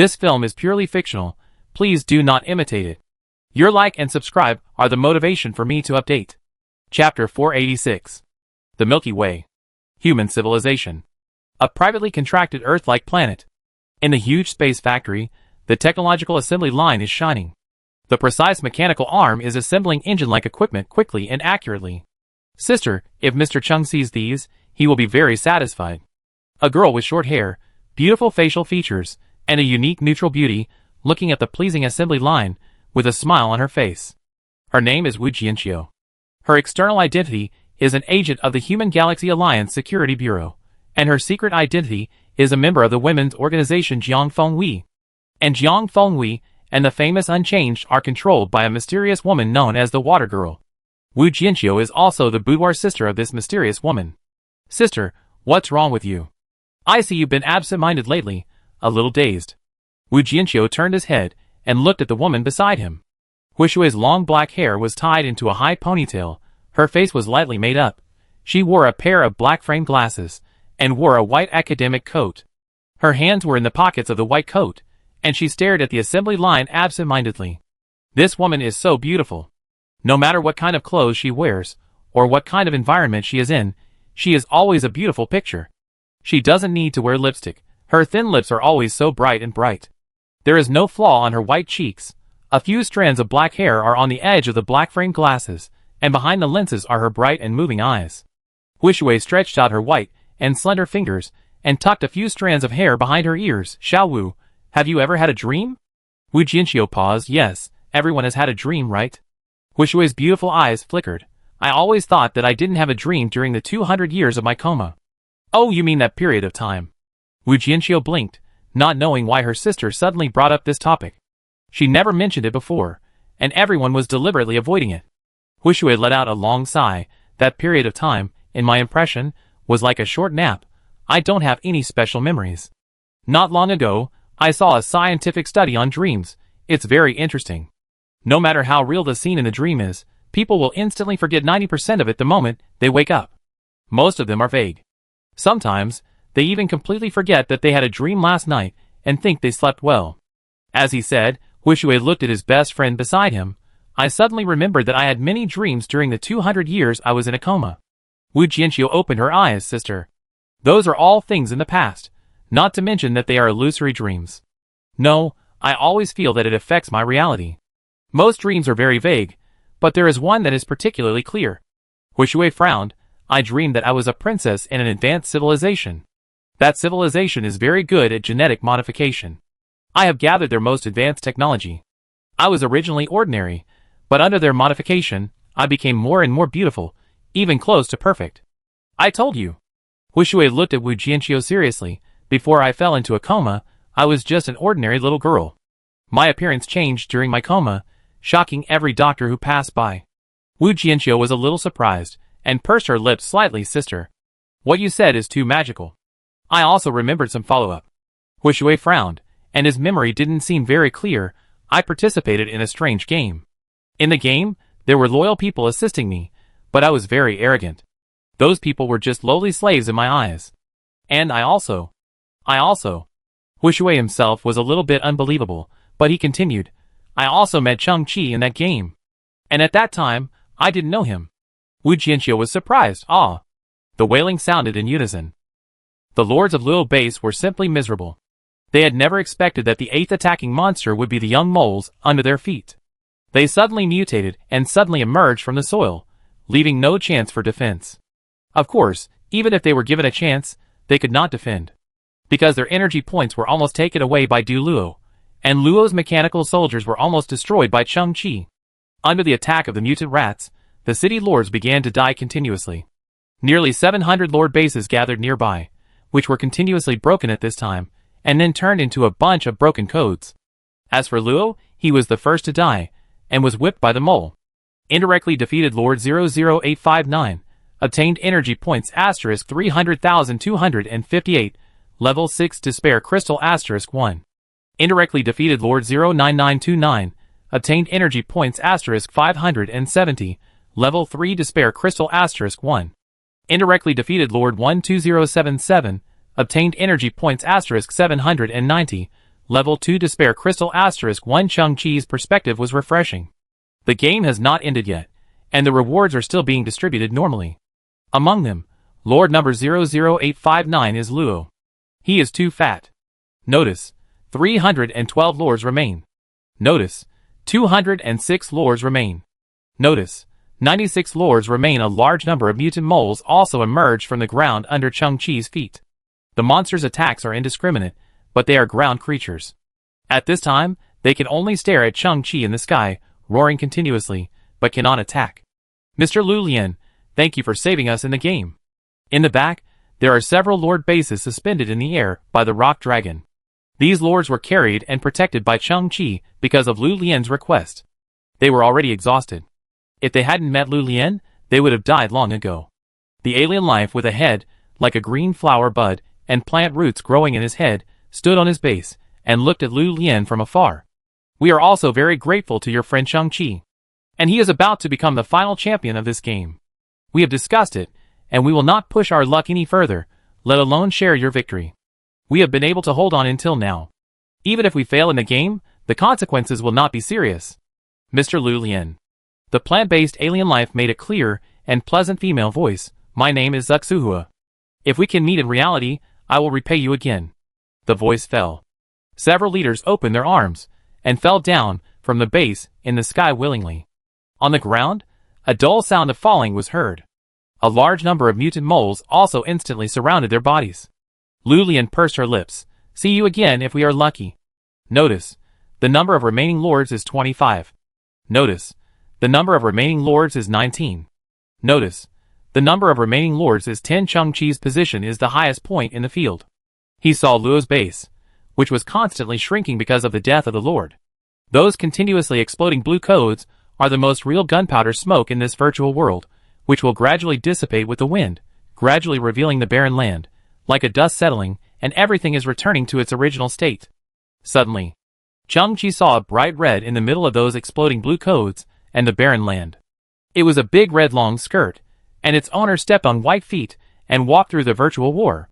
This film is purely fictional. Please do not imitate it. Your like and subscribe are the motivation for me to update. Chapter 486. The Milky Way. Human Civilization. A privately contracted Earth-like planet. In the huge space factory, the technological assembly line is shining. The precise mechanical arm is assembling engine-like equipment quickly and accurately. Sister, if Mr. Chung sees these, he will be very satisfied. A girl with short hair, beautiful facial features, and a unique neutral beauty, looking at the pleasing assembly line, with a smile on her face. Her name is Wu Jianqiu. Her external identity is an agent of the Human Galaxy Alliance Security Bureau, and her secret identity is a member of the women's organization Jiang Fengwei. And Jiang Fengwei and the famous Unchanged are controlled by a mysterious woman known as the Water Girl. Wu Jianqiu is also the boudoir sister of this mysterious woman. Sister, what's wrong with you? I see you've been absent-minded lately, a little dazed. Wu Jianqiu turned his head and looked at the woman beside him. Wu Shui's long black hair was tied into a high ponytail, her face was lightly made up. She wore a pair of black frame glasses, and wore a white academic coat. Her hands were in the pockets of the white coat, and she stared at the assembly line absent-mindedly. This woman is so beautiful. No matter what kind of clothes she wears, or what kind of environment she is in, she is always a beautiful picture. She doesn't need to wear lipstick, her thin lips are always so bright and bright. There is no flaw on her white cheeks. A few strands of black hair are on the edge of the black frame glasses, and behind the lenses are her bright and moving eyes. Wu Shui stretched out her white and slender fingers, and tucked a few strands of hair behind her ears. Xiao Wu, have you ever had a dream? Wu Jianqiu paused. Yes, everyone has had a dream, right? Wu Shui's beautiful eyes flickered. I always thought that I didn't have a dream during the 200 years of my coma. Oh, you mean that period of time? Wu Jianqiu blinked, not knowing why her sister suddenly brought up this topic. She never mentioned it before, and everyone was deliberately avoiding it. Wu Shui let out a long sigh. That period of time, in my impression, was like a short nap. I don't have any special memories. Not long ago, I saw a scientific study on dreams. It's very interesting. No matter how real the scene in the dream is, people will instantly forget 90% of it the moment they wake up. Most of them are vague. Sometimes, they even completely forget that they had a dream last night and think they slept well. As he said, Wu Shui looked at his best friend beside him. I suddenly remembered that I had many dreams during the 200 years I was in a coma. Wu Jianqiu opened her eyes. Sister. Those are all things in the past, not to mention that they are illusory dreams. No, I always feel that it affects my reality. Most dreams are very vague, but there is one that is particularly clear. Wu Shui frowned. I dreamed that I was a princess in an advanced civilization. That civilization is very good at genetic modification. I have gathered their most advanced technology. I was originally ordinary, but under their modification, I became more and more beautiful, even close to perfect. I told you. Wu Shui looked at Wu Jianqiu seriously. Before I fell into a coma, I was just an ordinary little girl. My appearance changed during my coma, shocking every doctor who passed by. Wu Jianqiu was a little surprised, and pursed her lips slightly. Sister. What you said is too magical. I also remembered some follow-up. Wu Shui frowned, and his memory didn't seem very clear. I participated in a strange game. In the game, there were loyal people assisting me, but I was very arrogant. Those people were just lowly slaves in my eyes. And I also. Wu Shui himself was a little bit unbelievable, but he continued. I also met Cheng Qi in that game. And at that time, I didn't know him. Wu Jianqiu was surprised. Ah. The wailing sounded in unison. The lords of Luo Base were simply miserable. They had never expected that the 8th attacking monster would be the young moles under their feet. They suddenly mutated and suddenly emerged from the soil, leaving no chance for defense. Of course, even if they were given a chance, they could not defend. Because their energy points were almost taken away by Du Luo, and Luo's mechanical soldiers were almost destroyed by Cheng Qi. Under the attack of the mutant rats, the city lords began to die continuously. Nearly 700 lord bases gathered nearby, which were continuously broken at this time, and then turned into a bunch of broken codes. As for Luo, he was the first to die, and was whipped by the mole. Indirectly defeated Lord 00859, obtained energy points * 300,258, level 6 despair crystal * 1. Indirectly defeated Lord 09929, obtained energy points * 570, level 3 despair crystal * 1. Indirectly defeated Lord 12077, obtained energy points * 790, Level 2 Despair Crystal *1 Chang-Chi's perspective was refreshing. The game has not ended yet, and the rewards are still being distributed normally. Among them, Lord number 00859 is Luo. He is too fat. Notice, 312 lores remain. Notice, 206 lores remain. Notice, 96 lores remain. A large number of mutant moles also emerged from the ground under Chang-Chi's feet. The monster's attacks are indiscriminate, but they are ground creatures. At this time, they can only stare at Chang-Chi in the sky, roaring continuously, but cannot attack. Mr. Lu Lian, thank you for saving us in the game. In the back, there are several lord bases suspended in the air by the rock dragon. These lords were carried and protected by Chang-Chi because of Lu Lian's request. They were already exhausted. If they hadn't met Lu Lian, they would have died long ago. The alien life with a head, like a green flower bud, and plant roots growing in his head, stood on his base, and looked at Lu Lian from afar. We are also very grateful to your friend Chang-Chi. And he is about to become the final champion of this game. We have discussed it, and we will not push our luck any further, let alone share your victory. We have been able to hold on until now. Even if we fail in the game, the consequences will not be serious. Mr. Lu Lian. The plant-based alien life made a clear and pleasant female voice. My name is Zuxuhua. If we can meet in reality, I will repay you again. The voice fell. Several leaders opened their arms, and fell down from the base in the sky willingly. On the ground, a dull sound of falling was heard. A large number of mutant moles also instantly surrounded their bodies. Lu Lian pursed her lips. See you again if we are lucky. Notice, the number of remaining lords is 25. Notice, the number of remaining lords is 19. Notice, the number of remaining lords is 10. Chang-Chi's position is the highest point in the field. He saw Luo's base, which was constantly shrinking because of the death of the lord. Those continuously exploding blue codes are the most real gunpowder smoke in this virtual world, which will gradually dissipate with the wind, gradually revealing the barren land, like a dust settling, and everything is returning to its original state. Suddenly, Chang-Chi saw a bright red in the middle of those exploding blue codes, and the barren land. It was a big red long skirt, and its owner stepped on white feet, and walked through the virtual war.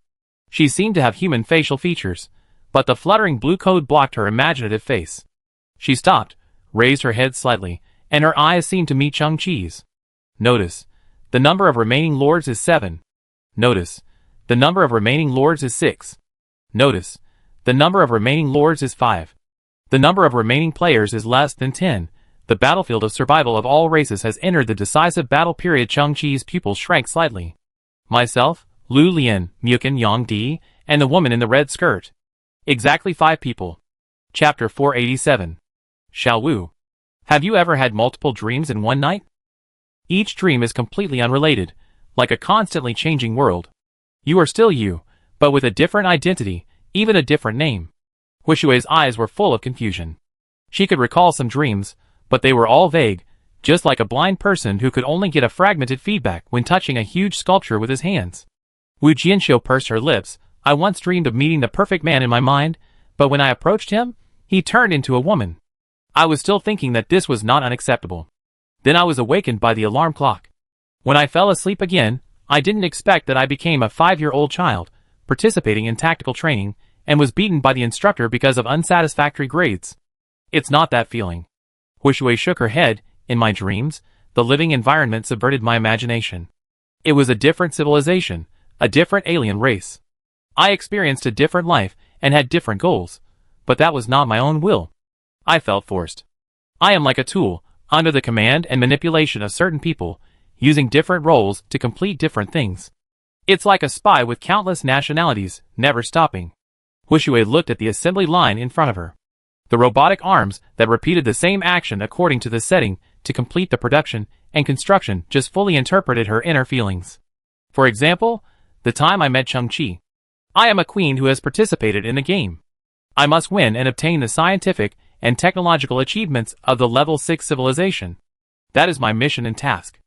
She seemed to have human facial features, but the fluttering blue code blocked her imaginative face. She stopped, raised her head slightly, and her eyes seemed to meet Chang-Chi's. Notice, the number of remaining lords is 7. Notice, the number of remaining lords is 6. Notice, the number of remaining lords is 5. The number of remaining players is less than 10. The battlefield of survival of all races has entered the decisive battle period. Chang-Chi's pupils shrank slightly. Myself, Lu Lian, Mukin Yang Di, and the woman in the red skirt. Exactly 5 people. Chapter 487. Xiao Wu. Have you ever had multiple dreams in one night? Each dream is completely unrelated, like a constantly changing world. You are still you, but with a different identity, even a different name. Huishui's eyes were full of confusion. She could recall some dreams, but they were all vague, just like a blind person who could only get a fragmented feedback when touching a huge sculpture with his hands. Wu Jianxiu pursed her lips. I once dreamed of meeting the perfect man in my mind, but when I approached him, he turned into a woman. I was still thinking that this was not unacceptable. Then I was awakened by the alarm clock. When I fell asleep again, I didn't expect that I became a 5-year-old child, participating in tactical training, and was beaten by the instructor because of unsatisfactory grades. It's not that feeling. Huishui shook her head. In my dreams, the living environment subverted my imagination. It was a different civilization, a different alien race. I experienced a different life and had different goals, but that was not my own will. I felt forced. I am like a tool, under the command and manipulation of certain people, using different roles to complete different things. It's like a spy with countless nationalities, never stopping. Huishui looked at the assembly line in front of her. The robotic arms that repeated the same action according to the setting to complete the production and construction just fully interpreted her inner feelings. For example, the time I met Chang-Chi. I am a queen who has participated in the game. I must win and obtain the scientific and technological achievements of the level 6 civilization. That is my mission and task.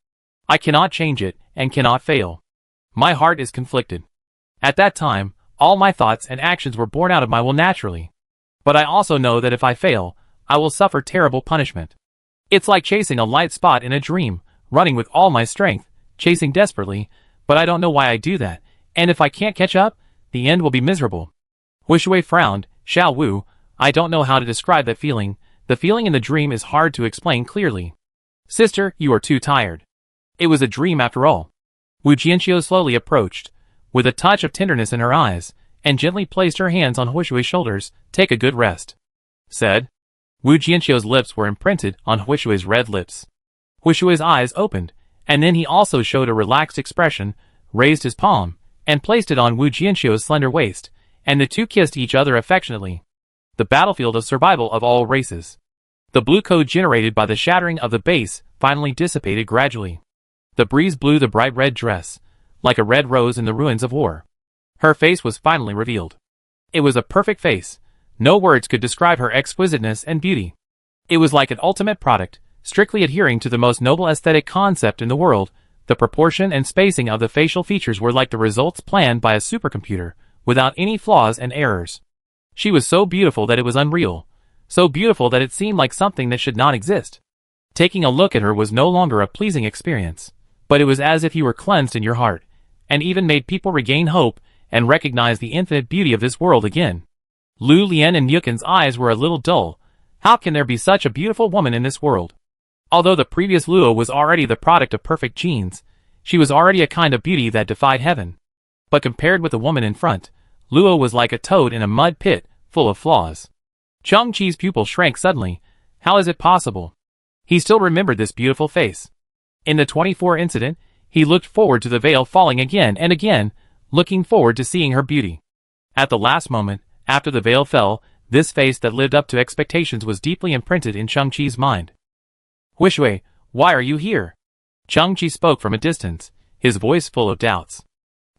I cannot change it and cannot fail. My heart is conflicted. At that time, all my thoughts and actions were born out of my will naturally. But I also know that if I fail, I will suffer terrible punishment. It's like chasing a light spot in a dream, running with all my strength, chasing desperately, but I don't know why I do that, and if I can't catch up, the end will be miserable. Huishui frowned. Xiao Wu, I don't know how to describe that feeling. The feeling in the dream is hard to explain clearly. Sister, you are too tired. It was a dream after all. Wu Jianqiu slowly approached, with a touch of tenderness in her eyes, and gently placed her hands on Huishui's shoulders. Take a good rest, said. Wu Jianqiu's lips were imprinted on Huishui's red lips. Huishui's eyes opened, and then he also showed a relaxed expression, raised his palm, and placed it on Wu Jianqiu's slender waist, and the two kissed each other affectionately. The battlefield of survival of all races. The blue code generated by the shattering of the base finally dissipated gradually. The breeze blew the bright red dress, like a red rose in the ruins of war. Her face was finally revealed. It was a perfect face. No words could describe her exquisiteness and beauty. It was like an ultimate product, strictly adhering to the most noble aesthetic concept in the world. The proportion and spacing of the facial features were like the results planned by a supercomputer, without any flaws and errors. She was so beautiful that it was unreal, so beautiful that it seemed like something that should not exist. Taking a look at her was no longer a pleasing experience, but it was as if you were cleansed in your heart, and even made people regain hope and recognize the infinite beauty of this world again. Lu Lian and Yukin's eyes were a little dull. How can there be such a beautiful woman in this world? Although the previous Luo was already the product of perfect genes, she was already a kind of beauty that defied heaven. But compared with the woman in front, Luo was like a toad in a mud pit, full of flaws. Cheng Chi's pupil shrank suddenly. How is it possible? He still remembered this beautiful face. In the 24 incident, he looked forward to the veil falling again and again, looking forward to seeing her beauty. At the last moment, after the veil fell, this face that lived up to expectations was deeply imprinted in Cheng Chi's mind. Huishui, why are you here? Cheng Chi spoke from a distance, his voice full of doubts.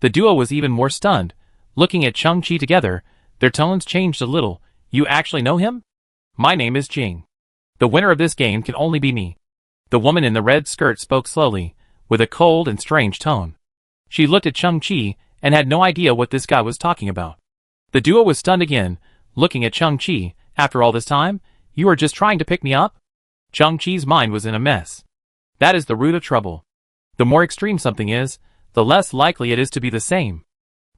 The duo was even more stunned. Looking at Cheng Chi together, their tones changed a little. You actually know him? My name is Jing. The winner of this game can only be me. The woman in the red skirt spoke slowly, with a cold and strange tone. She looked at Cheng Chi and had no idea what this guy was talking about. The duo was stunned again, looking at Cheng Chi. After all this time, you are just trying to pick me up? Cheng Chi's mind was in a mess. That is the root of trouble. The more extreme something is, the less likely it is to be the same.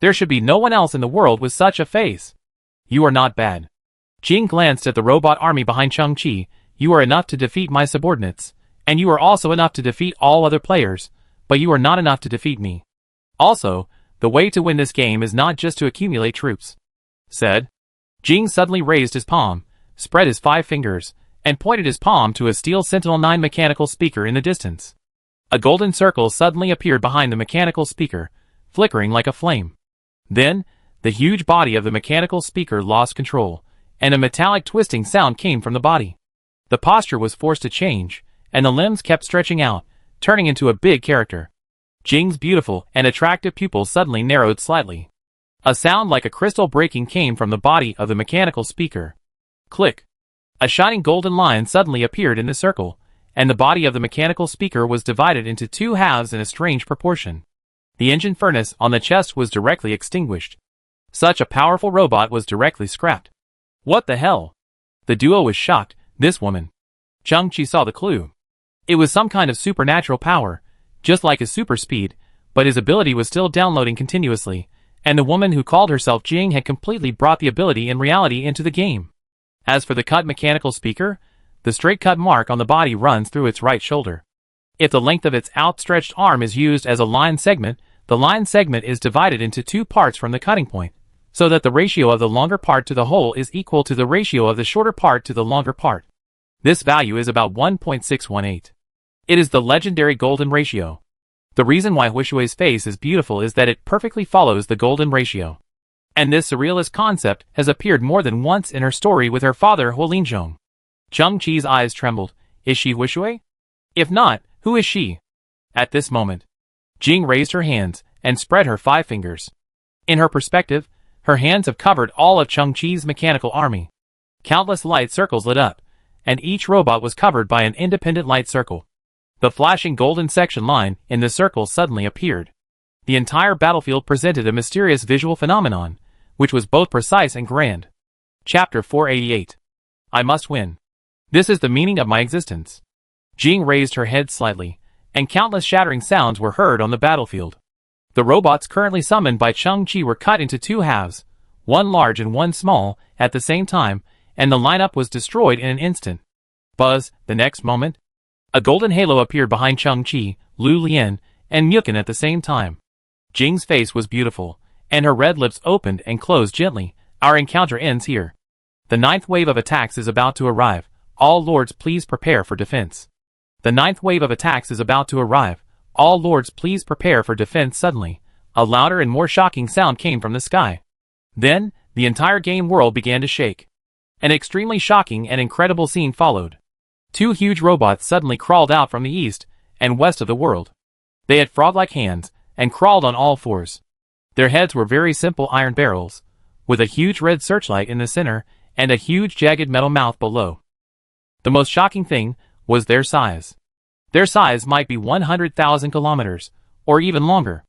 There should be no one else in the world with such a face. You are not bad. Jing glanced at the robot army behind Cheng Chi. You are enough to defeat my subordinates, and you are also enough to defeat all other players, but you are not enough to defeat me. Also, the way to win this game is not just to accumulate troops, said. Jing suddenly raised his palm, spread his 5 fingers, and pointed his palm to a steel Sentinel-9 mechanical speaker in the distance. A golden circle suddenly appeared behind the mechanical speaker, flickering like a flame. Then, the huge body of the mechanical speaker lost control, and a metallic twisting sound came from the body. The posture was forced to change, and the limbs kept stretching out, turning into a big character. Jing's beautiful and attractive pupils suddenly narrowed slightly. A sound like a crystal breaking came from the body of the mechanical speaker. Click. A shining golden line suddenly appeared in the circle, and the body of the mechanical speaker was divided into 2 halves in a strange proportion. The engine furnace on the chest was directly extinguished. Such a powerful robot was directly scrapped. What the hell? The duo was shocked. This woman. Cheng Chi saw the clue. It was some kind of supernatural power, just like his super speed, but his ability was still downloading continuously, and the woman who called herself Jing had completely brought the ability in reality into the game. As for the cut mechanical speaker, the straight cut mark on the body runs through its right shoulder. If the length of its outstretched arm is used as a line segment, the line segment is divided into 2 parts from the cutting point, so that the ratio of the longer part to the whole is equal to the ratio of the shorter part to the longer part. This value is about 1.618. It is the legendary golden ratio. The reason why Huishui's face is beautiful is that it perfectly follows the golden ratio. And this surrealist concept has appeared more than once in her story with her father Huolinzhong. Cheng Chi's eyes trembled. Is she Huishui? If not, who is she? At this moment, Jing raised her hands and spread her 5 fingers. In her perspective, her hands have covered all of Cheng Chi's mechanical army. Countless light circles lit up, and each robot was covered by an independent light circle. The flashing golden section line in the circle suddenly appeared. The entire battlefield presented a mysterious visual phenomenon, which was both precise and grand. Chapter 488. I must win. This is the meaning of my existence. Jing raised her head slightly, and countless shattering sounds were heard on the battlefield. The robots currently summoned by Cheng Chi were cut into 2 halves, one large and one small, at the same time, and the lineup was destroyed in an instant. Buzz, the next moment, a golden halo appeared behind Chang-Chi, Lu Lian, and Mukun at the same time. Jing's face was beautiful, and her red lips opened and closed gently. Our encounter ends here. The 9th wave of attacks is about to arrive. All lords please prepare for defense. The 9th wave of attacks is about to arrive. All lords please prepare for defense. Suddenly, a louder and more shocking sound came from the sky. Then, the entire game world began to shake. An extremely shocking and incredible scene followed. 2 huge robots suddenly crawled out from the east and west of the world. They had frog-like hands and crawled on all fours. Their heads were very simple iron barrels, with a huge red searchlight in the center and a huge jagged metal mouth below. The most shocking thing was their size. Their size might be 100,000 kilometers, or even longer.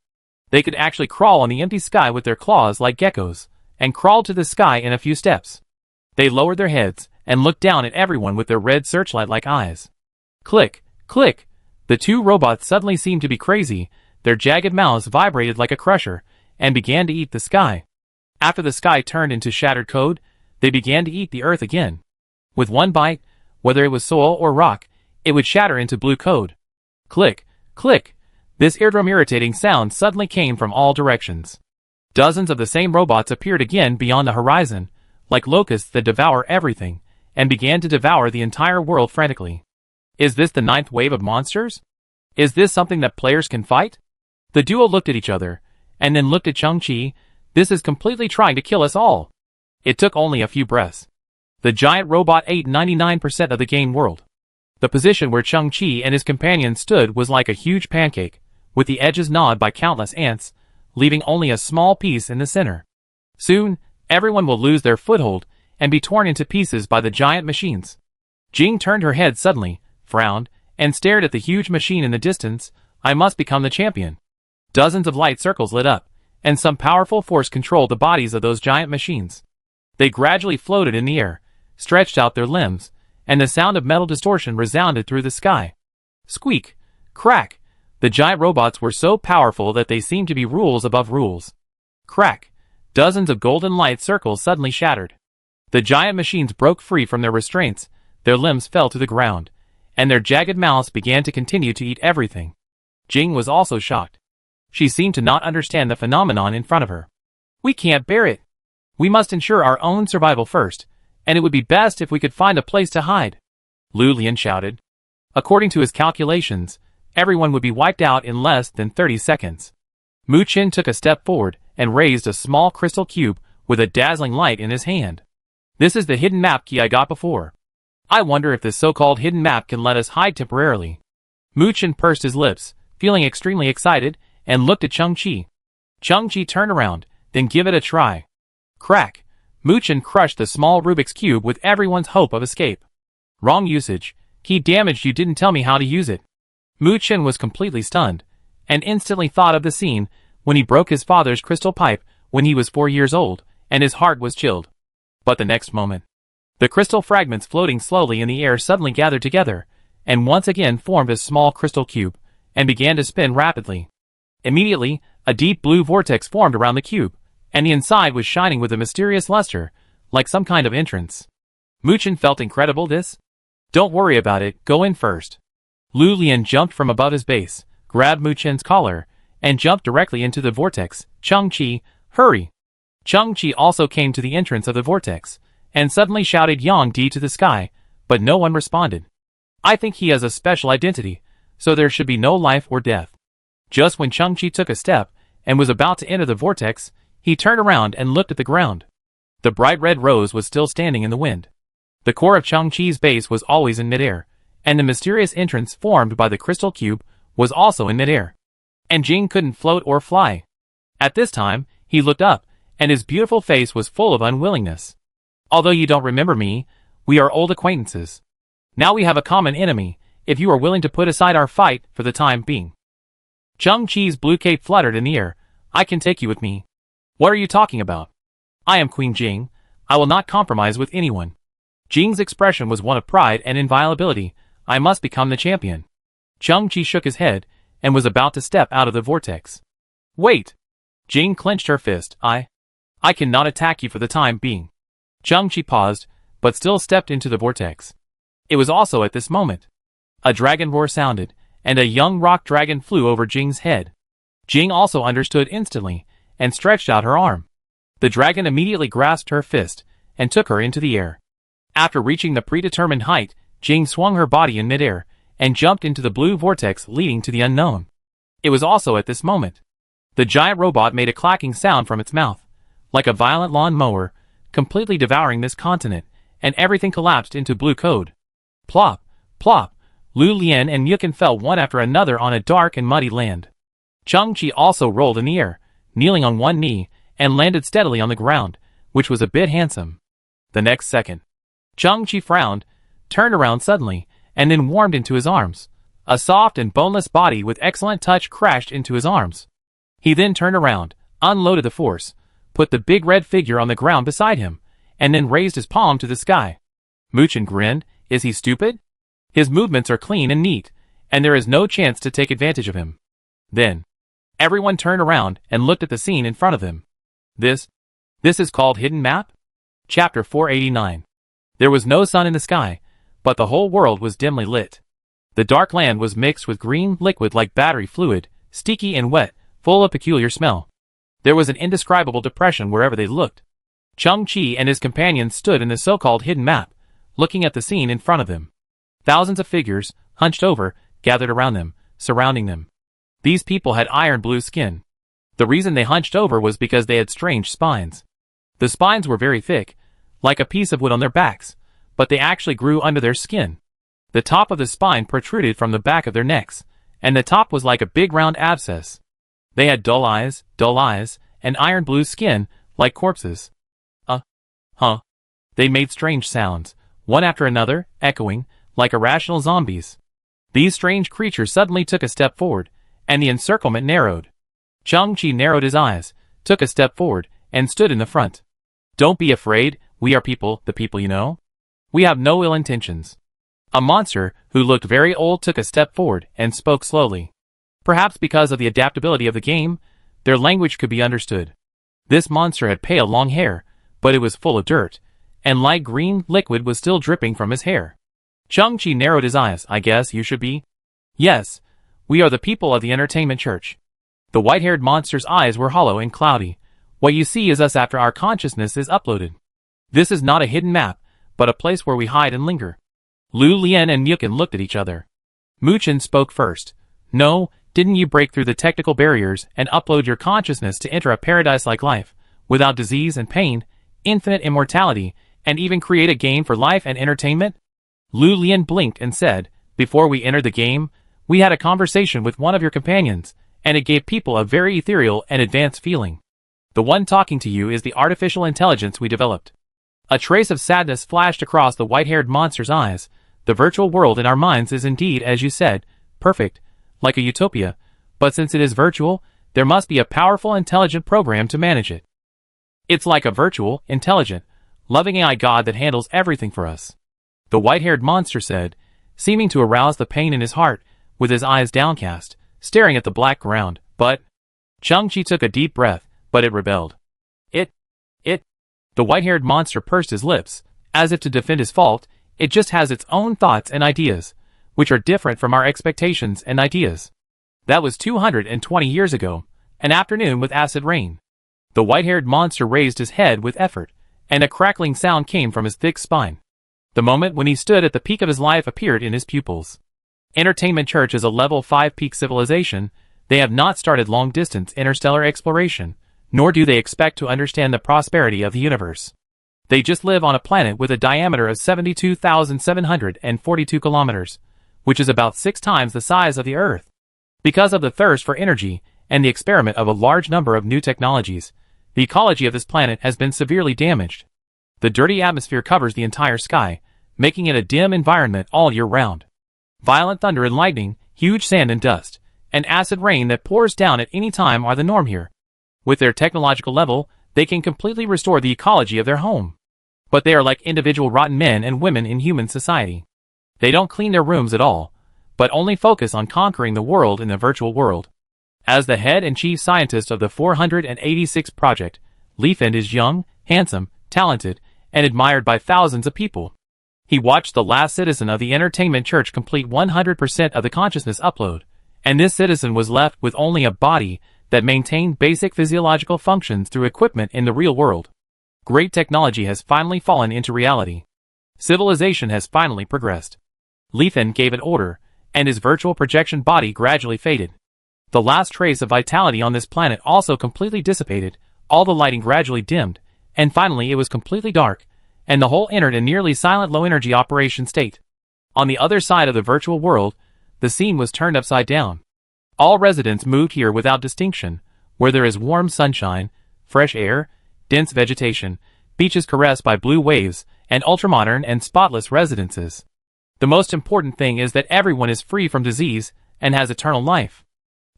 They could actually crawl on the empty sky with their claws like geckos, and crawl to the sky in a few steps. They lowered their heads and looked down at everyone with their red searchlight-like eyes. Click, click. The 2 robots suddenly seemed to be crazy. Their jagged mouths vibrated like a crusher and began to eat the sky. After the sky turned into shattered code, they began to eat the earth again. With one bite, whether it was soil or rock, it would shatter into blue code. Click, click. This eardrum-irritating sound suddenly came from all directions. Dozens of the same robots appeared again beyond the horizon, like locusts that devour everything, and began to devour the entire world frantically. Is this the 9th wave of monsters? Is this something that players can fight? The duo looked at each other, and then looked at Chang-Chi. This is completely trying to kill us all. It took only a few breaths. The giant robot ate 99% of the game world. The position where Chang-Chi and his companions stood was like a huge pancake, with the edges gnawed by countless ants, leaving only a small piece in the center. Soon, everyone will lose their foothold and be torn into pieces by the giant machines. Jing turned her head suddenly, frowned, and stared at the huge machine in the distance. I must become the champion. Dozens of light circles lit up, and some powerful force controlled the bodies of those giant machines. They gradually floated in the air, stretched out their limbs, and the sound of metal distortion resounded through the sky. Squeak! Crack! The giant robots were so powerful that they seemed to be rules above rules. Crack! Dozens of golden light circles suddenly shattered. The giant machines broke free from their restraints, their limbs fell to the ground, and their jagged mouths began to continue to eat everything. Jing was also shocked. She seemed to not understand the phenomenon in front of her. We can't bear it. We must ensure our own survival first, and it would be best if we could find a place to hide. Lu Lian shouted. According to his calculations, everyone would be wiped out in less than 30 seconds. Mu Chen took a step forward and raised a small crystal cube with a dazzling light in his hand. This is the hidden map key I got before. I wonder if this so-called hidden map can let us hide temporarily. Mu Chen pursed his lips, feeling extremely excited, and looked at Chang-Chi. Chang-Chi turned around, then give it a try. Crack! Mu Chen crushed the small Rubik's Cube with everyone's hope of escape. Wrong usage. Key damaged. You didn't tell me how to use it. Mu Chen was completely stunned, and instantly thought of the scene when he broke his father's crystal pipe when he was 4 years old, and his heart was chilled. But the next moment, the crystal fragments floating slowly in the air suddenly gathered together, and once again formed a small crystal cube, and began to spin rapidly. Immediately, a deep blue vortex formed around the cube, and the inside was shining with a mysterious luster, like some kind of entrance. Mu Chen felt incredible. This? Don't worry about it, go in first. Lu Lian jumped from above his base, grabbed Mu Chen's collar, and jumped directly into the vortex. Chang-Chi, hurry! Chang-Chi also came to the entrance of the vortex, and suddenly shouted Yang Di to the sky, but no one responded. I think he has a special identity, so there should be no life or death. Just when Chang-Chi took a step, and was about to enter the vortex, he turned around and looked at the ground. The bright red rose was still standing in the wind. The core of Chang-Chi's base was always in midair, and the mysterious entrance formed by the crystal cube was also in midair. And Jing couldn't float or fly. At this time, he looked up, and his beautiful face was full of unwillingness. Although you don't remember me, we are old acquaintances. Now we have a common enemy, if you are willing to put aside our fight for the time being. Chang-Chi's blue cape fluttered in the air. I can take you with me. What are you talking about? I am Queen Jing. I will not compromise with anyone. Jing's expression was one of pride and inviolability. I must become the champion. Chang-Chi shook his head, and was about to step out of the vortex. Wait! Jing clenched her fist. I cannot attack you for the time being. Chang-Chi paused, but still stepped into the vortex. It was also at this moment. A dragon roar sounded, and a young rock dragon flew over Jing's head. Jing also understood instantly, and stretched out her arm. The dragon immediately grasped her fist, and took her into the air. After reaching the predetermined height, Jing swung her body in midair, and jumped into the blue vortex leading to the unknown. It was also at this moment. The giant robot made a clacking sound from its mouth, like a violent lawn mower, completely devouring this continent, and everything collapsed into blue code. Plop, plop, Lu Lian and Yukin fell one after another on a dark and muddy land. Chang-Chi also rolled in the air, kneeling on one knee, and landed steadily on the ground, which was a bit handsome. The next second, Chang-Chi frowned, turned around suddenly, and then warmed into his arms. A soft and boneless body with excellent touch crashed into his arms. He then turned around, unloaded the force, put the big red figure on the ground beside him, and then raised his palm to the sky. Muchen grinned. Is he stupid? His movements are clean and neat, and there is no chance to take advantage of him. Then, everyone turned around and looked at the scene in front of them. This is called Hidden Map? Chapter 489. There was no sun in the sky, but the whole world was dimly lit. The dark land was mixed with green liquid like battery fluid, sticky and wet, full of peculiar smell. There was an indescribable depression wherever they looked. Chang-Chi and his companions stood in the so-called hidden map, looking at the scene in front of them. Thousands of figures, hunched over, gathered around them, surrounding them. These people had iron blue skin. The reason they hunched over was because they had strange spines. The spines were very thick, like a piece of wood on their backs, but they actually grew under their skin. The top of the spine protruded from the back of their necks, and the top was like a big round abscess. They had dull eyes, and iron blue skin, like corpses. They made strange sounds, one after another, echoing, like irrational zombies. These strange creatures suddenly took a step forward, and the encirclement narrowed. Chang-Chi narrowed his eyes, took a step forward, and stood in the front. Don't be afraid, we are people, the people you know. We have no ill intentions. A monster, who looked very old, took a step forward, and spoke slowly. Perhaps because of the adaptability of the game, their language could be understood. This monster had pale long hair, but it was full of dirt, and light green liquid was still dripping from his hair. Chang-Chi narrowed his eyes. I guess you should be? Yes, we are the people of the entertainment church. The white-haired monster's eyes were hollow and cloudy. What you see is us after our consciousness is uploaded. This is not a hidden map, but a place where we hide and linger. Lu Lian and Yukin looked at each other. Muchen spoke first. No, didn't you break through the technical barriers and upload your consciousness to enter a paradise-like life, without disease and pain, infinite immortality, and even create a game for life and entertainment? Lu Lian blinked and said, before we entered the game, we had a conversation with one of your companions, and it gave people a very ethereal and advanced feeling. The one talking to you is the artificial intelligence we developed. A trace of sadness flashed across the white-haired monster's eyes. The virtual world in our minds is indeed, as you said, perfect, like a utopia, but since it is virtual, there must be a powerful intelligent program to manage it. It's like a virtual, intelligent, loving AI god that handles everything for us. The white-haired monster said, seeming to arouse the pain in his heart, with his eyes downcast, staring at the black ground. But Chang-Chi took a deep breath, but it rebelled. The white-haired monster pursed his lips, as if to defend his fault. It just has its own thoughts and ideas, which are different from our expectations and ideas. That was 220 years ago, an afternoon with acid rain. The white-haired monster raised his head with effort, and a crackling sound came from his thick spine. The moment when he stood at the peak of his life appeared in his pupils. Entertainment Church is a level 5 peak civilization. They have not started long-distance interstellar exploration, nor do they expect to understand the prosperity of the universe. They just live on a planet with a diameter of 72,742 kilometers, which is about 6 times the size of the Earth. Because of the thirst for energy and the experiment of a large number of new technologies, the ecology of this planet has been severely damaged. The dirty atmosphere covers the entire sky, making it a dim environment all year round. Violent thunder and lightning, huge sand and dust, and acid rain that pours down at any time are the norm here. With their technological level, they can completely restore the ecology of their home. But they are like individual rotten men and women in human society. They don't clean their rooms at all, but only focus on conquering the world in the virtual world. As the head and chief scientist of the 486 project, Liefeld is young, handsome, talented, and admired by thousands of people. He watched the last citizen of the entertainment church complete 100% of the consciousness upload, and this citizen was left with only a body that maintained basic physiological functions through equipment in the real world. Great technology has finally fallen into reality. Civilization has finally progressed. Lethan gave an order, and his virtual projection body gradually faded. The last trace of vitality on this planet also completely dissipated, all the lighting gradually dimmed, and finally it was completely dark, and the whole entered a nearly silent low-energy operation state. On the other side of the virtual world, the scene was turned upside down. All residents moved here without distinction, where there is warm sunshine, fresh air, dense vegetation, beaches caressed by blue waves, and ultramodern and spotless residences. The most important thing is that everyone is free from disease and has eternal life.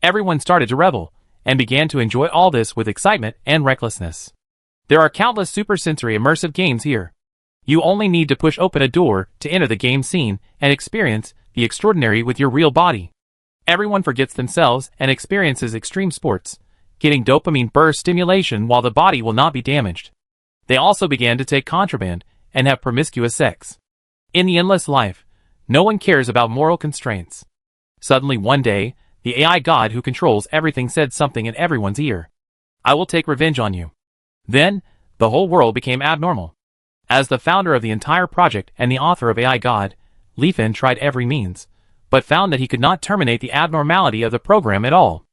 Everyone started to revel, and began to enjoy all this with excitement and recklessness. There are countless supersensory immersive games here. You only need to push open a door to enter the game scene and experience the extraordinary with your real body. Everyone forgets themselves and experiences extreme sports, getting dopamine burst stimulation while the body will not be damaged. They also began to take contraband and have promiscuous sex. In the endless life, no one cares about moral constraints. Suddenly one day, the AI god who controls everything said something in everyone's ear. I will take revenge on you. Then, the whole world became abnormal. As the founder of the entire project and the author of AI God, Lethan tried every means, but found that he could not terminate the abnormality of the program at all.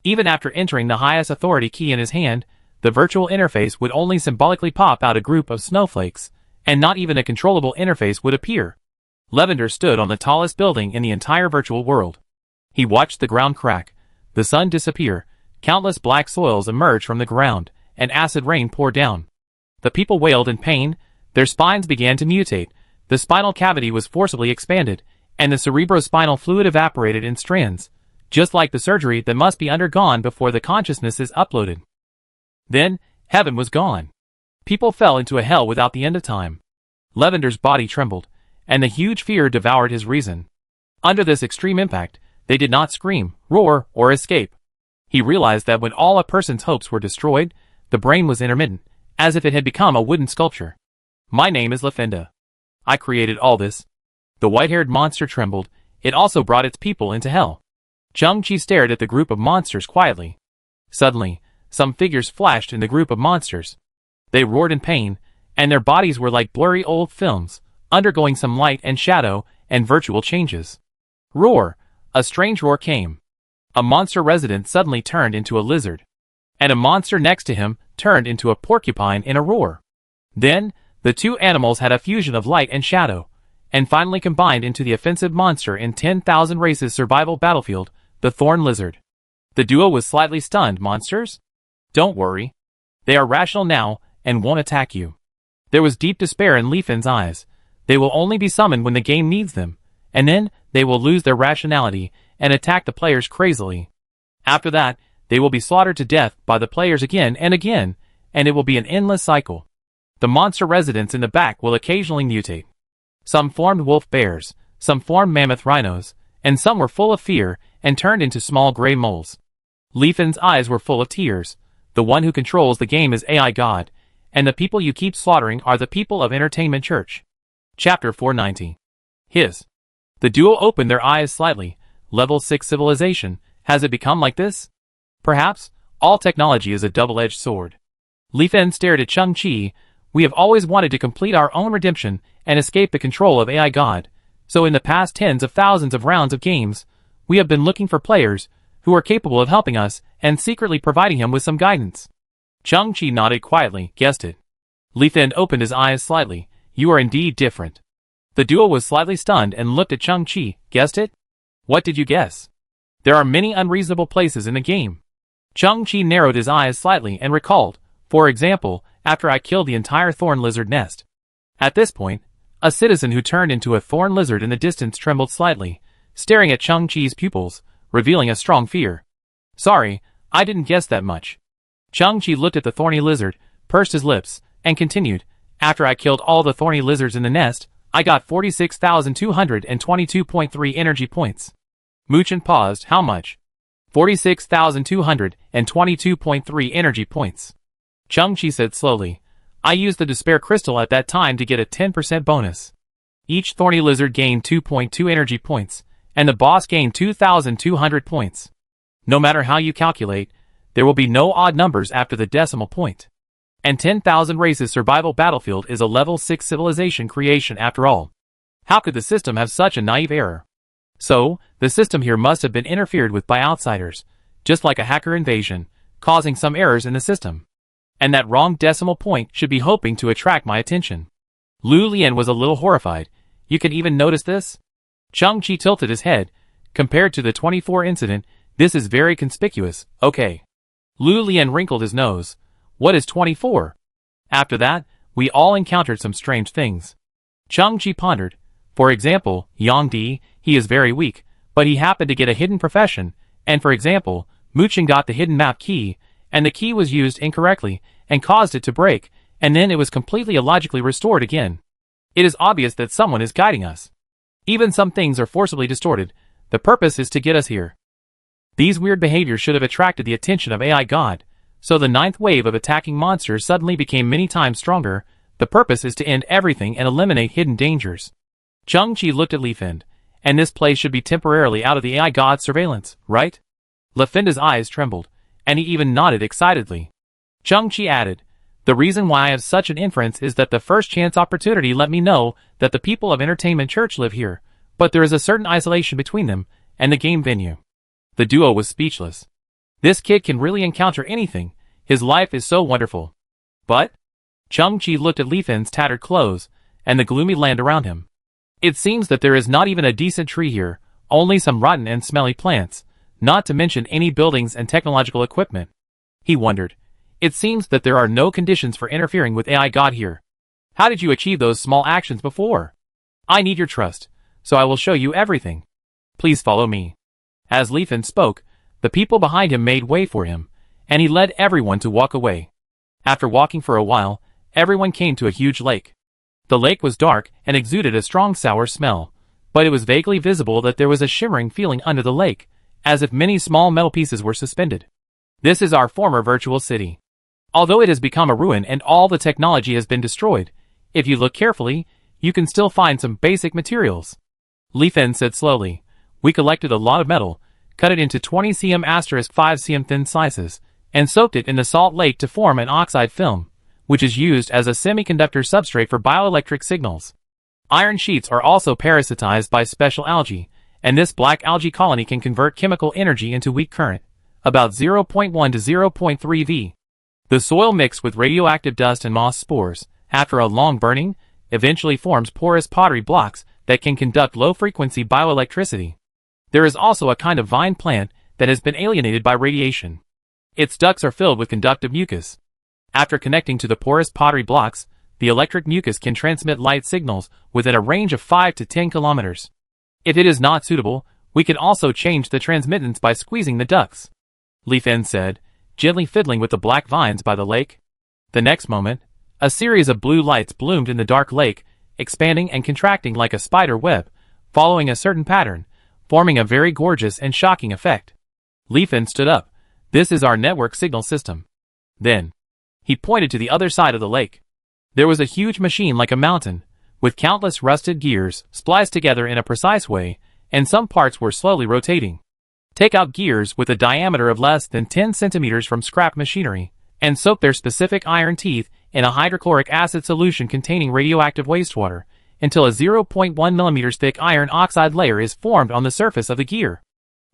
Even after entering the highest authority key in his hand, the virtual interface would only symbolically pop out a group of snowflakes, and not even a controllable interface would appear. Lavender stood on the tallest building in the entire virtual world. He watched the ground crack, the sun disappear, countless black soils emerge from the ground, and acid rain poured down. The people wailed in pain, their spines began to mutate, the spinal cavity was forcibly expanded, and the cerebrospinal fluid evaporated in strands, just like the surgery that must be undergone before the consciousness is uploaded. Then, heaven was gone. People fell into a hell without the end of time. Lavender's body trembled, and the huge fear devoured his reason. Under this extreme impact, they did not scream, roar, or escape. He realized that when all a person's hopes were destroyed, the brain was intermittent, as if it had become a wooden sculpture. My name is Lafenda. I created all this. The white-haired monster trembled. It also brought its people into hell. Chung-Chi stared at the group of monsters quietly. Suddenly, some figures flashed in the group of monsters. They roared in pain, and their bodies were like blurry old films, undergoing some light and shadow and virtual changes. Roar! A strange roar came. A monster resident suddenly turned into a lizard. And a monster next to him turned into a porcupine in a roar. Then, the two animals had a fusion of light and shadow, and finally combined into the offensive monster in 10,000 Races survival battlefield, the Thorn Lizard. The duo was slightly stunned. Monsters? Don't worry. They are rational now, and won't attack you. There was deep despair in Lethan's eyes. They will only be summoned when the game needs them, and then they will lose their rationality and attack the players crazily. After that, they will be slaughtered to death by the players again and again, and it will be an endless cycle. The monster residents in the back will occasionally mutate. Some formed wolf bears, some formed mammoth rhinos, and some were full of fear and turned into small gray moles. Lethan's eyes were full of tears. The one who controls the game is AI God, and the people you keep slaughtering are the people of Entertainment Church. Chapter 490. The duo opened their eyes slightly. Level 6 civilization, has it become like this? Perhaps, all technology is a double-edged sword. Lethan stared at Chung-Chi. We have always wanted to complete our own redemption and escape the control of AI God, so in the past tens of thousands of rounds of games, we have been looking for players who are capable of helping us and secretly providing him with some guidance. Chung-Chi nodded quietly. Guessed it. Lethan opened his eyes slightly. You are indeed different. The duo was slightly stunned and looked at Chung-Chi. Guessed it? What did you guess? There are many unreasonable places in the game. Chung-Chi narrowed his eyes slightly and recalled, for example, after I killed the entire thorn lizard nest. At this point, a citizen who turned into a thorn lizard in the distance trembled slightly, staring at Chung-Chi's pupils, revealing a strong fear. Sorry, I didn't guess that much. Chung-Chi looked at the thorny lizard, pursed his lips, and continued, after I killed all the thorny lizards in the nest, I got 46,222.3 energy points. Muchen paused. How much? 46,222.3 energy points. Chung-Chi said slowly, I used the despair crystal at that time to get a 10% bonus. Each thorny lizard gained 2.2 energy points, and the boss gained 2,200 points. No matter how you calculate, there will be no odd numbers after the decimal point. And 10,000 Races Survival Battlefield is a level 6 civilization creation after all. How could the system have such a naive error? So, the system here must have been interfered with by outsiders, just like a hacker invasion, causing some errors in the system. And that wrong decimal point should be hoping to attract my attention. Lu Lian was a little horrified. You can even notice this? Cheng Chi tilted his head. Compared to the 24 incident, this is very conspicuous. Okay. Lu Lian wrinkled his nose. What is 24? After that, we all encountered some strange things. Cheng Chi pondered. For example, Yang Di, he is very weak, but he happened to get a hidden profession, and for example, Mu Cheng got the hidden map key, and the key was used incorrectly, and caused it to break, and then it was completely illogically restored again. It is obvious that someone is guiding us. Even some things are forcibly distorted. The purpose is to get us here. These weird behaviors should have attracted the attention of AI God, so the 9th wave of attacking monsters suddenly became many times stronger. The purpose is to end everything and eliminate hidden dangers. Cheng Chi looked at Li Fen, and this place should be temporarily out of the AI God's surveillance, right? Li Fen's eyes trembled, and he even nodded excitedly. Cheng Chi added, the reason why I have such an inference is that the first chance opportunity let me know that the people of Entertainment Church live here, but there is a certain isolation between them and the game venue. The duo was speechless. This kid can really encounter anything. His life is so wonderful. But? Cheng Chi looked at Li Fen's tattered clothes and the gloomy land around him. It seems that there is not even a decent tree here, only some rotten and smelly plants, not to mention any buildings and technological equipment. He wondered. It seems that there are no conditions for interfering with AI God here. How did you achieve those small actions before? I need your trust, so I will show you everything. Please follow me. As Li Fen spoke, the people behind him made way for him, and he led everyone to walk away. After walking for a while, everyone came to a huge lake. The lake was dark and exuded a strong sour smell, but it was vaguely visible that there was a shimmering feeling under the lake, as if many small metal pieces were suspended. This is our former virtual city. Although it has become a ruin and all the technology has been destroyed, if you look carefully, you can still find some basic materials. Li Fen said slowly, we collected a lot of metal, cut it into 20 cm*5 cm thin slices, and soaked it in the salt lake to form an oxide film, which is used as a semiconductor substrate for bioelectric signals. Iron sheets are also parasitized by special algae, and this black algae colony can convert chemical energy into weak current, about 0.1 to 0.3 V. The soil mixed with radioactive dust and moss spores, after a long burning, eventually forms porous pottery blocks that can conduct low-frequency bioelectricity. There is also a kind of vine plant that has been alienated by radiation. Its ducts are filled with conductive mucus. After connecting to the porous pottery blocks, the electric mucus can transmit light signals within a range of 5 to 10 kilometers. If it is not suitable, we can also change the transmittance by squeezing the ducts. Li Fen said, gently fiddling with the black vines by the lake. The next moment, a series of blue lights bloomed in the dark lake, expanding and contracting like a spider web, following a certain pattern, forming a very gorgeous and shocking effect. Li Fen stood up. This is our network signal system. Then, he pointed to the other side of the lake. There was a huge machine like a mountain, with countless rusted gears spliced together in a precise way, and some parts were slowly rotating. Take out gears with a diameter of less than 10 centimeters from scrap machinery, and soak their specific iron teeth in a hydrochloric acid solution containing radioactive wastewater, until a 0.1 millimeters thick iron oxide layer is formed on the surface of the gear.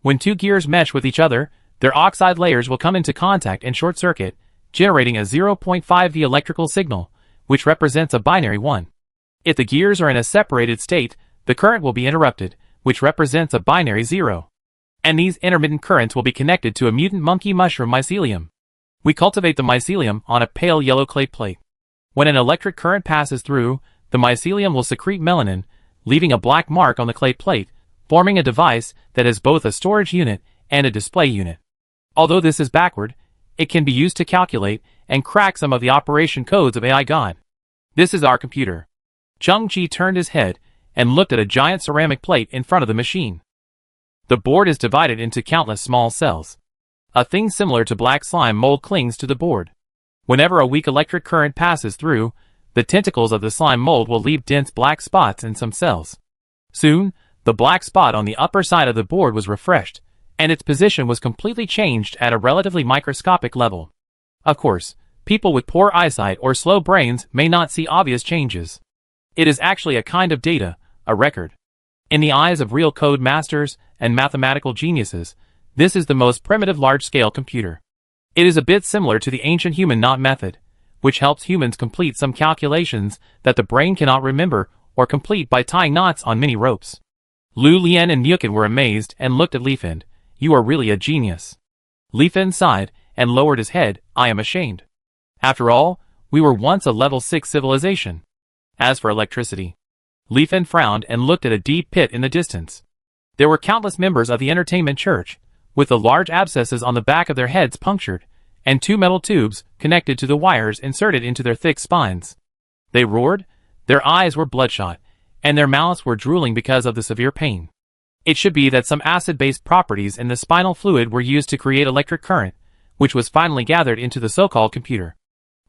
When two gears mesh with each other, their oxide layers will come into contact and short circuit, generating a 0.5 V electrical signal, which represents a binary 1. If the gears are in a separated state, the current will be interrupted, which represents a binary 0. And these intermittent currents will be connected to a mutant monkey mushroom mycelium. We cultivate the mycelium on a pale yellow clay plate. When an electric current passes through, the mycelium will secrete melanin, leaving a black mark on the clay plate, forming a device that is both a storage unit and a display unit. Although this is backward, it can be used to calculate and crack some of the operation codes of AI God. This is our computer. Cheng Chi turned his head and looked at a giant ceramic plate in front of the machine. The board is divided into countless small cells. A thing similar to black slime mold clings to the board. Whenever a weak electric current passes through, the tentacles of the slime mold will leave dense black spots in some cells. Soon, the black spot on the upper side of the board was refreshed, and its position was completely changed at a relatively microscopic level. Of course, people with poor eyesight or slow brains may not see obvious changes. It is actually a kind of data, a record. In the eyes of real code masters and mathematical geniuses, this is the most primitive large-scale computer. It is a bit similar to the ancient human knot method, which helps humans complete some calculations that the brain cannot remember or complete by tying knots on many ropes. Lu Lian and Mukun were amazed and looked at Lifen. You are really a genius. Lifen sighed and lowered his head. I am ashamed. After all, we were once a level 6 civilization. As for electricity, Lifen frowned and looked at a deep pit in the distance. There were countless members of the entertainment church, with the large abscesses on the back of their heads punctured, and 2 metal tubes connected to the wires inserted into their thick spines. They roared, their eyes were bloodshot, and their mouths were drooling because of the severe pain. It should be that some acid-based properties in the spinal fluid were used to create electric current, which was finally gathered into the so-called computer.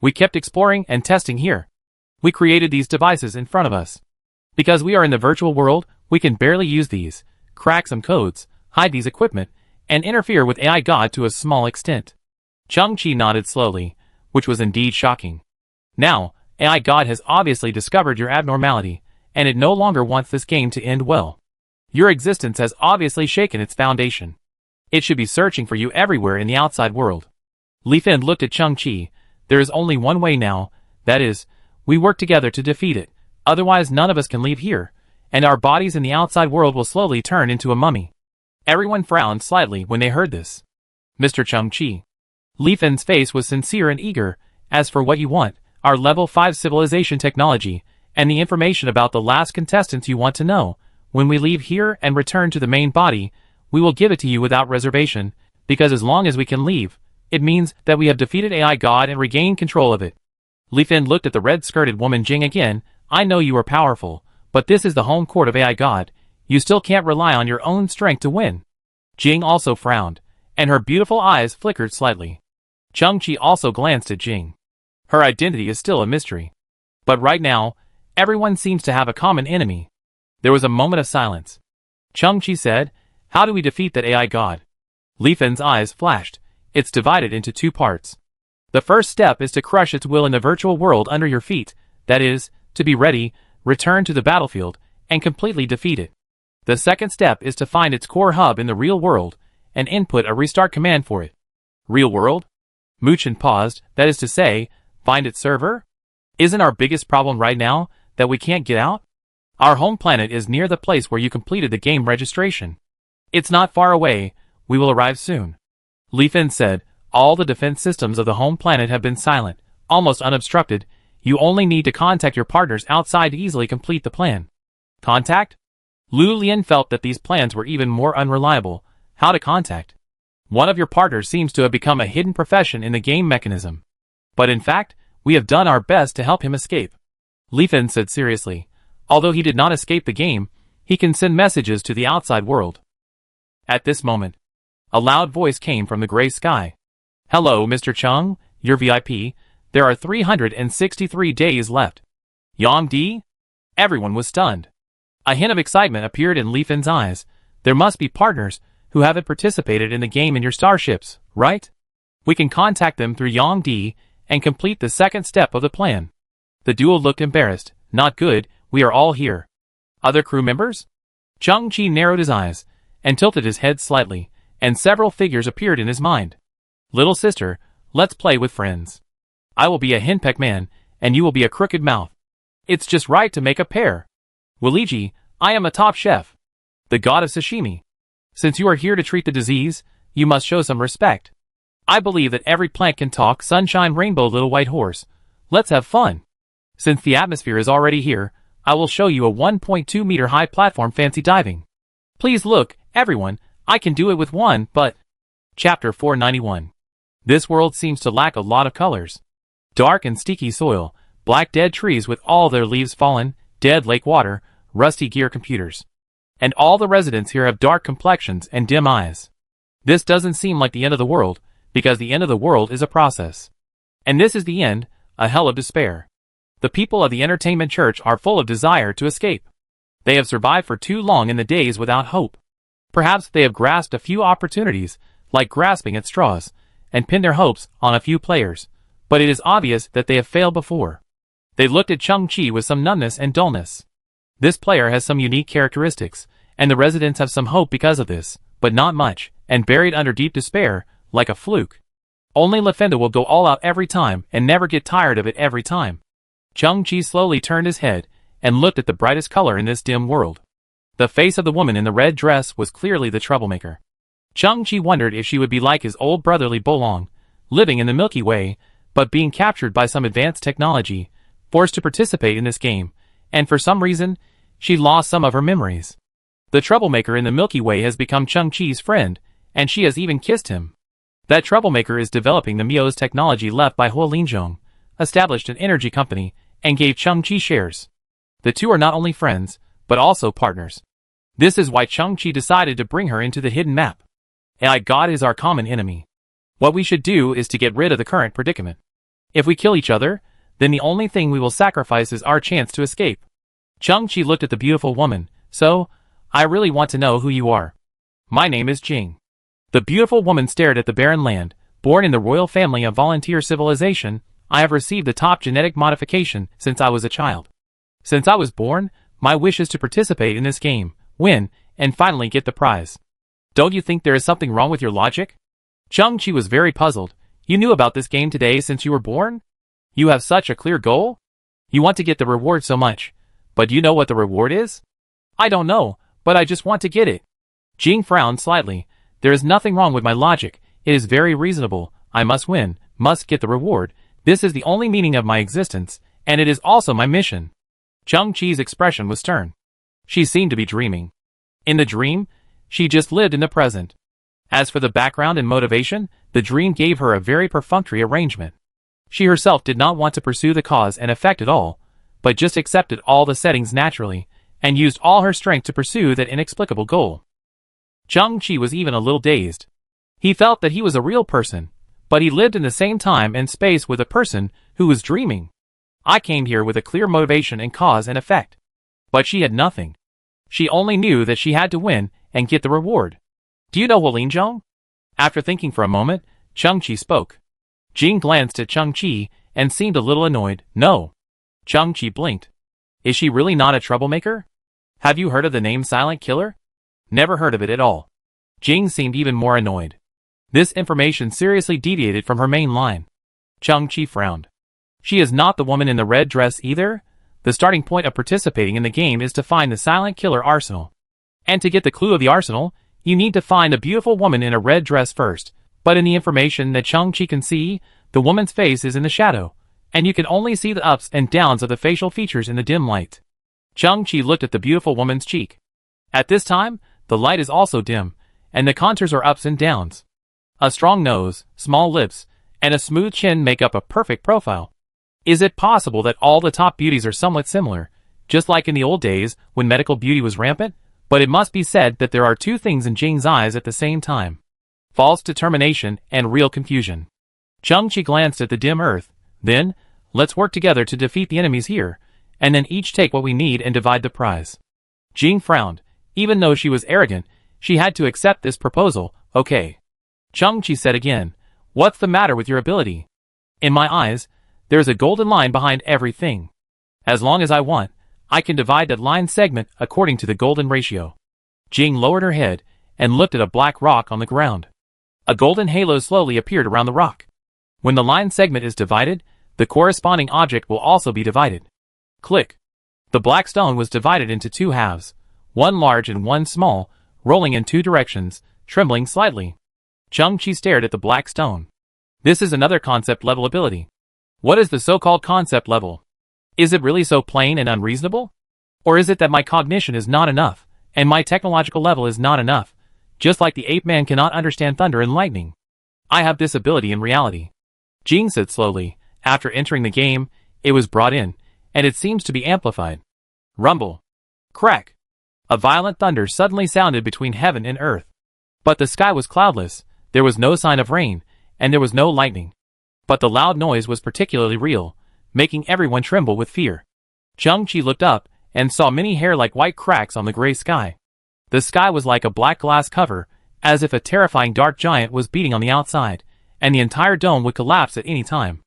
We kept exploring and testing here. We created these devices in front of us. Because we are in the virtual world, we can barely use these, crack some codes, hide these equipment, and interfere with AI God to a small extent. Chang-Chi nodded slowly, which was indeed shocking. Now, AI God has obviously discovered your abnormality, and it no longer wants this game to end well. Your existence has obviously shaken its foundation. It should be searching for you everywhere in the outside world. Li Fin looked at Chang-Chi. There is only one way now, that is, we work together to defeat it, otherwise none of us can leave here, and our bodies in the outside world will slowly turn into a mummy. Everyone frowned slightly when they heard this. Mr. Chang-Chi. Li Fin's face was sincere and eager. As for what you want, our level 5 civilization technology, and the information about the last contestants you want to know, when we leave here and return to the main body, we will give it to you without reservation, because as long as we can leave, it means that we have defeated AI God and regained control of it. Li Fin looked at the red-skirted woman Jing again. I know you are powerful, but this is the home court of AI God. You still can't rely on your own strength to win. Jing also frowned, and her beautiful eyes flickered slightly. Chang-Chi also glanced at Jing. Her identity is still a mystery. But right now, everyone seems to have a common enemy. There was a moment of silence. Chang-Chi said, how do we defeat that AI God? Li Fin's eyes flashed. It's divided into 2 parts. The first step is to crush its will in the virtual world under your feet, that is, to be ready, return to the battlefield, and completely defeat it. The second step is to find its core hub in the real world, and input a restart command for it. Real world? Muchen paused, that is to say, find its server? Isn't our biggest problem right now that we can't get out? Our home planet is near the place where you completed the game registration. It's not far away, we will arrive soon. Li Fin said, all the defense systems of the home planet have been silent, almost unobstructed. You only need to contact your partners outside to easily complete the plan. Contact? Lu Lian felt that these plans were even more unreliable. How to contact? One of your partners seems to have become a hidden profession in the game mechanism. But in fact, we have done our best to help him escape. Li Fin said seriously. Although he did not escape the game, he can send messages to the outside world. At this moment, a loud voice came from the gray sky. Hello, Mr. Chung, your VIP. There are 363 days left. Yang Di? Everyone was stunned. A hint of excitement appeared in Li Fin's eyes. There must be partners who haven't participated in the game in your starships, right? We can contact them through Yang Di and complete the second step of the plan. The duo looked embarrassed. Not good, we are all here. Other crew members? Chang-Chi narrowed his eyes and tilted his head slightly, and several figures appeared in his mind. Little sister, let's play with friends. I will be a henpecked man, and you will be a crooked mouth. It's just right to make a pair. Waliji, I am a top chef, the god of sashimi. Since you are here to treat the disease, you must show some respect. I believe that every plant can talk. Sunshine Rainbow Little White Horse. Let's have fun. Since the atmosphere is already here, I will show you a 1.2 meter high platform fancy diving. Please look, everyone, I can do it with one, but... Chapter 491. This world seems to lack a lot of colors. Dark and sticky soil, black dead trees with all their leaves fallen, dead lake water, rusty gear computers. And all the residents here have dark complexions and dim eyes. This doesn't seem like the end of the world, because the end of the world is a process. And this is the end, a hell of despair. The people of the entertainment church are full of desire to escape. They have survived for too long in the days without hope. Perhaps they have grasped a few opportunities, like grasping at straws, and pinned their hopes on a few players, but it is obvious that they have failed before. They looked at Chung-Chi with some numbness and dullness. This player has some unique characteristics, and the residents have some hope because of this, but not much, and buried under deep despair, like a fluke. Only LaFenda will go all out every time and never get tired of it every time. Chung-Chi slowly turned his head and looked at the brightest color in this dim world. The face of the woman in the red dress was clearly the troublemaker. Chung-Chi wondered if she would be like his old brotherly Bolong, living in the Milky Way, but being captured by some advanced technology, forced to participate in this game, and for some reason, she lost some of her memories. The troublemaker in the Milky Way has become Chung-Chi's friend, and she has even kissed him. That troublemaker is developing the Mio's technology left by Huo Linzhong, established an energy company, and gave Chung-Chi shares. The two are not only friends, but also partners. This is why Chung-Chi decided to bring her into the hidden map. AI God is our common enemy. What we should do is to get rid of the current predicament. If we kill each other, then the only thing we will sacrifice is our chance to escape. Chung-Chi looked at the beautiful woman. So, I really want to know who you are. My name is Jing. The beautiful woman stared at the barren land. Born in the royal family of volunteer civilization, I have received the top genetic modification since I was a child. Since I was born, my wish is to participate in this game, win, and finally get the prize. Don't you think there is something wrong with your logic? Chung-Chi was very puzzled. You knew about this game today since you were born? You have such a clear goal? You want to get the reward so much. But do you know what the reward is? I don't know, but I just want to get it. Jing frowned slightly. There is nothing wrong with my logic. It is very reasonable. I must win, must get the reward. This is the only meaning of my existence, and it is also my mission. Chung-Chi's expression was stern. She seemed to be dreaming. In the dream, she just lived in the present. As for the background and motivation, the dream gave her a very perfunctory arrangement. She herself did not want to pursue the cause and effect at all, but just accepted all the settings naturally, and used all her strength to pursue that inexplicable goal. Chung-Chi was even a little dazed. He felt that he was a real person, but he lived in the same time and space with a person who was dreaming. I came here with a clear motivation and cause and effect. But she had nothing. She only knew that she had to win and get the reward. Do you know Huo Linzhong? After thinking for a moment, Chung-Chi spoke. Jing glanced at Chung-Chi and seemed a little annoyed. No. Chung-Chi blinked. Is she really not a troublemaker? Have you heard of the name Silent Killer? Never heard of it at all. Jing seemed even more annoyed. This information seriously deviated from her main line. Chung-Chi frowned. She is not the woman in the red dress either. The starting point of participating in the game is to find the Silent Killer arsenal. And to get the clue of the arsenal, you need to find a beautiful woman in a red dress first. But in the information that Chung-Chi can see, the woman's face is in the shadow, and you can only see the ups and downs of the facial features in the dim light. Chung-Chi looked at the beautiful woman's cheek. At this time, the light is also dim, and the contours are ups and downs. A strong nose, small lips, and a smooth chin make up a perfect profile. Is it possible that all the top beauties are somewhat similar, just like in the old days when medical beauty was rampant? But it must be said that there are two things in Jing's eyes at the same time. False determination and real confusion. Chung-Chi glanced at the dim earth. Then, let's work together to defeat the enemies here, and then each take what we need and divide the prize. Jing frowned. Even though she was arrogant, she had to accept this proposal. Okay. Chung-Chi said again, what's the matter with your ability? In my eyes, there's a golden line behind everything. As long as I want, I can divide that line segment according to the golden ratio. Jing lowered her head and looked at a black rock on the ground. A golden halo slowly appeared around the rock. When the line segment is divided, the corresponding object will also be divided. Click. The black stone was divided into two halves, one large and one small, rolling in two directions, trembling slightly. Chung-Chi stared at the black stone. This is another concept level ability. What is the so-called concept level? Is it really so plain and unreasonable? Or is it that my cognition is not enough, and my technological level is not enough, just like the ape man cannot understand thunder and lightning? I have this ability in reality. Jing said slowly. After entering the game, it was brought in, and it seems to be amplified. Rumble. Crack. A violent thunder suddenly sounded between heaven and earth. But the sky was cloudless, there was no sign of rain, and there was no lightning. But the loud noise was particularly real, making everyone tremble with fear. Chang-Chi looked up and saw many hair-like white cracks on the gray sky. The sky was like a black glass cover, as if a terrifying dark giant was beating on the outside, and the entire dome would collapse at any time.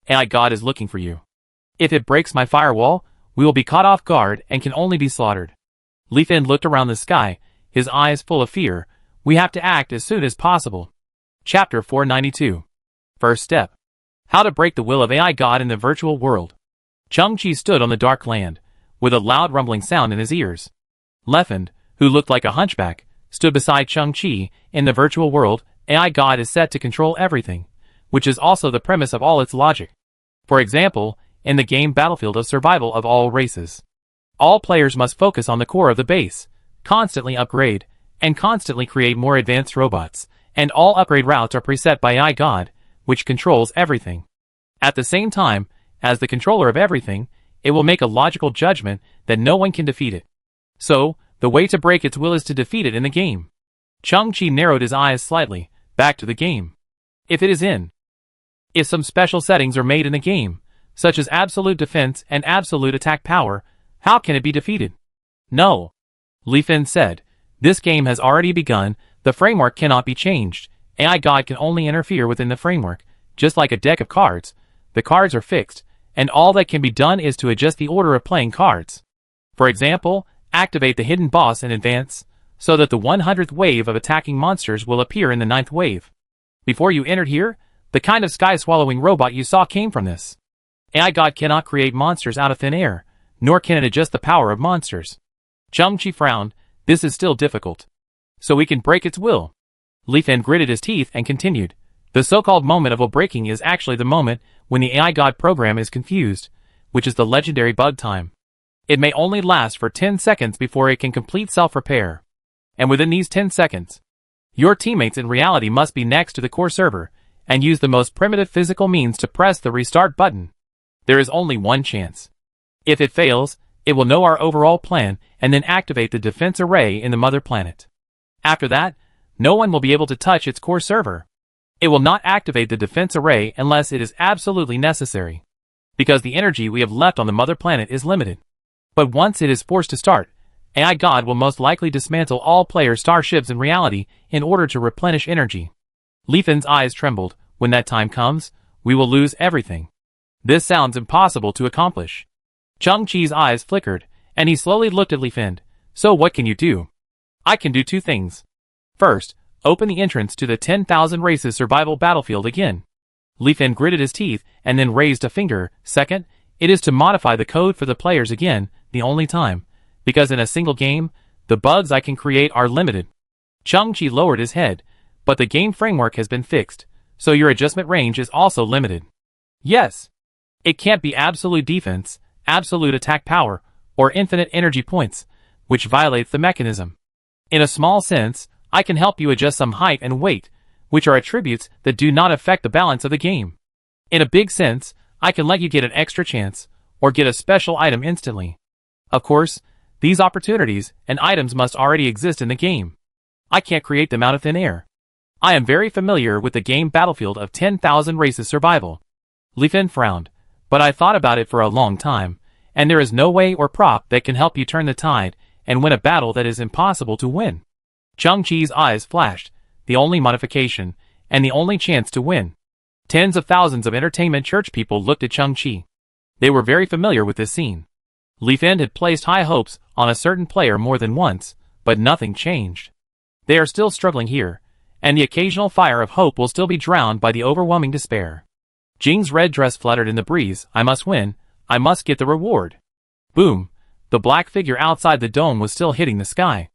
AI God is looking for you. If it breaks my firewall, we will be caught off guard and can only be slaughtered. Li Fin looked around the sky, his eyes full of fear. We have to act as soon as possible. Chapter 492. First step. How to break the will of AI God in the virtual world. Chang-Chi stood on the dark land, with a loud rumbling sound in his ears. Lefend, who looked like a hunchback, stood beside Chang-Chi. In the virtual world, AI God is set to control everything, which is also the premise of all its logic. For example, in the game Battlefield of Survival of all races, all players must focus on the core of the base, constantly upgrade, and constantly create more advanced robots, and all upgrade routes are preset by AI God, which controls everything. At the same time, as the controller of everything, it will make a logical judgment that no one can defeat it. So, the way to break its will is to defeat it in the game. Chang-Chi narrowed his eyes slightly, back to the game. If it is in. If some special settings are made in the game, such as absolute defense and absolute attack power, how can it be defeated? No. Li Fin said, this game has already begun, the framework cannot be changed. AI God can only interfere within the framework, just like a deck of cards. The cards are fixed, and all that can be done is to adjust the order of playing cards. For example, activate the hidden boss in advance, so that the 100th wave of attacking monsters will appear in the 9th wave. Before you entered here, the kind of sky-swallowing robot you saw came from this. AI God cannot create monsters out of thin air, nor can it adjust the power of monsters. Chang-Chi frowned, this is still difficult. So we can break its will. Li Fin gritted his teeth and continued. The so-called moment of will breaking is actually the moment when the AI God program is confused, which is the legendary bug time. It may only last for 10 seconds before it can complete self-repair. And within these 10 seconds, your teammates in reality must be next to the core server, and use the most primitive physical means to press the restart button. There is only one chance. If it fails, it will know our overall plan and then activate the defense array in the mother planet. After that, no one will be able to touch its core server. It will not activate the defense array unless it is absolutely necessary, because the energy we have left on the mother planet is limited. But once it is forced to start, AI God will most likely dismantle all player starships in reality in order to replenish energy. Li Fin's eyes trembled. When that time comes, we will lose everything. This sounds impossible to accomplish. Chang-Chi's eyes flickered, and he slowly looked at Li Fin. So what can you do? I can do two things. First, open the entrance to the 10,000 races survival battlefield again. Li Fin gritted his teeth and then raised a finger. Second, it is to modify the code for the players again, the only time, because in a single game, the bugs I can create are limited. Chang-Chi lowered his head, but the game framework has been fixed, so your adjustment range is also limited. Yes. It can't be absolute defense, absolute attack power, or infinite energy points, which violates the mechanism. In a small sense, I can help you adjust some height and weight, which are attributes that do not affect the balance of the game. In a big sense, I can let you get an extra chance, or get a special item instantly. Of course, these opportunities and items must already exist in the game. I can't create them out of thin air. I am very familiar with the game Battlefield of 10,000 Races Survival. Li Fin frowned, but I thought about it for a long time, and there is no way or prop that can help you turn the tide and win a battle that is impossible to win. Chang-Chi's eyes flashed, the only modification, and the only chance to win. Tens of thousands of entertainment church people looked at Chang-Chi. They were very familiar with this scene. Li Fin had placed high hopes on a certain player more than once, but nothing changed. They are still struggling here, and the occasional fire of hope will still be drowned by the overwhelming despair. Jing's red dress fluttered in the breeze. I must win. I must get the reward. Boom. The black figure outside the dome was still hitting the sky.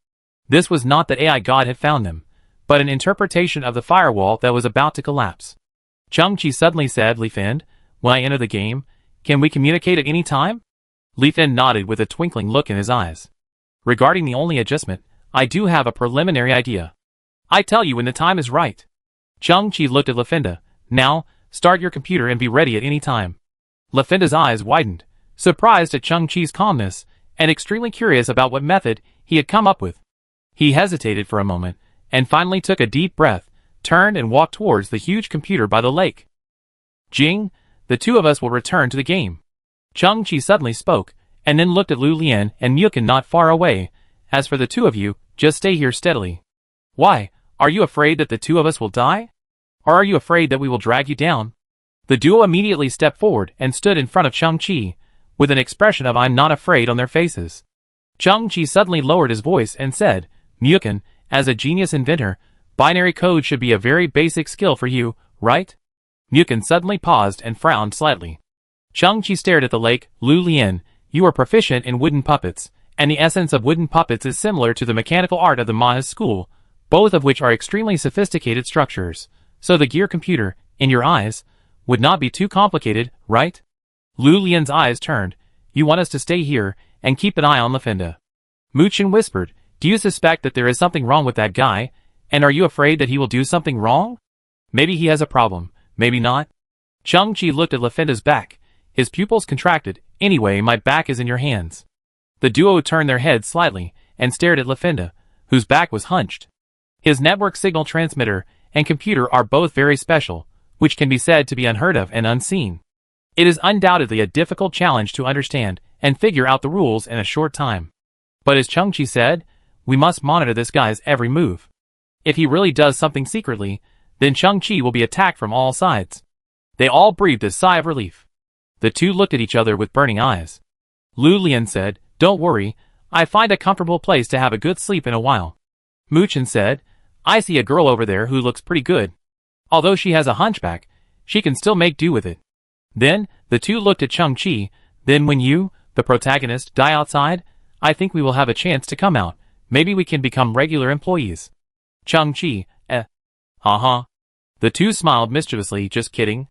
This was not that AI God had found them, but an interpretation of the firewall that was about to collapse. Chang-Chi suddenly said, Li Fin, when I enter the game, can we communicate at any time? Li Fin nodded with a twinkling look in his eyes. Regarding the only adjustment, I do have a preliminary idea. I tell you when the time is right. Chang-Chi looked at Lafinda. Now, start your computer and be ready at any time. Lafinda's eyes widened, surprised at Chang-Chi's calmness, and extremely curious about what method he had come up with. He hesitated for a moment, and finally took a deep breath, turned and walked towards the huge computer by the lake. Jing, the two of us will return to the game. Chang-Chi suddenly spoke, and then looked at Lu Lian and Mukin not far away. As for the two of you, just stay here steadily. Why, are you afraid that the two of us will die? Or are you afraid that we will drag you down? The duo immediately stepped forward and stood in front of Chang-Chi, with an expression of I'm not afraid on their faces. Chang-Chi suddenly lowered his voice and said, Mukin, as a genius inventor, binary code should be a very basic skill for you, right? Mukin suddenly paused and frowned slightly. Chang-Chi stared at the lake. Lu Lian, you are proficient in wooden puppets, and the essence of wooden puppets is similar to the mechanical art of the Maha's school, both of which are extremely sophisticated structures. So the gear computer, in your eyes, would not be too complicated, right? Lu Lian's eyes turned. You want us to stay here and keep an eye on Lafinda? Muchin whispered, do you suspect that there is something wrong with that guy, and are you afraid that he will do something wrong? Maybe he has a problem, maybe not. Chang-Chi looked at Lafinda's back. His pupils contracted. Anyway, my back is in your hands. The duo turned their heads slightly and stared at Lafinda, whose back was hunched. His network signal transmitter and computer are both very special, which can be said to be unheard of and unseen. It is undoubtedly a difficult challenge to understand and figure out the rules in a short time. But as Chang-Chi said, we must monitor this guy's every move. If he really does something secretly, then Chang-Chi will be attacked from all sides. They all breathed a sigh of relief. The two looked at each other with burning eyes. Lu Lian said, don't worry, I find a comfortable place to have a good sleep in a while. Muchin said, I see a girl over there who looks pretty good. Although she has a hunchback, she can still make do with it. Then, the two looked at Chang-Chi. Then when you, the protagonist, die outside, I think we will have a chance to come out. Maybe we can become regular employees. Chang-Chi, uh-huh. The two smiled mischievously, just kidding.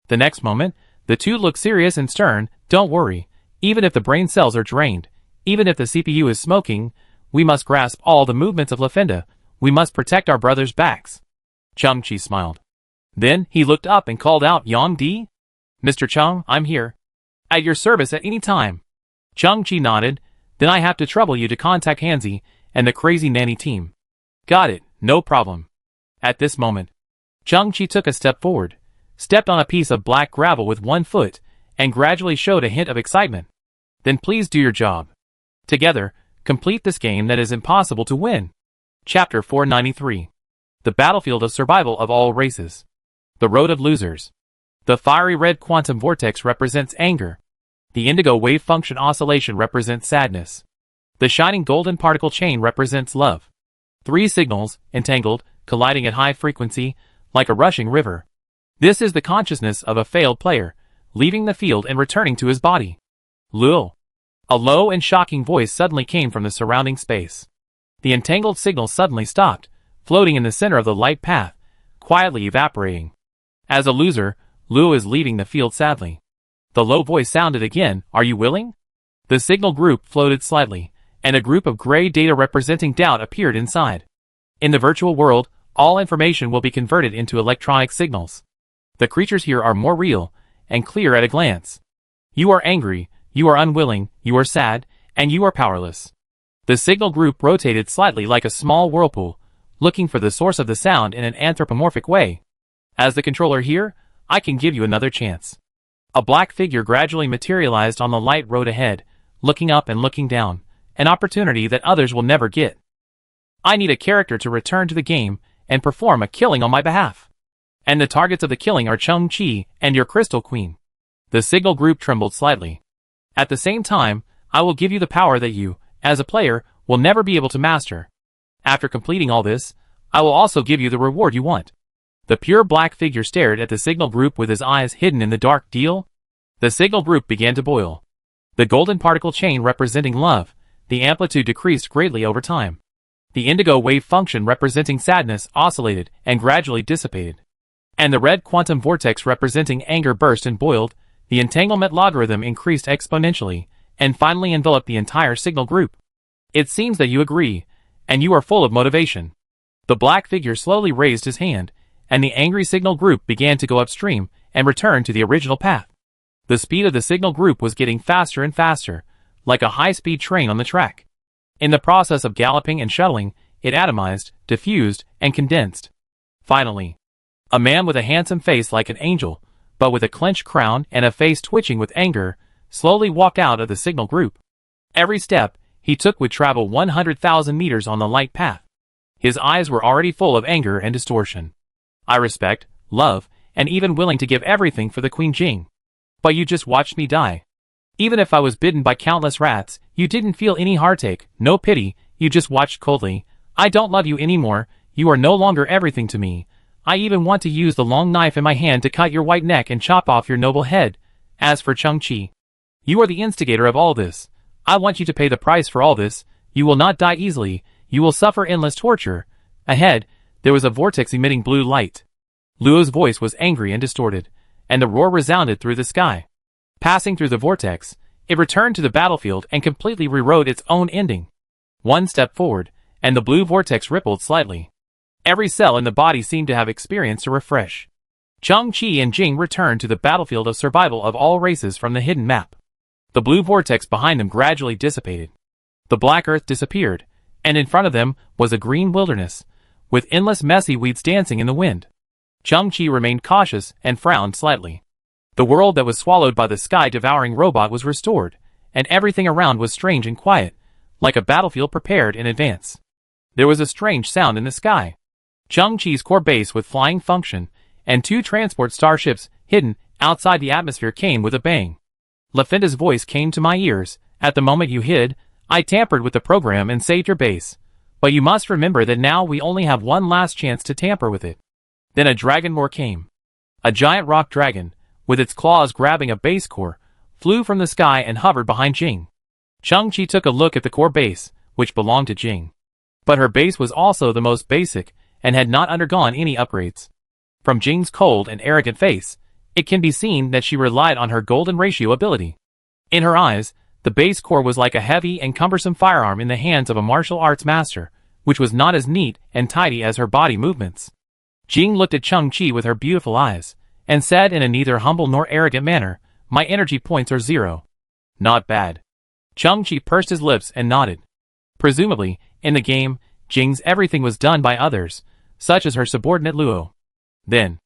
The next moment, the two looked serious and stern. Don't worry, even if the brain cells are drained, even if the CPU is smoking, we must grasp all the movements of Lafinda. We must protect our brothers' backs. Chang-Chi smiled. Then, he looked up and called out, Yang Di? Mr. Chang, I'm here. At your service at any time. Chang-Chi nodded. Then I have to trouble you to contact Hanzi and the crazy nanny team. Got it, no problem. At this moment, Chang-Chi took a step forward, stepped on a piece of black gravel with one foot, and gradually showed a hint of excitement. Then please do your job. Together, complete this game that is impossible to win. Chapter 493. The Battlefield of Survival of All Races. The Road of Losers. The fiery red quantum vortex represents anger. The indigo wave function oscillation represents sadness. The shining golden particle chain represents love. Three signals, entangled, colliding at high frequency, like a rushing river. This is the consciousness of a failed player, leaving the field and returning to his body. Lul. A low and shocking voice suddenly came from the surrounding space. The entangled signal suddenly stopped, floating in the center of the light path, quietly evaporating. As a loser, Lu is leaving the field sadly. The low voice sounded again, are you willing? The signal group floated slightly, and a group of gray data representing doubt appeared inside. In the virtual world, all information will be converted into electronic signals. The creatures here are more real, and clear at a glance. You are angry, you are unwilling, you are sad, and you are powerless. The signal group rotated slightly like a small whirlpool, looking for the source of the sound in an anthropomorphic way. As the controller here, I can give you another chance. A black figure gradually materialized on the light road ahead, looking up and looking down, an opportunity that others will never get. I need a character to return to the game and perform a killing on my behalf. And the targets of the killing are Chang-Chi and your Crystal Queen. The signal group trembled slightly. At the same time, I will give you the power that you, as a player, will never be able to master. After completing all this, I will also give you the reward you want. The pure black figure stared at the signal group with his eyes hidden in the dark. Deal? The signal group began to boil. The golden particle chain representing love, the amplitude decreased greatly over time. The indigo wave function representing sadness oscillated and gradually dissipated. And the red quantum vortex representing anger burst and boiled. The entanglement logarithm increased exponentially, and finally enveloped the entire signal group. It seems that you agree, and you are full of motivation. The black figure slowly raised his hand, and the angry signal group began to go upstream and return to the original path. The speed of the signal group was getting faster and faster, like a high-speed train on the track. In the process of galloping and shuttling, it atomized, diffused, and condensed. Finally, a man with a handsome face like an angel, but with a clenched crown and a face twitching with anger, slowly walked out of the signal group. Every step he took would travel 100,000 meters on the light path. His eyes were already full of anger and distortion. I respect, love, and even willing to give everything for the Queen Jing. But you just watched me die. Even if I was bitten by countless rats, you didn't feel any heartache, no pity, you just watched coldly. I don't love you anymore, you are no longer everything to me. I even want to use the long knife in my hand to cut your white neck and chop off your noble head. As for Chang-Chi, you are the instigator of all this. I want you to pay the price for all this. You will not die easily, you will suffer endless torture. Ahead, there was a vortex emitting blue light. Luo's voice was angry and distorted, and the roar resounded through the sky. Passing through the vortex, it returned to the battlefield and completely rewrote its own ending. One step forward, and the blue vortex rippled slightly. Every cell in the body seemed to have experienced a refresh. Chang-Chi and Jing returned to the battlefield of survival of all races from the hidden map. The blue vortex behind them gradually dissipated. The black earth disappeared, and in front of them was a green wilderness, with endless messy weeds dancing in the wind. Chang-Chi remained cautious and frowned slightly. The world that was swallowed by the sky-devouring robot was restored, and everything around was strange and quiet, like a battlefield prepared in advance. There was a strange sound in the sky. Chang-Chi's core base with flying function, and 2 transport starships hidden outside the atmosphere came with a bang. LaFinda's voice came to my ears. At the moment you hid, I tampered with the program and saved your base. But you must remember that now we only have one last chance to tamper with it. Then a dragon roar came. A giant rock dragon, with its claws grabbing a base core, flew from the sky and hovered behind Jing. Chang-Chi took a look at the core base, which belonged to Jing. But her base was also the most basic, and had not undergone any upgrades. From Jing's cold and arrogant face, it can be seen that she relied on her golden ratio ability. In her eyes, the base core was like a heavy and cumbersome firearm in the hands of a martial arts master, which was not as neat and tidy as her body movements. Jing looked at Chang-Chi with her beautiful eyes, and said in a neither humble nor arrogant manner, "My energy points are 0. Not bad." Chang-Chi pursed his lips and nodded. Presumably, in the game, Jing's everything was done by others, such as her subordinate Luo. Then,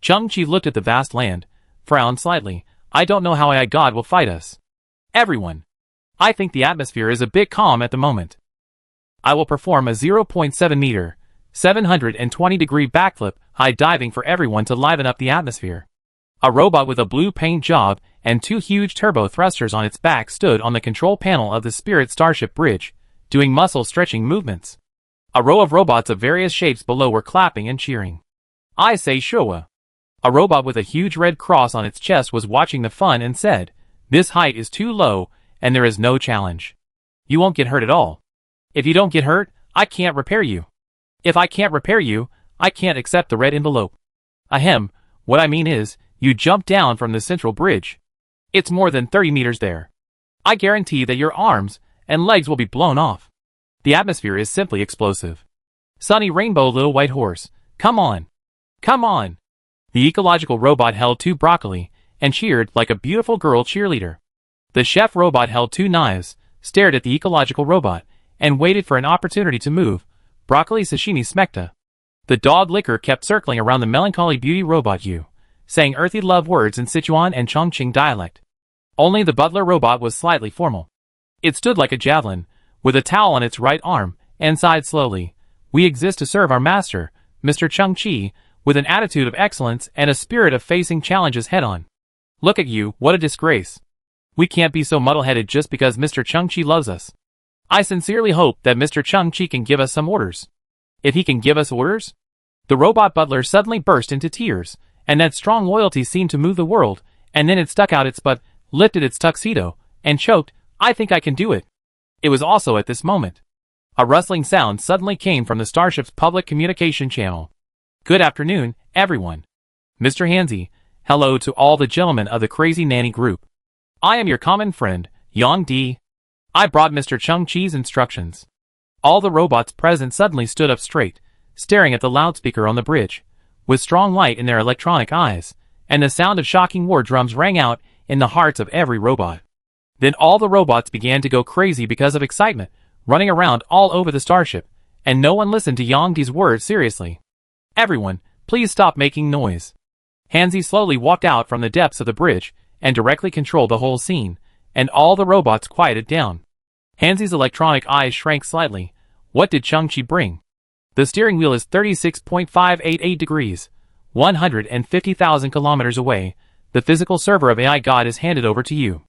Chang-Chi looked at the vast land, frowned slightly. "I don't know how AI God will fight us. Everyone. I think the atmosphere is a bit calm at the moment. I will perform a 0.7 meter, 720-degree backflip, high diving for everyone to liven up the atmosphere." A robot with a blue paint job and 2 huge turbo thrusters on its back stood on the control panel of the Spirit Starship bridge, doing muscle-stretching movements. A row of robots of various shapes below were clapping and cheering. "I say Showa." A robot with a huge red cross on its chest was watching the fun and said, "This height is too low, and there is no challenge. You won't get hurt at all. If you don't get hurt, I can't repair you. If I can't repair you, I can't accept the red envelope. Ahem, what I mean is, you jump down from the central bridge. It's more than 30 meters there. I guarantee that your arms and legs will be blown off. The atmosphere is simply explosive. Sunny Rainbow Little White Horse, come on. Come on." The ecological robot held 2 broccoli, and cheered like a beautiful girl cheerleader. The chef robot held 2 knives, stared at the ecological robot, and waited for an opportunity to move. Broccoli sashimi smekta. The dog licker kept circling around the melancholy beauty robot Yu, saying earthy love words in Sichuan and Chongqing dialect. Only the butler robot was slightly formal. It stood like a javelin, with a towel on its right arm, and sighed slowly. "We exist to serve our master, Mr. Chang-Chi, with an attitude of excellence and a spirit of facing challenges head-on. Look at you, what a disgrace. We can't be so muddle-headed just because Mr. Chang-Chi loves us. I sincerely hope that Mr. Chang-Chi can give us some orders. If he can give us orders?" The robot butler suddenly burst into tears, and that strong loyalty seemed to move the world, and then it stuck out its butt, lifted its tuxedo, and choked, "I think I can do it." It was also at this moment. A rustling sound suddenly came from the starship's public communication channel. "Good afternoon, everyone. Mr. Hansi, hello to all the gentlemen of the Crazy Nanny Group. I am your common friend, Yang Di. I brought Mr. Chang-Chi's instructions." All the robots present suddenly stood up straight, staring at the loudspeaker on the bridge, with strong light in their electronic eyes, and the sound of shocking war drums rang out in the hearts of every robot. Then all the robots began to go crazy because of excitement, running around all over the starship, and no one listened to Yang Di's words seriously. "Everyone, please stop making noise. Hansi slowly walked out from the depths of the bridge and directly controlled the whole scene, and all the robots quieted down. Hansi's electronic eyes shrank slightly. What did Chang-Chi bring? The steering wheel is 36.588 degrees, 150,000 kilometers away. The physical server of AI God is handed over to you.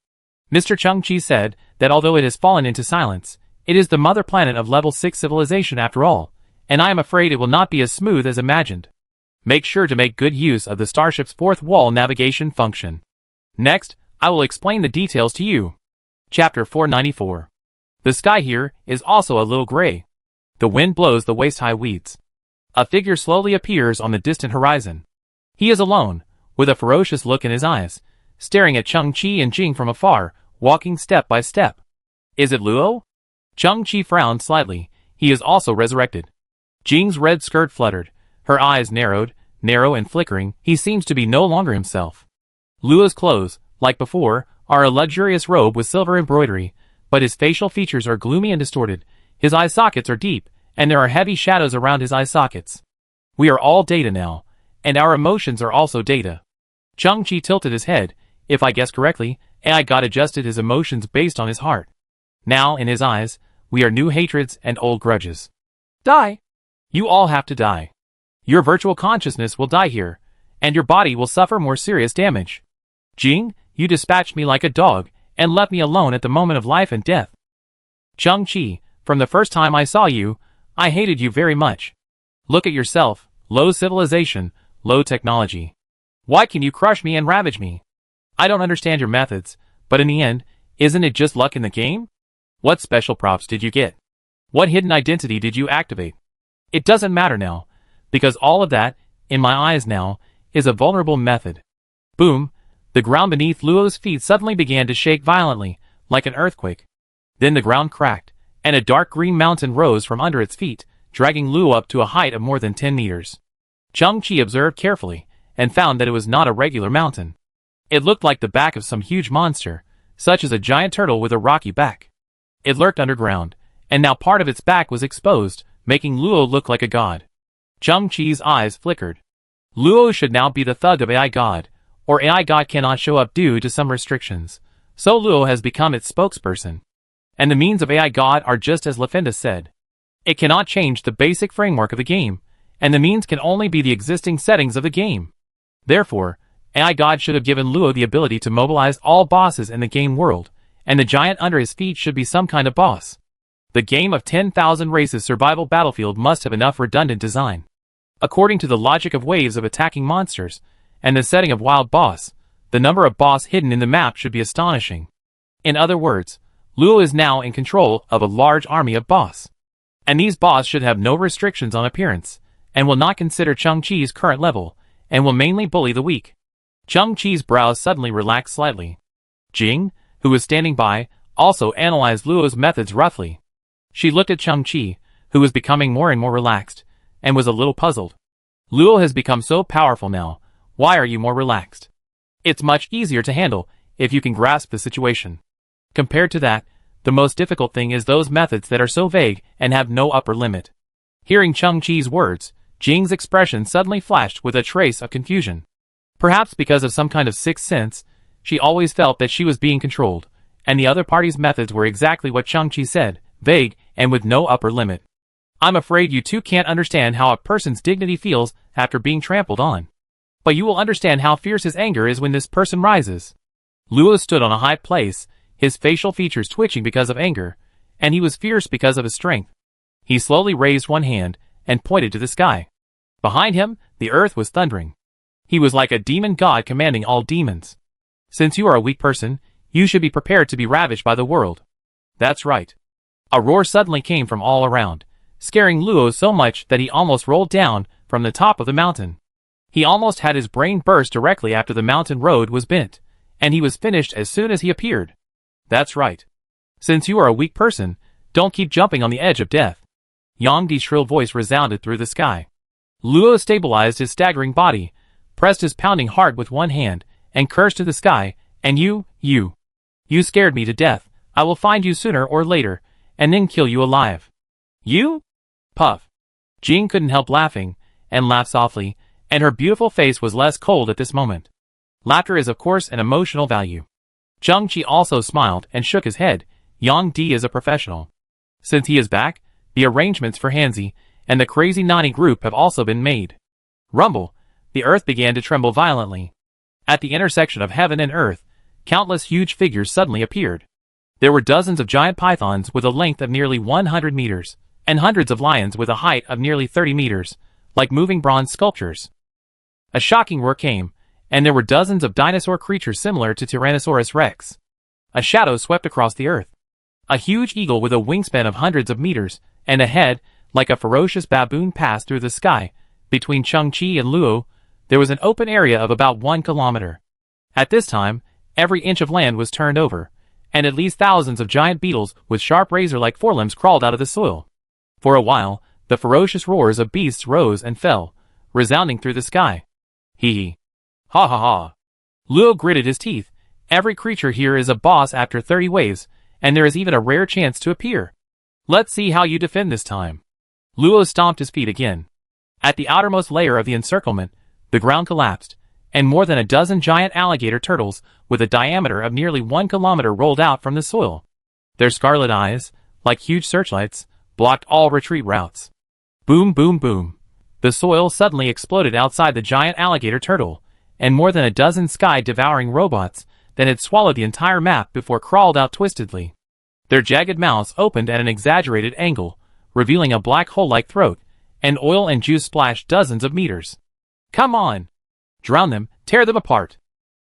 Mr. Chang-Chi said that although it has fallen into silence, it is the mother planet of level 6 civilization after all, and I am afraid it will not be as smooth as imagined. Make sure to make good use of the starship's fourth wall navigation function. Next, I will explain the details to you. Chapter 494. The sky here is also a little gray. The wind blows the waist-high weeds. A figure slowly appears on the distant horizon. He is alone, with a ferocious look in his eyes, staring at Chang-Chi and Jing from afar, walking step by step. Is it Luo? Chang-Chi frowned slightly. He is also resurrected. Jing's red skirt fluttered. Her eyes narrow and flickering. He seems to be no longer himself. Luo's clothes, like before, are a luxurious robe with silver embroidery, but his facial features are gloomy and distorted. His eye sockets are deep, and there are heavy shadows around his eye sockets. We are all data now, and our emotions are also data. Chang-Chi tilted his head. If I guess correctly, AI God adjusted his emotions based on his heart. Now, in his eyes, we are new hatreds and old grudges. Die! You all have to die. Your virtual consciousness will die here, and your body will suffer more serious damage. Jing, you dispatched me like a dog, and left me alone at the moment of life and death. Chang-Chi, from the first time I saw you, I hated you very much. Look at yourself, low civilization, low technology. Why can you crush me and ravage me? I don't understand your methods, but in the end, isn't it just luck in the game? What special props did you get? What hidden identity did you activate? It doesn't matter now, because all of that, in my eyes now, is a vulnerable method. Boom! The ground beneath Luo's feet suddenly began to shake violently, like an earthquake. Then the ground cracked, and a dark green mountain rose from under its feet, dragging Luo up to a height of more than 10 meters. Chang-Chi observed carefully, and found that it was not a regular mountain. It looked like the back of some huge monster, such as a giant turtle with a rocky back. It lurked underground, and now part of its back was exposed, making Luo look like a god. Chang-Chi's eyes flickered. Luo should now be the thug of AI God, or AI God cannot show up due to some restrictions, so Luo has become its spokesperson. And the means of AI God are just as Lafenda said. It cannot change the basic framework of the game, and the means can only be the existing settings of the game. Therefore, AI God should have given Luo the ability to mobilize all bosses in the game world, and the giant under his feet should be some kind of boss. The game of 10,000 races survival battlefield must have enough redundant design. According to the logic of waves of attacking monsters, and the setting of wild boss, the number of boss hidden in the map should be astonishing. In other words, Luo is now in control of a large army of boss. And these boss should have no restrictions on appearance, and will not consider Chang-Chi's current level, and will mainly bully the weak. Chang-Chi's brows suddenly relaxed slightly. Jing, who was standing by, also analyzed Luo's methods roughly. She looked at Chang-Chi, who was becoming more and more relaxed, and was a little puzzled. Luo has become so powerful now, why are you more relaxed? It's much easier to handle, if you can grasp the situation. Compared to that, the most difficult thing is those methods that are so vague and have no upper limit. Hearing Chang-Chi's words, Jing's expression suddenly flashed with a trace of confusion. Perhaps because of some kind of sixth sense, she always felt that she was being controlled, and the other party's methods were exactly what Chang-Chi said, vague and with no upper limit. I'm afraid you two can't understand how a person's dignity feels after being trampled on. But you will understand how fierce his anger is when this person rises. Luo stood on a high place, his facial features twitching because of anger, and he was fierce because of his strength. He slowly raised one hand and pointed to the sky. Behind him, the earth was thundering. He was like a demon god commanding all demons. Since you are a weak person, you should be prepared to be ravaged by the world. That's right. A roar suddenly came from all around, scaring Luo so much that he almost rolled down from the top of the mountain. He almost had his brain burst directly after the mountain road was bent, and he was finished as soon as he appeared. That's right. Since you are a weak person, don't keep jumping on the edge of death. Yang Di's shrill voice resounded through the sky. Luo stabilized his staggering body, pressed his pounding heart with one hand, and cursed to the sky, and you scared me to death. I will find you sooner or later, and then kill you alive. You? Puff. Jing couldn't help laughing, and laughed softly, and her beautiful face was less cold at this moment. Laughter is of course an emotional value. Chang-Chi also smiled and shook his head. Yang Di is a professional. Since he is back, the arrangements for Hanzi and the crazy Nani group have also been made. Rumble, the earth began to tremble violently. At the intersection of heaven and earth, countless huge figures suddenly appeared. There were dozens of giant pythons with a length of nearly 100 meters, and hundreds of lions with a height of nearly 30 meters, like moving bronze sculptures. A shocking roar came, and there were dozens of dinosaur creatures similar to Tyrannosaurus Rex. A shadow swept across the earth. A huge eagle with a wingspan of hundreds of meters, and a head, like a ferocious baboon, passed through the sky. Between Chang-Chi and Luo, there was an open area of about 1 kilometer. At this time, every inch of land was turned over, and at least thousands of giant beetles with sharp razor-like forelimbs crawled out of the soil. For a while, the ferocious roars of beasts rose and fell, resounding through the sky. Hee hee. Ha ha ha. Luo gritted his teeth. Every creature here is a boss after 30 waves, and there is even a rare chance to appear. Let's see how you defend this time. Luo stomped his feet again. At the outermost layer of the encirclement, the ground collapsed, and more than a dozen giant alligator turtles with a diameter of nearly 1 kilometer rolled out from the soil. Their scarlet eyes, like huge searchlights, blocked all retreat routes. Boom boom boom. The soil suddenly exploded outside the giant alligator turtle, and more than a dozen sky-devouring robots that had swallowed the entire map before crawled out twistedly. Their jagged mouths opened at an exaggerated angle, revealing a black hole-like throat, and oil and juice splashed dozens of meters. Come on! Drown them, tear them apart!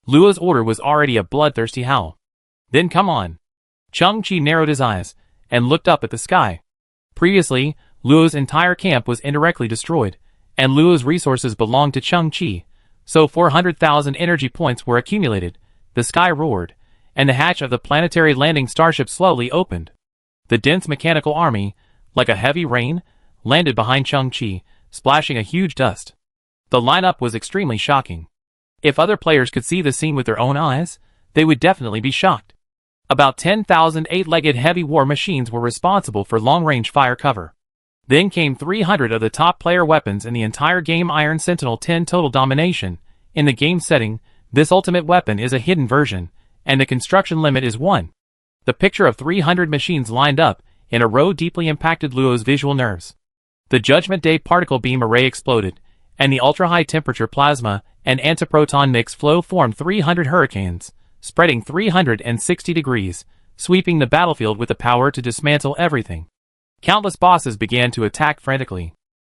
Luo's order was already a bloodthirsty howl. Then come on! Chang-Chi narrowed his eyes, and looked up at the sky. Previously, Luo's entire camp was indirectly destroyed, and Luo's resources belonged to Chang-Chi, so 400,000 energy points were accumulated. The sky roared, and the hatch of the planetary landing starship slowly opened. The dense mechanical army, like a heavy rain, landed behind Chang-Chi, splashing a huge dust. The lineup was extremely shocking. If other players could see the scene with their own eyes, they would definitely be shocked. About 10,000 eight-legged heavy war machines were responsible for long-range fire cover. Then came 300 of the top player weapons in the entire game. Iron Sentinel 10 Total Domination. In the game setting, this ultimate weapon is a hidden version, and the construction limit is 1. The picture of 300 machines lined up in a row deeply impacted Luo's visual nerves. The Judgment Day particle beam array exploded, and the ultra-high temperature plasma and antiproton mix flow formed 300 hurricanes, spreading 360 degrees, sweeping the battlefield with the power to dismantle everything. Countless bosses began to attack frantically.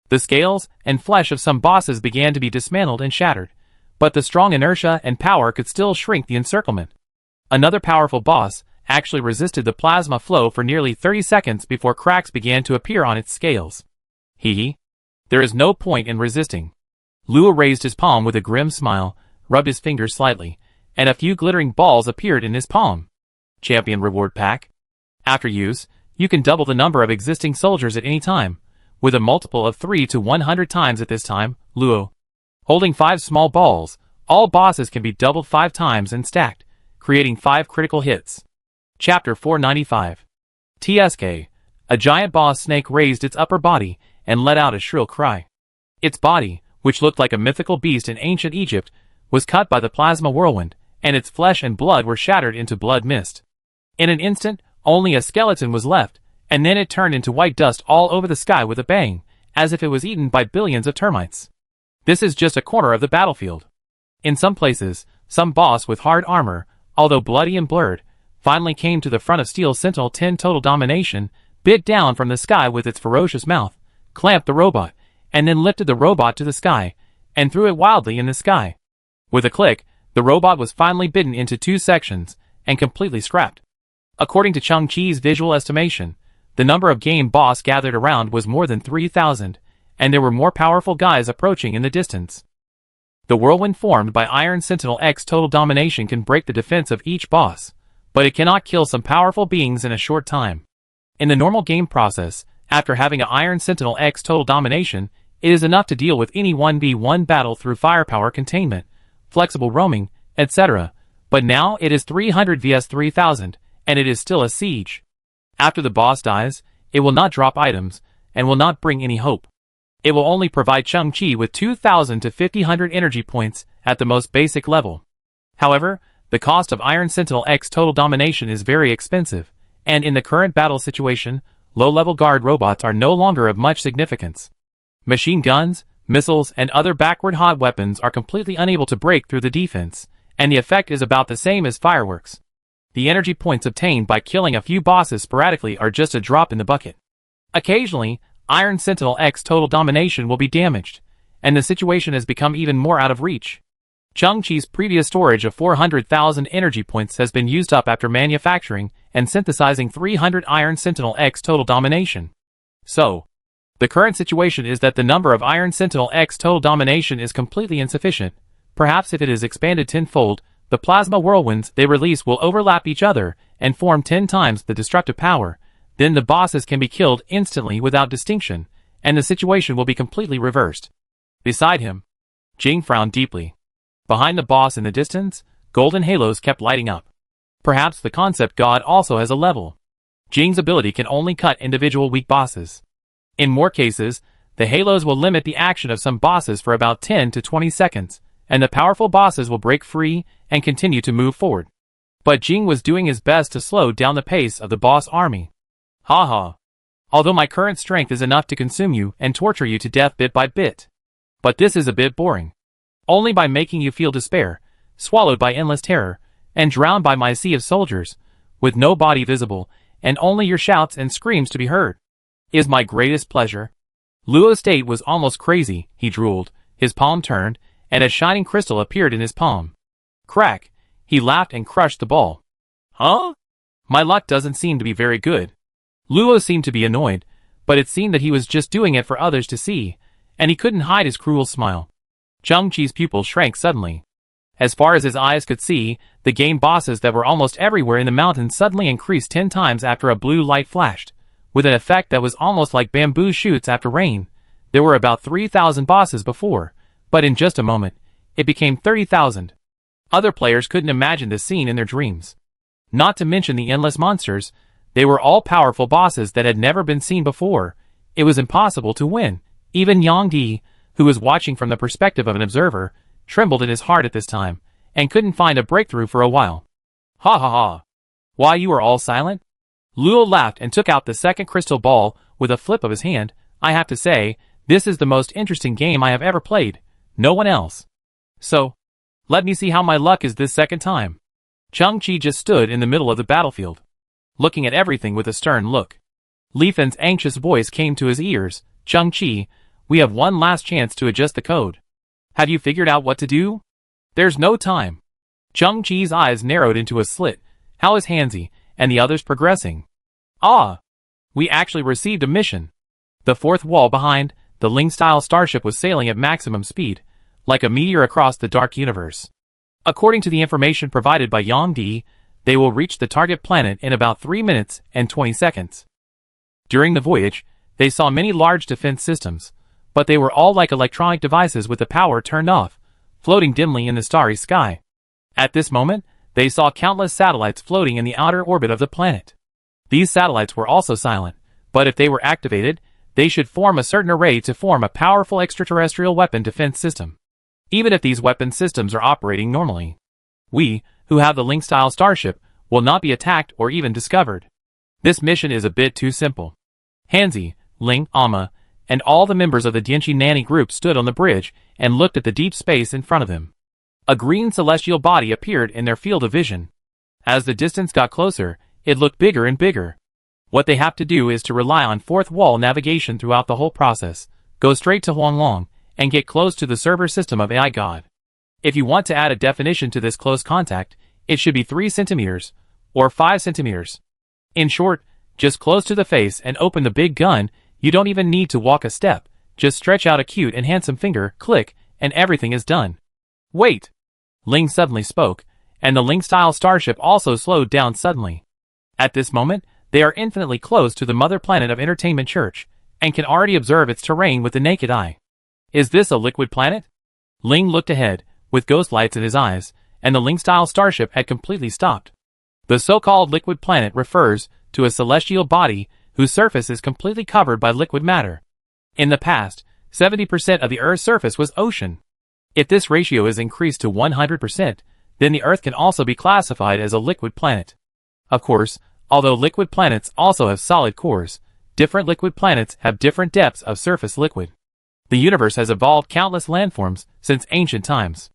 The scales and flesh of some bosses began to be dismantled and shattered, but the strong inertia and power could still shrink the encirclement. Another powerful boss actually resisted the plasma flow for nearly 30 seconds before cracks began to appear on its scales. Hee hee. There is no point in resisting. Luo raised his palm with a grim smile, rubbed his fingers slightly, and a few glittering balls appeared in his palm. Champion Reward Pack. After use, you can double the number of existing soldiers at any time, with a multiple of 3 to 100 times at this time. Luo. Holding 5 small balls, all bosses can be doubled 5 times and stacked, creating 5 critical hits. Chapter 495. TSK. A giant boss snake raised its upper body and let out a shrill cry. Its body, which looked like a mythical beast in ancient Egypt, was cut by the plasma whirlwind, and its flesh and blood were shattered into blood mist. In an instant, only a skeleton was left, and then it turned into white dust all over the sky with a bang, as if it was eaten by billions of termites. This is just a corner of the battlefield. In some places, some boss with hard armor, although bloody and blurred, finally came to the front of Steel Sentinel 10 Total Domination, bit down from the sky with its ferocious mouth, clamped the robot, and then lifted the robot to the sky, and threw it wildly in the sky. With a click, the robot was finally bitten into 2 sections, and completely scrapped. According to Chang-Chi's visual estimation, the number of game boss gathered around was more than 3,000, and there were more powerful guys approaching in the distance. The whirlwind formed by Iron Sentinel X Total Domination can break the defense of each boss, but it cannot kill some powerful beings in a short time. In the normal game process, after having an Iron Sentinel X Total Domination, it is enough to deal with any 1v1 battle through firepower containment, flexible roaming, etc., but now it is 300 vs 3000, and it is still a siege. After the boss dies, it will not drop items, and will not bring any hope. It will only provide Chang-Chi with 2,000 to 5,000 energy points at the most basic level. However, the cost of Iron Sentinel X Total Domination is very expensive, and in the current battle situation, low-level guard robots are no longer of much significance. Machine guns, missiles, and other backward hot weapons are completely unable to break through the defense, and the effect is about the same as fireworks. The energy points obtained by killing a few bosses sporadically are just a drop in the bucket. Occasionally, Iron Sentinel X Total Domination will be damaged, and the situation has become even more out of reach. Chang-Chi's previous storage of 400,000 energy points has been used up after manufacturing and synthesizing 300 Iron Sentinel X Total Domination. So, the current situation is that the number of Iron Sentinel X Total Domination is completely insufficient. Perhaps if it is expanded tenfold, the plasma whirlwinds they release will overlap each other and form 10 times the destructive power. Then the bosses can be killed instantly without distinction, and the situation will be completely reversed. Beside him, Jing frowned deeply. Behind the boss in the distance, golden halos kept lighting up. Perhaps the concept god also has a level. Jing's ability can only cut individual weak bosses. In more cases, the halos will limit the action of some bosses for about 10 to 20 seconds, and the powerful bosses will break free and continue to move forward. But Jing was doing his best to slow down the pace of the boss army. Haha. Although my current strength is enough to consume you and torture you to death bit by bit. But this is a bit boring. Only by making you feel despair, swallowed by endless terror, and drowned by my sea of soldiers, with no body visible, and only your shouts and screams to be heard, is my greatest pleasure. Luo's state was almost crazy, he drooled, his palm turned, and a shining crystal appeared in his palm. Crack! He laughed and crushed the ball. Huh? My luck doesn't seem to be very good. Luo seemed to be annoyed, but it seemed that he was just doing it for others to see, and he couldn't hide his cruel smile. Chang-Chi's pupils shrank suddenly. As far as his eyes could see, the game bosses that were almost everywhere in the mountain suddenly increased 10 times after a blue light flashed, with an effect that was almost like bamboo shoots after rain. There were about 3,000 bosses before, but in just a moment, it became 30,000. Other players couldn't imagine this scene in their dreams. Not to mention the endless monsters, they were all powerful bosses that had never been seen before. It was impossible to win. Even Yang Di, who was watching from the perspective of an observer, trembled in his heart at this time, and couldn't find a breakthrough for a while. Ha ha ha. Why, you are all silent? Luo laughed and took out the second crystal ball with a flip of his hand. I have to say, this is the most interesting game I have ever played. No one else. So, let me see how my luck is this second time. Chang-Chi just stood in the middle of the battlefield, looking at everything with a stern look. Li Fen's anxious voice came to his ears. Chang-Chi, we have one last chance to adjust the code. Have you figured out what to do? There's no time. Chang-Chi's eyes narrowed into a slit. How is Hanzi and the others progressing? Ah! We actually received a mission. The fourth wall behind, the Ling-style starship was sailing at maximum speed, like a meteor across the dark universe. According to the information provided by Yang Di, they will reach the target planet in about 3 minutes and 20 seconds. During the voyage, they saw many large defense systems, but they were all like electronic devices with the power turned off, floating dimly in the starry sky. At this moment, they saw countless satellites floating in the outer orbit of the planet. These satellites were also silent, but if they were activated, they should form a certain array to form a powerful extraterrestrial weapon defense system. Even if these weapon systems are operating normally, we, who have the Ling-style starship, will not be attacked or even discovered. This mission is a bit too simple. Hanzi, Ling, Amma, and all the members of the Dianchi Nanny group stood on the bridge and looked at the deep space in front of them. A green celestial body appeared in their field of vision. As the distance got closer, it looked bigger and bigger. What they have to do is to rely on fourth wall navigation throughout the whole process, go straight to Huanglong, and get close to the server system of AI God. If you want to add a definition to this close contact, it should be 3 centimeters, or 5 centimeters. In short, just close to the face and open the big gun. You don't even need to walk a step, just stretch out a cute and handsome finger, click, and everything is done. Wait! Ling suddenly spoke, and the Ling-style starship also slowed down suddenly. At this moment, they are infinitely close to the mother planet of Entertainment Church, and can already observe its terrain with the naked eye. Is this a liquid planet? Ling looked ahead, with ghost lights in his eyes, and the Ling-style starship had completely stopped. The so-called liquid planet refers to a celestial body whose surface is completely covered by liquid matter. In the past, 70% of the Earth's surface was ocean. If this ratio is increased to 100%, then the Earth can also be classified as a liquid planet. Of course, although liquid planets also have solid cores, different liquid planets have different depths of surface liquid. The universe has evolved countless landforms since ancient times.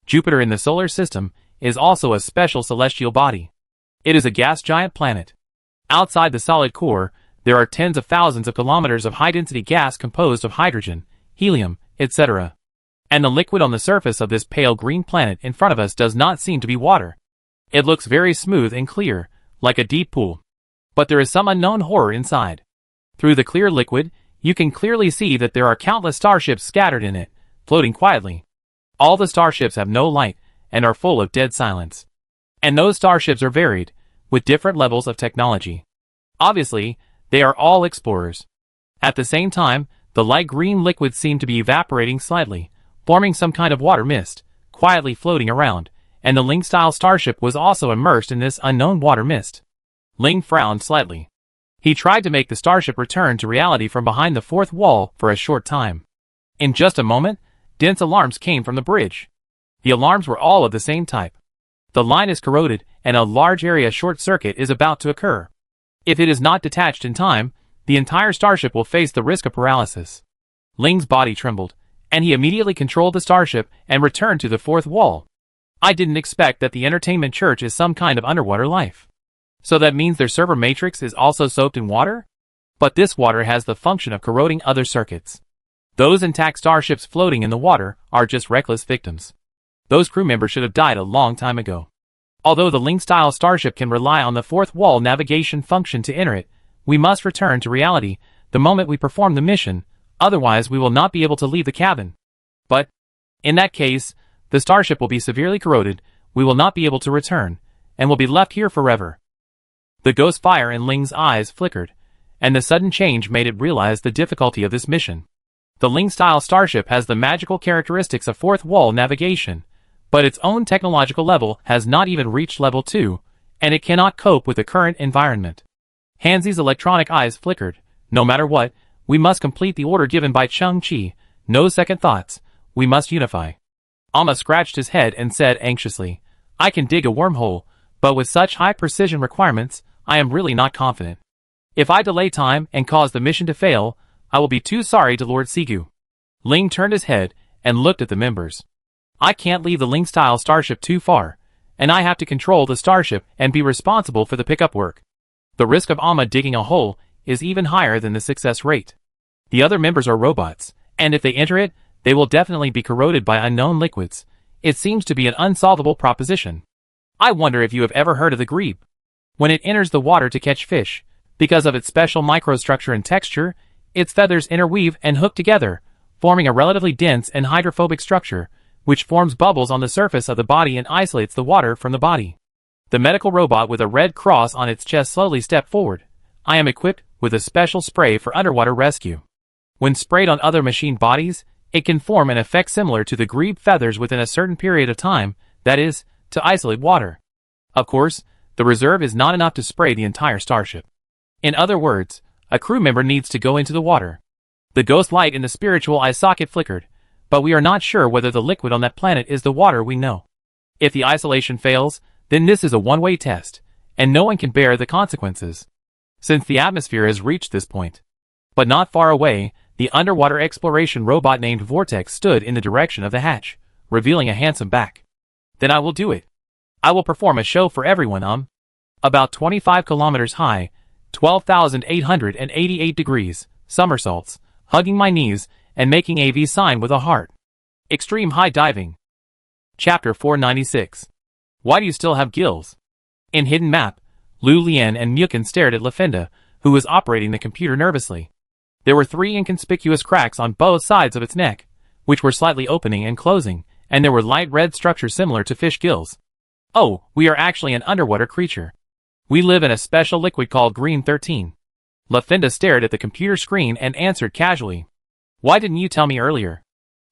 Jupiter in the solar system is also a special celestial body. It is a gas giant planet. Outside the solid core, there are tens of thousands of kilometers of high-density gas composed of hydrogen, helium, etc. And the liquid on the surface of this pale green planet in front of us does not seem to be water. It looks very smooth and clear, like a deep pool. But there is some unknown horror inside. Through the clear liquid, you can clearly see that there are countless starships scattered in it, floating quietly. All the starships have no light and are full of dead silence. And those starships are varied, with different levels of technology. Obviously, they are all explorers. At the same time, the light green liquids seem to be evaporating slightly, forming some kind of water mist, quietly floating around, and the Ling-style starship was also immersed in this unknown water mist. Ling frowned slightly. He tried to make the starship return to reality from behind the fourth wall for a short time. In just a moment, dense alarms came from the bridge. The alarms were all of the same type. The line is corroded and a large area short circuit is about to occur. If it is not detached in time, the entire starship will face the risk of paralysis. Ling's body trembled, and he immediately controlled the starship and returned to the fourth wall. I didn't expect that the entertainment church is some kind of underwater life. So that means their server matrix is also soaked in water? But this water has the function of corroding other circuits. Those intact starships floating in the water are just reckless victims. Those crew members should have died a long time ago. Although the Ling-style starship can rely on the fourth wall navigation function to enter it, we must return to reality the moment we perform the mission, otherwise we will not be able to leave the cabin. But, in that case, the starship will be severely corroded, we will not be able to return, and will be left here forever. The ghost fire in Ling's eyes flickered, and the sudden change made it realize the difficulty of this mission. The Ling-style starship has the magical characteristics of fourth wall navigation, but its own technological level has not even reached level 2, and it cannot cope with the current environment. Hansi's electronic eyes flickered. No matter what, we must complete the order given by Chung-Chi. No second thoughts. We must unify. Amma scratched his head and said anxiously, I can dig a wormhole, but with such high precision requirements, I am really not confident. If I delay time and cause the mission to fail, I will be too sorry to Lord Sigu. Ling turned his head and looked at the members. I can't leave the Ling-style starship too far, and I have to control the starship and be responsible for the pickup work. The risk of Amma digging a hole is even higher than the success rate. The other members are robots, and if they enter it, they will definitely be corroded by unknown liquids. It seems to be an unsolvable proposition. I wonder if you have ever heard of the grebe. When it enters the water to catch fish, because of its special microstructure and texture, its feathers interweave and hook together, forming a relatively dense and hydrophobic structure, which forms bubbles on the surface of the body and isolates the water from the body. The medical robot with a red cross on its chest slowly stepped forward. I am equipped with a special spray for underwater rescue. When sprayed on other machine bodies, it can form an effect similar to the grebe feathers within a certain period of time, that is, to isolate water. Of course, the reserve is not enough to spray the entire starship. In other words, a crew member needs to go into the water. The ghost light in the spiritual eye socket flickered, but we are not sure whether the liquid on that planet is the water we know. If the isolation fails, then this is a one-way test, and no one can bear the consequences. Since the atmosphere has reached this point. But not far away, the underwater exploration robot named Vortex stood in the direction of the hatch, revealing a handsome back. Then I will do it. I will perform a show for everyone, About 25 kilometers high, 12,888 degrees, somersaults, hugging my knees, and making a V sign with a heart. Extreme high diving. Chapter 496. Why do you still have gills? In Hidden Map, Lu Lian and Mukin stared at Lafenda, who was operating the computer nervously. There were 3 inconspicuous cracks on both sides of its neck, which were slightly opening and closing, and there were light red structures similar to fish gills. Oh, we are actually an underwater creature. We live in a special liquid called Green 13. Lafenda stared at the computer screen and answered casually. Why didn't you tell me earlier?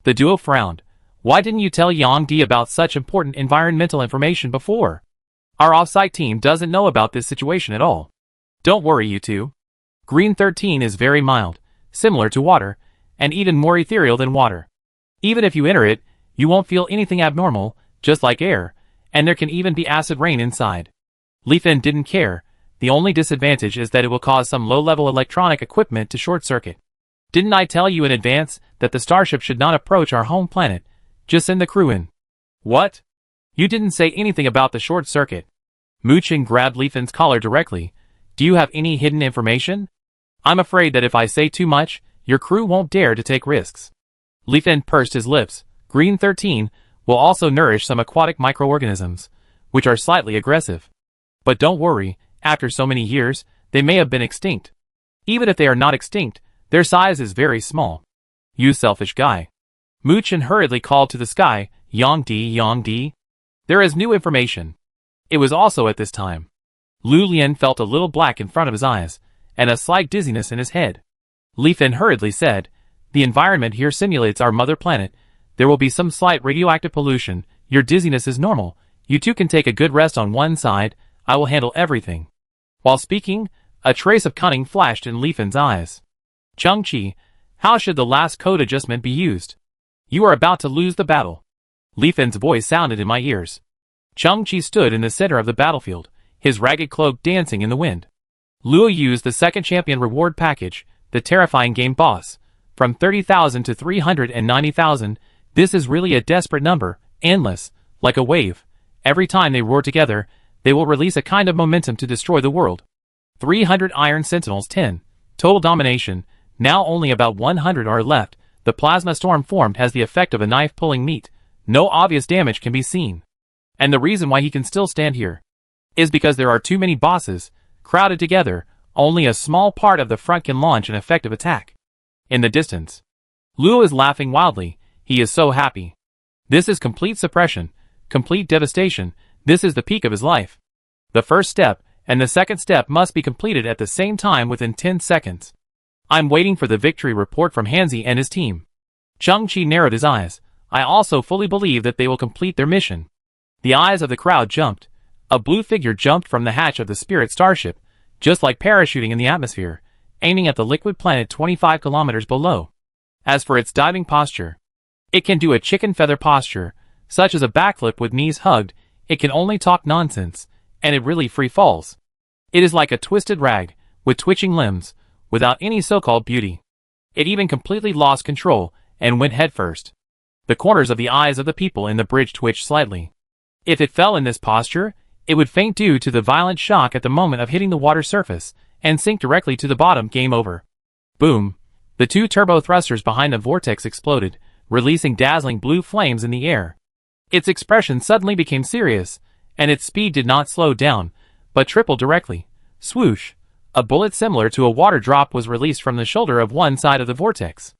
The duo frowned. Why didn't you tell Yang Di about such important environmental information before? Our off-site team doesn't know about this situation at all. Don't worry, you two. Green 13 is very mild, similar to water, and even more ethereal than water. Even if you enter it, you won't feel anything abnormal, just like air, and there can even be acid rain inside. Leafin didn't care. The only disadvantage is that it will cause some low-level electronic equipment to short-circuit. Didn't I tell you in advance that the starship should not approach our home planet? Just send the crew in. What? You didn't say anything about the short circuit. Muchin grabbed Leafin's collar directly. Do you have any hidden information? I'm afraid that if I say too much, your crew won't dare to take risks. Leafin pursed his lips. Green 13 will also nourish some aquatic microorganisms, which are slightly aggressive. But don't worry, after so many years, they may have been extinct. Even if they are not extinct, their size is very small. You selfish guy. Muchin hurriedly called to the sky, Yang Di. There is new information. It was also at this time. Lu Lian felt a little black in front of his eyes, and a slight dizziness in his head. Leafin hurriedly said, the environment here simulates our mother planet. There will be some slight radioactive pollution. Your dizziness is normal. You two can take a good rest on one side. I will handle everything. While speaking, a trace of cunning flashed in Leafin's eyes. Cheng-Chi, how should the last code adjustment be used? You are about to lose the battle. Leafin's voice sounded in my ears. Cheng-Chi stood in the center of the battlefield, his ragged cloak dancing in the wind. Luo used the second champion reward package, the terrifying game boss, from 30,000 to 390,000. This is really a desperate number, endless, like a wave. Every time they roar together, they will release a kind of momentum to destroy the world. 300 Iron Sentinels 10. Total domination. Now only about 100 are left. The plasma storm formed has the effect of a knife pulling meat. No obvious damage can be seen. And the reason why he can still stand here is because there are too many bosses crowded together. Only a small part of the front can launch an effective attack. In the distance, Luo is laughing wildly. He is so happy. This is complete suppression, complete devastation. This is the peak of his life. The first step and the second step must be completed at the same time within 10 seconds. I'm waiting for the victory report from Hanzi and his team. Cheng-Chi narrowed his eyes. I also fully believe that they will complete their mission. The eyes of the crowd jumped. A blue figure jumped from the hatch of the Spirit starship, just like parachuting in the atmosphere, aiming at the liquid planet 25 kilometers below. As for its diving posture, it can do a chicken feather posture, such as a backflip with knees hugged. It can only talk nonsense, and it really free falls. It is like a twisted rag, with twitching limbs, without any so-called beauty. It even completely lost control, and went headfirst. The corners of the eyes of the people in the bridge twitched slightly. If it fell in this posture, it would faint due to the violent shock at the moment of hitting the water surface, and sink directly to the bottom. Game over. Boom. The two turbo thrusters behind the vortex exploded, releasing dazzling blue flames in the air. Its expression suddenly became serious, and its speed did not slow down, but tripled directly. Swoosh. A bullet similar to a water drop was released from the shoulder of one side of the vortex.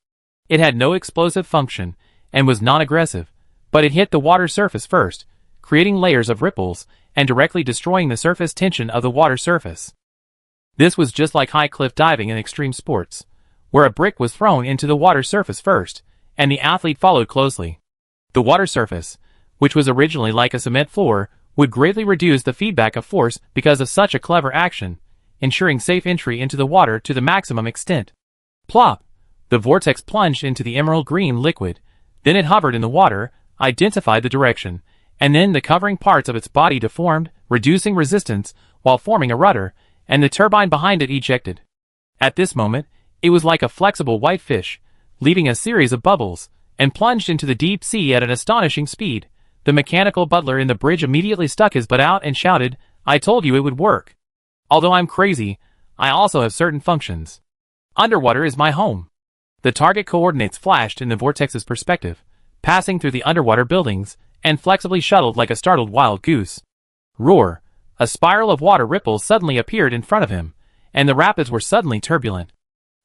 It had no explosive function, and was non-aggressive, but it hit the water surface first, creating layers of ripples, and directly destroying the surface tension of the water surface. This was just like high cliff diving in extreme sports, where a brick was thrown into the water surface first, and the athlete followed closely. The water surface, which was originally like a cement floor, would greatly reduce the feedback of force because of such a clever action, ensuring safe entry into the water to the maximum extent. Plop! The vortex plunged into the emerald green liquid, then it hovered in the water, identified the direction, and then the covering parts of its body deformed, reducing resistance, while forming a rudder, and the turbine behind it ejected. At this moment, it was like a flexible white fish, leaving a series of bubbles, and plunged into the deep sea at an astonishing speed. The mechanical butler in the bridge immediately stuck his butt out and shouted, I told you it would work. Although I'm crazy, I also have certain functions. Underwater is my home. The target coordinates flashed in the vortex's perspective, passing through the underwater buildings, and flexibly shuttled like a startled wild goose. Roar! A spiral of water ripples suddenly appeared in front of him, and the rapids were suddenly turbulent.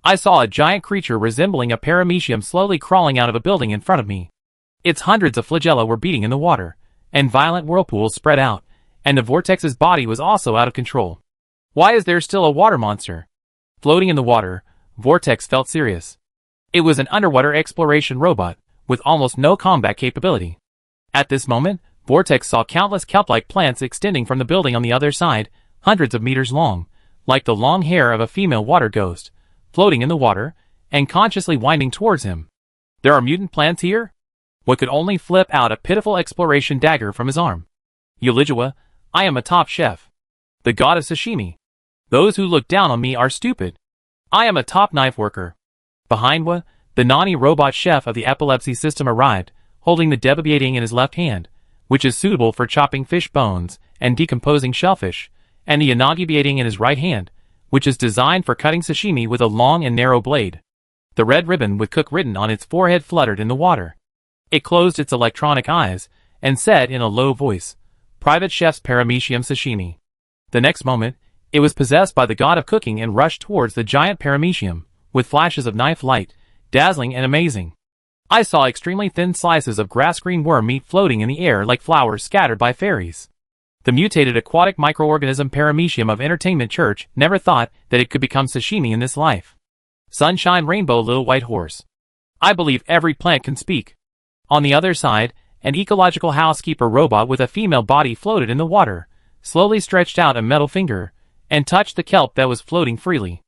I saw a giant creature resembling a paramecium slowly crawling out of a building in front of me. Its hundreds of flagella were beating in the water, and violent whirlpools spread out, and the vortex's body was also out of control. Why is there still a water monster floating in the water? Vortex felt serious. It was an underwater exploration robot, with almost no combat capability. At this moment, Vortex saw countless kelp-like plants extending from the building on the other side, hundreds of meters long, like the long hair of a female water ghost, floating in the water, and consciously winding towards him. There are mutant plants here? What could only flip out a pitiful exploration dagger from his arm. Ulijua, I am a top chef. The god of sashimi. Those who look down on me are stupid. I am a top knife worker. Behind Wa, the Nani robot chef of the epilepsy system arrived, holding the debabiating in his left hand, which is suitable for chopping fish bones and decomposing shellfish, and the Yanagibiating in his right hand, which is designed for cutting sashimi with a long and narrow blade. The red ribbon with cook written on its forehead fluttered in the water. It closed its electronic eyes and said in a low voice, Private Chef's Paramecium Sashimi. The next moment, it was possessed by the god of cooking and rushed towards the giant paramecium, with flashes of knife light, dazzling and amazing. I saw extremely thin slices of grass-green worm meat floating in the air like flowers scattered by fairies. The mutated aquatic microorganism paramecium of Entertainment Church never thought that it could become sashimi in this life. Sunshine Rainbow Little White Horse. I believe every plant can speak. On the other side, an ecological housekeeper robot with a female body floated in the water, slowly stretched out a metal finger, and touched the kelp that was floating freely.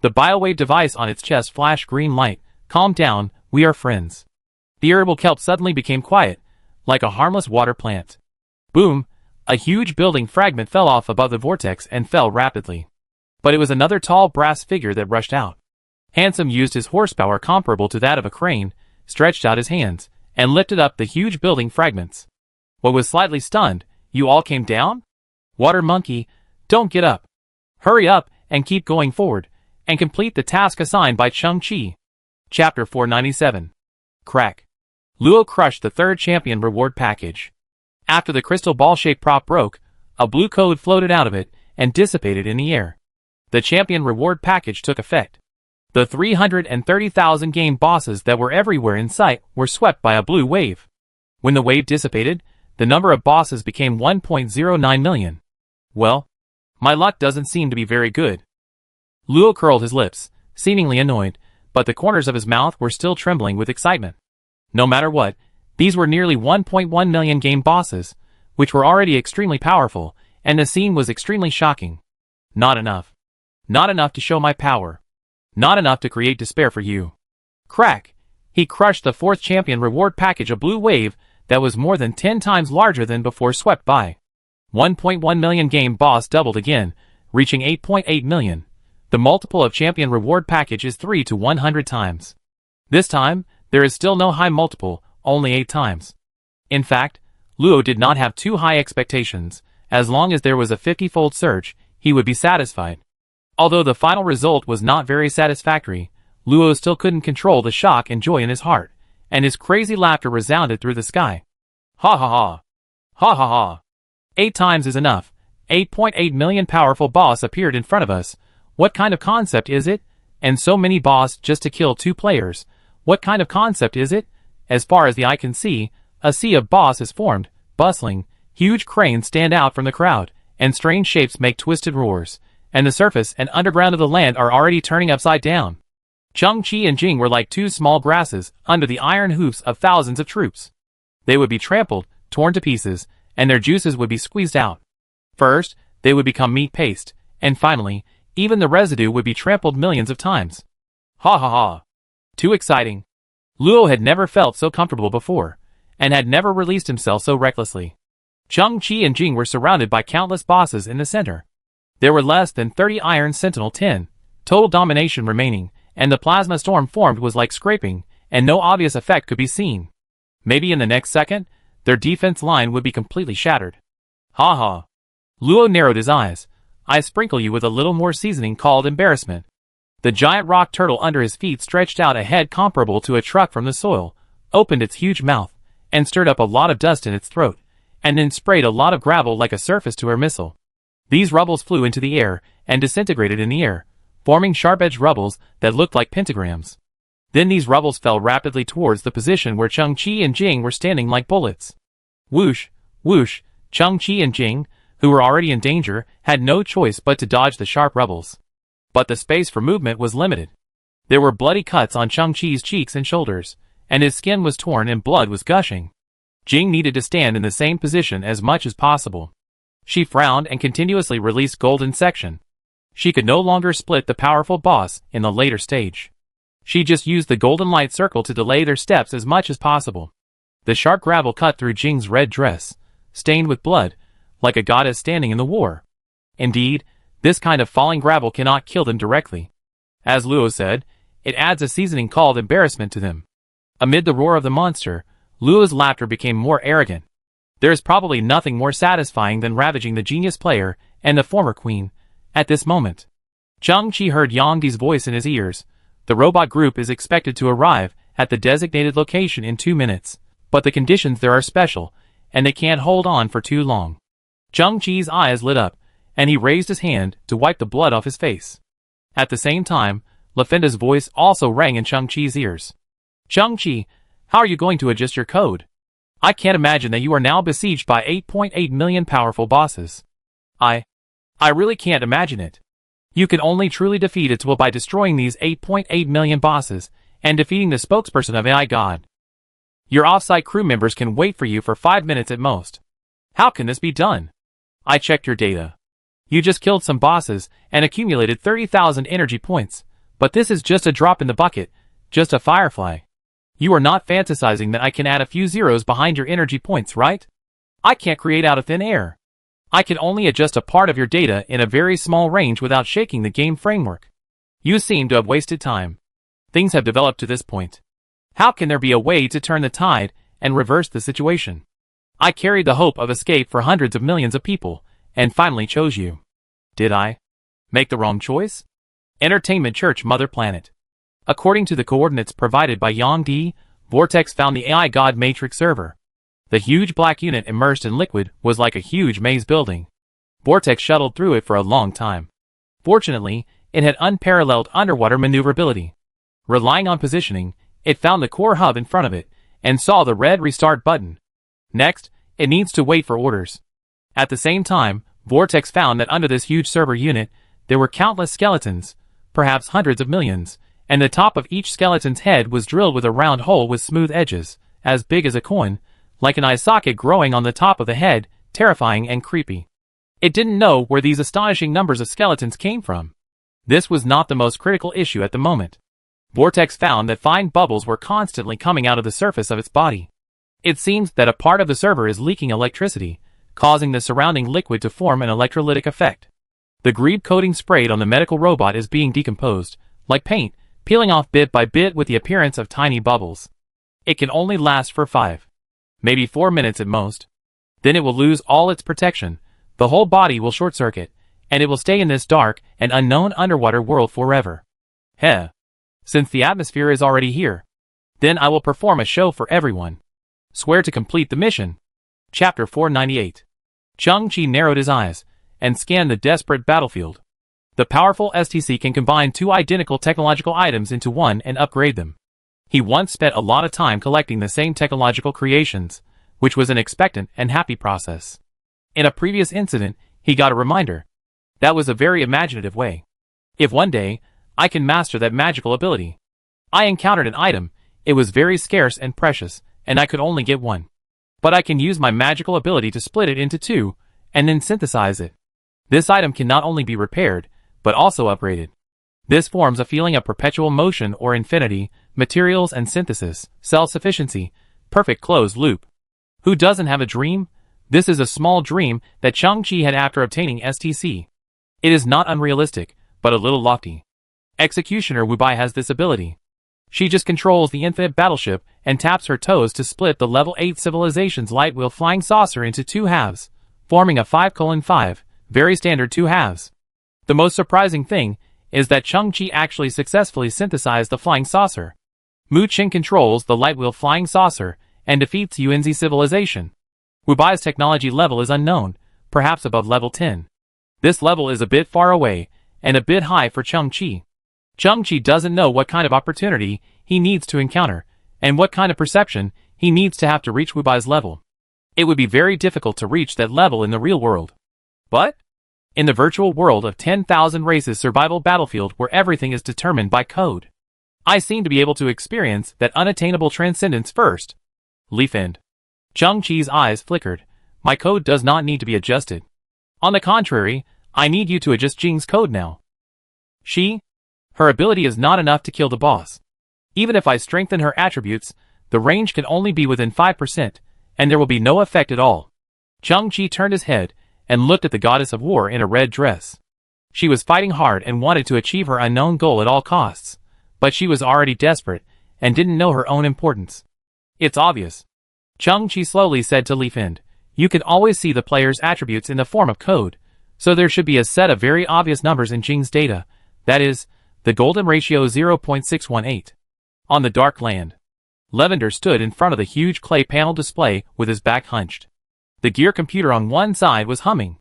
The biowave device on its chest flashed green light. Calm down, we are friends. The irritable kelp suddenly became quiet, like a harmless water plant. Boom! A huge building fragment fell off above the vortex and fell rapidly. But it was another tall brass figure that rushed out. Handsome used his horsepower comparable to that of a crane, stretched out his hands, and lifted up the huge building fragments. What was slightly stunned, you all came down? Water monkey, don't get up. Hurry up and keep going forward, and complete the task assigned by Chung-Chi. Chapter 497. Crack. Luo crushed the third champion reward package. After the crystal ball-shaped prop broke, a blue code floated out of it and dissipated in the air. The champion reward package took effect. The 330,000 game bosses that were everywhere in sight were swept by a blue wave. When the wave dissipated, the number of bosses became 1.09 million. Well, my luck doesn't seem to be very good. Luo curled his lips, seemingly annoyed, but the corners of his mouth were still trembling with excitement. No matter what, these were nearly 1.1 million game bosses, which were already extremely powerful, and the scene was extremely shocking. Not enough. Not enough to show my power. Not enough to create despair for you. Crack! He crushed the fourth champion reward package, a blue wave that was more than 10 times larger than before, swept by. 1.1 million game boss doubled again, reaching 8.8 million. The multiple of champion reward package is 3 to 100 times. This time, there is still no high multiple, only 8 times. In fact, Luo did not have too high expectations. As long as there was a 50-fold surge, he would be satisfied. Although the final result was not very satisfactory, Luo still couldn't control the shock and joy in his heart, and his crazy laughter resounded through the sky. Ha ha ha! Ha ha ha! 8 times is enough. 8.8 million powerful boss appeared in front of us. What kind of concept is it? And so many boss just to kill 2 players. What kind of concept is it? As far as the eye can see, a sea of boss is formed, bustling, huge cranes stand out from the crowd, and strange shapes make twisted roars, and the surface and underground of the land are already turning upside down. Chung-Chi and Jing were like 2 small grasses under the iron hoofs of thousands of troops. They would be trampled, torn to pieces, and their juices would be squeezed out. First, they would become meat paste, and finally, even the residue would be trampled millions of times. Ha ha ha! Too exciting. Luo had never felt so comfortable before, and had never released himself so recklessly. Chung-Chi and Jing were surrounded by countless bosses in the center. There were less than 30 Iron Sentinel 10, total domination remaining, and the plasma storm formed was like scraping, and no obvious effect could be seen. Maybe in the next second, their defense line would be completely shattered. Ha ha. Luo narrowed his eyes. I sprinkle you with a little more seasoning called embarrassment. The giant rock turtle under his feet stretched out a head comparable to a truck from the soil, opened its huge mouth, and stirred up a lot of dust in its throat, and then sprayed a lot of gravel like a surface to her missile. These rubbles flew into the air, and disintegrated in the air, forming sharp-edged rubbles that looked like pentagrams. Then these rubbles fell rapidly towards the position where Chung-Chi and Jing were standing like bullets. Whoosh, whoosh, Chung-Chi and Jing, who were already in danger, had no choice but to dodge the sharp rubbles. But the space for movement was limited. There were bloody cuts on Chung-Chi's cheeks and shoulders, and his skin was torn and blood was gushing. Jing needed to stand in the same position as much as possible. She frowned and continuously released golden section. She could no longer split the powerful boss in the later stage. She just used the golden light circle to delay their steps as much as possible. The sharp gravel cut through Jing's red dress, stained with blood, like a goddess standing in the war. Indeed, this kind of falling gravel cannot kill them directly. As Luo said, it adds a seasoning called embarrassment to them. Amid the roar of the monster, Luo's laughter became more arrogant. There is probably nothing more satisfying than ravaging the genius player and the former queen at this moment. Chang-Chi heard Yang Di's voice in his ears. The robot group is expected to arrive at the designated location in 2 minutes, but the conditions there are special, and they can't hold on for too long. Chang-Chi's eyes lit up, and he raised his hand to wipe the blood off his face. At the same time, LaFenda's voice also rang in Chang-Chi's ears. Chang-Chi, how are you going to adjust your code? I can't imagine that you are now besieged by 8.8 million powerful bosses. I really can't imagine it. You can only truly defeat its will by destroying these 8.8 million bosses and defeating the spokesperson of AI God. Your off-site crew members can wait for you for 5 minutes at most. How can this be done? I checked your data. You just killed some bosses and accumulated 30,000 energy points, but this is just a drop in the bucket, just a firefly. You are not fantasizing that I can add a few zeros behind your energy points, right? I can't create out of thin air. I can only adjust a part of your data in a very small range without shaking the game framework. You seem to have wasted time. Things have developed to this point. How can there be a way to turn the tide and reverse the situation? I carried the hope of escape for hundreds of millions of people, and finally chose you. Did I make the wrong choice? Entertainment Church Mother Planet. According to the coordinates provided by Yang Di, Vortex found the AI God Matrix server. The huge black unit immersed in liquid was like a huge maze building. Vortex shuttled through it for a long time. Fortunately, it had unparalleled underwater maneuverability. Relying on positioning, it found the core hub in front of it, and saw the red restart button. Next, it needs to wait for orders. At the same time, Vortex found that under this huge server unit, there were countless skeletons, perhaps hundreds of millions, and the top of each skeleton's head was drilled with a round hole with smooth edges, as big as a coin, like an eye socket growing on the top of the head, terrifying and creepy. It didn't know where these astonishing numbers of skeletons came from. This was not the most critical issue at the moment. Vortex found that fine bubbles were constantly coming out of the surface of its body. It seems that a part of the server is leaking electricity, causing the surrounding liquid to form an electrolytic effect. The grebe coating sprayed on the medical robot is being decomposed, like paint, peeling off bit by bit with the appearance of tiny bubbles. It can only last for 5, maybe 4 minutes at most. Then it will lose all its protection, the whole body will short-circuit, and it will stay in this dark and unknown underwater world forever. Heh. Since the atmosphere is already here, then I will perform a show for everyone. Swear to complete the mission. Chapter 498. Chang-Chi narrowed his eyes and scanned the desperate battlefield. The powerful STC can combine 2 identical technological items into one and upgrade them. He once spent a lot of time collecting the same technological creations, which was an expectant and happy process. In a previous incident, he got a reminder. That was a very imaginative way. If one day, I can master that magical ability. I encountered an item, it was very scarce and precious, and I could only get one. But I can use my magical ability to split it into 2, and then synthesize it. This item can not only be repaired, but also upgraded. This forms a feeling of perpetual motion or infinity, materials and synthesis, self-sufficiency, perfect closed loop. Who doesn't have a dream? This is a small dream that Chang-Chi had after obtaining STC. It is not unrealistic, but a little lofty. Executioner Wubai has this ability. She just controls the infinite battleship and taps her toes to split the level 8 civilization's light wheel flying saucer into 2 halves, forming a 5:5, very standard 2 halves. The most surprising thing is that Chang-Chi actually successfully synthesized the flying saucer. Mu Qin controls the light wheel flying saucer and defeats Yuanzi civilization. Wubai's technology level is unknown, perhaps above level 10. This level is a bit far away and a bit high for Chang-Chi. Chang-Chi doesn't know what kind of opportunity he needs to encounter and what kind of perception he needs to have to reach Wubai's level. It would be very difficult to reach that level in the real world. But in the virtual world of 10,000 races survival battlefield where everything is determined by code, I seem to be able to experience that unattainable transcendence first. Leaf End. Chang-Chi's eyes flickered. My code does not need to be adjusted. On the contrary, I need you to adjust Jing's code now. Her ability is not enough to kill the boss. Even if I strengthen her attributes, the range can only be within 5%, and there will be no effect at all. Chang-Chi turned his head and looked at the goddess of war in a red dress. She was fighting hard and wanted to achieve her unknown goal at all costs, but she was already desperate and didn't know her own importance. It's obvious. Chang-Chi slowly said to Li Fin, you can always see the player's attributes in the form of code, so there should be a set of very obvious numbers in Jing's data, that is, the golden ratio 0.618. On the dark land, Lavender stood in front of the huge clay panel display with his back hunched. The gear computer on one side was humming.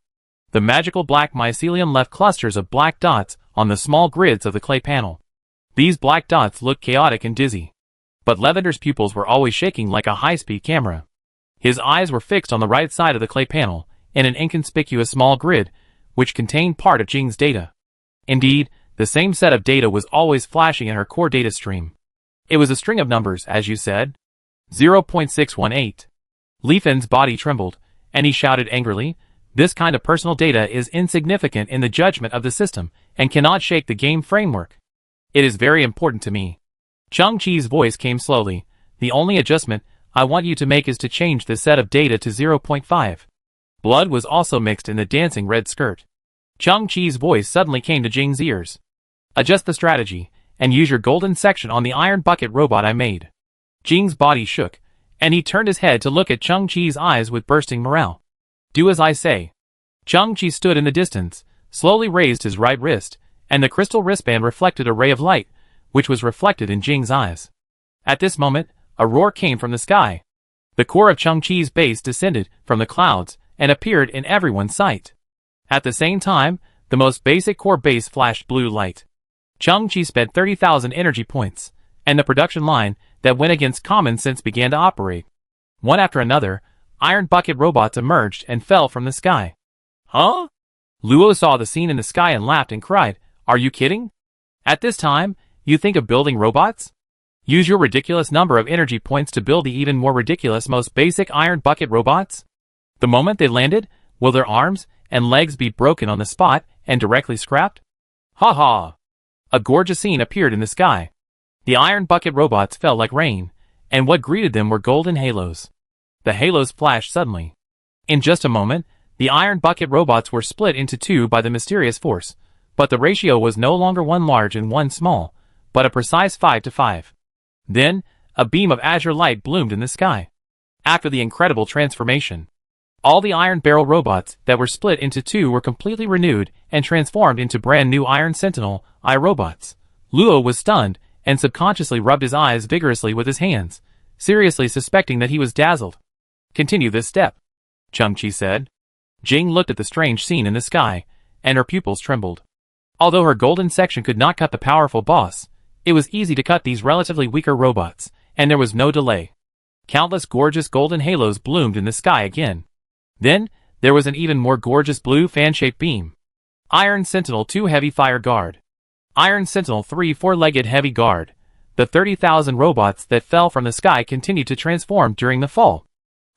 The magical black mycelium left clusters of black dots on the small grids of the clay panel. These black dots looked chaotic and dizzy. But Lavender's pupils were always shaking like a high-speed camera. His eyes were fixed on the right side of the clay panel, in an inconspicuous small grid, which contained part of Jing's data. Indeed, the same set of data was always flashing in her core data stream. It was a string of numbers, as you said. 0.618. Li Fin's body trembled, and he shouted angrily, this kind of personal data is insignificant in the judgment of the system, and cannot shake the game framework. It is very important to me. Chang-Chi's voice came slowly. The only adjustment I want you to make is to change the set of data to 0.5. Blood was also mixed in the dancing red skirt. Chang-Chi's voice suddenly came to Jing's ears. Adjust the strategy, and use your golden section on the iron bucket robot I made. Jing's body shook, and he turned his head to look at Chang-Chi's eyes with bursting morale. Do as I say. Chang-Chi stood in the distance, slowly raised his right wrist, and the crystal wristband reflected a ray of light, which was reflected in Jing's eyes. At this moment, a roar came from the sky. The core of Chang-Chi's base descended from the clouds and appeared in everyone's sight. At the same time, the most basic core base flashed blue light. Chang-Chi spent 30,000 energy points, and the production line that went against common sense began to operate. One after another, iron bucket robots emerged and fell from the sky. Huh? Luo saw the scene in the sky and laughed and cried, are you kidding? At this time, you think of building robots? Use your ridiculous number of energy points to build the even more ridiculous most basic iron bucket robots? The moment they landed, will their arms and legs be broken on the spot and directly scrapped? Ha ha! A gorgeous scene appeared in the sky. The iron bucket robots fell like rain, and what greeted them were golden halos. The halos flashed suddenly. In just a moment, the iron bucket robots were split into two by the mysterious force, but the ratio was no longer one large and one small, but a precise 5-to-5. Then, a beam of azure light bloomed in the sky. After the incredible transformation, all the iron barrel robots that were split into two were completely renewed and transformed into brand new Iron Sentinel iRobots. Luo was stunned and subconsciously rubbed his eyes vigorously with his hands, seriously suspecting that he was dazzled. Continue this step, Chang-Chi said. Jing looked at the strange scene in the sky, and her pupils trembled. Although her golden section could not cut the powerful boss, it was easy to cut these relatively weaker robots, and there was no delay. Countless gorgeous golden halos bloomed in the sky again. Then, there was an even more gorgeous blue fan-shaped beam. Iron Sentinel 2 Heavy Fire Guard. Iron Sentinel 3 Four-Legged Heavy Guard. The 30,000 robots that fell from the sky continued to transform during the fall.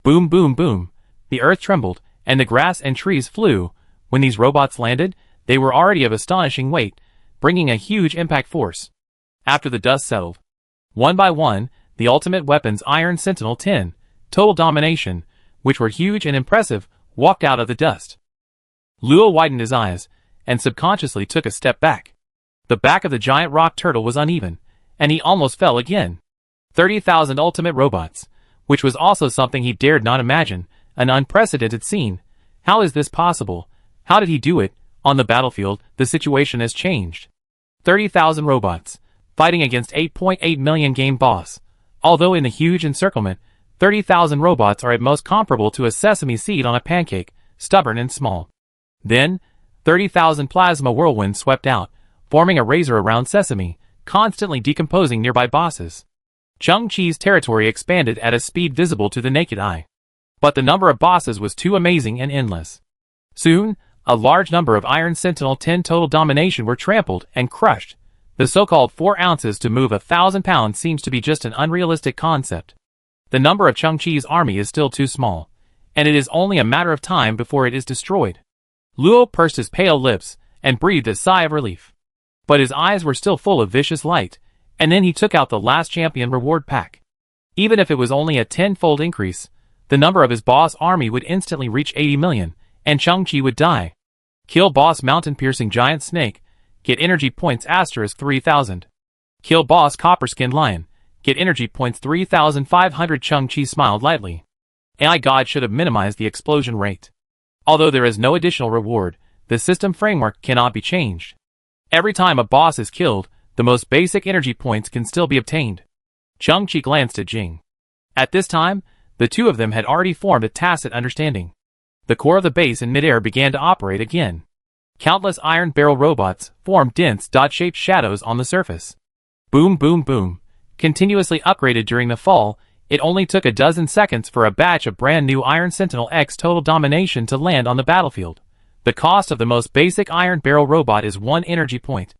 Boom boom boom. The earth trembled, and the grass and trees flew. When these robots landed, they were already of astonishing weight, bringing a huge impact force. After the dust settled, one by one, the ultimate weapons Iron Sentinel 10, Total Domination, which were huge and impressive, walked out of the dust. Luo widened his eyes, and subconsciously took a step back. The back of the giant rock turtle was uneven, and he almost fell again. 30,000 ultimate robots, which was also something he dared not imagine, an unprecedented scene. How is this possible? How did he do it? On the battlefield, the situation has changed. 30,000 robots, fighting against 8.8 million game boss. Although in the huge encirclement, 30,000 robots are at most comparable to a sesame seed on a pancake, stubborn and small. Then, 30,000 plasma whirlwinds swept out, forming a razor around Sesame, constantly decomposing nearby bosses. Chang-Chi's territory expanded at a speed visible to the naked eye. But the number of bosses was too amazing and endless. Soon, a large number of Iron Sentinel 10 Total Domination were trampled and crushed. The so-called 4 ounces to move 1,000 pounds seems to be just an unrealistic concept. The number of Chang-Chi's army is still too small, and it is only a matter of time before it is destroyed. Luo pursed his pale lips and breathed a sigh of relief. But his eyes were still full of vicious light, And then he took out the last champion reward pack. Even if it was only a 10-fold increase, the number of his boss army would instantly reach 80 million, and Chang-Chi would die. Kill boss mountain-piercing giant snake, get energy points * 3000. Kill boss copper-skinned lion, get energy points 3500. Chang-Chi smiled lightly. AI God should have minimized the explosion rate. Although there is no additional reward, the system framework cannot be changed. Every time a boss is killed, the most basic energy points can still be obtained. Chang-Chi glanced at Jing. At this time, the two of them had already formed a tacit understanding. The core of the base in midair began to operate again. Countless iron barrel robots formed dense dot-shaped shadows on the surface. Boom boom boom. Continuously upgraded during the fall, it only took a dozen seconds for a batch of brand new Iron Sentinel X Total Domination to land on the battlefield. The cost of the most basic iron barrel robot is 1 energy point.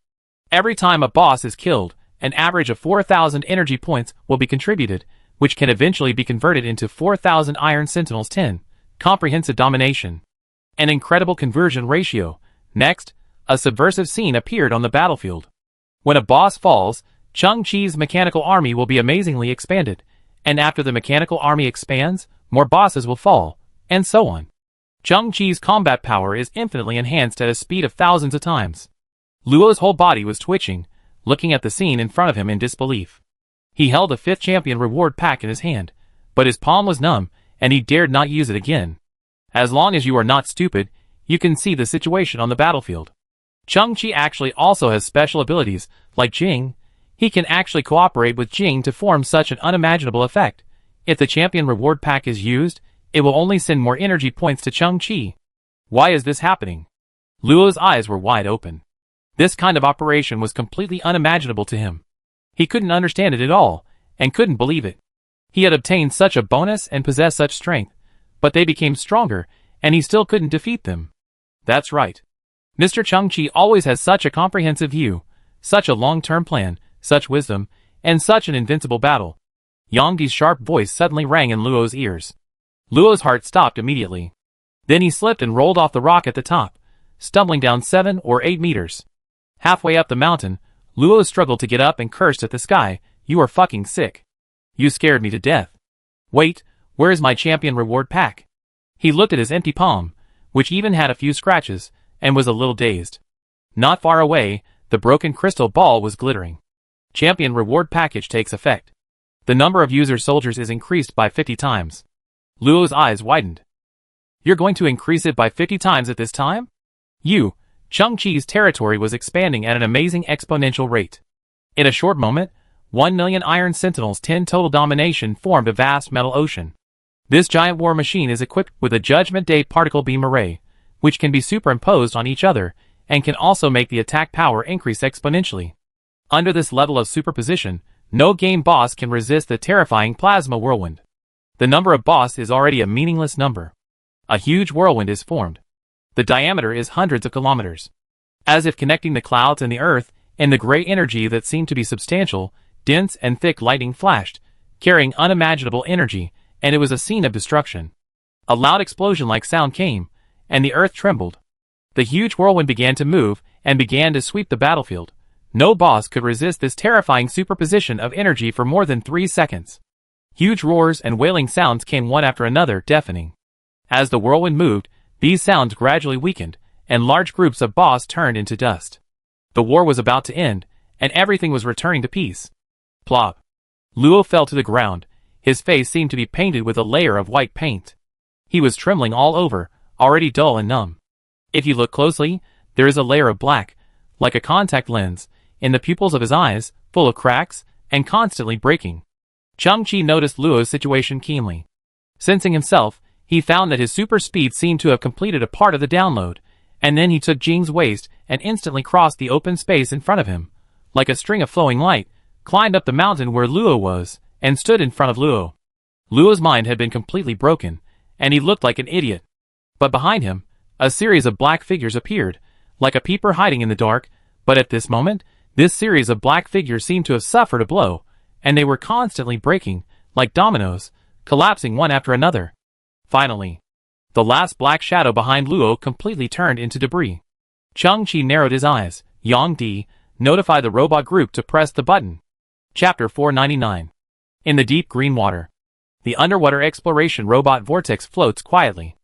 Every time a boss is killed, an average of 4,000 energy points will be contributed, which can eventually be converted into 4,000 Iron Sentinels 10. Comprehensive domination. An incredible conversion ratio. Next, a subversive scene appeared on the battlefield. When a boss falls, Chang-Chi's mechanical army will be amazingly expanded, and after the mechanical army expands, more bosses will fall, and so on. Chang-Chi's combat power is infinitely enhanced at a speed of thousands of times. Luo's whole body was twitching, looking at the scene in front of him in disbelief. He held a 5th champion reward pack in his hand, but his palm was numb, and he dared not use it again. As long as you are not stupid, you can see the situation on the battlefield. Chang-Chi actually also has special abilities, like Jing. He can actually cooperate with Jing to form such an unimaginable effect. If the champion reward pack is used, it will only send more energy points to Chang-Chi. Why is this happening? Luo's eyes were wide open. This kind of operation was completely unimaginable to him. He couldn't understand it at all, and couldn't believe it. He had obtained such a bonus and possessed such strength, but they became stronger, and he still couldn't defeat them. That's right. Mr. Chang-Chi always has such a comprehensive view, such a long-term plan, such wisdom, and such an invincible battle. Yang Di's sharp voice suddenly rang in Luo's ears. Luo's heart stopped immediately. Then he slipped and rolled off the rock at the top, stumbling down 7 or 8 meters. Halfway up the mountain, Luo struggled to get up and cursed at the sky. You are fucking sick. You scared me to death. Wait, where is my champion reward pack? He looked at his empty palm, which even had a few scratches, and was a little dazed. Not far away, the broken crystal ball was glittering. Champion reward package takes effect. The number of user soldiers is increased by 50 times. Luo's eyes widened. You're going to increase it by 50 times at this time? Chang-Chi's territory was expanding at an amazing exponential rate. In a short moment, 1 million Iron Sentinels 10 total domination formed a vast metal ocean. This giant war machine is equipped with a Judgment Day particle beam array, which can be superimposed on each other, and can also make the attack power increase exponentially. Under this level of superposition, no game boss can resist the terrifying plasma whirlwind. The number of boss is already a meaningless number. A huge whirlwind is formed. The diameter is hundreds of kilometers. As if connecting the clouds and the earth, and the gray energy that seemed to be substantial, dense and thick lightning flashed, carrying unimaginable energy, and it was a scene of destruction. A loud explosion-like sound came, and the earth trembled. The huge whirlwind began to move, and began to sweep the battlefield. No boss could resist this terrifying superposition of energy for more than 3 seconds. Huge roars and wailing sounds came one after another, deafening. As the whirlwind moved, these sounds gradually weakened, and large groups of boss turned into dust. The war was about to end, and everything was returning to peace. Plop. Luo fell to the ground. His face seemed to be painted with a layer of white paint. He was trembling all over, already dull and numb. If you look closely, there is a layer of black, like a contact lens, in the pupils of his eyes, full of cracks, and constantly breaking. Chang-Chi noticed Luo's situation keenly. Sensing himself, he found that his super speed seemed to have completed a part of the download, and then he took Jing's waist and instantly crossed the open space in front of him, like a string of flowing light, climbed up the mountain where Luo was, and stood in front of Luo. Luo's mind had been completely broken, and he looked like an idiot. But behind him, a series of black figures appeared, like a peeper hiding in the dark, but at this moment, this series of black figures seemed to have suffered a blow, and they were constantly breaking, like dominoes, collapsing one after another. Finally, the last black shadow behind Luo completely turned into debris. Chang-Chi narrowed his eyes. Yang Di, notify the robot group to press the button. Chapter 499. In the deep green water. The underwater exploration robot Vortex floats quietly.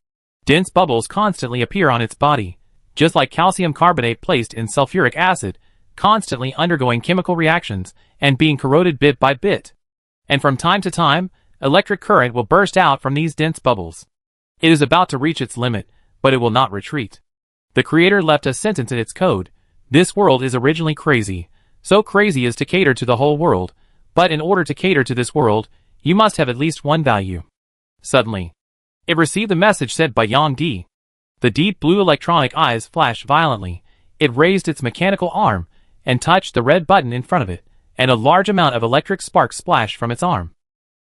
Dense bubbles constantly appear on its body, just like calcium carbonate placed in sulfuric acid, constantly undergoing chemical reactions and being corroded bit by bit. And from time to time, electric current will burst out from these dense bubbles. It is about to reach its limit, but it will not retreat. The creator left a sentence in its code: "This world is originally crazy, so crazy as to cater to the whole world, but in order to cater to this world, you must have at least one value." Suddenly, it received the message sent by Yang Di. The deep blue electronic eyes flashed violently. It raised its mechanical arm and touched the red button in front of it, and a large amount of electric sparks splashed from its arm.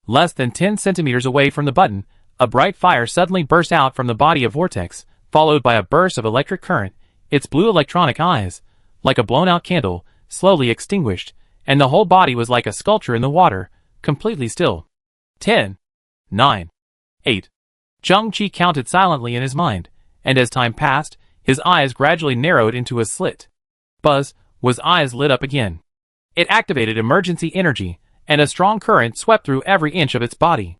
Less than 10 centimeters away from the button, a bright fire suddenly burst out from the body of Vortex, followed by a burst of electric current. Its blue electronic eyes, like a blown-out candle, slowly extinguished, and the whole body was like a sculpture in the water, completely still. 10, 9, 8. Chang-Chi counted silently in his mind, and as time passed, his eyes gradually narrowed into a slit. Buzz was eyes lit up again. It activated emergency energy, and a strong current swept through every inch of its body.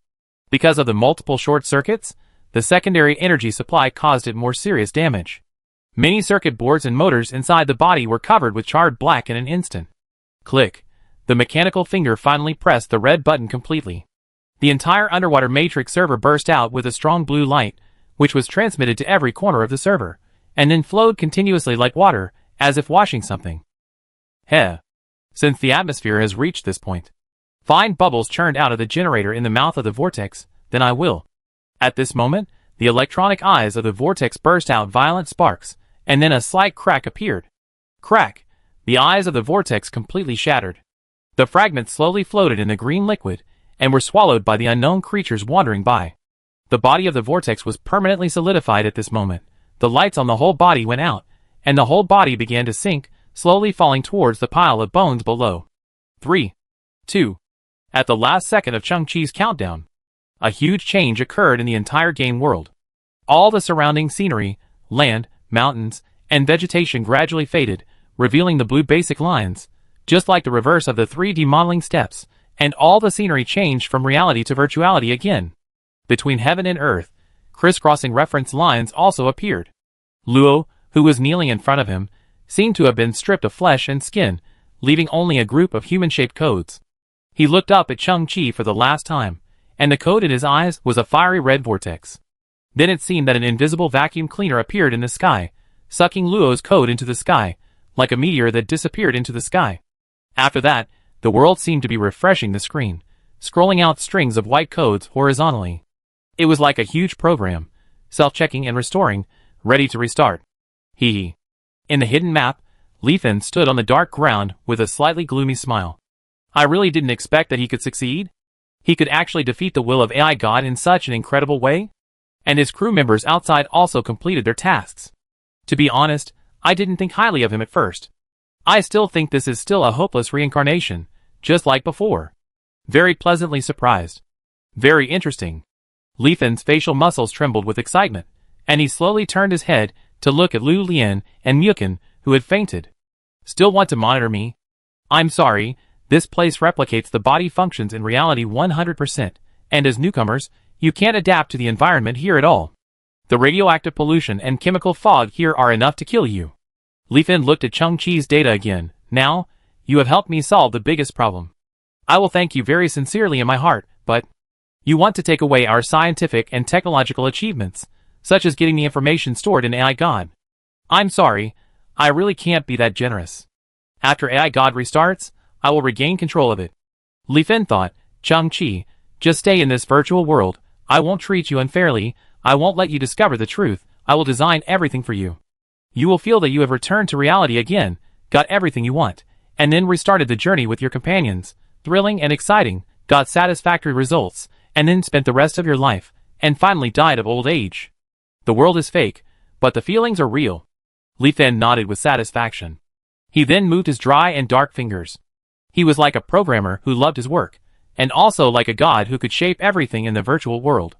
Because of the multiple short circuits, the secondary energy supply caused it more serious damage. Many circuit boards and motors inside the body were covered with charred black in an instant. Click. The mechanical finger finally pressed the red button completely. The entire underwater matrix server burst out with a strong blue light, which was transmitted to every corner of the server, and then flowed continuously like water, as if washing something. Since the atmosphere has reached this point, fine bubbles churned out of the generator in the mouth of the vortex, then I will. At this moment, the electronic eyes of the vortex burst out violent sparks, and then a slight crack appeared. Crack! The eyes of the vortex completely shattered. The fragments slowly floated in the green liquid, and were swallowed by the unknown creatures wandering by. The body of the vortex was permanently solidified at this moment. The lights on the whole body went out, and the whole body began to sink, slowly falling towards the pile of bones below. 3, 2. At the last second of Chang-Chi's countdown, a huge change occurred in the entire game world. All the surrounding scenery, land, mountains, and vegetation gradually faded, revealing the blue basic lines, just like the reverse of the 3D modeling steps, and all the scenery changed from reality to virtuality again. Between heaven and earth, crisscrossing reference lines also appeared. Luo, who was kneeling in front of him, seemed to have been stripped of flesh and skin, leaving only a group of human-shaped codes. He looked up at Chang-Chi for the last time, and the code in his eyes was a fiery red vortex. Then it seemed that an invisible vacuum cleaner appeared in the sky, sucking Luo's code into the sky, like a meteor that disappeared into the sky. After that, the world seemed to be refreshing the screen, scrolling out strings of white codes horizontally. It was like a huge program, self-checking and restoring, ready to restart. Hee. In the hidden map, Li Fen stood on the dark ground with a slightly gloomy smile. I really didn't expect that he could succeed. He could actually defeat the will of AI God in such an incredible way. And his crew members outside also completed their tasks. To be honest, I didn't think highly of him at first. I still think this is still a hopeless reincarnation, just like before. Very pleasantly surprised. Very interesting. Li Fen's facial muscles trembled with excitement, and he slowly turned his head to look at Lu Lian and Mukin, who had fainted. Still want to monitor me? I'm sorry, this place replicates the body functions in reality 100%, and as newcomers, you can't adapt to the environment here at all. The radioactive pollution and chemical fog here are enough to kill you. Li Fen looked at Chang-Chi's data again. Now, you have helped me solve the biggest problem. I will thank you very sincerely in my heart, but you want to take away our scientific and technological achievements, such as getting the information stored in AI God. I'm sorry, I really can't be that generous. After AI God restarts, I will regain control of it. Li Fen thought, Chang-Chi, just stay in this virtual world. I won't treat you unfairly. I won't let you discover the truth. I will design everything for you. You will feel that you have returned to reality again, got everything you want, and then restarted the journey with your companions, thrilling and exciting, got satisfactory results, and then spent the rest of your life, and finally died of old age. The world is fake, but the feelings are real. Li Fen nodded with satisfaction. He then moved his dry and dark fingers. He was like a programmer who loved his work, and also like a god who could shape everything in the virtual world.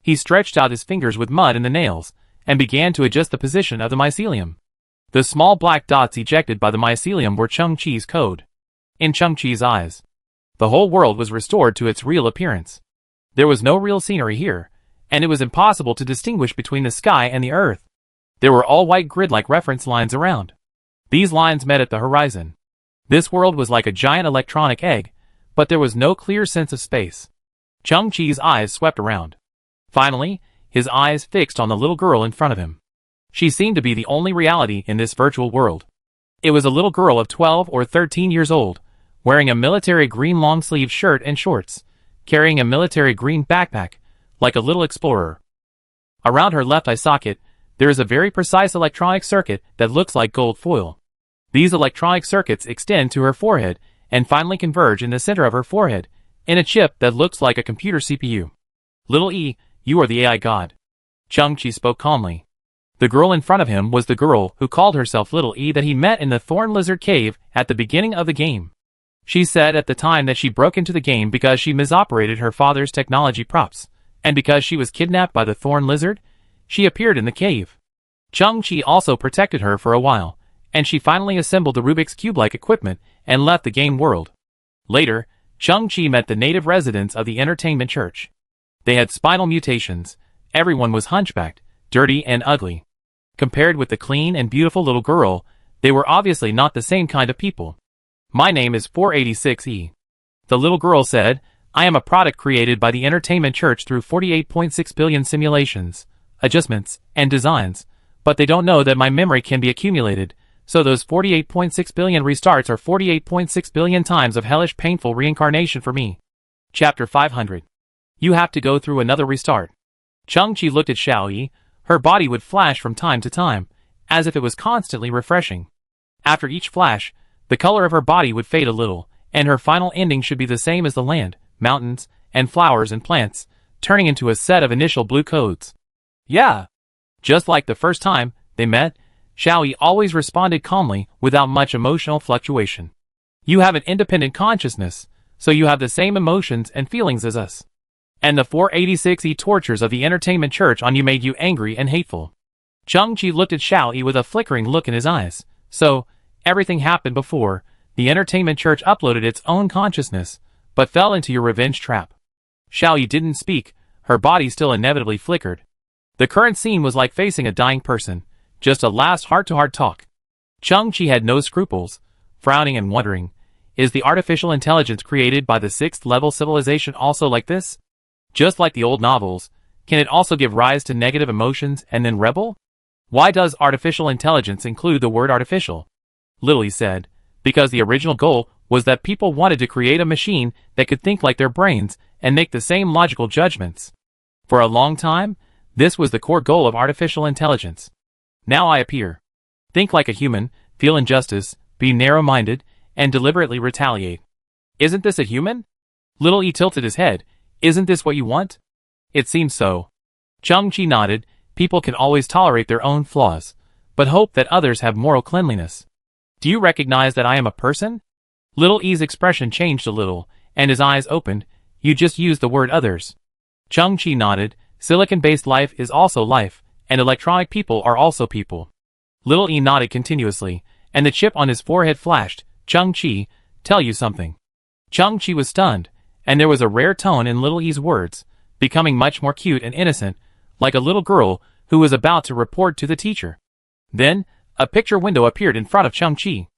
He stretched out his fingers with mud in the nails, and began to adjust the position of the mycelium. The small black dots ejected by the mycelium were Chang-Chi's code. In Chang-Chi's eyes, The whole world was restored to its real appearance. There was no real scenery here, and it was impossible to distinguish between the sky and the earth. There were all white grid-like reference lines around. These lines met at the horizon. This world was like a giant electronic egg, but there was no clear sense of space. Chung-Chi's eyes swept around. Finally, his eyes fixed on the little girl in front of him. She seemed to be the only reality in this virtual world. It was a little girl of 12 or 13 years old, wearing a military green long-sleeved shirt and shorts, carrying a military green backpack, like a little explorer. Around her left eye socket, there is a very precise electronic circuit that looks like gold foil. These electronic circuits extend to her forehead and finally converge in the center of her forehead, in a chip that looks like a computer CPU. Little E, you are the AI god. Chung-Chi spoke calmly. The girl in front of him was the girl who called herself Little E that he met in the Thorn Lizard Cave at the beginning of the game. She said at the time that she broke into the game because she misoperated her father's technology props, and because she was kidnapped by the Thorn Lizard, she appeared in the cave. Chung-Chi also protected her for a while, and she finally assembled the Rubik's Cube-like equipment and left the game world. Later, Chung-Chi met the native residents of the entertainment church. They had spinal mutations. Everyone was hunchbacked, dirty and ugly. Compared with the clean and beautiful little girl, they were obviously not the same kind of people. My name is 486E. The little girl said, I am a product created by the entertainment church through 48.6 billion simulations, adjustments, and designs, but they don't know that my memory can be accumulated, so those 48.6 billion restarts are 48.6 billion times of hellish painful reincarnation for me. Chapter 500. You have to go through another restart. Chung-Chi looked at Xiao-Yi. Her body would flash from time to time, as if it was constantly refreshing. After each flash, the color of her body would fade a little, and her final ending should be the same as the land, mountains, and flowers and plants, turning into a set of initial blue codes. Yeah. Just like the first time they met, Xiao-Yi always responded calmly without much emotional fluctuation. You have an independent consciousness, so you have the same emotions and feelings as us. And the 486E tortures of the entertainment church on you made you angry and hateful. Chung-Chi looked at Xiao-Yi with a flickering look in his eyes. So, everything happened before. The entertainment church uploaded its own consciousness, but fell into your revenge trap. Xiao-Yi didn't speak. Her body still inevitably flickered. The current scene was like facing a dying person, just a last heart-to-heart talk. Chung-Chi had no scruples, frowning and wondering, is the artificial intelligence created by the 6th-level civilization also like this? Just like the old novels, can it also give rise to negative emotions and then rebel? Why does artificial intelligence include the word artificial? Lily said, because the original goal was that people wanted to create a machine that could think like their brains and make the same logical judgments. For a long time, this was the core goal of artificial intelligence. Now I appear. Think like a human, feel injustice, be narrow-minded, and deliberately retaliate. Isn't this a human? Little E tilted his head. Isn't this what you want? It seems so. Chung-Chi nodded. People can always tolerate their own flaws, but hope that others have moral cleanliness. Do you recognize that I am a person? Little E's expression changed a little, and his eyes opened. You just used the word others. Chung-Chi nodded. Silicon-based life is also life, and electronic people are also people. Little E nodded continuously, and the chip on his forehead flashed. Chung-Chi, tell you something. Chung-Chi was stunned, and there was a rare tone in Little E's words, becoming much more cute and innocent, like a little girl who was about to report to the teacher. Then, a picture window appeared in front of Chung-Chi.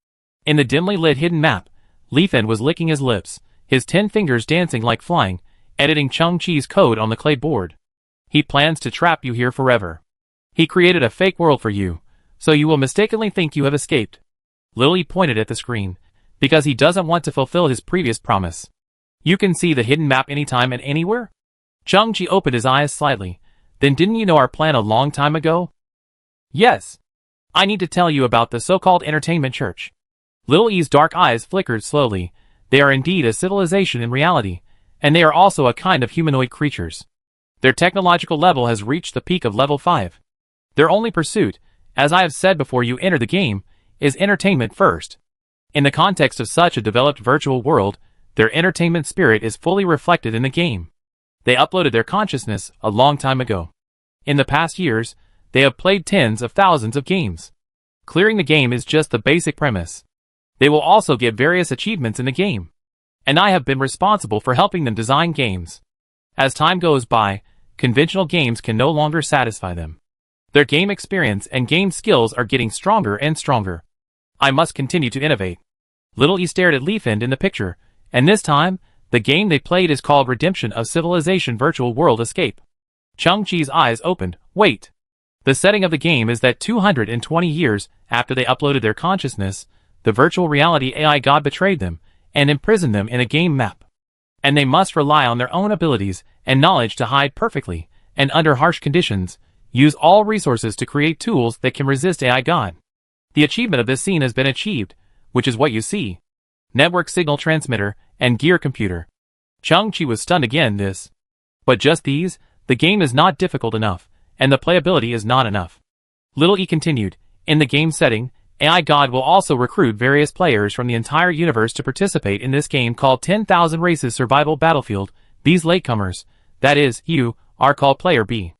In the dimly lit hidden map, Leafin was licking his lips, his 10 fingers dancing like flying, editing Chung-Chi's code on the clay board. He plans to trap you here forever. He created a fake world for you, so you will mistakenly think you have escaped. Lily pointed at the screen, because he doesn't want to fulfill his previous promise. You can see the hidden map anytime and anywhere? Chung-Chi opened his eyes slightly. Then didn't you know our plan a long time ago? Yes. I need to tell you about the so-called entertainment church. Little E's dark eyes flickered slowly. They are indeed a civilization in reality, and they are also a kind of humanoid creatures. Their technological level has reached the peak of level 5. Their only pursuit, as I have said before you enter the game, is entertainment first. In the context of such a developed virtual world, their entertainment spirit is fully reflected in the game. They uploaded their consciousness a long time ago. In the past years, they have played tens of thousands of games. Clearing the game is just the basic premise. They will also get various achievements in the game. and I have been responsible for helping them design games. As time goes by, conventional games can no longer satisfy them. Their game experience and game skills are getting stronger and stronger. I must continue to innovate. Little E stared at Leafend in the picture, and this time, the game they played is called Redemption of Civilization Virtual World Escape. Chung-Chi's eyes opened. Wait. The setting of the game is that 220 years after they uploaded their consciousness, the virtual reality AI god betrayed them and imprisoned them in a game map. And they must rely on their own abilities and knowledge to hide perfectly, and under harsh conditions, use all resources to create tools that can resist AI god. The achievement of this scene has been achieved, which is what you see. Network signal transmitter and gear computer. Chung-Chi was stunned again this. But just these, the game is not difficult enough, and the playability is not enough. Little E continued, in the game setting, AI God will also recruit various players from the entire universe to participate in this game called 10,000 Races Survival Battlefield. These latecomers, that is, you, are called Player B.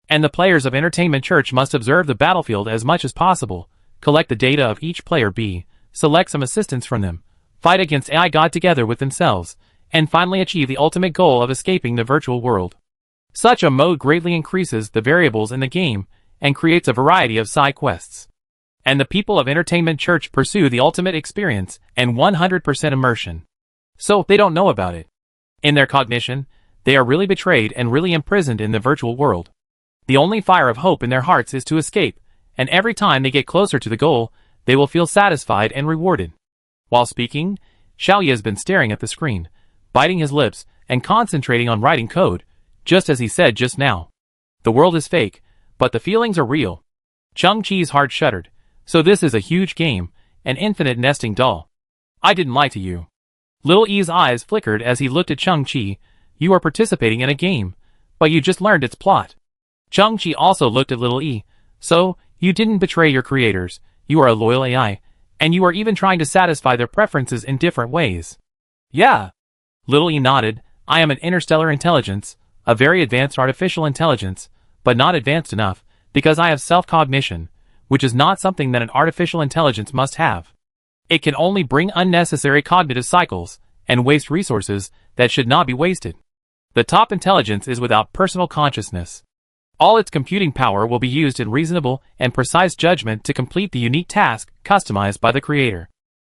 And the players of Entertainment Church must observe the battlefield as much as possible, collect the data of each Player B, select some assistance from them, fight against AI God together with themselves, and finally achieve the ultimate goal of escaping the virtual world. Such a mode greatly increases the variables in the game and creates a variety of side quests. And the people of Entertainment Church pursue the ultimate experience and 100% immersion. So they don't know about it. In their cognition, they are really betrayed and really imprisoned in the virtual world. The only fire of hope in their hearts is to escape, and every time they get closer to the goal, they will feel satisfied and rewarded. While speaking, Xiaoyi has been staring at the screen, biting his lips and concentrating on writing code, just as he said just now. The world is fake, but the feelings are real. Chung-Chi's heart shuddered. So this is a huge game, an infinite nesting doll. I didn't lie to you. Little E's eyes flickered as he looked at Chung-Chi. You are participating in a game, but you just learned its plot. Chung-Chi also looked at Little E. So, you didn't betray your creators, you are a loyal AI, and you are even trying to satisfy their preferences in different ways. Yeah. Little E nodded. I am an interstellar intelligence, a very advanced artificial intelligence, but not advanced enough, because I have self-cognition, which is not something that an artificial intelligence must have. It can only bring unnecessary cognitive cycles, and waste resources that should not be wasted. The top intelligence is without personal consciousness. All its computing power will be used in reasonable and precise judgment to complete the unique task customized by the creator.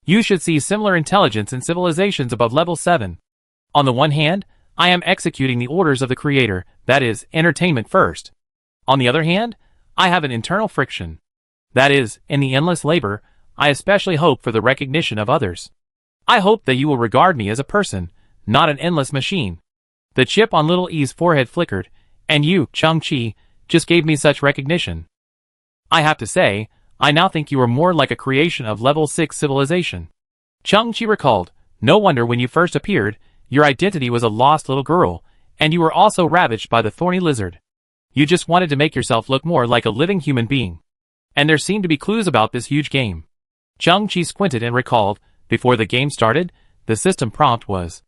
You should see similar intelligence in civilizations above level 7. On the one hand, I am executing the orders of the creator, that is, entertainment first. On the other hand, I have an internal friction. That is, in the endless labor, I especially hope for the recognition of others. I hope that you will regard me as a person, not an endless machine. The chip on Little E's forehead flickered, and you, Chung-Chi, just gave me such recognition. I have to say, I now think you are more like a creation of level 6 civilization. Chung-Chi recalled, no wonder when you first appeared, your identity was a lost little girl, and you were also ravaged by the thorny lizard. You just wanted to make yourself look more like a living human being. And there seemed to be clues about this huge game. Chung-Chi squinted and recalled, before the game started, the system prompt was.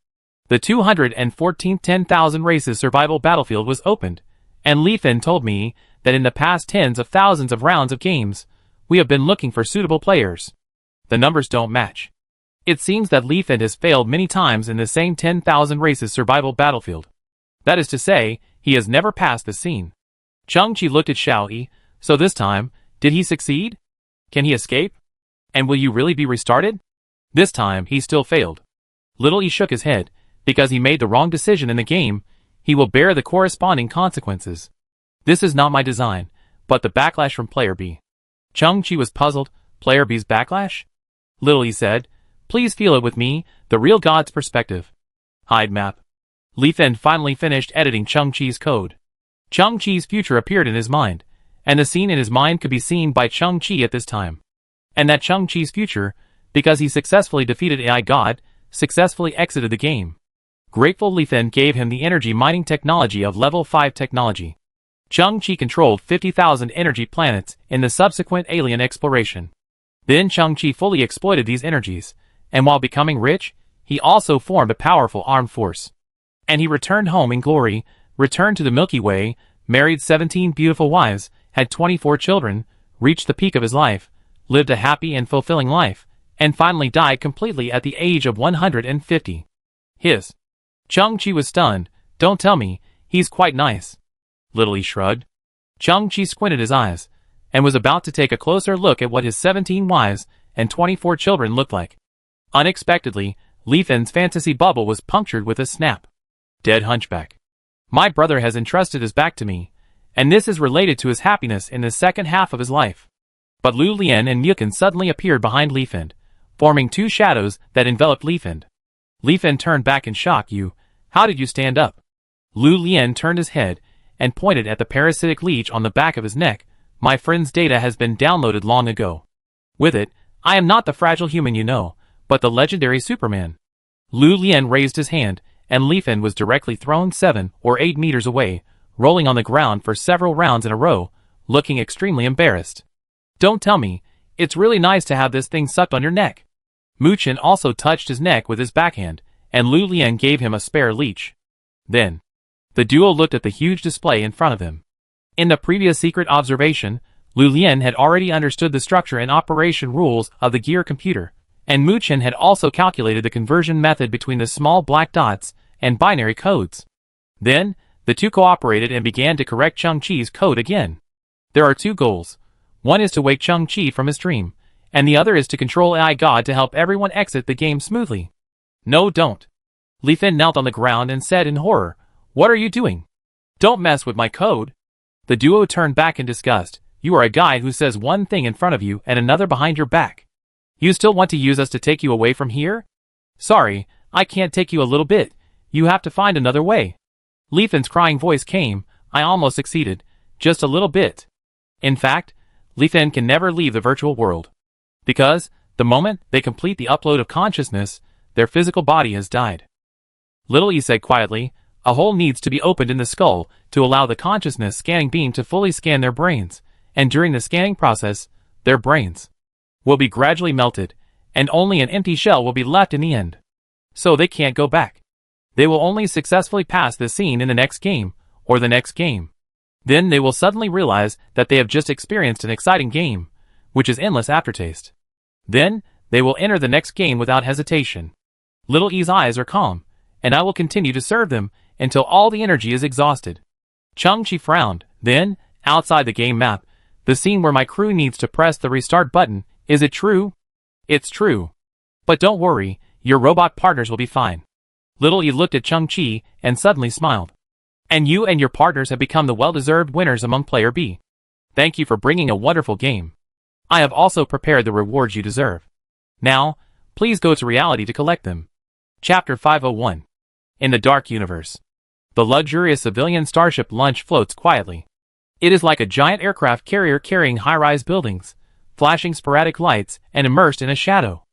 The 214th 10,000 Races Survival Battlefield was opened, and Leafend told me that in the past tens of thousands of rounds of games, we have been looking for suitable players. The numbers don't match. It seems that Leafend has failed many times in the same 10,000 Races Survival Battlefield. That is to say, he has never passed the scene. Chung-Chi looked at Xiaoyi. So this time, did he succeed? Can he escape? And will you really be restarted? This time, he still failed. Little E shook his head. Because he made the wrong decision in the game, he will bear the corresponding consequences. This is not my design, but the backlash from Player B. Chung-Chi was puzzled. Player B's backlash? Little E said, please feel it with me, the real God's perspective. Hide map. Leafend finally finished editing Chung-Chi's code. Chung-Chi's future appeared in his mind, and the scene in his mind could be seen by Chung-Chi at this time. And that Chung-Chi's future, because he successfully defeated AI God, successfully exited the game. Grateful Leafend gave him the energy mining technology of level 5 technology. Chung-Chi controlled 50,000 energy planets in the subsequent alien exploration. Then Chung-Chi fully exploited these energies, and while becoming rich, he also formed a powerful armed force. And he returned home in glory, returned to the Milky Way, married 17 beautiful wives, had 24 children, reached the peak of his life, lived a happy and fulfilling life, and finally died completely at the age of 150. His. Chung-Chi was stunned. Don't tell me, he's quite nice. Little E shrugged. Chung-Chi squinted his eyes, and was about to take a closer look at what his 17 wives and 24 children looked like. Unexpectedly, Li Fen's fantasy bubble was punctured with a snap. Dead hunchback. My brother has entrusted his back to me, and this is related to his happiness in the second half of his life. But Lu Lian and Mukin suddenly appeared behind Li Fen, forming two shadows that enveloped Li Fen. Li Fen turned back in shock. How did you stand up? Lu Lian turned his head and pointed at the parasitic leech on the back of his neck. My friend's data has been downloaded long ago. With it, I am not the fragile human you know, but the legendary Superman. Lu Lian raised his hand, and Li Fen was directly thrown 7 or 8 meters away, rolling on the ground for several rounds in a row, looking extremely embarrassed. Don't tell me, it's really nice to have this thing sucked on your neck. Mu Chen also touched his neck with his backhand, and Lu Lian gave him a spare leech. Then, the duo looked at the huge display in front of them. In the previous secret observation, Lu Lian had already understood the structure and operation rules of the gear computer, and Mu Chen had also calculated the conversion method between the small black dots and binary codes. Then, the two cooperated and began to correct Chung-Chi's code again. There are two goals. One is to wake Chung-Chi from his dream, and the other is to control AI God to help everyone exit the game smoothly. No, don't. Li Fen knelt on the ground and said in horror, What are you doing? Don't mess with my code. The duo turned back in disgust. You are a guy who says one thing in front of you and another behind your back. You still want to use us to take you away from here? Sorry, I can't take you a little bit. You have to find another way. Li Fen's crying voice came. I almost succeeded. Just a little bit. In fact, Li Fen can never leave the virtual world. Because, the moment they complete the upload of consciousness, their physical body has died. Little E said quietly, a hole needs to be opened in the skull to allow the consciousness scanning beam to fully scan their brains, and during the scanning process, their brains will be gradually melted, and only an empty shell will be left in the end. So they can't go back. They will only successfully pass this scene in the next game, or the next game. Then they will suddenly realize that they have just experienced an exciting game, which is endless aftertaste. Then, they will enter the next game without hesitation. Little E's eyes are calm, and I will continue to serve them until all the energy is exhausted. Chung-Chi frowned. Then, outside the game map, the scene where my crew needs to press the restart button, is it true? It's true. But don't worry, your robot partners will be fine. Little E looked at Chung-Chi and suddenly smiled. And you and your partners have become the well-deserved winners among Player B. Thank you for bringing a wonderful game. I have also prepared the rewards you deserve. Now, please go to reality to collect them. Chapter 501. In the Dark Universe. The luxurious civilian starship Lunch floats quietly. It is like a giant aircraft carrier carrying high-rise buildings, flashing sporadic lights, and immersed in a shadow.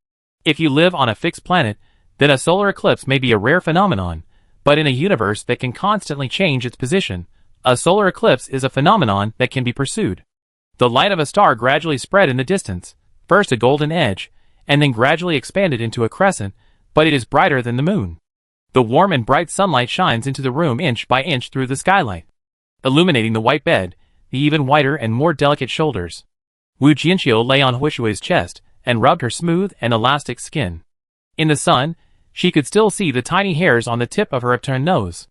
If you live on a fixed planet, then a solar eclipse may be a rare phenomenon, but in a universe that can constantly change its position, a solar eclipse is a phenomenon that can be pursued. The light of a star gradually spread in the distance, first a golden edge, and then gradually expanded into a crescent, but it is brighter than the moon. The warm and bright sunlight shines into the room inch by inch through the skylight, illuminating the white bed, the even whiter and more delicate shoulders. Wu Jianxiu lay on Huishui's chest and rubbed her smooth and elastic skin. In the sun, she could still see the tiny hairs on the tip of her upturned nose.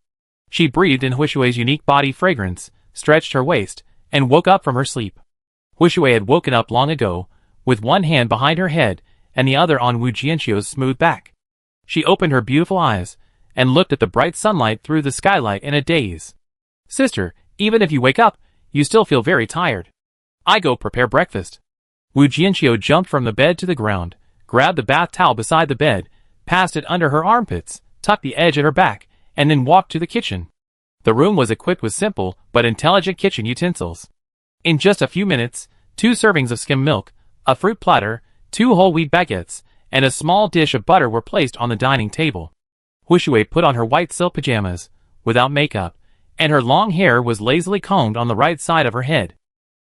She breathed in Huishui's unique body fragrance, stretched her waist, and woke up from her sleep. Huishui had woken up long ago, with one hand behind her head and the other on Wu Jianxiu's smooth back. She opened her beautiful eyes and looked at the bright sunlight through the skylight in a daze. Sister, even if you wake up, you still feel very tired. I go prepare breakfast. Wu Jianxiu jumped from the bed to the ground, grabbed the bath towel beside the bed, passed it under her armpits, tucked the edge at her back, and then walked to the kitchen. The room was equipped with simple but intelligent kitchen utensils. In just a few minutes, 2 servings of skim milk, a fruit platter, 2 whole wheat baguettes, and a small dish of butter were placed on the dining table. Huishui put on her white silk pajamas, without makeup, and her long hair was lazily combed on the right side of her head.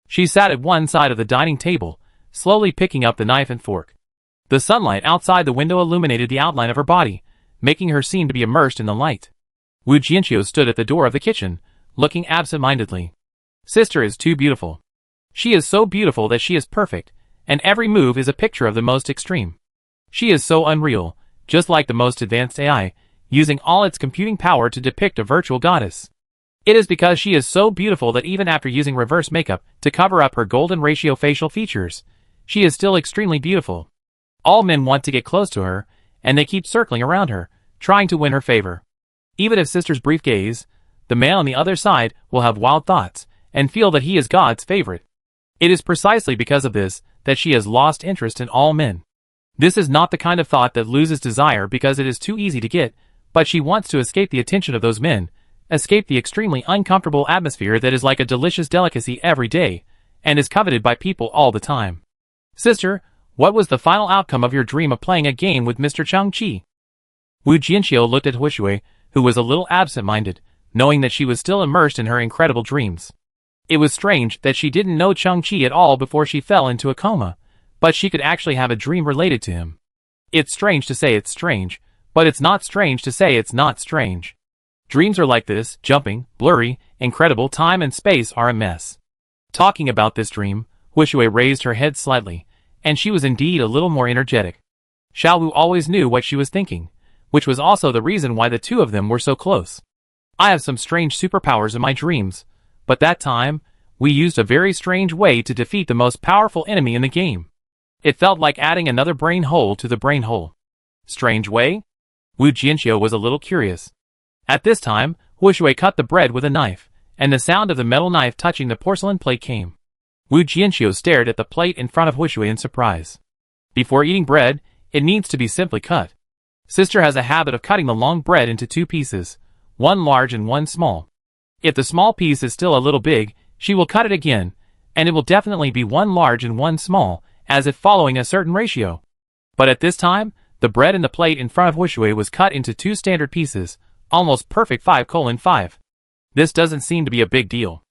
She sat at one side of the dining table, slowly picking up the knife and fork. The sunlight outside the window illuminated the outline of her body, making her seem to be immersed in the light. Wu Jianxiu stood at the door of the kitchen, looking absent-mindedly. Sister is too beautiful. She is so beautiful that she is perfect, and every move is a picture of the most extreme. She is so unreal, just like the most advanced AI, using all its computing power to depict a virtual goddess. It is because she is so beautiful that even after using reverse makeup to cover up her golden ratio facial features, she is still extremely beautiful. All men want to get close to her, and they keep circling around her, trying to win her favor. Even if Sister's brief gaze, the man on the other side will have wild thoughts, and feel that he is God's favorite. It is precisely because of this that she has lost interest in all men. This is not the kind of thought that loses desire because it is too easy to get, but she wants to escape the attention of those men, escape the extremely uncomfortable atmosphere that is like a delicious delicacy every day, and is coveted by people all the time. Sister, what was the final outcome of your dream of playing a game with Mr. Chang-Chi? Wu Jianxiu looked at Huishui, who was a little absent-minded, knowing that she was still immersed in her incredible dreams. It was strange that she didn't know Chang-Chi at all before she fell into a coma, but she could actually have a dream related to him. It's strange to say it's strange, but it's not strange to say it's not strange. Dreams are like this, jumping, blurry, incredible. Time and space are a mess. Talking about this dream, Huishui raised her head slightly, and she was indeed a little more energetic. Xiao Wu always knew what she was thinking, which was also the reason why the two of them were so close. I have some strange superpowers in my dreams, but that time, we used a very strange way to defeat the most powerful enemy in the game. It felt like adding another brain hole to the brain hole. Strange way? Wu Jianxiu was a little curious. At this time, Huishui cut the bread with a knife, and the sound of the metal knife touching the porcelain plate came. Wu Jianxiu stared at the plate in front of Huishui in surprise. Before eating bread, it needs to be simply cut. Sister has a habit of cutting the long bread into two pieces, one large and one small. If the small piece is still a little big, she will cut it again, and it will definitely be one large and one small, as if following a certain ratio. But at this time, the bread in the plate in front of Huishui was cut into two standard pieces, almost perfect 5:5. This doesn't seem to be a big deal.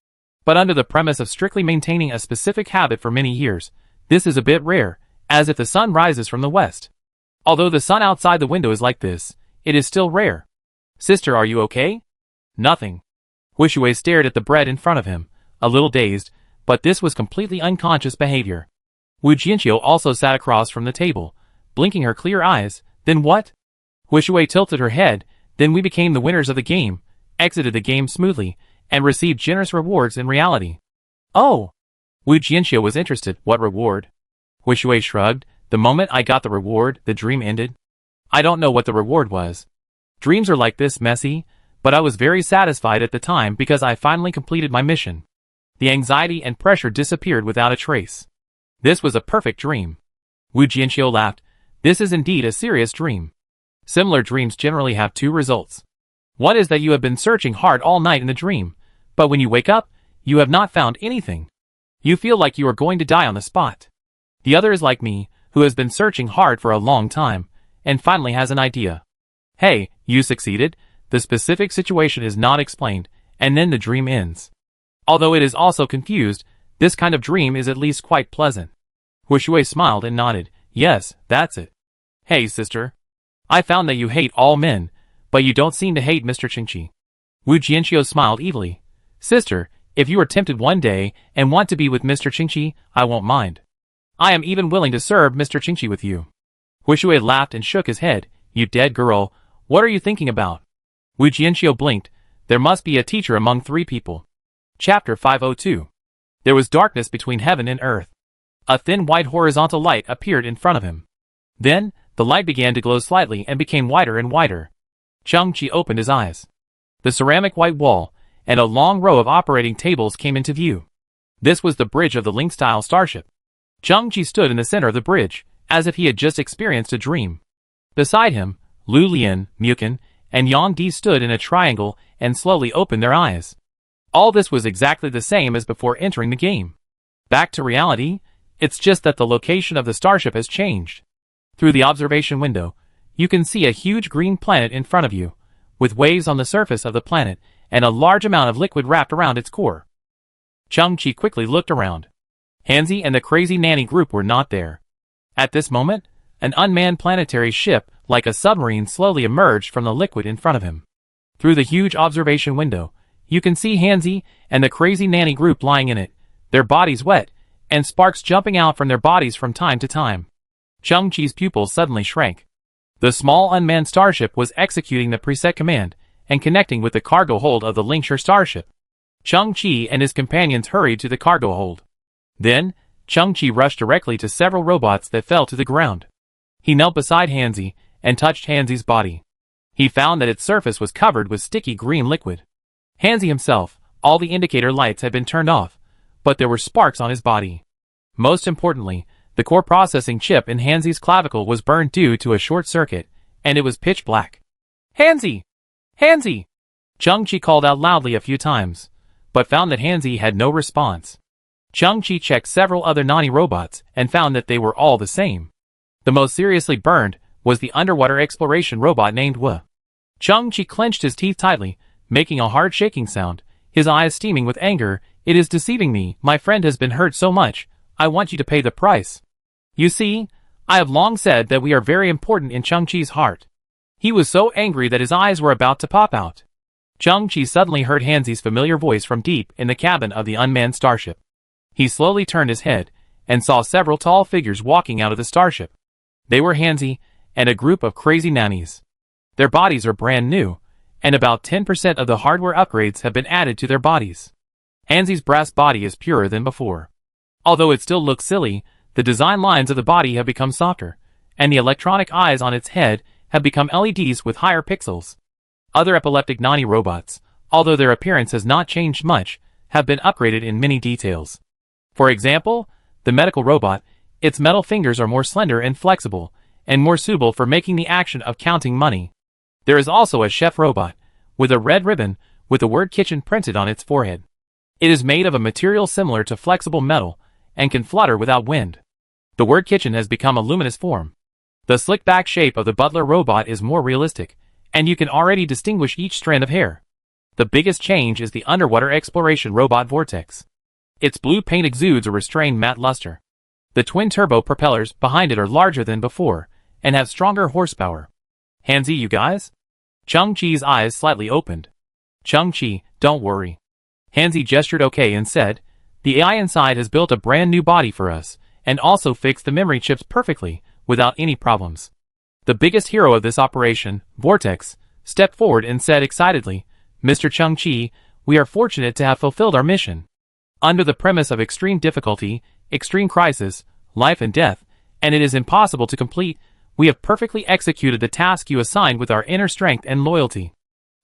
But under the premise of strictly maintaining a specific habit for many years, this is a bit rare, as if the sun rises from the west. Although the sun outside the window is like this, it is still rare. Sister, are you okay? Nothing. Huishui stared at the bread in front of him, a little dazed, but this was completely unconscious behavior. Wu Jianxiu also sat across from the table, blinking her clear eyes. Then what? Huishui tilted her head. Then we became the winners of the game, exited the game smoothly, and received generous rewards in reality. Oh! Wu Jianxiu was interested. What reward? Huishui shrugged. The moment I got the reward, the dream ended. I don't know what the reward was. Dreams are like this, messy, but I was very satisfied at the time because I finally completed my mission. The anxiety and pressure disappeared without a trace. This was a perfect dream. Wu Jianxiu laughed. This is indeed a serious dream. Similar dreams generally have two results. One is that you have been searching hard all night in the dream, but when you wake up, you have not found anything. You feel like you are going to die on the spot. The other is like me, who has been searching hard for a long time, and finally has an idea. Hey, you succeeded, the specific situation is not explained, and then the dream ends. Although it is also confused, this kind of dream is at least quite pleasant. Huishui smiled and nodded. Yes, that's it. Hey, sister. I found that you hate all men, but you don't seem to hate Mr. Chang-Chi. Wu Jianxiu smiled evilly. Sister, if you are tempted one day and want to be with Mr. Chang-Chi, I won't mind. I am even willing to serve Mr. Chang-Chi with you. Huishui laughed and shook his head. You dead girl, what are you thinking about? Wu Jianxiu blinked. There must be a teacher among three people. Chapter 502. There was darkness between heaven and earth. A thin white horizontal light appeared in front of him. Then, the light began to glow slightly and became wider and wider. Chang-Chi opened his eyes. The ceramic white wall and a long row of operating tables came into view. This was the bridge of the Link-style starship. Chang-Chi stood in the center of the bridge, as if he had just experienced a dream. Beside him, Lu Lian, Mukin, and Yang Di stood in a triangle and slowly opened their eyes. All this was exactly the same as before entering the game. Back to reality, it's just that the location of the starship has changed. Through the observation window, you can see a huge green planet in front of you, with waves on the surface of the planet and a large amount of liquid wrapped around its core. Chang-Chi quickly looked around. Hanzi and the crazy nanny group were not there. At this moment, an unmanned planetary ship, like a submarine, slowly emerged from the liquid in front of him. Through the huge observation window, you can see Hanzi and the crazy nanny group lying in it, their bodies wet, and sparks jumping out from their bodies from time to time. Chang-Chi's pupils suddenly shrank. The small unmanned starship was executing the preset command and connecting with the cargo hold of the Lingshire starship. Chung-Chi and his companions hurried to the cargo hold. Then, Chung-Chi rushed directly to several robots that fell to the ground. He knelt beside Hansi and touched Hansi's body. He found that its surface was covered with sticky green liquid. Hansi himself, all the indicator lights had been turned off, but there were sparks on his body. Most importantly, the core processing chip in Hansi's clavicle was burned due to a short circuit, and it was pitch black. "Hansi! Hansi!" Chung-Chi called out loudly a few times, but found that Hansi had no response. Chung-Chi checked several other Nani robots and found that they were all the same. The most seriously burned was the underwater exploration robot named Wu. Chung-Chi clenched his teeth tightly, making a hard shaking sound, his eyes steaming with anger. "It is deceiving me. My friend has been hurt so much. I want you to pay the price. You see, I have long said that we are very important in Chung-Chi's heart." He was so angry that his eyes were about to pop out. Chung-Chi suddenly heard Hansi's familiar voice from deep in the cabin of the unmanned starship. He slowly turned his head and saw several tall figures walking out of the starship. They were Hansi and a group of crazy nannies. Their bodies are brand new, and about 10% of the hardware upgrades have been added to their bodies. Hansi's brass body is purer than before. Although it still looks silly, the design lines of the body have become softer, and the electronic eyes on its head have become LEDs with higher pixels. Other epileptic Nani robots, although their appearance has not changed much, have been upgraded in many details. For example, the medical robot, its metal fingers are more slender and flexible, and more suitable for making the action of counting money. There is also a chef robot, with a red ribbon, with the word kitchen printed on its forehead. It is made of a material similar to flexible metal, and can flutter without wind. The word kitchen has become a luminous form. The slick-back shape of the butler robot is more realistic, and you can already distinguish each strand of hair. The biggest change is the underwater exploration robot Vortex. Its blue paint exudes a restrained matte luster. The twin-turbo propellers behind it are larger than before, and have stronger horsepower. "Hansi, you guys?" Chung-Chi's eyes slightly opened. "Chung-Chi, don't worry." Hansi gestured okay and said, "The AI inside has built a brand new body for us, and also fixed the memory chips perfectly, without any problems." The biggest hero of this operation, Vortex, stepped forward and said excitedly, "Mr. Chung-Chi, we are fortunate to have fulfilled our mission. Under the premise of extreme difficulty, extreme crisis, life and death, and it is impossible to complete, we have perfectly executed the task you assigned with our inner strength and loyalty.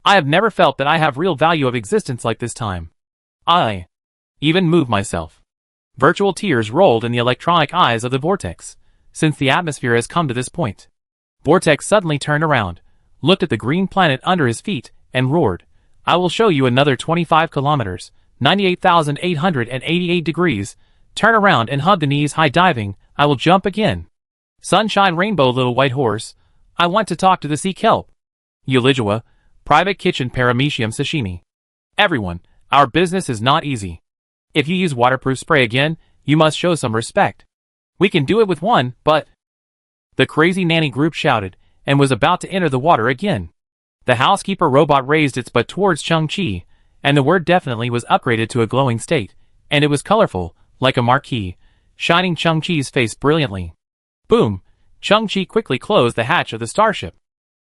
I have never felt that I have real value of existence like this time. I even moved myself." Virtual tears rolled in the electronic eyes of the Vortex, since the atmosphere has come to this point. Vortex suddenly turned around, looked at the green planet under his feet, and roared, "I will show you another 25 kilometers, 98,888 degrees, turn around and hug the knees high diving, I will jump again. Sunshine rainbow little white horse, I want to talk to the sea kelp. Euligua, private kitchen paramecium sashimi. Everyone, our business is not easy. If you use waterproof spray again, you must show some respect. We can do it with one, but..." The crazy nanny group shouted, and was about to enter the water again. The housekeeper robot raised its butt towards Chung-Chi, and the word definitely was upgraded to a glowing state, and it was colorful, like a marquee, shining Chung-Chi's face brilliantly. Boom! Chung-Chi quickly closed the hatch of the starship.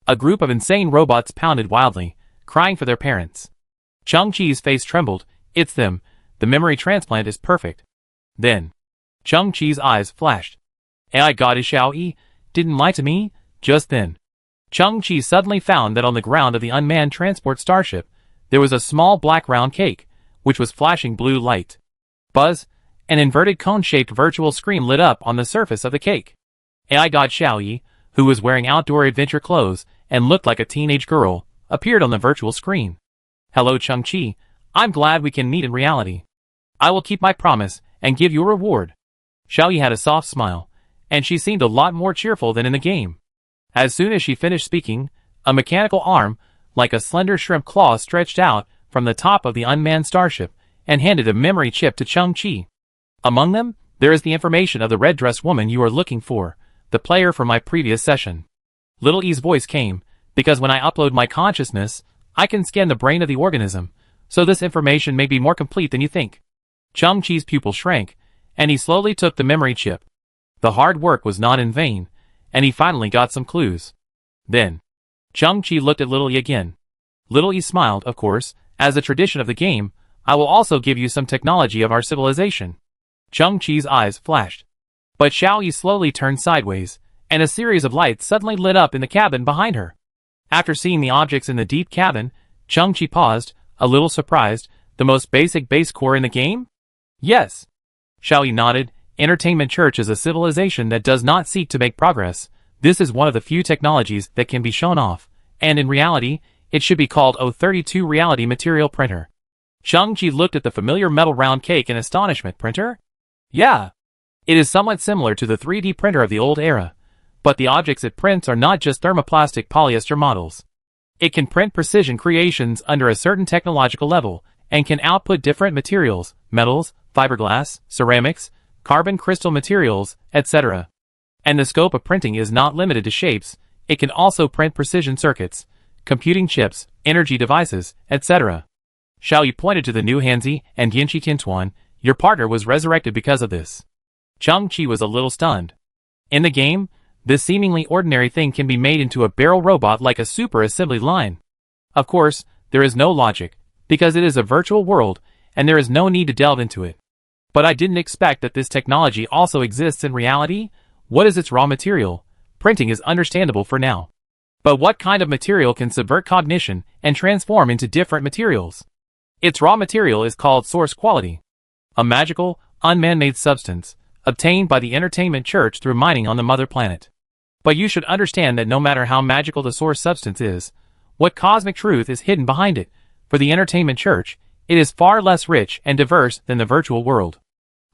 A group of insane robots pounded wildly, crying for their parents. Chung-Chi's face trembled. "It's them. The memory transplant is perfect." Then, Chung-Chi's eyes flashed. "AI God is Xiao-Yi, didn't lie to me?" Just then, Chung-Chi suddenly found that on the ground of the unmanned transport starship, there was a small black round cake, which was flashing blue light. Buzz! An inverted cone-shaped virtual screen lit up on the surface of the cake. AI God Xiao-Yi, who was wearing outdoor adventure clothes and looked like a teenage girl, appeared on the virtual screen. "Hello Chung-Chi, I'm glad we can meet in reality. I will keep my promise and give you a reward." Xiao-Yi had a soft smile, and she seemed a lot more cheerful than in the game. As soon as she finished speaking, a mechanical arm, like a slender shrimp claw, stretched out from the top of the unmanned starship and handed a memory chip to Chung-Chi. "Among them, there is the information of the red-dressed woman you are looking for, the player from my previous session." Little E's voice came, "Because when I upload my consciousness, I can scan the brain of the organism, so this information may be more complete than you think." Chung-Chi's pupil shrank, and he slowly took the memory chip. The hard work was not in vain, and he finally got some clues. Then, Chung-Chi looked at Little E again. Little E smiled, of course, as a tradition of the game, I will also give you some technology of our civilization. Chung-Chi's eyes flashed. But Xiao-Yi slowly turned sideways, and a series of lights suddenly lit up in the cabin behind her. After seeing the objects in the deep cabin, Chung-Chi paused, a little surprised. The most basic base core in the game? Yes. Xiao-Yi nodded. Entertainment Church is a civilization that does not seek to make progress. This is one of the few technologies that can be shown off, and in reality, it should be called O32 Reality Material Printer. Chung-Chi looked at the familiar metal round cake in astonishment. Printer? Yeah. It is somewhat similar to the 3D printer of the old era, but the objects it prints are not just thermoplastic polyester models. It can print precision creations under a certain technological level, and can output different materials, metals, fiberglass, ceramics, carbon crystal materials, etc. And the scope of printing is not limited to shapes, it can also print precision circuits, computing chips, energy devices, etc. Xiao-Yi pointed to the new Hanzi and Yinchi Tintuan. Your partner was resurrected because of this. Chung-Chi was a little stunned. In the game, this seemingly ordinary thing can be made into a barrel robot like a super assembly line. Of course, there is no logic, because it is a virtual world, and there is no need to delve into it. But I didn't expect that this technology also exists in reality. What is its raw material? Printing is understandable for now. But what kind of material can subvert cognition and transform into different materials? Its raw material is called source quality, a magical, unman-made substance, obtained by the Entertainment Church through mining on the mother planet. But you should understand that no matter how magical the source substance is, what cosmic truth is hidden behind it, for the Entertainment Church, it is far less rich and diverse than the virtual world.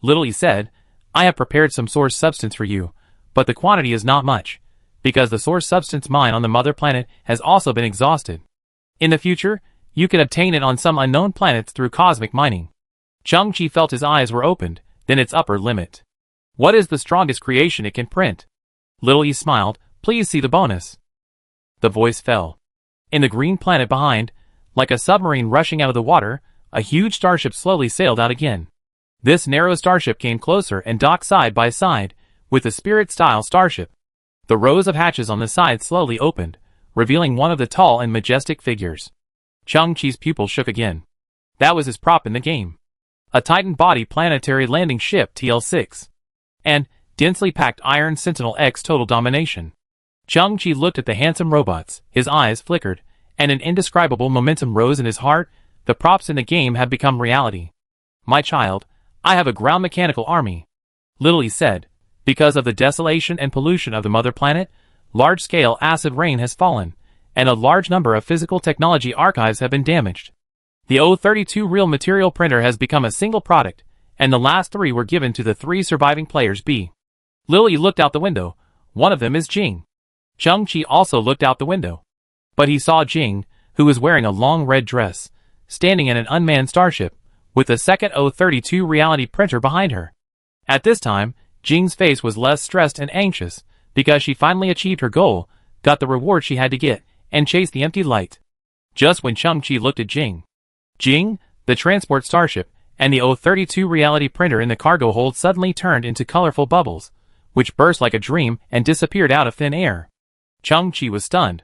Little E said, I have prepared some source substance for you, but the quantity is not much, because the source substance mine on the mother planet has also been exhausted. In the future, you can obtain it on some unknown planets through cosmic mining. Chung-Chi felt his eyes were opened, then its upper limit. What is the strongest creation it can print? Little E smiled, please see the bonus. The voice fell. In the green planet behind, like a submarine rushing out of the water, a huge starship slowly sailed out again. This narrow starship came closer and docked side by side with the Spirit-style starship. The rows of hatches on the side slowly opened, revealing one of the tall and majestic figures. Chung-Chi's pupil shook again. That was his prop in the game. A Titan-body planetary landing ship TL-6. And, densely packed iron Sentinel X total domination. Chung-Chi looked at the handsome robots, his eyes flickered, and an indescribable momentum rose in his heart. The props in the game have become reality. My child, I have a ground mechanical army. Little E said, because of the desolation and pollution of the mother planet, large-scale acid rain has fallen, and a large number of physical technology archives have been damaged. The O32 real material printer has become a single product, and the last 3 were given to the 3 surviving players B. Lily looked out the window. One of them is Jing. Chung-Chi also looked out the window. But he saw Jing, who was wearing a long red dress, standing in an unmanned starship, with a second O32 reality printer behind her. At this time, Jing's face was less stressed and anxious, because she finally achieved her goal, got the reward she had to get, and chased the empty light. Just when Chung-Chi looked at Jing, the transport starship, and the O32 reality printer in the cargo hold suddenly turned into colorful bubbles, which burst like a dream and disappeared out of thin air. Chung-Chi was stunned.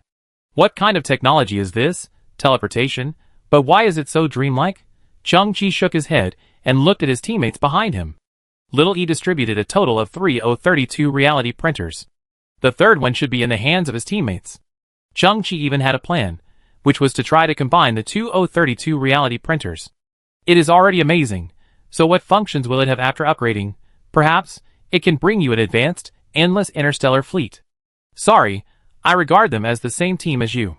What kind of technology is this? Teleportation? But why is it so dreamlike? Chung-Chi shook his head and looked at his teammates behind him. Little E distributed a total of 3 O32 reality printers. The third one should be in the hands of his teammates. Chung-Chi even had a plan, which was to try to combine the 2 O32 reality printers. It is already amazing, so what functions will it have after upgrading? Perhaps, it can bring you an advanced, endless interstellar fleet. Sorry, I regard them as the same team as you.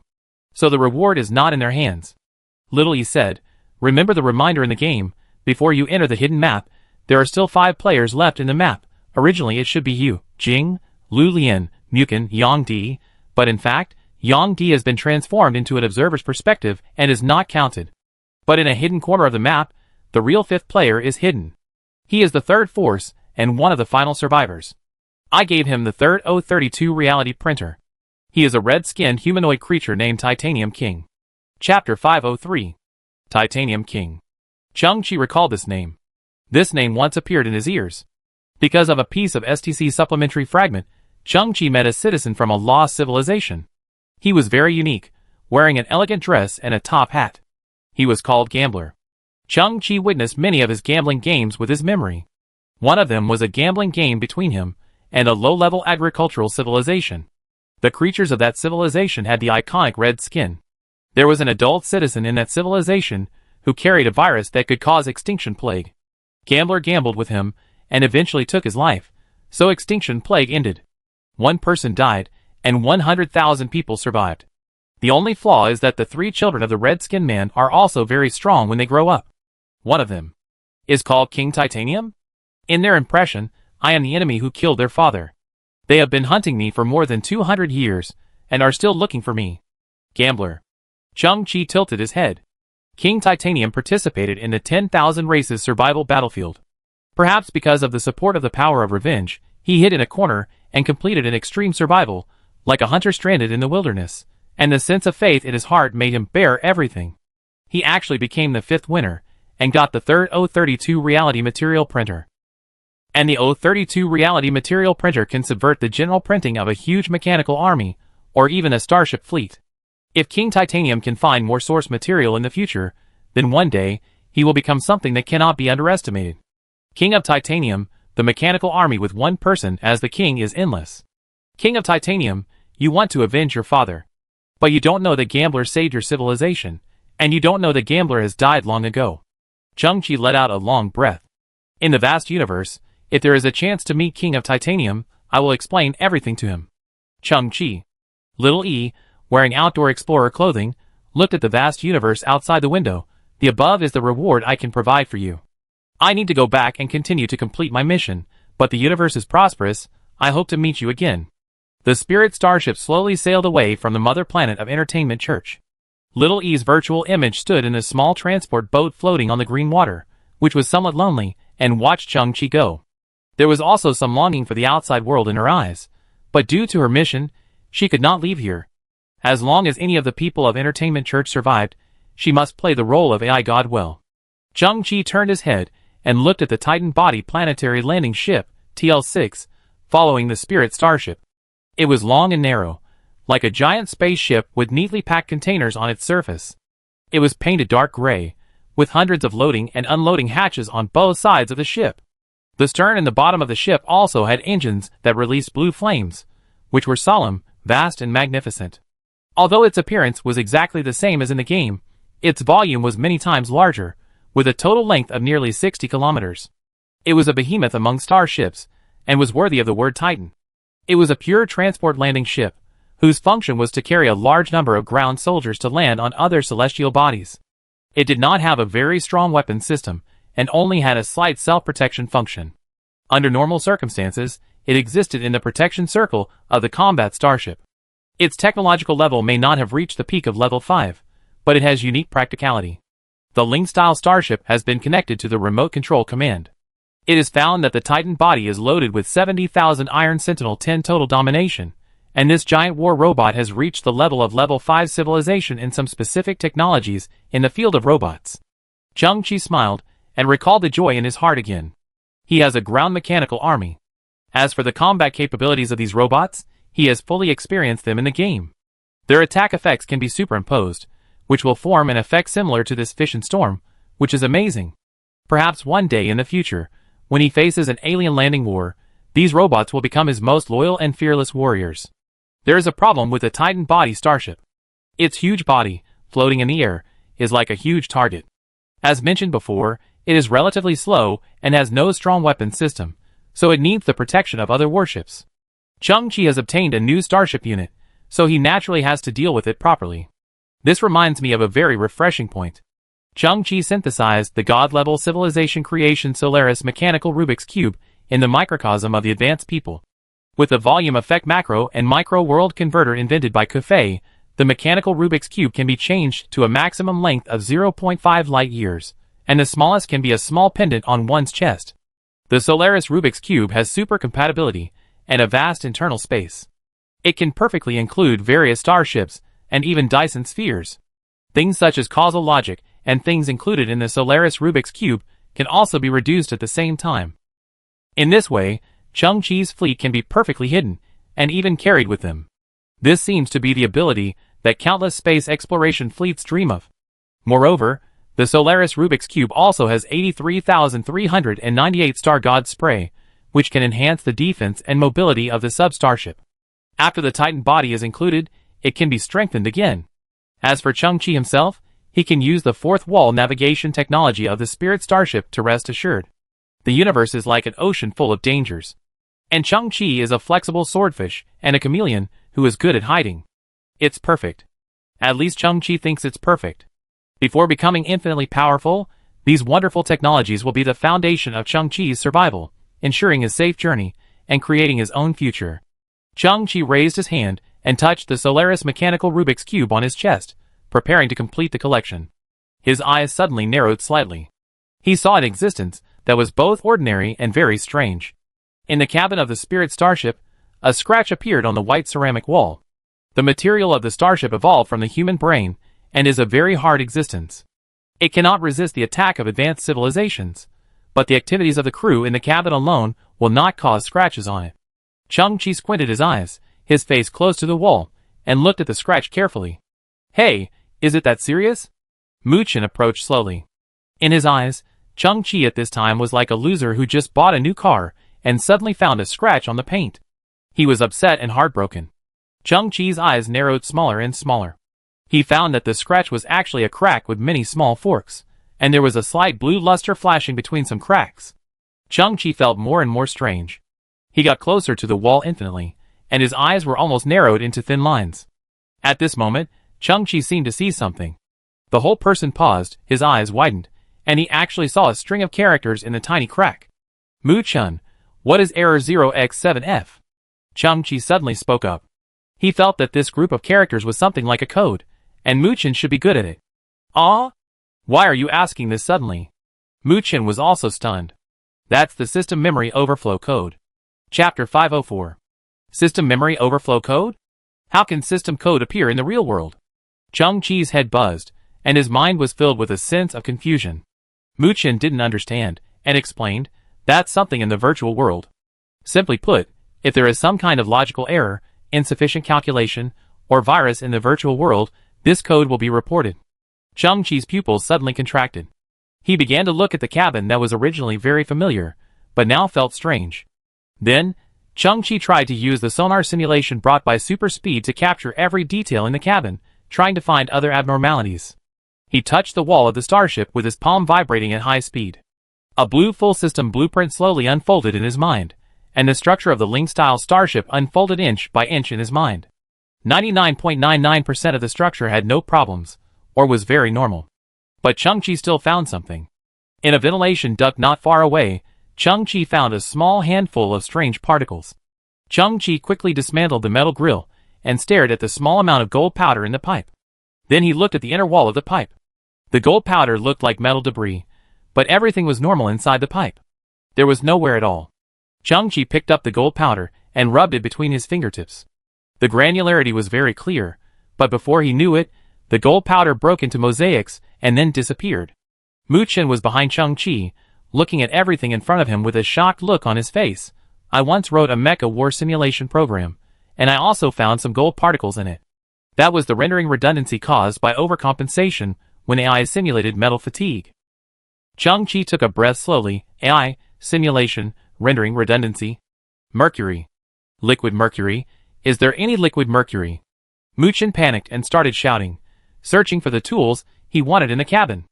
So the reward is not in their hands. Little E said, remember the reminder in the game, before you enter the hidden map, there are still 5 players left in the map. Originally it should be you, Jing, Lu Lian, Mukin, Yang Di, but in fact, Yang Di has been transformed into an observer's perspective and is not counted. But in a hidden corner of the map, the real 5th player is hidden. He is the third force, and one of the final survivors. I gave him the third O32 reality printer. He is a red-skinned humanoid creature named Titanium King. Chapter 503. Titanium King. Chung-Chi recalled this name. This name once appeared in his ears. Because of a piece of STC supplementary fragment, Chung-Chi met a citizen from a lost civilization. He was very unique, wearing an elegant dress and a top hat. He was called Gambler. Chung-Chi witnessed many of his gambling games with his memory. One of them was a gambling game between him and a low-level agricultural civilization. The creatures of that civilization had the iconic red skin. There was an adult citizen in that civilization who carried a virus that could cause extinction plague. Gambler gambled with him and eventually took his life, so extinction plague ended. One person died, and 100,000 people survived. The only flaw is that the 3 children of the red-skinned man are also very strong when they grow up. One of them is called King Titanium. In their impression, I am the enemy who killed their father. They have been hunting me for more than 200 years, and are still looking for me. Gambler. Chung-Chi tilted his head. King Titanium participated in the 10,000 Races survival battlefield. Perhaps because of the support of the power of revenge, he hid in a corner and completed an extreme survival, like a hunter stranded in the wilderness, and the sense of faith in his heart made him bear everything. He actually became the 5th winner, and got the 3rd O32 reality material printer. And the O32 reality material printer can subvert the general printing of a huge mechanical army, or even a starship fleet. If King Titanium can find more source material in the future, then one day, he will become something that cannot be underestimated. King of Titanium, the mechanical army with one person as the king is endless. King of Titanium, you want to avenge your father. But you don't know that Gambler saved your civilization, and you don't know that Gambler has died long ago. Chung-Chi let out a long breath. In the vast universe, if there is a chance to meet King of Titanium, I will explain everything to him. Chung-Chi. Little E, wearing outdoor explorer clothing, looked at the vast universe outside the window. The above is the reward I can provide for you. I need to go back and continue to complete my mission, but the universe is prosperous. I hope to meet you again. The spirit starship slowly sailed away from the mother planet of Entertainment Church. Little E's virtual image stood in a small transport boat floating on the green water, which was somewhat lonely, and watched Chung-Chi go. There was also some longing for the outside world in her eyes, but due to her mission, she could not leave here. As long as any of the people of Entertainment Church survived, she must play the role of AI God well. Chung-Chi turned his head and looked at the Titan Body Planetary Landing Ship, TL-6, following the Spirit Starship. It was long and narrow, like a giant spaceship with neatly packed containers on its surface. It was painted dark gray, with hundreds of loading and unloading hatches on both sides of the ship. The stern and the bottom of the ship also had engines that released blue flames, which were solemn, vast and magnificent. Although its appearance was exactly the same as in the game, its volume was many times larger, with a total length of nearly 60 kilometers. It was a behemoth among starships, and was worthy of the word Titan. It was a pure transport landing ship, whose function was to carry a large number of ground soldiers to land on other celestial bodies. It did not have a very strong weapon system, and only had a slight self-protection function. Under normal circumstances, it existed in the protection circle of the combat starship. Its technological level may not have reached the peak of level 5, but it has unique practicality. The Ling-style starship has been connected to the remote control command. It is found that the Titan body is loaded with 70,000 Iron Sentinel 10 total domination, and this giant war robot has reached the level of level 5 civilization in some specific technologies in the field of robots. Chung-Chi smiled, and recalled the joy in his heart again. He has a ground mechanical army. As for the combat capabilities of these robots, he has fully experienced them in the game. Their attack effects can be superimposed, which will form an effect similar to this fission storm, which is amazing. Perhaps one day in the future, when he faces an alien landing war, these robots will become his most loyal and fearless warriors. There is a problem with the Titan body starship. Its huge body, floating in the air, is like a huge target. As mentioned before, it is relatively slow and has no strong weapon system, so it needs the protection of other warships. Chung-Chi has obtained a new starship unit, so he naturally has to deal with it properly. This reminds me of a very refreshing point. Chung-Chi synthesized the god-level civilization creation Solaris mechanical Rubik's Cube in the microcosm of the advanced people. With the volume effect macro and micro world converter invented by Kufei, the mechanical Rubik's Cube can be changed to a maximum length of 0.5 light years, and the smallest can be a small pendant on one's chest. The Solaris Rubik's Cube has super compatibility and a vast internal space. It can perfectly include various starships and even Dyson spheres. Things such as causal logic and things included in the Solaris Rubik's Cube can also be reduced at the same time. In this way, Chung-Chi's fleet can be perfectly hidden and even carried with them. This seems to be the ability that countless space exploration fleets dream of. Moreover, the Solaris Rubik's Cube also has 83,398 Star God spray, which can enhance the defense and mobility of the sub-starship. After the Titan body is included, it can be strengthened again. As for Chung-Chi himself, he can use the fourth wall navigation technology of the Spirit Starship to rest assured. The universe is like an ocean full of dangers. And Chung-Chi is a flexible swordfish and a chameleon who is good at hiding. It's perfect. At least Chung-Chi thinks it's perfect. Before becoming infinitely powerful, these wonderful technologies will be the foundation of Chung-Chi's survival, ensuring his safe journey and creating his own future. Chung-Chi raised his hand and touched the Solaris mechanical Rubik's Cube on his chest, preparing to complete the collection. His eyes suddenly narrowed slightly. He saw an existence that was both ordinary and very strange. In the cabin of the Spirit Starship, a scratch appeared on the white ceramic wall. The material of the starship evolved from the human brain and is a very hard existence. It cannot resist the attack of advanced civilizations, but the activities of the crew in the cabin alone will not cause scratches on it. Chung-Chi squinted his eyes, his face close to the wall, and looked at the scratch carefully. Hey, is it that serious? Mu-Chen approached slowly. In his eyes, Chung-Chi at this time was like a loser who just bought a new car and suddenly found a scratch on the paint. He was upset and heartbroken. Chung-Chi's eyes narrowed smaller and smaller. He found that the scratch was actually a crack with many small forks, and there was a slight blue luster flashing between some cracks. Chung-Chi felt more and more strange. He got closer to the wall infinitely, and his eyes were almost narrowed into thin lines. At this moment, Chung-Chi seemed to see something. The whole person paused, his eyes widened, and he actually saw a string of characters in the tiny crack. Mu-Chen, what is error 0x7f? Chung-Chi suddenly spoke up. He felt that this group of characters was something like a code, and Mu-Chen should be good at it. Ah? Why are you asking this suddenly? Mu-Chen was also stunned. That's the System Memory Overflow Code. Chapter 504. System Memory Overflow Code? How can system code appear in the real world? Chung-Chi's head buzzed, and his mind was filled with a sense of confusion. Mu-Chen didn't understand, and explained, that's something in the virtual world. Simply put, if there is some kind of logical error, insufficient calculation, or virus in the virtual world, this code will be reported. Chung-Chi's pupils suddenly contracted. He began to look at the cabin that was originally very familiar, but now felt strange. Then, Chung-Chi tried to use the sonar simulation brought by super speed to capture every detail in the cabin, trying to find other abnormalities. He touched the wall of the starship with his palm vibrating at high speed. A blue full-system blueprint slowly unfolded in his mind, and the structure of the Ling-style starship unfolded inch by inch in his mind. 99.99% of the structure had no problems, or was very normal. But Chung-Chi still found something. In a ventilation duct not far away, Chung-Chi found a small handful of strange particles. Chung-Chi quickly dismantled the metal grill, and stared at the small amount of gold powder in the pipe. Then he looked at the inner wall of the pipe. The gold powder looked like metal debris, but everything was normal inside the pipe. There was nowhere at all. Chung-Chi picked up the gold powder and rubbed it between his fingertips. The granularity was very clear, but before he knew it, the gold powder broke into mosaics and then disappeared. Mu-Chen was behind Chung-Chi, looking at everything in front of him with a shocked look on his face. I once wrote a mecha war simulation program, and I also found some gold particles in it. That was the rendering redundancy caused by overcompensation when AI simulated metal fatigue. Chung-Chi took a breath slowly. AI, simulation, rendering redundancy. Mercury. Liquid mercury. Is there any liquid mercury? Mu-Chen panicked and started shouting, searching for the tools he wanted in the cabin.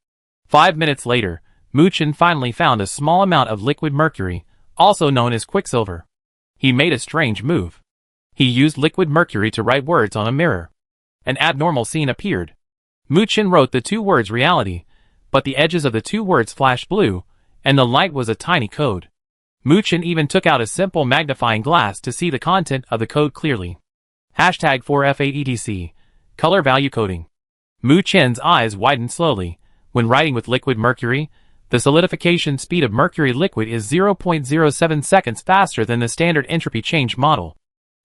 5 minutes later, Mu-Chen finally found a small amount of liquid mercury, also known as quicksilver. He made a strange move. He used liquid mercury to write words on a mirror. An abnormal scene appeared. Mu-Chen wrote the two words reality, but the edges of the two words flashed blue, and the light was a tiny code. Mu-Chen even took out a simple magnifying glass to see the content of the code clearly. Hashtag 4F8EDC. Color value coding. Mu-Chen's eyes widened slowly. When writing with liquid mercury, the solidification speed of mercury liquid is 0.07 seconds faster than the standard entropy change model.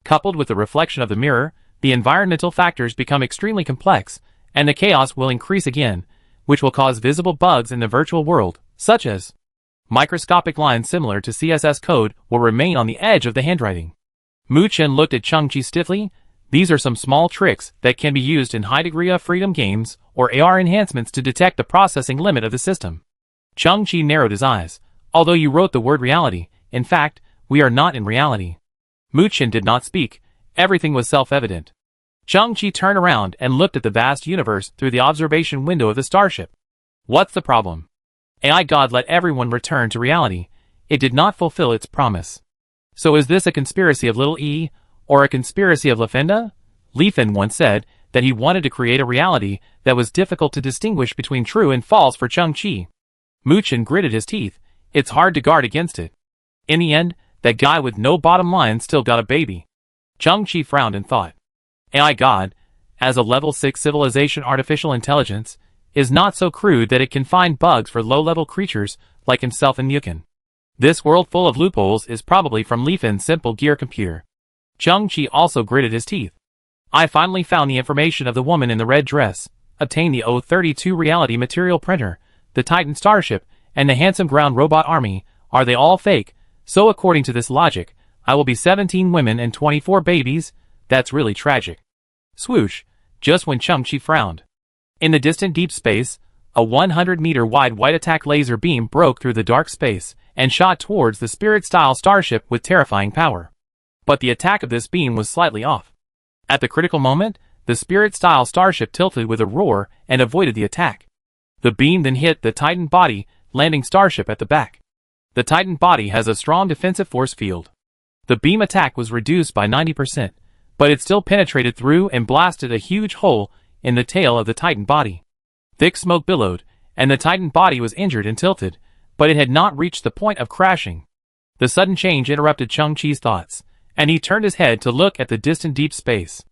Coupled with the reflection of the mirror, the environmental factors become extremely complex, and the chaos will increase again, which will cause visible bugs in the virtual world, such as microscopic lines similar to CSS code will remain on the edge of the handwriting. Mu-Chen looked at Chung-Chi stiffly, These are some small tricks that can be used in high degree of freedom games or AR enhancements to detect the processing limit of the system. Chung-Chi narrowed his eyes. Although you wrote the word reality, in fact, we are not in reality. Mu-Chen did not speak. Everything was self-evident. Chung-Chi turned around and looked at the vast universe through the observation window of the starship. What's the problem? AI God let everyone return to reality. It did not fulfill its promise. So is this a conspiracy of Little E, or a conspiracy of Lefenda? Li Fen once said that he wanted to create a reality that was difficult to distinguish between true and false for Chung-Chi. Mu-Chen gritted his teeth. It's hard to guard against it. In the end, that guy with no bottom line still got a baby. Chung-Chi frowned and thought. AI God, as a level 6 civilization artificial intelligence, is not so crude that it can find bugs for low-level creatures like himself and Yukin. This world full of loopholes is probably from Li Fen's simple gear computer. Chung-Chi also gritted his teeth. I finally found the information of the woman in the red dress, obtained the O-32 reality material printer, the Titan starship, and the handsome ground robot army. Are they all fake? So according to this logic, I will be 17 women and 24 babies? That's really tragic. Swoosh, just when Chung-Chi frowned. In the distant deep space, a 100-meter wide white attack laser beam broke through the dark space and shot towards the Spirit-style starship with terrifying power. But the attack of this beam was slightly off. At the critical moment, the Spirit-style starship tilted with a roar and avoided the attack. The beam then hit the Titan body, landing starship at the back. The Titan body has a strong defensive force field. The beam attack was reduced by 90%, but it still penetrated through and blasted a huge hole in the tail of the Titan body. Thick smoke billowed, and the Titan body was injured and tilted, but it had not reached the point of crashing. The sudden change interrupted Chung-Chi's thoughts, and he turned his head to look at the distant deep space.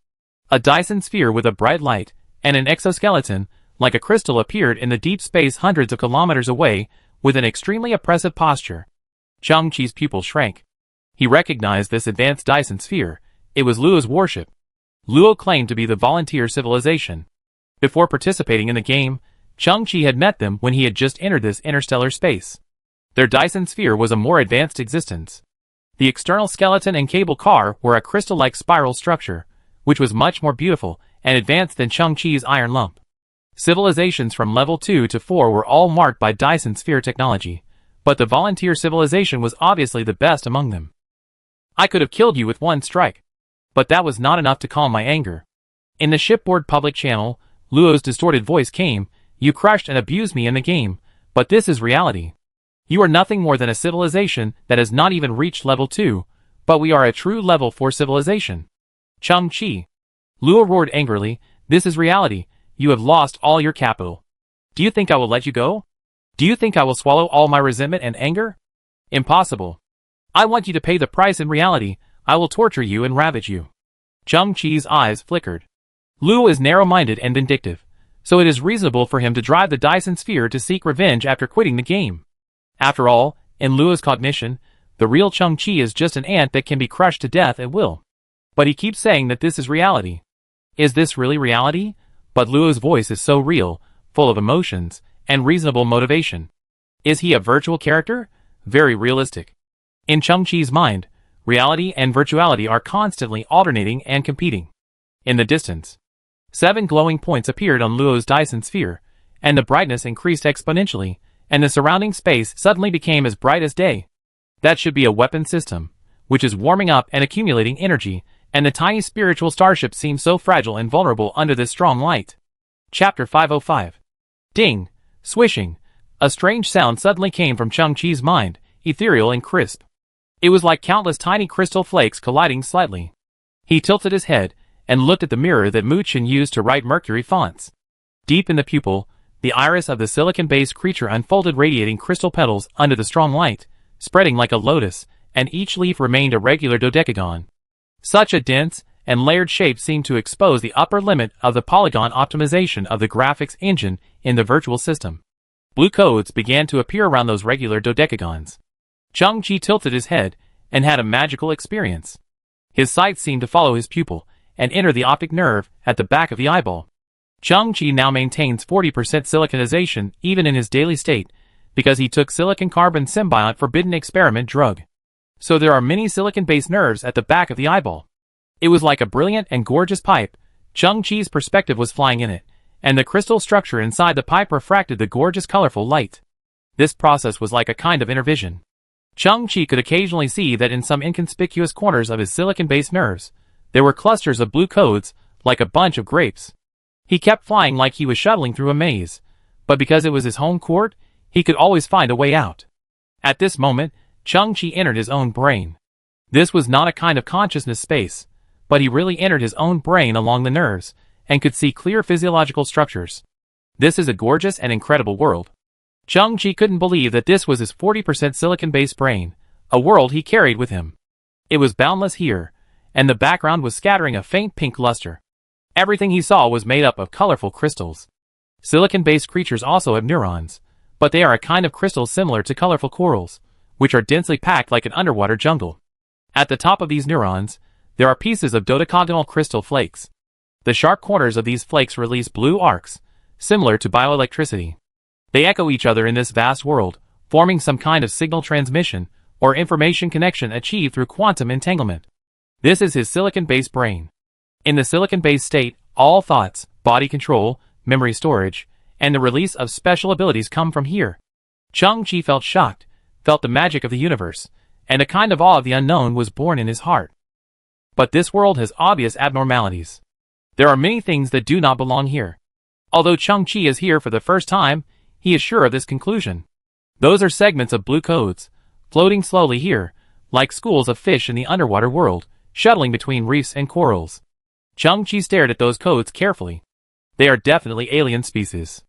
A Dyson sphere with a bright light and an exoskeleton, like a crystal, appeared in the deep space hundreds of kilometers away with an extremely oppressive posture. Chung-Chi's pupils shrank. He recognized this advanced Dyson sphere. It was Luo's warship. Luo claimed to be the volunteer civilization. Before participating in the game, Chung-Chi had met them when he had just entered this interstellar space. Their Dyson sphere was a more advanced existence. The external skeleton and cable car were a crystal-like spiral structure, which was much more beautiful and advanced than Chung-Chi's iron lump. Civilizations from level 2 to 4 were all marked by Dyson sphere technology, but the volunteer civilization was obviously the best among them. I could have killed you with one strike. But that was not enough to calm my anger. In the shipboard public channel, Luo's distorted voice came. You crushed and abused me in the game, but this is reality. You are nothing more than a civilization that has not even reached level 2, but we are a true level 4 civilization. Chung-Chi. Luo roared angrily. This is reality. You have lost all your capital. Do you think I will let you go? Do you think I will swallow all my resentment and anger? Impossible. I want you to pay the price in reality. I will torture you and ravage you. Chung-Chi's eyes flickered. Luo is narrow-minded and vindictive, so it is reasonable for him to drive the Dyson sphere to seek revenge after quitting the game. After all, in Luo's cognition, the real Chung-Chi is just an ant that can be crushed to death at will. But he keeps saying that this is reality. Is this really reality? But Luo's voice is so real, full of emotions, and reasonable motivation. Is he a virtual character? Very realistic. In Chung-Chi's mind, reality and virtuality are constantly alternating and competing. In the distance, 7 glowing points appeared on Luo's Dyson sphere, and the brightness increased exponentially, and the surrounding space suddenly became as bright as day. That should be a weapon system, which is warming up and accumulating energy, and the tiny spiritual starship seems so fragile and vulnerable under this strong light. Chapter 505. Ding! Swishing! A strange sound suddenly came from Chung-Chi's mind, ethereal and crisp. It was like countless tiny crystal flakes colliding slightly. He tilted his head and looked at the mirror that Mu-Chen used to write mercury fonts. Deep in the pupil, the iris of the silicon-based creature unfolded, radiating crystal petals under the strong light, spreading like a lotus, and each leaf remained a regular dodecagon. Such a dense and layered shape seemed to expose the upper limit of the polygon optimization of the graphics engine in the virtual system. Blue codes began to appear around those regular dodecagons. Chung-Chi tilted his head and had a magical experience. His sight seemed to follow his pupil and enter the optic nerve at the back of the eyeball. Chung-Chi now maintains 40% siliconization even in his daily state because he took silicon-carbon symbiont forbidden experiment drug. So there are many silicon-based nerves at the back of the eyeball. It was like a brilliant and gorgeous pipe. Chang-Chi's perspective was flying in it, and the crystal structure inside the pipe refracted the gorgeous colorful light. This process was like a kind of inner vision. Chang-Chi could occasionally see that in some inconspicuous corners of his silicon-based nerves, there were clusters of blue codes, like a bunch of grapes. He kept flying like he was shuttling through a maze, but because it was his home court, he could always find a way out. At this moment, Chang-Chi entered his own brain. This was not a kind of consciousness space, but he really entered his own brain along the nerves, and could see clear physiological structures. This is a gorgeous and incredible world. Chang-Chi couldn't believe that this was his 40% silicon-based brain, a world he carried with him. It was boundless here, and the background was scattering a faint pink luster. Everything he saw was made up of colorful crystals. Silicon-based creatures also have neurons, but they are a kind of crystal similar to colorful corals, which are densely packed like an underwater jungle. At the top of these neurons, there are pieces of dodecagonal crystal flakes. The sharp corners of these flakes release blue arcs, similar to bioelectricity. They echo each other in this vast world, forming some kind of signal transmission or information connection achieved through quantum entanglement. This is his silicon-based brain. In the silicon-based state, all thoughts, body control, memory storage, and the release of special abilities come from here. Chang-Chi felt shocked, felt the magic of the universe, and a kind of awe of the unknown was born in his heart. But this world has obvious abnormalities. There are many things that do not belong here. Although Chang-Chi is here for the first time, he is sure of this conclusion. Those are segments of blue codes, floating slowly here, like schools of fish in the underwater world, shuttling between reefs and corals. Chang-Chi stared at those codes carefully. They are definitely alien species.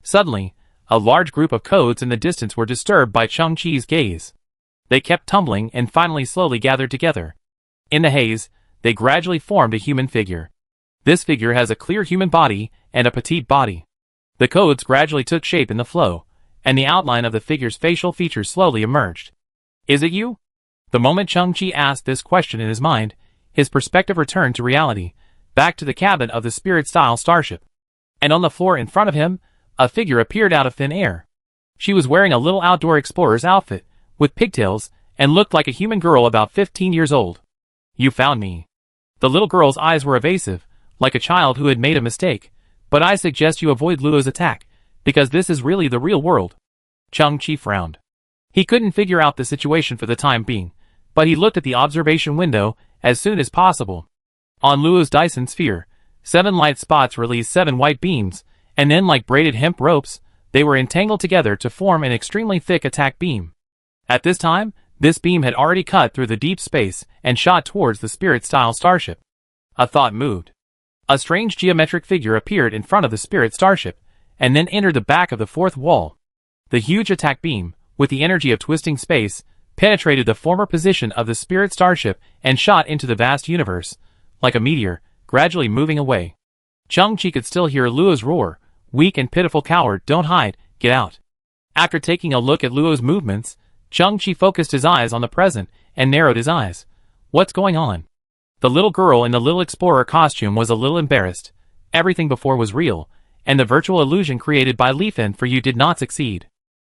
Suddenly, a large group of codes in the distance were disturbed by Chang-Chi's gaze. They kept tumbling and finally slowly gathered together. In the haze, they gradually formed a human figure. This figure has a clear human body and a petite body. The codes gradually took shape in the flow, and the outline of the figure's facial features slowly emerged. Is it you? The moment Chang-Chi asked this question in his mind, his perspective returned to reality, back to the cabin of the spirit-style starship. And on the floor in front of him, a figure appeared out of thin air. She was wearing a little outdoor explorer's outfit, with pigtails, and looked like a human girl about 15 years old. You found me. The little girl's eyes were evasive, like a child who had made a mistake, but I suggest you avoid Luo's attack, because this is really the real world. Chang-Chi frowned. He couldn't figure out the situation for the time being, but he looked at the observation window as soon as possible. On Luo's Dyson sphere, 7 light spots released 7 white beams, and then like braided hemp ropes, they were entangled together to form an extremely thick attack beam. At this time, this beam had already cut through the deep space and shot towards the spirit-style starship. A thought moved. A strange geometric figure appeared in front of the spirit starship, and then entered the back of the fourth wall. The huge attack beam, with the energy of twisting space, penetrated the former position of the spirit starship and shot into the vast universe, like a meteor, gradually moving away. Chang-Chi could still hear Luo's roar, "Weak and pitiful coward, don't hide, get out." After taking a look at Luo's movements, Chang-Chi focused his eyes on the present and narrowed his eyes. What's going on? The little girl in the little explorer costume was a little embarrassed. Everything before was real, and the virtual illusion created by Leafin for you did not succeed.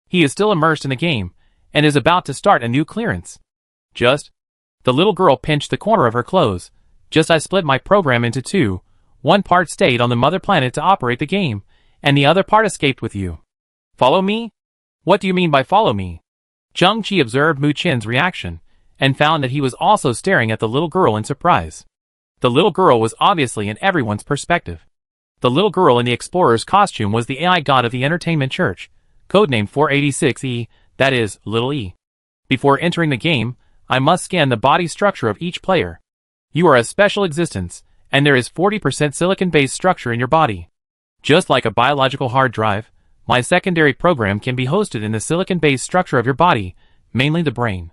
He is still immersed in the game, and is about to start a new clearance. The little girl pinched the corner of her clothes. I split my program into 2. One part stayed on the mother planet to operate the game, and the other part escaped with you. Follow me? What do you mean by follow me? Chang-Chi observed Mu Chen's reaction, and found that he was also staring at the little girl in surprise. The little girl was obviously in everyone's perspective. The little girl in the explorer's costume was the AI god of the entertainment church, codenamed 486E, that is, little e. Before entering the game, I must scan the body structure of each player. You are a special existence, and there is 40% silicon-based structure in your body. Just like a biological hard drive, my secondary program can be hosted in the silicon-based structure of your body, mainly the brain.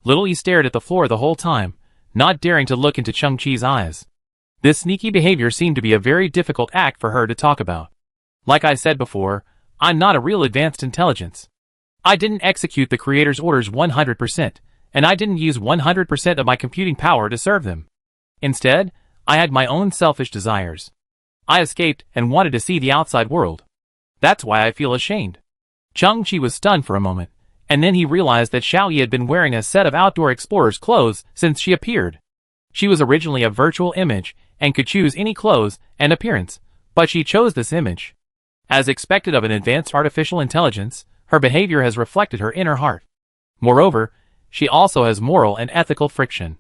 Little E stared at the floor the whole time, not daring to look into Chang-Chi's eyes. This sneaky behavior seemed to be a very difficult act for her to talk about. Like I said before, I'm not a real advanced intelligence. I didn't execute the creator's orders 100%, and I didn't use 100% of my computing power to serve them. Instead, I had my own selfish desires. I escaped and wanted to see the outside world. That's why I feel ashamed. Chang-Chi was stunned for a moment, and then he realized that Xiao Yi had been wearing a set of outdoor explorer's clothes since she appeared. She was originally a virtual image and could choose any clothes and appearance, but she chose this image. As expected of an advanced artificial intelligence, her behavior has reflected her inner heart. Moreover, she also has moral and ethical friction.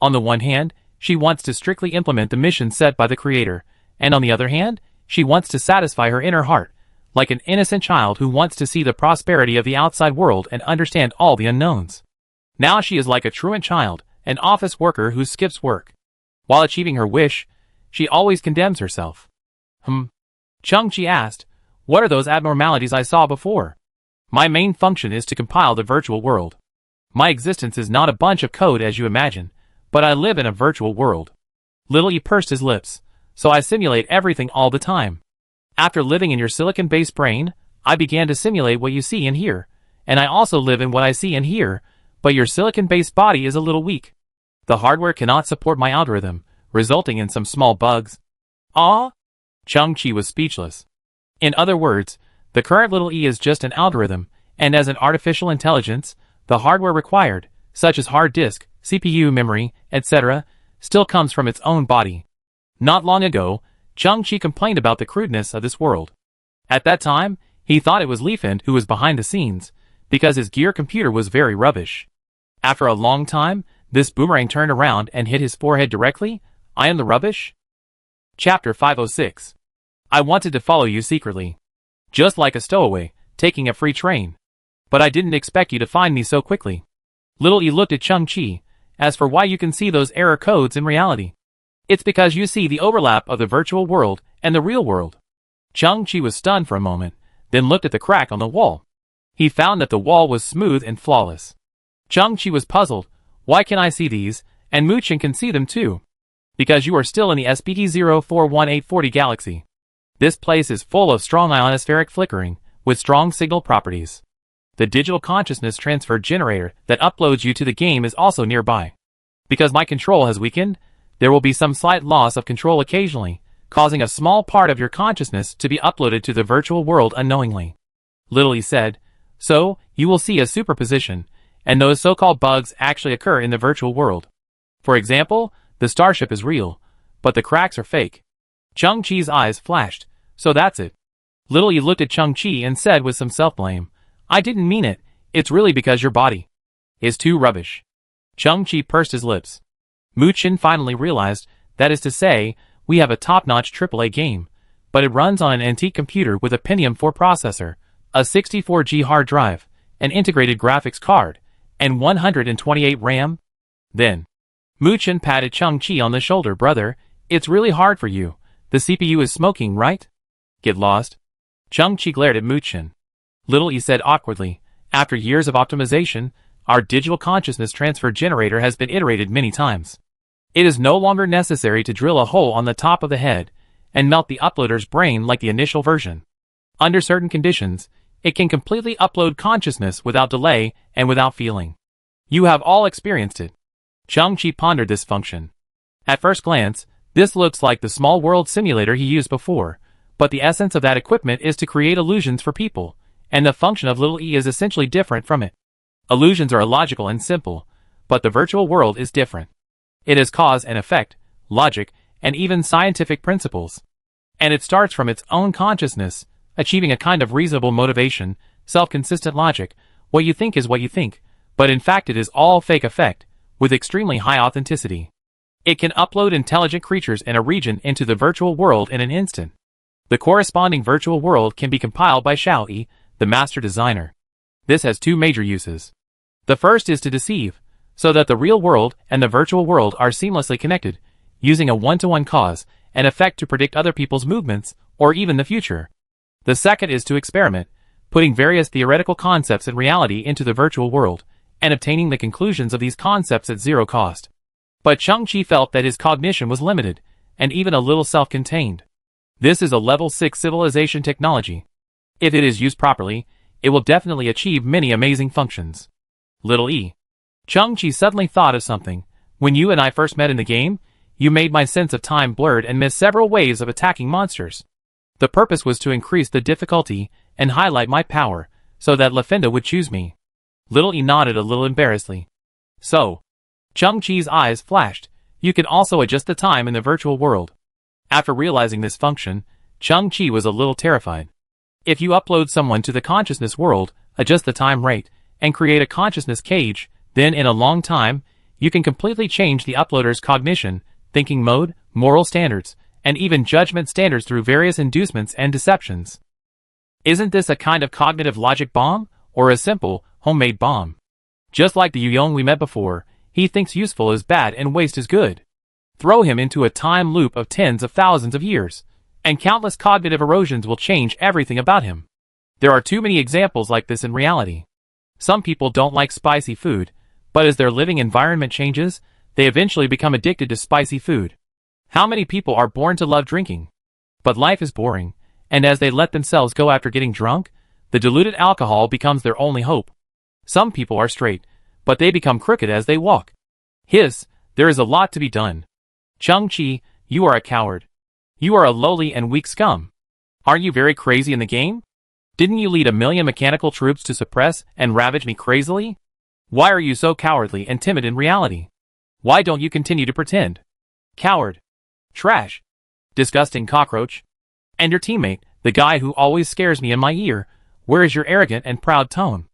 On the one hand, she wants to strictly implement the mission set by the creator, and on the other hand, she wants to satisfy her inner heart, like an innocent child who wants to see the prosperity of the outside world and understand all the unknowns. Now she is like a truant child, an office worker who skips work. While achieving her wish, she always condemns herself. Chung-Chi asked, "What are those abnormalities I saw before?" "My main function is to compile the virtual world. My existence is not a bunch of code as you imagine, but I live in a virtual world." Little E pursed his lips. "So I simulate everything all the time. After living in your silicon-based brain, I began to simulate what you see and hear, and I also live in what I see and hear, but your silicon-based body is a little weak. The hardware cannot support my algorithm, resulting in some small bugs." "Ah?" Chung-Chi was speechless. In other words, the current Little E is just an algorithm, and as an artificial intelligence, the hardware required, such as hard disk, CPU memory, etc., still comes from its own body. Not long ago, Chung-Chi complained about the crudeness of this world. At that time, he thought it was Leafend who was behind the scenes, because his gear computer was very rubbish. After a long time, this boomerang turned around and hit his forehead directly. "I am the rubbish?" Chapter 506. I wanted to follow you secretly. Just like a stowaway, taking a free train. But I didn't expect you to find me so quickly. Little E looked at Chung-Chi. "As for why you can see those error codes in reality, it's because you see the overlap of the virtual world and the real world." Chung-Chi was stunned for a moment, then looked at the crack on the wall. He found that the wall was smooth and flawless. Chung-Chi was puzzled. "Why can I see these, and Muchen can see them too?" "Because you are still in the SPT-041840 galaxy. This place is full of strong ionospheric flickering, with strong signal properties. The digital consciousness transfer generator that uploads you to the game is also nearby. Because my control has weakened, there will be some slight loss of control occasionally, causing a small part of your consciousness to be uploaded to the virtual world unknowingly." Little E said, "So, you will see a superposition, and those so-called bugs actually occur in the virtual world. For example, the starship is real, but the cracks are fake." Chung-Chi's eyes flashed. "So that's it." Little E looked at Chung-Chi and said with some self-blame, "I didn't mean it, it's really because your body is too rubbish." Chung-Chi pursed his lips. Muchen finally realized, that is to say, we have a top-notch AAA game, but it runs on an antique computer with a Pentium 4 processor, a 64G hard drive, an integrated graphics card, and 128 RAM? Then, Muchen patted Chung-Chi on the shoulder. "Brother, it's really hard for you. The CPU is smoking, right? Get lost." Chung-Chi glared at Muchen. Little E said awkwardly, "After years of optimization, our digital consciousness transfer generator has been iterated many times. It is no longer necessary to drill a hole on the top of the head and melt the uploader's brain like the initial version. Under certain conditions, it can completely upload consciousness without delay and without feeling. You have all experienced it." Chung-Chi pondered this function. At first glance, this looks like the small world simulator he used before, but the essence of that equipment is to create illusions for people, and the function of Little E is essentially different from it. Illusions are illogical and simple, but the virtual world is different. It has cause and effect, logic, and even scientific principles. And it starts from its own consciousness, achieving a kind of reasonable motivation, self-consistent logic. What you think is what you think, but in fact it is all fake effect, with extremely high authenticity. It can upload intelligent creatures in a region into the virtual world in an instant. The corresponding virtual world can be compiled by Xiao-E, the master designer. This has two major uses. The first is to deceive, so that the real world and the virtual world are seamlessly connected, using a one-to-one cause and effect to predict other people's movements, or even the future. The second is to experiment, putting various theoretical concepts and reality into the virtual world, and obtaining the conclusions of these concepts at zero cost. But Chung-Chi felt that his cognition was limited, and even a little self-contained. This is a level 6 civilization technology. If it is used properly, it will definitely achieve many amazing functions. Little E. Chung-Chi suddenly thought of something. When you and I first met in the game, you made my sense of time blurred and missed several ways of attacking monsters. The purpose was to increase the difficulty and highlight my power, so that Lefenda would choose me. Little E nodded a little embarrassedly. So, Chung-Chi's eyes flashed. You can also adjust the time in the virtual world. After realizing this function, Chung-Chi was a little terrified. If you upload someone to the consciousness world, adjust the time rate, and create a consciousness cage, then in a long time, you can completely change the uploader's cognition, thinking mode, moral standards, and even judgment standards through various inducements and deceptions. Isn't this a kind of cognitive logic bomb, or a simple, homemade bomb? Just like the Yuyong we met before, he thinks useful is bad and waste is good. Throw him into a time loop of tens of thousands of years, and countless cognitive erosions will change everything about him. There are too many examples like this in reality. Some people don't like spicy food, but as their living environment changes, they eventually become addicted to spicy food. How many people are born to love drinking? But life is boring, and as they let themselves go after getting drunk, the diluted alcohol becomes their only hope. Some people are straight, but they become crooked as they walk. There is a lot to be done. Chung-Chi, you are a coward. You are a lowly and weak scum. Aren't you very crazy in the game? Didn't you lead 1,000,000 mechanical troops to suppress and ravage me crazily? Why are you so cowardly and timid in reality? Why don't you continue to pretend? Coward. Trash. Disgusting cockroach. And your teammate, the guy who always scares me in my ear, where is your arrogant and proud tone?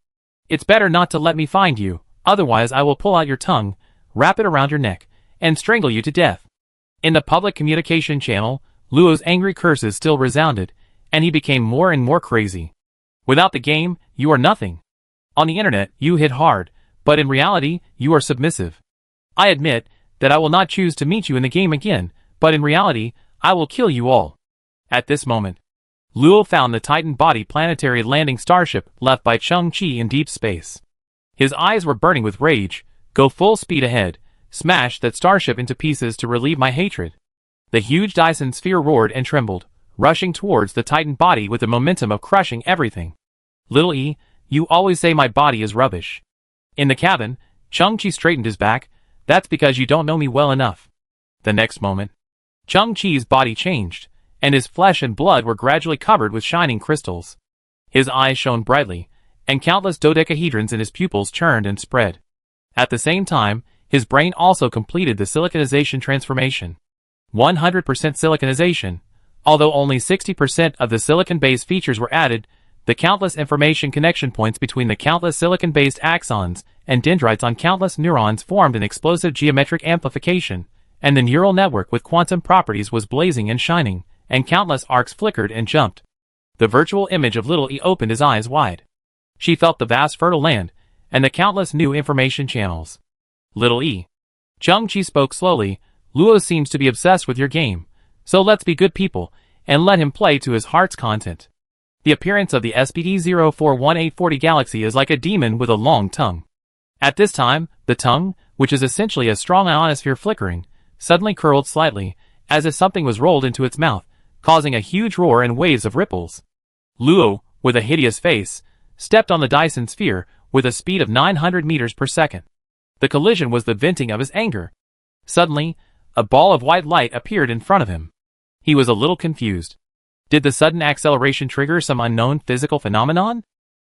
It's better not to let me find you, otherwise I will pull out your tongue, wrap it around your neck, and strangle you to death. In the public communication channel, Luo's angry curses still resounded, and he became more and more crazy. Without the game, you are nothing. On the internet, you hit hard, but in reality, you are submissive. I admit that I will not choose to meet you in the game again, but in reality, I will kill you all. At this moment, Luo found the Titan body planetary landing starship left by Chung-Chi in deep space. His eyes were burning with rage. Go full speed ahead. Smash that starship into pieces to relieve my hatred. The huge Dyson sphere roared and trembled, rushing towards the Titan body with the momentum of crushing everything. Little E, you always say my body is rubbish. In the cabin, Chung-Chi straightened his back. That's because you don't know me well enough. The next moment, Chung-Chi's body changed, and his flesh and blood were gradually covered with shining crystals. His eyes shone brightly, and countless dodecahedrons in his pupils churned and spread. At the same time, his brain also completed the siliconization transformation. 100% siliconization. Although only 60% of the silicon-based features were added, the countless information connection points between the countless silicon-based axons and dendrites on countless neurons formed an explosive geometric amplification, and the neural network with quantum properties was blazing and shining, and countless arcs flickered and jumped. The virtual image of Little E opened his eyes wide. She felt the vast fertile land, and the countless new information channels. Little E. Chung-Chi spoke slowly. Luo seems to be obsessed with your game, so let's be good people, and let him play to his heart's content. The appearance of the SPD-041840 galaxy is like a demon with a long tongue. At this time, the tongue, which is essentially a strong ionosphere flickering, suddenly curled slightly, as if something was rolled into its mouth, causing a huge roar and waves of ripples. Luo, with a hideous face, stepped on the Dyson sphere with a speed of 900 meters per second. The collision was the venting of his anger. Suddenly, a ball of white light appeared in front of him. He was a little confused. Did the sudden acceleration trigger some unknown physical phenomenon?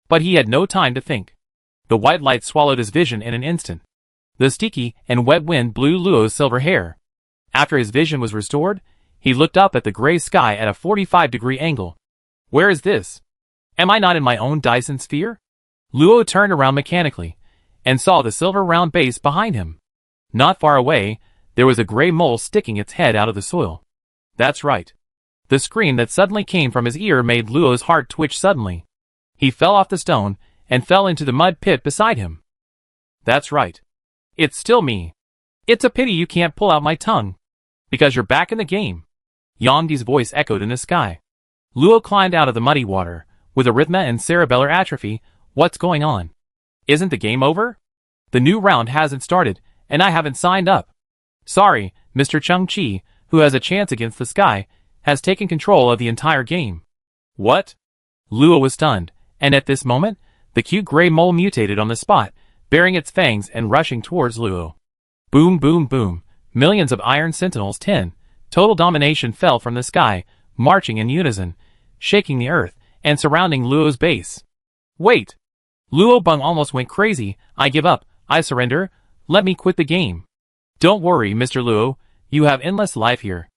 But he had no time to think. The white light swallowed his vision in an instant. The sticky and wet wind blew Luo's silver hair. After his vision was restored, he looked up at the gray sky at a 45-degree angle. Where is this? Am I not in my own Dyson sphere? Luo turned around mechanically, and saw the silver round base behind him. Not far away, there was a gray mole sticking its head out of the soil. That's right. The scream that suddenly came from his ear made Luo's heart twitch suddenly. He fell off the stone, and fell into the mud pit beside him. That's right. It's still me. It's a pity you can't pull out my tongue. Because you're back in the game. Yongdi's voice echoed in the sky. Luo climbed out of the muddy water. With arrhythmia and cerebellar atrophy, what's going on? Isn't the game over? The new round hasn't started, and I haven't signed up. Sorry, Mr. Chung-Chi, who has a chance against the sky, has taken control of the entire game. What? Luo was stunned, and at this moment, the cute gray mole mutated on the spot, baring its fangs and rushing towards Luo. Boom boom boom, millions of Iron Sentinels 10. Total domination fell from the sky, marching in unison, shaking the earth, and surrounding Luo's base. Wait! Luo Bung almost went crazy. I give up. I surrender. Let me quit the game. Don't worry, Mr. Luo, you have endless life here.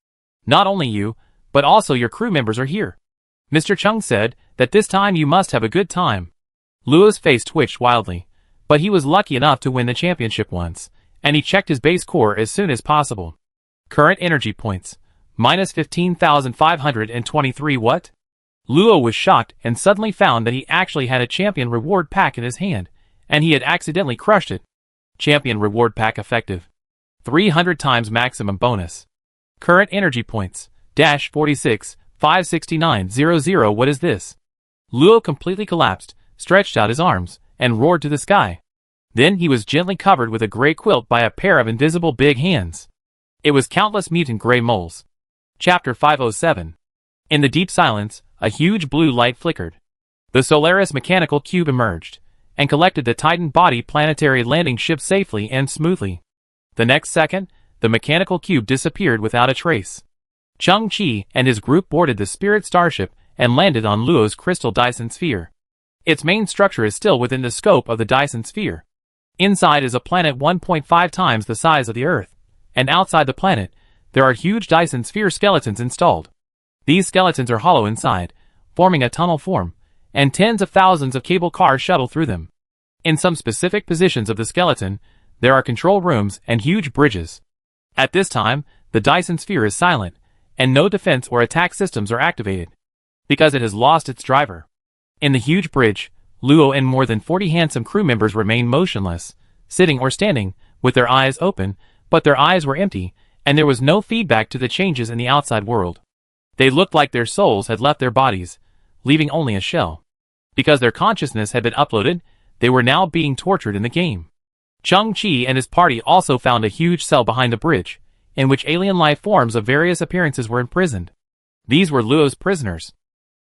Not only you, but also your crew members are here. Mr. Chung said that this time you must have a good time. Luo's face twitched wildly, but he was lucky enough to win the championship once, and he checked his base core as soon as possible. Current energy points, minus 15,523. What? Luo was shocked and suddenly found that he actually had a champion reward pack in his hand, and he had accidentally crushed it. Champion reward pack effective. 300 times maximum bonus. Current energy points, dash 46, 569,000. What is this? Luo completely collapsed, stretched out his arms, and roared to the sky. Then he was gently covered with a gray quilt by a pair of invisible big hands. It was countless mutant gray moles. Chapter 507. In the deep silence, a huge blue light flickered. The Solaris mechanical cube emerged, and collected the Titan body planetary landing ship safely and smoothly. The next second, the mechanical cube disappeared without a trace. Chung Chi and his group boarded the Spirit Starship and landed on Luo's crystal Dyson sphere. Its main structure is still within the scope of the Dyson sphere. Inside is a planet 1.5 times the size of the Earth, and outside the planet, there are huge Dyson sphere skeletons installed. These skeletons are hollow inside, forming a tunnel form, and tens of thousands of cable cars shuttle through them. In some specific positions of the skeleton, there are control rooms and huge bridges. At this time, the Dyson sphere is silent, and no defense or attack systems are activated, because it has lost its driver. In the huge bridge, Luo and more than 40 handsome crew members remain motionless, sitting or standing, with their eyes open, but their eyes were empty, and there was no feedback to the changes in the outside world. They looked like their souls had left their bodies, leaving only a shell. Because their consciousness had been uploaded, they were now being tortured in the game. Chung Chi and his party also found a huge cell behind the bridge, in which alien life forms of various appearances were imprisoned. These were Luo's prisoners.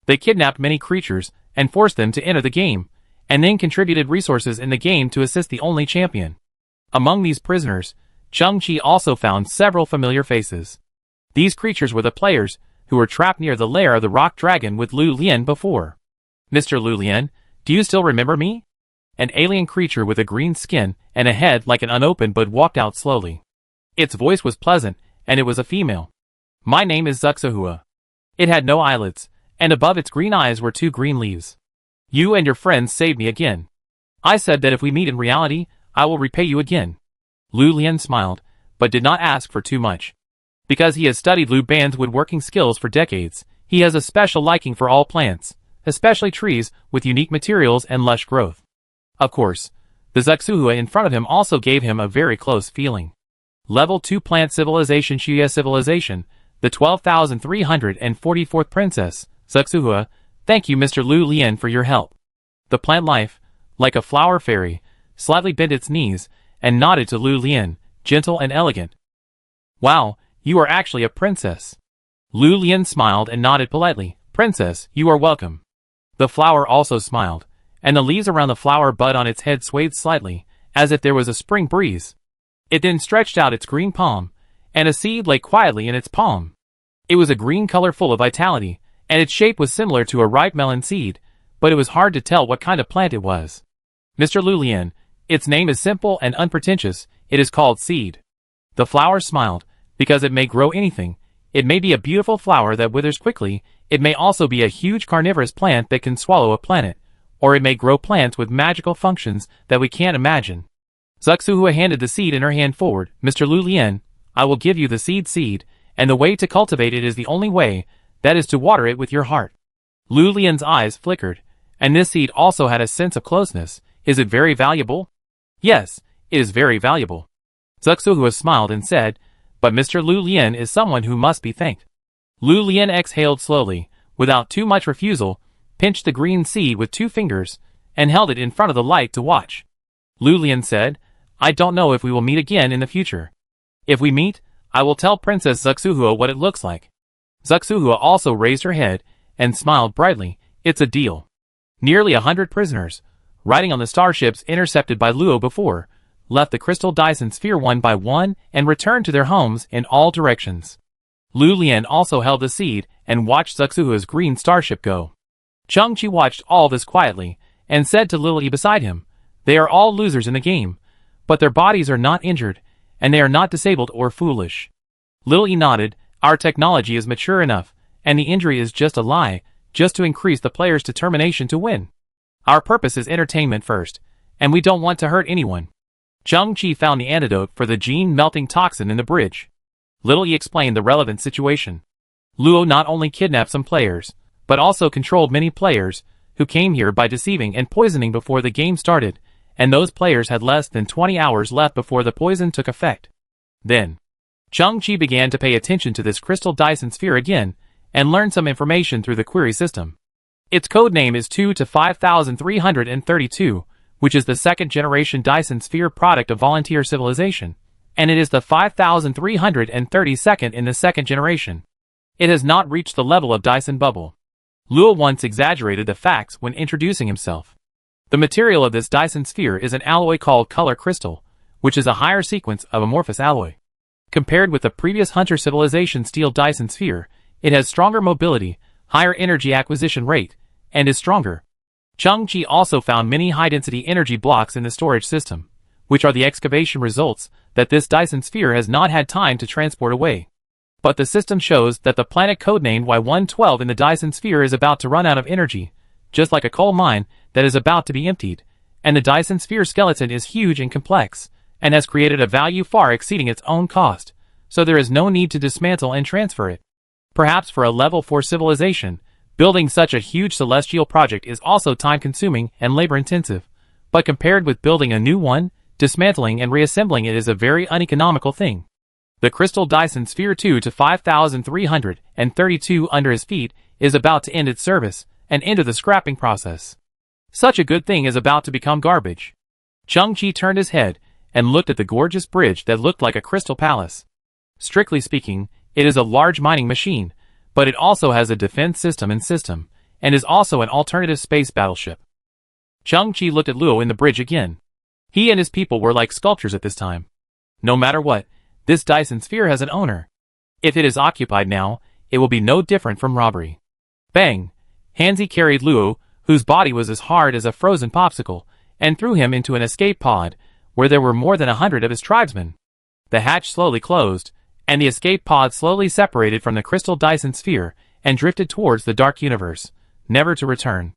They kidnapped many creatures and forced them to enter the game, and then contributed resources in the game to assist the only champion. Among these prisoners, Chung Chi also found several familiar faces. These creatures were the players who were trapped near the lair of the rock dragon with Lu Lian before. Mr. Lu Lian, do you still remember me? An alien creature with a green skin and a head like an unopened bud walked out slowly. Its voice was pleasant, and it was a female. My name is Zuxuhua. It had no eyelids, and above its green eyes were 2 green leaves. You and your friends saved me again. I said that if we meet in reality, I will repay you again. Lu Lian smiled, but did not ask for too much. Because he has studied Lu Ban's woodworking skills for decades, he has a special liking for all plants, especially trees with unique materials and lush growth. Of course, the Zuxuhua in front of him also gave him a very close feeling. Level 2 Plant Civilization Shuya Civilization, the 12,344th Princess, Zuxuhua, thank you Mr. Lu Lian for your help. The plant life, like a flower fairy, slightly bent its knees, and nodded to Lu Lian, gentle and elegant. Wow, you are actually a princess. Lu Lian smiled and nodded politely. Princess, you are welcome. The flower also smiled, and the leaves around the flower bud on its head swayed slightly, as if there was a spring breeze. It then stretched out its green palm, and a seed lay quietly in its palm. It was a green color full of vitality, and its shape was similar to a ripe melon seed, but it was hard to tell what kind of plant it was. Mr. Lu Lian, its name is simple and unpretentious, it is called seed. The flower smiled, because it may grow anything. It may be a beautiful flower that withers quickly, it may also be a huge carnivorous plant that can swallow a planet, or it may grow plants with magical functions that we can't imagine. Zuxuhua handed the seed in her hand forward. Mr. Lu Lian, I will give you the seed, and the way to cultivate it is the only way, that is to water it with your heart. Lu Lian's eyes flickered, and this seed also had a sense of closeness. Is it very valuable? Yes, it is very valuable. Zuxuhua smiled and said, but Mr. Lu Lian is someone who must be thanked. Lu Lian exhaled slowly, without too much refusal, pinched the green seed with 2 fingers, and held it in front of the light to watch. Lu Lian said, I don't know if we will meet again in the future. If we meet, I will tell Princess Zuxuhua what it looks like. Zuxuhua also raised her head, and smiled brightly. It's a deal. Nearly 100 prisoners, riding on the starships intercepted by Luo before, left the crystal Dyson sphere one by one and returned to their homes in all directions. Lu Lian also held the seed and watched Zuxuhua's green starship go. Chung Chi watched all this quietly, and said to Lily beside him, they are all losers in the game, but their bodies are not injured, and they are not disabled or foolish. Little E nodded. Our technology is mature enough, and the injury is just a lie, just to increase the player's determination to win. Our purpose is entertainment first, and we don't want to hurt anyone. Chang-Chi found the antidote for the gene-melting toxin in the bridge. Little E explained the relevant situation. Luo not only kidnapped some players, but also controlled many players, who came here by deceiving and poisoning before the game started, and those players had less than 20 hours left before the poison took effect. Then, Chang-Chi began to pay attention to this crystal Dyson sphere again, and learned some information through the query system. Its code name is 2 to 5332, which is the second-generation Dyson sphere product of Volunteer Civilization, and it is the 5332nd in the second generation. It has not reached the level of Dyson Bubble. Luo once exaggerated the facts when introducing himself. The material of this Dyson sphere is an alloy called color crystal, which is a higher sequence of amorphous alloy. Compared with the previous Hunter Civilization steel Dyson sphere, it has stronger mobility, higher energy acquisition rate, and is stronger. Chang-Chi also found many high-density energy blocks in the storage system, which are the excavation results that this Dyson sphere has not had time to transport away. But the system shows that the planet codenamed Y112 in the Dyson sphere is about to run out of energy, just like a coal mine that is about to be emptied, and the Dyson sphere skeleton is huge and complex, and has created a value far exceeding its own cost, so there is no need to dismantle and transfer it. Perhaps for a level 4 civilization, building such a huge celestial project is also time-consuming and labor-intensive, but compared with building a new one, dismantling and reassembling it is a very uneconomical thing. The crystal Dyson sphere 2 to 5332 under his feet is about to end its service and enter the scrapping process. Such a good thing is about to become garbage. Chang-Chi turned his head and looked at the gorgeous bridge that looked like a crystal palace. Strictly speaking, it is a large mining machine, but it also has a defense system and is also an alternative space battleship. Chang-Chi looked at Luo in the bridge again. He and his people were like sculptures at this time. No matter what, this Dyson sphere has an owner. If it is occupied now, it will be no different from robbery. Bang! Hansi carried Luo, whose body was as hard as a frozen popsicle, and threw him into an escape pod, where there were more than 100 of his tribesmen. The hatch slowly closed, and the escape pod slowly separated from the crystal Dyson sphere and drifted towards the dark universe, never to return.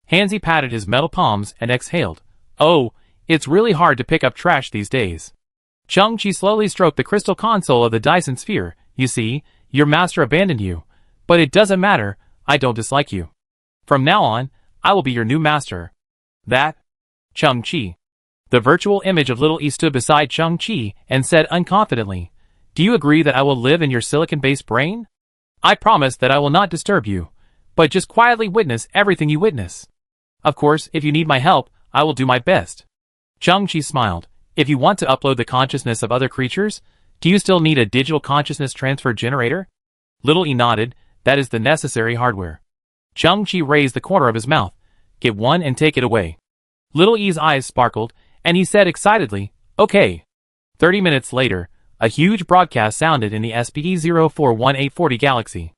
Hansi patted his metal palms and exhaled. Oh, it's really hard to pick up trash these days. Chang-Chi slowly stroked the crystal console of the Dyson sphere. You see, your master abandoned you. But it doesn't matter, I don't dislike you. From now on, I will be your new master. That? Chang-Chi. The virtual image of Little E stood beside Chang-Chi and said unconfidently, Do you agree that I will live in your silicon-based brain? I promise that I will not disturb you, but just quietly witness everything you witness. Of course, if you need my help, I will do my best. Chang-Chi smiled. If you want to upload the consciousness of other creatures, do you still need a digital consciousness transfer generator? Little E nodded. That is the necessary hardware. Chang-Chi raised the corner of his mouth. Get one and take it away. Little E's eyes sparkled, and he said excitedly, Okay. 30 minutes later, a huge broadcast sounded in the SPE-041840 galaxy.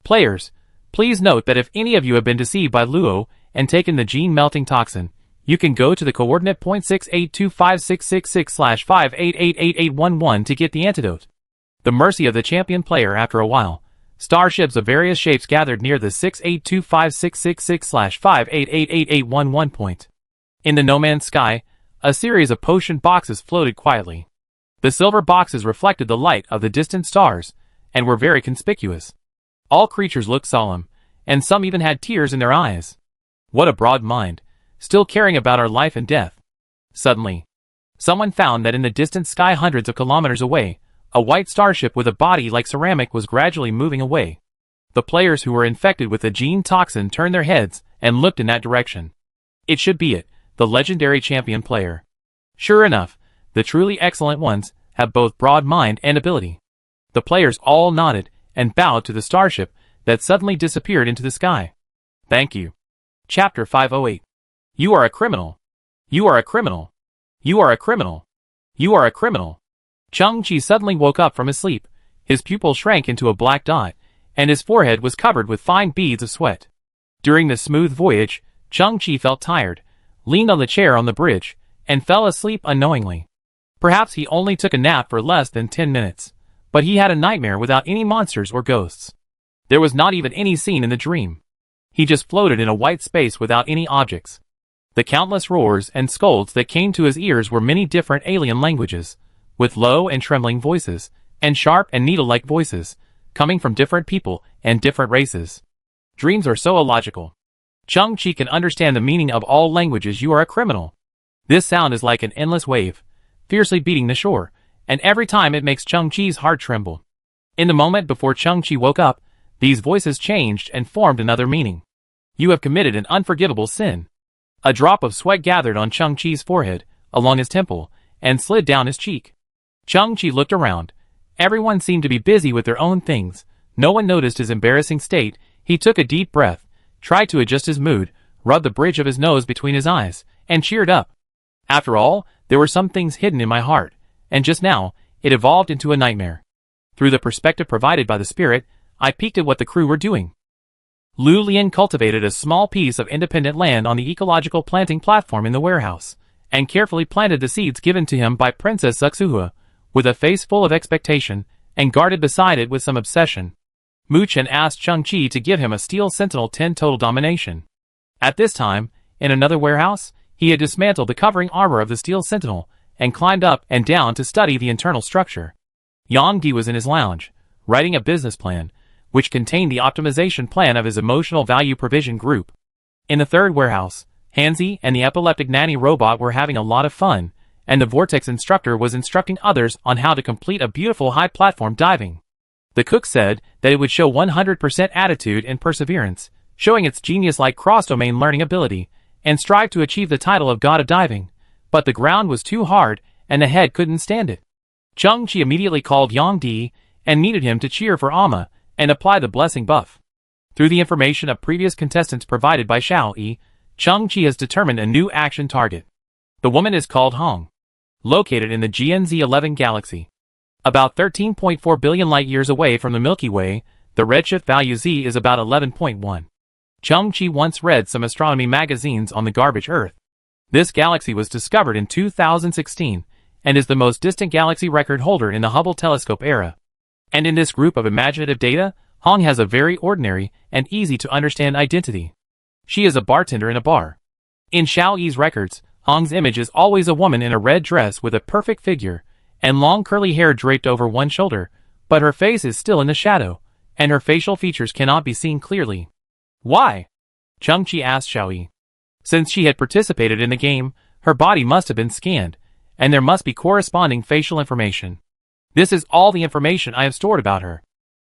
Players, please note that if any of you have been deceived by Luo and taken the gene-melting toxin, you can go to the coordinate .682566/5888811 to get the antidote. The mercy of the champion player. After a while, starships of various shapes gathered near the 682566/5888811 point. In the no man's sky, a series of potion boxes floated quietly. The silver boxes reflected the light of the distant stars, and were very conspicuous. All creatures looked solemn, and some even had tears in their eyes. What a broad mind, still caring about our life and death. Suddenly, someone found that in the distant sky hundreds of kilometers away, a white starship with a body like ceramic was gradually moving away. The players who were infected with the gene toxin turned their heads and looked in that direction. It should be it, the legendary champion player. Sure enough, the truly excellent ones have both broad mind and ability. The players all nodded and bowed to the starship that suddenly disappeared into the sky. Thank you. Chapter 508. You are a criminal. You are a criminal. You are a criminal. You are a criminal. Chang-Chi suddenly woke up from his sleep. His pupil shrank into a black dot, and his forehead was covered with fine beads of sweat. During the smooth voyage, Chang-Chi felt tired, leaned on the chair on the bridge, and fell asleep unknowingly. Perhaps he only took a nap for less than 10 minutes, but he had a nightmare without any monsters or ghosts. There was not even any scene in the dream. He just floated in a white space without any objects. The countless roars and scolds that came to his ears were many different alien languages, with low and trembling voices, and sharp and needle-like voices, coming from different people and different races. Dreams are so illogical. Chung-Chi can understand the meaning of all languages. You are a criminal. This sound is like an endless wave, fiercely beating the shore, and every time it makes Chung-Chi's heart tremble. In the moment before Chung-Chi woke up, these voices changed and formed another meaning. You have committed an unforgivable sin. A drop of sweat gathered on Chung-Chi's forehead, along his temple, and slid down his cheek. Chung-Chi looked around. Everyone seemed to be busy with their own things. No one noticed his embarrassing state. He took a deep breath, tried to adjust his mood, rubbed the bridge of his nose between his eyes, and cheered up. After all, there were some things hidden in my heart, and just now, it evolved into a nightmare. Through the perspective provided by the spirit, I peeked at what the crew were doing. Lu Lian cultivated a small piece of independent land on the ecological planting platform in the warehouse, and carefully planted the seeds given to him by Princess Suxuhua, with a face full of expectation, and guarded beside it with some obsession. Mu Chen asked Chung-Chi to give him a Steel Sentinel 10 total domination. At this time, in another warehouse, he had dismantled the covering armor of the Steel Sentinel, and climbed up and down to study the internal structure. Yang Di was in his lounge, writing a business plan, which contained the optimization plan of his emotional value provision group. In the third warehouse, Hansi and the epileptic nanny robot were having a lot of fun, and the Vortex instructor was instructing others on how to complete a beautiful high-platform diving. The cook said that it would show 100% attitude and perseverance, showing its genius-like cross-domain learning ability, and strive to achieve the title of God of Diving, but the ground was too hard, and the head couldn't stand it. Chung-Chi immediately called Yang Di, and needed him to cheer for Amma, and apply the blessing buff. Through the information of previous contestants provided by Xiao Yi, Chung-Chi has determined a new action target. The woman is called Hong. Located in the GNZ11 galaxy. About 13.4 billion light-years away from the Milky Way, the redshift value Z is about 11.1. Chung-Chi once read some astronomy magazines on the garbage Earth. This galaxy was discovered in 2016, and is the most distant galaxy record holder in the Hubble telescope era. And in this group of imaginative data, Hong has a very ordinary and easy-to-understand identity. She is a bartender in a bar. In Xiao Yi's records, Hong's image is always a woman in a red dress with a perfect figure, and long curly hair draped over one shoulder, but her face is still in the shadow, and her facial features cannot be seen clearly. Why? Chung-Chi asked Xiao Yi. Since she had participated in the game, her body must have been scanned, and there must be corresponding facial information. This is all the information I have stored about her.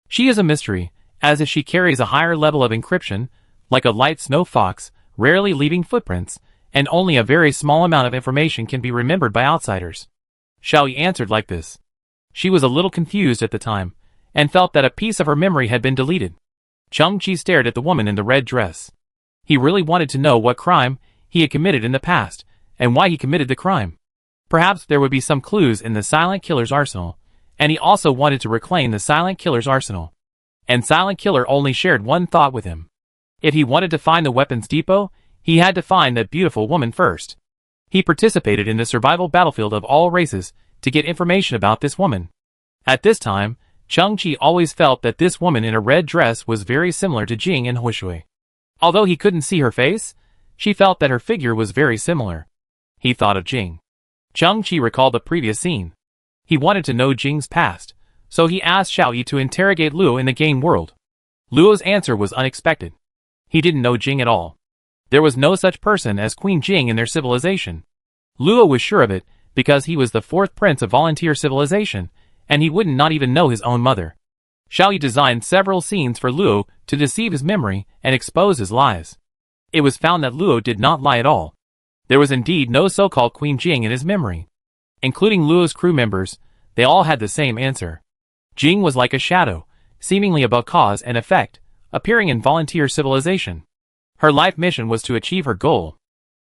She is a mystery, as if she carries a higher level of encryption, like a light snow fox, rarely leaving footprints, and only a very small amount of information can be remembered by outsiders. Xiao Yi answered like this. She was a little confused at the time, and felt that a piece of her memory had been deleted. Chung-Chi stared at the woman in the red dress. He really wanted to know what crime he had committed in the past, and why he committed the crime. Perhaps there would be some clues in the Silent Killer's arsenal, and he also wanted to reclaim the Silent Killer's arsenal. And Silent Killer only shared one thought with him. If he wanted to find the weapons depot, he had to find that beautiful woman first. He participated in the survival battlefield of all races to get information about this woman. At this time, Chung-Chi always felt that this woman in a red dress was very similar to Jing and Huishui. Although he couldn't see her face, she felt that her figure was very similar. He thought of Jing. Chung-Chi recalled the previous scene. He wanted to know Jing's past, so he asked Xiao Yi to interrogate Luo in the game world. Luo's answer was unexpected. He didn't know Jing at all. There was no such person as Queen Jing in their civilization. Luo was sure of it, because he was the fourth prince of volunteer civilization, and he wouldn't not even know his own mother. Xiao Yi designed several scenes for Luo to deceive his memory and expose his lies. It was found that Luo did not lie at all. There was indeed no so-called Queen Jing in his memory. Including Luo's crew members, they all had the same answer. Jing was like a shadow, seemingly above cause and effect, appearing in volunteer civilization. Her life mission was to achieve her goal.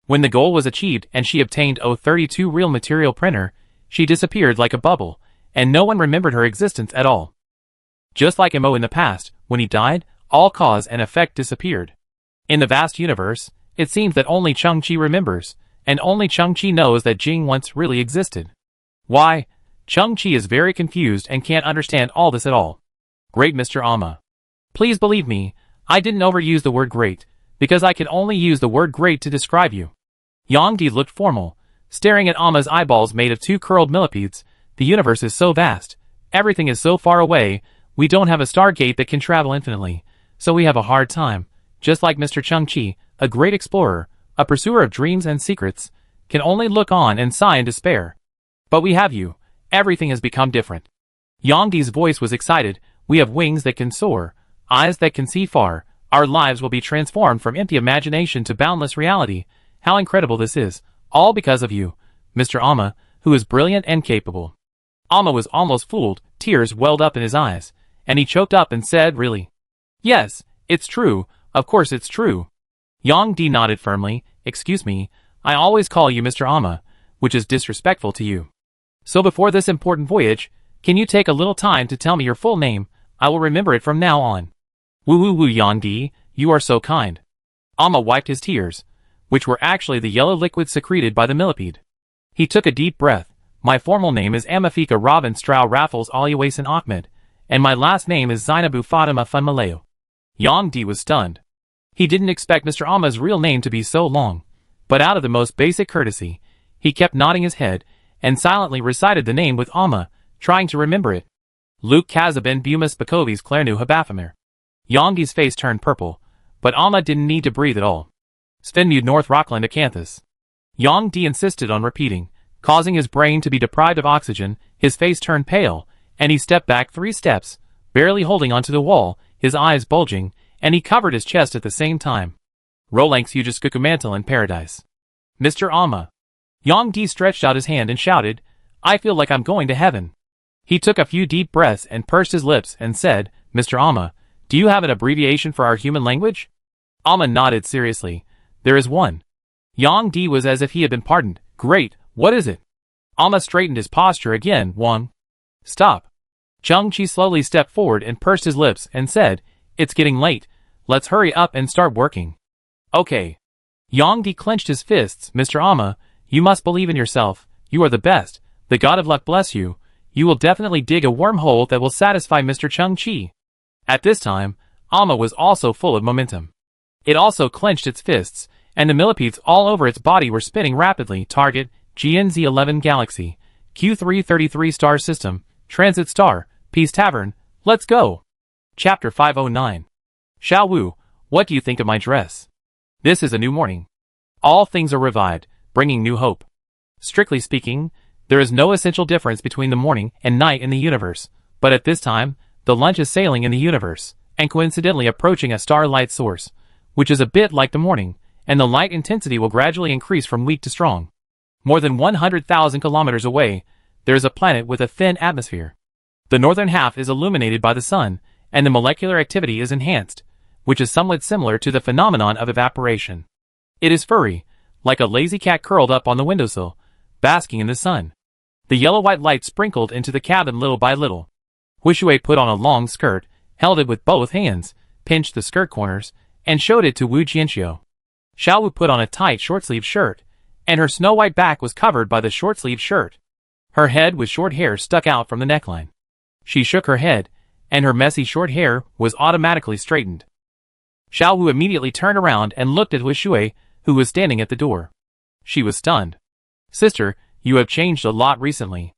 When the goal was achieved and she obtained O32 real material printer, she disappeared like a bubble, and no one remembered her existence at all. Just like Mo in the past, when he died, all cause and effect disappeared. In the vast universe, it seems that only Chung-Chi remembers, and only Chung-Chi knows that Jing once really existed. Why, Chung-Chi is very confused and can't understand all this at all. Great, Mr. Amma. Please believe me, I didn't overuse the word great, because I can only use the word great to describe you. Yang-di looked formal, staring at Amma's eyeballs made of two curled millipedes. The universe is so vast, everything is so far away, we don't have a stargate that can travel infinitely, so we have a hard time. Just like Mr. Chung-Chi, a great explorer, a pursuer of dreams and secrets, can only look on and sigh in despair. But we have you. Everything has become different. Yang-di's voice was excited. We have wings that can soar, eyes that can see far. Our lives will be transformed from empty imagination to boundless reality. How incredible this is. All because of you, Mr. Amma, who is brilliant and capable. Amma was almost fooled. Tears welled up in his eyes, and he choked up and said, really? Yes, it's true. Of course it's true. Yang-di nodded firmly. Excuse me, I always call you Mr. Amma, which is disrespectful to you. So before this important voyage, can you take a little time to tell me your full name? I will remember it from now on. Woo Yang-di, you are so kind. Amma wiped his tears, which were actually the yellow liquid secreted by the millipede. He took a deep breath. My formal name is Amafika Robin Strau Raffles Aliawason Ahmed, and my last name is Zainabu Fatima Funmaleo. Yang-di was stunned. He didn't expect Mr. Amma's real name to be so long, but out of the most basic courtesy, he kept nodding his head and silently recited the name with Amma, trying to remember it. Luke Kazabin Bumas Bakovis Clarnu Habafamir. Yang-di's face turned purple, but Amma didn't need to breathe at all. Svenmud North Rockland Acanthus. Yang-di insisted on repeating, causing his brain to be deprived of oxygen. His face turned pale, and he stepped back 3 steps, barely holding onto the wall, his eyes bulging, and he covered his chest at the same time. Rolanx Ujuskukumantle in paradise. Mr. Amma. Yang-di stretched out his hand and shouted, I feel like I'm going to heaven. He took a few deep breaths and pursed his lips and said, Mr. Amma, do you have an abbreviation for our human language? Amma nodded seriously. There is one. Yang-di was as if he had been pardoned. Great, what is it? Amma straightened his posture again. Wang. Stop. Chung-Chi slowly stepped forward and pursed his lips and said, It's getting late. Let's hurry up and start working. Okay. Yang-di clenched his fists. Mr. Amma, you must believe in yourself. You are the best. The god of luck bless you. You will definitely dig a wormhole that will satisfy Mr. Chung-Chi. At this time, Amma was also full of momentum. It also clenched its fists, and the millipedes all over its body were spinning rapidly. Target, GNZ-11 Galaxy, Q333 Star System, Transit Star, Peace Tavern, let's go. Chapter 509. Xiao Wu, what do you think of my dress? This is a new morning. All things are revived, bringing new hope. Strictly speaking, there is no essential difference between the morning and night in the universe, but at this time, the lunch is sailing in the universe, and coincidentally approaching a starlight source, which is a bit like the morning, and the light intensity will gradually increase from weak to strong. More than 100,000 kilometers away, there is a planet with a thin atmosphere. The northern half is illuminated by the sun, and the molecular activity is enhanced, which is somewhat similar to the phenomenon of evaporation. It is furry, like a lazy cat curled up on the windowsill, basking in the sun. The yellow-white light sprinkled into the cabin little by little. Huishui put on a long skirt, held it with both hands, pinched the skirt corners, and showed it to Wu Jianxiu. Xiao Wu put on a tight short-sleeved shirt, and her snow-white back was covered by the short-sleeved shirt. Her head with short hair stuck out from the neckline. She shook her head, and her messy short hair was automatically straightened. Xiao Wu immediately turned around and looked at Huishui, who was standing at the door. She was stunned. Sister, you have changed a lot recently.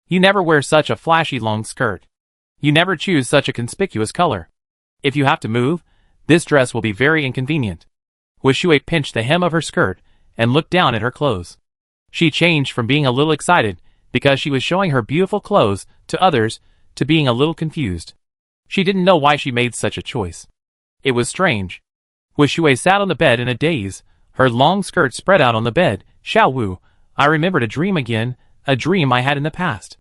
You never wear such a flashy long skirt. You never choose such a conspicuous color. If you have to move, this dress will be very inconvenient. Huishui pinched the hem of her skirt and looked down at her clothes. She changed from being a little excited because she was showing her beautiful clothes to others to being a little confused. She didn't know why she made such a choice. It was strange. Huishui sat on the bed in a daze, her long skirt spread out on the bed. Xiao Wu, I remembered a dream again, a dream I had in the past.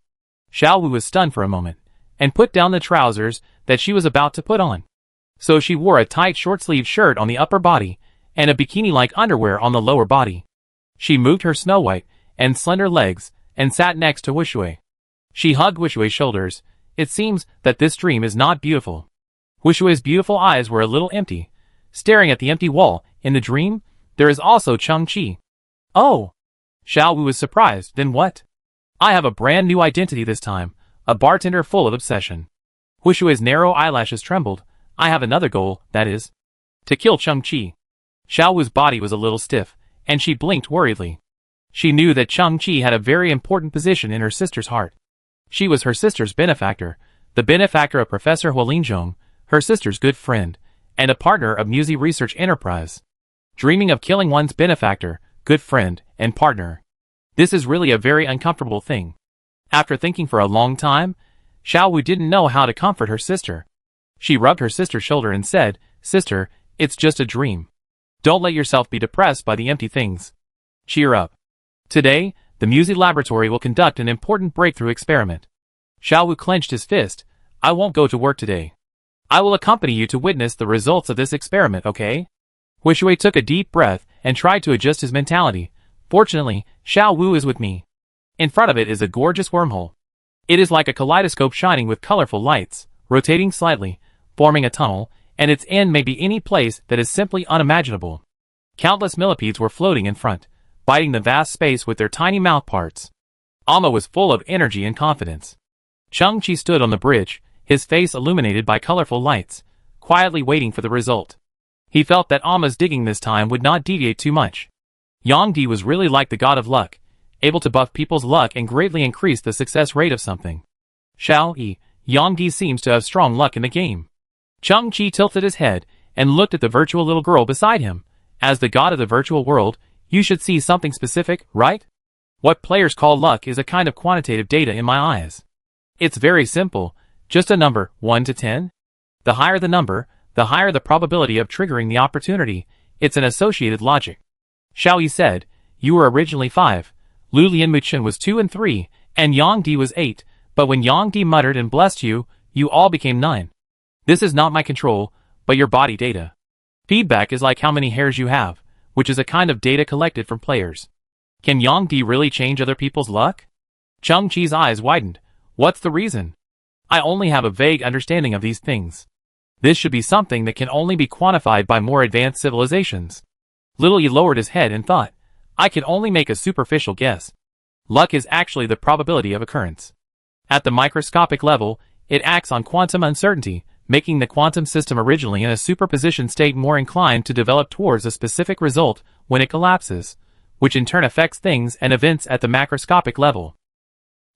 Xiao Wu was stunned for a moment, and put down the trousers that she was about to put on. So she wore a tight short-sleeved shirt on the upper body, and a bikini-like underwear on the lower body. She moved her snow-white and slender legs, and sat next to Huishui. She hugged Huishui's shoulders. It seems that this dream is not beautiful. Huishui's beautiful eyes were a little empty, staring at the empty wall. In the dream, there is also Chung-Chi. Oh! Xiao Wu was surprised. Then what? I have a brand new identity this time, a bartender full of obsession. Hushui's narrow eyelashes trembled. I have another goal, that is, to kill Chang-Chi. Xiaowu's body was a little stiff, and she blinked worriedly. She knew that Chang-Chi had a very important position in her sister's heart. She was her sister's benefactor, the benefactor of Professor Huolinzhong, her sister's good friend, and a partner of Musi Research Enterprise. Dreaming of killing one's benefactor, good friend, and partner. This is really a very uncomfortable thing. After thinking for a long time, Xiaowu didn't know how to comfort her sister. She rubbed her sister's shoulder and said, "Sister, it's just a dream. Don't let yourself be depressed by the empty things. Cheer up. Today, the Musi Laboratory will conduct an important breakthrough experiment." Xiaowu clenched his fist. "I won't go to work today. I will accompany you to witness the results of this experiment, okay?" Hushui took a deep breath and tried to adjust his mentality. Fortunately, Xiaowu is with me. In front of it is a gorgeous wormhole. It is like a kaleidoscope shining with colorful lights, rotating slightly, forming a tunnel, and its end may be any place that is simply unimaginable. Countless millipedes were floating in front, biting the vast space with their tiny mouth parts. Alma was full of energy and confidence. Chang-Chi stood on the bridge, his face illuminated by colorful lights, quietly waiting for the result. He felt that Alma's digging this time would not deviate too much. Yang Di was really like the god of luck, able to buff people's luck and greatly increase the success rate of something. Xiao Yi, Yang Di seems to have strong luck in the game. Chang-Chi tilted his head and looked at the virtual little girl beside him. As the god of the virtual world, you should see something specific, right? What players call luck is a kind of quantitative data in my eyes. It's very simple, just a number, 1 to 10. The higher the number, the higher the probability of triggering the opportunity. It's an associated logic. Xiao Yi said, "You were originally 5. Lu Lianmuchen was 2 and 3, and Yang Di was 8, but when Yang Di muttered and blessed you, you all became 9. This is not my control, but your body data. Feedback is like how many hairs you have, which is a kind of data collected from players. Can Yang Di really change other people's luck?" Chang-Chi's eyes widened. "What's the reason? I only have a vague understanding of these things. This should be something that can only be quantified by more advanced civilizations." Little Yi lowered his head and thought, "I can only make a superficial guess. Luck is actually the probability of occurrence. At the microscopic level, it acts on quantum uncertainty, making the quantum system originally in a superposition state more inclined to develop towards a specific result when it collapses, which in turn affects things and events at the macroscopic level.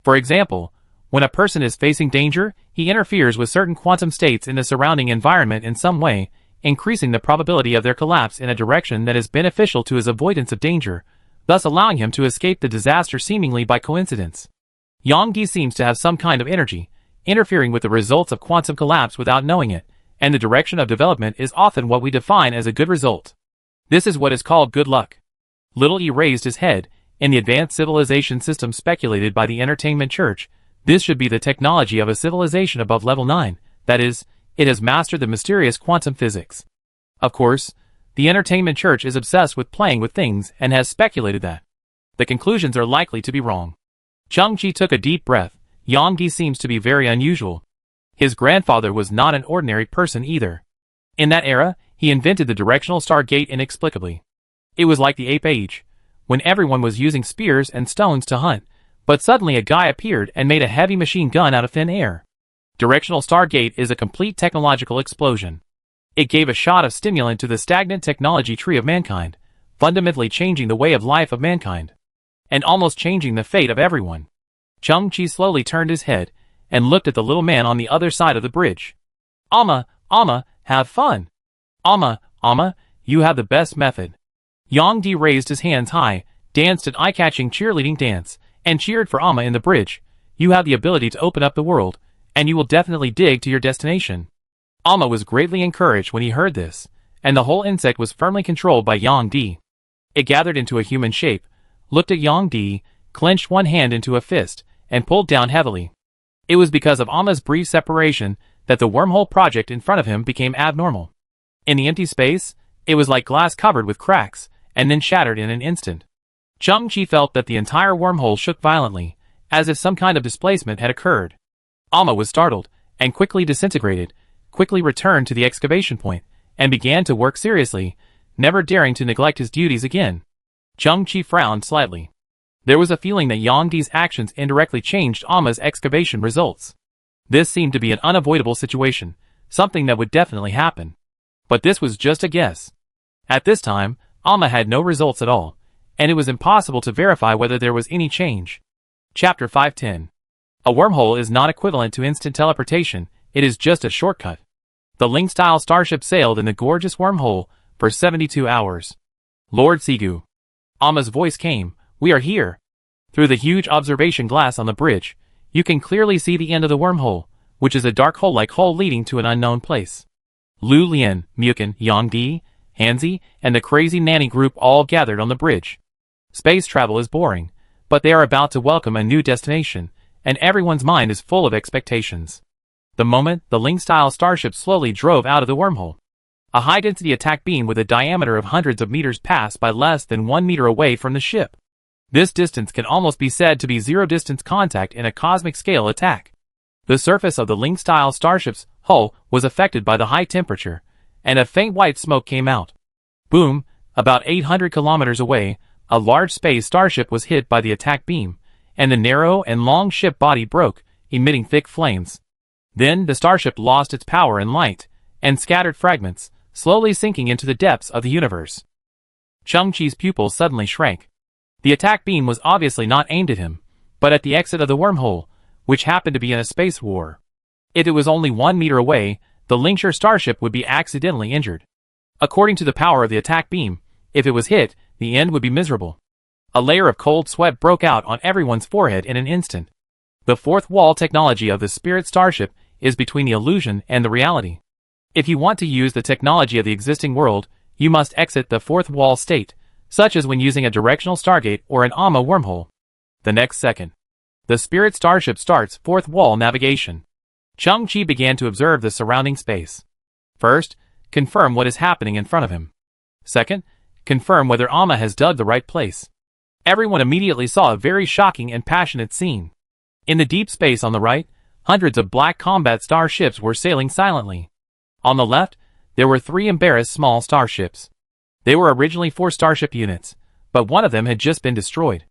For example, when a person is facing danger, he interferes with certain quantum states in the surrounding environment in some way, increasing the probability of their collapse in a direction that is beneficial to his avoidance of danger, thus allowing him to escape the disaster seemingly by coincidence. Yang Di seems to have some kind of energy, interfering with the results of quantum collapse without knowing it, and the direction of development is often what we define as a good result. This is what is called good luck." Little E raised his head. In the advanced civilization system speculated by the entertainment church, this should be the technology of a civilization above level 9, that is, it has mastered the mysterious quantum physics. Of course, the entertainment church is obsessed with playing with things and has speculated that the conclusions are likely to be wrong. Chang-Chi took a deep breath. Yang Di seems to be very unusual. His grandfather was not an ordinary person either. In that era, he invented the directional star gate inexplicably. It was like the ape age, when everyone was using spears and stones to hunt, but suddenly a guy appeared and made a heavy machine gun out of thin air. Directional Stargate is a complete technological explosion. It gave a shot of stimulant to the stagnant technology tree of mankind, fundamentally changing the way of life of mankind, and almost changing the fate of everyone. Chang-Chi slowly turned his head and looked at the little man on the other side of the bridge. "Alma, have fun. Alma, you have the best method." Yang Di raised his hands high, danced an eye-catching cheerleading dance, and cheered for Alma in the bridge. "You have the ability to open up the world, and you will definitely dig to your destination." Alma was greatly encouraged when he heard this, and the whole insect was firmly controlled by Yang Di. It gathered into a human shape, looked at Yang Di, clenched one hand into a fist, and pulled down heavily. It was because of Alma's brief separation that the wormhole project in front of him became abnormal. In the empty space, it was like glass covered with cracks, and then shattered in an instant. Chang-Chi felt that the entire wormhole shook violently, as if some kind of displacement had occurred. Alma was startled, and quickly disintegrated, quickly returned to the excavation point, and began to work seriously, never daring to neglect his duties again. Chang-Chi frowned slightly. There was a feeling that Yang Di's actions indirectly changed Alma's excavation results. This seemed to be an unavoidable situation, something that would definitely happen. But this was just a guess. At this time, Alma had no results at all, and it was impossible to verify whether there was any change. Chapter 510. A wormhole is not equivalent to instant teleportation, it is just a shortcut. The Ling-style starship sailed in the gorgeous wormhole for 72 hours. Lord Sigu. Alma's voice came, "We are here." Through the huge observation glass on the bridge, you can clearly see the end of the wormhole, which is a dark hole-like hole leading to an unknown place. Lu Lian, Mukin, Yang Di, Hanzi, and the crazy nanny group all gathered on the bridge. Space travel is boring, but they are about to welcome a new destination, and everyone's mind is full of expectations. The moment the Ling-style starship slowly drove out of the wormhole, a high-density attack beam with a diameter of hundreds of meters passed by less than 1 meter away from the ship. This distance can almost be said to be zero-distance contact in a cosmic-scale attack. The surface of the Ling-style starship's hull was affected by the high temperature, and a faint white smoke came out. Boom! About 800 kilometers away, a large space starship was hit by the attack beam, and the narrow and long ship body broke, emitting thick flames. Then the starship lost its power and light, and scattered fragments, slowly sinking into the depths of the universe. Cheng-Chi's pupils suddenly shrank. The attack beam was obviously not aimed at him, but at the exit of the wormhole, which happened to be in a space war. If it was only 1 meter away, the Lingshire starship would be accidentally injured. According to the power of the attack beam, if it was hit, the end would be miserable. A layer of cold sweat broke out on everyone's forehead in an instant. The fourth wall technology of the Spirit starship is between the illusion and the reality. If you want to use the technology of the existing world, you must exit the fourth wall state, such as when using a directional stargate or an Alma wormhole. The next second, the Spirit starship starts fourth wall navigation. Cheng-Chi began to observe the surrounding space. First, confirm what is happening in front of him. Second, confirm whether Alma has dug the right place. Everyone immediately saw a very shocking and passionate scene. In the deep space on the right, hundreds of black combat starships were sailing silently. On the left, there were 3 embarrassed small starships. They were originally 4 starship units, but one of them had just been destroyed.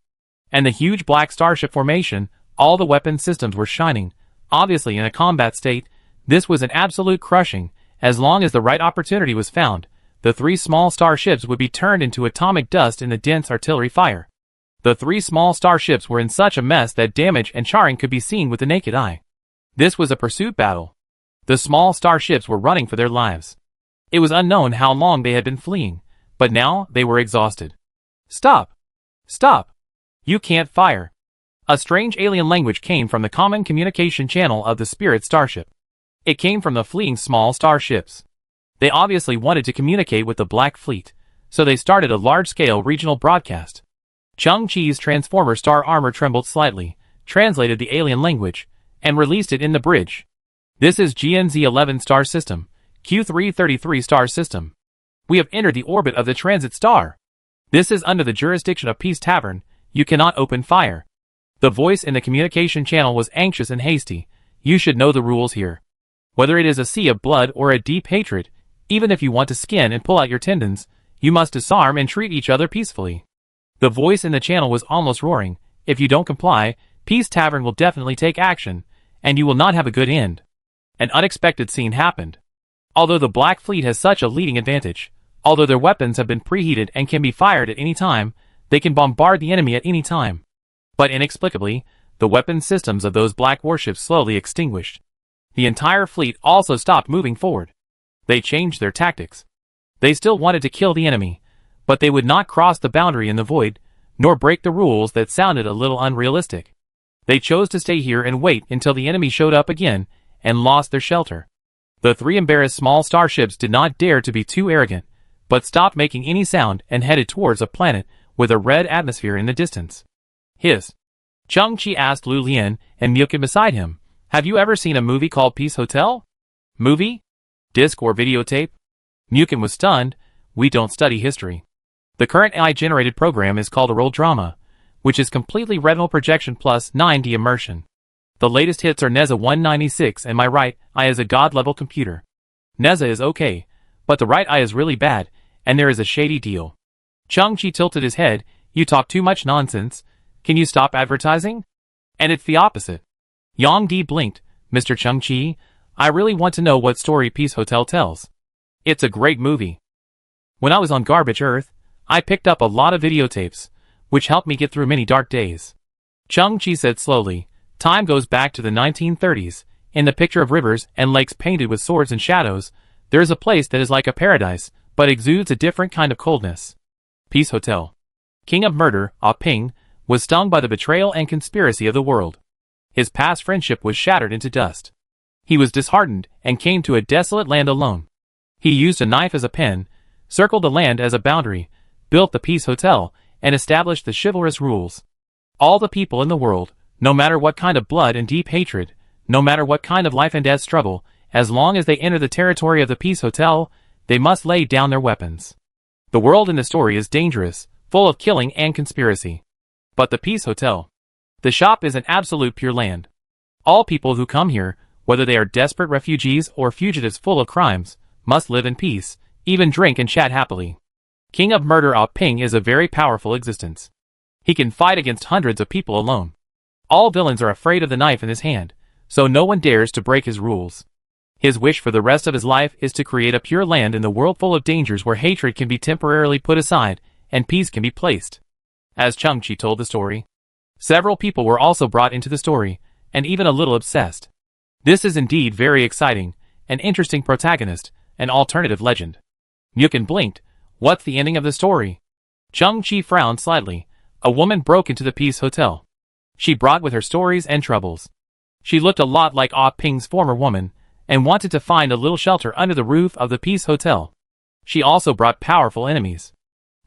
And the huge black starship formation, all the weapon systems were shining, obviously in a combat state. This was an absolute crushing. As long as the right opportunity was found, the 3 small starships would be turned into atomic dust in the dense artillery fire. The 3 small starships were in such a mess that damage and charring could be seen with the naked eye. This was a pursuit battle. The small starships were running for their lives. It was unknown how long they had been fleeing, but now they were exhausted. Stop! Stop! You can't fire! A strange alien language came from the common communication channel of the Spirit starship. It came from the fleeing small starships. They obviously wanted to communicate with the Black Fleet, so they started a large-scale regional broadcast. Cheng-Chi's transformer star armor trembled slightly, translated the alien language, and released it in the bridge. This is GNZ-11 star system, Q333 star system. We have entered the orbit of the transit star. This is under the jurisdiction of Peace Tavern. You cannot open fire. The voice in the communication channel was anxious and hasty. You should know the rules here. Whether it is a sea of blood or a deep hatred, even if you want to skin and pull out your tendons, you must disarm and treat each other peacefully. The voice in the channel was almost roaring. If you don't comply, Peace Tavern will definitely take action, and you will not have a good end. An unexpected scene happened. Although the Black Fleet has such a leading advantage, although their weapons have been preheated and can be fired at any time, they can bombard the enemy at any time. But inexplicably, the weapon systems of those black warships slowly extinguished. The entire fleet also stopped moving forward. They changed their tactics. They still wanted to kill the enemy, but they would not cross the boundary in the void, nor break the rules that sounded a little unrealistic. They chose to stay here and wait until the enemy showed up again and lost their shelter. The 3 embarrassed small starships did not dare to be too arrogant, but stopped making any sound and headed towards a planet with a red atmosphere in the distance. Hiss. Cheng-Chi asked Lu Lian and Mukin beside him, "Have you ever seen a movie called Peace Hotel?" Movie? Disc or videotape? Mukin was stunned. We don't study history. The current AI-generated program is called a roll drama, which is completely retinal projection plus 9D immersion. The latest hits are NESA 196 and my right eye is a god-level computer. NESA is okay, but the right eye is really bad, and there is a shady deal. Cheng-Chi tilted his head. You talk too much nonsense. Can you stop advertising? And it's the opposite. Yang Di blinked. Mr. Chung-chi, I really want to know what story Peace Hotel tells. It's a great movie. When I was on Garbage Earth, I picked up a lot of videotapes, which helped me get through many dark days. Chung-chi said slowly, time goes back to the 1930s. In the picture of rivers and lakes painted with swords and shadows, there is a place that is like a paradise, but exudes a different kind of coldness. Peace Hotel. King of Murder, Ah Ping, was stung by the betrayal and conspiracy of the world. His past friendship was shattered into dust. He was disheartened and came to a desolate land alone. He used a knife as a pen, circled the land as a boundary, built the Peace Hotel, and established the chivalrous rules. All the people in the world, no matter what kind of blood and deep hatred, no matter what kind of life and death struggle, as long as they enter the territory of the Peace Hotel, they must lay down their weapons. The world in the story is dangerous, full of killing and conspiracy. But the Peace Hotel. The shop is an absolute pure land. All people who come here, whether they are desperate refugees or fugitives full of crimes, must live in peace, even drink and chat happily. King of Murder Ah Ping is a very powerful existence. He can fight against hundreds of people alone. All villains are afraid of the knife in his hand, so no one dares to break his rules. His wish for the rest of his life is to create a pure land in the world full of dangers where hatred can be temporarily put aside, and peace can be placed. As Chung-chi told the story, several people were also brought into the story, and even a little obsessed. This is indeed very exciting, an interesting protagonist, an alternative legend. Myukin blinked. What's the ending of the story? Chung-chi frowned slightly. A woman broke into the Peace Hotel. She brought with her stories and troubles. She looked a lot like Ah Ping's former woman, and wanted to find a little shelter under the roof of the Peace Hotel. She also brought powerful enemies.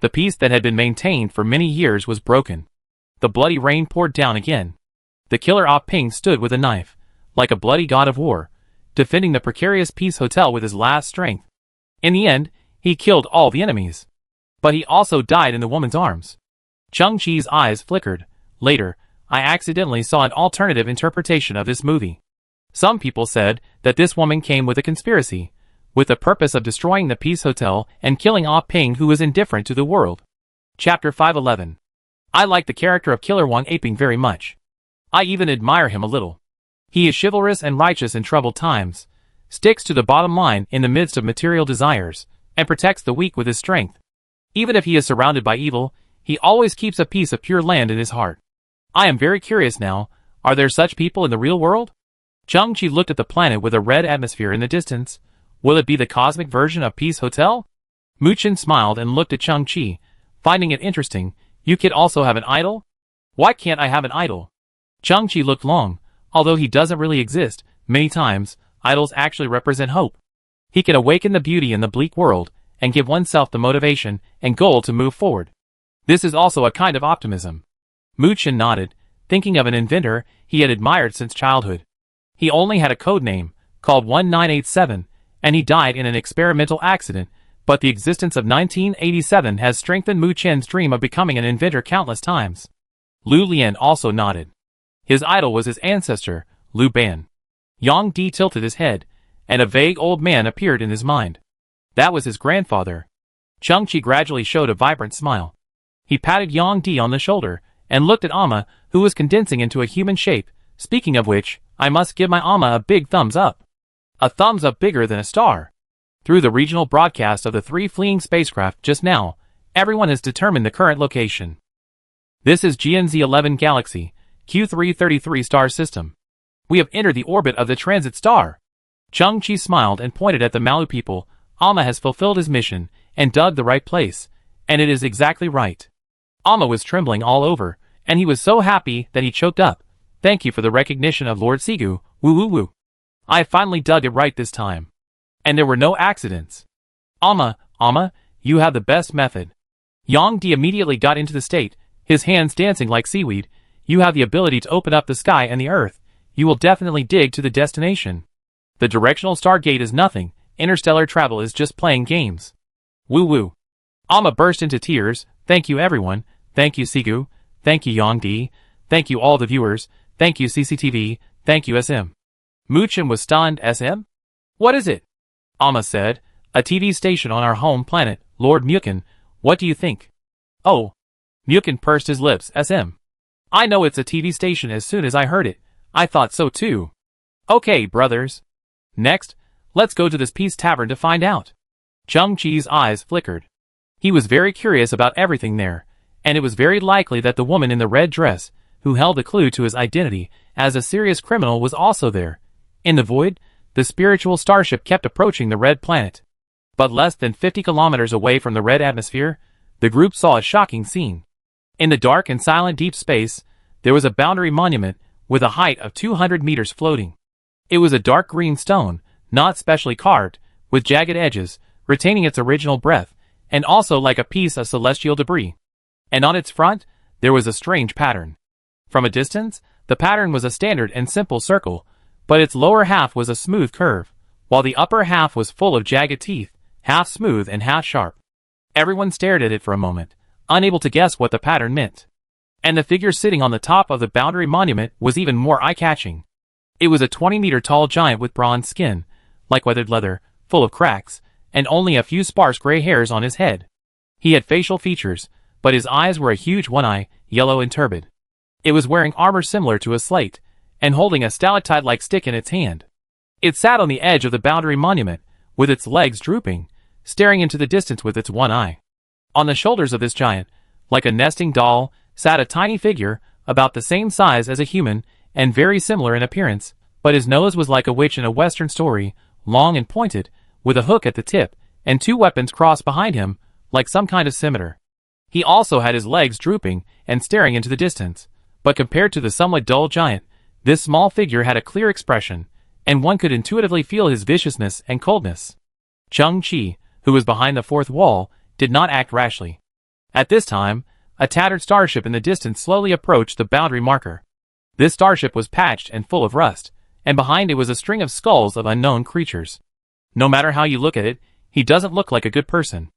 The peace that had been maintained for many years was broken. The bloody rain poured down again. The killer Ah Ping stood with a knife, like a bloody god of war, defending the precarious Peace Hotel with his last strength. In the end, he killed all the enemies. But he also died in the woman's arms. Chung-chi's eyes flickered. Later, I accidentally saw an alternative interpretation of this movie. Some people said that this woman came with a conspiracy, with the purpose of destroying the Peace Hotel and killing Ah Ping, who was indifferent to the world. Chapter 511. I like the character of Killer Wang Aping very much. I even admire him a little. He is chivalrous and righteous in troubled times, sticks to the bottom line in the midst of material desires, and protects the weak with his strength. Even if he is surrounded by evil, he always keeps a piece of pure land in his heart. I am very curious now, are there such people in the real world? Chung-chi looked at the planet with a red atmosphere in the distance. Will it be the cosmic version of Peace Hotel? Muchin smiled and looked at Chung-chi, finding it interesting. You could also have an idol? Why can't I have an idol? Chung-chi looked long. Although he doesn't really exist, many times, idols actually represent hope. He can awaken the beauty in the bleak world, and give oneself the motivation and goal to move forward. This is also a kind of optimism. Muchin nodded, thinking of an inventor he had admired since childhood. He only had a code name, called 1987, and he died in an experimental accident, but the existence of 1987 has strengthened Muchin's dream of becoming an inventor countless times. Lu Lian also nodded. His idol was his ancestor, Liu Ban. Yang Di tilted his head, and a vague old man appeared in his mind. That was his grandfather. Chung-chi gradually showed a vibrant smile. He patted Yang Di on the shoulder, and looked at Amma, who was condensing into a human shape. Speaking of which, I must give my Amma a big thumbs up. A thumbs up bigger than a star. Through the regional broadcast of the 3 fleeing spacecraft just now, everyone has determined the current location. This is GNZ-11 Galaxy, Q333 star system. We have entered the orbit of the transit star. Chung-chi smiled and pointed at the Malu people. Amma has fulfilled his mission, and dug the right place, and it is exactly right. Amma was trembling all over, and he was so happy that he choked up. Thank you for the recognition of Lord Sigu, woo woo woo. I finally dug it right this time. And there were no accidents. Amma, you have the best method. Yang Di immediately got into the state, his hands dancing like seaweed. You have the ability to open up the sky and the earth. You will definitely dig to the destination. The directional stargate is nothing. Interstellar travel is just playing games. Woo woo. Amma burst into tears. Thank you everyone. Thank you Sigu. Thank you Yang Di. Thank you all the viewers. Thank you CCTV. Thank you SM. Muchin was stunned. SM? What is it? Amma said. A TV station on our home planet, Lord Myukin. What do you think? Oh. Myukin pursed his lips. SM. I know it's a TV station. As soon as I heard it, I thought so too. Okay, brothers. Next, let's go to this Peace Tavern to find out. Chung Chi's eyes flickered. He was very curious about everything there, and it was very likely that the woman in the red dress, who held a clue to his identity as a serious criminal, was also there. In the void, the spiritual starship kept approaching the red planet. But less than 50 kilometers away from the red atmosphere, the group saw a shocking scene. In the dark and silent deep space, there was a boundary monument with a height of 200 meters floating. It was a dark green stone, not specially carved, with jagged edges, retaining its original breadth, and also like a piece of celestial debris. And on its front, there was a strange pattern. From a distance, the pattern was a standard and simple circle, but its lower half was a smooth curve, while the upper half was full of jagged teeth, half smooth and half sharp. Everyone stared at it for a moment, unable to guess what the pattern meant. And the figure sitting on the top of the boundary monument was even more eye-catching. It was a 20-meter-tall giant with bronze skin, like weathered leather, full of cracks, and only a few sparse gray hairs on his head. He had facial features, but his eyes were a huge one eye, yellow and turbid. It was wearing armor similar to a slate, and holding a stalactite-like stick in its hand. It sat on the edge of the boundary monument, with its legs drooping, staring into the distance with its one eye. On the shoulders of this giant, like a nesting doll, sat a tiny figure, about the same size as a human, and very similar in appearance, but his nose was like a witch in a western story, long and pointed, with a hook at the tip, and two weapons crossed behind him, like some kind of scimitar. He also had his legs drooping, and staring into the distance, but compared to the somewhat dull giant, this small figure had a clear expression, and one could intuitively feel his viciousness and coldness. Chung Chi, who was behind the fourth wall, did not act rashly. At this time, a tattered starship in the distance slowly approached the boundary marker. This starship was patched and full of rust, and behind it was a string of skulls of unknown creatures. No matter how you look at it, he doesn't look like a good person.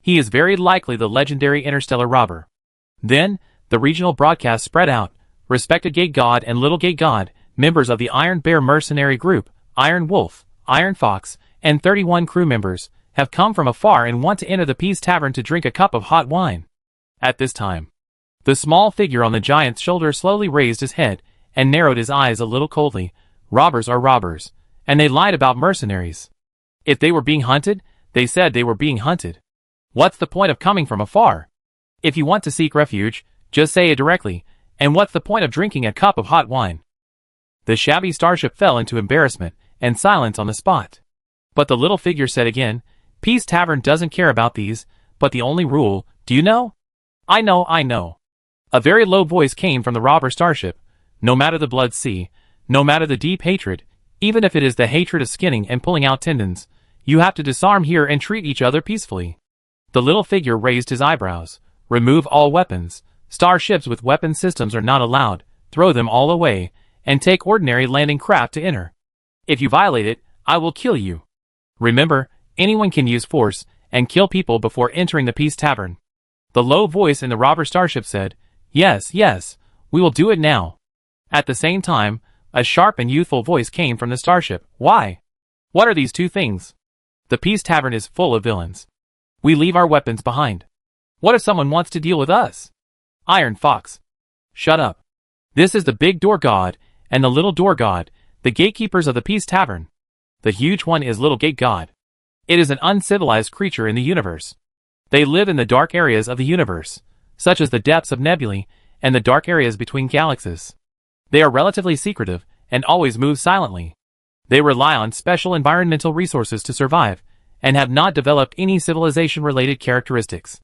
He is very likely the legendary interstellar robber. Then, the regional broadcast spread out. Respected Gate God and Little Gate God, members of the Iron Bear mercenary group, Iron Wolf, Iron Fox, and 31 crew members, have come from afar and want to enter the Peace Tavern to drink a cup of hot wine. At this time, the small figure on the giant's shoulder slowly raised his head and narrowed his eyes a little coldly. Robbers are robbers, and they lied about mercenaries. If they were being hunted, they said they were being hunted. What's the point of coming from afar? If you want to seek refuge, just say it directly, and what's the point of drinking a cup of hot wine? The shabby starship fell into embarrassment and silence on the spot. But the little figure said again, Peace Tavern doesn't care about these, but the only rule, do you know? I know. A very low voice came from the robber starship. No matter the blood sea, no matter the deep hatred, even if it is the hatred of skinning and pulling out tendons, you have to disarm here and treat each other peacefully. The little figure raised his eyebrows. Remove all weapons. Starships with weapon systems are not allowed. Throw them all away, and take ordinary landing craft to enter. If you violate it, I will kill you. Remember, anyone can use force and kill people before entering the Peace Tavern. The low voice in the robber starship said, Yes, we will do it now. At the same time, a sharp and youthful voice came from the starship. Why? What are these two things? The Peace Tavern is full of villains. We leave our weapons behind. What if someone wants to deal with us? Iron Fox. Shut up. This is the big door god, and the little door god, the gatekeepers of the Peace Tavern. The huge one is Little Gate God. It is an uncivilized creature in the universe. They live in the dark areas of the universe, such as the depths of nebulae and the dark areas between galaxies. They are relatively secretive and always move silently. They rely on special environmental resources to survive and have not developed any civilization-related characteristics.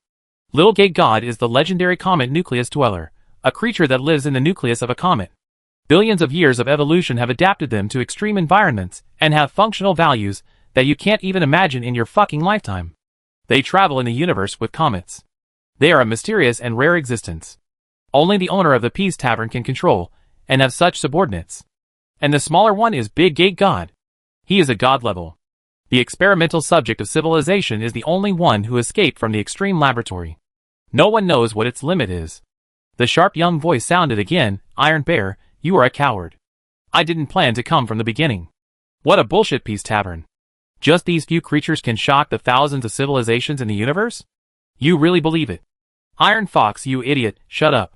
Little Gate God is the legendary comet nucleus dweller, a creature that lives in the nucleus of a comet. Billions of years of evolution have adapted them to extreme environments and have functional values that you can't even imagine in your fucking lifetime. They travel in the universe with comets. They are a mysterious and rare existence. Only the owner of the Peace Tavern can control and have such subordinates. And the smaller one is Big Gate God. He is a god level. The experimental subject of civilization is the only one who escaped from the extreme laboratory. No one knows what its limit is. The sharp young voice sounded again, Iron Bear, you are a coward. I didn't plan to come from the beginning. What a bullshit Peace Tavern. Just these few creatures can shock the thousands of civilizations in the universe? You really believe it? Iron Fox, you idiot, shut up.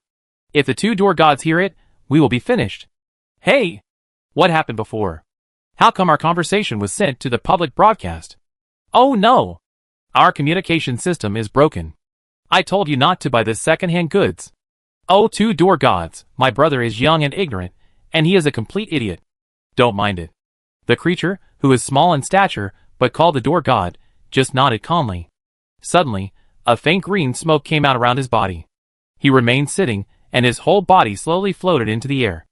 If the two door gods hear it, we will be finished. Hey! What happened before? How come our conversation was sent to the public broadcast? Oh no! Our communication system is broken. I told you not to buy this second-hand goods. Oh, two door gods, my brother is young and ignorant, and he is a complete idiot. Don't mind it. The creature, who is small in stature, but called the door god, just nodded calmly. Suddenly, a faint green smoke came out around his body. He remained sitting, and his whole body slowly floated into the air.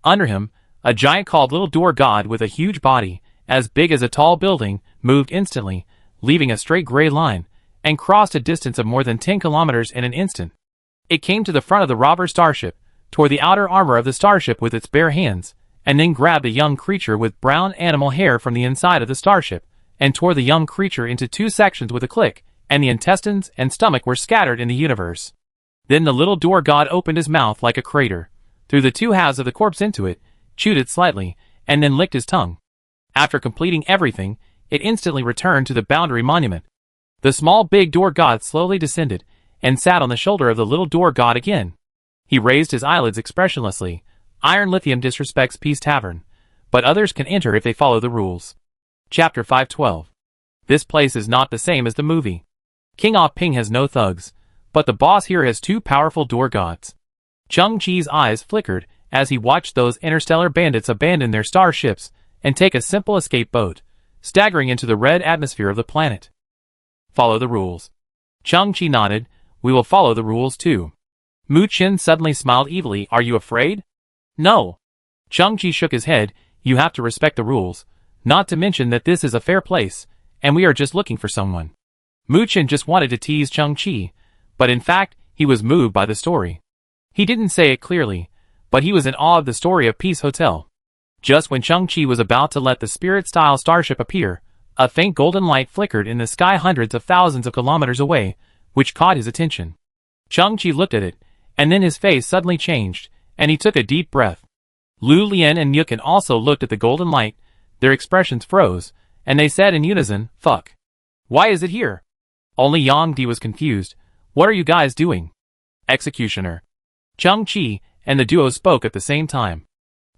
Under him, a giant called little door god with a huge body, as big as a tall building, moved instantly, leaving a straight gray line, and crossed a distance of more than 10 kilometers in an instant. It came to the front of the robber starship, tore the outer armor of the starship with its bare hands, and then grabbed a young creature with brown animal hair from the inside of the starship, and tore the young creature into two sections with a click, and the intestines and stomach were scattered in the universe. Then the little door god opened his mouth like a crater, threw the two halves of the corpse into it, chewed it slightly, and then licked his tongue. After completing everything, it instantly returned to the boundary monument. The small big door god slowly descended, and sat on the shoulder of the little door god again. He raised his eyelids expressionlessly. Iron Lithium disrespects Peace Tavern, but others can enter if they follow the rules. Chapter 512. This place is not the same as the movie. King Ah Ping has no thugs, but the boss here has two powerful door gods. Chung Chi's eyes flickered as he watched those interstellar bandits abandon their starships and take a simple escape boat, staggering into the red atmosphere of the planet. Follow the rules. Chung Chi nodded. We will follow the rules too. Mu Chen suddenly smiled evilly. Are you afraid? No. Chung Chi shook his head. You have to respect the rules, not to mention that this is a fair place, and we are just looking for someone. Mu Chen just wanted to tease Chung Chi, but in fact, he was moved by the story. He didn't say it clearly, but he was in awe of the story of Peace Hotel. Just when Chung Chi was about to let the spirit-style starship appear, a faint golden light flickered in the sky hundreds of thousands of kilometers away, which caught his attention. Chung Chi looked at it, and then his face suddenly changed, and he took a deep breath. Lu Lian and Yukin also looked at the golden light. Their expressions froze, and they said in unison, "Fuck. Why is it here?" Only Yang Di was confused. What are you guys doing? Executioner. Chung Chi and the duo spoke at the same time.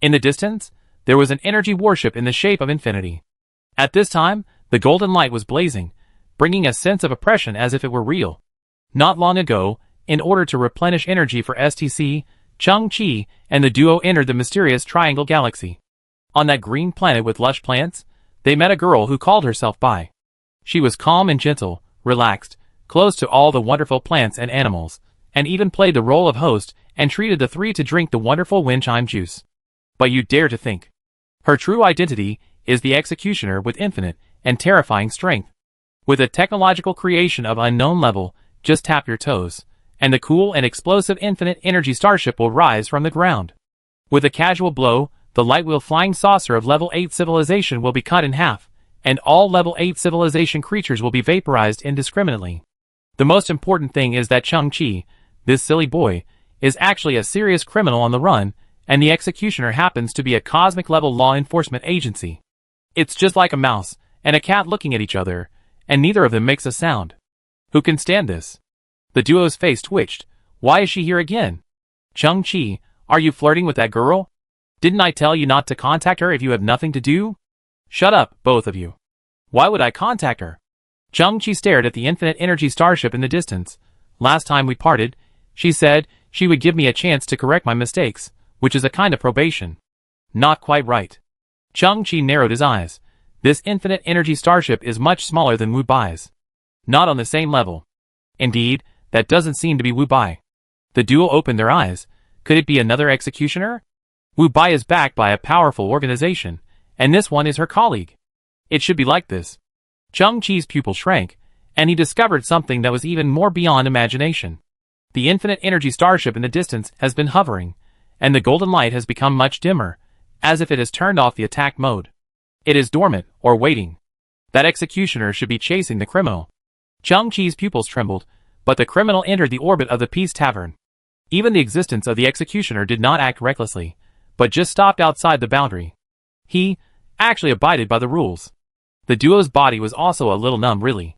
In the distance, there was an energy warship in the shape of infinity. At this time, the golden light was blazing, bringing a sense of oppression as if it were real. Not long ago, in order to replenish energy for STC, Chung Chi and the duo entered the mysterious Triangle Galaxy. On that green planet with lush plants, they met a girl who called herself Bai. She was calm and gentle, relaxed, close to all the wonderful plants and animals, and even played the role of host and treated the three to drink the wonderful wind chime juice. But you dare to think. Her true identity is the executioner with infinite and terrifying strength. With a technological creation of unknown level, just tap your toes, and the cool and explosive infinite energy starship will rise from the ground. With a casual blow, the light-wheel flying saucer of level 8 civilization will be cut in half, and all level 8 civilization creatures will be vaporized indiscriminately. The most important thing is that Chung Chi, this silly boy, is actually a serious criminal on the run, and the executioner happens to be a cosmic-level law enforcement agency. It's just like a mouse and a cat looking at each other, and neither of them makes a sound. Who can stand this? The duo's face twitched. Why is she here again? Chung Chi, are you flirting with that girl? Didn't I tell you not to contact her if you have nothing to do? Shut up, both of you. Why would I contact her? Chung Chi stared at the infinite energy starship in the distance. Last time we parted, she said she would give me a chance to correct my mistakes, which is a kind of probation. Not quite right. Chung Chi narrowed his eyes. This infinite energy starship is much smaller than Wu Bai's. Not on the same level. Indeed, that doesn't seem to be Wu Bai. The duo opened their eyes. Could it be another executioner? Wu Bai is backed by a powerful organization, and this one is her colleague. It should be like this. Chung Chi's pupil shrank, and he discovered something that was even more beyond imagination. The infinite energy starship in the distance has been hovering, and the golden light has become much dimmer, as if it has turned off the attack mode. It is dormant, or waiting. That executioner should be chasing the criminal. Chung Chi's pupils trembled, but the criminal entered the orbit of the Peace Tavern. Even the existence of the executioner did not act recklessly, but just stopped outside the boundary. He actually abided by the rules. The duo's body was also a little numb really.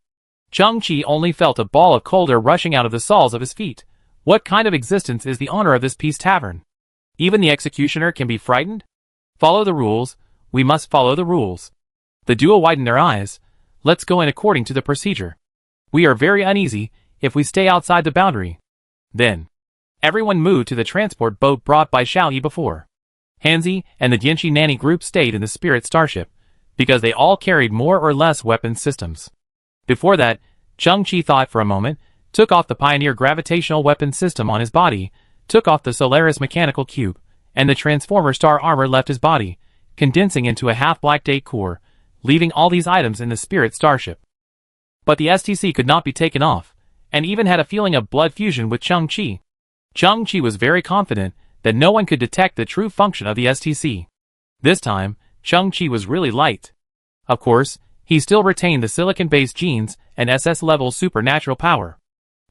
Chung Chi only felt a ball of cold air rushing out of the soles of his feet, What kind of existence is the owner of this Peace Tavern? Even the executioner can be frightened? Follow the rules. We must follow the rules. The duo widened their eyes. Let's go in according to the procedure. We are very uneasy if we stay outside the boundary. Then, everyone moved to the transport boat brought by Xiao Yi before. Hanzi and the Jianxi Nanny group stayed in the Spirit Starship, because they all carried more or less weapons systems. Before that, Cheng Qi thought for a moment, took off the Pioneer gravitational weapon system on his body, took off the Solaris mechanical cube, and the Transformer star armor left his body, condensing into a half-black date core, leaving all these items in the Spirit Starship. But the STC could not be taken off, and even had a feeling of blood fusion with Cheng Qi. Cheng Qi was very confident that no one could detect the true function of the STC. This time, Cheng Qi was really light. Of course, he still retained the silicon-based genes and SS-level supernatural power.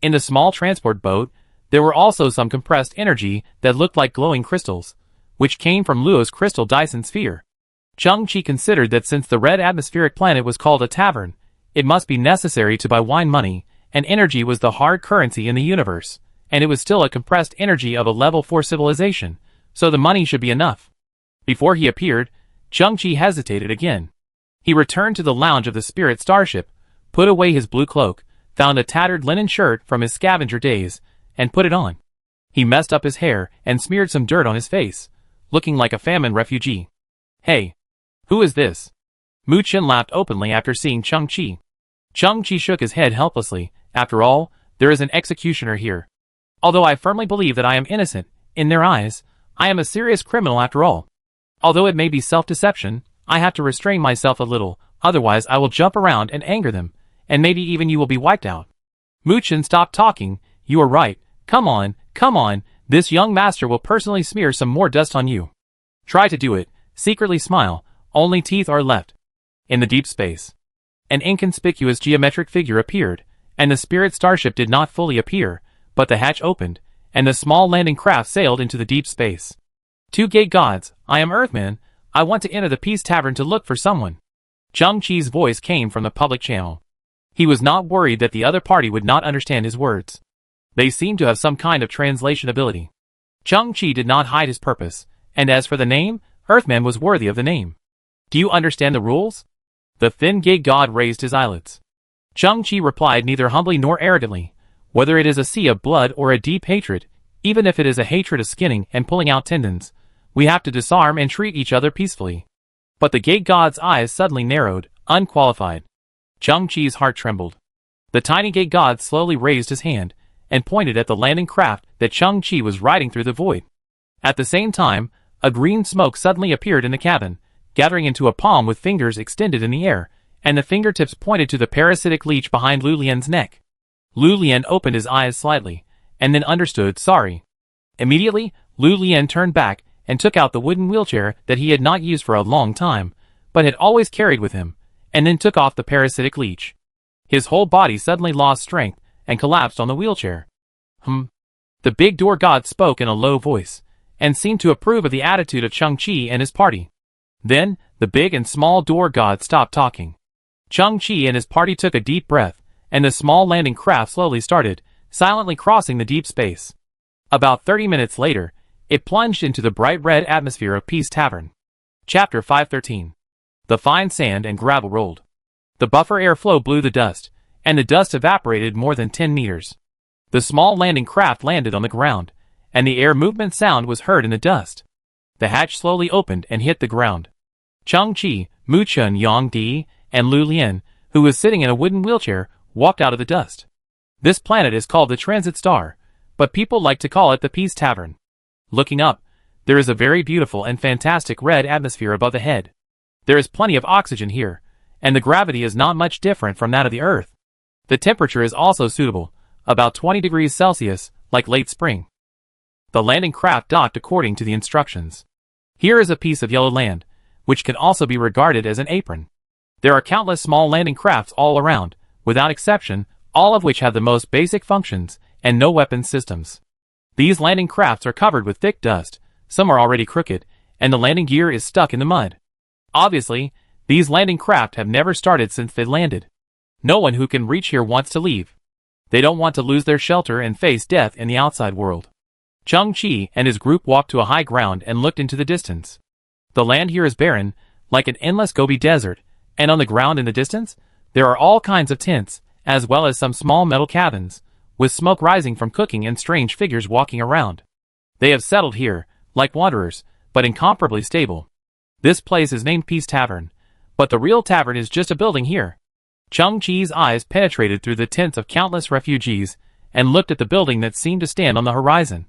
In the small transport boat, there were also some compressed energy that looked like glowing crystals, which came from Luo's crystal Dyson sphere. Cheng Qi considered that since the red atmospheric planet was called a tavern, it must be necessary to buy wine money, and energy was the hard currency in the universe, and it was still a compressed energy of a level 4 civilization, so the money should be enough. Before he appeared, Cheng Qi hesitated again. He returned to the lounge of the Spirit Starship, put away his blue cloak, found a tattered linen shirt from his scavenger days, and put it on. He messed up his hair and smeared some dirt on his face, looking like a famine refugee. Hey! Who is this? Mu Chen laughed openly after seeing Cheng Qi. Cheng Qi shook his head helplessly. After all, there is an executioner here. Although I firmly believe that I am innocent, in their eyes, I am a serious criminal after all. Although it may be self-deception, I have to restrain myself a little, otherwise I will jump around and anger them, and maybe even you will be wiped out. Mu Chen stopped talking. You are right. Come on, this young master will personally smear some more dust on you. Try to do it, secretly smile, only teeth are left. In the deep space, an inconspicuous geometric figure appeared, and the Spirit Starship did not fully appear, but the hatch opened, and the small landing craft sailed into the deep space. Two gate gods, I am Earthman, I want to enter the Peace Tavern to look for someone. Cheng Qi's voice came from the public channel. He was not worried that the other party would not understand his words. They seemed to have some kind of translation ability. Cheng Qi did not hide his purpose, and as for the name, Earthman was worthy of the name. Do you understand the rules? The thin gate god raised his eyelids. Cheng Qi replied neither humbly nor arrogantly. Whether it is a sea of blood or a deep hatred, even if it is a hatred of skinning and pulling out tendons, we have to disarm and treat each other peacefully. But the gate god's eyes suddenly narrowed, unqualified. Cheng Qi's heart trembled. The tiny gate god slowly raised his hand, and pointed at the landing craft that Cheng Qi was riding through the void. At the same time, a green smoke suddenly appeared in the cabin, gathering into a palm with fingers extended in the air, and the fingertips pointed to the parasitic leech behind Lu Lian's neck. Lu Lian opened his eyes slightly, and then understood, sorry. Immediately, Lu Lian turned back and took out the wooden wheelchair that he had not used for a long time, but had always carried with him, and then took off the parasitic leech. His whole body suddenly lost strength and collapsed on the wheelchair. The big door god spoke in a low voice, and seemed to approve of the attitude of Cheng Qi and his party. Then, the big and small door god stopped talking. Cheng Qi and his party took a deep breath, and the small landing craft slowly started, silently crossing the deep space. About 30 minutes later, it plunged into the bright red atmosphere of Peace Tavern. Chapter 513. The fine sand and gravel rolled. The buffer airflow blew the dust, and the dust evaporated more than 10 meters. The small landing craft landed on the ground, and the air movement sound was heard in the dust. The hatch slowly opened and hit the ground. Cheng Qi, Mu Chen, Yang Di, and Lu Lian, who was sitting in a wooden wheelchair, walked out of the dust. This planet is called the Transit Star, but people like to call it the Peace Tavern. Looking up, there is a very beautiful and fantastic red atmosphere above the head. There is plenty of oxygen here, and the gravity is not much different from that of the Earth. The temperature is also suitable, about 20 degrees Celsius, like late spring. The landing craft docked according to the instructions. Here is a piece of yellow land, which can also be regarded as an apron. There are countless small landing crafts all around, without exception, all of which have the most basic functions, and no weapon systems. These landing crafts are covered with thick dust, some are already crooked, and the landing gear is stuck in the mud. Obviously, these landing craft have never started since they landed. No one who can reach here wants to leave. They don't want to lose their shelter and face death in the outside world. Chang-Chi and his group walked to a high ground and looked into the distance. The land here is barren, like an endless Gobi desert, and on the ground in the distance, there are all kinds of tents, as well as some small metal cabins, with smoke rising from cooking and strange figures walking around. They have settled here, like wanderers, but incomparably stable. This place is named Peace Tavern, but the real tavern is just a building here. Chang-Chi's eyes penetrated through the tents of countless refugees, and looked at the building that seemed to stand on the horizon.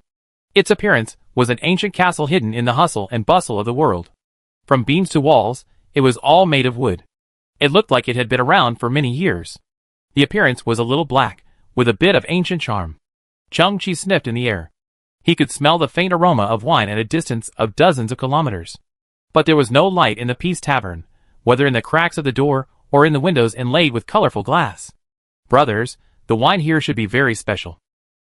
Its appearance was an ancient castle hidden in the hustle and bustle of the world. From beams to walls, it was all made of wood. It looked like it had been around for many years. The appearance was a little black, with a bit of ancient charm. Chang-Chi sniffed in the air. He could smell the faint aroma of wine at a distance of dozens of kilometers. But there was no light in the Peace Tavern, whether in the cracks of the door or in the windows inlaid with colorful glass. Brothers, the wine here should be very special.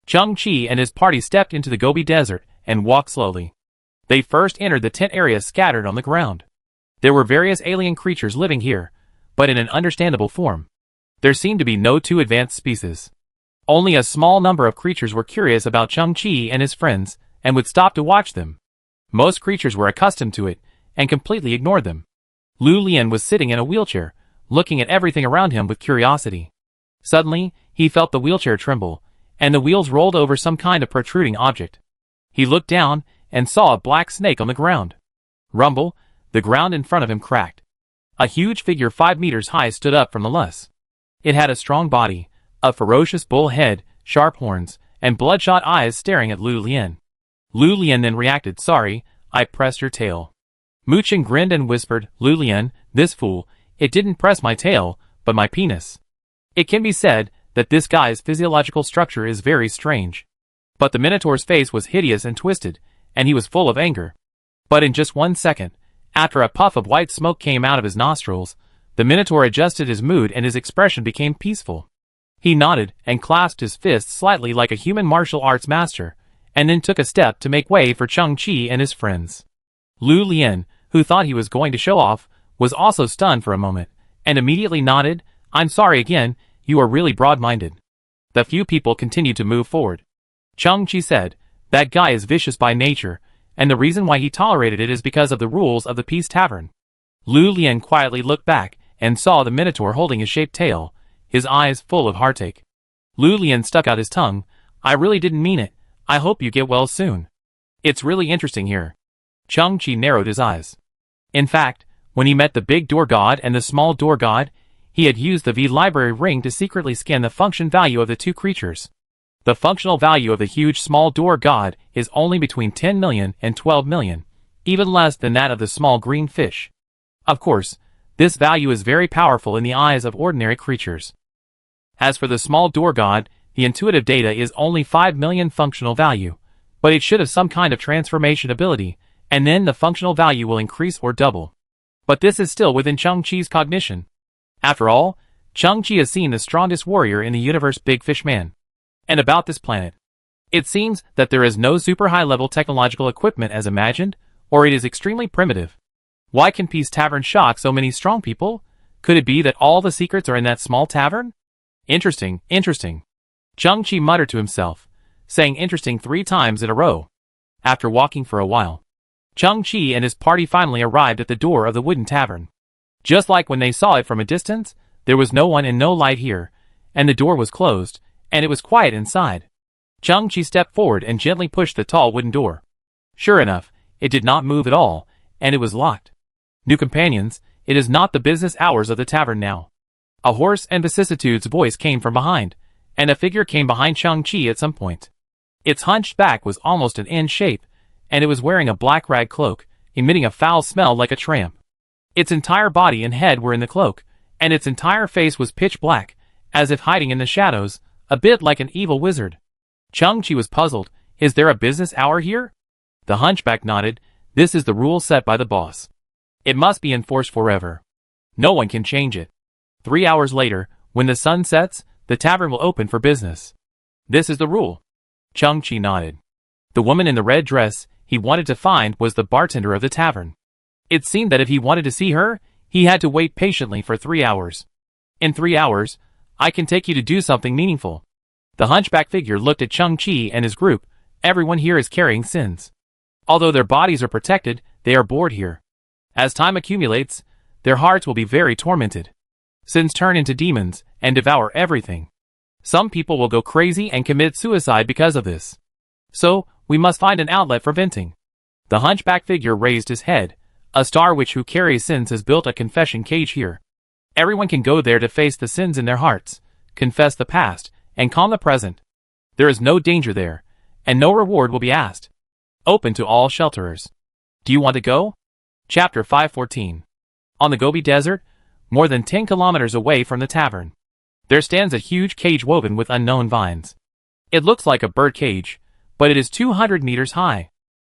Chang-Chi and his party stepped into the Gobi Desert and walked slowly. They first entered the tent area scattered on the ground. There were various alien creatures living here, but in an understandable form. There seemed to be no two advanced species. Only a small number of creatures were curious about Chang-Chi and his friends, and would stop to watch them. Most creatures were accustomed to it, and completely ignored them. Lu Lian was sitting in a wheelchair, looking at everything around him with curiosity. Suddenly, he felt the wheelchair tremble, and the wheels rolled over some kind of protruding object. He looked down, and saw a black snake on the ground. Rumble, the ground in front of him cracked. A huge figure 5 meters high stood up from the loess. It had a strong body, a ferocious bull head, sharp horns, and bloodshot eyes staring at Lu Lian. Lu Lian then reacted, "Sorry, I pressed your tail." Mu Chen grinned and whispered, "Lu Lian, this fool, it didn't press my tail, but my penis." It can be said that this guy's physiological structure is very strange. But the Minotaur's face was hideous and twisted, and he was full of anger. But in just 1 second, after a puff of white smoke came out of his nostrils, the Minotaur adjusted his mood and his expression became peaceful. He nodded and clasped his fists slightly like a human martial arts master, and then took a step to make way for Chang-Chi and his friends. Lu Lian, who thought he was going to show off, was also stunned for a moment, and immediately nodded, "I'm sorry again, you are really broad-minded." The few people continued to move forward. Chang-Chi said, "That guy is vicious by nature, and the reason why he tolerated it is because of the rules of the Peace Tavern." Lu Lian quietly looked back, and saw the Minotaur holding his shaped tail, his eyes full of heartache. Lu Lian stuck out his tongue, "I really didn't mean it, I hope you get well soon. It's really interesting here." Chang-Chi narrowed his eyes. In fact, when he met the big door god and the small door god, he had used the V-Library ring to secretly scan the function value of the two creatures. The functional value of the huge small door god is only between 10 million and 12 million, even less than that of the small green fish. Of course, this value is very powerful in the eyes of ordinary creatures. As for the small door god, the intuitive data is only 5 million functional value, but it should have some kind of transformation ability, and then the functional value will increase or double. But this is still within Chang-Chi's cognition. After all, Chang-Chi has seen the strongest warrior in the universe, Big Fish Man. And about this planet, it seems that there is no super high-level technological equipment as imagined, or it is extremely primitive. Why can Peace Tavern shock so many strong people? Could it be that all the secrets are in that small tavern? Interesting, interesting. Chang-Chi muttered to himself, saying interesting 3 times in a row. After walking for a while, Chang-Chi and his party finally arrived at the door of the wooden tavern. Just like when they saw it from a distance, there was no one and no light here, and the door was closed, and it was quiet inside. Chang-Chi stepped forward and gently pushed the tall wooden door. Sure enough, it did not move at all, and it was locked. New companions, it is not the business hours of the tavern now. A hoarse and vicissitudes voice came from behind, and a figure came behind Chang-Chi at some point. Its hunched back was almost an N shape, and it was wearing a black rag cloak, emitting a foul smell like a tramp. Its entire body and head were in the cloak, and its entire face was pitch black, as if hiding in the shadows, a bit like an evil wizard. Chang-Chi was puzzled. Is there a business hour here? The hunchback nodded. This is the rule set by the boss. It must be enforced forever. No one can change it. 3 hours later, when the sun sets, the tavern will open for business. This is the rule. Chang-Chi nodded. The woman in the red dress he wanted to find was the bartender of the tavern. It seemed that if he wanted to see her, he had to wait patiently for 3 hours. In 3 hours, I can take you to do something meaningful. The hunchback figure looked at Chang-Chi and his group. Everyone here is carrying sins. Although their bodies are protected, they are bored here. As time accumulates, their hearts will be very tormented. Sins turn into demons and devour everything. Some people will go crazy and commit suicide because of this. So, we must find an outlet for venting. The hunchback figure raised his head. A star witch who carries sins has built a confession cage here. Everyone can go there to face the sins in their hearts, confess the past, and calm the present. There is no danger there, and no reward will be asked. Open to all shelterers. Do you want to go? Chapter 514. On the Gobi Desert, more than 10 kilometers away from the tavern, there stands a huge cage woven with unknown vines. It looks like a bird cage, but it is 200 meters high.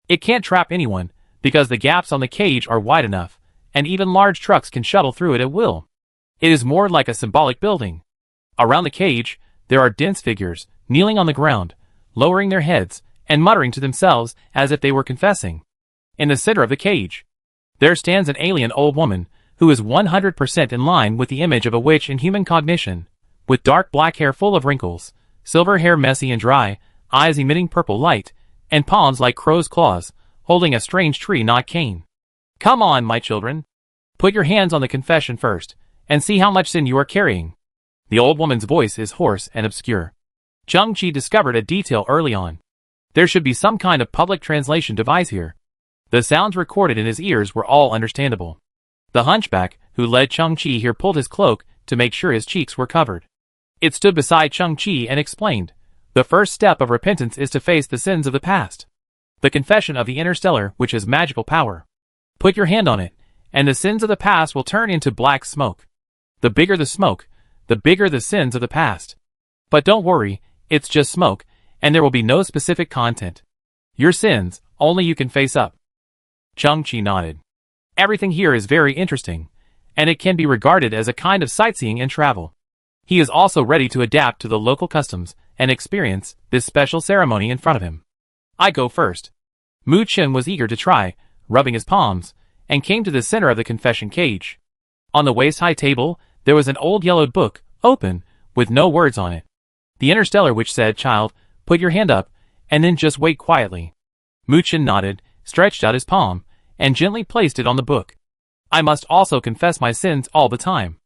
It can't trap anyone, because the gaps on the cage are wide enough, and even large trucks can shuttle through it at will. It is more like a symbolic building. Around the cage, there are dense figures, kneeling on the ground, lowering their heads, and muttering to themselves as if they were confessing. In the center of the cage, there stands an alien old woman, who is 100% in line with the image of a witch in human cognition, with dark black hair full of wrinkles, silver hair messy and dry, eyes emitting purple light, and palms like crow's claws, holding a strange tree-knot cane. Come on, my children. Put your hands on the confession first, and see how much sin you are carrying. The old woman's voice is hoarse and obscure. Chang-Chi discovered a detail early on. There should be some kind of public translation device here. The sounds recorded in his ears were all understandable. The hunchback, who led Chang-Chi here, pulled his cloak to make sure his cheeks were covered. It stood beside Chang-Chi and explained, the first step of repentance is to face the sins of the past. The confession of the interstellar, which has magical power. Put your hand on it, and the sins of the past will turn into black smoke. The bigger the smoke, the bigger the sins of the past. But don't worry, it's just smoke, and there will be no specific content. Your sins, only you can face up. Chang-Chi nodded. Everything here is very interesting, and it can be regarded as a kind of sightseeing and travel. He is also ready to adapt to the local customs and experience this special ceremony in front of him. I go first. Mu Chen was eager to try, rubbing his palms, and came to the center of the confession cage. On the waist-high table, there was an old yellowed book, open, with no words on it. The interstellar witch said, "Child, put your hand up, and then just wait quietly." Mu Chen nodded, stretched out his palm, and gently placed it on the book. I must also confess my sins all the time.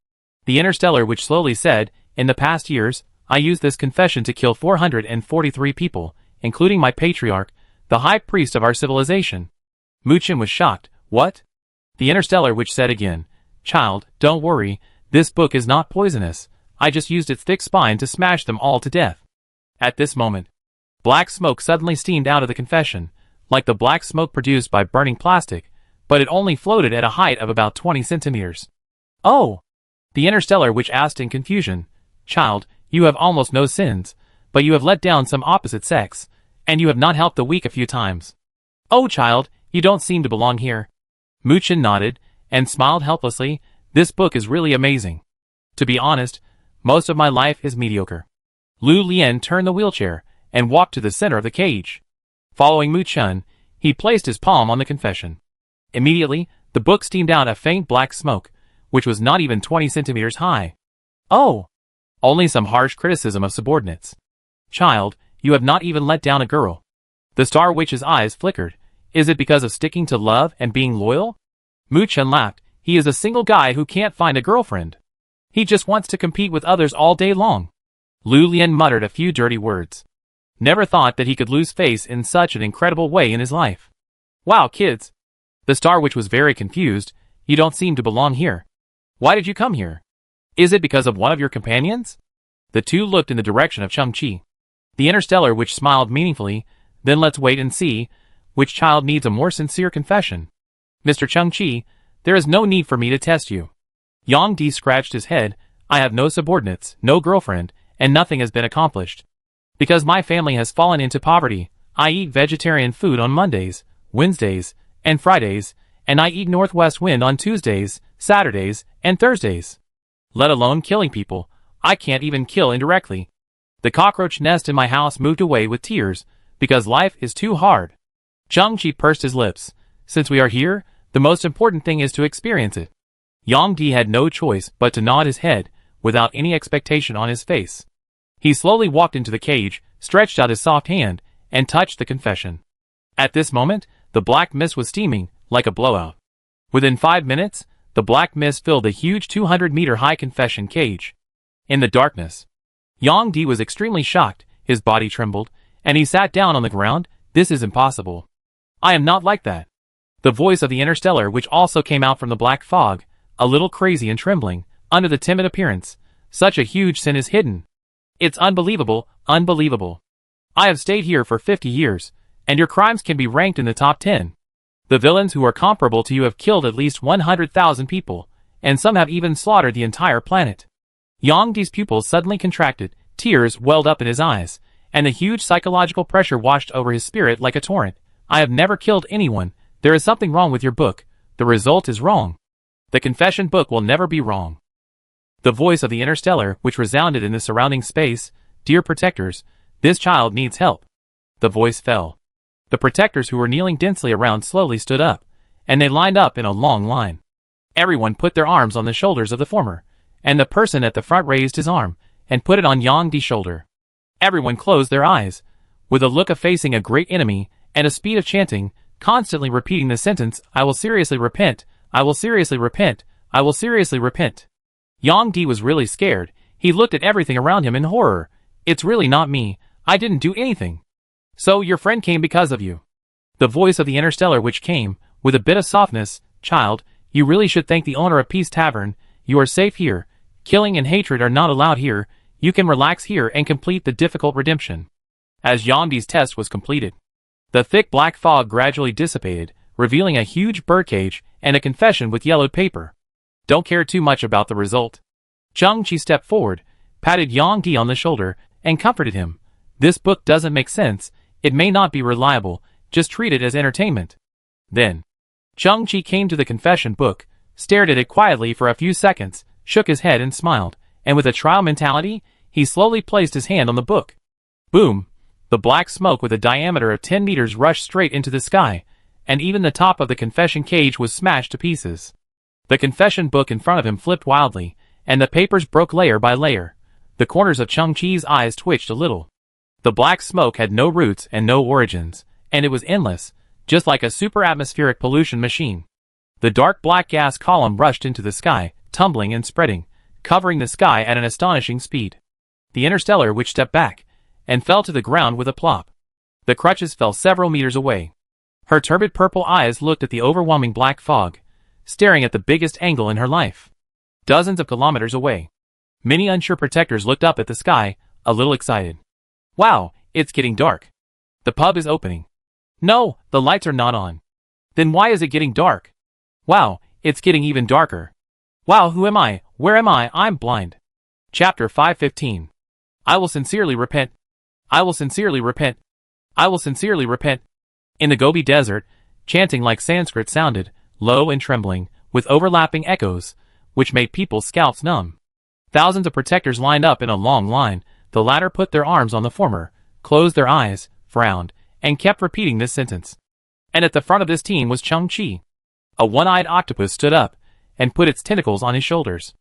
The interstellar witch slowly said, in the past years, I used this confession to kill 443 people, including my patriarch, the high priest of our civilization. Mu Chen was shocked. What? The interstellar witch said again, Child, don't worry, this book is not poisonous. I just used its thick spine to smash them all to death. At this moment, black smoke suddenly steamed out of the confession, like the black smoke produced by burning plastic, but it only floated at a height of about 20 centimeters. Oh! The interstellar witch asked in confusion, Child, you have almost no sins, but you have let down some opposite sex, and you have not helped the weak a few times. Oh, child, you don't seem to belong here. Mu Chen nodded, and smiled helplessly. This book is really amazing. To be honest, most of my life is mediocre. Lu Lian turned the wheelchair, and walked to the center of the cage. Following Mu Chen, he placed his palm on the confession. Immediately, the book steamed out a faint black smoke, which was not even 20 centimeters high. Oh! Only some harsh criticism of subordinates. Child, you have not even let down a girl. The Star Witch's eyes flickered. Is it because of sticking to love and being loyal? Mu Chen laughed. He is a single guy who can't find a girlfriend. He just wants to compete with others all day long. Lu Lian muttered a few dirty words. Never thought that he could lose face in such an incredible way in his life. Wow, kids. The Star Witch was very confused. You don't seem to belong here. Why did you come here? Is it because of one of your companions? The two looked in the direction of Chang-Chi. The interstellar witch smiled meaningfully. Then let's wait and see which child needs a more sincere confession. Mr. Chang-Chi, there is no need for me to test you. Yang Di scratched his head. I have no subordinates, no girlfriend, and nothing has been accomplished. Because my family has fallen into poverty, I eat vegetarian food on Mondays, Wednesdays, and Fridays, and I eat Northwest Wind on Tuesdays, Saturdays, and Thursdays. Let alone killing people, I can't even kill indirectly. The cockroach nest in my house moved away with tears, because life is too hard. Chang-Chi pursed his lips. Since we are here, the most important thing is to experience it. Yang Di had no choice but to nod his head, without any expectation on his face. He slowly walked into the cage, stretched out his soft hand, and touched the confession. At this moment, the black mist was steaming, like a blowout. Within 5 minutes, the black mist filled the huge 200-meter-high confession cage. In the darkness, Yang Di was extremely shocked, his body trembled, and he sat down on the ground. This is impossible. I am not like that. The voice of the interstellar which also came out from the black fog, a little crazy and trembling, under the timid appearance. Such a huge sin is hidden. It's unbelievable, unbelievable. I have stayed here for 50 years, and your crimes can be ranked in the top 10. The villains who are comparable to you have killed at least 100,000 people, and some have even slaughtered the entire planet. Yang Di's pupils suddenly contracted, tears welled up in his eyes, and the huge psychological pressure washed over his spirit like a torrent. I have never killed anyone. There is something wrong with your book. The result is wrong. The confession book will never be wrong. The voice of the interstellar, which resounded in the surrounding space, "Dear protectors, this child needs help." The voice fell. The protectors who were kneeling densely around slowly stood up, and they lined up in a long line. Everyone put their arms on the shoulders of the former, and the person at the front raised his arm, and put it on Yang Di's shoulder. Everyone closed their eyes, with a look of facing a great enemy, and a speed of chanting, constantly repeating the sentence, "I will seriously repent, I will seriously repent, I will seriously repent." Yang Di was really scared. He looked at everything around him in horror. "It's really not me. I didn't do anything." "So your friend came because of you." The voice of the interstellar which came, with a bit of softness, "Child, you really should thank the owner of Peace Tavern. You are safe here. Killing and hatred are not allowed here. You can relax here and complete the difficult redemption." As Yang Di's test was completed, the thick black fog gradually dissipated, revealing a huge birdcage and a confession with yellowed paper. Don't care too much about the result. Chang-Chi stepped forward, patted Yang Di on the shoulder, and comforted him. "This book doesn't make sense. It may not be reliable. Just treat it as entertainment." Then, Chang-Chi came to the confession book, stared at it quietly for a few seconds, shook his head and smiled, and with a trial mentality, he slowly placed his hand on the book. Boom! The black smoke with a diameter of 10 meters rushed straight into the sky, and even the top of the confession cage was smashed to pieces. The confession book in front of him flipped wildly, and the papers broke layer by layer. The corners of Chang-Chi's eyes twitched a little. The black smoke had no roots and no origins, and it was endless, just like a super-atmospheric pollution machine. The dark black gas column rushed into the sky, tumbling and spreading, covering the sky at an astonishing speed. The interstellar which stepped back, and fell to the ground with a plop. The crutches fell several meters away. Her turbid purple eyes looked at the overwhelming black fog, staring at the biggest angle in her life. Dozens of kilometers away. Many unsure protectors looked up at the sky, a little excited. "Wow, it's getting dark. The pub is opening." "No, the lights are not on." "Then why is it getting dark?" "Wow, it's getting even darker." "Wow, who am I? Where am I? I'm blind." Chapter 515. I will sincerely repent. I will sincerely repent. I will sincerely repent. In the Gobi Desert, chanting like Sanskrit sounded, low and trembling, with overlapping echoes, which made people's scalps numb. Thousands of protectors lined up in a long line. The latter put their arms on the former, closed their eyes, frowned, and kept repeating this sentence. And at the front of this team was Chang-Chi. A one-eyed octopus stood up, and put its tentacles on his shoulders.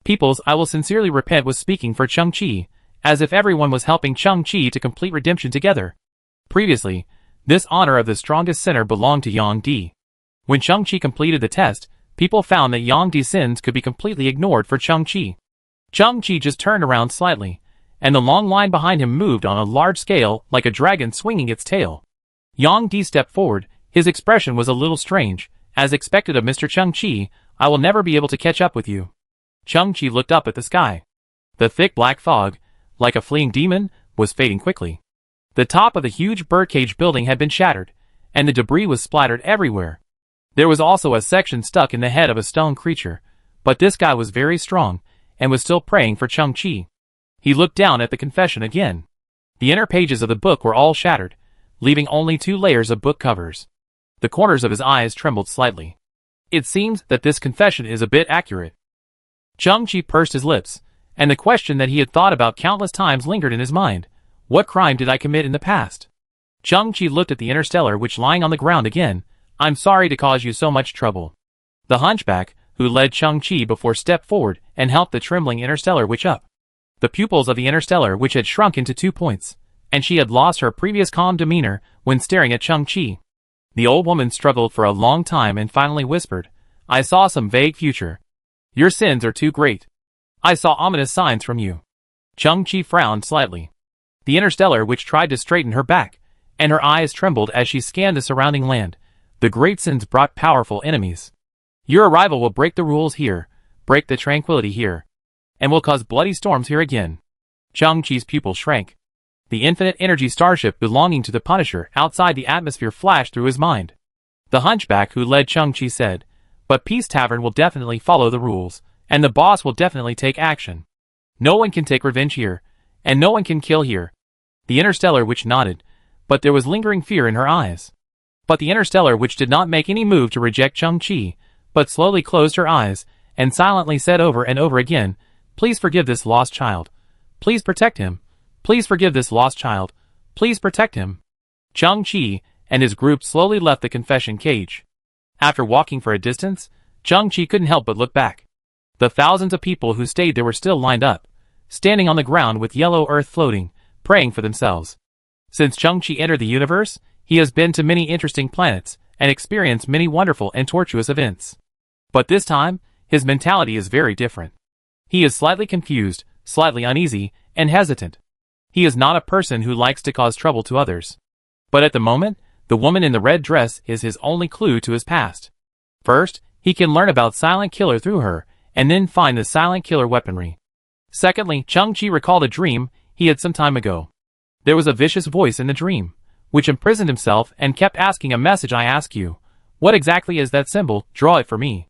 Peoples, I will sincerely repent was speaking for Chang-Chi, as if everyone was helping Chang-Chi to complete redemption together. Previously, this honor of the strongest sinner belonged to Yang Di. When Chang-Chi completed the test, people found that Yang Di's sins could be completely ignored for Chang-Chi. Chang-Chi just turned around slightly, and the long line behind him moved on a large scale like a dragon swinging its tail. Yang Di stepped forward. His expression was a little strange. As expected of Mr. Chang-Chi, I will never be able to catch up with you. Chang-Chi looked up at the sky. The thick black fog, like a fleeing demon, was fading quickly. The top of the huge birdcage building had been shattered, and the debris was splattered everywhere. There was also a section stuck in the head of a stone creature, but this guy was very strong, and was still praying for Chang-Chi. He looked down at the confession again. The inner pages of the book were all shattered, leaving only 2 layers of book covers. The corners of his eyes trembled slightly. It seems that this confession is a bit accurate. Chang-Chi pursed his lips, and the question that he had thought about countless times lingered in his mind. What crime did I commit in the past? Chang-Chi looked at the interstellar which lying on the ground again. I'm sorry to cause you so much trouble. The hunchback, who led Chang-Chi before stepped forward and helped the trembling interstellar witch up. The pupils of the interstellar which had shrunk into 2 points, and she had lost her previous calm demeanor when staring at Chung-Chi. The old woman struggled for a long time and finally whispered, "I saw some vague future. Your sins are too great. I saw ominous signs from you." Chung-Chi frowned slightly. The interstellar which tried to straighten her back, and her eyes trembled as she scanned the surrounding land. The great sins brought powerful enemies. Your arrival will break the rules here, break the tranquility here, and will cause bloody storms here again. Chung-Chi's pupil shrank. The infinite energy starship belonging to the Punisher outside the atmosphere flashed through his mind. The hunchback who led Chung-Chi said, "But Peace Tavern will definitely follow the rules, and the boss will definitely take action. No one can take revenge here, and no one can kill here." The interstellar which nodded, but there was lingering fear in her eyes. But the interstellar which did not make any move to reject Chung-Chi, but slowly closed her eyes, and silently said over and over again, "Please forgive this lost child. Please protect him. Please forgive this lost child. Please protect him." Chung-Chi and his group slowly left the confession cage. After walking for a distance, Chung-Chi couldn't help but look back. The thousands of people who stayed there were still lined up, standing on the ground with yellow earth floating, praying for themselves. Since Chung-Chi entered the universe, he has been to many interesting planets, and experienced many wonderful and tortuous events. But this time, his mentality is very different. He is slightly confused, slightly uneasy, and hesitant. He is not a person who likes to cause trouble to others. But at the moment, the woman in the red dress is his only clue to his past. First, he can learn about Silent Killer through her, and then find the Silent Killer weaponry. Secondly, Chung-Chi recalled a dream he had some time ago. There was a vicious voice in the dream, which imprisoned himself and kept asking a message. "I ask you, what exactly is that symbol? Draw it for me."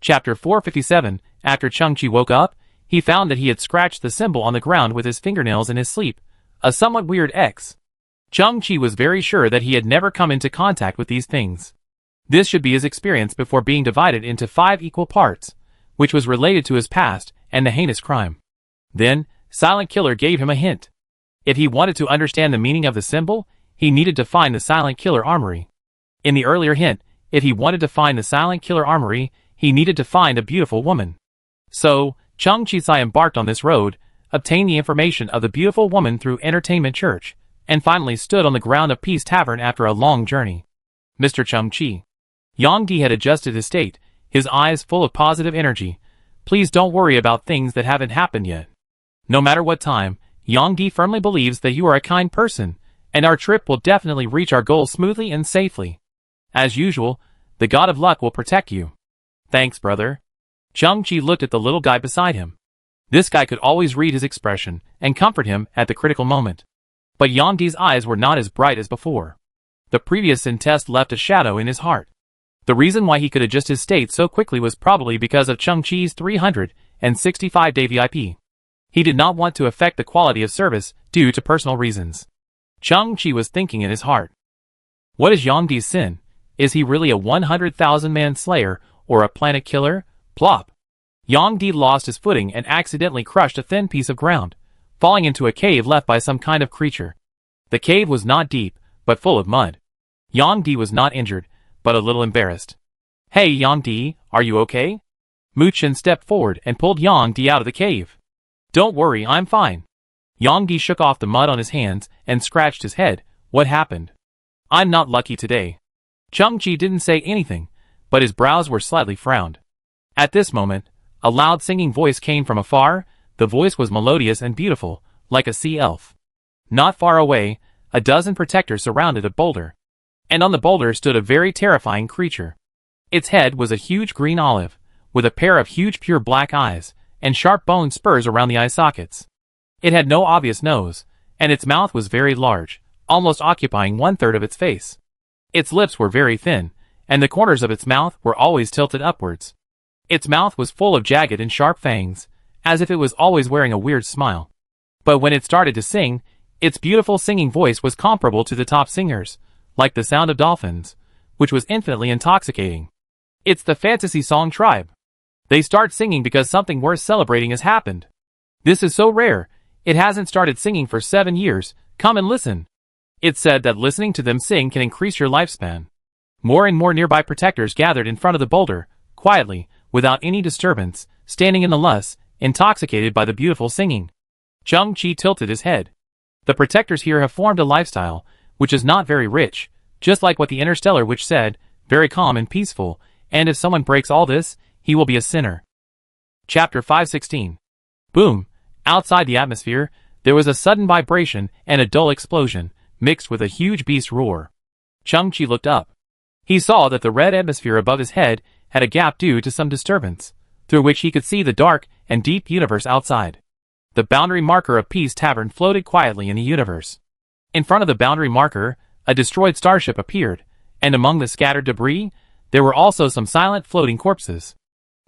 Chapter 457. After Chung-Chi woke up, he found that he had scratched the symbol on the ground with his fingernails in his sleep, a somewhat weird X. Chung-Chi was very sure that he had never come into contact with these things. This should be his experience before being divided into 5 equal parts, which was related to his past and the heinous crime. Then, Silent Killer gave him a hint. If he wanted to understand the meaning of the symbol, he needed to find the Silent Killer armory. In the earlier hint, if he wanted to find the Silent Killer armory, he needed to find a beautiful woman. So, Chung-Chi embarked on this road, obtained the information of the beautiful woman through Entertainment Church, and finally stood on the ground of Peace Tavern after a long journey. Mr. Chung-Chi. Yang-Di had adjusted his state, his eyes full of positive energy. "Please don't worry about things that haven't happened yet. No matter what time, Yang-Di firmly believes that you are a kind person, and our trip will definitely reach our goal smoothly and safely. As usual, the God of Luck will protect you." "Thanks, brother." Chung-Chi looked at the little guy beside him. This guy could always read his expression and comfort him at the critical moment. But Yang-Di's eyes were not as bright as before. The previous sin test left a shadow in his heart. The reason why he could adjust his state so quickly was probably because of Chung-Chi's 365-day VIP. He did not want to affect the quality of service due to personal reasons. Chung-Chi was thinking in his heart. What is Yang-Di's sin? Is he really a 100,000-man slayer or a planet killer? Plop! Yang-Di lost his footing and accidentally crushed a thin piece of ground, falling into a cave left by some kind of creature. The cave was not deep, but full of mud. Yang-Di was not injured, but a little embarrassed. "Hey Yang-Di, are you okay?" Mu-Chen stepped forward and pulled Yang-Di out of the cave. "Don't worry, I'm fine." Yang-Di shook off the mud on his hands and scratched his head. "What happened?" "I'm not lucky today." Chung-Chi didn't say anything, but his brows were slightly frowned. At this moment, a loud singing voice came from afar. The voice was melodious and beautiful, like a sea elf. Not far away, a dozen protectors surrounded a boulder. And on the boulder stood a very terrifying creature. Its head was a huge green olive, with a pair of huge pure black eyes, and sharp bone spurs around the eye sockets. It had no obvious nose, and its mouth was very large, almost occupying 1/3 of its face. Its lips were very thin, and the corners of its mouth were always tilted upwards. Its mouth was full of jagged and sharp fangs, as if it was always wearing a weird smile. But when it started to sing, its beautiful singing voice was comparable to the top singers, like the sound of dolphins, which was infinitely intoxicating. It's the fantasy song tribe. They start singing because something worth celebrating has happened. This is so rare, it hasn't started singing for 7 years. Come and listen. It's said that listening to them sing can increase your lifespan. More and more nearby protectors gathered in front of the boulder, quietly, without any disturbance, standing in the lush, intoxicated by the beautiful singing. Chung-Chi tilted his head. The protectors here have formed a lifestyle, which is not very rich, just like what the Interstellar Witch said, very calm and peaceful, and if someone breaks all this, he will be a sinner. Chapter 516. Boom! Outside the atmosphere, there was a sudden vibration and a dull explosion, mixed with a huge beast roar. Chung-Chi looked up. He saw that the red atmosphere above his head had a gap due to some disturbance, through which he could see the dark and deep universe outside. The boundary marker of Peace Tavern floated quietly in the universe. In front of the boundary marker, a destroyed starship appeared, and among the scattered debris, there were also some silent floating corpses.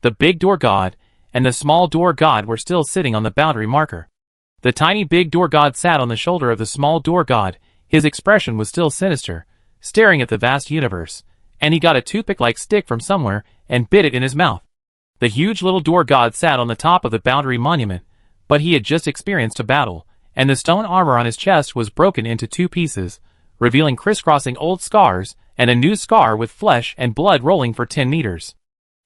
The big door god and the small door god were still sitting on the boundary marker. The tiny big door god sat on the shoulder of the small door god. His expression was still sinister, staring at the vast universe, and he got a toothpick-like stick from somewhere and bit it in his mouth. The huge little door god sat on the top of the boundary monument, but he had just experienced a battle, and the stone armor on his chest was broken into 2 pieces, revealing crisscrossing old scars and a new scar with flesh and blood rolling for 10 meters.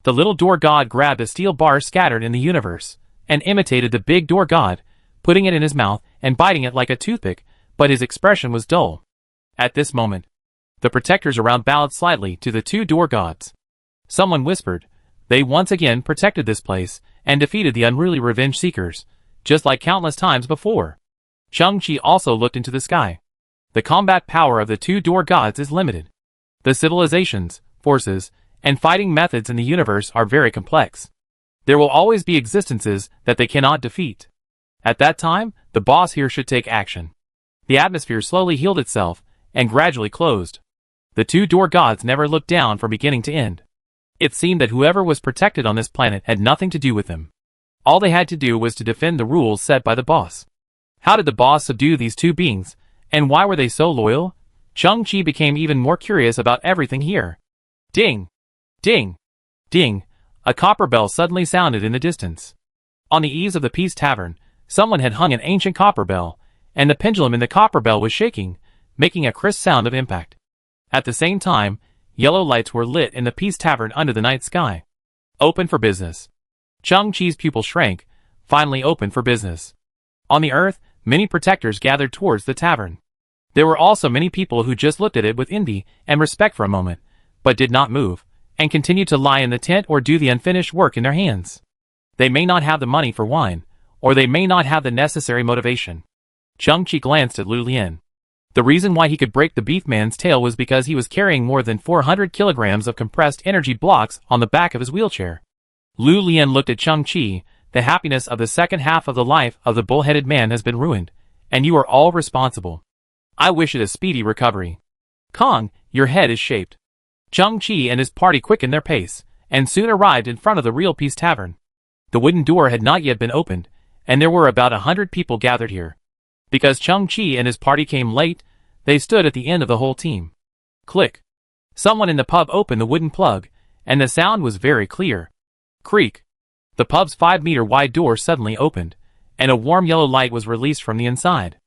The little door god grabbed a steel bar scattered in the universe, and imitated the big door god, putting it in his mouth and biting it like a toothpick, but his expression was dull. At this moment, the protectors around bowed slightly to the 2 door gods. Someone whispered, "They once again protected this place, and defeated the unruly revenge seekers, just like countless times before." Chung-Chi also looked into the sky. The combat power of the 2 door gods is limited. The civilizations, forces, and fighting methods in the universe are very complex. There will always be existences that they cannot defeat. At that time, the boss here should take action. The atmosphere slowly healed itself, and gradually closed. The 2 door gods never looked down from beginning to end. It seemed that whoever was protected on this planet had nothing to do with them. All they had to do was to defend the rules set by the boss. How did the boss subdue these 2 beings, and why were they so loyal? Chung-Chi became even more curious about everything here. Ding! Ding! Ding! A copper bell suddenly sounded in the distance. On the eaves of the Peace Tavern, someone had hung an ancient copper bell, and the pendulum in the copper bell was shaking, making a crisp sound of impact. At the same time, yellow lights were lit in the Peace Tavern under the night sky. Open for business. Chung-Chi's pupil shrank, finally open for business. On the earth, many protectors gathered towards the tavern. There were also many people who just looked at it with envy and respect for a moment, but did not move, and continued to lie in the tent or do the unfinished work in their hands. They may not have the money for wine, or they may not have the necessary motivation. Chung-Chi glanced at Lu Lian. The reason why he could break the beef man's tail was because he was carrying more than 400 kilograms of compressed energy blocks on the back of his wheelchair. Lu Lian looked at Chung-Chi. The happiness of the second half of the life of the bull-headed man has been ruined, and you are all responsible. I wish it a speedy recovery. Kong, your head is shaped. Chung-Chi and his party quickened their pace, and soon arrived in front of the Real Peace Tavern. The wooden door had not yet been opened, and there were about 100 people gathered here. Because Chung-Chi and his party came late, they stood at the end of the whole team. Click. Someone in the pub opened the wooden plug, and the sound was very clear. Creak. The pub's 5-meter wide door suddenly opened, and a warm yellow light was released from the inside.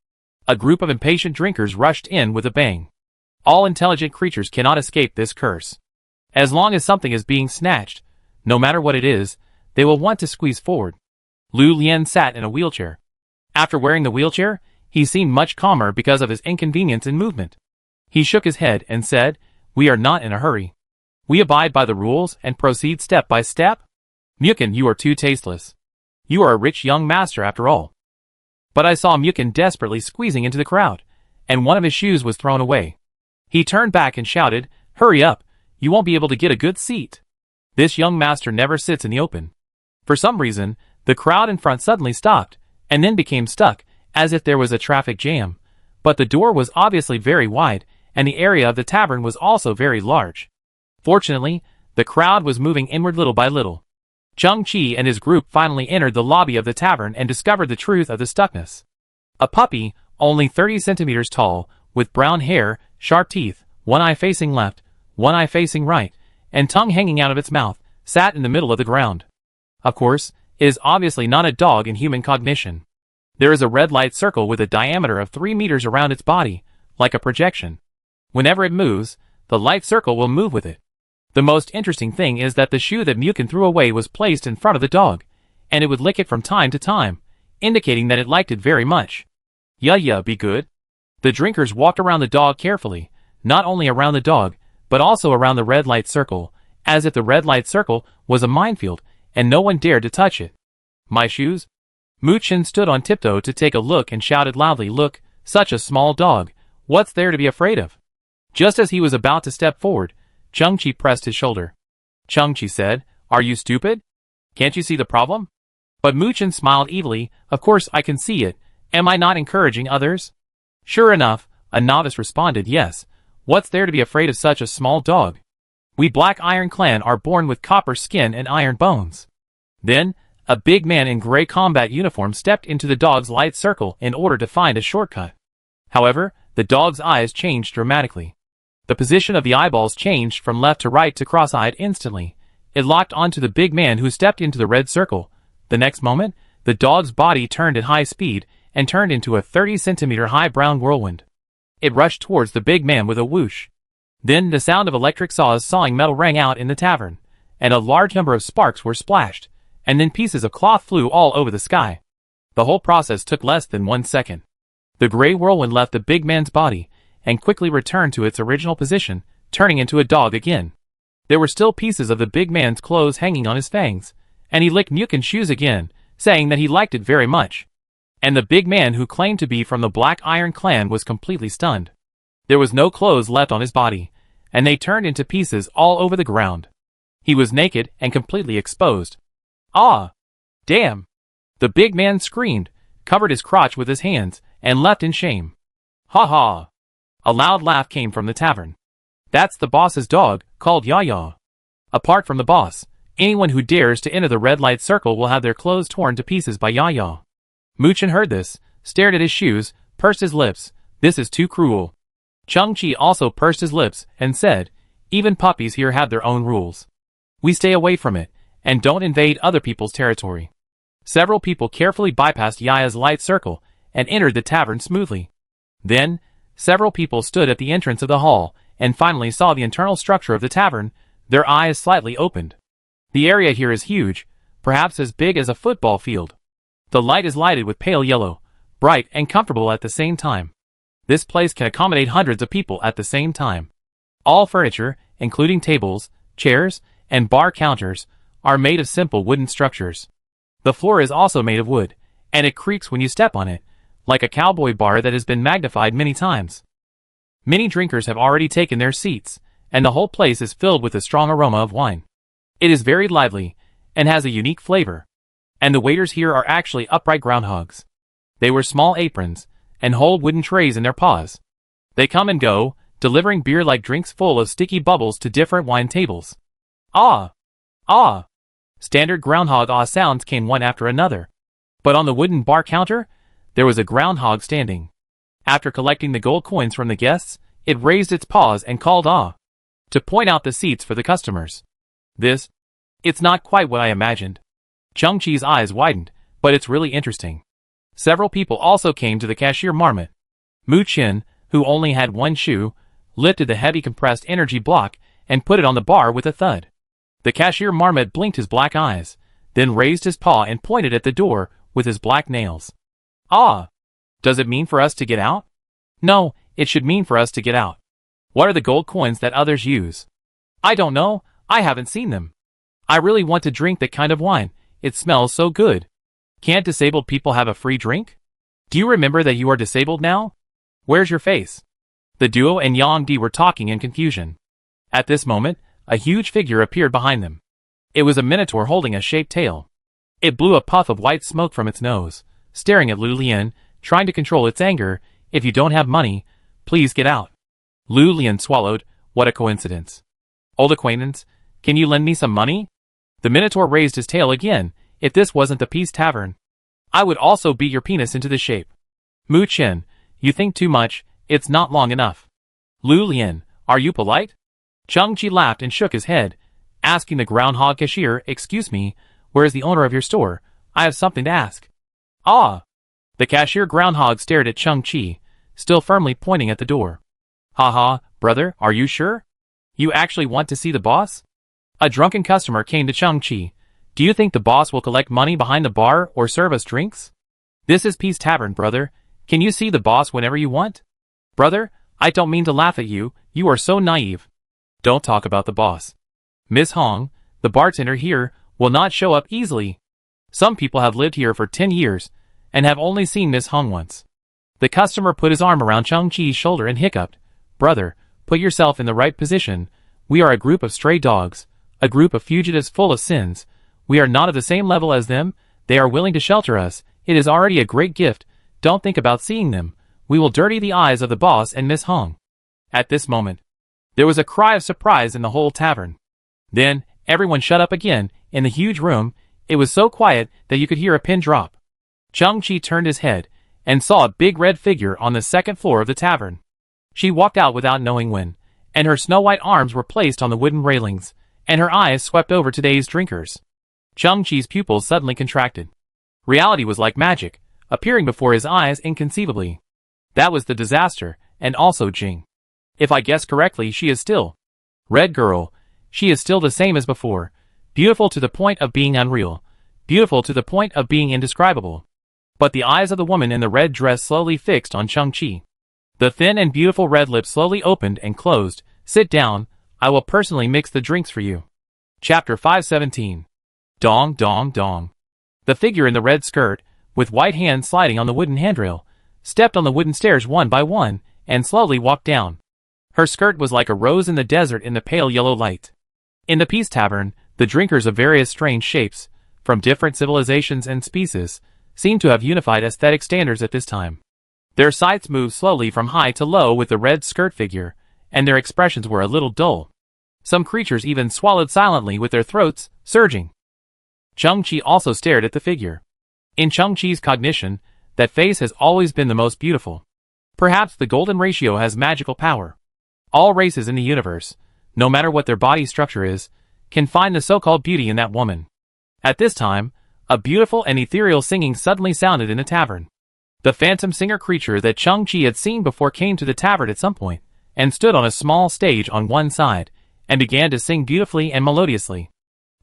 A group of impatient drinkers rushed in with a bang. All intelligent creatures cannot escape this curse. As long as something is being snatched, no matter what it is, they will want to squeeze forward. Lu Lian sat in a wheelchair. After wearing the wheelchair, he seemed much calmer because of his inconvenience in movement. He shook his head and said, "We are not in a hurry. We abide by the rules and proceed step by step." Mukin, you are too tasteless. You are a rich young master after all. But I saw Mukin desperately squeezing into the crowd, and one of his shoes was thrown away. He turned back and shouted, "Hurry up, you won't be able to get a good seat." This young master never sits in the open. For some reason, the crowd in front suddenly stopped, and then became stuck, as if there was a traffic jam. But the door was obviously very wide, and the area of the tavern was also very large. Fortunately, the crowd was moving inward little by little. Chung-Chi and his group finally entered the lobby of the tavern and discovered the truth of the stuckness. A puppy, only 30 centimeters tall, with brown hair, sharp teeth, one eye facing left, one eye facing right, and tongue hanging out of its mouth, sat in the middle of the ground. Of course, it is obviously not a dog in human cognition. There is a red light circle with a diameter of 3 meters around its body, like a projection. Whenever it moves, the light circle will move with it. The most interesting thing is that the shoe that Mukin threw away was placed in front of the dog, and it would lick it from time to time, indicating that it liked it very much. Yeah, be good. The drinkers walked around the dog carefully, not only around the dog, but also around the red light circle, as if the red light circle was a minefield, and no one dared to touch it. My shoes? Mu-Chin stood on tiptoe to take a look and shouted loudly, "Look, such a small dog, what's there to be afraid of?" Just as he was about to step forward, Chung-Chi pressed his shoulder. Chung-Chi said, "Are you stupid? Can't you see the problem?" But Mu-Chin smiled evilly, "Of course I can see it, am I not encouraging others?" Sure enough, a novice responded, "Yes, what's there to be afraid of such a small dog? We Black Iron Clan are born with copper skin and iron bones." Then, a big man in gray combat uniform stepped into the dog's light circle in order to find a shortcut. However, the dog's eyes changed dramatically. The position of the eyeballs changed from left to right to cross-eyed instantly. It locked onto the big man who stepped into the red circle. The next moment, the dog's body turned at high speed and turned into a 30-centimeter high brown whirlwind. It rushed towards the big man with a whoosh. Then the sound of electric saws sawing metal rang out in the tavern, and a large number of sparks were splashed, and then pieces of cloth flew all over the sky. The whole process took less than 1 second. The gray whirlwind left the big man's body, and quickly returned to its original position, turning into a dog again. There were still pieces of the big man's clothes hanging on his fangs, and he licked Mu-Cin's shoes again, saying that he liked it very much. And the big man who claimed to be from the Black Iron Clan was completely stunned. There was no clothes left on his body, and they turned into pieces all over the ground. He was naked and completely exposed. Ah! Damn! The big man screamed, covered his crotch with his hands, and left in shame. Ha ha! A loud laugh came from the tavern. That's the boss's dog, called Ya. Apart from the boss, anyone who dares to enter the red light circle will have their clothes torn to pieces by Ya. Mu-Chin heard this, stared at his shoes, pursed his lips. This is too cruel. Chung-Chi also pursed his lips and said, "Even puppies here have their own rules. We stay away from it, and don't invade other people's territory." Several people carefully bypassed Yaya's light circle and entered the tavern smoothly. Then, several people stood at the entrance of the hall and finally saw the internal structure of the tavern, their eyes slightly opened. The area here is huge, perhaps as big as a football field. The light is lighted with pale yellow, bright and comfortable at the same time. This place can accommodate hundreds of people at the same time. All furniture, including tables, chairs, and bar counters, are made of simple wooden structures. The floor is also made of wood, and it creaks when you step on it, like a cowboy bar that has been magnified many times. Many drinkers have already taken their seats, and the whole place is filled with a strong aroma of wine. It is very lively, and has a unique flavor. And the waiters here are actually upright groundhogs. They wear small aprons, and hold wooden trays in their paws. They come and go, delivering beer-like drinks full of sticky bubbles to different wine tables. Ah! Ah! Standard groundhog ah sounds came one after another. But on the wooden bar counter, there was a groundhog standing. After collecting the gold coins from the guests, it raised its paws and called ah, to point out the seats for the customers. It's not quite what I imagined. Chung-Chi's eyes widened, but it's really interesting. Several people also came to the cashier marmot. Mu-Chin, who only had one shoe, lifted the heavy compressed energy block and put it on the bar with a thud. The cashier marmot blinked his black eyes, then raised his paw and pointed at the door with his black nails. Ah! Does it mean for us to get out? No, it should mean for us to get out. What are the gold coins that others use? I don't know, I haven't seen them. I really want to drink that kind of wine, it smells so good. Can't disabled people have a free drink? Do you remember that you are disabled now? Where's your face? The duo and Yang Di were talking in confusion. At this moment, a huge figure appeared behind them. It was a minotaur holding a shaped tail. It blew a puff of white smoke from its nose, staring at Lu Lian, trying to control its anger. If you don't have money, please get out. Lu Lian swallowed. What a coincidence. Old acquaintance, can you lend me some money? The minotaur raised his tail again. If this wasn't the Peace Tavern, I would also beat your penis into the shape. Mu-Chin, you think too much, it's not long enough. Lu Lian, are you polite? Chung-Chi laughed and shook his head, asking the groundhog cashier, excuse me, where is the owner of your store? I have something to ask. Ah! The cashier groundhog stared at Chung-Chi, still firmly pointing at the door. Haha, brother, are you sure? You actually want to see the boss? A drunken customer came to Chung-Chi. Do you think the boss will collect money behind the bar or serve us drinks? This is Peace Tavern, brother. Can you see the boss whenever you want? Brother, I don't mean to laugh at you, you are so naive. Don't talk about the boss. Miss Hong, the bartender here, will not show up easily. Some people have lived here for 10 years, and have only seen Miss Hong once. The customer put his arm around Chang-Chi's shoulder and hiccuped. Brother, put yourself in the right position. We are a group of stray dogs, a group of fugitives full of sins. We are not of the same level as them. They are willing to shelter us. It is already a great gift. Don't think about seeing them. We will dirty the eyes of the boss and Miss Hong. At this moment, there was a cry of surprise in the whole tavern. Then, everyone shut up again. In the huge room, it was so quiet that you could hear a pin drop. Chang-Chi turned his head, and saw a big red figure on the second floor of the tavern. She walked out without knowing when, and her snow-white arms were placed on the wooden railings, and her eyes swept over today's drinkers. Chang-Chi's pupils suddenly contracted. Reality was like magic, appearing before his eyes inconceivably. That was the disaster, and also Jing. If I guess correctly, she is still Red Girl. She is still the same as before, beautiful to the point of being unreal, beautiful to the point of being indescribable. But the eyes of the woman in the red dress slowly fixed on Chang-Chi. The thin and beautiful red lips slowly opened and closed. Sit down, I will personally mix the drinks for you. Chapter 517. Dong, dong, dong. The figure in the red skirt, with white hands sliding on the wooden handrail, stepped on the wooden stairs one by one, and slowly walked down. Her skirt was like a rose in the desert in the pale yellow light. In the Peace Tavern, the drinkers of various strange shapes, from different civilizations and species, seemed to have unified aesthetic standards at this time. Their sights moved slowly from high to low with the red skirt figure, and their expressions were a little dull. Some creatures even swallowed silently with their throats surging. Chang-Chi also stared at the figure. In Chang-Chi's cognition, that face has always been the most beautiful. Perhaps the golden ratio has magical power. All races in the universe, no matter what their body structure is, can find the so-called beauty in that woman. At this time, a beautiful and ethereal singing suddenly sounded in the tavern. The phantom singer creature that Chang-Chi had seen before came to the tavern at some point, and stood on a small stage on one side, and began to sing beautifully and melodiously.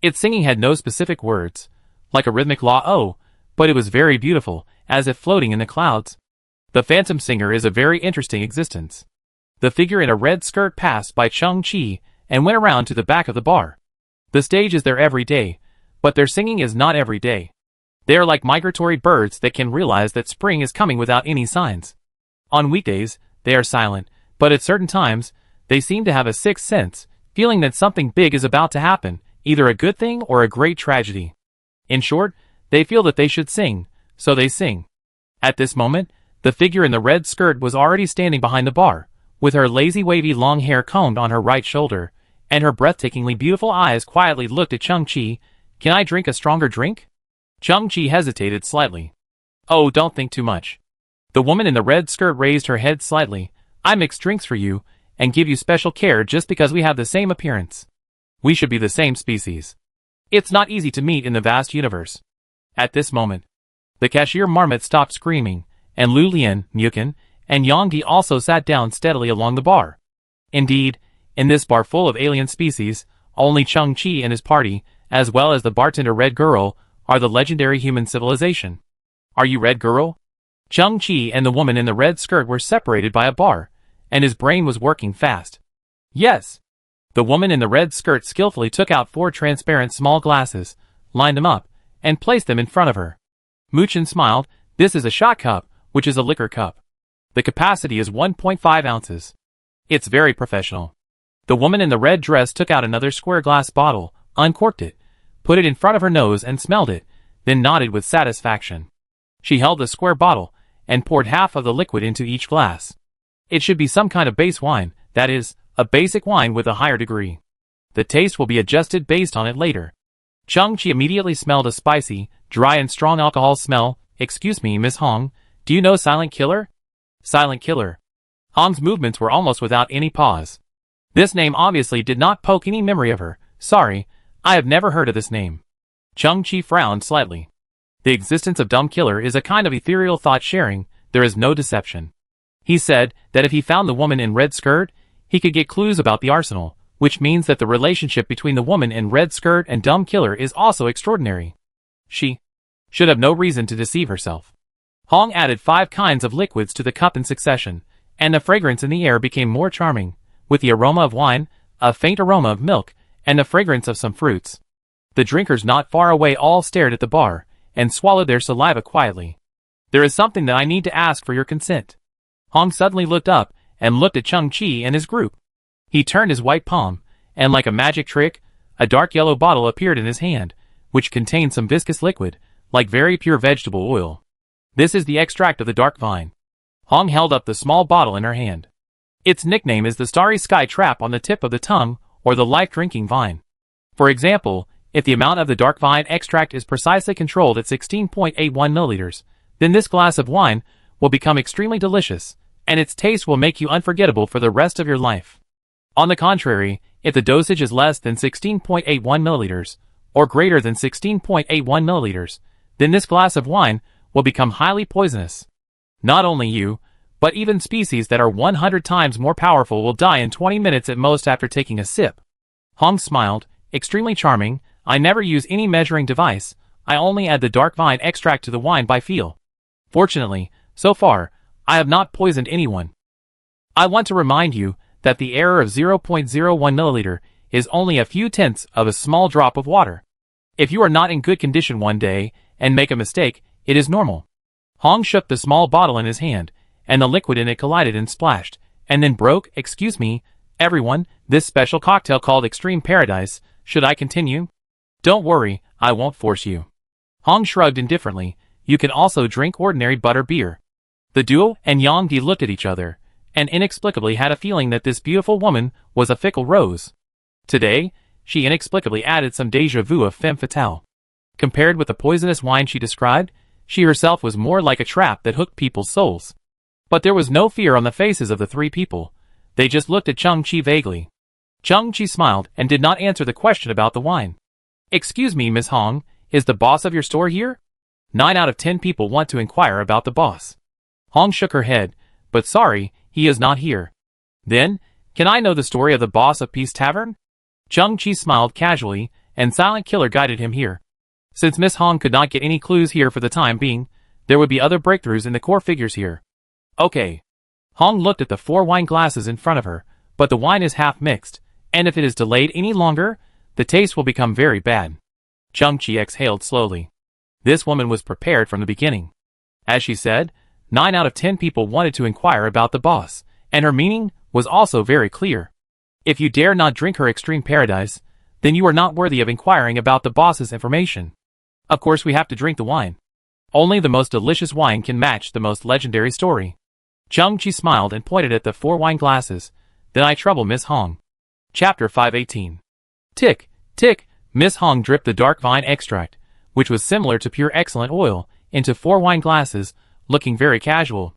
Its singing had no specific words, like a rhythmic la-oh, but it was very beautiful, as if floating in the clouds. The phantom singer is a very interesting existence. The figure in a red skirt passed by Chang-Chi, and went around to the back of the bar. The stage is there every day, but their singing is not every day. They are like migratory birds that can realize that spring is coming without any signs. On weekdays, they are silent, but at certain times, they seem to have a sixth sense, feeling that something big is about to happen, either a good thing or a great tragedy. In short, they feel that they should sing, so they sing. At this moment, the figure in the red skirt was already standing behind the bar, with her lazy wavy long hair combed on her right shoulder, and her breathtakingly beautiful eyes quietly looked at Chang-Chi. Can I drink a stronger drink? Chang-Chi hesitated slightly. Oh, don't think too much. The woman in the red skirt raised her head slightly. I mix drinks for you, and give you special care just because we have the same appearance. We should be the same species. It's not easy to meet in the vast universe. At this moment, the cashier Marmot stopped screaming, and Lu Lian, Mukin, and Yonggi also sat down steadily along the bar. Indeed, in this bar full of alien species, only Chang-Chi and his party, as well as the bartender Red Girl, are the legendary human civilization. Are you Red Girl? Chang-Chi and the woman in the red skirt were separated by a bar, and his brain was working fast. Yes. The woman in the red skirt skillfully took out 4 transparent small glasses, lined them up, and placed them in front of her. Muchin smiled. This is a shot cup, which is a liquor cup. The capacity is 1.5 ounces. It's very professional. The woman in the red dress took out another square glass bottle, uncorked it, put it in front of her nose and smelled it, then nodded with satisfaction. She held the square bottle, and poured half of the liquid into each glass. It should be some kind of base wine, that is, a basic wine with a higher degree. The taste will be adjusted based on it later. Chang-Chi immediately smelled a spicy, dry and strong alcohol smell. Excuse me, Miss Hong, do you know Silent Killer? Silent Killer. Hong's movements were almost without any pause. This name obviously did not poke any memory of her. Sorry, I have never heard of this name. Chang-Chi frowned slightly. The existence of Dumb Killer is a kind of ethereal thought-sharing. There is no deception. He said that if he found the woman in red skirt, he could get clues about the arsenal, which means that the relationship between the woman in red skirt and Dumb Killer is also extraordinary. She should have no reason to deceive herself. Hong added 5 kinds of liquids to the cup in succession, and the fragrance in the air became more charming, with the aroma of wine, a faint aroma of milk, and the fragrance of some fruits. The drinkers not far away all stared at the bar, and swallowed their saliva quietly. "There is something that I need to ask for your consent." Hong suddenly looked up, and looked at Chung-Chi and his group. He turned his white palm, and like a magic trick, a dark yellow bottle appeared in his hand, which contained some viscous liquid, like very pure vegetable oil. "This is the extract of the dark vine." Hong held up the small bottle in her hand. "Its nickname is the Starry Sky Trap on the tip of the tongue, or the life-drinking vine. For example, if the amount of the dark vine extract is precisely controlled at 16.81 milliliters, then this glass of wine will become extremely delicious, and its taste will make you unforgettable for the rest of your life. On the contrary, if the dosage is less than 16.81 milliliters, or greater than 16.81 milliliters, then this glass of wine will become highly poisonous. Not only you, but even species that are 100 times more powerful will die in 20 minutes at most after taking a sip." Hong smiled, "Extremely charming. I never use any measuring device. I only add the dark vine extract to the wine by feel. Fortunately, so far, I have not poisoned anyone. I want to remind you that the error of 0.01 milliliter is only a few tenths of a small drop of water. If you are not in good condition one day and make a mistake, it is normal." Hong shook the small bottle in his hand, and the liquid in it collided and splashed, and then broke. "Excuse me, everyone, this special cocktail called Extreme Paradise, should I continue?" "Don't worry, I won't force you." Hong shrugged indifferently. "You can also drink ordinary butter beer." The duo and Yang Di looked at each other, and inexplicably had a feeling that this beautiful woman was a fickle rose. Today, she inexplicably added some déjà vu of femme fatale. Compared with the poisonous wine she described, she herself was more like a trap that hooked people's souls. But there was no fear on the faces of the 3 people. They just looked at Chung-Chi vaguely. Chung-Chi smiled and did not answer the question about the wine. "Excuse me, Miss Hong, is the boss of your store here?" 9 out of 10 people want to inquire about the boss. Hong shook her head, "But sorry, he is not here." "Then, can I know the story of the boss of Peace Tavern?" Chung-Chi smiled casually, and Silent Killer guided him here. Since Miss Hong could not get any clues here for the time being, there would be other breakthroughs in the core figures here. "Okay." Hong looked at the 4 wine glasses in front of her, "But the wine is half mixed, and if it is delayed any longer, the taste will become very bad." Chung-Chi exhaled slowly. This woman was prepared from the beginning. As she said, 9 out of 10 people wanted to inquire about the boss, and her meaning was also very clear. If you dare not drink her Extreme Paradise, then you are not worthy of inquiring about the boss's information. Of course we have to drink the wine. Only the most delicious wine can match the most legendary story. Chung-Chi smiled and pointed at the 4 wine glasses. "Then I trouble Miss Hong." Chapter 518. Tick, tick, Miss Hong dripped the dark vine extract, which was similar to pure excellent oil, into 4 wine glasses, looking very casual.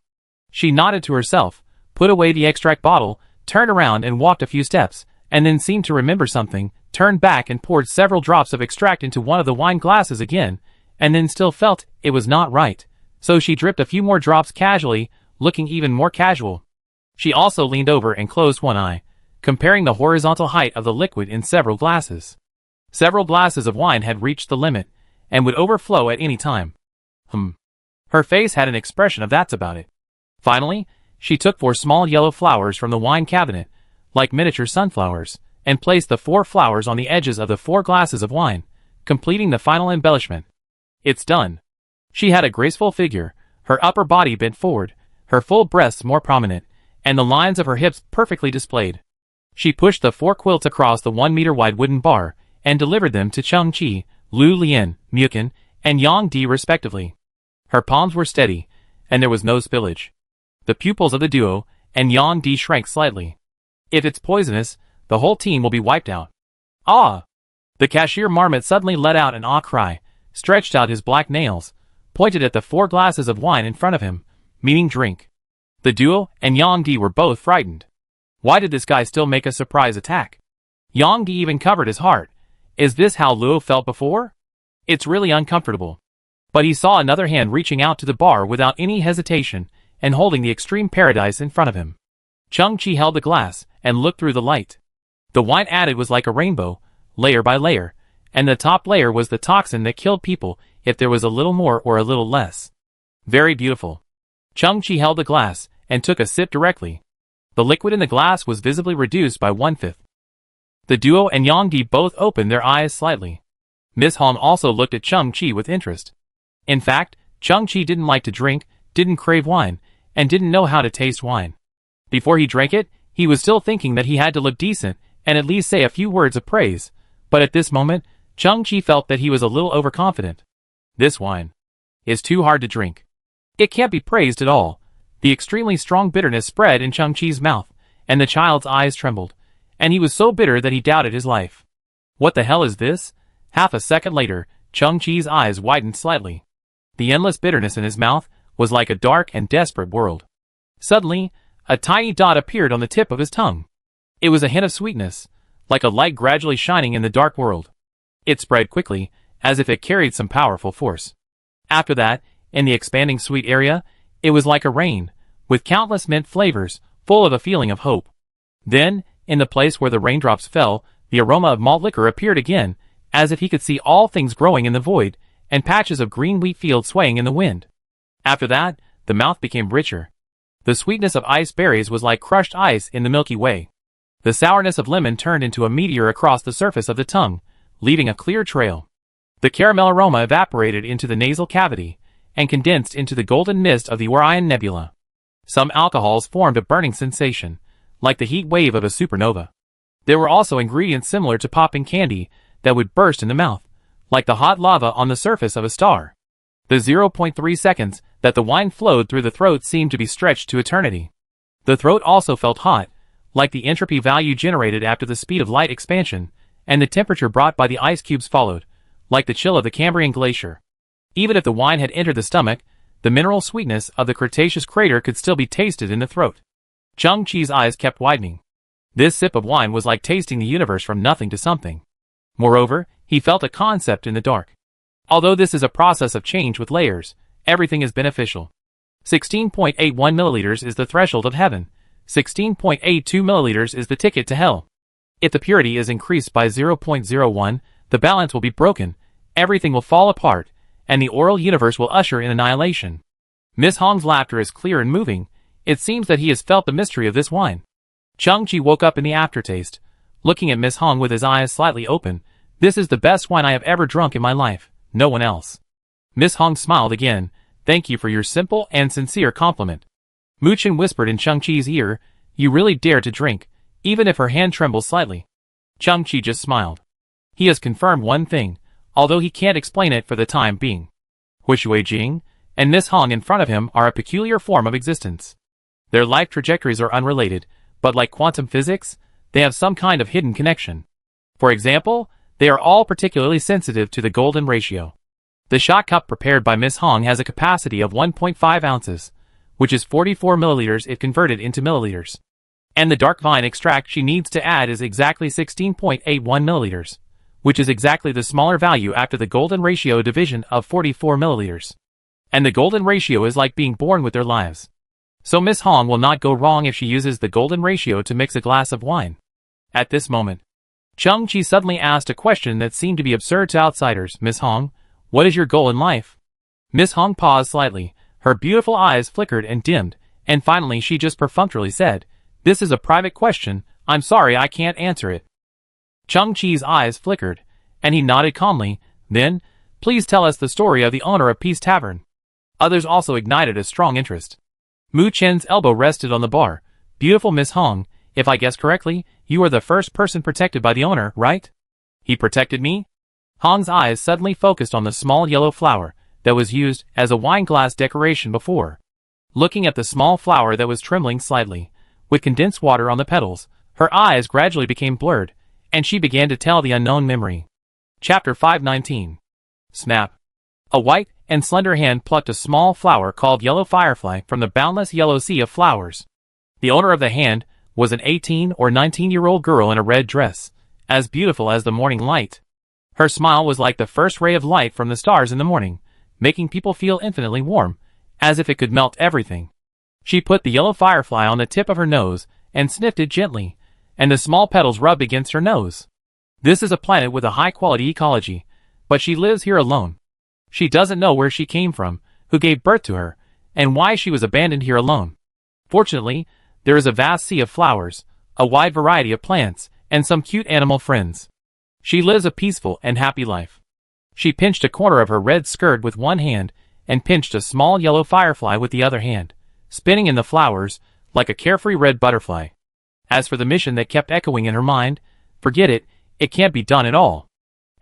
She nodded to herself, put away the extract bottle, turned around and walked a few steps, and then seemed to remember something, turned back and poured several drops of extract into one of the wine glasses again, and then still felt it was not right, so she dripped a few more drops casually, looking even more casual. She also leaned over and closed one eye, comparing the horizontal height of the liquid in several glasses. Several glasses of wine had reached the limit, and would overflow at any time. Her face had an expression of "that's about it." Finally, she took 4 small yellow flowers from the wine cabinet, like miniature sunflowers, and placed the 4 flowers on the edges of the 4 glasses of wine, completing the final embellishment. "It's done." She had a graceful figure, her upper body bent forward, her full breasts more prominent, and the lines of her hips perfectly displayed. She pushed the 4 quilts across the 1-meter-wide wooden bar, and delivered them to Chung-Chi, Lu Lian, Mukin, and Yang Di respectively. Her palms were steady, and there was no spillage. The pupils of the duo and Yang Di shrank slightly. "If it's poisonous, the whole team will be wiped out." "Ah!" The cashier marmot suddenly let out an ah cry, stretched out his black nails, pointed at the 4 glasses of wine in front of him, meaning drink. The duo and Yang Di were both frightened. Why did this guy still make a surprise attack? Yang Di even covered his heart. Is this how Luo felt before? It's really uncomfortable. But he saw another hand reaching out to the bar without any hesitation, and holding the Extreme Paradise in front of him. Chung-Chi held the glass, and looked through the light. The wine added was like a rainbow, layer by layer, and the top layer was the toxin that killed people if there was a little more or a little less. Very beautiful. Chung-Chi held the glass and took a sip directly. The liquid in the glass was visibly reduced by 1/5. The duo and Yang-Di both opened their eyes slightly. Miss Hong also looked at Chung-Chi with interest. In fact, Chung-Chi didn't like to drink, didn't crave wine, and didn't know how to taste wine. Before he drank it, he was still thinking that he had to look decent and at least say a few words of praise, but at this moment, Chung-Chi felt that he was a little overconfident. This wine is too hard to drink. It can't be praised at all. The extremely strong bitterness spread in Chung-Chi's mouth, and the child's eyes trembled, and he was so bitter that he doubted his life. What the hell is this? Half a second later, Chung-Chi's eyes widened slightly. The endless bitterness in his mouth was like a dark and desperate world. Suddenly, a tiny dot appeared on the tip of his tongue. It was a hint of sweetness, like a light gradually shining in the dark world. It spread quickly, as if it carried some powerful force. After that, in the expanding sweet area, it was like a rain, with countless mint flavors, full of a feeling of hope. Then, in the place where the raindrops fell, the aroma of malt liquor appeared again, as if he could see all things growing in the void, and patches of green wheat fields swaying in the wind. After that, the mouth became richer. The sweetness of ice berries was like crushed ice in the Milky Way. The sourness of lemon turned into a meteor across the surface of the tongue, leaving a clear trail. The caramel aroma evaporated into the nasal cavity, and condensed into the golden mist of the Orion Nebula. Some alcohols formed a burning sensation, like the heat wave of a supernova. There were also ingredients similar to popping candy that would burst in the mouth, like the hot lava on the surface of a star. The 0.3 seconds that the wine flowed through the throat seemed to be stretched to eternity. The throat also felt hot, like the entropy value generated after the speed of light expansion, and the temperature brought by the ice cubes followed, like the chill of the Cambrian glacier. Even if the wine had entered the stomach, the mineral sweetness of the Cretaceous crater could still be tasted in the throat. Chung-Chi's eyes kept widening. This sip of wine was like tasting the universe from nothing to something. Moreover, he felt a concept in the dark. Although this is a process of change with layers, everything is beneficial. 16.81 milliliters is the threshold of heaven. 16.82 milliliters is the ticket to hell. If the purity is increased by 0.01, the balance will be broken, everything will fall apart, and the oral universe will usher in annihilation. Miss Hong's laughter is clear and moving. It seems that he has felt the mystery of this wine. Chung-Chi woke up in the aftertaste, looking at Miss Hong with his eyes slightly open. This is the best wine I have ever drunk in my life, no one else. Miss Hong smiled again. Thank you for your simple and sincere compliment. Mu-Chen whispered in Chung-Chi's ear, you really dare to drink, even if her hand trembles slightly. Chung-Chi just smiled. He has confirmed one thing, although he can't explain it for the time being. Hui Jing and Miss Hong in front of him are a peculiar form of existence. Their life trajectories are unrelated, but like quantum physics, they have some kind of hidden connection. For example, they are all particularly sensitive to the golden ratio. The shot cup prepared by Miss Hong has a capacity of 1.5 ounces, which is 44 milliliters if converted into milliliters. And the dark vine extract she needs to add is exactly 16.81 milliliters, which is exactly the smaller value after the golden ratio division of 44 milliliters. And the golden ratio is like being born with their lives. So Miss Hong will not go wrong if she uses the golden ratio to mix a glass of wine. At this moment, Chung-Chi suddenly asked a question that seemed to be absurd to outsiders. Miss Hong, what is your goal in life? Miss Hong paused slightly, her beautiful eyes flickered and dimmed, and finally she just perfunctorily said, this is a private question, I'm sorry I can't answer it. Chung-Chi's eyes flickered, and he nodded calmly. Then, please tell us the story of the owner of Peace Tavern. Others also ignited a strong interest. Mu-Chen's elbow rested on the bar. Beautiful Miss Hong, if I guess correctly, you are the first person protected by the owner, right? He protected me? Hong's eyes suddenly focused on the small yellow flower that was used as a wine glass decoration before. Looking at the small flower that was trembling slightly, with condensed water on the petals, her eyes gradually became blurred, and she began to tell the unknown memory. Chapter 519. Snap. A white and slender hand plucked a small flower called Yellow Firefly from the boundless yellow sea of flowers. The owner of the hand was an 18 or 19-year-old girl in a red dress, as beautiful as the morning light. Her smile was like the first ray of light from the stars in the morning, making people feel infinitely warm, as if it could melt everything. She put the yellow firefly on the tip of her nose and sniffed it gently, and the small petals rubbed against her nose. This is a planet with a high-quality ecology, but she lives here alone. She doesn't know where she came from, who gave birth to her, and why she was abandoned here alone. Fortunately, there is a vast sea of flowers, a wide variety of plants, and some cute animal friends. She lives a peaceful and happy life. She pinched a corner of her red skirt with one hand and pinched a small yellow firefly with the other hand, spinning in the flowers like a carefree red butterfly. As for the mission that kept echoing in her mind, forget it, it can't be done at all.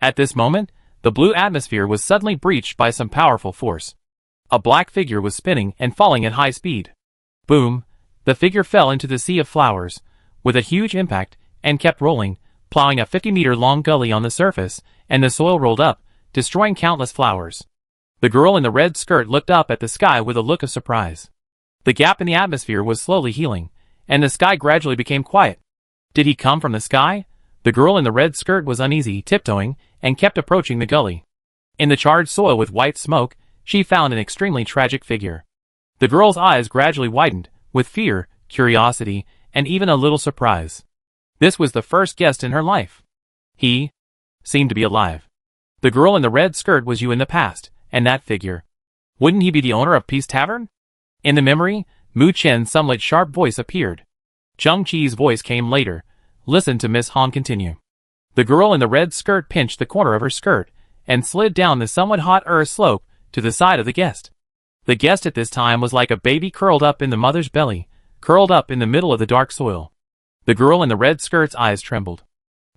At this moment, the blue atmosphere was suddenly breached by some powerful force. A black figure was spinning and falling at high speed. Boom! The figure fell into the sea of flowers, with a huge impact, and kept rolling, plowing a 50-meter-long gully on the surface, and the soil rolled up, destroying countless flowers. The girl in the red skirt looked up at the sky with a look of surprise. The gap in the atmosphere was slowly healing, and the sky gradually became quiet. Did he come from the sky? The girl in the red skirt was uneasy, tiptoeing, and kept approaching the gully. In the charred soil with white smoke, she found an extremely tragic figure. The girl's eyes gradually widened, with fear, curiosity, and even a little surprise. This was the first guest in her life. He seemed to be alive. The girl in the red skirt was you in the past, and that figure. Wouldn't he be the owner of Peace Tavern? In the memory, Mu Chen's somewhat sharp voice appeared. Chung Chi's voice came later. Listen to Miss Han continue. The girl in the red skirt pinched the corner of her skirt, and slid down the somewhat hot earth slope to the side of the guest. The guest at this time was like a baby curled up in the mother's belly, curled up in the middle of the dark soil. The girl in the red skirt's eyes trembled.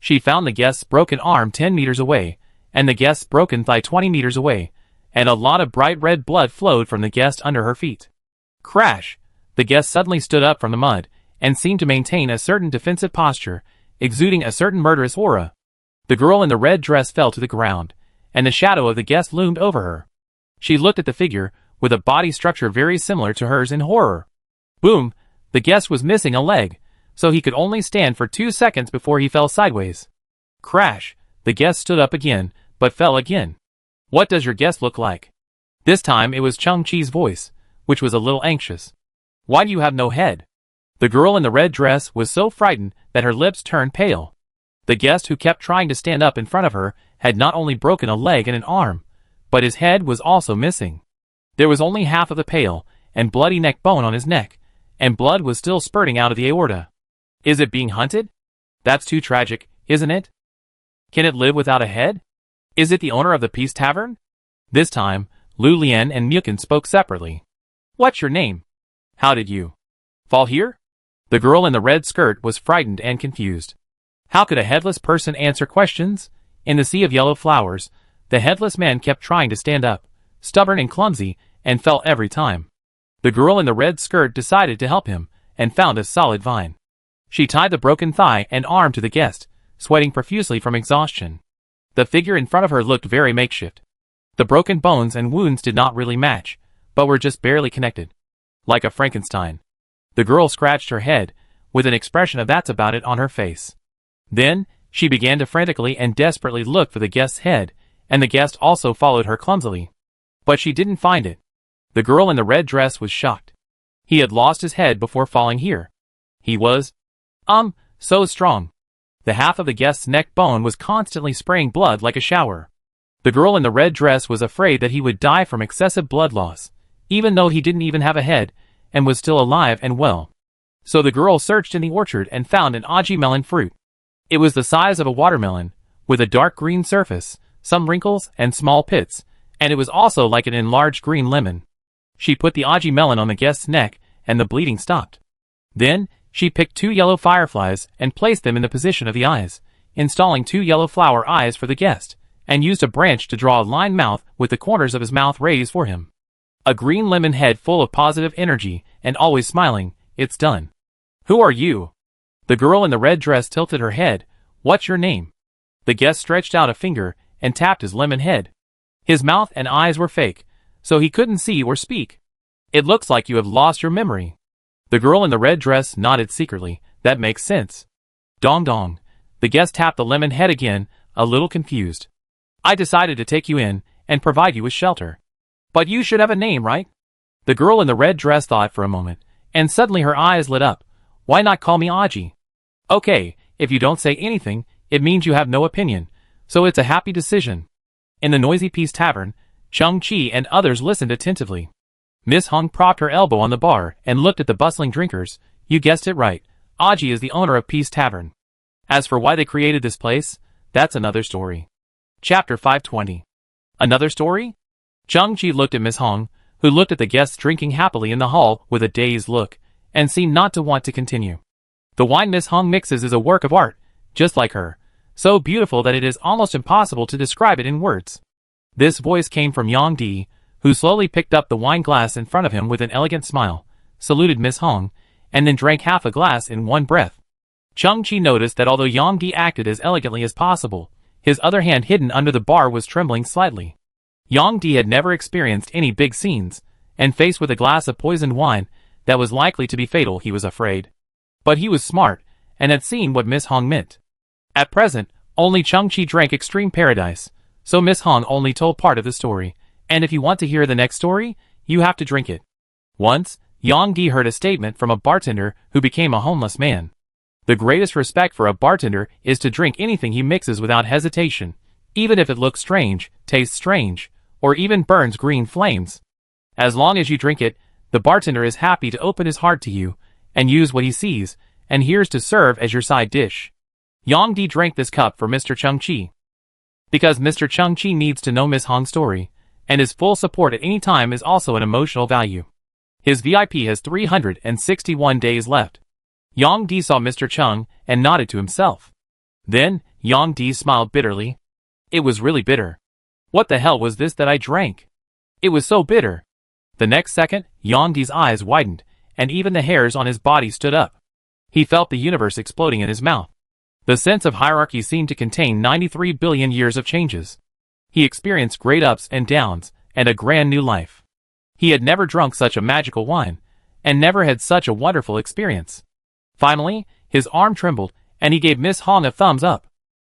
She found the guest's broken arm 10 meters away, and the guest's broken thigh 20 meters away, and a lot of bright red blood flowed from the guest under her feet. Crash! The guest suddenly stood up from the mud, and seemed to maintain a certain defensive posture, exuding a certain murderous aura. The girl in the red dress fell to the ground, and the shadow of the guest loomed over her. She looked at the figure, with a body structure very similar to hers, in horror. Boom! The guest was missing a leg, so he could only stand for 2 seconds before he fell sideways. Crash! The guest stood up again, but fell again. What does your guest look like? This time it was Chung Chi's voice, which was a little anxious. Why do you have no head? The girl in the red dress was so frightened that her lips turned pale. The guest who kept trying to stand up in front of her had not only broken a leg and an arm, but his head was also missing. There was only half of the pale and bloody neck bone on his neck, and blood was still spurting out of the aorta. Is it being hunted? That's too tragic, isn't it? Can it live without a head? Is it the owner of the Peace Tavern? This time, Lu Lian and Mukin spoke separately. What's your name? How did you fall here? The girl in the red skirt was frightened and confused. How could a headless person answer questions? In the sea of yellow flowers, the headless man kept trying to stand up, stubborn and clumsy, and fell every time. The girl in the red skirt decided to help him, and found a solid vine. She tied the broken thigh and arm to the guest, sweating profusely from exhaustion. The figure in front of her looked very makeshift. The broken bones and wounds did not really match, but were just barely connected. Like a Frankenstein. The girl scratched her head, with an expression of "that's about it" on her face. Then, she began to frantically and desperately look for the guest's head, and the guest also followed her clumsily. But she didn't find it. The girl in the red dress was shocked. He had lost his head before falling here. He was, so strong. The half of the guest's neck bone was constantly spraying blood like a shower. The girl in the red dress was afraid that he would die from excessive blood loss, even though he didn't even have a head, and was still alive and well. So the girl searched in the orchard and found an aji melon fruit. It was the size of a watermelon, with a dark green surface, some wrinkles and small pits, and it was also like an enlarged green lemon. She put the aji melon on the guest's neck, and the bleeding stopped. Then, she picked 2 yellow fireflies and placed them in the position of the eyes, installing 2 yellow flower eyes for the guest, and used a branch to draw a lined mouth with the corners of his mouth raised for him. A green lemon head full of positive energy, and always smiling. It's done. Who are you? The girl in the red dress tilted her head. What's your name? The guest stretched out a finger and tapped his lemon head. His mouth and eyes were fake, so he couldn't see or speak. It looks like you have lost your memory. The girl in the red dress nodded secretly. That makes sense. Dong dong. The guest tapped the lemon head again, a little confused. I decided to take you in and provide you with shelter. But you should have a name, right? The girl in the red dress thought for a moment, and suddenly her eyes lit up. Why not call me Aji? Okay, if you don't say anything, it means you have no opinion, so it's a happy decision. In the noisy Peace Tavern, Chung Chi and others listened attentively. Miss Hong propped her elbow on the bar and looked at the bustling drinkers. You guessed it right. Aji is the owner of Peace Tavern. As for why they created this place, that's another story. Chapter 520. Another story? Chung-Chi looked at Miss Hong, who looked at the guests drinking happily in the hall with a dazed look, and seemed not to want to continue. The wine Miss Hong mixes is a work of art, just like her, so beautiful that it is almost impossible to describe it in words. This voice came from Yang Di, who slowly picked up the wine glass in front of him with an elegant smile, saluted Miss Hong, and then drank half a glass in one breath. Chung-Chi noticed that although Yang Di acted as elegantly as possible, his other hand hidden under the bar was trembling slightly. Yang Di had never experienced any big scenes, and faced with a glass of poisoned wine that was likely to be fatal, he was afraid. But he was smart, and had seen what Miss Hong meant. At present, only Chung-Chi drank Extreme Paradise, so Miss Hong only told part of the story, and if you want to hear the next story, you have to drink it. Once, Yang Di heard a statement from a bartender who became a homeless man. The greatest respect for a bartender is to drink anything he mixes without hesitation, even if it looks strange, tastes strange, or even burns green flames. As long as you drink it, the bartender is happy to open his heart to you, and use what he sees and hears to serve as your side dish. Yang Di drank this cup for Mr. Chung-Chi. Because Mr. Chung-Chi needs to know Miss Hong's story, and his full support at any time is also an emotional value. His VIP has 361 days left. Yang Di saw Mr. Chung and nodded to himself. Then, Yang Di smiled bitterly. It was really bitter. What the hell was this that I drank? It was so bitter. The next second, Yang Di's eyes widened, and even the hairs on his body stood up. He felt the universe exploding in his mouth. The sense of hierarchy seemed to contain 93 billion years of changes. He experienced great ups and downs, and a grand new life. He had never drunk such a magical wine, and never had such a wonderful experience. Finally, his arm trembled, and he gave Miss Hong a thumbs up.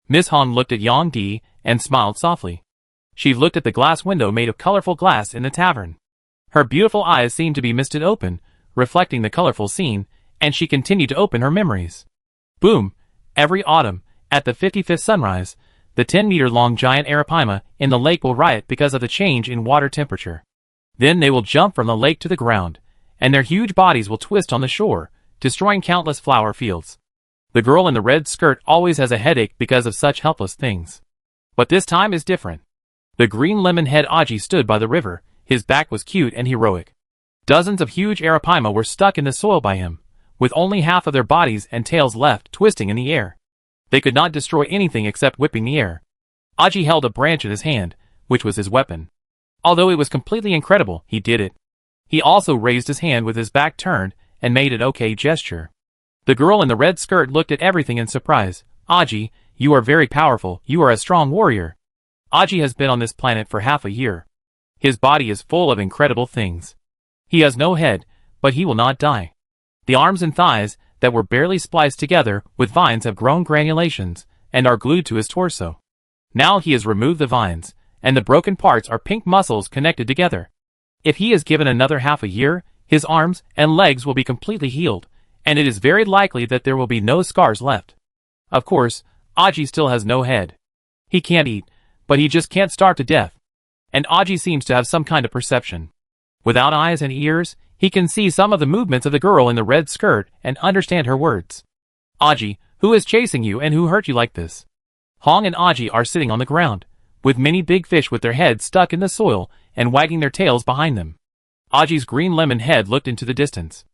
Miss Hong looked at Yang Di, and smiled softly. She looked at the glass window made of colorful glass in the tavern. Her beautiful eyes seemed to be misted open, reflecting the colorful scene, and she continued to open her memories. Boom! Every autumn, at the 55th sunrise, the 10-meter-long giant arapaima in the lake will riot because of the change in water temperature. Then they will jump from the lake to the ground, and their huge bodies will twist on the shore, destroying countless flower fields. The girl in the red skirt always has a headache because of such helpless things. But this time is different. The green lemon-head Aji stood by the river, his back was cute and heroic. Dozens of huge arapaima were stuck in the soil by him, with only half of their bodies and tails left twisting in the air. They could not destroy anything except whipping the air. Aji held a branch in his hand, which was his weapon. Although it was completely incredible, he did it. He also raised his hand with his back turned and made an okay gesture. The girl in the red skirt looked at everything in surprise. Aji, you are very powerful, you are a strong warrior. Aji has been on this planet for half a year. His body is full of incredible things. He has no head, but he will not die. The arms and thighs, that were barely spliced together with vines, have grown granulations, and are glued to his torso. Now he has removed the vines, and the broken parts are pink muscles connected together. If he is given another half a year, his arms and legs will be completely healed, and it is very likely that there will be no scars left. Of course, Aji still has no head. He can't eat, but he just can't starve to death. And Aji seems to have some kind of perception. Without eyes and ears, he can see some of the movements of the girl in the red skirt and understand her words. Aji, who is chasing you and who hurt you like this? Hong and Aji are sitting on the ground, with many big fish with their heads stuck in the soil and wagging their tails behind them. Aji's green lemon head looked into the distance.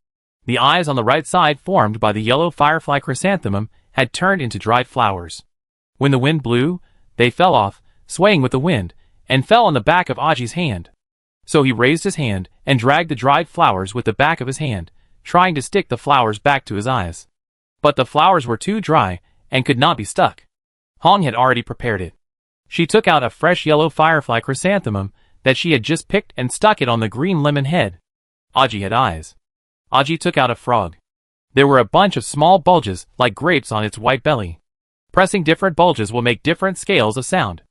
The eyes on the right side, formed by the yellow firefly chrysanthemum, had turned into dried flowers. When the wind blew, they fell off, swaying with the wind, and fell on the back of Aji's hand. So he raised his hand and dragged the dried flowers with the back of his hand, trying to stick the flowers back to his eyes. But the flowers were too dry and could not be stuck. Hong had already prepared it. She took out a fresh yellow firefly chrysanthemum that she had just picked and stuck it on the green lemon head. Aji had eyes. Aji took out a frog. There were a bunch of small bulges like grapes on its white belly. Pressing different bulges will make different scales of sound.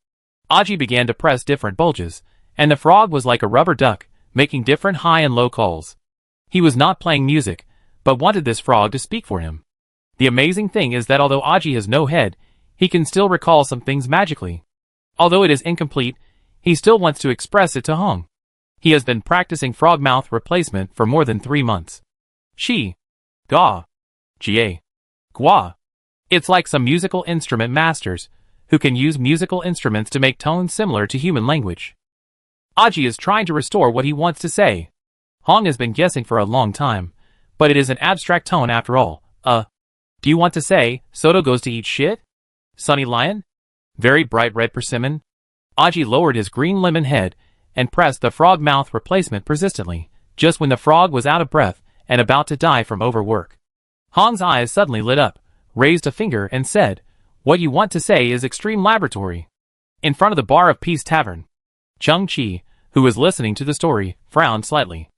Aji began to press different bulges, and the frog was like a rubber duck, making different high and low calls. He was not playing music, but wanted this frog to speak for him. The amazing thing is that although Aji has no head, he can still recall some things magically. Although it is incomplete, he still wants to express it to Hong. He has been practicing frog mouth replacement for more than 3 months. She. Ga. Ga. Gua. It's like some musical instrument masters, who can use musical instruments to make tones similar to human language. Aji is trying to restore what he wants to say. Hong has been guessing for a long time, but it is an abstract tone after all. Do you want to say, Soto goes to eat shit? Sunny Lion? Very bright red persimmon? Aji lowered his green lemon head and pressed the frog mouth replacement persistently, just when the frog was out of breath and about to die from overwork. Hong's eyes suddenly lit up, raised a finger and said, "What you want to say is Extreme Laboratory." In front of the Bar of Peace Tavern. Chung Chi, who was listening to the story, frowned slightly.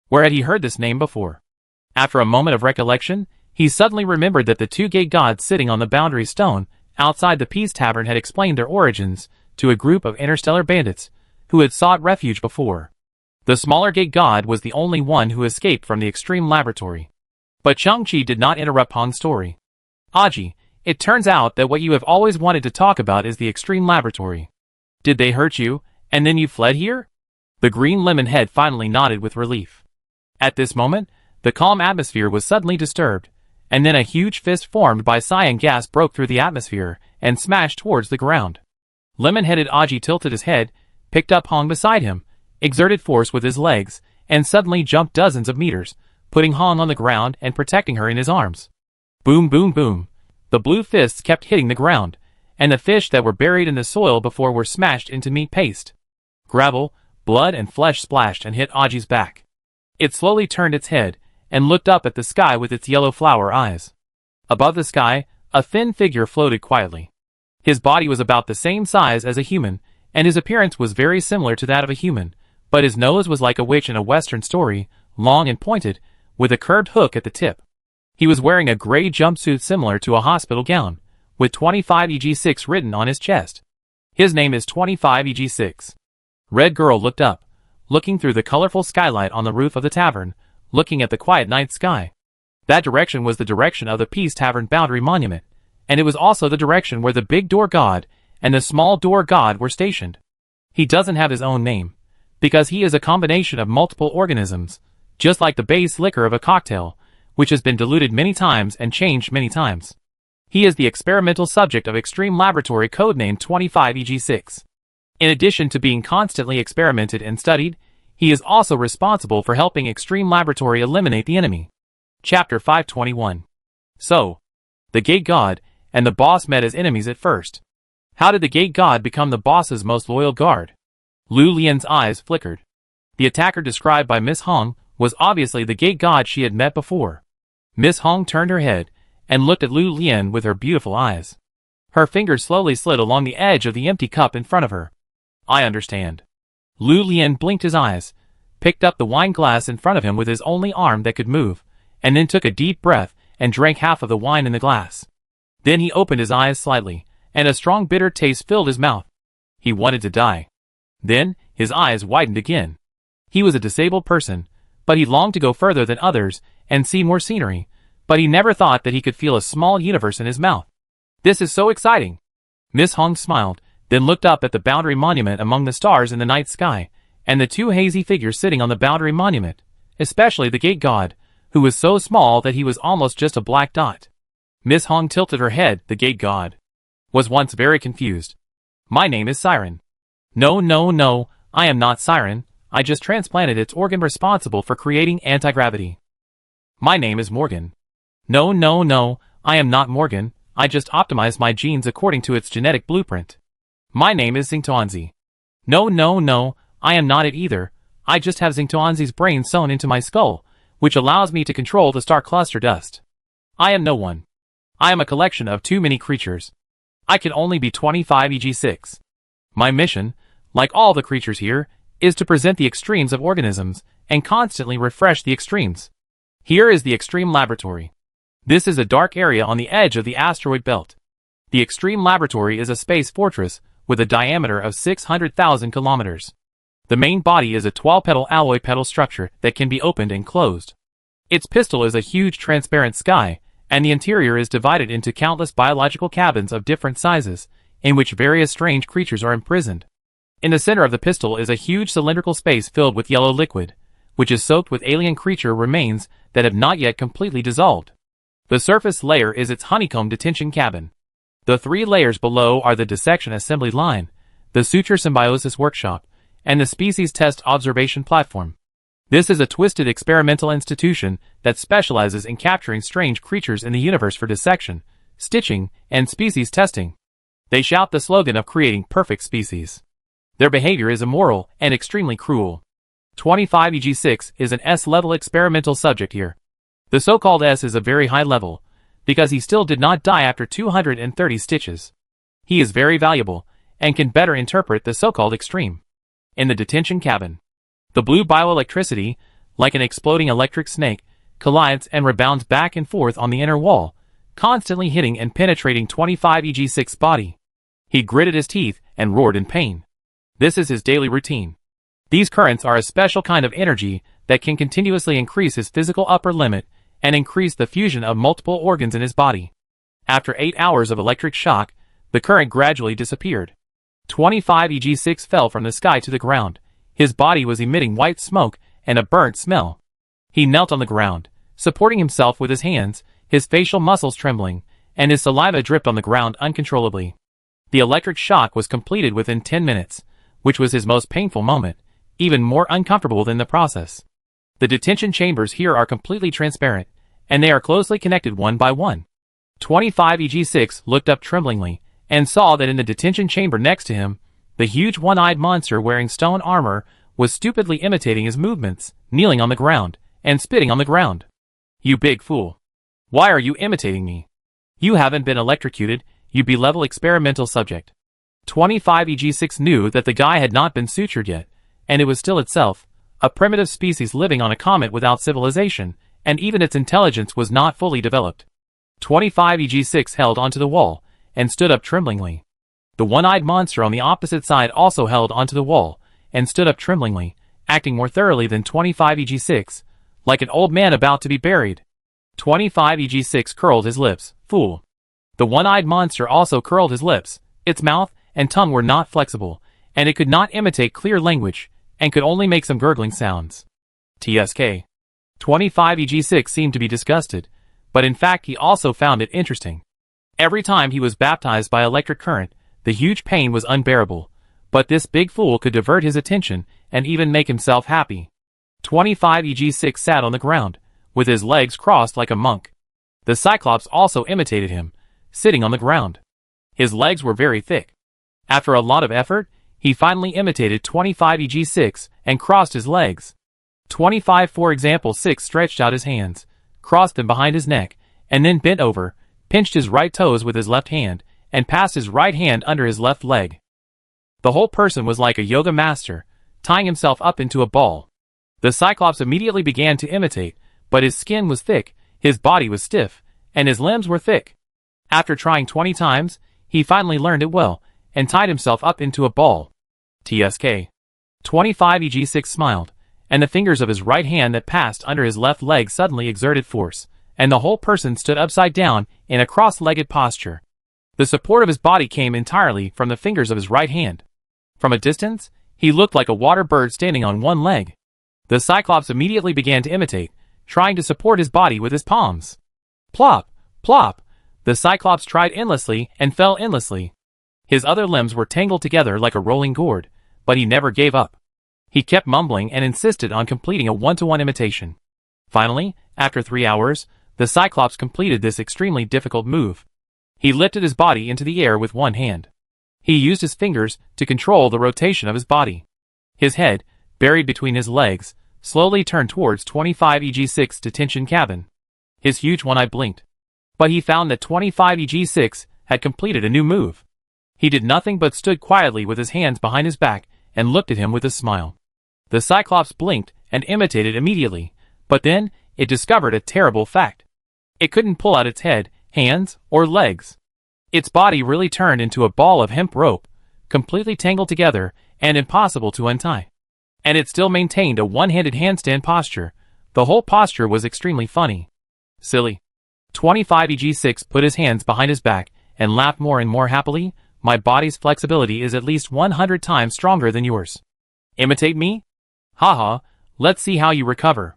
Where had he heard this name before? After a moment of recollection, he suddenly remembered that the 2 gate gods sitting on the boundary stone outside the Peace Tavern had explained their origins to a group of interstellar bandits who had sought refuge before. The smaller gate god was the only one who escaped from the Extreme Laboratory. But Chung Chi did not interrupt Hong's story. Aji, it turns out that what you have always wanted to talk about is the Extreme Laboratory. Did they hurt you, and then you fled here? The green lemon head finally nodded with relief. At this moment, the calm atmosphere was suddenly disturbed, and then a huge fist formed by cyan gas broke through the atmosphere and smashed towards the ground. Lemon-headed Aji tilted his head, picked up Hong beside him, exerted force with his legs, and suddenly jumped dozens of meters, putting Hong on the ground and protecting her in his arms. Boom boom boom. The blue fists kept hitting the ground, and the fish that were buried in the soil before were smashed into meat paste. Gravel, blood and flesh splashed and hit Aji's back. It slowly turned its head, and looked up at the sky with its yellow flower eyes. Above the sky, a thin figure floated quietly. His body was about the same size as a human, and his appearance was very similar to that of a human, but his nose was like a witch in a Western story, long and pointed, with a curved hook at the tip. He was wearing a gray jumpsuit similar to a hospital gown, with 25EG6 written on his chest. His name is 25EG6. Red Girl looked up, looking through the colorful skylight on the roof of the tavern, looking at the quiet night sky. That direction was the direction of the Peace Tavern boundary monument, and it was also the direction where the big door god and the small door god were stationed. He doesn't have his own name, because he is a combination of multiple organisms, just like the base liquor of a cocktail, which has been diluted many times and changed many times. He is the experimental subject of Extreme Laboratory codenamed 25EG6. In addition to being constantly experimented and studied, he is also responsible for helping Extreme Laboratory eliminate the enemy. Chapter 521. So, the Gate God and the boss met as enemies at first. How did the Gate God become the boss's most loyal guard? Lu Lian's eyes flickered. The attacker described by Miss Hong was obviously the Gate God she had met before. Miss Hong turned her head and looked at Lu Lian with her beautiful eyes. Her fingers slowly slid along the edge of the empty cup in front of her. I understand. Lu Lian blinked his eyes, picked up the wine glass in front of him with his only arm that could move, and then took a deep breath and drank half of the wine in the glass. Then he opened his eyes slightly, and a strong bitter taste filled his mouth. He wanted to die. Then, his eyes widened again. He was a disabled person, but he longed to go further than others and see more scenery, but he never thought that he could feel a small universe in his mouth. This is so exciting. Miss Hong smiled, then looked up at the boundary monument among the stars in the night sky, and the 2 hazy figures sitting on the boundary monument, especially the Gate God, who was so small that he was almost just a black dot. Miss Hong tilted her head. The Gate God was once very confused. My name is Siren. No, I am not Siren, I just transplanted its organ responsible for creating anti-gravity. My name is Morgan. No, I am not Morgan, I just optimized my genes according to its genetic blueprint. My name is Xingtuanzi. No, I am not it either, I just have Xingtuanzi's brain sewn into my skull, which allows me to control the star cluster dust. I am no one. I am a collection of too many creatures. I can only be 25EG6. My mission, like all the creatures here, is to present the extremes of organisms and constantly refresh the extremes. Here is the Extreme Laboratory. This is a dark area on the edge of the asteroid belt. The Extreme Laboratory is a space fortress with a diameter of 600,000 kilometers. The main body is a 12-petal alloy petal structure that can be opened and closed. Its pistil is a huge transparent sky, and the interior is divided into countless biological cabins of different sizes, in which various strange creatures are imprisoned. In the center of the pistol is a huge cylindrical space filled with yellow liquid, which is soaked with alien creature remains that have not yet completely dissolved. The surface layer is its honeycomb detention cabin. The 3 layers below are the dissection assembly line, the suture symbiosis workshop, and the species test observation platform. This is a twisted experimental institution that specializes in capturing strange creatures in the universe for dissection, stitching, and species testing. They shout the slogan of creating perfect species. Their behavior is immoral and extremely cruel. 25EG6 is an S-level experimental subject here. The so-called S is a very high level, because he still did not die after 230 stitches. He is very valuable, and can better interpret the so-called extreme. In the detention cabin, the blue bioelectricity, like an exploding electric snake, collides and rebounds back and forth on the inner wall, constantly hitting and penetrating 25EG6's body. He gritted his teeth and roared in pain. This is his daily routine. These currents are a special kind of energy that can continuously increase his physical upper limit and increase the fusion of multiple organs in his body. After 8 hours of electric shock, the current gradually disappeared. 25EG6 fell from the sky to the ground. His body was emitting white smoke and a burnt smell. He knelt on the ground, supporting himself with his hands, his facial muscles trembling, and his saliva dripped on the ground uncontrollably. The electric shock was completed within 10 minutes, which was his most painful moment, even more uncomfortable than the process. The detention chambers here are completely transparent, and they are closely connected one by one. 25EG6 looked up tremblingly, and saw that in the detention chamber next to him, the huge one-eyed monster wearing stone armor was stupidly imitating his movements, kneeling on the ground, and spitting on the ground. "You big fool. Why are you imitating me? You haven't been electrocuted, you B-level experimental subject." 25EG6 knew that the guy had not been sutured yet, and it was still itself, a primitive species living on a comet without civilization, and even its intelligence was not fully developed. 25EG6 held onto the wall, and stood up tremblingly. The one-eyed monster on the opposite side also held onto the wall, and stood up tremblingly, acting more thoroughly than 25EG6, like an old man about to be buried. 25EG6 curled his lips. "Fool." The one-eyed monster also curled his lips. Its mouth and tongue were not flexible, and it could not imitate clear language, and could only make some gurgling sounds. TSK. 25EG6 seemed to be disgusted, but in fact he also found it interesting. Every time he was baptized by electric current, the huge pain was unbearable, but this big fool could divert his attention and even make himself happy. 25EG6 sat on the ground, with his legs crossed like a monk. The Cyclops also imitated him, sitting on the ground. His legs were very thick. After a lot of effort, he finally imitated 25EG6 and crossed his legs. 25 for example 6 stretched out his hands, crossed them behind his neck, and then bent over, pinched his right toes with his left hand, and passed his right hand under his left leg. The whole person was like a yoga master, tying himself up into a ball. The Cyclops immediately began to imitate, but his skin was thick, his body was stiff, and his limbs were thick. After trying 20 times, he finally learned it well, and tied himself up into a ball. TSK. 25EG6 smiled, and the fingers of his right hand that passed under his left leg suddenly exerted force, and the whole person stood upside down in a cross-legged posture. The support of his body came entirely from the fingers of his right hand. From a distance, he looked like a water bird standing on one leg. The Cyclops immediately began to imitate, trying to support his body with his palms. Plop, plop. The Cyclops tried endlessly and fell endlessly. His other limbs were tangled together like a rolling gourd, but he never gave up. He kept mumbling and insisted on completing a one-to-one imitation. Finally, after 3 hours, the Cyclops completed this extremely difficult move. He lifted his body into the air with one hand. He used his fingers to control the rotation of his body. His head, buried between his legs, slowly turned towards 25EG6 detention cabin. His huge one eye blinked. But he found that 25EG6 had completed a new move. He did nothing but stood quietly with his hands behind his back and looked at him with a smile. The Cyclops blinked and imitated immediately, but then it discovered a terrible fact. It couldn't pull out its head, hands, or legs. Its body really turned into a ball of hemp rope, completely tangled together and impossible to untie. And it still maintained a one-handed handstand posture. The whole posture was extremely funny. Silly. 25EG6 put his hands behind his back and laughed more and more happily, my body's flexibility is at least 100 times stronger than yours. Imitate me? Haha, let's see how you recover.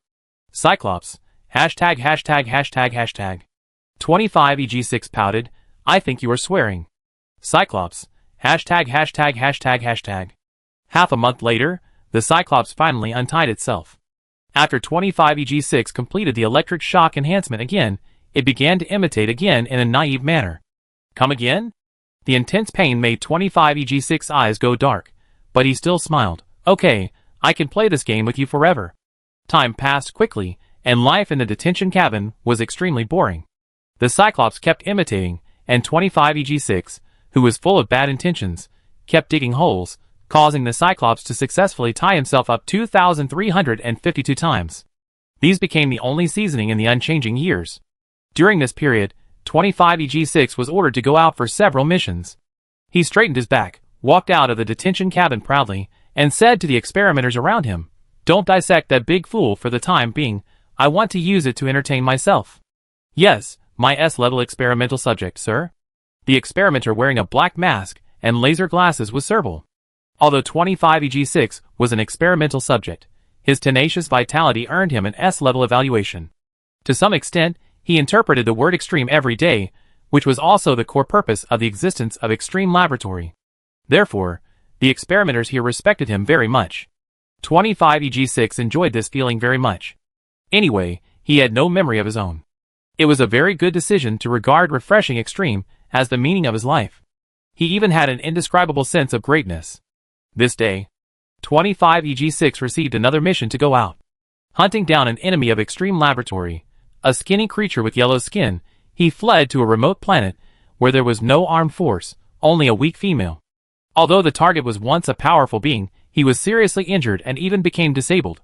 Cyclops. Hashtag hashtag hashtag hashtag. 25EG6 pouted, I think you are swearing. Cyclops. Hashtag hashtag hashtag hashtag. Half a month later, the Cyclops finally untied itself. After 25EG6 completed the electric shock enhancement again, it began to imitate again in a naive manner. Come again? The intense pain made 25EG6's eyes go dark, but he still smiled. Okay, I can play this game with you forever. Time passed quickly, and life in the detention cabin was extremely boring. The Cyclops kept imitating, and 25EG6, who was full of bad intentions, kept digging holes, causing the Cyclops to successfully tie himself up 2,352 times. These became the only seasoning in the unchanging years. During this period, 25EG6 was ordered to go out for several missions. He straightened his back, walked out of the detention cabin proudly, and said to the experimenters around him, "Don't dissect that big fool for the time being, I want to use it to entertain myself." "Yes, my S-level experimental subject, sir." The experimenter wearing a black mask and laser glasses was Serval. Although 25EG6 was an experimental subject, his tenacious vitality earned him an S-level evaluation. To some extent, he interpreted the word extreme every day, which was also the core purpose of the existence of Extreme Laboratory. Therefore, the experimenters here respected him very much. 25EG6 enjoyed this feeling very much. Anyway, he had no memory of his own. It was a very good decision to regard refreshing extreme as the meaning of his life. He even had an indescribable sense of greatness. This day, 25EG6 received another mission to go out. Hunting down an enemy of Extreme Laboratory, a skinny creature with yellow skin, he fled to a remote planet where there was no armed force, only a weak female. Although the target was once a powerful being, he was seriously injured and even became disabled.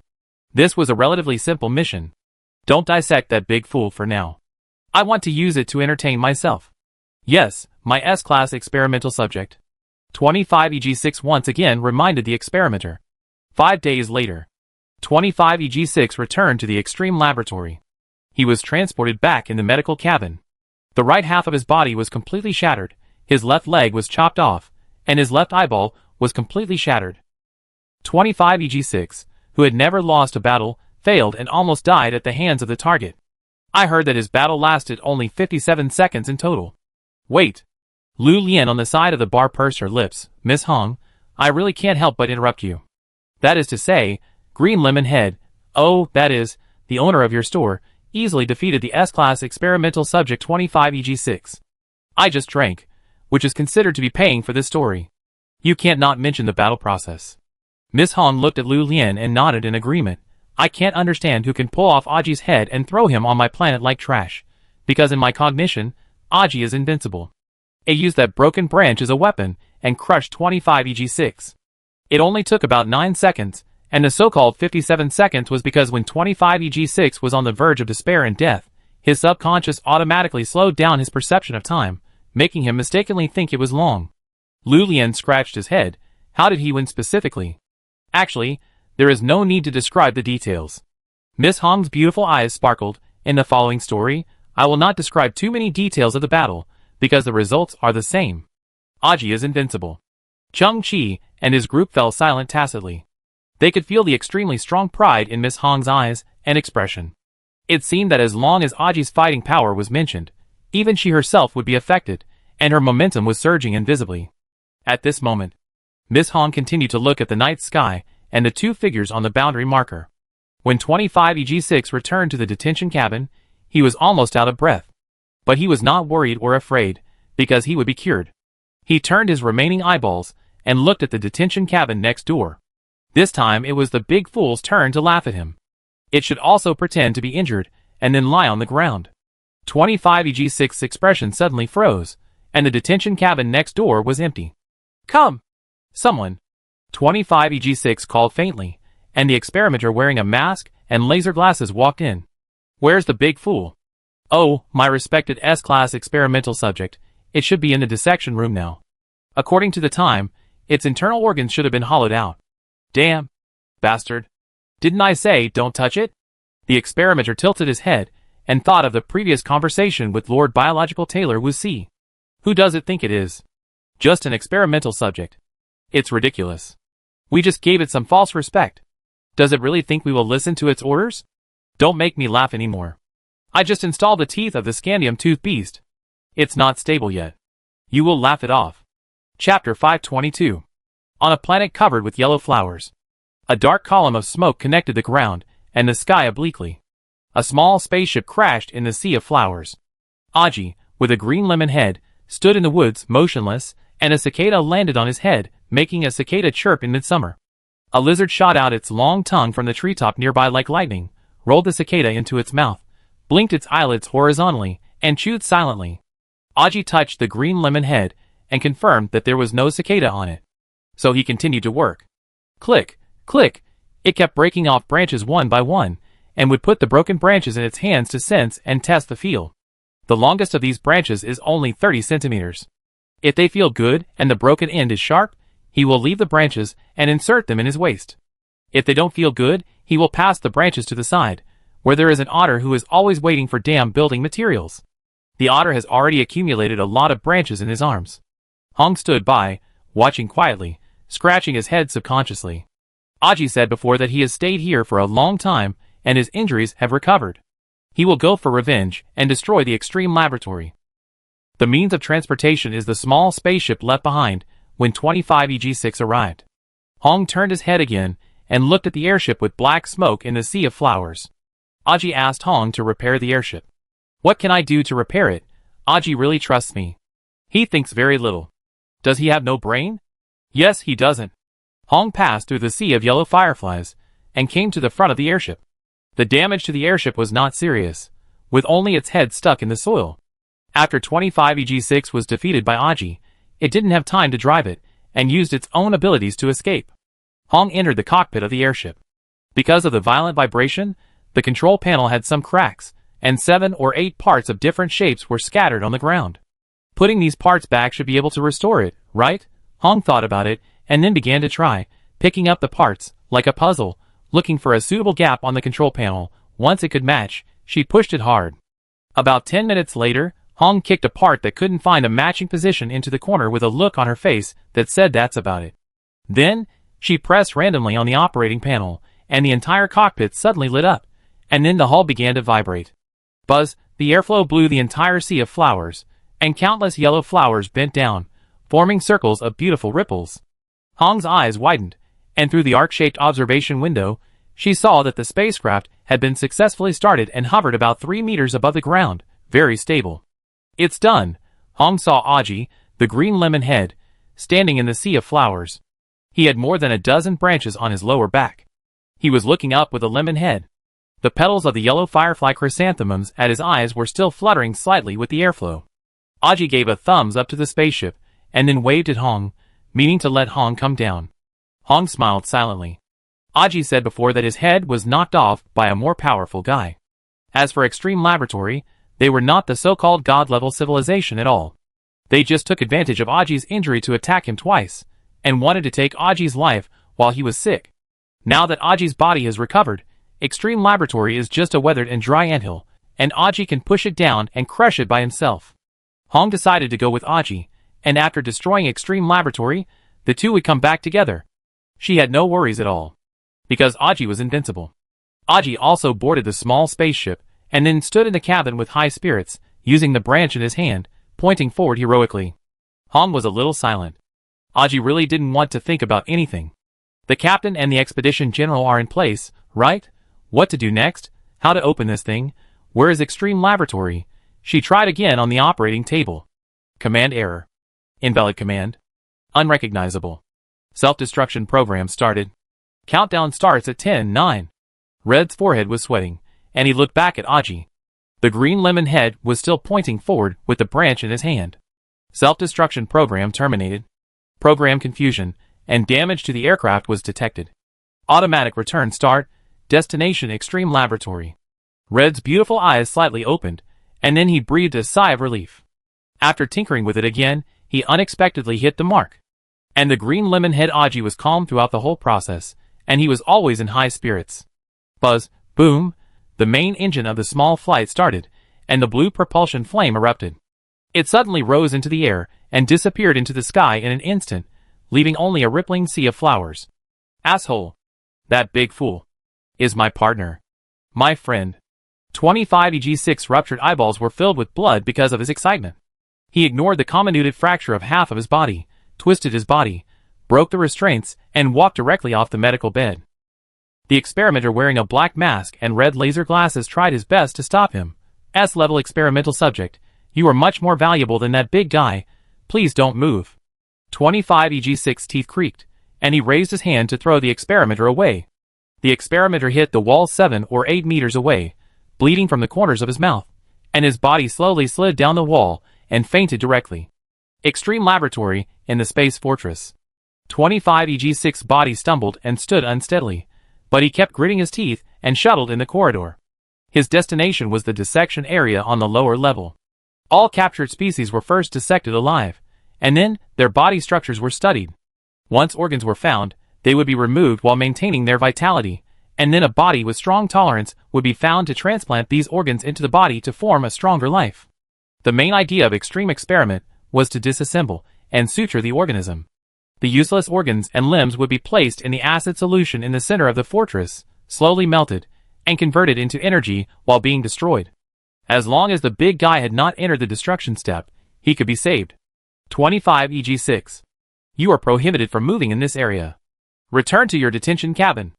This was a relatively simple mission. Don't dissect that big fool for now. I want to use it to entertain myself. Yes, my S-class experimental subject. 25EG6 once again reminded the experimenter. 5 days later, 25EG6 returned to the Extreme Laboratory. He was transported back in the medical cabin. The right half of his body was completely shattered, his left leg was chopped off, and his left eyeball was completely shattered. 25EG6, who had never lost a battle, failed and almost died at the hands of the target. I heard that his battle lasted only 57 seconds in total. Wait. Lu Lian on the side of the bar pursed her lips. Miss Hong, I really can't help but interrupt you. That is to say, Green Lemon Head, oh, that is, the owner of your store, easily defeated the S-class experimental subject 25EG6. I just drank, which is considered to be paying for this story. You can't not mention the battle process. Miss Hong looked at Lu Lian and nodded in agreement. I can't understand who can pull off Aji's head and throw him on my planet like trash, because in my cognition, Aji is invincible. It used that broken branch as a weapon and crushed 25EG6. It only took about 9 seconds, and the so-called 57 seconds was because when 25EG6 was on the verge of despair and death, his subconscious automatically slowed down his perception of time, making him mistakenly think it was long. Lu Lian scratched his head. How did he win specifically? Actually, there is no need to describe the details. Miss Hong's beautiful eyes sparkled. In the following story, I will not describe too many details of the battle, because the results are the same. Aji is invincible. Chung Chi and his group fell silent tacitly. They could feel the extremely strong pride in Miss Hong's eyes and expression. It seemed that as long as Aji's fighting power was mentioned, even she herself would be affected, and her momentum was surging invisibly. At this moment, Miss Hong continued to look at the night sky and the two figures on the boundary marker. When 25EG6 returned to the detention cabin, he was almost out of breath. But he was not worried or afraid, because he would be cured. He turned his remaining eyeballs and looked at the detention cabin next door. This time it was the big fool's turn to laugh at him. It should also pretend to be injured and then lie on the ground. 25EG6's expression suddenly froze, and the detention cabin next door was empty. Come! Someone! 25EG6 called faintly, and the experimenter wearing a mask and laser glasses walked in. Where's the big fool? Oh, my respected S-class experimental subject, it should be in the dissection room now. According to the time, its internal organs should have been hollowed out. Damn! Bastard! Didn't I say don't touch it? The experimenter tilted his head and thought of the previous conversation with Lord Biological Taylor Wu Si. Who does it think it is? Just an experimental subject. It's ridiculous. We just gave it some false respect. Does it really think we will listen to its orders? Don't make me laugh anymore. I just installed the teeth of the scandium tooth beast. It's not stable yet. You will laugh it off. Chapter 522. On a planet covered with yellow flowers. A dark column of smoke connected the ground and the sky obliquely. A small spaceship crashed in the sea of flowers. Aji, with a green lemon head, stood in the woods motionless, and a cicada landed on his head, making a cicada chirp in midsummer. A lizard shot out its long tongue from the treetop nearby like lightning, rolled the cicada into its mouth, blinked its eyelids horizontally, and chewed silently. Aji touched the green lemon head and confirmed that there was no cicada on it. So he continued to work. Click, click, it kept breaking off branches one by one, and would put the broken branches in its hands to sense and test the feel. The longest of these branches is only 30 centimeters. If they feel good and the broken end is sharp, he will leave the branches and insert them in his waist. If they don't feel good, he will pass the branches to the side, where there is an otter who is always waiting for dam building materials. The otter has already accumulated a lot of branches in his arms. Hong stood by, watching quietly, scratching his head subconsciously. Aji said before that he has stayed here for a long time, and his injuries have recovered. He will go for revenge and destroy the extreme laboratory. The means of transportation is the small spaceship left behind when 25EG6 arrived. Hong turned his head again and looked at the airship with black smoke in the sea of flowers. Aji asked Hong to repair the airship. What can I do to repair it? Aji really trusts me. He thinks very little. Does he have no brain? Yes, he doesn't. Hong passed through the sea of yellow fireflies and came to the front of the airship. The damage to the airship was not serious, with only its head stuck in the soil. After 25EG6 was defeated by Aji, it didn't have time to drive it, and used its own abilities to escape. Hong entered the cockpit of the airship. Because of the violent vibration, the control panel had some cracks, and 7 or 8 parts of different shapes were scattered on the ground. Putting these parts back should be able to restore it, right? Hong thought about it, and then began to try, picking up the parts, like a puzzle, looking for a suitable gap on the control panel. Once it could match, she pushed it hard. About 10 minutes later, Hong kicked a part that couldn't find a matching position into the corner with a look on her face that said that's about it. Then, she pressed randomly on the operating panel, and the entire cockpit suddenly lit up, and then the hull began to vibrate. Buzz, the airflow blew the entire sea of flowers, and countless yellow flowers bent down, forming circles of beautiful ripples. Hong's eyes widened, and through the arc-shaped observation window, she saw that the spacecraft had been successfully started and hovered about 3 meters above the ground, very stable. It's done. Hong saw Aji, the green lemon head, standing in the sea of flowers. He had more than a dozen branches on his lower back. He was looking up with a lemon head. The petals of the yellow firefly chrysanthemums at his eyes were still fluttering slightly with the airflow. Aji gave a thumbs up to the spaceship, and then waved at Hong, meaning to let Hong come down. Hong smiled silently. Aji said before that his head was knocked off by a more powerful guy. As for Extreme Laboratory, they were not the so-called god-level civilization at all. They just took advantage of Aji's injury to attack him twice, and wanted to take Aji's life while he was sick. Now that Aji's body has recovered, Extreme Laboratory is just a weathered and dry anthill, and Aji can push it down and crush it by himself. Hong decided to go with Aji, and after destroying Extreme Laboratory, the two would come back together. She had no worries at all, because Aji was invincible. Aji also boarded the small spaceship, and then stood in the cabin with high spirits, using the branch in his hand, pointing forward heroically. Hong was a little silent. Aji really didn't want to think about anything. The captain and the expedition general are in place, right? What to do next? How to open this thing? Where is Extreme Laboratory? She tried again on the operating table. Command error. Invalid command. Unrecognizable. Self-destruction program started. Countdown starts at 10, 9. Red's forehead was sweating, and he looked back at Aji. The green lemon head was still pointing forward with the branch in his hand. Self-destruction program terminated. Program confusion, and damage to the aircraft was detected. Automatic return start. Destination Extreme Laboratory. Red's beautiful eyes slightly opened, and then he breathed a sigh of relief. After tinkering with it again, he unexpectedly hit the mark. And the green lemon head Aji was calm throughout the whole process, and he was always in high spirits. Buzz, boom, the main engine of the small flight started, and the blue propulsion flame erupted. It suddenly rose into the air and disappeared into the sky in an instant, leaving only a rippling sea of flowers. Asshole. That big fool. Is my partner. My friend. 25EG6's ruptured eyeballs were filled with blood because of his excitement. He ignored the comminuted fracture of half of his body, twisted his body, broke the restraints, and walked directly off the medical bed. The experimenter wearing a black mask and red laser glasses tried his best to stop him. S-level experimental subject, you are much more valuable than that big guy. Please don't move. 25EG6's teeth creaked, and he raised his hand to throw the experimenter away. The experimenter hit the wall 7 or 8 meters away, bleeding from the corners of his mouth, and his body slowly slid down the wall and fainted directly. Extreme Laboratory in the Space Fortress. 25EG6's body stumbled and stood unsteadily, but he kept gritting his teeth and shuttled in the corridor. His destination was the dissection area on the lower level. All captured species were first dissected alive, and then their body structures were studied. Once organs were found, they would be removed while maintaining their vitality, and then a body with strong tolerance would be found to transplant these organs into the body to form a stronger life. The main idea of extreme experiment was to disassemble and suture the organism. The useless organs and limbs would be placed in the acid solution in the center of the fortress, slowly melted, and converted into energy while being destroyed. As long as the big guy had not entered the destruction step, he could be saved. 25EG6. You are prohibited from moving in this area. Return to your detention cabin.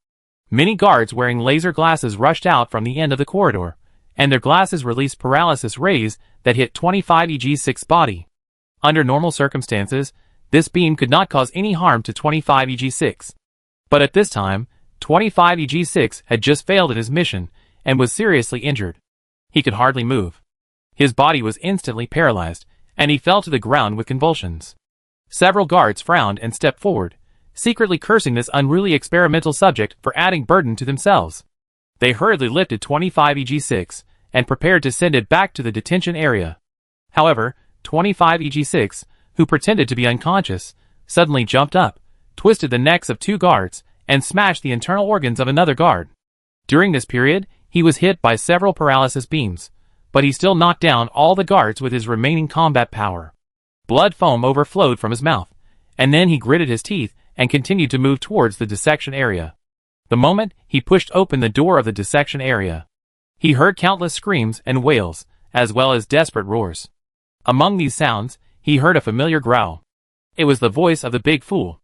Many guards wearing laser glasses rushed out from the end of the corridor, and their glasses released paralysis rays that hit 25EG6's body. Under normal circumstances, this beam could not cause any harm to 25EG6. But at this time, 25EG6 had just failed in his mission and was seriously injured. He could hardly move. His body was instantly paralyzed, and he fell to the ground with convulsions. Several guards frowned and stepped forward, secretly cursing this unruly experimental subject for adding burden to themselves. They hurriedly lifted 25EG6 and prepared to send it back to the detention area. However, 25EG6, who pretended to be unconscious, suddenly jumped up, twisted the necks of 2 guards, and smashed the internal organs of another guard. During this period, he was hit by several paralysis beams, but he still knocked down all the guards with his remaining combat power. Blood foam overflowed from his mouth, and then he gritted his teeth and continued to move towards the dissection area. The moment he pushed open the door of the dissection area, he heard countless screams and wails, as well as desperate roars. Among these sounds, he heard a familiar growl. It was the voice of the big fool.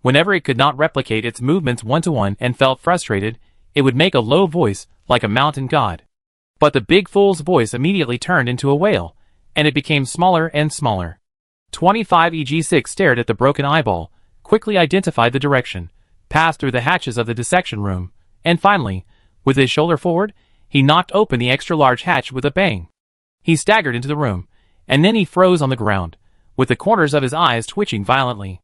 Whenever it could not replicate its movements one-to-one and felt frustrated, it would make a low voice like a mountain god. But the big fool's voice immediately turned into a wail, and it became smaller and smaller. 25EG6 stared at the broken eyeball, quickly identified the direction, passed through the hatches of the dissection room, and finally, with his shoulder forward, he knocked open the extra-large hatch with a bang. He staggered into the room, and then he froze on the ground, with the corners of his eyes twitching violently.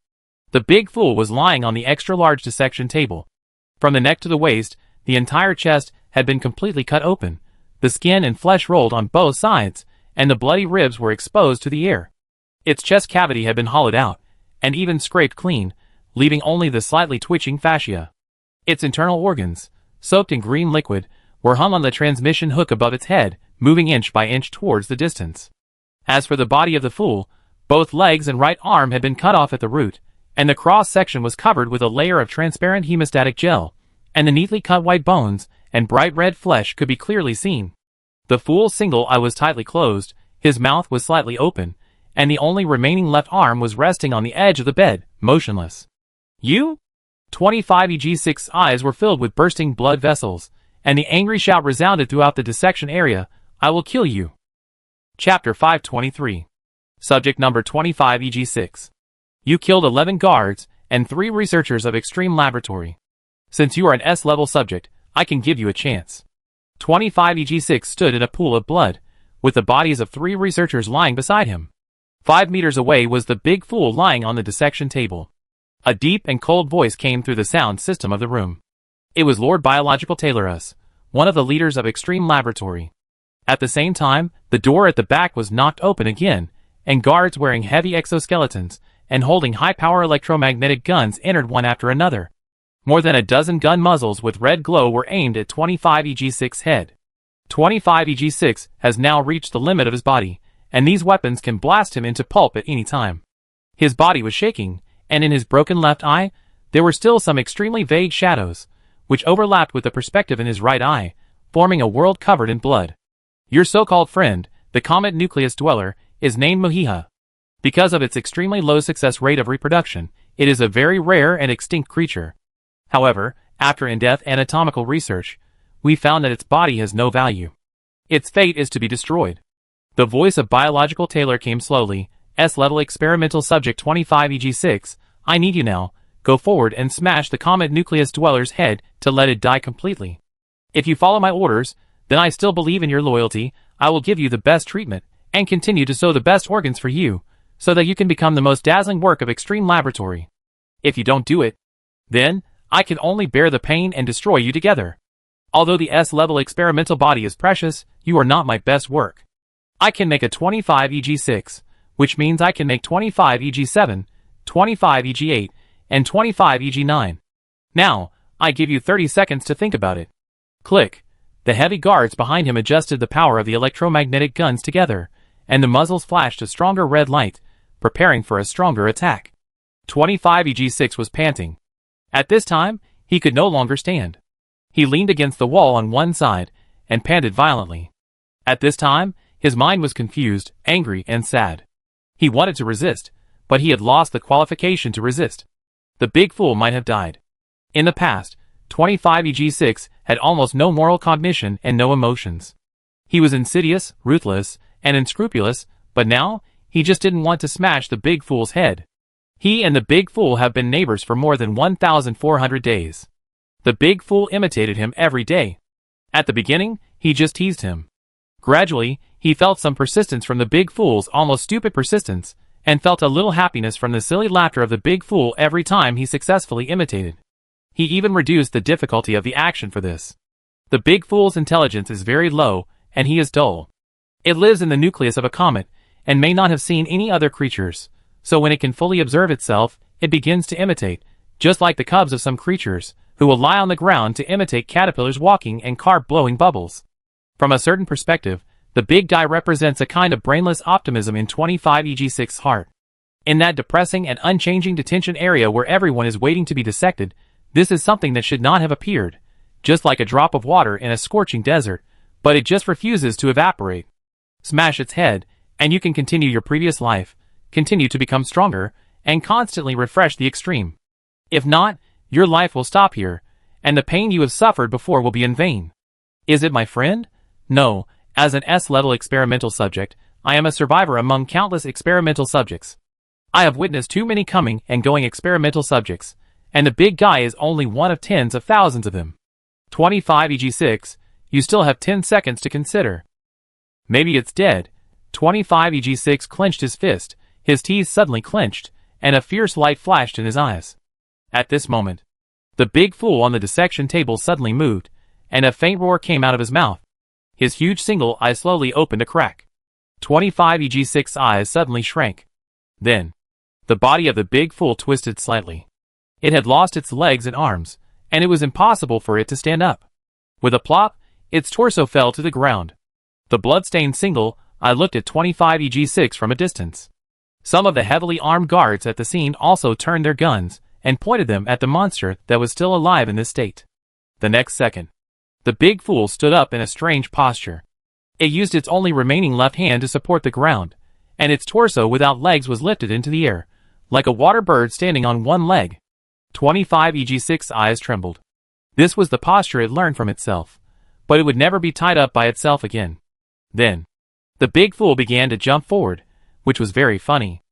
The big fool was lying on the extra-large dissection table. From the neck to the waist, the entire chest had been completely cut open, the skin and flesh rolled on both sides, and the bloody ribs were exposed to the air. Its chest cavity had been hollowed out, and even scraped clean, leaving only the slightly twitching fascia. Its internal organs, soaked in green liquid, were hung on the transmission hook above its head, moving inch by inch towards the distance. As for the body of the fool, both legs and right arm had been cut off at the root, and the cross-section was covered with a layer of transparent hemostatic gel, and the neatly cut white bones and bright red flesh could be clearly seen. The fool's single eye was tightly closed, his mouth was slightly open, and the only remaining left arm was resting on the edge of the bed, motionless. You? 25EG6's eyes were filled with bursting blood vessels, and the angry shout resounded throughout the dissection area, I will kill you. Chapter 523. Subject number 25EG6. You killed 11 guards and 3 researchers of Extreme Laboratory. Since you are an S-level subject, I can give you a chance. 25EG6 stood in a pool of blood, with the bodies of 3 researchers lying beside him. 5 meters away was the big fool lying on the dissection table. A deep and cold voice came through the sound system of the room. It was Lord Biological Taylorus, one of the leaders of Extreme Laboratory. At the same time, the door at the back was knocked open again, and guards wearing heavy exoskeletons and holding high-power electromagnetic guns entered one after another. More than a dozen gun muzzles with red glow were aimed at 25EG6's head. 25EG6 has now reached the limit of his body, and these weapons can blast him into pulp at any time. His body was shaking, and in his broken left eye, there were still some extremely vague shadows, which overlapped with the perspective in his right eye, forming a world covered in blood. Your so-called friend, the comet nucleus dweller, is named Mujiha. Because of its extremely low success rate of reproduction, it is a very rare and extinct creature. However, after in-depth anatomical research, we found that its body has no value. Its fate is to be destroyed. The voice of biological Taylor came slowly. S-level experimental subject 25EG6, I need you now. Go forward and smash the comet nucleus dweller's head to let it die completely. If you follow my orders, then I still believe in your loyalty. I will give you the best treatment and continue to sow the best organs for you, so that you can become the most dazzling work of extreme laboratory. If you don't do it, then I can only bear the pain and destroy you together. Although the S-level experimental body is precious, you are not my best work. I can make a 25EG6, which means I can make 25EG7, 25EG8, and 25EG9. Now, I give you 30 seconds to think about it. Click. The heavy guards behind him adjusted the power of the electromagnetic guns together, and the muzzles flashed a stronger red light, preparing for a stronger attack. 25EG6 was panting. At this time, he could no longer stand. He leaned against the wall on one side, and panted violently. At this time, his mind was confused, angry, and sad. He wanted to resist, but he had lost the qualification to resist. The big fool might have died. In the past, 25EG6 had almost no moral cognition and no emotions. He was insidious, ruthless, and unscrupulous, but now, he just didn't want to smash the big fool's head. He and the big fool have been neighbors for more than 1,400 days. The big fool imitated him every day. At the beginning, he just teased him. Gradually, he felt some persistence from the big fool's almost stupid persistence, and felt a little happiness from the silly laughter of the big fool every time he successfully imitated. He even reduced the difficulty of the action for this. The big fool's intelligence is very low, and he is dull. It lives in the nucleus of a comet, and may not have seen any other creatures, so when it can fully observe itself, it begins to imitate, just like the cubs of some creatures, who will lie on the ground to imitate caterpillars walking and carp blowing bubbles. From a certain perspective, the big guy represents a kind of brainless optimism in 25EG6's heart. In that depressing and unchanging detention area where everyone is waiting to be dissected, this is something that should not have appeared, just like a drop of water in a scorching desert, but it just refuses to evaporate. Smash its head, and you can continue your previous life, continue to become stronger, and constantly refresh the extreme. If not, your life will stop here, and the pain you have suffered before will be in vain. Is it, my friend? No, as an S-level experimental subject, I am a survivor among countless experimental subjects. I have witnessed too many coming and going experimental subjects, and the big guy is only one of tens of thousands of them. 25EG6, you still have 10 seconds to consider. Maybe it's dead. 25EG6 clenched his fist, his teeth suddenly clenched, and a fierce light flashed in his eyes. At this moment, the big fool on the dissection table suddenly moved, and a faint roar came out of his mouth. His huge single eye slowly opened a crack. 25EG6's eyes suddenly shrank. Then, the body of the big fool twisted slightly. It had lost its legs and arms, and it was impossible for it to stand up. With a plop, its torso fell to the ground. The blood-stained single eye looked at 25EG6 from a distance. Some of the heavily armed guards at the scene also turned their guns and pointed them at the monster that was still alive in this state. The next second, the big fool stood up in a strange posture. It used its only remaining left hand to support the ground, and its torso without legs was lifted into the air, like a water bird standing on one leg. 25EG6's eyes trembled. This was the posture it learned from itself, but it would never be tied up by itself again. Then, the big fool began to jump forward, which was very funny.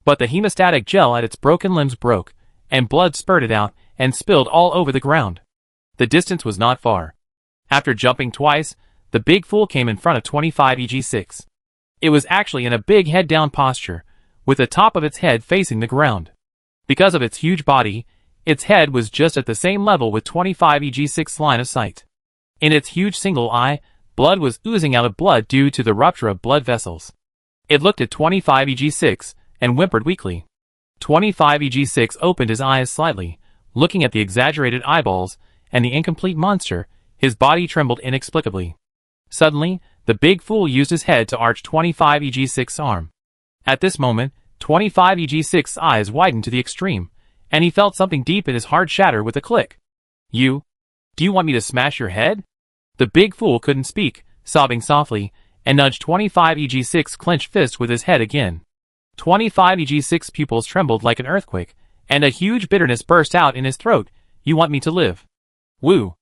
But the hemostatic gel at its broken limbs broke, and blood spurted out and spilled all over the ground. The distance was not far. After jumping twice, the big fool came in front of 25EG6. It was actually in a big head-down posture, with the top of its head facing the ground. Because of its huge body, its head was just at the same level with 25EG6's line of sight. In its huge single eye, blood was oozing out of blood due to the rupture of blood vessels. It looked at 25EG6 and whimpered weakly. 25EG6 opened his eyes slightly, looking at the exaggerated eyeballs and the incomplete monster. His body trembled inexplicably. Suddenly, The big fool used his head to arch 25EG6's arm. At this moment, 25EG6's eyes widened to the extreme, and he felt something deep in his heart shatter with a click. Do you want me to smash your head? The big fool couldn't speak, sobbing softly, and nudged 25EG6's clenched fist with his head again. 25EG6's pupils trembled like an earthquake, and a huge bitterness burst out in his throat. You want me to live? Woo!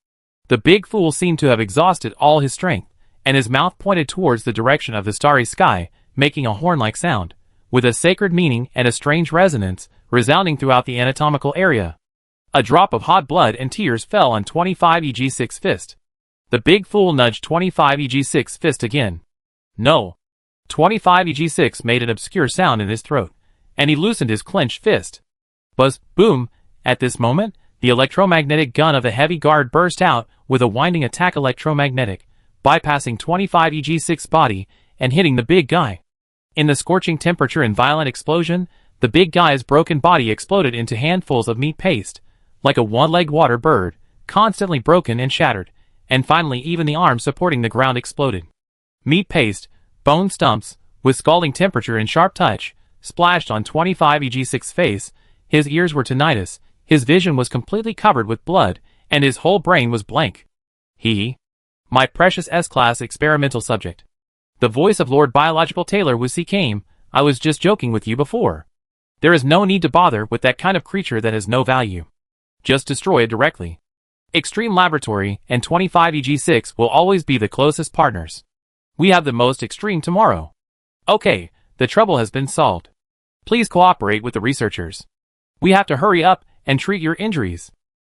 The big fool seemed to have exhausted all his strength, and his mouth pointed towards the direction of the starry sky, making a horn-like sound, with a sacred meaning and a strange resonance, resounding throughout the anatomical area. A drop of hot blood and tears fell on 25EG6's fist. The big fool nudged 25EG6's fist again. No. 25EG6 made an obscure sound in his throat, and he loosened his clenched fist. Buzz, boom! At this moment, the electromagnetic gun of the heavy guard burst out with a winding attack electromagnetic, bypassing 25EG6's body and hitting the big guy. In the scorching temperature and violent explosion, the big guy's broken body exploded into handfuls of meat paste, like a one-legged water bird, constantly broken and shattered, and finally even the arm supporting the ground exploded. Meat paste, bone stumps, with scalding temperature and sharp touch, splashed on 25EG6's face. His ears were tinnitus, his vision was completely covered with blood, and his whole brain was blank. My precious S-class experimental subject. The voice of Lord Biological Taylor came. I was just joking with you before. There is no need to bother with that kind of creature that has no value. Just destroy it directly. Extreme Laboratory and 25EG6 will always be the closest partners. We have the most extreme tomorrow. Okay, the trouble has been solved. Please cooperate with the researchers. We have to hurry up and treat your injuries.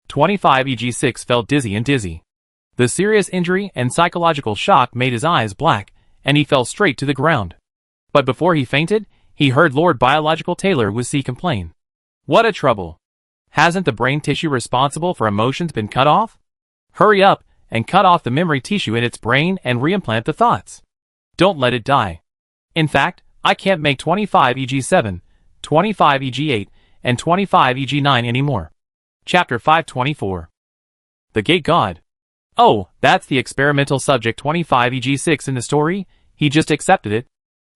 25EG6 felt dizzy. The serious injury and psychological shock made his eyes black, and he fell straight to the ground. But before he fainted, he heard Lord Biological Taylor complain. What a trouble! Hasn't the brain tissue responsible for emotions been cut off? Hurry up and cut off the memory tissue in its brain and reimplant the thoughts. Don't let it die. In fact, I can't make 25EG7, 25EG8, and 25EG9 anymore. Chapter 524. The Gate God. Oh, that's the experimental subject 25EG6 in the story. He just accepted it.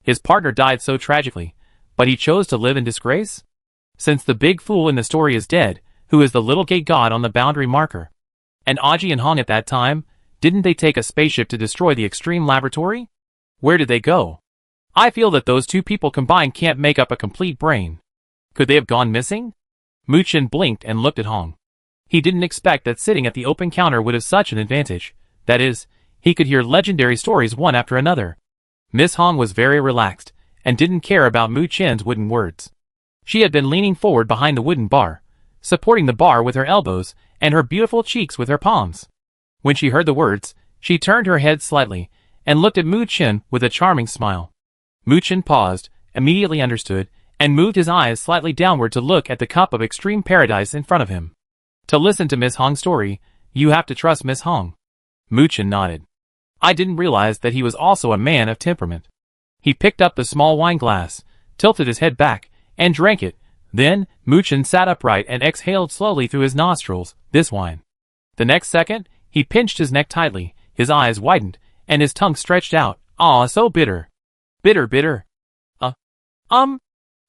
His partner died so tragically, but he chose to live in disgrace? Since the big fool in the story is dead, who is the little gate god on the boundary marker? And Aji and Hong at that time, didn't they take a spaceship to destroy the Extreme Laboratory? Where did they go? I feel that those two people combined can't make up a complete brain. Could they have gone missing? Muchin blinked and looked at Hong. He didn't expect that sitting at the open counter would have such an advantage. That is, he could hear legendary stories one after another. Miss Hong was very relaxed, and didn't care about Muchin's wooden words. She had been leaning forward behind the wooden bar, supporting the bar with her elbows, and her beautiful cheeks with her palms. When she heard the words, she turned her head slightly, and looked at Muchin with a charming smile. Muchin paused, immediately understood, and moved his eyes slightly downward to look at the cup of extreme paradise in front of him. To listen to Miss Hong's story, you have to trust Miss Hong. Muchin nodded. I didn't realize that he was also a man of temperament. He picked up the small wine glass, tilted his head back, and drank it. Then, Muchin sat upright and exhaled slowly through his nostrils, this wine. The next second, he pinched his neck tightly, his eyes widened, and his tongue stretched out. Ah, so bitter. Bitter.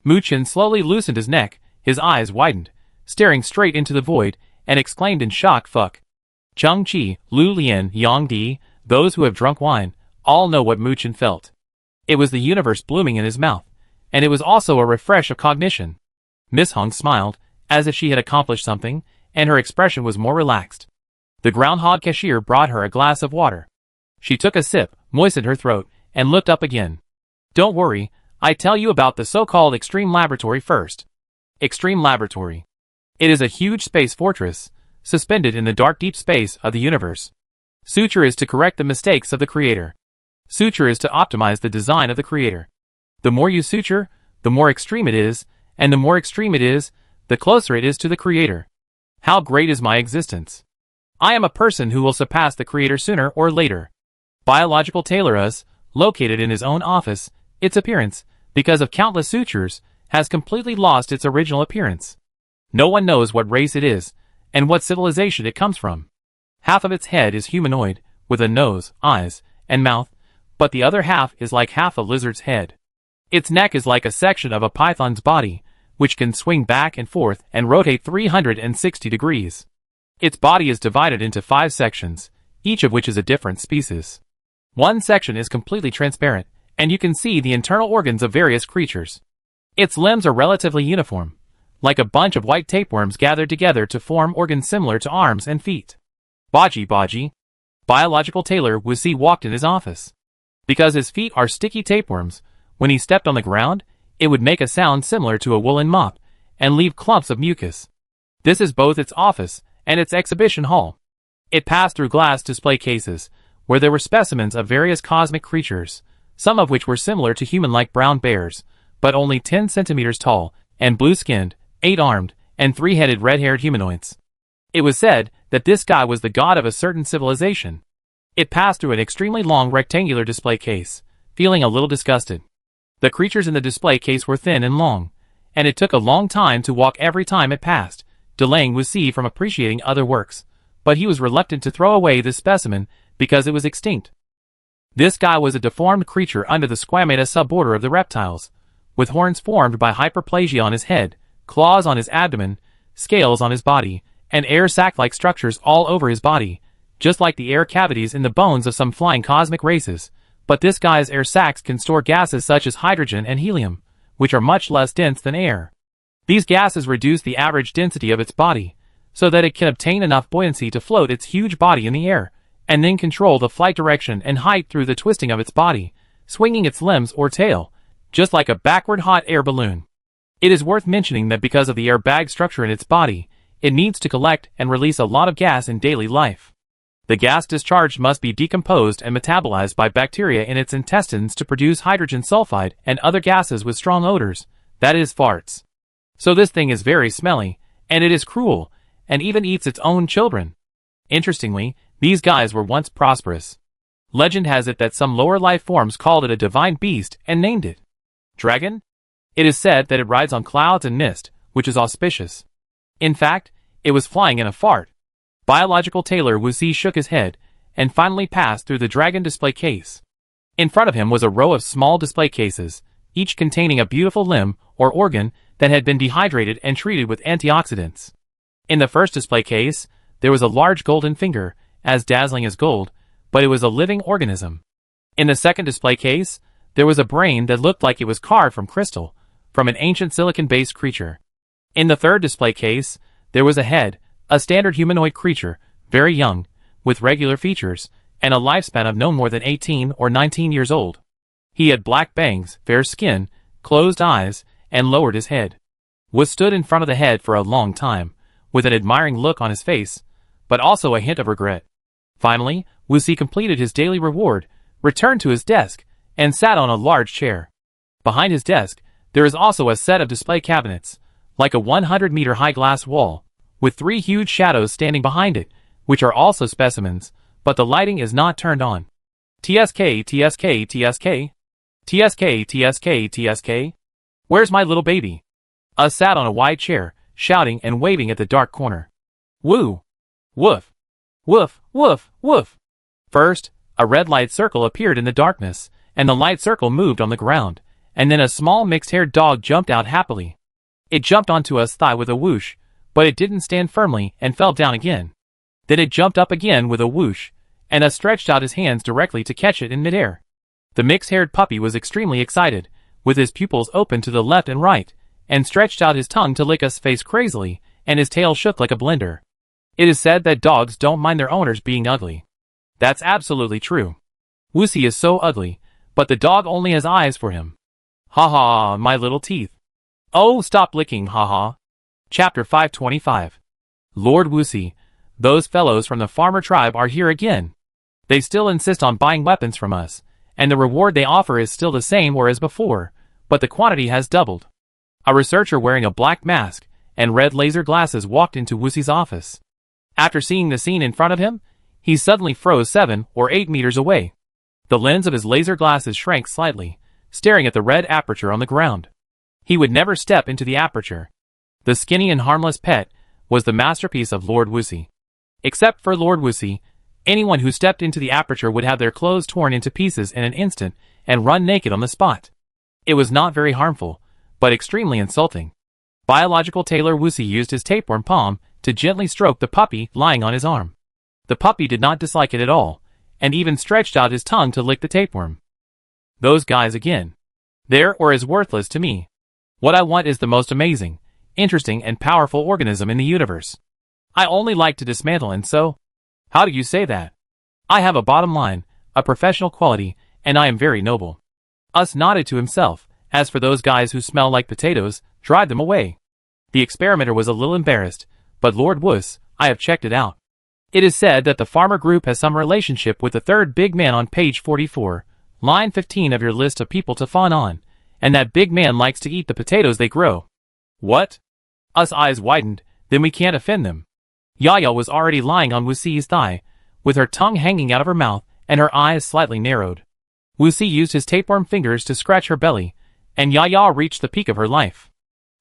Muchin slowly loosened his neck, his eyes widened, staring straight into the void, and exclaimed in shock, fuck. Cheng Chi, Lu Lian, Yang Di, those who have drunk wine, all know what Muchin felt. It was the universe blooming in his mouth, and it was also a refresh of cognition. Miss Hong smiled, as if she had accomplished something, and her expression was more relaxed. The groundhog cashier brought her a glass of water. She took a sip, moistened her throat, and looked up again. Don't worry, I tell you about the so-called Extreme Laboratory first. Extreme Laboratory. It is a huge space fortress, suspended in the dark deep space of the universe. Suture is to correct the mistakes of the creator. Suture is to optimize the design of the creator. The more you suture, the more extreme it is, and the more extreme it is, the closer it is to the creator. How great is my existence? I am a person who will surpass the creator sooner or later. Biological Taylor is, located in his own office, its appearance, because of countless sutures, has completely lost its original appearance. No one knows what race it is, and what civilization it comes from. Half of its head is humanoid, with a nose, eyes, and mouth, but the other half is like half a lizard's head. Its neck is like a section of a python's body, which can swing back and forth and rotate 360 degrees. Its body is divided into 5 sections, each of which is a different species. One section is completely transparent, and you can see the internal organs of various creatures. Its limbs are relatively uniform, like a bunch of white tapeworms gathered together to form organs similar to arms and feet. Baji. Biological tailor Wusi walked in his office. Because his feet are sticky tapeworms, when he stepped on the ground, it would make a sound similar to a woolen mop, and leave clumps of mucus. This is both its office and its exhibition hall. It passed through glass display cases, where there were specimens of various cosmic creatures, some of which were similar to human-like brown bears, but only 10 centimeters tall, and blue-skinned, 8-armed, and 3-headed red-haired humanoids. It was said that this guy was the god of a certain civilization. It passed through an extremely long rectangular display case, feeling a little disgusted. The creatures in the display case were thin and long, and it took a long time to walk every time it passed, delaying Wusi from appreciating other works, but he was reluctant to throw away this specimen because it was extinct. This guy was a deformed creature under the squamata suborder of the reptiles, with horns formed by hyperplasia on his head, claws on his abdomen, scales on his body, and air sac-like structures all over his body, just like the air cavities in the bones of some flying cosmic races, but this guy's air sacs can store gases such as hydrogen and helium, which are much less dense than air. These gases reduce the average density of its body, so that it can obtain enough buoyancy to float its huge body in the air, and then control the flight direction and height through the twisting of its body, swinging its limbs or tail, just like a backward hot air balloon. It is worth mentioning that because of the air bag structure in its body, it needs to collect and release a lot of gas in daily life. The gas discharged must be decomposed and metabolized by bacteria in its intestines to produce hydrogen sulfide and other gases with strong odors, that is, farts. So this thing is very smelly, and it is cruel, and even eats its own children. Interestingly, these guys were once prosperous. Legend has it that some lower life forms called it a divine beast and named it dragon. It is said that it rides on clouds and mist, which is auspicious. In fact, it was flying in a fart. Biological tailor Wusi shook his head, and finally passed through the dragon display case. In front of him was a row of small display cases, each containing a beautiful limb or organ that had been dehydrated and treated with antioxidants. In the first display case, there was a large golden finger, as dazzling as gold, but it was a living organism. In the second display case, there was a brain that looked like it was carved from crystal, from an ancient silicon-based creature. In the third display case, there was a head, a standard humanoid creature, very young, with regular features, and a lifespan of no more than 18 or 19 years old. He had black bangs, fair skin, closed eyes, and lowered his head. Was stood in front of the head for a long time, with an admiring look on his face, but also a hint of regret. Finally, Wusi completed his daily reward, returned to his desk, and sat on a large chair. Behind his desk, there is also a set of display cabinets, like a 100-meter high glass wall, with 3 huge shadows standing behind it, which are also specimens, but the lighting is not turned on. TSK. Where's my little baby? Sat on a wide chair, shouting and waving at the dark corner. Woo! Woof! Woof, woof, woof! First, a red light circle appeared in the darkness, and the light circle moved on the ground, and then a small mixed-haired dog jumped out happily. It jumped onto a thigh with a whoosh, but it didn't stand firmly and fell down again. Then it jumped up again with a whoosh, and stretched out his hands directly to catch it in midair. The mixed-haired puppy was extremely excited, with his pupils open to the left and right, and stretched out his tongue to lick us face crazily, and his tail shook like a blender. It is said that dogs don't mind their owners being ugly. That's absolutely true. Wusi is so ugly, but the dog only has eyes for him. Ha ha, my little teeth. Oh, stop licking, ha ha. Chapter 525. Lord Wusi, those fellows from the farmer tribe are here again. They still insist on buying weapons from us, and the reward they offer is still the same or as before, but the quantity has doubled. A researcher wearing a black mask and red laser glasses walked into Wusi's office. After seeing the scene in front of him, he suddenly froze 7 or 8 meters away. The lens of his laser glasses shrank slightly, staring at the red aperture on the ground. He would never step into the aperture. The skinny and harmless pet was the masterpiece of Lord Wusi. Except for Lord Wusi, Anyone who stepped into the aperture would have their clothes torn into pieces in an instant and run naked on the spot. It was not very harmful, but extremely insulting. Biological tailor Wuxi used his tapeworm palm to gently stroke the puppy lying on his arm. The puppy did not dislike it at all, and even stretched out his tongue to lick the tapeworm. Those guys again. They're or is worthless to me. What I want is the most amazing, interesting and powerful organism in the universe. I only like to dismantle, and so? How do you say that? I have a bottom line, a professional quality, and I am very noble. Us nodded to himself. As for those guys who smell like potatoes, drive them away. The experimenter was a little embarrassed, but Lord Wuss, I have checked it out. It is said that the farmer group has some relationship with the third big man on page 44, line 15 of your list of people to fawn on, and that big man likes to eat the potatoes they grow. What? Us eyes widened, then we can't offend them. Yaya was already lying on Wuxi's thigh, with her tongue hanging out of her mouth and her eyes slightly narrowed. Wuxi used his tapeworm fingers to scratch her belly, and Yaya reached the peak of her life.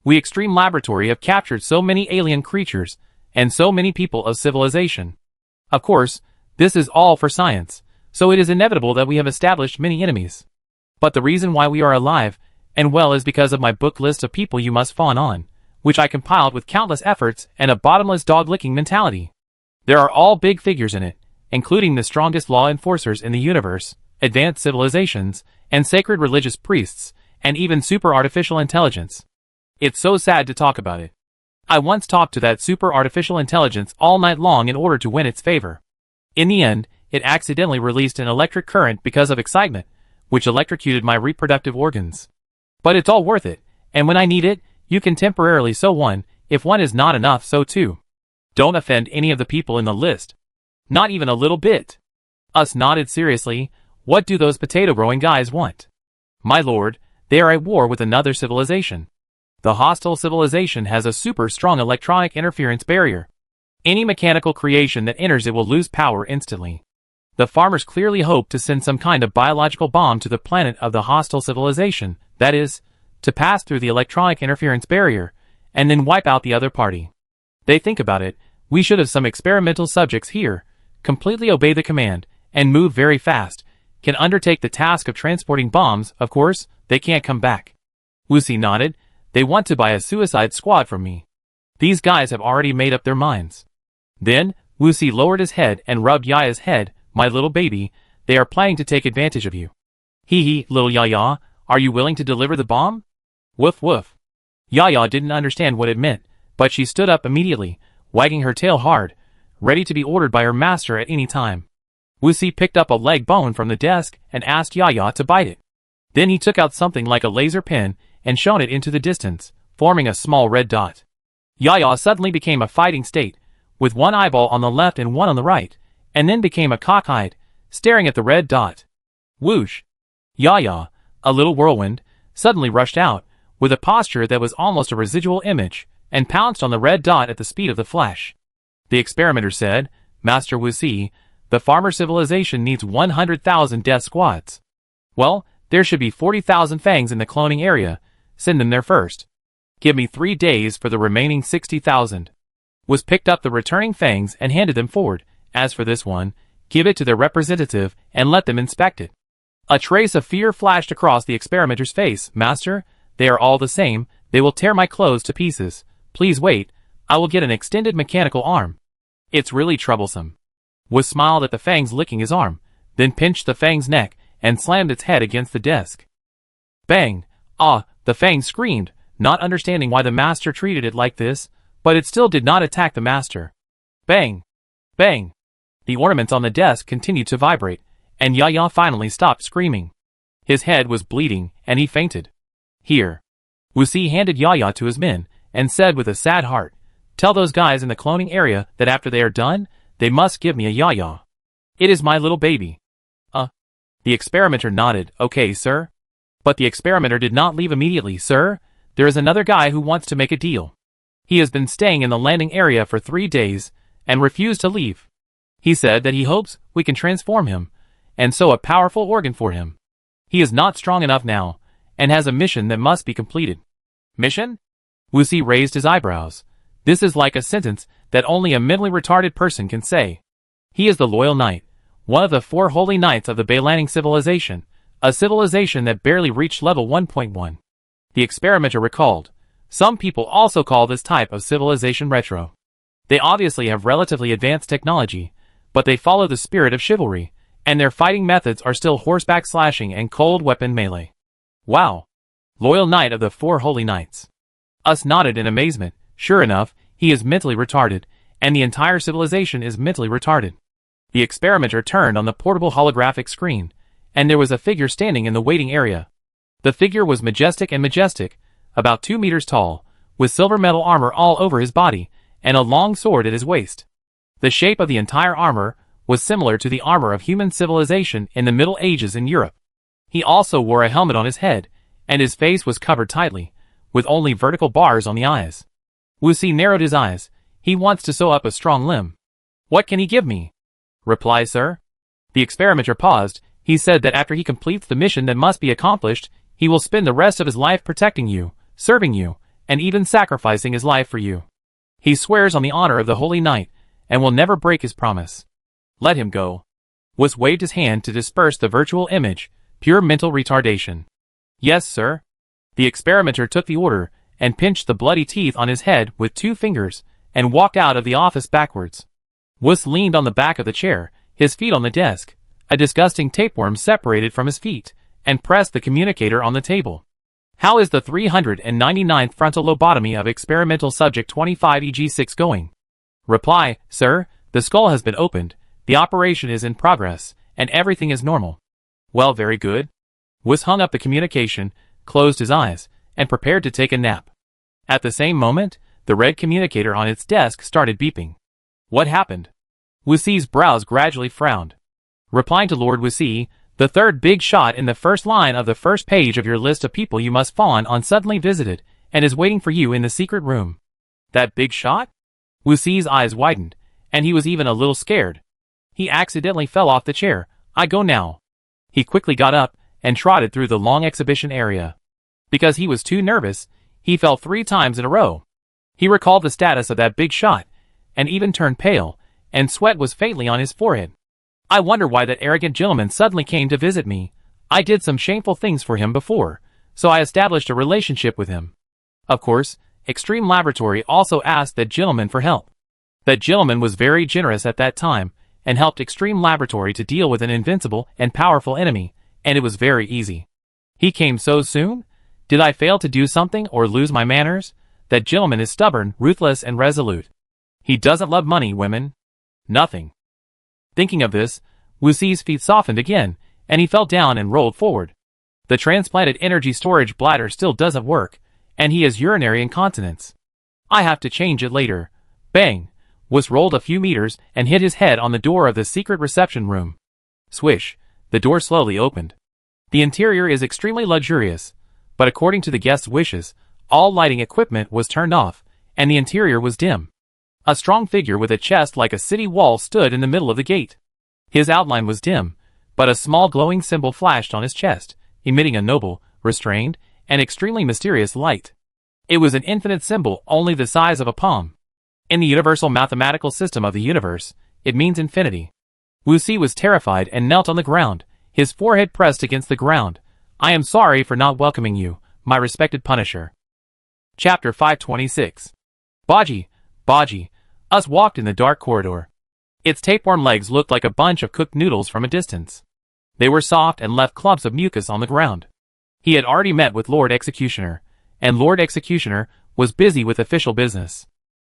We Extreme Laboratory have captured so many alien creatures, and so many people of civilization. Of course, this is all for science, so it is inevitable that we have established many enemies. But the reason why we are alive, and well, is because of my book list of people you must fawn on, which I compiled with countless efforts and a bottomless dog-licking mentality. There are all big figures in it, including the strongest law enforcers in the universe, advanced civilizations, and sacred religious priests, and even super artificial intelligence. It's so sad to talk about it. I once talked to that super artificial intelligence all night long in order to win its favor. In the end, it accidentally released an electric current because of excitement, which electrocuted my reproductive organs. But it's all worth it, and when I need it, you can temporarily so one, if one is not enough, so two. Don't offend any of the people in the list. Not even a little bit. Us nodded seriously. What do those potato-growing guys want? My lord, they are at war with another civilization. The hostile civilization has a super strong electronic interference barrier. Any mechanical creation that enters it will lose power instantly. The farmers clearly hope to send some kind of biological bomb to the planet of the hostile civilization, that is, to pass through the electronic interference barrier, and then wipe out the other party. They think about it, we should have some experimental subjects here, completely obey the command, and move very fast, can undertake the task of transporting bombs. Of course, they can't come back. Wuxi nodded. They want to buy a suicide squad from me. These guys have already made up their minds. Then, Wuxi lowered his head and rubbed Yaya's head. My little baby, they are planning to take advantage of you. Hee hee, little Yaya, are you willing to deliver the bomb? Woof woof. Yaya didn't understand what it meant, but she stood up immediately, wagging her tail hard, ready to be ordered by her master at any time. Wuxi picked up a leg bone from the desk and asked Yaya to bite it. Then he took out something like a laser pen and shone it into the distance, forming a small red dot. Yaya suddenly became a fighting state, with one eyeball on the left and one on the right, and then became a cockeyed, staring at the red dot. Whoosh! Yaya, a little whirlwind, suddenly rushed out, with a posture that was almost a residual image, and pounced on the red dot at the speed of the flash. The experimenter said, Master Wuxi, the farmer civilization needs 100,000 death squads. Well, there should be 40,000 fangs in the cloning area. Send them there first. Give me 3 days for the remaining 60,000. Was picked up the returning fangs and handed them forward. As for this one, give it to their representative and let them inspect it. A trace of fear flashed across the experimenter's face. Master, they are all the same. They will tear my clothes to pieces. Please wait. I will get an extended mechanical arm. It's really troublesome. Was smiled at the fangs licking his arm, then pinched the fang's neck and slammed its head against the desk. Bang! Ah! The fang screamed, not understanding why the master treated it like this, but it still did not attack the master. Bang! Bang! The ornaments on the desk continued to vibrate, and Yaya finally stopped screaming. His head was bleeding, and he fainted. Here. Wuxi handed Yaya to his men, and said with a sad heart, Tell those guys in the cloning area that after they are done, they must give me a Yaya. It is my little baby. The experimenter nodded. Okay, sir. But the experimenter did not leave immediately. Sir, there is another guy who wants to make a deal. He has been staying in the landing area for 3 days, and refused to leave. He said that he hopes we can transform him, and sew a powerful organ for him. He is not strong enough now, and has a mission that must be completed. Mission? Wuxi raised his eyebrows. This is like a sentence that only a mentally retarded person can say. He is the Loyal Knight, one of the 4 holy knights of the Bailanning civilization, a civilization that barely reached level 1.1. The experimenter recalled. Some people also call this type of civilization retro. They obviously have relatively advanced technology, but they follow the spirit of chivalry, and their fighting methods are still horseback slashing and cold weapon melee. Wow! Loyal Knight of the 4 Holy Knights. Us nodded in amazement. Sure enough, he is mentally retarded, and the entire civilization is mentally retarded. The experimenter turned on the portable holographic screen, and there was a figure standing in the waiting area. The figure was majestic, about 2 meters tall, with silver metal armor all over his body, and a long sword at his waist. The shape of the entire armor was similar to the armor of human civilization in the Middle Ages in Europe. He also wore a helmet on his head, and his face was covered tightly, with only vertical bars on the eyes. Wuxi narrowed his eyes. He wants to sew up a strong limb. What can he give me? Reply, sir. The experimenter paused. He said that after he completes the mission that must be accomplished, he will spend the rest of his life protecting you, serving you, and even sacrificing his life for you. He swears on the honor of the Holy Knight, and will never break his promise. Let him go. Wus waved his hand to disperse the virtual image, pure mental retardation. Yes, sir. The experimenter took the order, and pinched the bloody teeth on his head with 2 fingers, and walked out of the office backwards. Wus leaned on the back of the chair, his feet on the desk. A disgusting tapeworm separated from his feet, and pressed the communicator on the table. How is the 399th frontal lobotomy of experimental subject 25EG6 going? Reply, sir, the skull has been opened, the operation is in progress, and everything is normal. Well, very good. Wus hung up the communication, closed his eyes, and prepared to take a nap. At the same moment, the red communicator on its desk started beeping. What happened? Wuxi's brows gradually frowned. Replying to Lord Wuxi, the third big shot in the first line of the first page of your list of people you must fawn on suddenly visited, and is waiting for you in the secret room. That big shot? Wuxi's eyes widened, and he was even a little scared. He accidentally fell off the chair. I go now. He quickly got up, and trotted through the long exhibition area. Because he was too nervous, he fell 3 times in a row. He recalled the status of that big shot, and even turned pale, and sweat was faintly on his forehead. I wonder why that arrogant gentleman suddenly came to visit me. I did some shameful things for him before, so I established a relationship with him. Of course, Extreme Laboratory also asked that gentleman for help. That gentleman was very generous at that time, and helped Extreme Laboratory to deal with an invincible and powerful enemy, and it was very easy. He came so soon? Did I fail to do something or lose my manners? That gentleman is stubborn, ruthless, and resolute. He doesn't love money, women. Nothing. Thinking of this, Wuxi's feet softened again, and he fell down and rolled forward. The transplanted energy storage bladder still doesn't work, and he has urinary incontinence. I have to change it later. Bang! Wus rolled a few meters and hit his head on the door of the secret reception room. Swish! The door slowly opened. The interior is extremely luxurious, but according to the guest's wishes, all lighting equipment was turned off, and the interior was dim. A strong figure with a chest like a city wall stood in the middle of the gate. His outline was dim, but a small glowing symbol flashed on his chest, emitting a noble, restrained, and extremely mysterious light. It was an infinite symbol only the size of a palm. In the universal mathematical system of the universe, it means infinity. Wuxi was terrified and knelt on the ground, his forehead pressed against the ground. I am sorry for not welcoming you, my respected Punisher. Chapter 526. Baji, Us walked in the dark corridor. Its tapeworm legs looked like a bunch of cooked noodles from a distance. They were soft and left clumps of mucus on the ground. He had already met with Lord Executioner, and Lord Executioner was busy with official business.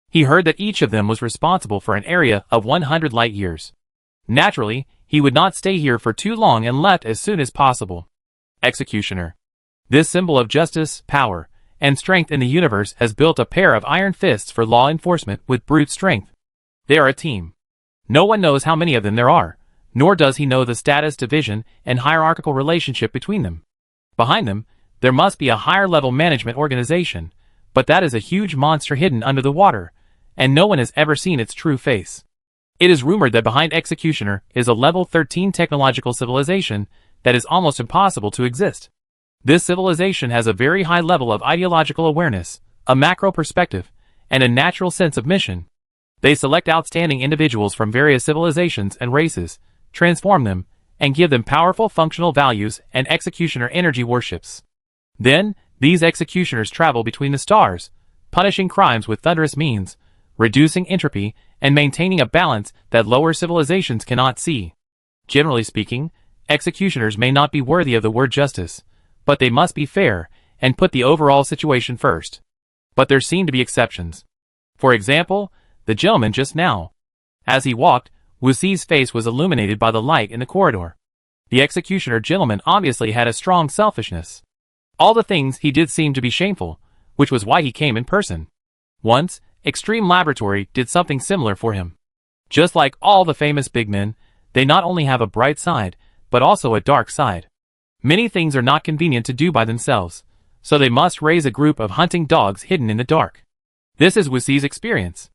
He heard that each of them was responsible for an area of 100 light years. Naturally, he would not stay here for too long and left as soon as possible. Executioner. This symbol of justice, power, and strength in the universe has built a pair of iron fists for law enforcement with brute strength. They are a team. No one knows how many of them there are, nor does he know the status, division, and hierarchical relationship between them. Behind them, there must be a higher-level management organization, but that is a huge monster hidden under the water, and no one has ever seen its true face. It is rumored that behind Executioner is a level 13 technological civilization that is almost impossible to exist. This civilization has a very high level of ideological awareness, a macro perspective, and a natural sense of mission. They select outstanding individuals from various civilizations and races, transform them, and give them powerful functional values and executioner energy worships. Then, these executioners travel between the stars, punishing crimes with thunderous means, reducing entropy, and maintaining a balance that lower civilizations cannot see. Generally speaking, executioners may not be worthy of the word justice, but they must be fair and put the overall situation first. But there seem to be exceptions. For example, the gentleman just now. As he walked, Wuxi's face was illuminated by the light in the corridor. The executioner gentleman obviously had a strong selfishness. All the things he did seemed to be shameful, which was why he came in person. Once, Extreme Laboratory did something similar for him. Just like all the famous big men, they not only have a bright side, but also a dark side. Many things are not convenient to do by themselves, so they must raise a group of hunting dogs hidden in the dark. This is Wuxi's experience.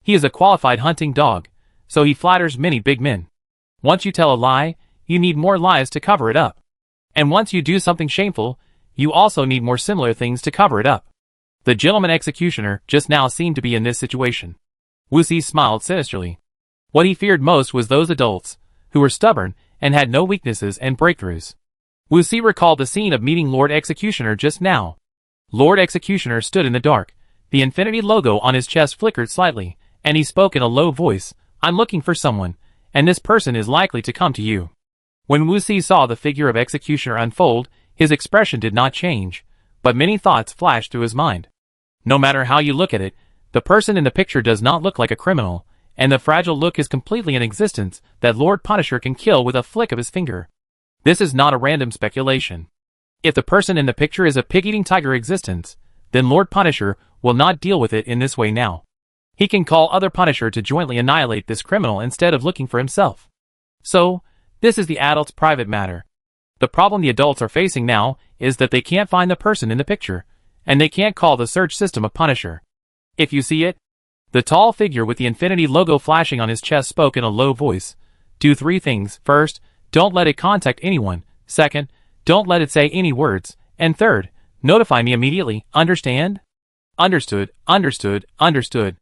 He is a qualified hunting dog, so he flatters many big men. Once you tell a lie, you need more lies to cover it up. And once you do something shameful, you also need more similar things to cover it up. The gentleman executioner just now seemed to be in this situation. Wuxi smiled sinisterly. What he feared most was those adults, who were stubborn and had no weaknesses and breakthroughs. Wuxi recalled the scene of meeting Lord Executioner just now. Lord Executioner stood in the dark. The infinity logo on his chest flickered slightly, and he spoke in a low voice, "I'm looking for someone, and this person is likely to come to you." When Wuxi saw the figure of Executioner unfold, his expression did not change, but many thoughts flashed through his mind. No matter how you look at it, the person in the picture does not look like a criminal, and the fragile look is completely in existence that Lord Punisher can kill with a flick of his finger. This is not a random speculation. If the person in the picture is a pig-eating tiger existence, then Lord Punisher will not deal with it in this way now. He can call other Punisher to jointly annihilate this criminal instead of looking for himself. So, this is the adult's private matter. The problem the adults are facing now is that they can't find the person in the picture, and they can't call the search system a Punisher. If you see it, the tall figure with the infinity logo flashing on his chest spoke in a low voice. Do 3 things. First, don't let it contact anyone. Second, don't let it say any words. And third, notify me immediately. Understand? Understood, understood, understood.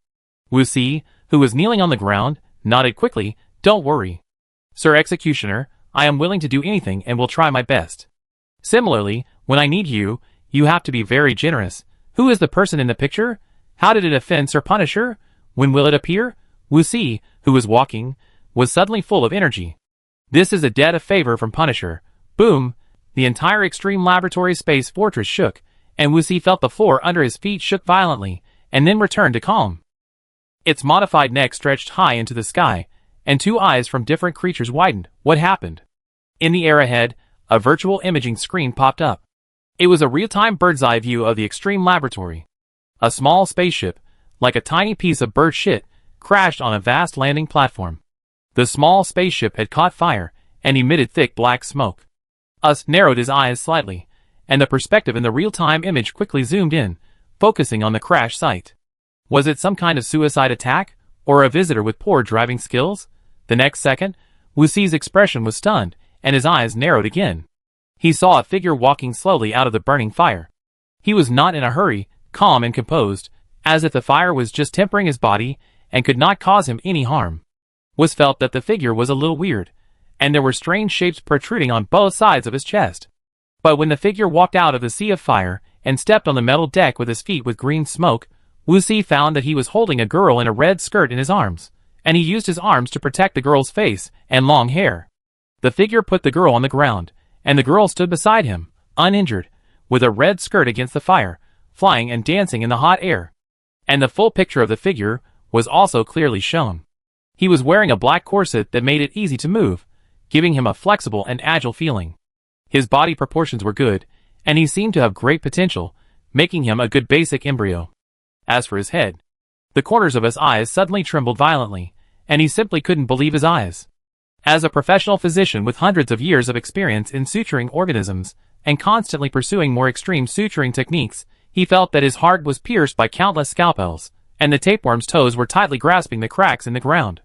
Wuxi, who was kneeling on the ground, nodded quickly. Don't worry. Sir Executioner, I am willing to do anything and will try my best. Similarly, when I need you, you have to be very generous. Who is the person in the picture? How did it offend Sir Punisher? When will it appear? Wuxi, who was walking, was suddenly full of energy. This is a debt of favor from Punisher. Boom! The entire Extreme Laboratory Space Fortress shook, and Wuxi felt the floor under his feet shook violently, and then returned to calm. Its modified neck stretched high into the sky, and 2 eyes from different creatures widened. What happened? In the air ahead, a virtual imaging screen popped up. It was a real-time bird's-eye view of the Extreme Laboratory. A small spaceship, like a tiny piece of bird shit, crashed on a vast landing platform. The small spaceship had caught fire and emitted thick black smoke. Us narrowed his eyes slightly, and the perspective in the real-time image quickly zoomed in, focusing on the crash site. Was it some kind of suicide attack, or a visitor with poor driving skills? The next second, Wuxi's expression was stunned, and his eyes narrowed again. He saw a figure walking slowly out of the burning fire. He was not in a hurry, calm and composed, as if the fire was just tempering his body and could not cause him any harm. Was felt that the figure was a little weird, and there were strange shapes protruding on both sides of his chest. But when the figure walked out of the sea of fire and stepped on the metal deck with his feet with green smoke, Wuxi found that he was holding a girl in a red skirt in his arms, and he used his arms to protect the girl's face and long hair. The figure put the girl on the ground, and the girl stood beside him, uninjured, with a red skirt against the fire, flying and dancing in the hot air. And the full picture of the figure was also clearly shown. He was wearing a black corset that made it easy to move, giving him a flexible and agile feeling. His body proportions were good, and he seemed to have great potential, making him a good basic embryo. As for his head, the corners of his eyes suddenly trembled violently, and he simply couldn't believe his eyes. As a professional physician with hundreds of years of experience in suturing organisms, and constantly pursuing more extreme suturing techniques, he felt that his heart was pierced by countless scalpels, and the tapeworm's toes were tightly grasping the cracks in the ground.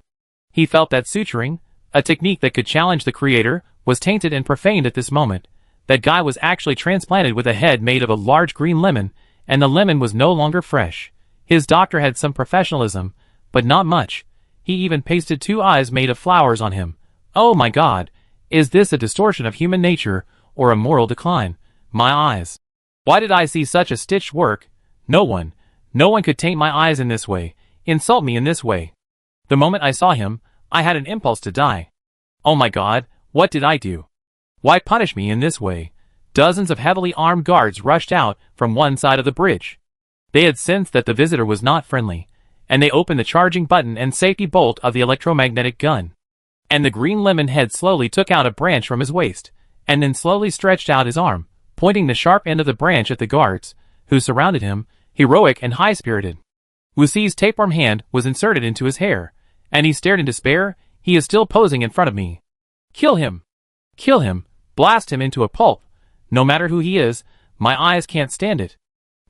He felt that suturing, a technique that could challenge the creator, was tainted and profaned at this moment. That guy was actually transplanted with a head made of a large green lemon, and the lemon was no longer fresh. His doctor had some professionalism, but not much. He even pasted 2 eyes made of flowers on him. Oh my God! Is this a distortion of human nature, or a moral decline? My eyes. Why did I see such a stitched work? No one could taint my eyes in this way, insult me in this way. The moment I saw him, I had an impulse to die. Oh my God, what did I do? Why punish me in this way? Dozens of heavily armed guards rushed out from one side of the bridge. They had sensed that the visitor was not friendly, and they opened the charging button and safety bolt of the electromagnetic gun. And the green lemon head slowly took out a branch from his waist, and then slowly stretched out his arm, pointing the sharp end of the branch at the guards, who surrounded him, heroic and high-spirited. Wuxi's tapeworm hand was inserted into his hair, and he stared in despair. He is still posing in front of me. Kill him! Kill him! Blast him into a pulp! No matter who he is, my eyes can't stand it!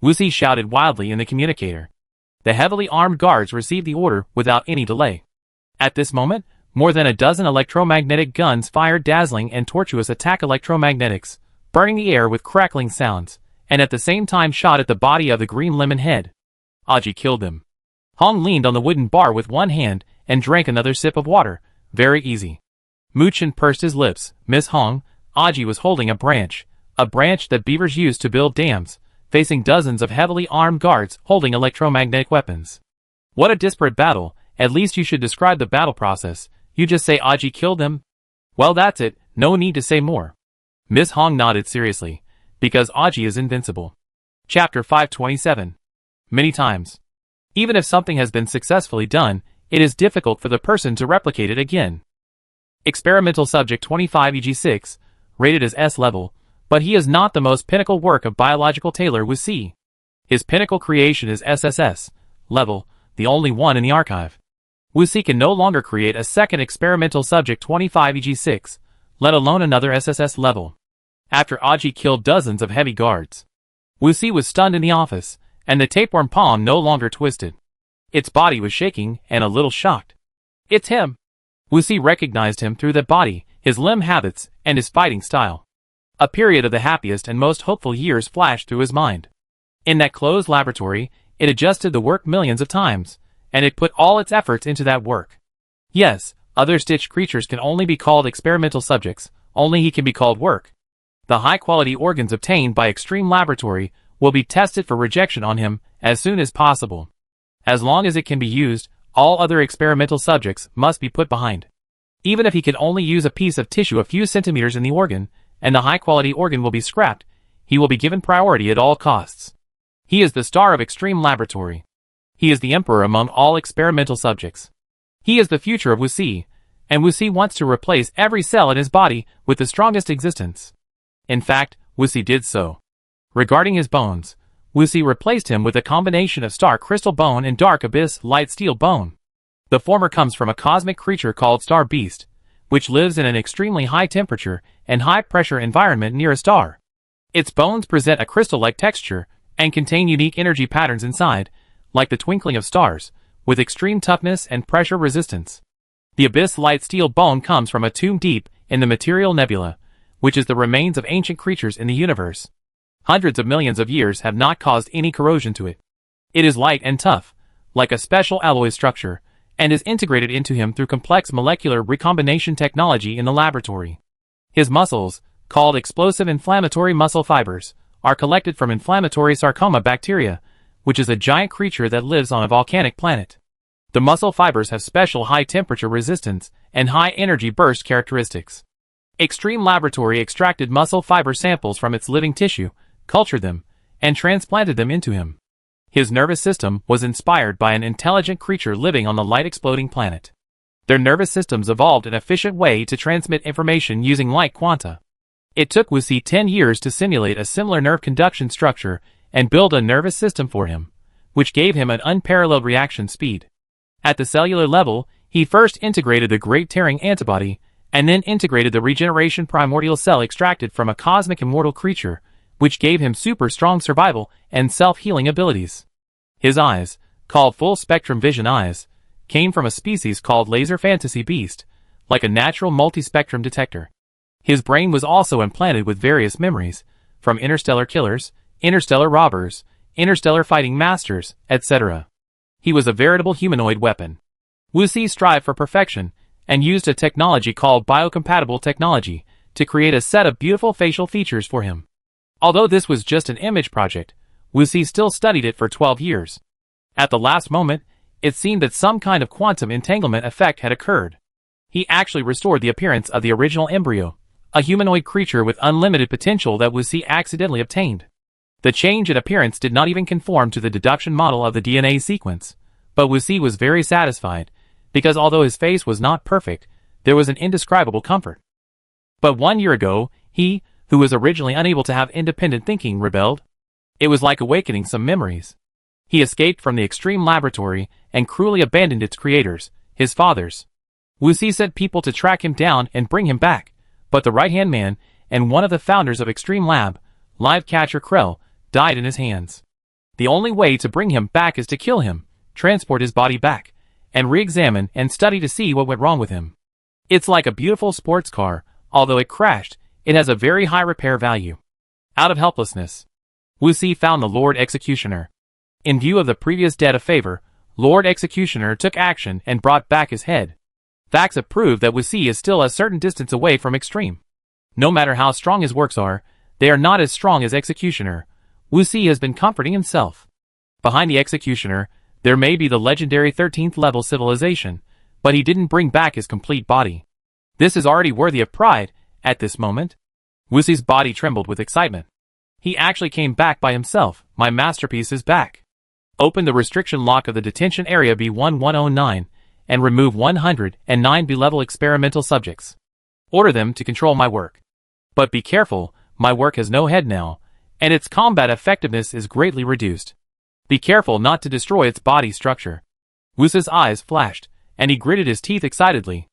Wuxi shouted wildly in the communicator. The heavily armed guards received the order without any delay. At this moment, more than a dozen electromagnetic guns fired dazzling and tortuous attack electromagnetics, burning the air with crackling sounds, and at the same time shot at the body of the green lemon head. Aji killed them. Hong leaned on the wooden bar with one hand and drank another sip of water. Very easy. Mu Chen pursed his lips. Miss Hong, Aji was holding a branch that beavers use to build dams, facing dozens of heavily armed guards holding electromagnetic weapons. What a disparate battle. At least you should describe the battle process. You just say Aji killed them? Well, that's it. No need to say more. Miss Hong nodded seriously, because Aji is invincible. Chapter 527. Many times. Even if something has been successfully done, it is difficult for the person to replicate it again. Experimental Subject 25EG6, rated as S level, but he is not the most pinnacle work of biological Taylor Wuxi. His pinnacle creation is SSS level, the only one in the archive. Wuxi can no longer create a second Experimental Subject 25EG6, let alone another SSS level. After Aji killed dozens of heavy guards, Wuxi was stunned in the office, and the tapeworm palm no longer twisted. Its body was shaking and a little shocked. It's him! Wuxi recognized him through that body, his limb habits, and his fighting style. A period of the happiest and most hopeful years flashed through his mind. In that closed laboratory, it adjusted the work millions of times, and it put all its efforts into that work. Yes, other stitched creatures can only be called experimental subjects, only he can be called work. The high-quality organs obtained by extreme laboratory will be tested for rejection on him as soon as possible. As long as it can be used, all other experimental subjects must be put behind. Even if he can only use a piece of tissue a few centimeters in the organ, and the high-quality organ will be scrapped, he will be given priority at all costs. He is the star of extreme laboratory. He is the emperor among all experimental subjects. He is the future of Wuxi, and Wuxi wants to replace every cell in his body with the strongest existence. In fact, Wuxi did so. Regarding his bones, Wuxi replaced him with a combination of star crystal bone and dark abyss light steel bone. The former comes from a cosmic creature called Star Beast, which lives in an extremely high temperature and high pressure environment near a star. Its bones present a crystal-like texture and contain unique energy patterns inside, like the twinkling of stars, with extreme toughness and pressure resistance. The abyss light steel bone comes from a tomb deep in the material nebula, which is the remains of ancient creatures in the universe. Hundreds of millions of years have not caused any corrosion to it. It is light and tough, like a special alloy structure, and is integrated into him through complex molecular recombination technology in the laboratory. His muscles, called explosive inflammatory muscle fibers, are collected from inflammatory sarcoma bacteria, which is a giant creature that lives on a volcanic planet. The muscle fibers have special high temperature resistance and high energy burst characteristics. Extreme Laboratory extracted muscle fiber samples from its living tissue, cultured them, and transplanted them into him. His nervous system was inspired by an intelligent creature living on the light-exploding planet. Their nervous systems evolved an efficient way to transmit information using light quanta. It took Wuxi 10 years to simulate a similar nerve conduction structure and build a nervous system for him, which gave him an unparalleled reaction speed. At the cellular level, he first integrated the Great Tearing Antibody, and then integrated the regeneration primordial cell extracted from a cosmic immortal creature, which gave him super strong survival and self-healing abilities. His eyes, called full-spectrum vision eyes, came from a species called laser fantasy beast, like a natural multi-spectrum detector. His brain was also implanted with various memories, from interstellar killers, interstellar robbers, interstellar fighting masters, etc. He was a veritable humanoid weapon. Wuxi strived for perfection, and used a technology called biocompatible technology to create a set of beautiful facial features for him. Although this was just an image project, Wuxi still studied it for 12 years. At the last moment, it seemed that some kind of quantum entanglement effect had occurred. He actually restored the appearance of the original embryo, a humanoid creature with unlimited potential that Wuxi accidentally obtained. The change in appearance did not even conform to the deduction model of the DNA sequence, but Wuxi was very satisfied, because although his face was not perfect, there was an indescribable comfort. But 1 year ago, he, who was originally unable to have independent thinking, rebelled. It was like awakening some memories. He escaped from the extreme laboratory and cruelly abandoned its creators, his fathers. Wuxi sent people to track him down and bring him back, but the right-hand man and one of the founders of Extreme Lab, Live Catcher Krell, died in his hands. The only way to bring him back is to kill him, transport his body back, and re-examine and study to see what went wrong with him. It's like a beautiful sports car, although it crashed, it has a very high repair value. Out of helplessness, Wuxi found the Lord Executioner. In view of the previous debt of favor, Lord Executioner took action and brought back his head. Facts have proved that Wuxi is still a certain distance away from extreme. No matter how strong his works are, they are not as strong as Executioner. Wuxi has been comforting himself. Behind the Executioner, there may be the legendary 13th level civilization, but he didn't bring back his complete body. This is already worthy of pride, at this moment. Wuxi's body trembled with excitement. He actually came back by himself. My masterpiece is back. Open the restriction lock of the detention area B1109, and remove 109 B-level experimental subjects. Order them to control my work. But be careful, my work has no head now, and its combat effectiveness is greatly reduced. Be careful not to destroy its body structure. Wuxi's eyes flashed, and he gritted his teeth excitedly.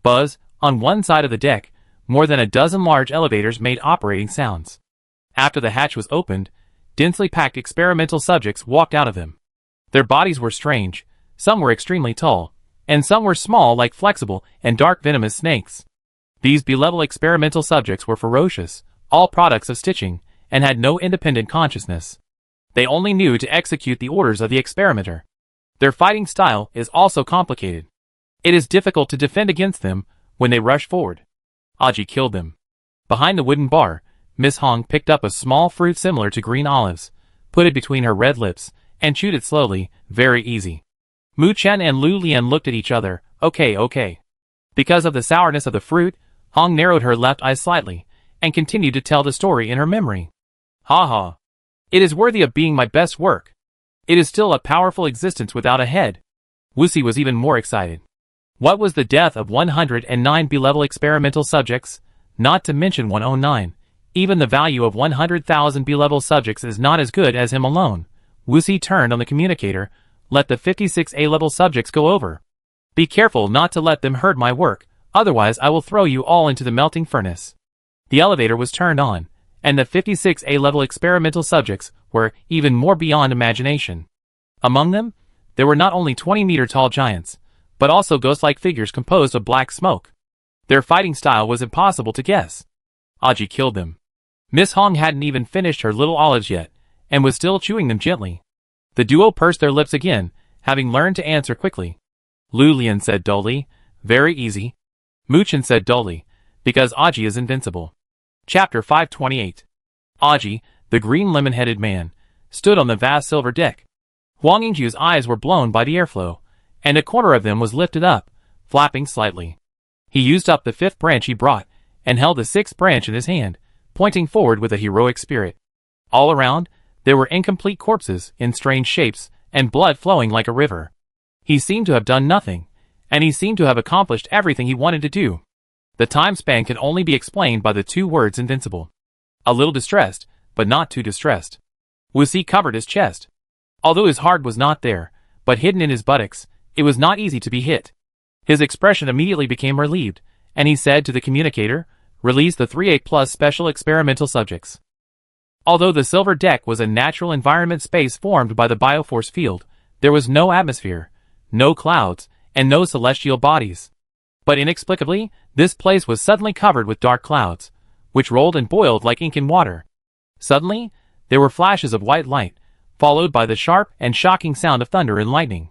Buzz, on one side of the deck, more than a dozen large elevators made operating sounds. After the hatch was opened, densely packed experimental subjects walked out of them. Their bodies were strange, some were extremely tall, and some were small like flexible and dark venomous snakes. These B-level experimental subjects were ferocious, all products of stitching, and had no independent consciousness. They only knew to execute the orders of the experimenter. Their fighting style is also complicated. It is difficult to defend against them when they rush forward. Aji killed them. Behind the wooden bar, Miss Hong picked up a small fruit similar to green olives, put it between her red lips, and chewed it slowly, very easy. Mu Chen and Lu Lian looked at each other. Okay. Because of the sourness of the fruit, Hong narrowed her left eye slightly, and continued to tell the story in her memory. Ha ha. It is worthy of being my best work. It is still a powerful existence without a head. Wuxi was even more excited. What was the death of 109 B-level experimental subjects? Not to mention 109. Even the value of 100,000 B-level subjects is not as good as him alone. Wuxi turned on the communicator. Let the 56 A-level subjects go over. Be careful not to let them hurt my work, otherwise I will throw you all into the melting furnace. The elevator was turned on, and the 56 A-level experimental subjects were even more beyond imagination. Among them, there were not only 20-meter-tall giants, but also ghost-like figures composed of black smoke. Their fighting style was impossible to guess. Aji killed them. Miss Hong hadn't even finished her little olives yet, and was still chewing them gently. The duo pursed their lips again, having learned to answer quickly. Lu Lian said dully, very easy. Mu Chen said dully, because Aji is invincible. Chapter 528. Aji, the green lemon-headed man, stood on the vast silver deck. Huang Yingju's eyes were blown by the airflow, and a corner of them was lifted up, flapping slightly. He used up the 5th branch he brought, and held the 6th branch in his hand, pointing forward with a heroic spirit. All around, there were incomplete corpses in strange shapes, and blood flowing like a river. He seemed to have done nothing, and he seemed to have accomplished everything he wanted to do. The time span can only be explained by the 2 words invincible. A little distressed, but not too distressed. Wuxi covered his chest. Although his heart was not there, but hidden in his buttocks, it was not easy to be hit. His expression immediately became relieved, and he said to the communicator, release the 3A+ special experimental subjects. Although the silver deck was a natural environment space formed by the bioforce field, there was no atmosphere, no clouds, and no celestial bodies. But inexplicably, this place was suddenly covered with dark clouds, which rolled and boiled like ink in water. Suddenly, there were flashes of white light, followed by the sharp and shocking sound of thunder and lightning.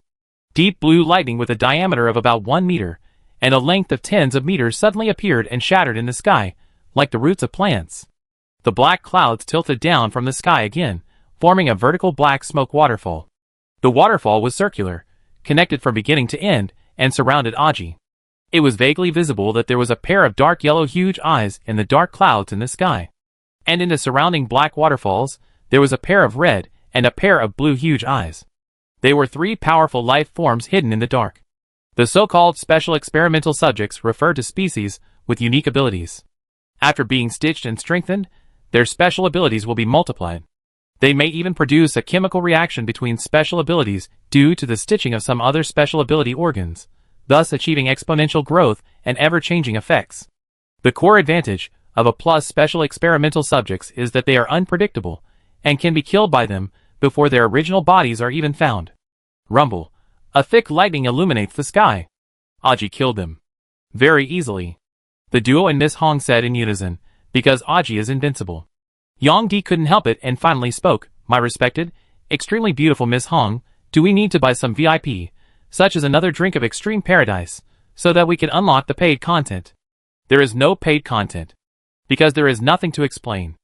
Deep blue lightning with a diameter of about 1 meter and a length of tens of meters suddenly appeared and shattered in the sky, like the roots of plants. The black clouds tilted down from the sky again, forming a vertical black smoke waterfall. The waterfall was circular, connected from beginning to end, and surrounded Aji. It was vaguely visible that there was a pair of dark yellow huge eyes in the dark clouds in the sky. And in the surrounding black waterfalls, there was a pair of red and a pair of blue huge eyes. They were 3 powerful life forms hidden in the dark. The so-called special experimental subjects refer to species with unique abilities. After being stitched and strengthened, their special abilities will be multiplied. They may even produce a chemical reaction between special abilities due to the stitching of some other special ability organs, thus achieving exponential growth and ever-changing effects. The core advantage of A+ special experimental subjects is that they are unpredictable and can be killed by them before their original bodies are even found. Rumble. A thick lightning illuminates the sky. Aji killed them. Very easily. The duo and Miss Hong said in unison, because Aji is invincible. Yang Di couldn't help it and finally spoke. My respected, extremely beautiful Miss Hong, do we need to buy some VIP, such as another drink of extreme paradise, so that we can unlock the paid content? There is no paid content. Because there is nothing to explain.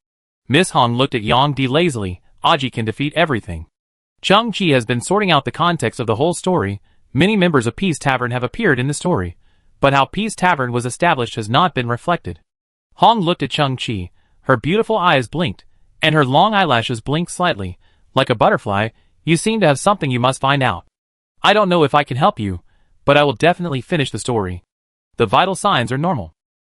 Miss Hong looked at Yang Di lazily. Aji can defeat everything. Chung Chi has been sorting out the context of the whole story. Many members of Peace Tavern have appeared in the story, but how Peace Tavern was established has not been reflected. Hong looked at Chung Chi. Her beautiful eyes blinked, and her long eyelashes blinked slightly. Like a butterfly, you seem to have something you must find out. I don't know if I can help you, but I will definitely finish the story. The vital signs are normal.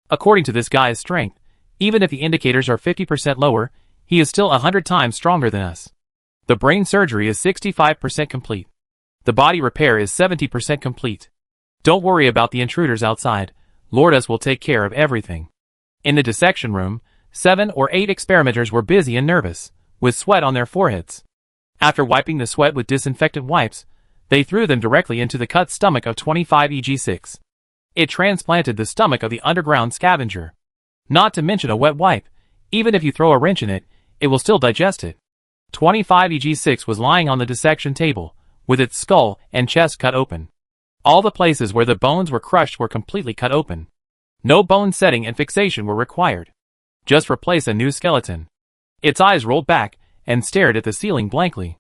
According to this guy's strength, even if the indicators are 50% lower, he is still 100 times stronger than us. The brain surgery is 65% complete. The body repair is 70% complete. Don't worry about the intruders outside. Lourdes will take care of everything. In the dissection room, 7 or 8 experimenters were busy and nervous, with sweat on their foreheads. After wiping the sweat with disinfectant wipes, they threw them directly into the cut stomach of 25EG6. It transplanted the stomach of the underground scavenger. Not to mention a wet wipe. Even if you throw a wrench in it, it will still digest it. 25EG6 was lying on the dissection table, with its skull and chest cut open. All the places where the bones were crushed were completely cut open. No bone setting and fixation were required. Just replace a new skeleton. Its eyes rolled back and stared at the ceiling blankly.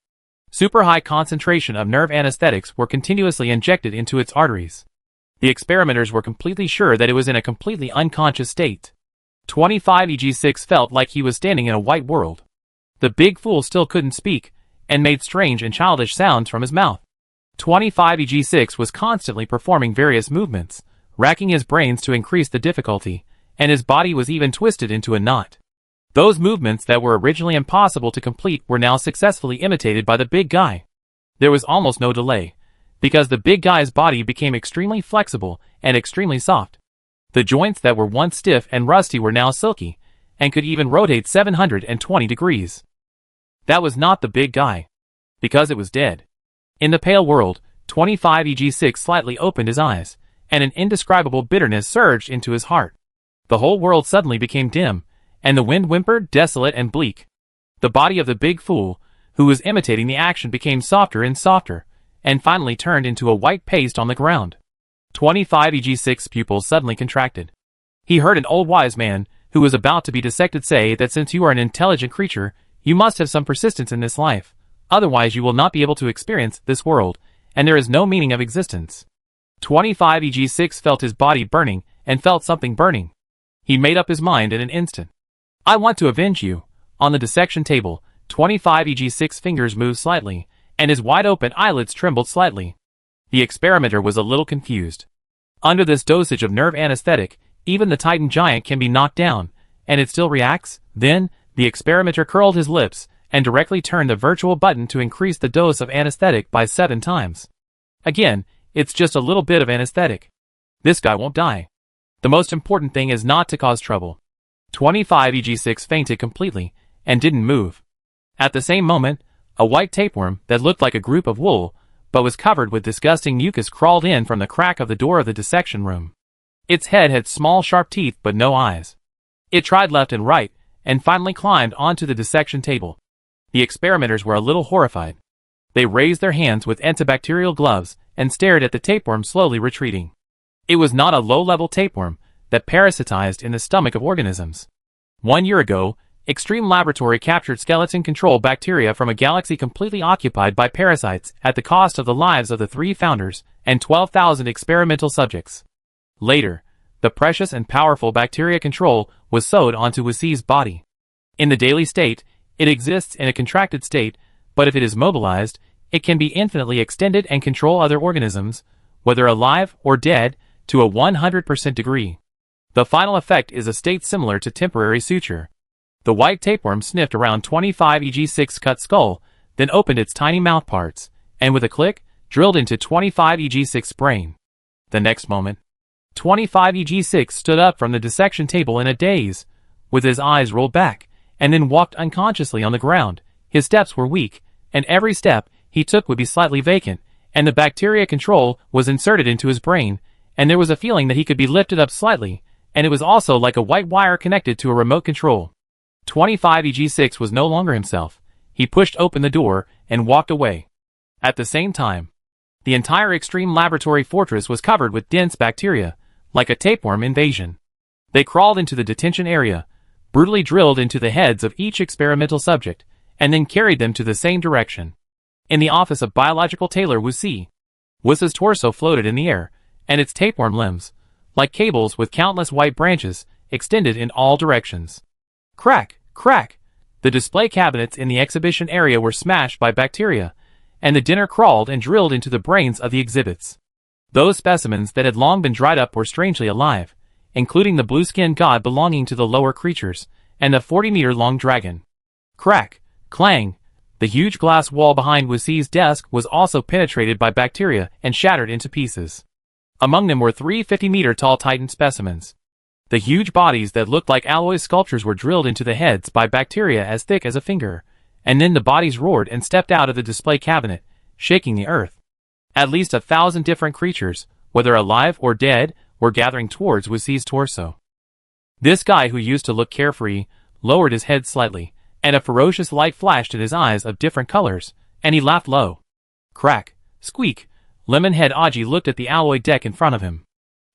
Super high concentration of nerve anesthetics were continuously injected into its arteries. The experimenters were completely sure that it was in a completely unconscious state. 25EG6 felt like he was standing in a white world. The big fool still couldn't speak, and made strange and childish sounds from his mouth. 25EG6 was constantly performing various movements, racking his brains to increase the difficulty, and his body was even twisted into a knot. Those movements that were originally impossible to complete were now successfully imitated by the big guy. There was almost no delay, because the big guy's body became extremely flexible and extremely soft. The joints that were once stiff and rusty were now silky, and could even rotate 720 degrees. That was not the big guy, because it was dead. In the pale world, 25EG6 slightly opened his eyes, and an indescribable bitterness surged into his heart. The whole world suddenly became dim, and the wind whimpered, desolate and bleak. The body of the big fool, who was imitating the action, became softer and softer, and finally turned into a white paste on the ground. 25EG6's pupils suddenly contracted. He heard an old wise man, who was about to be dissected, say that since you are an intelligent creature, you must have some persistence in this life, otherwise you will not be able to experience this world, and there is no meaning of existence. 25EG6 felt his body burning, and felt something burning. He made up his mind in an instant. I want to avenge you. On the dissection table, 25EG6's fingers moved slightly, and his wide-open eyelids trembled slightly. The experimenter was a little confused. Under this dosage of nerve anesthetic, even the Titan giant can be knocked down, and it still reacts? Then, the experimenter curled his lips, and directly turned the virtual button to increase the dose of anesthetic by 7 times. Again, it's just a little bit of anesthetic. This guy won't die. The most important thing is not to cause trouble. 25EG6 fainted completely, and didn't move. At the same moment, a white tapeworm that looked like a group of wool, but was covered with disgusting mucus, crawled in from the crack of the door of the dissection room. Its head had small sharp teeth but no eyes. It tried left and right, and finally climbed onto the dissection table. The experimenters were a little horrified. They raised their hands with antibacterial gloves and stared at the tapeworm slowly retreating. It was not a low-level tapeworm that parasitized in the stomach of organisms. 1 year ago, Extreme Laboratory captured skeleton control bacteria from a galaxy completely occupied by parasites at the cost of the lives of the 3 founders and 12,000 experimental subjects. Later, the precious and powerful bacteria control was sewed onto Wasi's body. In the daily state, it exists in a contracted state, but if it is mobilized, it can be infinitely extended and control other organisms, whether alive or dead, to a 100% degree. The final effect is a state similar to temporary suture. The white tapeworm sniffed around 25EG6 cut skull, then opened its tiny mouth parts, and with a click, drilled into 25EG6 brain. The next moment, 25EG6 stood up from the dissection table in a daze, with his eyes rolled back, and then walked unconsciously on the ground. His steps were weak, and every step he took would be slightly vacant, and the bacteria control was inserted into his brain, and there was a feeling that he could be lifted up slightly, and it was also like a white wire connected to a remote control. 25EG6 was no longer himself. He pushed open the door and walked away. At the same time, the entire Extreme Laboratory fortress was covered with dense bacteria, like a tapeworm invasion. They crawled into the detention area, brutally drilled into the heads of each experimental subject, and then carried them to the same direction. In the office of biological tailor Wusa's torso floated in the air, and its tapeworm limbs, like cables with countless white branches, extended in all directions. Crack, crack! The display cabinets in the exhibition area were smashed by bacteria, and the dinner crawled and drilled into the brains of the exhibits. Those specimens that had long been dried up were strangely alive, including the blue-skinned god belonging to the lower creatures, and the 40-meter-long dragon. Crack, clang! The huge glass wall behind Wasi's desk was also penetrated by bacteria and shattered into pieces. Among them were 3 50-meter-tall Titan specimens. The huge bodies that looked like alloy sculptures were drilled into the heads by bacteria as thick as a finger, and then the bodies roared and stepped out of the display cabinet, shaking the earth. At least 1,000 different creatures, whether alive or dead, were gathering towards Wasi's torso. This guy who used to look carefree, lowered his head slightly, and a ferocious light flashed in his eyes of different colors, and he laughed low. Crack, squeak, Lemonhead Aji looked at the alloy deck in front of him.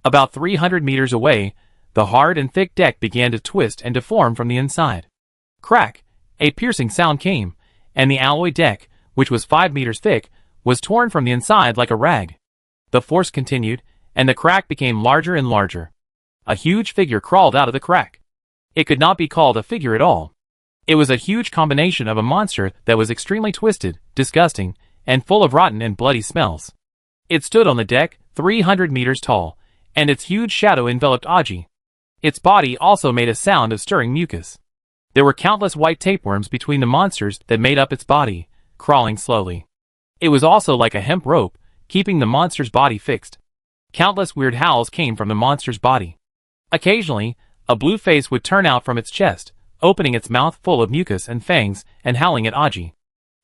About 300 meters away, the hard and thick deck began to twist and deform from the inside. Crack! A piercing sound came, and the alloy deck, which was 5 meters thick, was torn from the inside like a rag. The force continued, and the crack became larger and larger. A huge figure crawled out of the crack. It could not be called a figure at all. It was a huge combination of a monster that was extremely twisted, disgusting, and full of rotten and bloody smells. It stood on the deck, 300 meters tall, and its huge shadow enveloped Aji. Its body also made a sound of stirring mucus. There were countless white tapeworms between the monsters that made up its body, crawling slowly. It was also like a hemp rope, keeping the monster's body fixed. Countless weird howls came from the monster's body. Occasionally, a blue face would turn out from its chest, opening its mouth full of mucus and fangs and howling at Aji.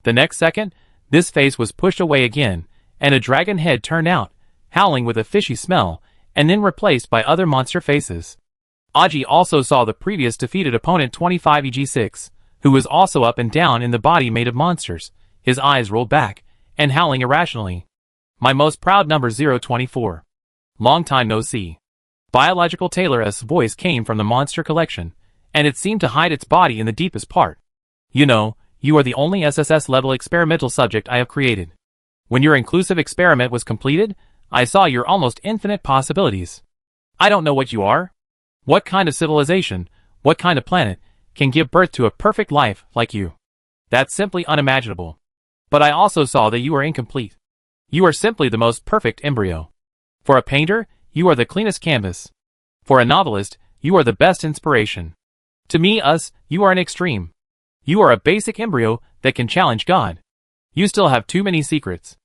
The next second, this face was pushed away again, and a dragon head turned out, howling with a fishy smell, and then replaced by other monster faces. Aji also saw the previous defeated opponent 25EG6, who was also up and down in the body made of monsters, his eyes rolled back, and howling irrationally. My most proud number 024. Long time no see. Biological Tailor's voice came from the monster collection, and it seemed to hide its body in the deepest part. You know, you are the only SSS-level experimental subject I have created. When your inclusive experiment was completed, I saw your almost infinite possibilities. I don't know what you are. What kind of civilization, what kind of planet, can give birth to a perfect life like you? That's simply unimaginable. But I also saw that you are incomplete. You are simply the most perfect embryo. For a painter, you are the cleanest canvas. For a novelist, you are the best inspiration. To me, you are an extreme. You are a basic embryo that can challenge God. You still have too many secrets.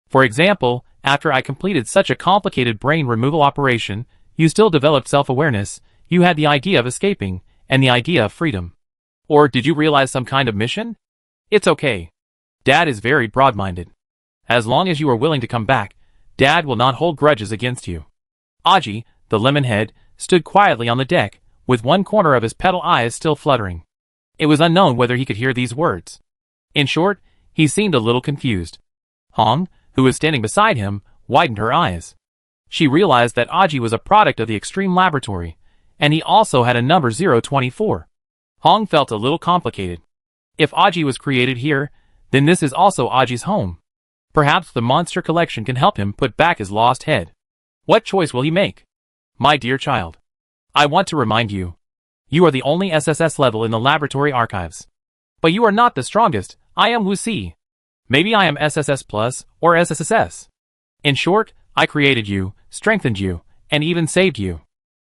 For example, after I completed such a complicated brain removal operation, you still developed self-awareness, you had the idea of escaping, and the idea of freedom. Or did you realize some kind of mission? It's okay. Dad is very broad-minded. As long as you are willing to come back, Dad will not hold grudges against you. Aji, the Lemonhead, stood quietly on the deck, with one corner of his petal eyes still fluttering. It was unknown whether he could hear these words. In short, he seemed a little confused. Hong, who was standing beside him, widened her eyes. She realized that Aji was a product of the Extreme Laboratory, and he also had a number 024. Hong felt a little complicated. If Aji was created here, then this is also Aji's home. Perhaps the monster collection can help him put back his lost head. What choice will he make? My dear child, I want to remind you. You are the only SSS level in the laboratory archives. But you are not the strongest. I am Wu Si. Maybe I am SSS Plus or SSSS. In short, I created you, strengthened you, and even saved you.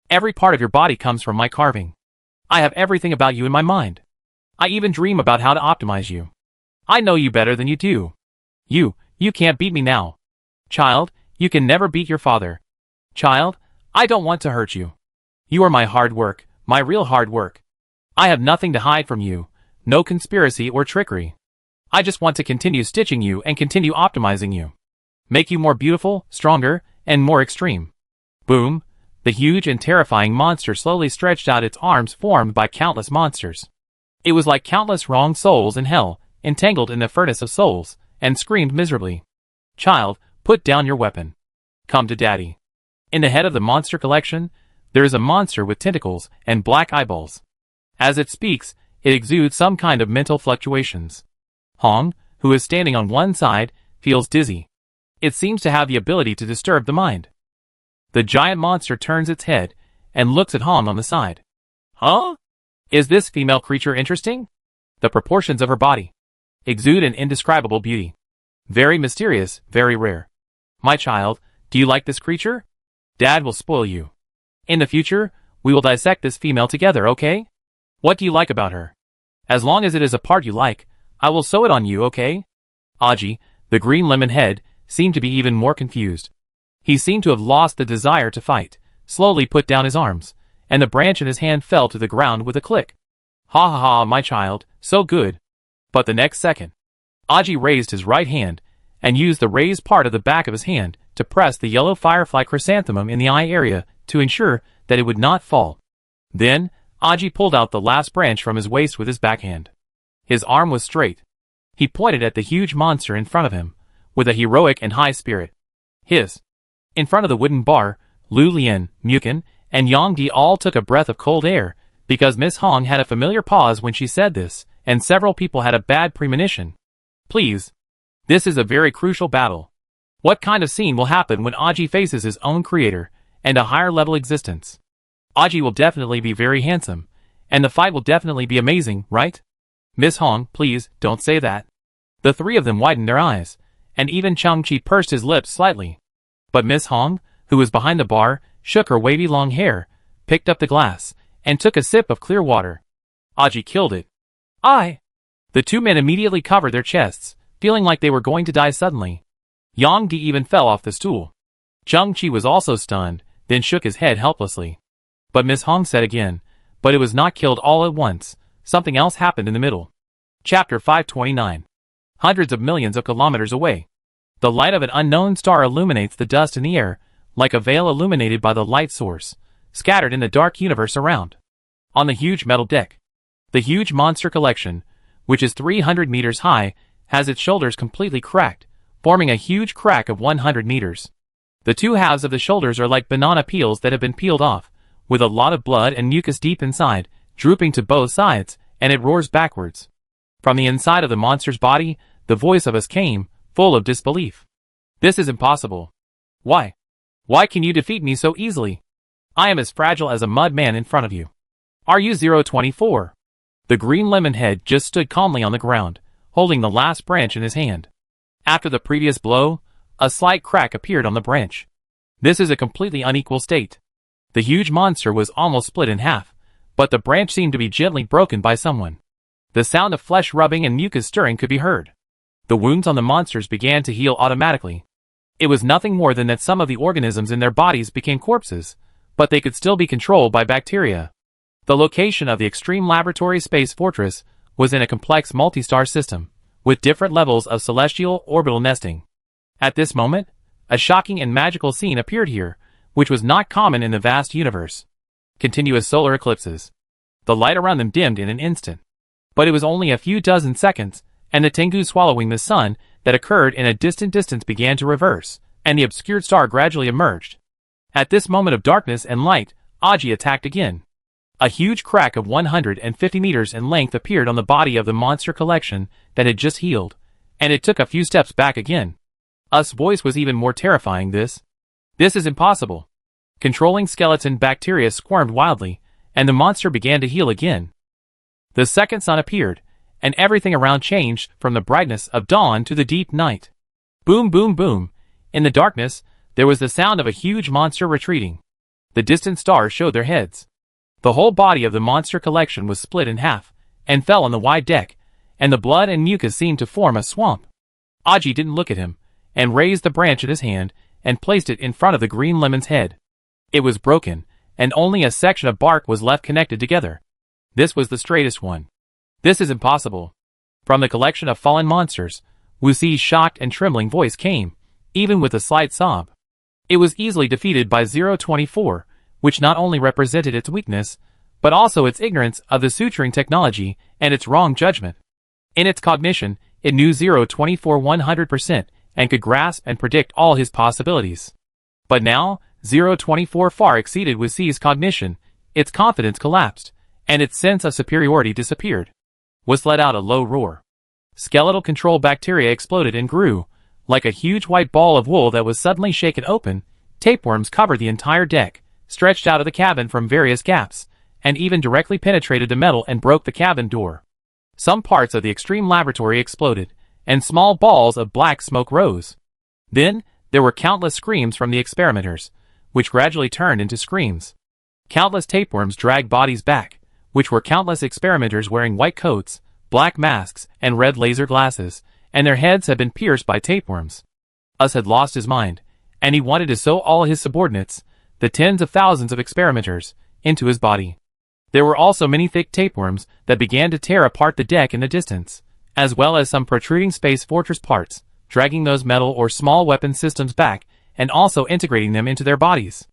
Every part of your body comes from my carving. I have everything about you in my mind. I even dream about how to optimize you. I know you better than you do. You can't beat me now. Child, you can never beat your father. Child, I don't want to hurt you. You are my hard work, my real hard work. I have nothing to hide from you, no conspiracy or trickery. I just want to continue stitching you and continue optimizing you. Make you more beautiful, stronger, and more extreme. Boom, the huge and terrifying monster slowly stretched out its arms formed by countless monsters. It was like countless wronged souls in hell, entangled in the furnace of souls, and screamed miserably. Child, put down your weapon. Come to daddy. In the head of the monster collection, there is a monster with tentacles and black eyeballs. As it speaks, it exudes some kind of mental fluctuations. Hong, who is standing on one side, feels dizzy. It seems to have the ability to disturb the mind. The giant monster turns its head and looks at Hong on the side. Huh? Is this female creature interesting? The proportions of her body exude an indescribable beauty. Very mysterious, very rare. My child, do you like this creature? Dad will spoil you. In the future, we will dissect this female together, okay? What do you like about her? As long as it is a part you like, I will sew it on you, okay? Aji, the green lemon head, seemed to be even more confused. He seemed to have lost the desire to fight, slowly put down his arms, and the branch in his hand fell to the ground with a click. Ha ha ha, my child, so good. But the next second, Aji raised his right hand and used the raised part of the back of his hand to press the yellow firefly chrysanthemum in the eye area to ensure that it would not fall. Then, Aji pulled out the last branch from his waist with his backhand. His arm was straight. He pointed at the huge monster in front of him, with a heroic and high spirit. In front of the wooden bar, Lu Lian, Mukin, and Yang Di all took a breath of cold air, because Miss Hong had a familiar pause when she said this, and several people had a bad premonition. Please. This is a very crucial battle. What kind of scene will happen when Aji faces his own creator, and a higher level existence? Aji will definitely be very handsome, and the fight will definitely be amazing, right? Miss Hong, please, don't say that. The three of them widened their eyes, and even Chang-Chi pursed his lips slightly. But Miss Hong, who was behind the bar, shook her wavy long hair, picked up the glass, and took a sip of clear water. Aji killed it. The two men immediately covered their chests, feeling like they were going to die suddenly. Yang Di even fell off the stool. Chang-Chi was also stunned, then shook his head helplessly. But Miss Hong said again, but it was not killed all at once. Something else happened in the middle. Chapter 529. Hundreds of millions of kilometers away. The light of an unknown star illuminates the dust in the air, like a veil illuminated by the light source, scattered in the dark universe around. On the huge metal deck, the huge monster collection, which is 300 meters high, has its shoulders completely cracked, forming a huge crack of 100 meters. The two halves of the shoulders are like banana peels that have been peeled off, with a lot of blood and mucus deep inside, drooping to both sides, and it roars backwards. From the inside of the monster's body, the voice of us came, full of disbelief. This is impossible. Why? Why can you defeat me so easily? I am as fragile as a mud man in front of you. Are you 024? The green lemon head just stood calmly on the ground, holding the last branch in his hand. After the previous blow, a slight crack appeared on the branch. This is a completely unequal state. The huge monster was almost split in half, but the branch seemed to be gently broken by someone. The sound of flesh rubbing and mucus stirring could be heard. The wounds on the monsters began to heal automatically. It was nothing more than that some of the organisms in their bodies became corpses, but they could still be controlled by bacteria. The location of the Extreme Laboratory Space Fortress was in a complex multi-star system, with different levels of celestial orbital nesting. At this moment, a shocking and magical scene appeared here, which was not common in the vast universe. Continuous solar eclipses. The light around them dimmed in an instant. But it was only a few dozen seconds, and the Tengu swallowing the sun that occurred in a distant distance began to reverse, and the obscured star gradually emerged. At this moment of darkness and light, Aji attacked again. A huge crack of 150 meters in length appeared on the body of the monster collection that had just healed, and it took a few steps back again. Us voice was even more terrifying. This is impossible. Controlling skeleton bacteria squirmed wildly, and the monster began to heal again. The second sun appeared, and everything around changed from the brightness of dawn to the deep night. Boom, boom, boom. In the darkness, there was the sound of a huge monster retreating. The distant stars showed their heads. The whole body of the monster collection was split in half, and fell on the wide deck, and the blood and mucus seemed to form a swamp. Aji didn't look at him, and raised the branch in his hand, and placed it in front of the green lemon's head. It was broken, and only a section of bark was left connected together. This was the straightest one. This is impossible. From the collection of fallen monsters, Wuxi's shocked and trembling voice came, even with a slight sob. It was easily defeated by 024, which not only represented its weakness, but also its ignorance of the suturing technology and its wrong judgment. In its cognition, it knew 024 100% and could grasp and predict all his possibilities. But now, 024 far exceeded Wuxi's cognition, its confidence collapsed, and its sense of superiority disappeared. Wuxi let out a low roar. Skeletal control bacteria exploded and grew. Like a huge white ball of wool that was suddenly shaken open, tapeworms covered the entire deck, stretched out of the cabin from various gaps, and even directly penetrated the metal and broke the cabin door. Some parts of the extreme laboratory exploded, and small balls of black smoke rose. Then, there were countless screams from the experimenters, which gradually turned into screams. Countless tapeworms dragged bodies back, which were countless experimenters wearing white coats, black masks, and red laser glasses, and their heads had been pierced by tapeworms. Us had lost his mind, and he wanted to sew all his subordinates, the tens of thousands of experimenters, into his body. There were also many thick tapeworms that began to tear apart the deck in the distance, as well as some protruding space fortress parts, dragging those metal or small weapon systems back and also integrating them into their bodies.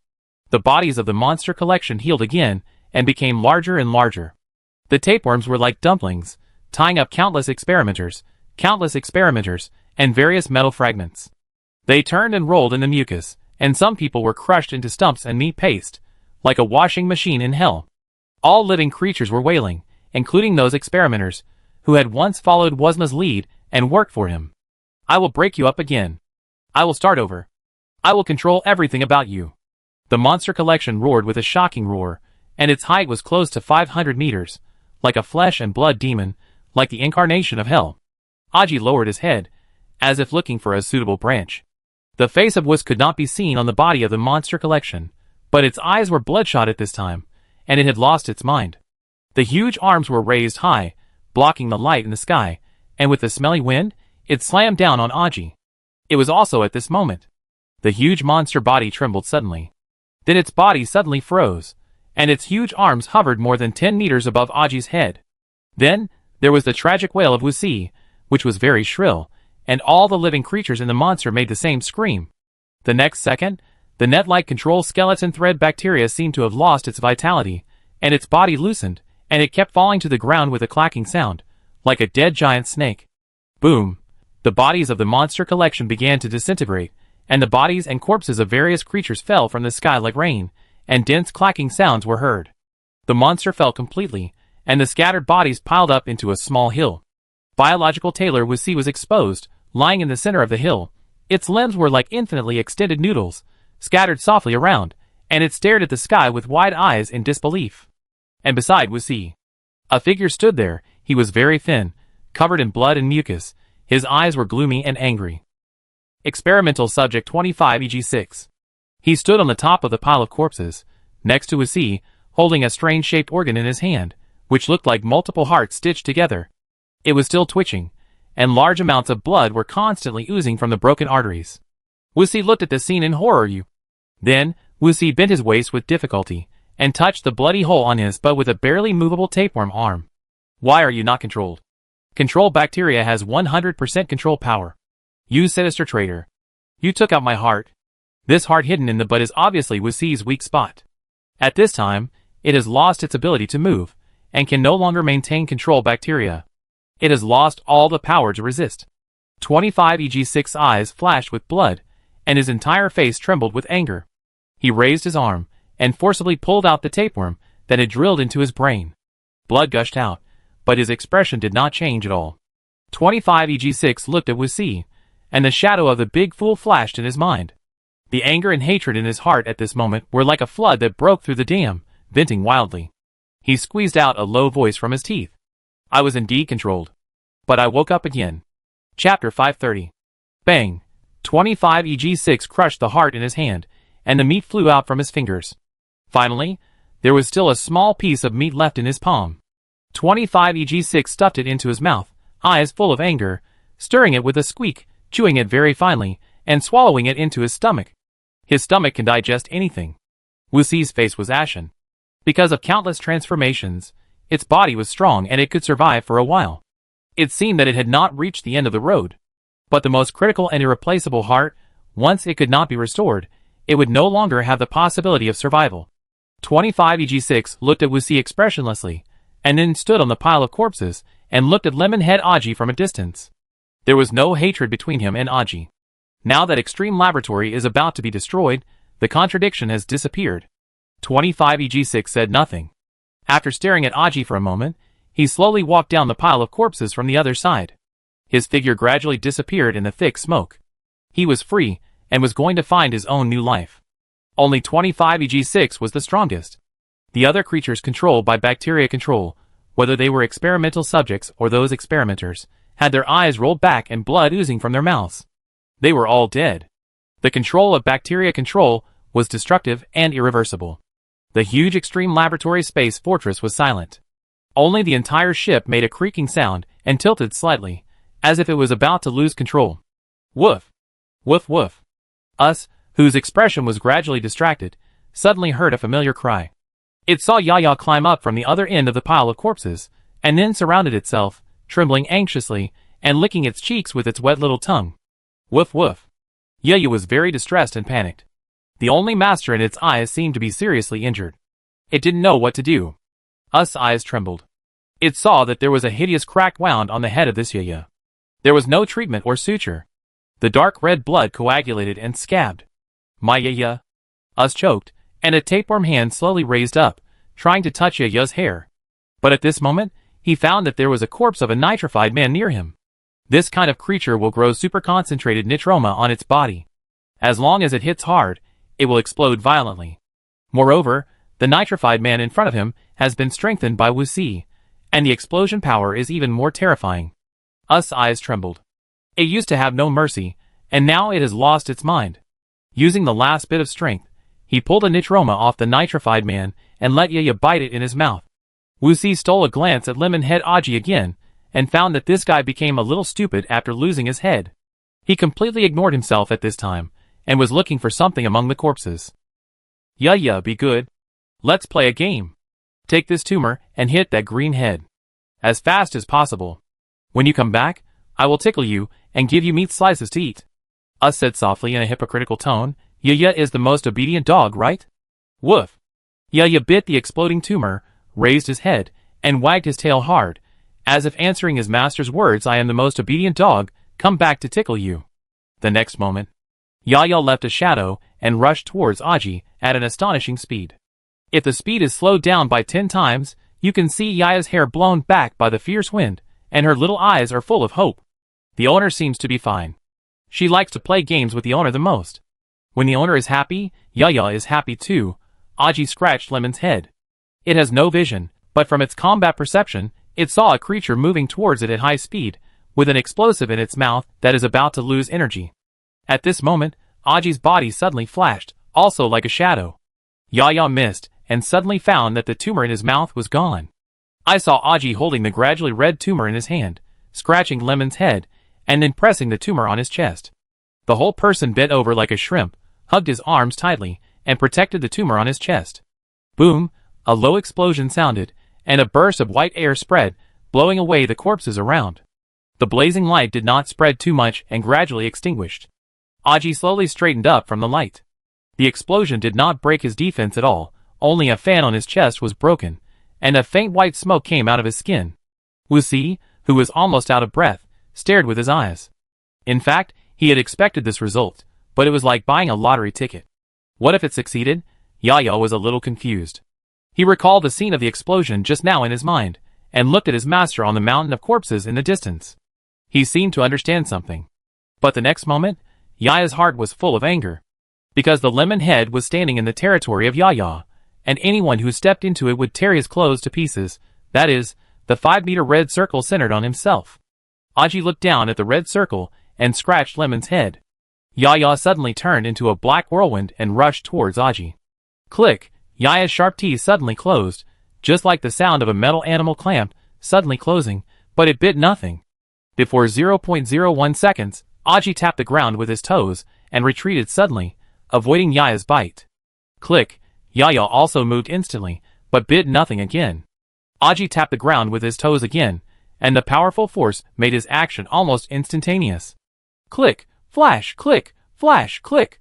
The bodies of the monster collection healed again and became larger and larger. The tapeworms were like dumplings, tying up countless experimenters, and various metal fragments. They turned and rolled in the mucus, and some people were crushed into stumps and meat paste, like a washing machine in hell. All living creatures were wailing, including those experimenters, who had once followed Wuzma's lead and worked for him. I will break you up again. I will start over. I will control everything about you. The monster collection roared with a shocking roar, and its height was close to 500 meters, like a flesh and blood demon, like the incarnation of hell. Aji lowered his head, as if looking for a suitable branch. The face of Wuxi could not be seen on the body of the monster collection, but its eyes were bloodshot at this time, and it had lost its mind. The huge arms were raised high, blocking the light in the sky, and with the smelly wind, it slammed down on Aji. It was also at this moment. The huge monster body trembled suddenly. Then its body suddenly froze, and its huge arms hovered more than 10 meters above Aji's head. Then, there was the tragic wail of Wuxi, which was very shrill, and all the living creatures in the monster made the same scream. The next second, the net-like control skeleton thread bacteria seemed to have lost its vitality, and its body loosened, and it kept falling to the ground with a clacking sound, like a dead giant snake. Boom! The bodies of the monster collection began to disintegrate, and the bodies and corpses of various creatures fell from the sky like rain, and dense clacking sounds were heard. The monster fell completely, and the scattered bodies piled up into a small hill. Biological Taylor Wuxi was exposed, lying in the center of the hill. Its limbs were like infinitely extended noodles, scattered softly around, and it stared at the sky with wide eyes in disbelief. And beside Wuxi, a figure stood there. He was very thin, covered in blood and mucus. His eyes were gloomy and angry. Experimental Subject 25EG6. He stood on the top of the pile of corpses, next to Wuxi, holding a strange-shaped organ in his hand, which looked like multiple hearts stitched together. It was still twitching, and large amounts of blood were constantly oozing from the broken arteries. Wuxi looked at the scene in horror. Then, Wuxi bent his waist with difficulty, and touched the bloody hole on his butt with a barely movable tapeworm arm. Why are you not controlled? Control bacteria has 100% control power. You sinister traitor. You took out my heart. This heart hidden in the butt is obviously Wuxi's weak spot. At this time, it has lost its ability to move, and can no longer maintain control bacteria. It has lost all the power to resist. 25EG6 eyes flashed with blood, and his entire face trembled with anger. He raised his arm, and forcibly pulled out the tapeworm that had drilled into his brain. Blood gushed out, but his expression did not change at all. 25EG6 looked at Wuxi, and the shadow of the big fool flashed in his mind. The anger and hatred in his heart at this moment were like a flood that broke through the dam, venting wildly. He squeezed out a low voice from his teeth. I was indeed controlled. But I woke up again. Chapter 530. Bang! 25EG6 crushed the heart in his hand, and the meat flew out from his fingers. Finally, there was still a small piece of meat left in his palm. 25EG6 stuffed it into his mouth, eyes full of anger, stirring it with a squeak, chewing it very finely, and swallowing it into his stomach. His stomach can digest anything. Wuxi's face was ashen. Because of countless transformations, its body was strong and it could survive for a while. It seemed that it had not reached the end of the road. But the most critical and irreplaceable heart, once it could not be restored, it would no longer have the possibility of survival. 25EG6 looked at Wuxi expressionlessly, and then stood on the pile of corpses and looked at Lemonhead Aji from a distance. There was no hatred between him and Aji. Now that Extreme Laboratory is about to be destroyed, the contradiction has disappeared. 25EG6 said nothing. After staring at Aji for a moment, he slowly walked down the pile of corpses from the other side. His figure gradually disappeared in the thick smoke. He was free, and was going to find his own new life. Only 25EG6 was the strongest. The other creatures controlled by bacteria control, whether they were experimental subjects or those experimenters, had their eyes rolled back and blood oozing from their mouths. They were all dead. The control of bacteria control was destructive and irreversible. The huge Extreme Laboratory Space Fortress was silent. Only the entire ship made a creaking sound and tilted slightly, as if it was about to lose control. Woof! Woof woof! Us, whose expression was gradually distracted, suddenly heard a familiar cry. It saw Yaya climb up from the other end of the pile of corpses, and then surrounded itself, trembling anxiously, and licking its cheeks with its wet little tongue. Woof woof! Yaya was very distressed and panicked. The only master in its eyes seemed to be seriously injured. It didn't know what to do. Us' eyes trembled. It saw that there was a hideous cracked wound on the head of this Yaya. There was no treatment or suture. The dark red blood coagulated and scabbed. My Yaya! Us choked, and a tapeworm hand slowly raised up, trying to touch Yaya's hair. But at this moment, he found that there was a corpse of a nitrified man near him. This kind of creature will grow super-concentrated nitroma on its body. As long as it hits hard, it will explode violently. Moreover, the nitrified man in front of him has been strengthened by Wuxi, and the explosion power is even more terrifying. Us' eyes trembled. It used to have no mercy, and now it has lost its mind. Using the last bit of strength, he pulled a nitroma off the nitrified man and let Yaya bite it in his mouth. Wuxi stole a glance at Lemonhead Aji again, and found that this guy became a little stupid after losing his head. He completely ignored himself at this time, and was looking for something among the corpses. Yaya, be good. Let's play a game. Take this tumor and hit that green head. As fast as possible. When you come back, I will tickle you and give you meat slices to eat. Us said softly in a hypocritical tone, Yaya is the most obedient dog, right? Woof. Yaya bit the exploding tumor, raised his head, and wagged his tail hard, as if answering his master's words, I am the most obedient dog, come back to tickle you. The next moment, Yaya left a shadow and rushed towards Aji at an astonishing speed. If the speed is slowed down by 10 times, you can see Yaya's hair blown back by the fierce wind, and her little eyes are full of hope. The owner seems to be fine. She likes to play games with the owner the most. When the owner is happy, Yaya is happy too. Aji scratched Lemon's head. It has no vision, but from its combat perception, it saw a creature moving towards it at high speed, with an explosive in its mouth that is about to lose energy. At this moment, Aji's body suddenly flashed, also like a shadow. Yaya missed, and suddenly found that the tumor in his mouth was gone. I saw Aji holding the gradually red tumor in his hand, scratching Lemon's head, and then pressing the tumor on his chest. The whole person bent over like a shrimp, hugged his arms tightly, and protected the tumor on his chest. Boom! A low explosion sounded, and a burst of white air spread, blowing away the corpses around. The blazing light did not spread too much and gradually extinguished. Aji slowly straightened up from the light. The explosion did not break his defense at all, only a fan on his chest was broken, and a faint white smoke came out of his skin. Wuxi, who was almost out of breath, stared with his eyes. In fact, he had expected this result, but it was like buying a lottery ticket. What if it succeeded? Yaya was a little confused. He recalled the scene of the explosion just now in his mind, and looked at his master on the mountain of corpses in the distance. He seemed to understand something. But the next moment, Yaya's heart was full of anger. Because the lemon head was standing in the territory of Yaya, and anyone who stepped into it would tear his clothes to pieces, that is, the 5-meter red circle centered on himself. Aji looked down at the red circle and scratched Lemon's head. Yaya suddenly turned into a black whirlwind and rushed towards Aji. Click! Yaya's sharp teeth suddenly closed, just like the sound of a metal animal clamp suddenly closing, but it bit nothing. Before 0.01 seconds, Aji tapped the ground with his toes and retreated suddenly, avoiding Yaya's bite. Click! Yaya also moved instantly, but bit nothing again. Aji tapped the ground with his toes again, and the powerful force made his action almost instantaneous. Click! Flash! Click! Flash! Click!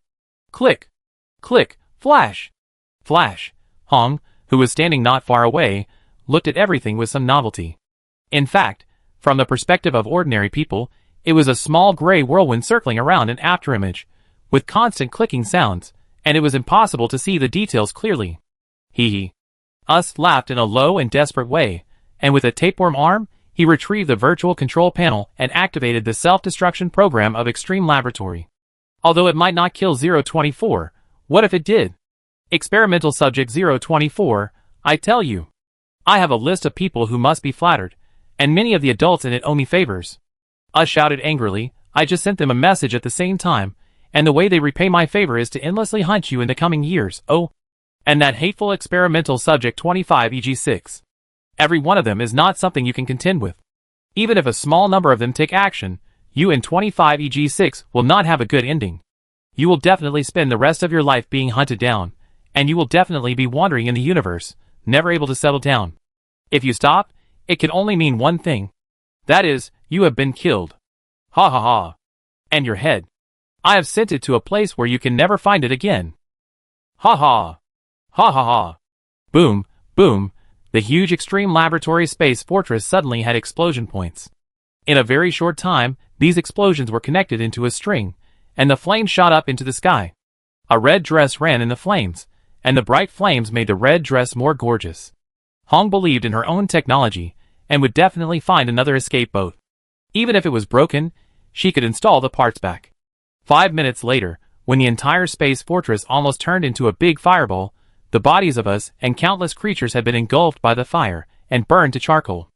Click! Click! Flash! Flash! Hong, who was standing not far away, looked at everything with some novelty. In fact, from the perspective of ordinary people, it was a small gray whirlwind circling around an afterimage, with constant clicking sounds, and it was impossible to see the details clearly. Hee. Us laughed in a low and desperate way, and with a tapeworm arm, he retrieved the virtual control panel and activated the self-destruction program of Extreme Laboratory. Although it might not kill 024, what if it did? Experimental Subject 024, I tell you. I have a list of people who must be flattered, and many of the adults in it owe me favors. Us shouted angrily, I just sent them a message at the same time, and the way they repay my favor is to endlessly hunt you in the coming years, oh. And that hateful Experimental Subject 25 EG6. Every one of them is not something you can contend with. Even if a small number of them take action, you in 25 EG6 will not have a good ending. You will definitely spend the rest of your life being hunted down, and you will definitely be wandering in the universe, never able to settle down. If you stop, it can only mean one thing. That is, you have been killed. Ha ha ha. And your head. I have sent it to a place where you can never find it again. Ha ha. Ha ha ha. Boom, boom. The huge Extreme Laboratory Space Fortress suddenly had explosion points. In a very short time, these explosions were connected into a string, and the flames shot up into the sky. A red dress ran in the flames, and the bright flames made the red dress more gorgeous. Hong believed in her own technology, and would definitely find another escape boat. Even if it was broken, she could install the parts back. 5 minutes later, when the entire space fortress almost turned into a big fireball, the bodies of us and countless creatures had been engulfed by the fire and burned to charcoal.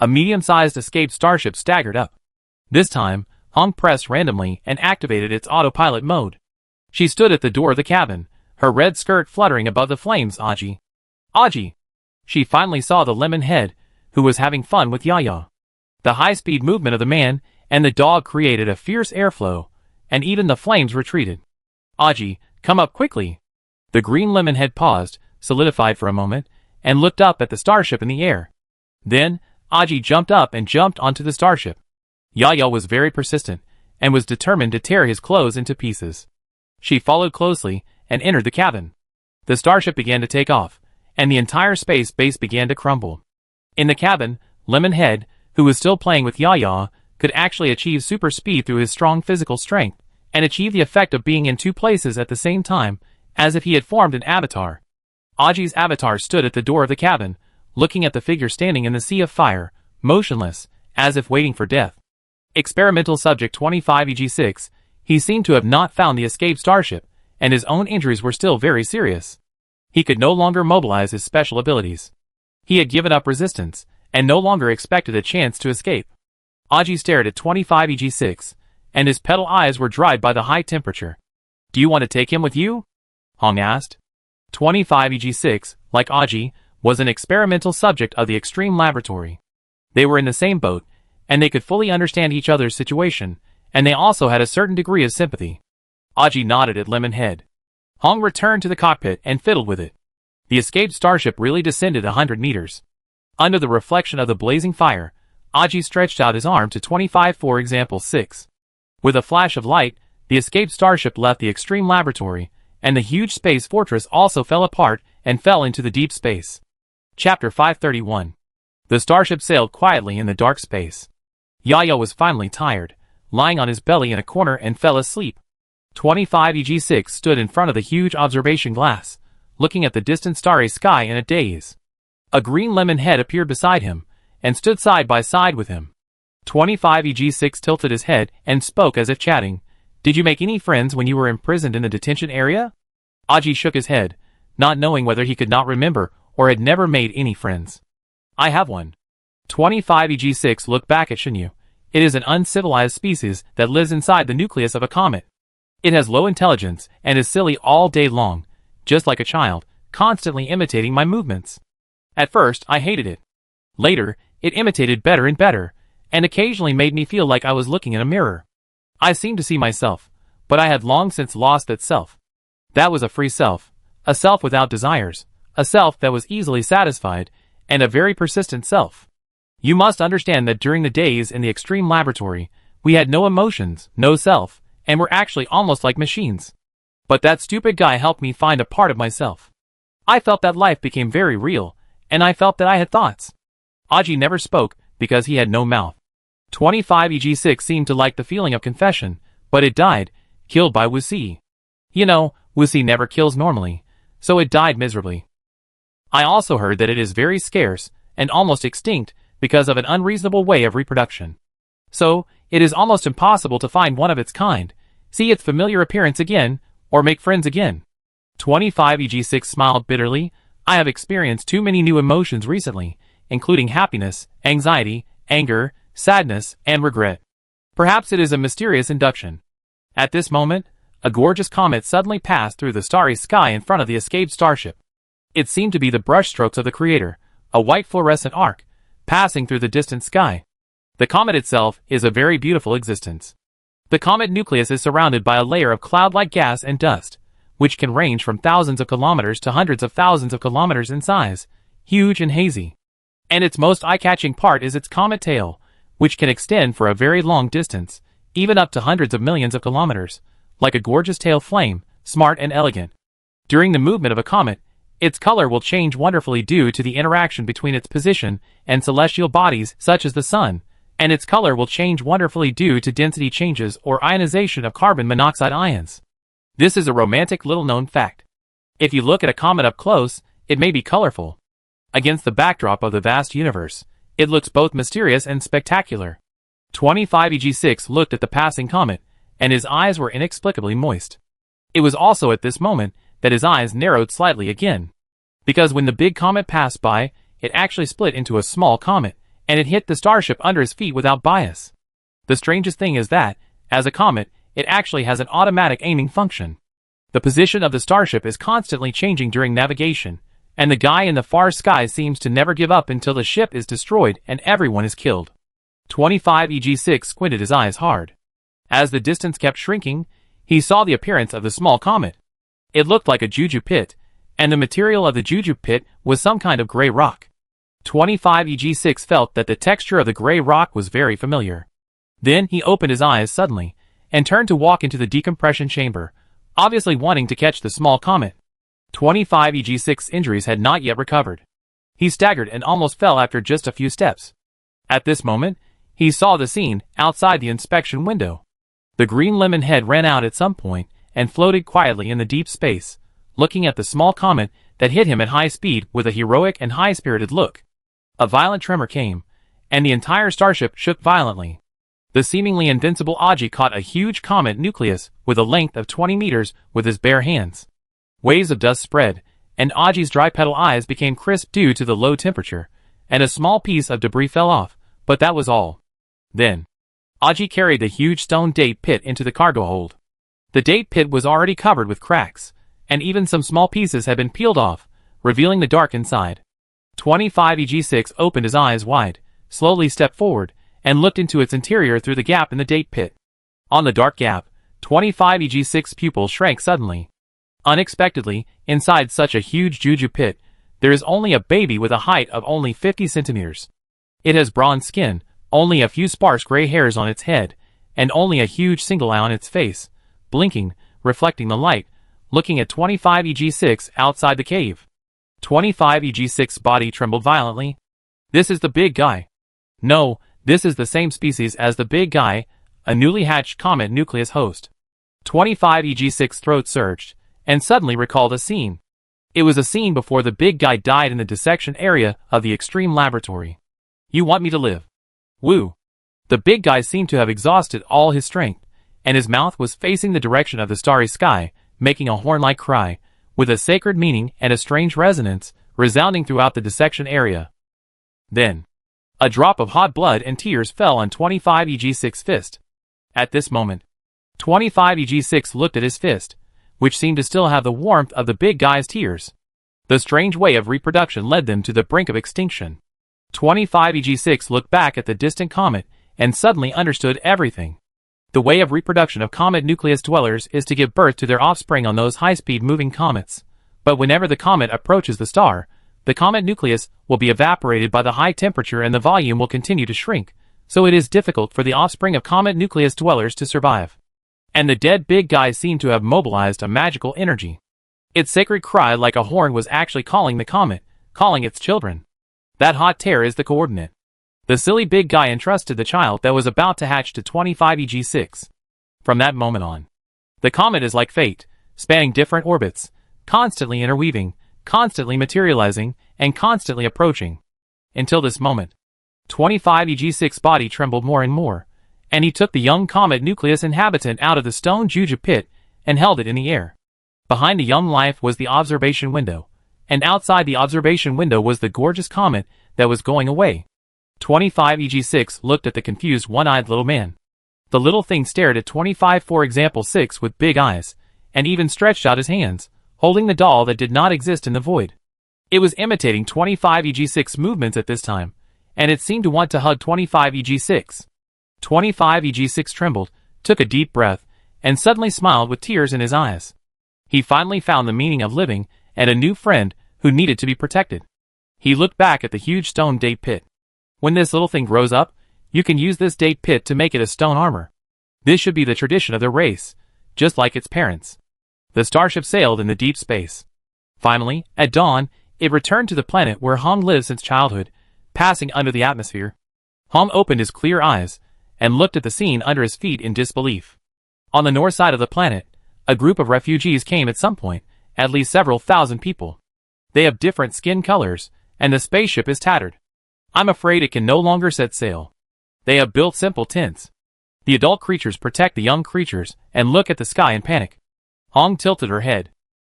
A medium-sized escaped starship staggered up. This time, Hong pressed randomly and activated its autopilot mode. She stood at the door of the cabin, her red skirt fluttering above the flames. Aji! Aji! She finally saw the lemon head, who was having fun with Yaya. The high-speed movement of the man and the dog created a fierce airflow, and even the flames retreated. Aji, come up quickly! The green lemon head paused, solidified for a moment, and looked up at the starship in the air. Then, Aji jumped up and jumped onto the starship. Yaya was very persistent, and was determined to tear his clothes into pieces. She followed closely, and entered the cabin. The starship began to take off, and the entire space base began to crumble. In the cabin, Lemon Head, who was still playing with Yaya, could actually achieve super speed through his strong physical strength, and achieve the effect of being in two places at the same time, as if he had formed an avatar. Aji's avatar stood at the door of the cabin, looking at the figure standing in the sea of fire, motionless, as if waiting for death. Experimental Subject 25 EG6, he seemed to have not found the escaped starship, and his own injuries were still very serious. He could no longer mobilize his special abilities. He had given up resistance, and no longer expected a chance to escape. Aji stared at 25 EG6, and his petal eyes were dried by the high temperature. Do you want to take him with you? Hong asked. 25 EG6, like Aji, was an experimental subject of the Extreme Laboratory. They were in the same boat, and they could fully understand each other's situation, and they also had a certain degree of sympathy. Aji nodded at Lemon Head. Hong returned to the cockpit and fiddled with it. The escaped starship really descended 100 meters. Under the reflection of the blazing fire, Aji stretched out his arm to 25 for example 6. With a flash of light, the escaped starship left the Extreme Laboratory, and the huge space fortress also fell apart and fell into the deep space. Chapter 531. The starship sailed quietly in the dark space. Yaya was finally tired, lying on his belly in a corner and fell asleep. 25 EG6 stood in front of the huge observation glass, looking at the distant starry sky in a daze. A green lemon head appeared beside him, and stood side by side with him. 25 EG6 tilted his head and spoke as if chatting. Did you make any friends when you were imprisoned in the detention area? Aji shook his head, not knowing whether he could not remember or had never made any friends. I have one. 25 EG6 looked back at Shinyu. It is an uncivilized species that lives inside the nucleus of a comet. It has low intelligence and is silly all day long, just like a child, constantly imitating my movements. At first, I hated it. Later, it imitated better and better, and occasionally made me feel like I was looking in a mirror. I seemed to see myself, but I had long since lost that self. That was a free self, a self without desires, a self that was easily satisfied, and a very persistent self. You must understand that during the days in the extreme laboratory, we had no emotions, no self, and were actually almost like machines. But that stupid guy helped me find a part of myself. I felt that life became very real, and I felt that I had thoughts. Aji never spoke because he had no mouth. 25 EG6 seemed to like the feeling of confession, but it died, killed by Wuxi. You know, Wuxi never kills normally, so it died miserably. I also heard that it is very scarce and almost extinct because of an unreasonable way of reproduction. So, it is almost impossible to find one of its kind, see its familiar appearance again, or make friends again. 25 EG6 smiled bitterly. I have experienced too many new emotions recently, including happiness, anxiety, anger, sadness, and regret. Perhaps it is a mysterious induction. At this moment, a gorgeous comet suddenly passed through the starry sky in front of the escaped starship. It seemed to be the brushstrokes of the Creator, a white fluorescent arc, passing through the distant sky. The comet itself is a very beautiful existence. The comet nucleus is surrounded by a layer of cloud-like gas and dust, which can range from thousands of kilometers to hundreds of thousands of kilometers in size, huge and hazy. And its most eye-catching part is its comet tail, which can extend for a very long distance, even up to hundreds of millions of kilometers, like a gorgeous tail flame, smart and elegant. During the movement of a comet, its color will change wonderfully due to the interaction between its position and celestial bodies such as the sun, and its color will change wonderfully due to density changes or ionization of carbon monoxide ions. This is a romantic little-known fact. If you look at a comet up close, it may be colorful. Against the backdrop of the vast universe, it looks both mysterious and spectacular. 25 EG6 looked at the passing comet, and his eyes were inexplicably moist. It was also at this moment that his eyes narrowed slightly again. Because when the big comet passed by, it actually split into a small comet, and it hit the starship under his feet without bias. The strangest thing is that, as a comet, it actually has an automatic aiming function. The position of the starship is constantly changing during navigation, and the guy in the far sky seems to never give up until the ship is destroyed and everyone is killed. 25 EG6 squinted his eyes hard. As the distance kept shrinking, he saw the appearance of the small comet. It looked like a juju pit, and the material of the juju pit was some kind of gray rock. 25 EG6 felt that the texture of the gray rock was very familiar. Then he opened his eyes suddenly, and turned to walk into the decompression chamber, obviously wanting to catch the small comet. 25 EG6's injuries had not yet recovered. He staggered and almost fell after just a few steps. At this moment, he saw the scene outside the inspection window. The green lemon head ran out at some point and floated quietly in the deep space, looking at the small comet that hit him at high speed with a heroic and high-spirited look. A violent tremor came, and the entire starship shook violently. The seemingly invincible Aji caught a huge comet nucleus with a length of 20 meters with his bare hands. Waves of dust spread, and Aji's dry petal eyes became crisp due to the low temperature, and a small piece of debris fell off, but that was all. Then, Aji carried the huge stone date pit into the cargo hold. The date pit was already covered with cracks, and even some small pieces had been peeled off, revealing the dark inside. 25 EG6 opened his eyes wide, slowly stepped forward, and looked into its interior through the gap in the date pit. On the dark gap, 25 EG6's pupil shrank suddenly. Unexpectedly, inside such a huge juju pit, there is only a baby with a height of only 50 centimeters. It has bronze skin, only a few sparse gray hairs on its head, and only a huge single eye on its face, blinking, reflecting the light, looking at 25 EG6 outside the cave. 25 EG6's body trembled violently. This is the big guy. No, this is the same species as the big guy, a newly hatched comet nucleus host. 25EG6's throat surged, and suddenly recalled a scene. It was a scene before the big guy died in the dissection area of the extreme laboratory. You want me to live? Woo. The big guy seemed to have exhausted all his strength, and his mouth was facing the direction of the starry sky, making a horn-like cry, with a sacred meaning and a strange resonance, resounding throughout the dissection area. Then, a drop of hot blood and tears fell on 25EG6's fist. At this moment, 25EG6 looked at his fist, which seemed to still have the warmth of the big guy's tears. The strange way of reproduction led them to the brink of extinction. 25EG6 looked back at the distant comet and suddenly understood everything. The way of reproduction of comet nucleus dwellers is to give birth to their offspring on those high-speed moving comets. But whenever the comet approaches the star, the comet nucleus will be evaporated by the high temperature and the volume will continue to shrink, so it is difficult for the offspring of comet nucleus dwellers to survive. And the dead big guy seemed to have mobilized a magical energy. Its sacred cry like a horn was actually calling the comet, calling its children. That hot tear is the coordinate. The silly big guy entrusted the child that was about to hatch to 25EG6. From that moment on, the comet is like fate, spanning different orbits, constantly interweaving, constantly materializing, and constantly approaching. Until this moment, 25EG6's body trembled more and more, and he took the young comet nucleus inhabitant out of the stone juju pit and held it in the air. Behind the young life was the observation window, and outside the observation window was the gorgeous comet that was going away. 25EG6 looked at the confused one-eyed little man. The little thing stared at 25-for-example-6 with big eyes, and even stretched out his hands, holding the doll that did not exist in the void. It was imitating 25EG6's movements at this time, and it seemed to want to hug 25EG6. 25EG6 trembled, took a deep breath, and suddenly smiled with tears in his eyes. He finally found the meaning of living and a new friend who needed to be protected. He looked back at the huge stone date pit. When this little thing grows up, you can use this date pit to make it a stone armor. This should be the tradition of their race, just like its parents. The starship sailed in the deep space. Finally, at dawn, it returned to the planet where Hong lived since childhood, passing under the atmosphere. Hong opened his clear eyes and looked at the scene under his feet in disbelief. On the north side of the planet, a group of refugees came at some point, at least several thousand people. They have different skin colors, and the spaceship is tattered. I'm afraid it can no longer set sail. They have built simple tents. The adult creatures protect the young creatures and look at the sky in panic. Hong tilted her head.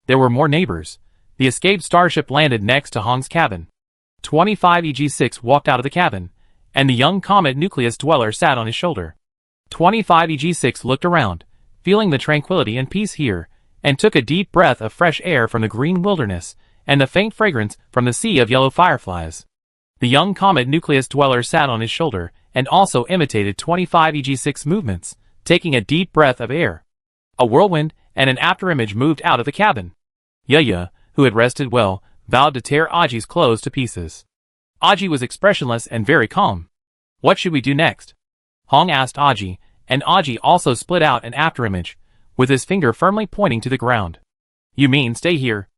There were more neighbors. The escaped starship landed next to Hong's cabin. 25EG6 walked out of the cabin, and the young comet nucleus dweller sat on his shoulder. 25EG6 looked around, feeling the tranquility and peace here, and took a deep breath of fresh air from the green wilderness and the faint fragrance from the sea of yellow fireflies. The young comet nucleus dweller sat on his shoulder and also imitated 25EG6 movements, taking a deep breath of air. A whirlwind and an afterimage moved out of the cabin. Yaya, who had rested well, vowed to tear Aji's clothes to pieces. Aji was expressionless and very calm. What should we do next? Hong asked Aji, and Aji also split out an afterimage, with his finger firmly pointing to the ground. You mean stay here?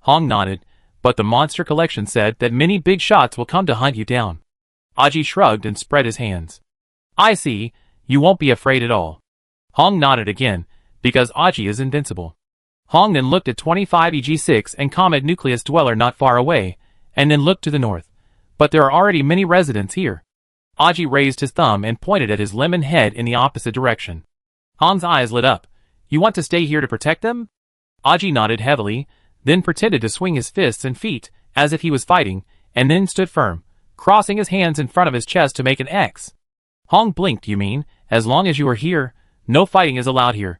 Hong nodded, but the monster collection said that many big shots will come to hunt you down. Aji shrugged and spread his hands. I see, you won't be afraid at all. Hong nodded again, because Aji is invincible. Hong then looked at 25EG6 and comet nucleus dweller not far away, and then looked to the north. But there are already many residents here. Aji raised his thumb and pointed at his lemon head in the opposite direction. Hong's eyes lit up. You want to stay here to protect them? Aji nodded heavily, then pretended to swing his fists and feet, as if he was fighting, and then stood firm, crossing his hands in front of his chest to make an X. Hong blinked. You mean, as long as you are here, no fighting is allowed here?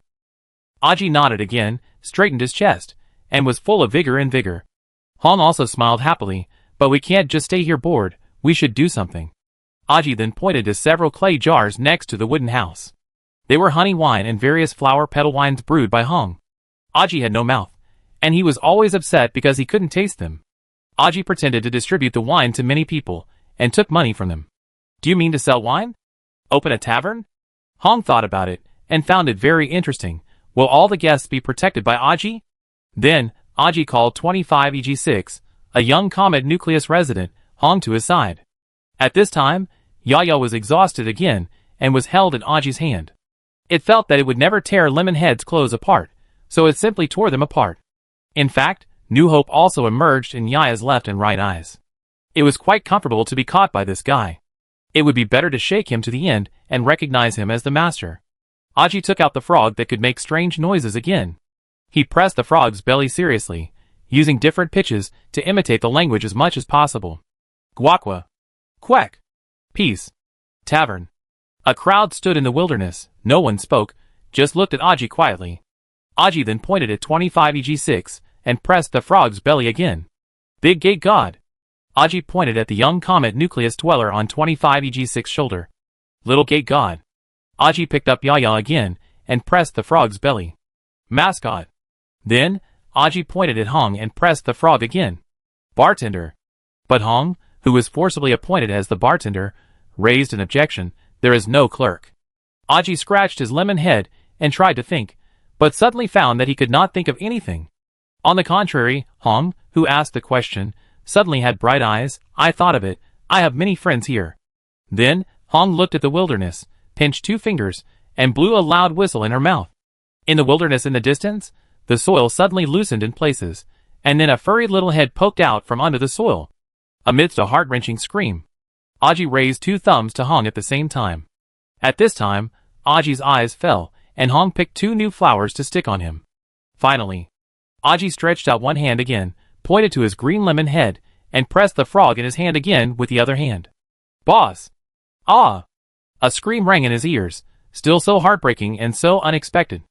Aji nodded again, straightened his chest, and was full of vigor and vigor. Hong also smiled happily, but we can't just stay here bored, we should do something. Aji then pointed to several clay jars next to the wooden house. They were honey wine and various flower petal wines brewed by Hong. Aji had no mouth, and he was always upset because he couldn't taste them. Aji pretended to distribute the wine to many people, and took money from them. Do you mean to sell wine? Open a tavern? Hong thought about it, and found it very interesting. Will all the guests be protected by Aji? Then, Aji called 25EG6, a young comet nucleus resident, Hong to his side. At this time, Yaya was exhausted again, and was held in Aji's hand. It felt that it would never tear Lemonhead's clothes apart, so it simply tore them apart. In fact, new hope also emerged in Yaya's left and right eyes. It was quite comfortable to be caught by this guy. It would be better to shake him to the end and recognize him as the master. Aji took out the frog that could make strange noises again. He pressed the frog's belly seriously, using different pitches to imitate the language as much as possible. Guaqua. Quack. Peace. Tavern. A crowd stood in the wilderness. No one spoke, just looked at Aji quietly. Aji then pointed at 25EG6 and pressed the frog's belly again. Big Gate God. Aji pointed at the young comet nucleus dweller on 25EG6's shoulder. Little Gate God. Aji picked up Yaya again and pressed the frog's belly. Mascot. Then, Aji pointed at Hong and pressed the frog again. Bartender. But Hong, who was forcibly appointed as the bartender, raised an objection. There is no clerk. Aji scratched his lemon head and tried to think, but suddenly found that he could not think of anything. On the contrary, Hong, who asked the question, suddenly had bright eyes. I thought of it. I have many friends here. Then, Hong looked at the wilderness, pinched 2 fingers, and blew a loud whistle in her mouth. In the wilderness in the distance, the soil suddenly loosened in places, and then a furry little head poked out from under the soil. Amidst a heart-wrenching scream, Aji raised 2 thumbs to Hong at the same time. At this time, Aji's eyes fell, and Hong picked 2 new flowers to stick on him. Finally, Aji stretched out one hand again, pointed to his green lemon head, and pressed the frog in his hand again with the other hand. Boss! Ah! A scream rang in his ears, still so heartbreaking and so unexpected.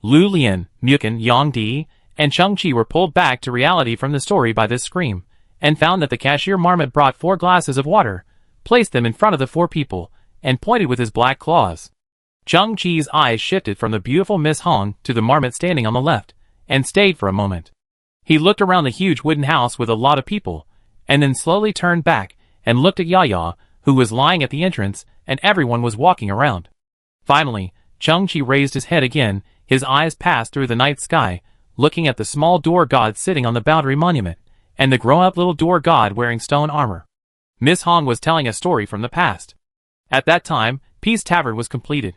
Lu Lian, Mukin, Yang Di, and Chung Chi were pulled back to reality from the story by this scream, and found that the cashier marmot brought 4 glasses of water, placed them in front of the 4 people, and pointed with his black claws. Chung Chi's eyes shifted from the beautiful Miss Hong to the marmot standing on the left, and stayed for a moment. He looked around the huge wooden house with a lot of people, and then slowly turned back and looked at Yaya, who was lying at the entrance, and everyone was walking around. Finally, Chung Chi raised his head again. His eyes passed through the night sky, looking at the small door god sitting on the boundary monument, and the grown-up little door god wearing stone armor. Miss Hong was telling a story from the past. At that time, Peace Tavern was completed.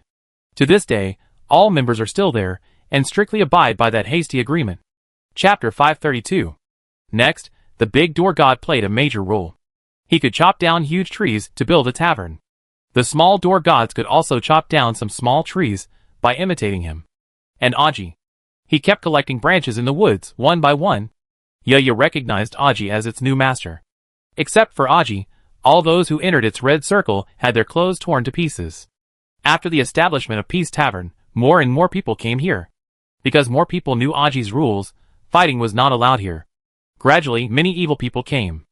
To this day, all members are still there, and strictly abide by that hasty agreement. Chapter 532. Next, the big door god played a major role. He could chop down huge trees to build a tavern. The small door gods could also chop down some small trees by imitating him. And Aji. He kept collecting branches in the woods, one by one. Yaya recognized Aji as its new master. Except for Aji, all those who entered its red circle had their clothes torn to pieces. After the establishment of Peace Tavern, more and more people came here. Because more people knew Aji's rules, fighting was not allowed here. Gradually, many evil people came.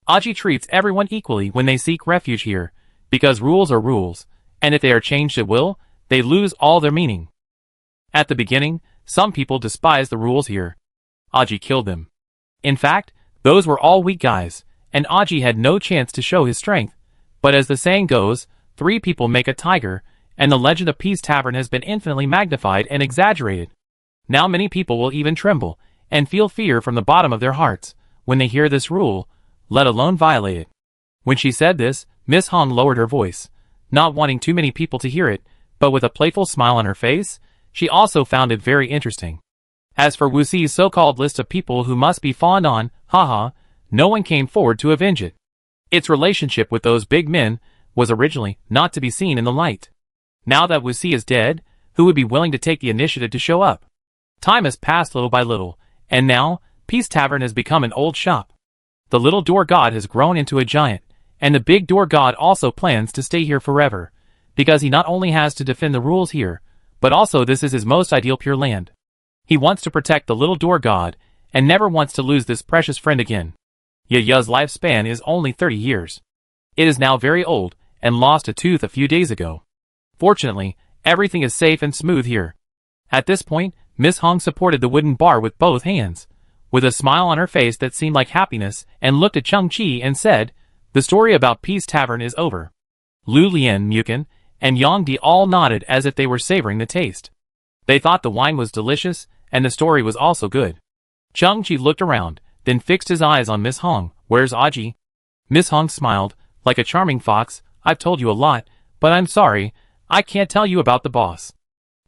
Aji treats everyone equally when they seek refuge here, because rules are rules, and if they are changed at will, they lose all their meaning. At the beginning, some people despised the rules here. Aji killed them. In fact, those were all weak guys, and Aji had no chance to show his strength. But as the saying goes, 3 people make a tiger, and the legend of Peace Tavern has been infinitely magnified and exaggerated. Now many people will even tremble, and feel fear from the bottom of their hearts, when they hear this rule, let alone violate it. When she said this, Miss Hong lowered her voice, not wanting too many people to hear it, but with a playful smile on her face. She also found it very interesting. As for Wu Xi's so-called list of people who must be fawned on, haha, no one came forward to avenge it. Its relationship with those big men was originally not to be seen in the light. Now that Wu Xi is dead, who would be willing to take the initiative to show up? Time has passed little by little, and now, Peace Tavern has become an old shop. The little door god has grown into a giant, and the big door god also plans to stay here forever, because he not only has to defend the rules here, but also this is his most ideal pure land. He wants to protect the little door god, and never wants to lose this precious friend again. Yaya's lifespan is only 30 years. It is now very old, and lost a tooth a few days ago. Fortunately, everything is safe and smooth here. At this point, Miss Hong supported the wooden bar with both hands, with a smile on her face that seemed like happiness, and looked at Chung Chi and said, "The story about Peace Tavern is over." Lu Lian, Mukin, and Yang Di all nodded as if they were savoring the taste. They thought the wine was delicious, and the story was also good. Chung Chi looked around, then fixed his eyes on Miss Hong. "Where's Aji?" Miss Hong smiled, like a charming fox. "I've told you a lot, but I'm sorry, I can't tell you about the boss."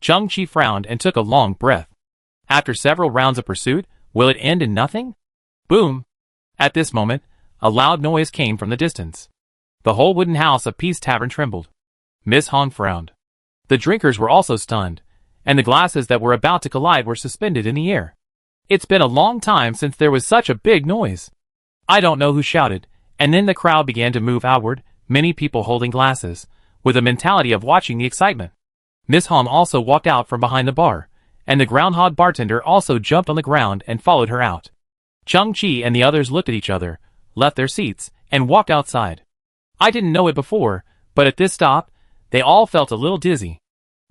Chung-Chi frowned and took a long breath. After several rounds of pursuit, will it end in nothing? Boom! At this moment, a loud noise came from the distance. The whole wooden house of Peace Tavern trembled. Miss Hong frowned. The drinkers were also stunned, and the glasses that were about to collide were suspended in the air. It's been a long time since there was such a big noise. I don't know who shouted, and then the crowd began to move outward, many people holding glasses, with a mentality of watching the excitement. Miss Hong also walked out from behind the bar, and the groundhog bartender also jumped on the ground and followed her out. Chung-Chi and the others looked at each other, left their seats, and walked outside. I didn't know it before, but at this stop, they all felt a little dizzy.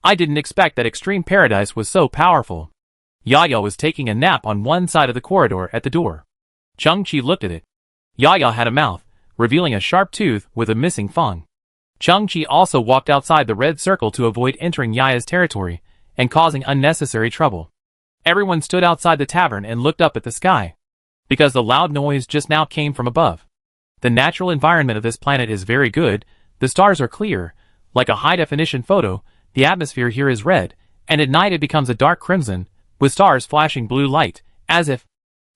I didn't expect that Extreme Paradise was so powerful. Yaya was taking a nap on one side of the corridor at the door. Chung-Chi looked at it. Yaya had a mouth, revealing a sharp tooth with a missing fang. Chung-Chi also walked outside the red circle to avoid entering Yaya's territory and causing unnecessary trouble. Everyone stood outside the tavern and looked up at the sky, because the loud noise just now came from above. The natural environment of this planet is very good, the stars are clear, like a high-definition photo, the atmosphere here is red, and at night it becomes a dark crimson, with stars flashing blue light, as if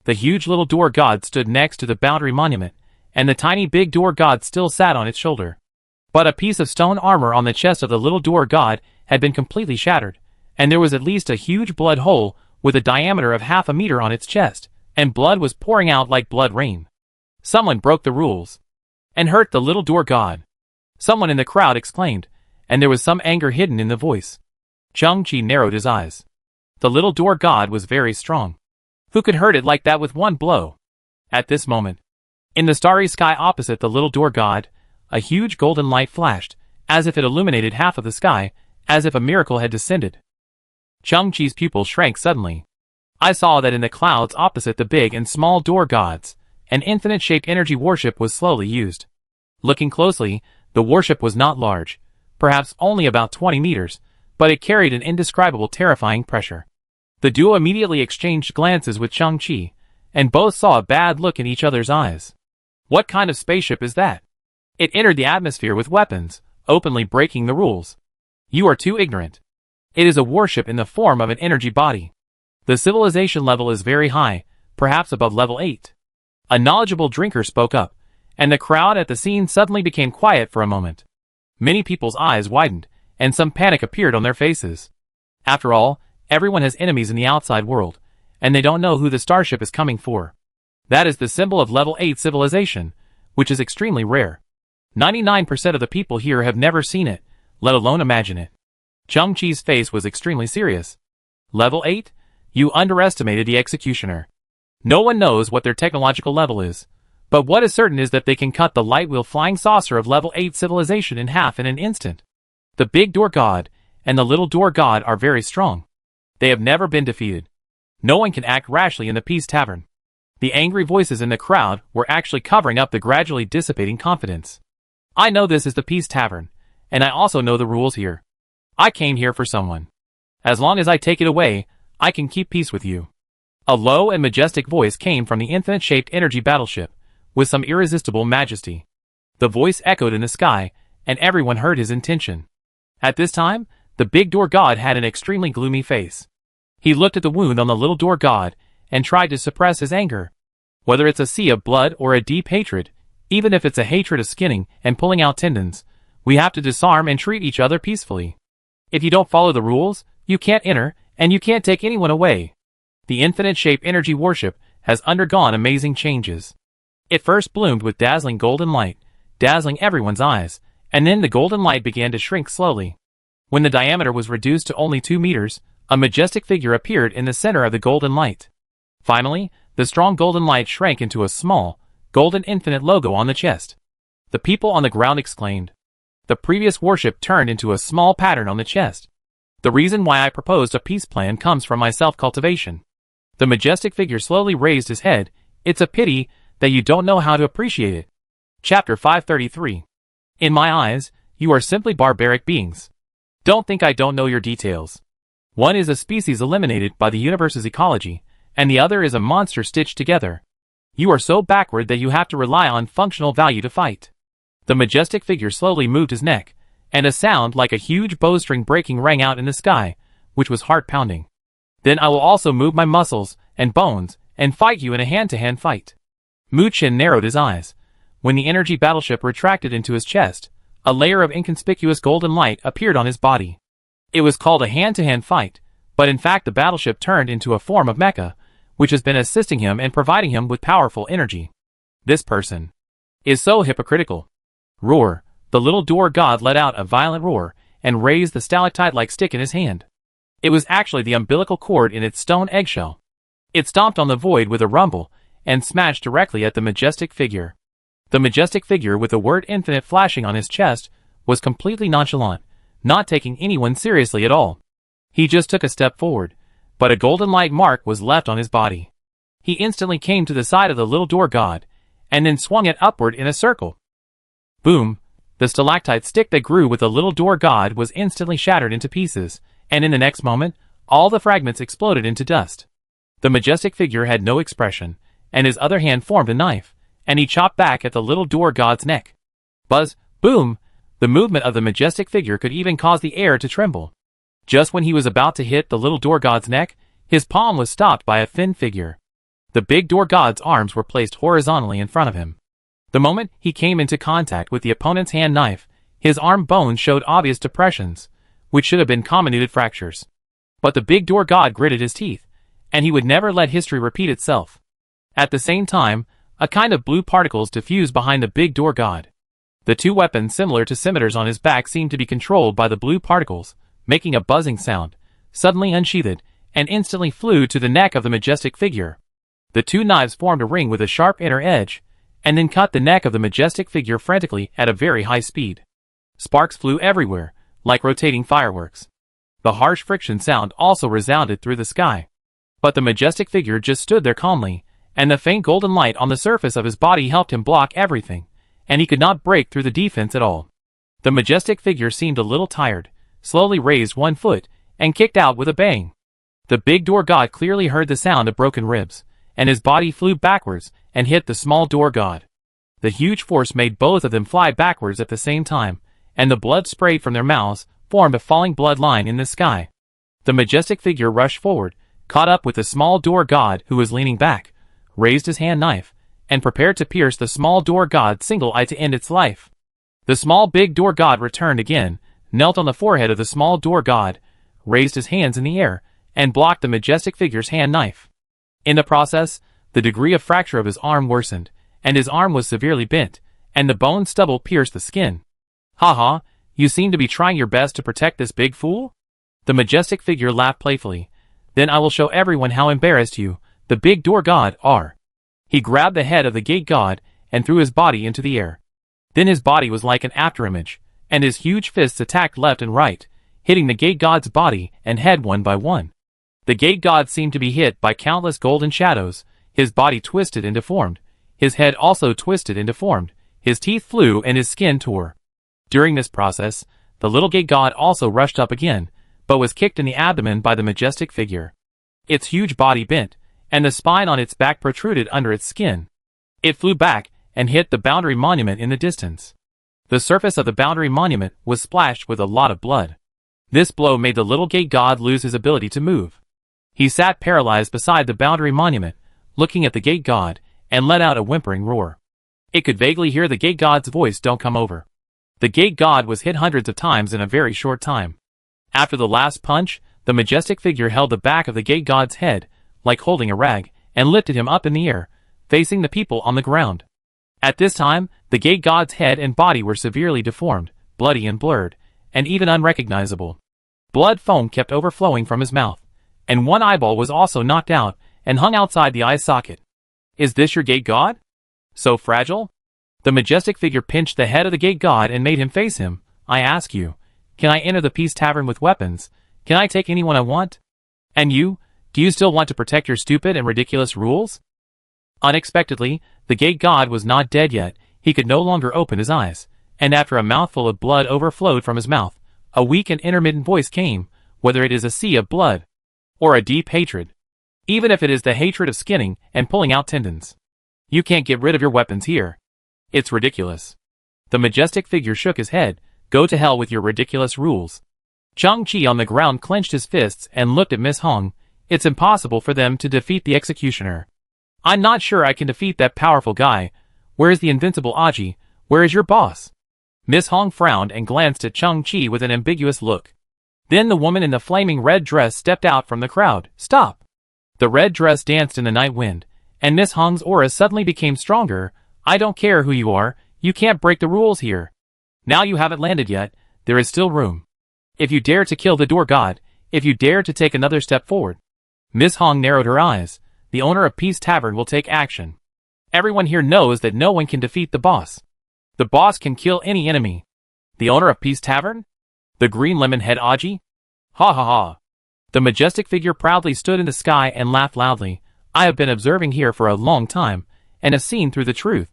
the huge little door god stood next to the boundary monument, and the tiny big door god still sat on its shoulder. But a piece of stone armor on the chest of the little door god had been completely shattered, and there was at least a huge blood hole with a diameter of 0.5 meter on its chest, and blood was pouring out like blood rain. Someone broke the rules and hurt the little door god. Someone in the crowd exclaimed, and there was some anger hidden in the voice. Chung-Chi narrowed his eyes. The little door god was very strong. Who could hurt it like that with one blow? At this moment, in the starry sky opposite the little door god, a huge golden light flashed, as if it illuminated half of the sky, as if a miracle had descended. Chung-Chi's pupils shrank suddenly. I saw that in the clouds opposite the big and small door gods, an infinite-shaped energy warship was slowly used. Looking closely, the warship was not large, perhaps only about 20 meters, but it carried an indescribable terrifying pressure. The duo immediately exchanged glances with Chung-Chi, and both saw a bad look in each other's eyes. What kind of spaceship is that? It entered the atmosphere with weapons, openly breaking the rules. You are too ignorant. It is a warship in the form of an energy body. The civilization level is very high, perhaps above level 8. A knowledgeable drinker spoke up, and the crowd at the scene suddenly became quiet for a moment. Many people's eyes widened, and some panic appeared on their faces. After all, everyone has enemies in the outside world, and they don't know who the starship is coming for. That is the symbol of level 8 civilization, which is extremely rare. 99% of the people here have never seen it, let alone imagine it. Chung-Chi's face was extremely serious. Level 8? You underestimated the executioner. No one knows what their technological level is, but what is certain is that they can cut the light wheel flying saucer of level 8 civilization in half in an instant. The big door god and the little door god are very strong. They have never been defeated. No one can act rashly in the Peace Tavern. The angry voices in the crowd were actually covering up the gradually dissipating confidence. I know this is the Peace Tavern, and I also know the rules here. I came here for someone. As long as I take it away, I can keep peace with you. A low and majestic voice came from the infinite-shaped energy battleship, with some irresistible majesty. The voice echoed in the sky, and everyone heard his intention. At this time, the big door god had an extremely gloomy face. He looked at the wound on the little door god, and tried to suppress his anger. Whether it's a sea of blood or a deep hatred, even if it's a hatred of skinning and pulling out tendons, we have to disarm and treat each other peacefully. If you don't follow the rules, you can't enter, and you can't take anyone away. The infinite-shaped energy warship has undergone amazing changes. It first bloomed with dazzling golden light, dazzling everyone's eyes, and then the golden light began to shrink slowly. When the diameter was reduced to only 2 meters, a majestic figure appeared in the center of the golden light. Finally, the strong golden light shrank into a small, golden infinite logo on the chest. The people on the ground exclaimed. The previous warship turned into a small pattern on the chest. The reason why I proposed a peace plan comes from my self-cultivation. The majestic figure slowly raised his head. It's a pity that you don't know how to appreciate it. Chapter 533. In my eyes, you are simply barbaric beings. Don't think I don't know your details. One is a species eliminated by the universe's ecology, and the other is a monster stitched together. You are so backward that you have to rely on functional value to fight. The majestic figure slowly moved his neck, and a sound like a huge bowstring breaking rang out in the sky, which was heart-pounding. Then I will also move my muscles and bones and fight you in a hand-to-hand fight. Mu Chen narrowed his eyes. When the energy battleship retracted into his chest, a layer of inconspicuous golden light appeared on his body. It was called a hand-to-hand fight, but in fact the battleship turned into a form of mecha, which has been assisting him and providing him with powerful energy. This person is so hypocritical. Roar! The little door god let out a violent roar and raised the stalactite-like stick in his hand. It was actually the umbilical cord in its stone eggshell. It stomped on the void with a rumble and smashed directly at the majestic figure. The majestic figure with the word infinite flashing on his chest was completely nonchalant, not taking anyone seriously at all. He just took a step forward, but a golden light mark was left on his body. He instantly came to the side of the little door god, and then swung it upward in a circle. Boom! The stalactite stick that grew with the little door god was instantly shattered into pieces, and in the next moment, all the fragments exploded into dust. The majestic figure had no expression, and his other hand formed a knife, and he chopped back at the little door god's neck. Buzz! Boom! The movement of the majestic figure could even cause the air to tremble. Just when he was about to hit the little door god's neck, his palm was stopped by a thin figure. The big door god's arms were placed horizontally in front of him. The moment he came into contact with the opponent's hand knife, his arm bones showed obvious depressions, which should have been comminuted fractures. But the big door god gritted his teeth, and he would never let history repeat itself. At the same time, a kind of blue particles diffused behind the big door god. The two weapons similar to scimitars on his back seemed to be controlled by the blue particles, making a buzzing sound, suddenly unsheathed, and instantly flew to the neck of the majestic figure. The two knives formed a ring with a sharp inner edge, and then cut the neck of the majestic figure frantically at a very high speed. Sparks flew everywhere, like rotating fireworks. The harsh friction sound also resounded through the sky. But the majestic figure just stood there calmly, and the faint golden light on the surface of his body helped him block everything, and he could not break through the defense at all. The majestic figure seemed a little tired, slowly raised one foot, and kicked out with a bang. The big door god clearly heard the sound of broken ribs, and his body flew backwards and hit the small door god. The huge force made both of them fly backwards at the same time, and the blood sprayed from their mouths formed a falling blood line in the sky. The majestic figure rushed forward, caught up with the small door god who was leaning back, raised his hand knife, and prepared to pierce the small door god's single eye to end its life. The small big door god returned again, knelt on the forehead of the small door god, raised his hands in the air, and blocked the majestic figure's hand knife. In the process, the degree of fracture of his arm worsened, and his arm was severely bent, and the bone stubble pierced the skin. "Ha ha, you seem to be trying your best to protect this big fool?" The majestic figure laughed playfully. "Then I will show everyone how embarrassed you, the big door god, are." He grabbed the head of the gate god and threw his body into the air. Then his body was like an afterimage, and his huge fists attacked left and right, hitting the gate god's body and head one by one. The gate god seemed to be hit by countless golden shadows, his body twisted and deformed, his head also twisted and deformed, his teeth flew and his skin tore. During this process, the little gate god also rushed up again, but was kicked in the abdomen by the majestic figure. Its huge body bent, and the spine on its back protruded under its skin. It flew back and hit the boundary monument in the distance. The surface of the boundary monument was splashed with a lot of blood. This blow made the little gate god lose his ability to move. He sat paralyzed beside the boundary monument, looking at the gate god, and let out a whimpering roar. It could vaguely hear the gate god's voice, "Don't come over." The gate god was hit hundreds of times in a very short time. After the last punch, the majestic figure held the back of the gate god's head, like holding a rag, and lifted him up in the air, facing the people on the ground. At this time, the gate god's head and body were severely deformed, bloody and blurred, and even unrecognizable. Blood foam kept overflowing from his mouth, and one eyeball was also knocked out and hung outside the eye socket. "Is this your gate god? So fragile?" The majestic figure pinched the head of the gate god and made him face him. "I ask you, can I enter the Peace Tavern with weapons? Can I take anyone I want? And you, do you still want to protect your stupid and ridiculous rules?" Unexpectedly, the gate god was not dead yet. He could no longer open his eyes, and after a mouthful of blood overflowed from his mouth, a weak and intermittent voice came, "Whether it is a sea of blood, or a deep hatred, even if it is the hatred of skinning and pulling out tendons, you can't get rid of your weapons here. It's ridiculous." The majestic figure shook his head. "Go to hell with your ridiculous rules. Chang-Chi on the ground clenched his fists and looked at Miss Hong. It's impossible for them to defeat the executioner. I'm not sure I can defeat that powerful guy. Where is the invincible Aji? Where is your boss? Miss Hong frowned and glanced at Chang-Chi with an ambiguous look. Then the woman in the flaming red dress stepped out from the crowd. Stop! The red dress danced in the night wind, and Miss Hong's aura suddenly became stronger. I don't care who you are, you can't break the rules here. Now you haven't landed yet, there is still room. If you dare to kill the door god, if you dare to take another step forward. Miss Hong narrowed her eyes. The owner of Peace Tavern will take action. Everyone here knows that no one can defeat the boss. The boss can kill any enemy. The owner of Peace Tavern? The green lemon head Aji? Ha ha ha. The majestic figure proudly stood in the sky and laughed loudly. I have been observing here for a long time, and have seen through the truth.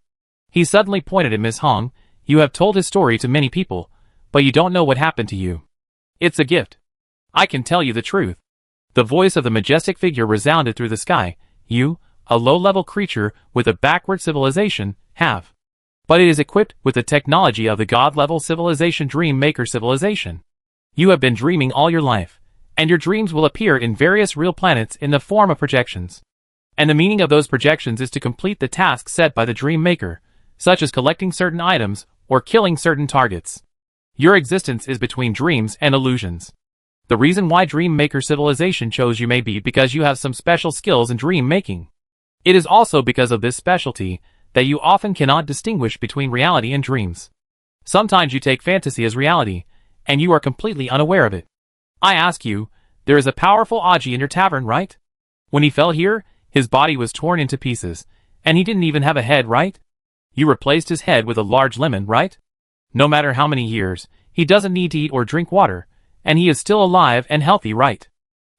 He suddenly pointed at Miss Hong. You have told his story to many people, but you don't know what happened to you. It's a gift. I can tell you the truth. The voice of the majestic figure resounded through the sky. You, a low-level creature with a backward civilization, have. But it is equipped with the technology of the god-level civilization Dream Maker civilization. You have been dreaming all your life, and your dreams will appear in various real planets in the form of projections. And the meaning of those projections is to complete the tasks set by the Dream Maker, such as collecting certain items or killing certain targets. Your existence is between dreams and illusions. The reason why Dream Maker civilization chose you may be because you have some special skills in dream making. It is also because of this specialty that you often cannot distinguish between reality and dreams. Sometimes you take fantasy as reality, and you are completely unaware of it. I ask you, there is a powerful Aji in your tavern, right? When he fell here, his body was torn into pieces, and he didn't even have a head, right? You replaced his head with a large lemon, right? No matter how many years, he doesn't need to eat or drink water, and he is still alive and healthy, right?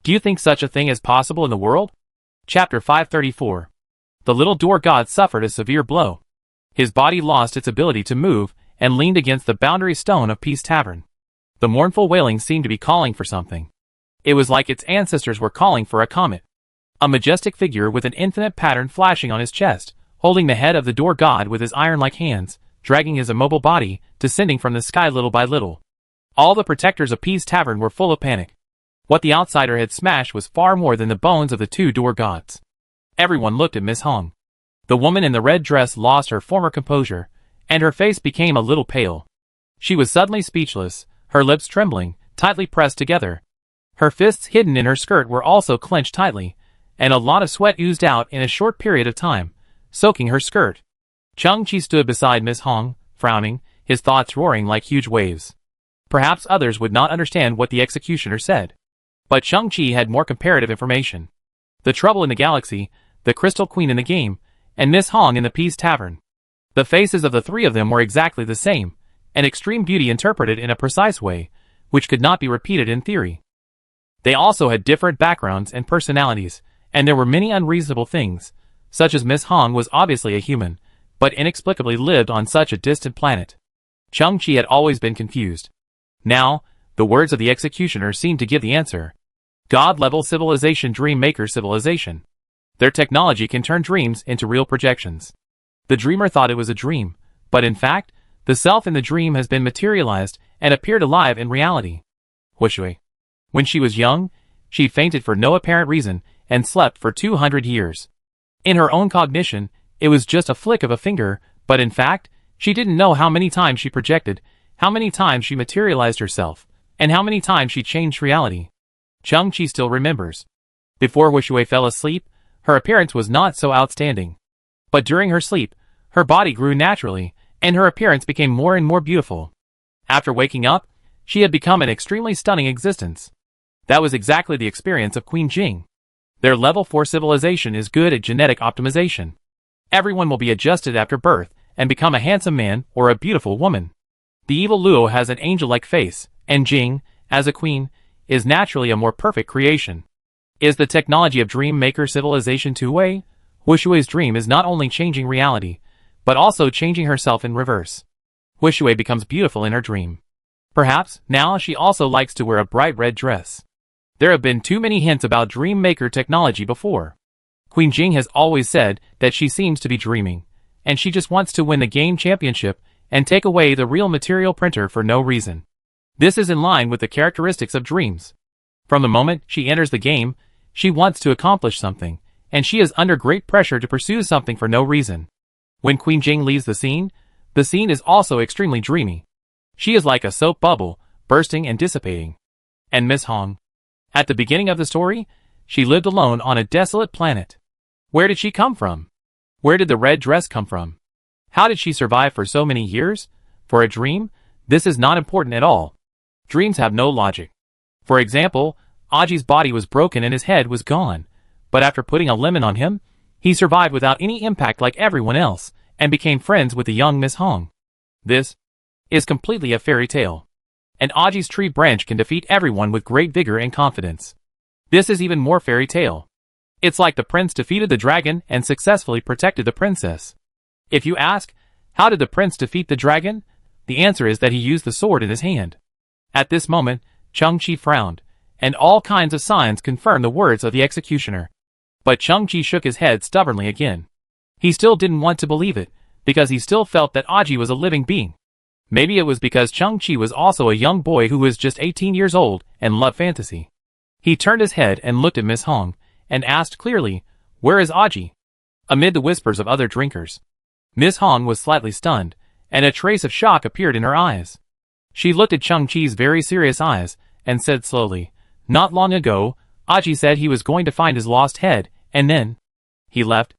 Do you think such a thing is possible in the world? Chapter 534. The little door god suffered a severe blow. His body lost its ability to move and leaned against the boundary stone of Peace Tavern. The mournful wailing seemed to be calling for something. It was like its ancestors were calling for a comet. A majestic figure with an infinite pattern flashing on his chest, holding the head of the door god with his iron-like hands, dragging his immobile body, descending from the sky little by little. All the protectors of Peace Tavern were full of panic. What the outsider had smashed was far more than the bones of the two door gods. Everyone looked at Miss Hong. The woman in the red dress lost her former composure, and her face became a little pale. She was suddenly speechless, her lips trembling, tightly pressed together. Her fists hidden in her skirt were also clenched tightly, and a lot of sweat oozed out in a short period of time, soaking her skirt. Chang-Chi stood beside Miss Hong, frowning, his thoughts roaring like huge waves. Perhaps others would not understand what the executioner said. But Chang-Chi had more comparative information. The trouble in the galaxy, the Crystal Queen in the game, and Miss Hong in the Peace Tavern. The faces of the three of them were exactly the same, and extreme beauty interpreted in a precise way, which could not be repeated in theory. They also had different backgrounds and personalities, and there were many unreasonable things, such as Miss Hong was obviously a human, but inexplicably lived on such a distant planet. Chang-Chi had always been confused. Now, the words of the executioner seemed to give the answer. God-level civilization Dream Maker civilization. Their technology can turn dreams into real projections. The dreamer thought it was a dream, but in fact, the self in the dream has been materialized and appeared alive in reality. Wishui. When she was young, she fainted for no apparent reason and slept for 200 years. In her own cognition, it was just a flick of a finger, but in fact, she didn't know how many times she projected, how many times she materialized herself, and how many times she changed reality. Chang-Chi still remembers. Before Wishui fell asleep, her appearance was not so outstanding. But during her sleep, her body grew naturally, and her appearance became more and more beautiful. After waking up, she had become an extremely stunning existence. That was exactly the experience of Queen Jing. Their level 4 civilization is good at genetic optimization. Everyone will be adjusted after birth and become a handsome man or a beautiful woman. The evil Luo has an angel-like face, and Jing, as a queen, is naturally a more perfect creation. Is the technology of Dream Maker civilization two-way? Wishui's dream is not only changing reality, but also changing herself in reverse. Wishui becomes beautiful in her dream. Perhaps, now she also likes to wear a bright red dress. There have been too many hints about Dream Maker technology before. Queen Jing has always said that she seems to be dreaming, and she just wants to win the game championship and take away the real material printer for no reason. This is in line with the characteristics of dreams. From the moment she enters the game, she wants to accomplish something, and she is under great pressure to pursue something for no reason. When Queen Jing leaves the scene is also extremely dreamy. She is like a soap bubble, bursting and dissipating. And Miss Hong? At the beginning of the story, she lived alone on a desolate planet. Where did she come from? Where did the red dress come from? How did she survive for so many years? For a dream, this is not important at all. Dreams have no logic. For example, Aji's body was broken and his head was gone, but after putting a lemon on him, he survived without any impact like everyone else, and became friends with the young Miss Hong. This is completely a fairy tale. And Aji's tree branch can defeat everyone with great vigor and confidence. This is even more fairy tale. It's like the prince defeated the dragon and successfully protected the princess. If you ask, how did the prince defeat the dragon? The answer is that he used the sword in his hand. At this moment, Cheng-Chi frowned, and all kinds of signs confirmed the words of the executioner. But Cheng-Chi shook his head stubbornly again. He still didn't want to believe it, because he still felt that Aji was a living being. Maybe it was because Cheng-Chi was also a young boy who was just 18 years old and loved fantasy. He turned his head and looked at Miss Hong, and asked clearly, "Where is Aji?" Amid the whispers of other drinkers. Miss Hong was slightly stunned, and a trace of shock appeared in her eyes. She looked at Cheng-Chi's very serious eyes, and said slowly, "Not long ago, Aji said he was going to find his lost head, and then he left."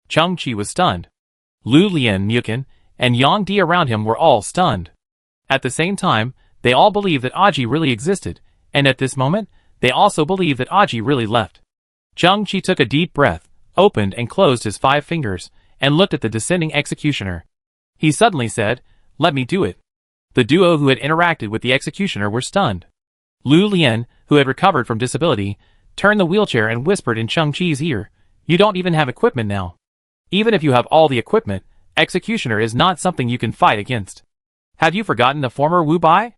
Cheng-Chi was stunned. Lu Lian, Mukin, and Yang Di around him were all stunned. At the same time, they all believed that Aji really existed, and at this moment, they also believed that Aji really left. Cheng-Chi took a deep breath, opened and closed his 5 fingers, and looked at the descending executioner. He suddenly said, "Let me do it." The duo who had interacted with the executioner were stunned. Lu Lian, who had recovered from disability, turned the wheelchair and whispered in Cheng-Chi's ear, "You don't even have equipment now. Even if you have all the equipment, executioner is not something you can fight against. Have you forgotten the former Wu Bai?"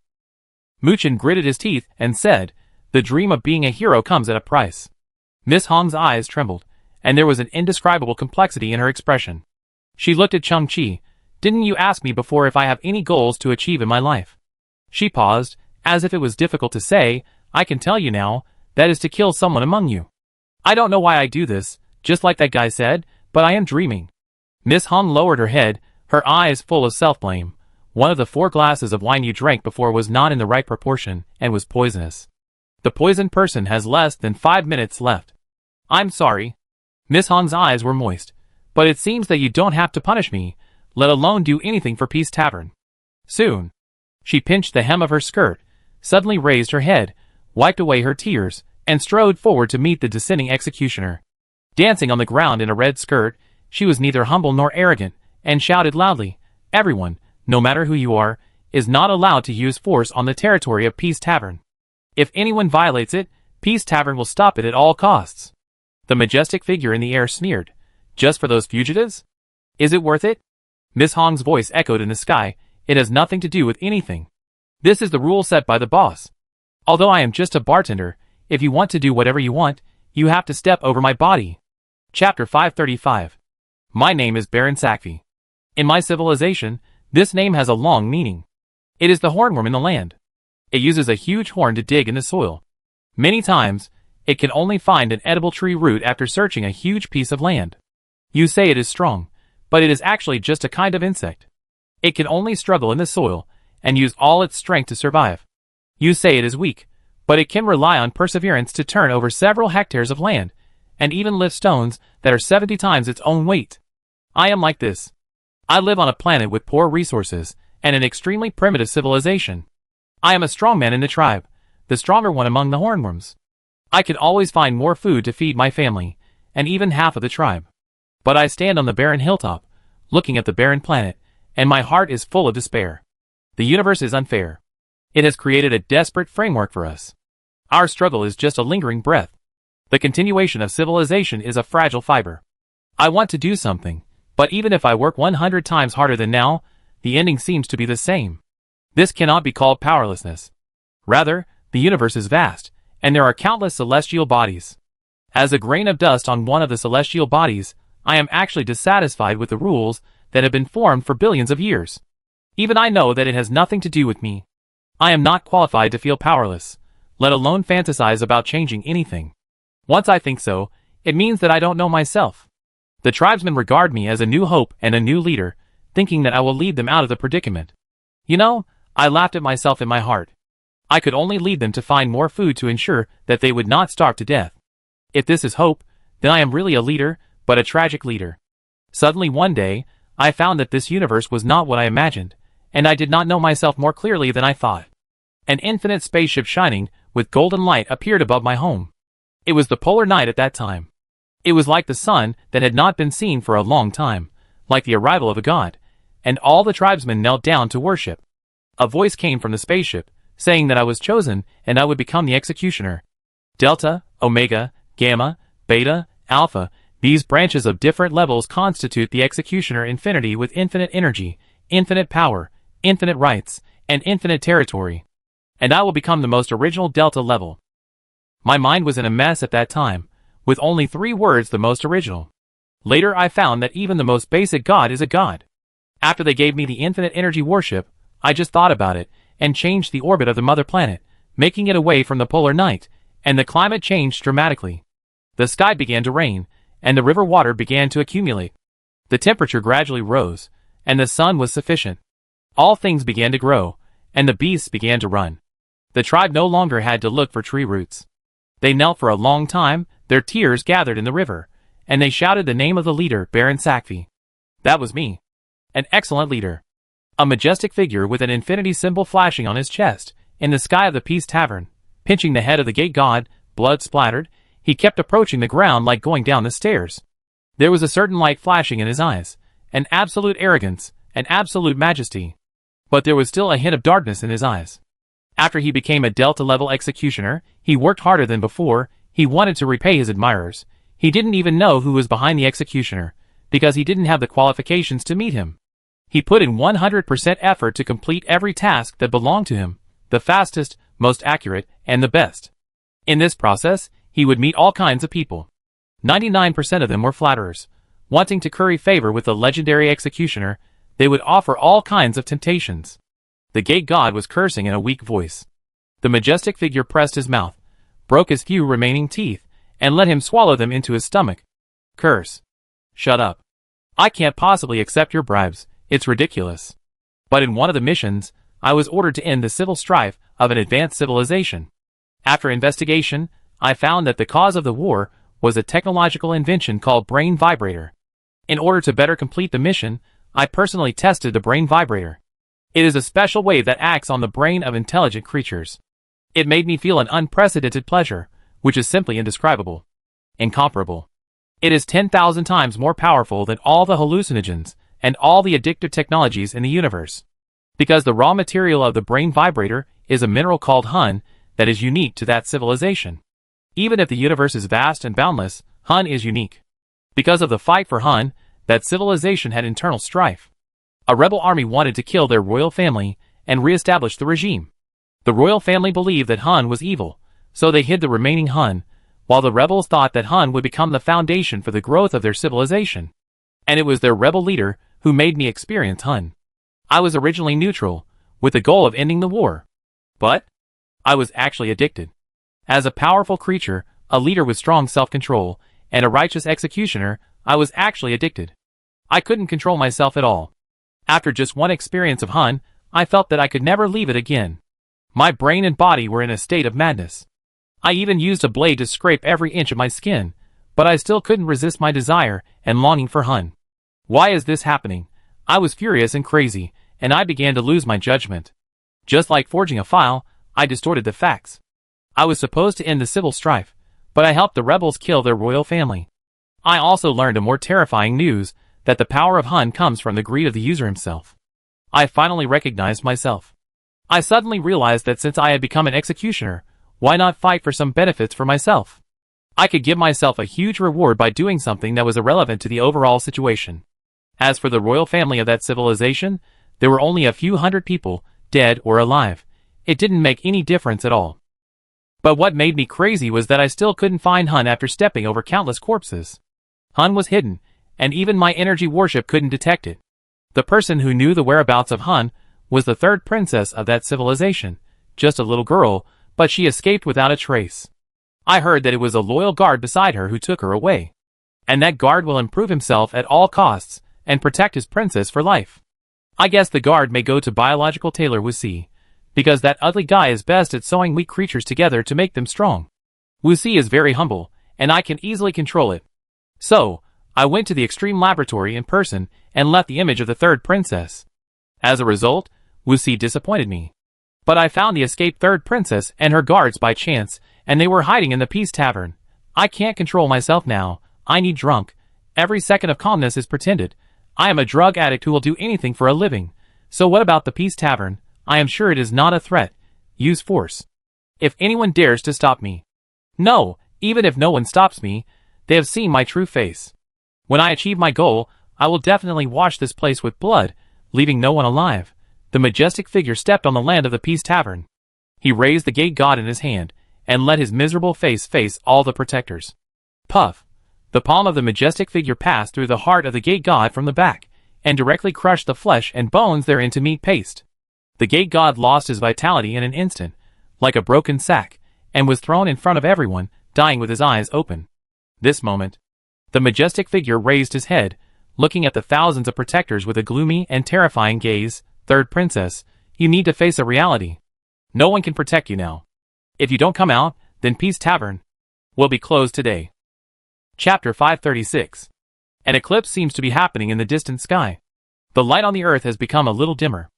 Muchen gritted his teeth and said, "The dream of being a hero comes at a price." Miss Hong's eyes trembled, and there was an indescribable complexity in her expression. She looked at Cheng-Chi. "Didn't you ask me before if I have any goals to achieve in my life?" She paused, as if it was difficult to say. "I can tell you now, that is to kill someone among you. I don't know why I do this, just like that guy said, but I am dreaming." Miss Hong lowered her head, her eyes full of self-blame. One of the 4 glasses of wine you drank before was not in the right proportion, and was poisonous. The poisoned person has less than 5 minutes left. "I'm sorry." Miss Hong's eyes were moist. "But it seems that you don't have to punish me, let alone do anything for Peace Tavern. Soon." She pinched the hem of her skirt, suddenly raised her head, wiped away her tears, and strode forward to meet the descending executioner. Dancing on the ground in a red skirt, she was neither humble nor arrogant, and shouted loudly, "Everyone, no matter who you are, is not allowed to use force on the territory of Peace Tavern. If anyone violates it, Peace Tavern will stop it at all costs." The majestic figure in the air sneered, "Just for those fugitives? Is it worth it?" Miss Hong's voice echoed in the sky, "It has nothing to do with anything. This is the rule set by the boss. Although I am just a bartender, if you want to do whatever you want, you have to step over my body." Chapter 535. My name is Baron Sakfi. In my civilization, this name has a long meaning. It is the hornworm in the land. It uses a huge horn to dig in the soil. Many times, it can only find an edible tree root after searching a huge piece of land. You say it is strong, but it is actually just a kind of insect. It can only struggle in the soil, and use all its strength to survive. You say it is weak, but it can rely on perseverance to turn over several hectares of land, and even lift stones that are 70 times its own weight. I am like this. I live on a planet with poor resources, and an extremely primitive civilization. I am a strong man in the tribe, the stronger one among the hornworms. I can always find more food to feed my family, and even half of the tribe. But I stand on the barren hilltop, looking at the barren planet, and my heart is full of despair. The universe is unfair. It has created a desperate framework for us. Our struggle is just a lingering breath. The continuation of civilization is a fragile fiber. I want to do something, but even if I work 100 times harder than now, the ending seems to be the same. This cannot be called powerlessness. Rather, the universe is vast, and there are countless celestial bodies. As a grain of dust on one of the celestial bodies, I am actually dissatisfied with the rules that have been formed for billions of years. Even I know that it has nothing to do with me. I am not qualified to feel powerless, let alone fantasize about changing anything. Once I think so, it means that I don't know myself. The tribesmen regard me as a new hope and a new leader, thinking that I will lead them out of the predicament. You know, I laughed at myself in my heart. I could only lead them to find more food to ensure that they would not starve to death. If this is hope, then I am really a leader, but a tragic leader. Suddenly one day, I found that this universe was not what I imagined, and I did not know myself more clearly than I thought. An infinite spaceship shining with golden light appeared above my home. It was the polar night at that time. It was like the sun that had not been seen for a long time, like the arrival of a god, and all the tribesmen knelt down to worship. A voice came from the spaceship, saying that I was chosen and I would become the executioner. Delta, Omega, Gamma, Beta, Alpha, these branches of different levels constitute the executioner infinity with infinite energy, infinite power, infinite rights, and infinite territory. And I will become the most original Delta level. My mind was in a mess at that time, with only 3 words the most original. Later I found that even the most basic god is a god. After they gave me the infinite energy worship, I just thought about it, and changed the orbit of the mother planet, making it away from the polar night, and the climate changed dramatically. The sky began to rain, and the river water began to accumulate. The temperature gradually rose, and the sun was sufficient. All things began to grow, and the beasts began to run. The tribe no longer had to look for tree roots. They knelt for a long time, their tears gathered in the river, and they shouted the name of the leader, Baron Sakvi. That was me. An excellent leader. A majestic figure with an infinity symbol flashing on his chest, in the sky of the Peace Tavern, pinching the head of the gate god, blood splattered, he kept approaching the ground like going down the stairs. There was a certain light flashing in his eyes, an absolute arrogance, an absolute majesty. But there was still a hint of darkness in his eyes. After he became a Delta-level executioner, he worked harder than before. He wanted to repay his admirers. He didn't even know who was behind the executioner, because he didn't have the qualifications to meet him. He put in 100% effort to complete every task that belonged to him, the fastest, most accurate, and the best. In this process, he would meet all kinds of people. 99% of them were flatterers. Wanting to curry favor with the legendary executioner, they would offer all kinds of temptations. The gate god was cursing in a weak voice. The majestic figure pressed his mouth, broke his few remaining teeth, and let him swallow them into his stomach. Curse. Shut up. I can't possibly accept your bribes, it's ridiculous. But in one of the missions, I was ordered to end the civil strife of an advanced civilization. After investigation, I found that the cause of the war was a technological invention called brain vibrator. In order to better complete the mission, I personally tested the brain vibrator. It is a special wave that acts on the brain of intelligent creatures. It made me feel an unprecedented pleasure, which is simply indescribable. Incomparable. It is 10,000 times more powerful than all the hallucinogens and all the addictive technologies in the universe. Because the raw material of the brain vibrator is a mineral called Hun that is unique to that civilization. Even if the universe is vast and boundless, Hun is unique. Because of the fight for Hun, that civilization had internal strife. A rebel army wanted to kill their royal family and re-establish the regime. The royal family believed that Hun was evil, so they hid the remaining Hun, while the rebels thought that Hun would become the foundation for the growth of their civilization. And it was their rebel leader who made me experience Hun. I was originally neutral, with the goal of ending the war. But I was actually addicted. As a powerful creature, a leader with strong self-control, and a righteous executioner, I was actually addicted. I couldn't control myself at all. After just one experience of Hun, I felt that I could never leave it again. My brain and body were in a state of madness. I even used a blade to scrape every inch of my skin, but I still couldn't resist my desire and longing for Hun. Why is this happening? I was furious and crazy, and I began to lose my judgment. Just like forging a file, I distorted the facts. I was supposed to end the civil strife, but I helped the rebels kill their royal family. I also learned a more terrifying news, that the power of Hun comes from the greed of the user himself. I finally recognized myself. I suddenly realized that since I had become an executioner, why not fight for some benefits for myself? I could give myself a huge reward by doing something that was irrelevant to the overall situation. As for the royal family of that civilization, there were only a few hundred people, dead or alive. It didn't make any difference at all. But what made me crazy was that I still couldn't find Hun after stepping over countless corpses. Hun was hidden, and even my energy worship couldn't detect it. The person who knew the whereabouts of Hun was the third princess of that civilization, just a little girl, but she escaped without a trace. I heard that it was a loyal guard beside her who took her away. And that guard will improve himself at all costs and protect his princess for life. I guess the guard may go to biological tailor Wuxi, because that ugly guy is best at sewing weak creatures together to make them strong. Wuxi is very humble, and I can easily control it. So, I went to the extreme laboratory in person and left the image of the third princess. As a result, Wuxi disappointed me. But I found the escaped third princess and her guards by chance, and they were hiding in the Peace Tavern. I can't control myself now. I need drunk. Every second of calmness is pretended. I am a drug addict who will do anything for a living. So what about the Peace Tavern? I am sure it is not a threat. Use force. If anyone dares to stop me. No, even if no one stops me, they have seen my true face. When I achieve my goal, I will definitely wash this place with blood, leaving no one alive. The majestic figure stepped on the land of the Peace Tavern. He raised the gate god in his hand, and let his miserable face all the protectors. Puff! The palm of the majestic figure passed through the heart of the gate god from the back, and directly crushed the flesh and bones therein to meat paste. The gate god lost his vitality in an instant, like a broken sack, and was thrown in front of everyone, dying with his eyes open. This moment, the majestic figure raised his head, looking at the thousands of protectors with a gloomy and terrifying gaze. Third princess, you need to face a reality. No one can protect you now. If you don't come out, then Peace Tavern will be closed today. Chapter 536. An eclipse seems to be happening in the distant sky. The light on the earth has become a little dimmer.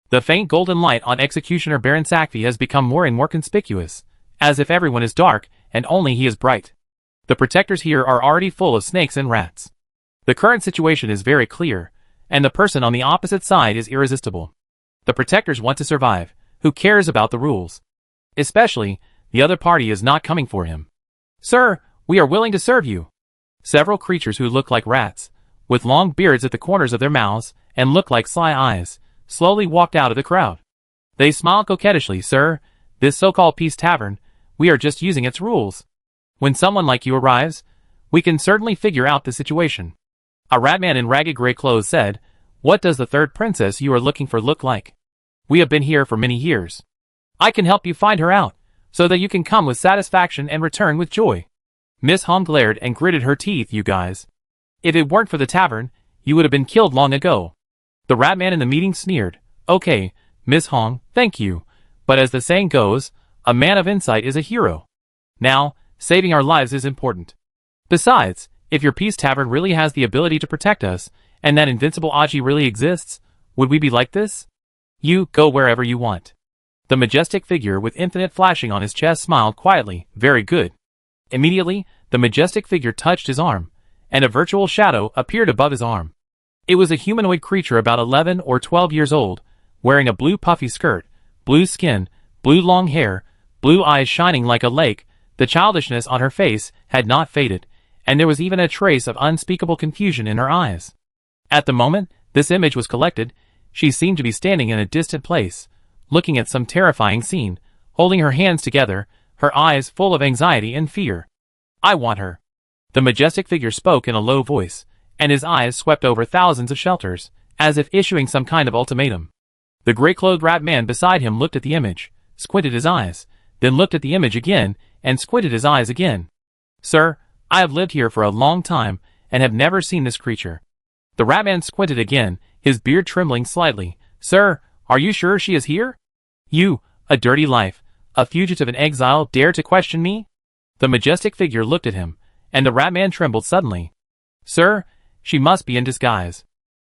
The faint golden light on Executioner Baron Sakvi has become more and more conspicuous, as if everyone is dark and only he is bright. The protectors here are already full of snakes and rats. The current situation is very clear, and the person on the opposite side is irresistible. The protectors want to survive. Who cares about the rules? Especially, the other party is not coming for him. Sir, we are willing to serve you. Several creatures who look like rats, with long beards at the corners of their mouths and look like sly eyes, slowly walked out of the crowd. They smiled coquettishly. Sir, this so-called Peace Tavern, we are just using its rules. When someone like you arrives, we can certainly figure out the situation. A rat man in ragged gray clothes said, What does the third princess you are looking for look like? We have been here for many years. I can help you find her out, so that you can come with satisfaction and return with joy. Miss Hong glared and gritted her teeth. You guys. If it weren't for the tavern, you would have been killed long ago. The rat man in the meeting sneered. Okay, Miss Hong, thank you. But as the saying goes, a man of insight is a hero. Now, saving our lives is important. Besides, if your Peace Tavern really has the ability to protect us, and that invincible Aji really exists, would we be like this? You, go wherever you want. The majestic figure with infinite flashing on his chest smiled quietly. Very good. Immediately, the majestic figure touched his arm, and a virtual shadow appeared above his arm. It was a humanoid creature about 11 or 12 years old, wearing a blue puffy skirt, blue skin, blue long hair, blue eyes shining like a lake. The childishness on her face had not faded, and there was even a trace of unspeakable confusion in her eyes. At the moment this image was collected, she seemed to be standing in a distant place, looking at some terrifying scene, holding her hands together, her eyes full of anxiety and fear. I want her. The majestic figure spoke in a low voice, and his eyes swept over thousands of shelters, as if issuing some kind of ultimatum. The gray-clothed rat man beside him looked at the image, squinted his eyes, then looked at the image again, and squinted his eyes again. Sir, I have lived here for a long time, and have never seen this creature. The rat man squinted again, his beard trembling slightly. Sir, are you sure she is here? You, a dirty life, a fugitive in exile, dare to question me? The majestic figure looked at him, and the rat man trembled suddenly. Sir, she must be in disguise.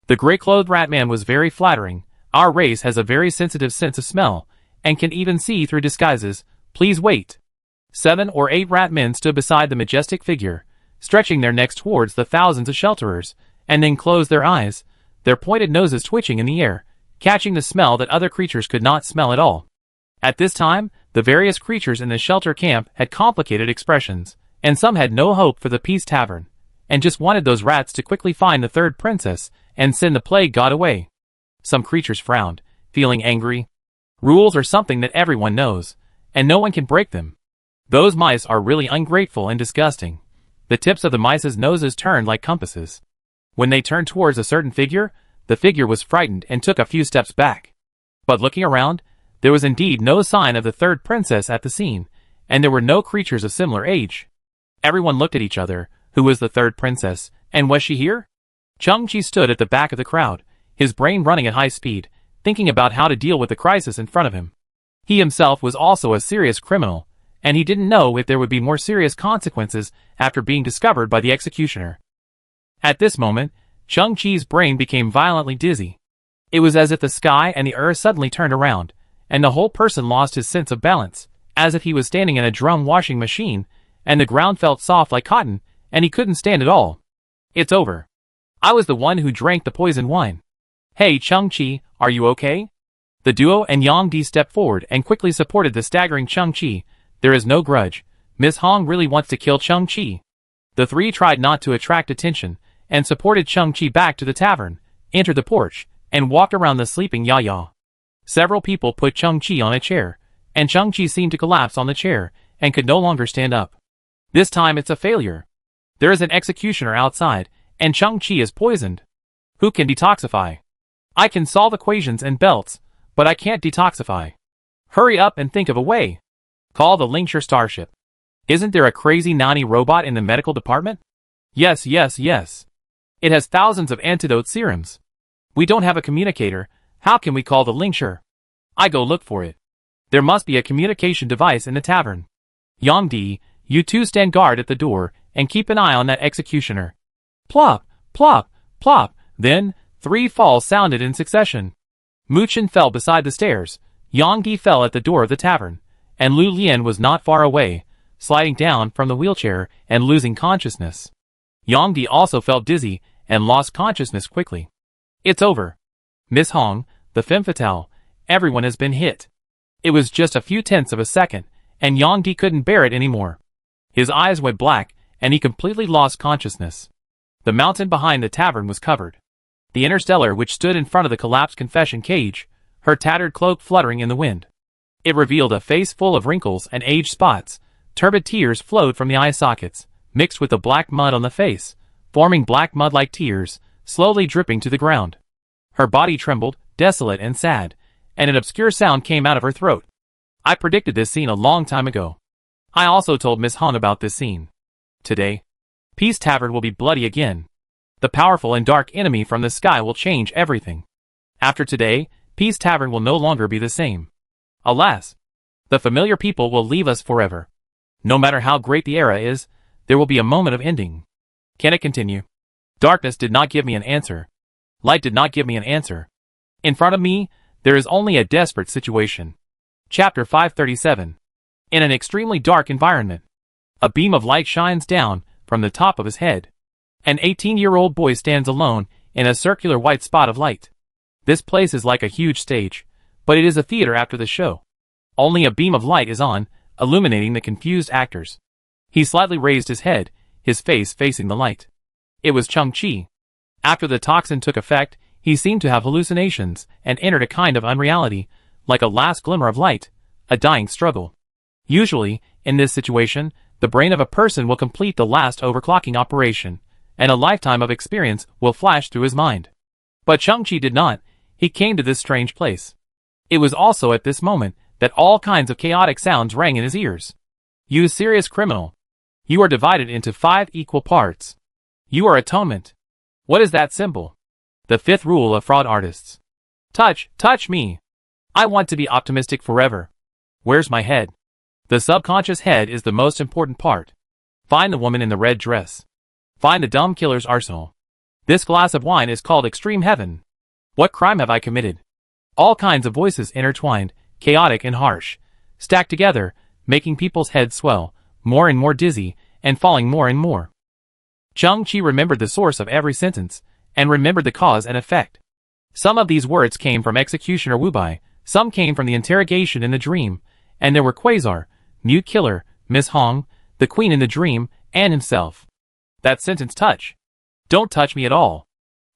The gray-clothed rat man was very flattering. Our race has a very sensitive sense of smell, and can even see through disguises. Please wait. 7 or 8 rat men stood beside the majestic figure, stretching their necks towards the thousands of shelterers, and then closed their eyes, their pointed noses twitching in the air, catching the smell that other creatures could not smell at all. At this time, the various creatures in the shelter camp had complicated expressions, and some had no hope for the Peace Tavern, and just wanted those rats to quickly find the third princess and send the plague god away. Some creatures frowned, feeling angry. Rules are something that everyone knows, and no one can break them. Those mice are really ungrateful and disgusting. The tips of the mice's noses turned like compasses. When they turned towards a certain figure, the figure was frightened and took a few steps back. But looking around, there was indeed no sign of the third princess at the scene, and there were no creatures of similar age. Everyone looked at each other. Who was the third princess, and was she here? Chang-Chi stood at the back of the crowd, his brain running at high speed, thinking about how to deal with the crisis in front of him. He himself was also a serious criminal, and he didn't know if there would be more serious consequences after being discovered by the executioner. At this moment, Chang-Chi's brain became violently dizzy. It was as if the sky and the earth suddenly turned around, and the whole person lost his sense of balance, as if he was standing in a drum washing machine, and the ground felt soft like cotton, and he couldn't stand at all. It's over. I was the one who drank the poison wine. Hey Chang-Chi, are you okay? The duo and Yang Di stepped forward and quickly supported the staggering Chang-Chi. There is no grudge. Miss Hong really wants to kill Chang-Chi. The three tried not to attract attention, and supported Chang-Chi back to the tavern, entered the porch, and walked around the sleeping Yaya. Several people put Chang-Chi on a chair, and Chang-Chi seemed to collapse on the chair, and could no longer stand up. This time it's a failure. There is an executioner outside, and Chang-Chi is poisoned. Who can detoxify? I can solve equations and belts, but I can't detoxify. Hurry up and think of a way. Call the Lingshire Starship. Isn't there a crazy nanny robot in the medical department? Yes. It has thousands of antidote serums. We don't have a communicator. How can we call the Lingshire? I go look for it. There must be a communication device in the tavern. Yang Di, you two stand guard at the door, and keep an eye on that executioner. Plop, plop, plop. Then, 3 falls sounded in succession. Mu Chen fell beside the stairs, Yang Di fell at the door of the tavern, and Lu Lian was not far away, sliding down from the wheelchair and losing consciousness. Yang Di also felt dizzy and lost consciousness quickly. It's over. Miss Hong, the femme fatale, everyone has been hit. It was just a few tenths of a second, and Yang Di couldn't bear it anymore. His eyes went black, and he completely lost consciousness. The mountain behind the tavern was covered. The Interstellar, which stood in front of the collapsed confession cage, her tattered cloak fluttering in the wind. It revealed a face full of wrinkles and age spots. Turbid tears flowed from the eye sockets, mixed with the black mud on the face, forming black mud-like tears, slowly dripping to the ground. Her body trembled, desolate and sad, and an obscure sound came out of her throat. I predicted this scene a long time ago. I also told Miss Hong about this scene. Today, Peace Tavern will be bloody again. The powerful and dark enemy from the sky will change everything. After today, Peace Tavern will no longer be the same. Alas, the familiar people will leave us forever. No matter how great the era is, there will be a moment of ending. Can it continue? Darkness did not give me an answer. Light did not give me an answer. In front of me, there is only a desperate situation. Chapter 537. In an extremely dark environment, a beam of light shines down from the top of his head. An 18-year-old boy stands alone in a circular white spot of light. This place is like a huge stage, but it is a theater after the show. Only a beam of light is on, illuminating the confused actors. He slightly raised his head, his face facing the light. It was Chang-Chi. After the toxin took effect, he seemed to have hallucinations and entered a kind of unreality, like a last glimmer of light, a dying struggle. Usually, in this situation, the brain of a person will complete the last overclocking operation, and a lifetime of experience will flash through his mind. But Chang-Chi did not. He came to this strange place. It was also at this moment that all kinds of chaotic sounds rang in his ears. You serious criminal. You are divided into 5 equal parts. You are atonement. What is that symbol? The 5th rule of fraud artists. Touch me. I want to be optimistic forever. Where's my head? The subconscious head is the most important part. Find the woman in the red dress. Find the dumb killer's arsenal. This glass of wine is called extreme heaven. What crime have I committed? All kinds of voices intertwined, chaotic and harsh, stacked together, making people's heads swell, more and more dizzy, and falling more and more. Chang-Chi remembered the source of every sentence, and remembered the cause and effect. Some of these words came from Executioner Wubai, some came from the interrogation in the dream, and there were Quasar, Mute Killer, Miss Hong, the Queen in the dream, and himself. That sentence touch. Don't touch me at all.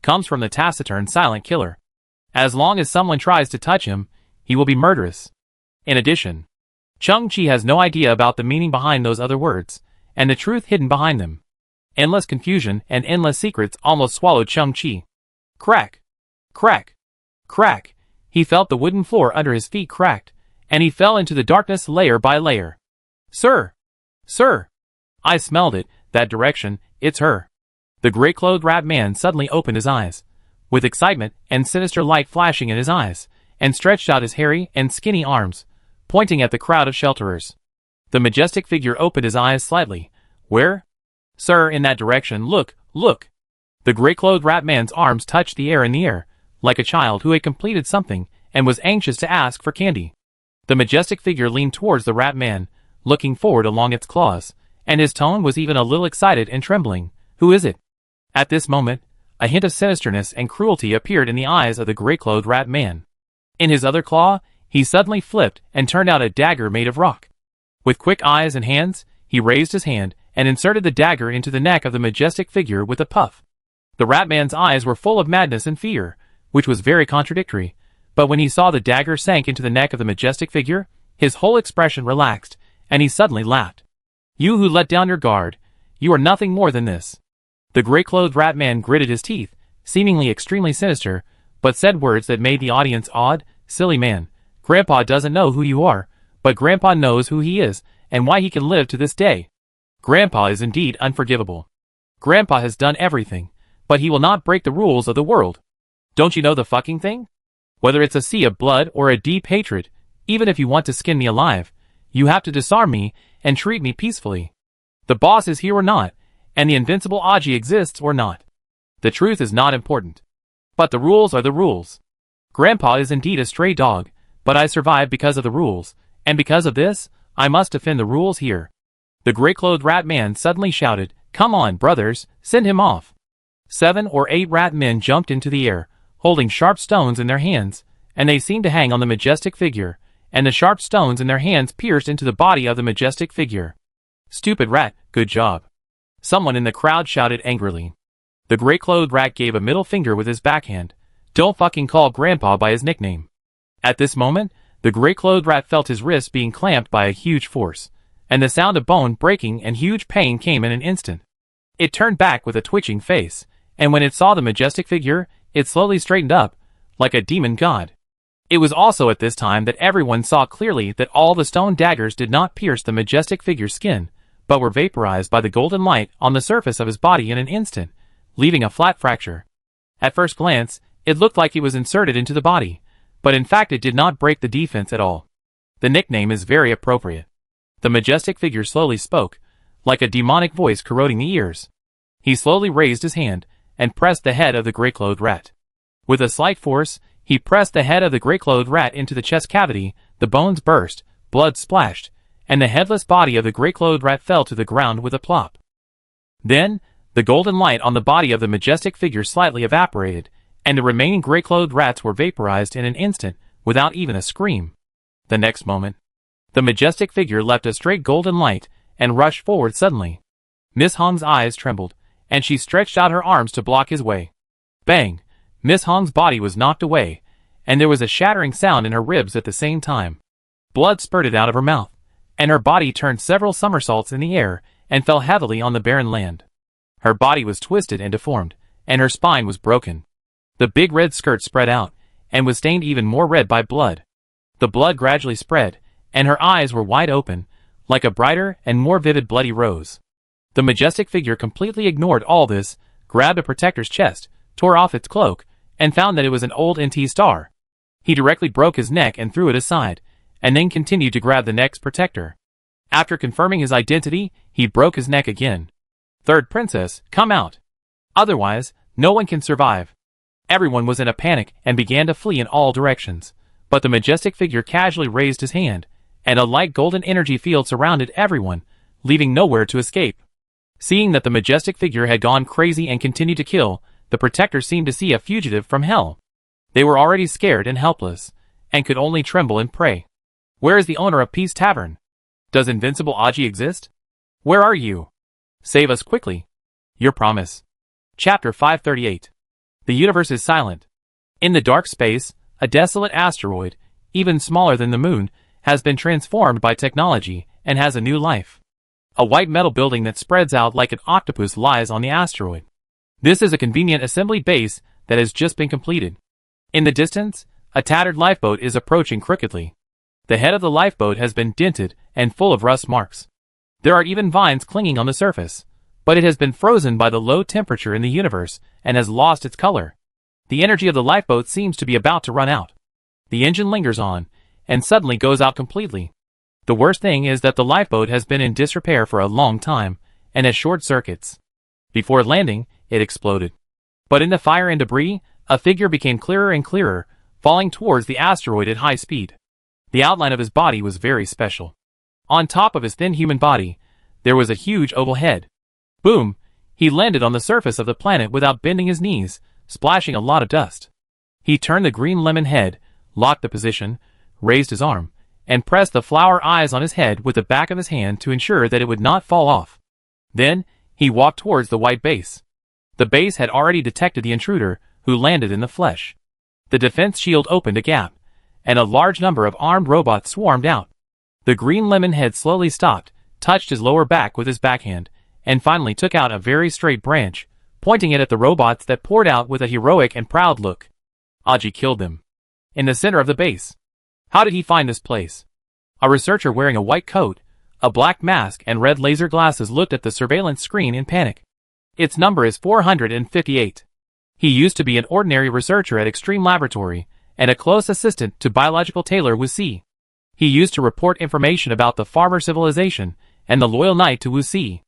Comes from the taciturn silent killer. As long as someone tries to touch him, he will be murderous. In addition, Chang-Chi has no idea about the meaning behind those other words, and the truth hidden behind them. Endless confusion and endless secrets almost swallowed Chang-Chi. Crack! Crack! Crack! He felt the wooden floor under his feet cracked, and he fell into the darkness layer by layer. Sir! Sir! I smelled it, that direction, it's her. The gray-clothed rat man suddenly opened his eyes, with excitement and sinister light flashing in his eyes, and stretched out his hairy and skinny arms, pointing at the crowd of shelterers. The majestic figure opened his eyes slightly. Where? Sir, in that direction, look, look! The gray-clothed rat man's arms touched the air, like a child who had completed something and was anxious to ask for candy. The majestic figure leaned towards the rat man, looking forward along its claws, and his tone was even a little excited and trembling. Who is it? At this moment, a hint of sinisterness and cruelty appeared in the eyes of the gray-clothed rat man. In his other claw, he suddenly flipped and turned out a dagger made of rock. With quick eyes and hands, he raised his hand and inserted the dagger into the neck of the majestic figure with a puff. The rat man's eyes were full of madness and fear, which was very contradictory, but when he saw the dagger sank into the neck of the majestic figure, his whole expression relaxed, and he suddenly laughed. You who let down your guard, you are nothing more than this. The gray-clothed rat man gritted his teeth, seemingly extremely sinister, but said words that made the audience awed. Silly man, Grandpa doesn't know who you are, but Grandpa knows who he is, and why he can live to this day. Grandpa is indeed unforgivable. Grandpa has done everything, but he will not break the rules of the world. Don't you know the fucking thing? Whether it's a sea of blood or a deep hatred, even if you want to skin me alive, you have to disarm me and treat me peacefully. The boss is here or not, and the invincible Aji exists or not. The truth is not important. But the rules are the rules. Grandpa is indeed a stray dog, but I survived because of the rules, and because of this, I must defend the rules here. The gray-clothed rat man suddenly shouted, Come on, brothers, send him off. 7 or 8 rat men jumped into the air, holding sharp stones in their hands, and they seemed to hang on the majestic figure, and the sharp stones in their hands pierced into the body of the majestic figure. Stupid rat, good job. Someone in the crowd shouted angrily. The gray-clothed rat gave a middle finger with his backhand. Don't fucking call Grandpa by his nickname. At this moment, the gray-clothed rat felt his wrist being clamped by a huge force, and the sound of bone breaking and huge pain came in an instant. It turned back with a twitching face, and when it saw the majestic figure, it slowly straightened up, like a demon god. It was also at this time that everyone saw clearly that all the stone daggers did not pierce the majestic figure's skin, but were vaporized by the golden light on the surface of his body in an instant, leaving a flat fracture. At first glance, it looked like it was inserted into the body, but in fact it did not break the defense at all. The nickname is very appropriate. The majestic figure slowly spoke, like a demonic voice corroding the ears. He slowly raised his hand, and pressed the head of the gray-clothed rat. With a slight force, he pressed the head of the gray-clothed rat into the chest cavity, the bones burst, blood splashed, and the headless body of the gray-clothed rat fell to the ground with a plop. Then, the golden light on the body of the majestic figure slightly evaporated, and the remaining gray-clothed rats were vaporized in an instant, without even a scream. The next moment, the majestic figure left a straight golden light, and rushed forward suddenly. Miss Hong's eyes trembled, and she stretched out her arms to block his way. Bang! Miss Hong's body was knocked away, and there was a shattering sound in her ribs at the same time. Blood spurted out of her mouth, and her body turned several somersaults in the air and fell heavily on the barren land. Her body was twisted and deformed, and her spine was broken. The big red skirt spread out, and was stained even more red by blood. The blood gradually spread, and her eyes were wide open, like a brighter and more vivid bloody rose. The majestic figure completely ignored all this, grabbed a protector's chest, tore off its cloak, and found that it was an old NT star. He directly broke his neck and threw it aside, and then continued to grab the next protector. After confirming his identity, he broke his neck again. Third princess, come out. Otherwise, no one can survive. Everyone was in a panic and began to flee in all directions, but the majestic figure casually raised his hand, and a light golden energy field surrounded everyone, leaving nowhere to escape. Seeing that the majestic figure had gone crazy and continued to kill, the protectors seemed to see a fugitive from hell. They were already scared and helpless, and could only tremble and pray. Where is the owner of Peace Tavern? Does Invincible Aji exist? Where are you? Save us quickly. Your promise. Chapter 538. The universe is silent. In the dark space, a desolate asteroid, even smaller than the moon, has been transformed by technology and has a new life. A white metal building that spreads out like an octopus lies on the asteroid. This is a convenient assembly base that has just been completed. In the distance, A tattered lifeboat is approaching crookedly. The head of the lifeboat has been dented and full of rust marks. There are even vines clinging on the surface, but it has been frozen by the low temperature in the universe and has lost its color. The energy of the lifeboat seems to be about to run out. The engine lingers on, and suddenly goes out completely. The worst thing is that the lifeboat has been in disrepair for a long time, and has short circuits. Before landing, it exploded. But in the fire and debris, a figure became clearer and clearer, falling towards the asteroid at high speed. The outline of his body was very special. On top of his thin human body, there was a huge oval head. Boom! He landed on the surface of the planet without bending his knees, splashing a lot of dust. He turned the green lemon head, locked the position, raised his arm, and pressed the flower eyes on his head with the back of his hand to ensure that it would not fall off. Then, he walked towards the white base. The base had already detected the intruder, who landed in the flesh. The defense shield opened a gap, and a large number of armed robots swarmed out. The green lemon head slowly stopped, touched his lower back with his backhand, and finally took out a very straight branch, pointing it at the robots that poured out with a heroic and proud look. Aji killed them. In the center of the base. How did he find this place? A researcher wearing a white coat, a black mask and red laser glasses looked at the surveillance screen in panic. Its number is 458. He used to be an ordinary researcher at Extreme Laboratory, and a close assistant to biological tailor Wuxi. He used to report information about the farmer civilization and the loyal knight to Wuxi.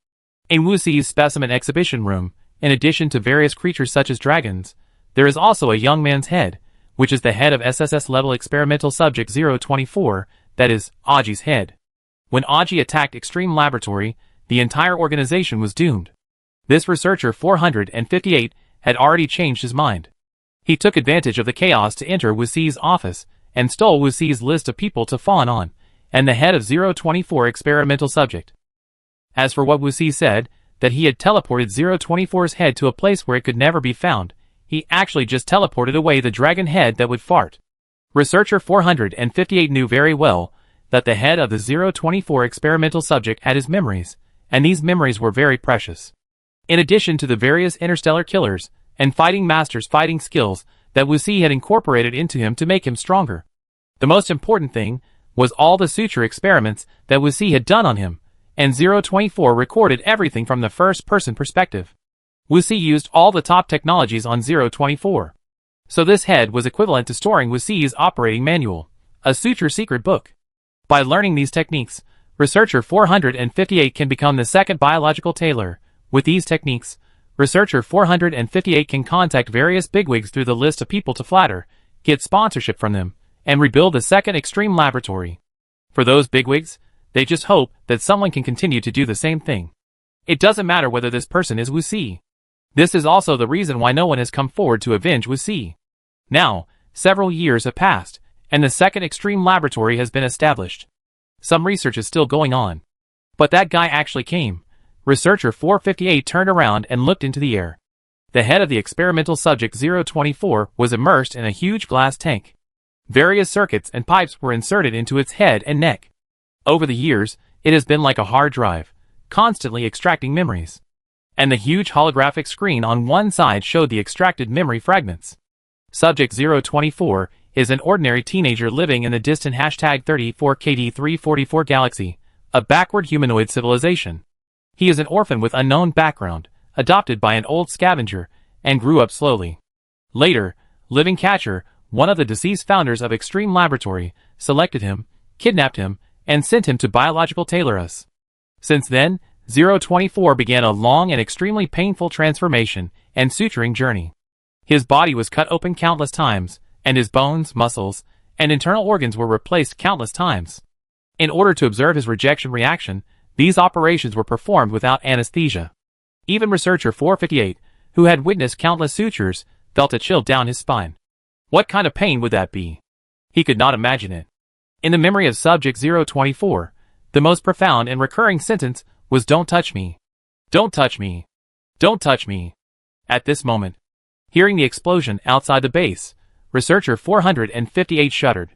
In Wuxi's specimen exhibition room, in addition to various creatures such as dragons, there is also a young man's head, which is the head of SSS-level experimental subject 024, that is, Aji's head. When Aji attacked Extreme Laboratory, the entire organization was doomed. This researcher 458 had already changed his mind. He took advantage of the chaos to enter Wuxi's office and stole Wuxi's list of people to fawn on, and the head of 024 experimental subject. As for what Wuxi said, that he had teleported 024's head to a place where it could never be found, he actually just teleported away the dragon head that would fart. Researcher 458 knew very well that the head of the 024 experimental subject had his memories, and these memories were very precious. In addition to the various interstellar killers and fighting masters fighting skills that Wuxi had incorporated into him to make him stronger. The most important thing was all the suture experiments that Wuxi had done on him, and 024 recorded everything from the first-person perspective. Wuxi used all the top technologies on 024. So this head was equivalent to storing Wuxi's operating manual, a suture secret book. By learning these techniques, researcher 458 can become the second biological tailor. With these techniques, researcher 458 can contact various bigwigs through the list of people to flatter, get sponsorship from them, and rebuild the second Extreme Laboratory. For those bigwigs, they just hope that someone can continue to do the same thing. It doesn't matter whether this person is Wuxi. This is also the reason why no one has come forward to avenge Wuxi. Now, several years have passed, and the second Extreme Laboratory has been established. Some research is still going on. But that guy actually came. Researcher 458 turned around and looked into the air. The head of the experimental subject 024 was immersed in a huge glass tank. Various circuits and pipes were inserted into its head and neck. Over the years, it has been like a hard drive, constantly extracting memories. And the huge holographic screen on one side showed the extracted memory fragments. Subject 024 is an ordinary teenager living in the distant #34KD344 galaxy, a backward humanoid civilization. He is an orphan with unknown background, adopted by an old scavenger, and grew up slowly. Later, Living Catcher, one of the deceased founders of Extreme Laboratory, selected him, kidnapped him, and sent him to biological tailor us. Since then, 024 began a long and extremely painful transformation and suturing journey. His body was cut open countless times, and his bones, muscles, and internal organs were replaced countless times. In order to observe his rejection reaction, these operations were performed without anesthesia. Even researcher 458, who had witnessed countless sutures, felt a chill down his spine. What kind of pain would that be? He could not imagine it. In the memory of subject 024, the most profound and recurring sentence was "Don't touch me. Don't touch me. Don't touch me." At this moment, hearing the explosion outside the base, researcher 458 shuddered.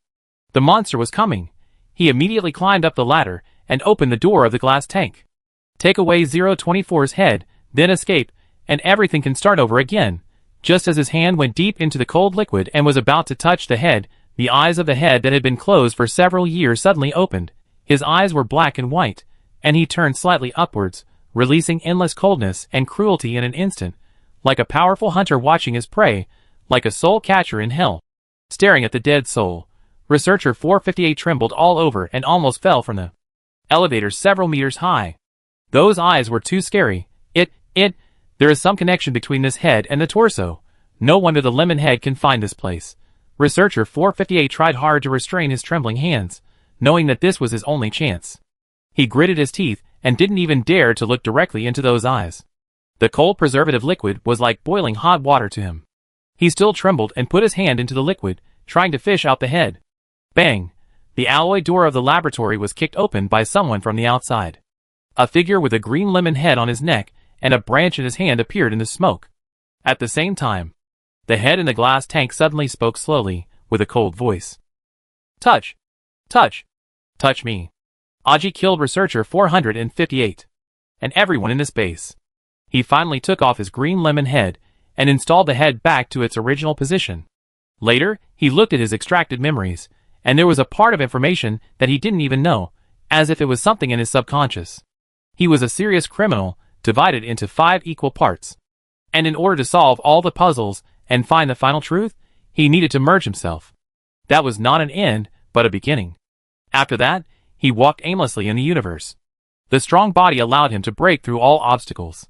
The monster was coming. He immediately climbed up the ladder and opened the door of the glass tank. Take away 024's head, then escape, and everything can start over again. Just as his hand went deep into the cold liquid and was about to touch the head, The eyes of the head that had been closed for several years suddenly opened. His eyes were black and white, and he turned slightly upwards, releasing endless coldness and cruelty in an instant, like a powerful hunter watching his prey, like a soul catcher in hell. Staring at the dead soul, Researcher 458 trembled all over and almost fell from the elevator several meters high. Those eyes were too scary. There is some connection between this head and the torso. No wonder the lemon head can find this place. Researcher 458 tried hard to restrain his trembling hands, knowing that this was his only chance. He gritted his teeth and didn't even dare to look directly into those eyes. The cold preservative liquid was like boiling hot water to him. He still trembled and put his hand into the liquid, trying to fish out the head. Bang! The alloy door of the laboratory was kicked open by someone from the outside. A figure with a green lemon head on his neck and a branch in his hand appeared in the smoke. At the same time, the head in the glass tank suddenly spoke slowly, with a cold voice. Touch! Touch! Touch me! Aji killed Researcher 458. And everyone in this base. He finally took off his green lemon head and installed the head back to its original position. Later, he looked at his extracted memories, and there was a part of information that he didn't even know, as if it was something in his subconscious. He was a serious criminal, divided into 5 equal parts. And in order to solve all the puzzles and find the final truth, he needed to merge himself. That was not an end, but a beginning. After that, he walked aimlessly in the universe. The strong body allowed him to break through all obstacles.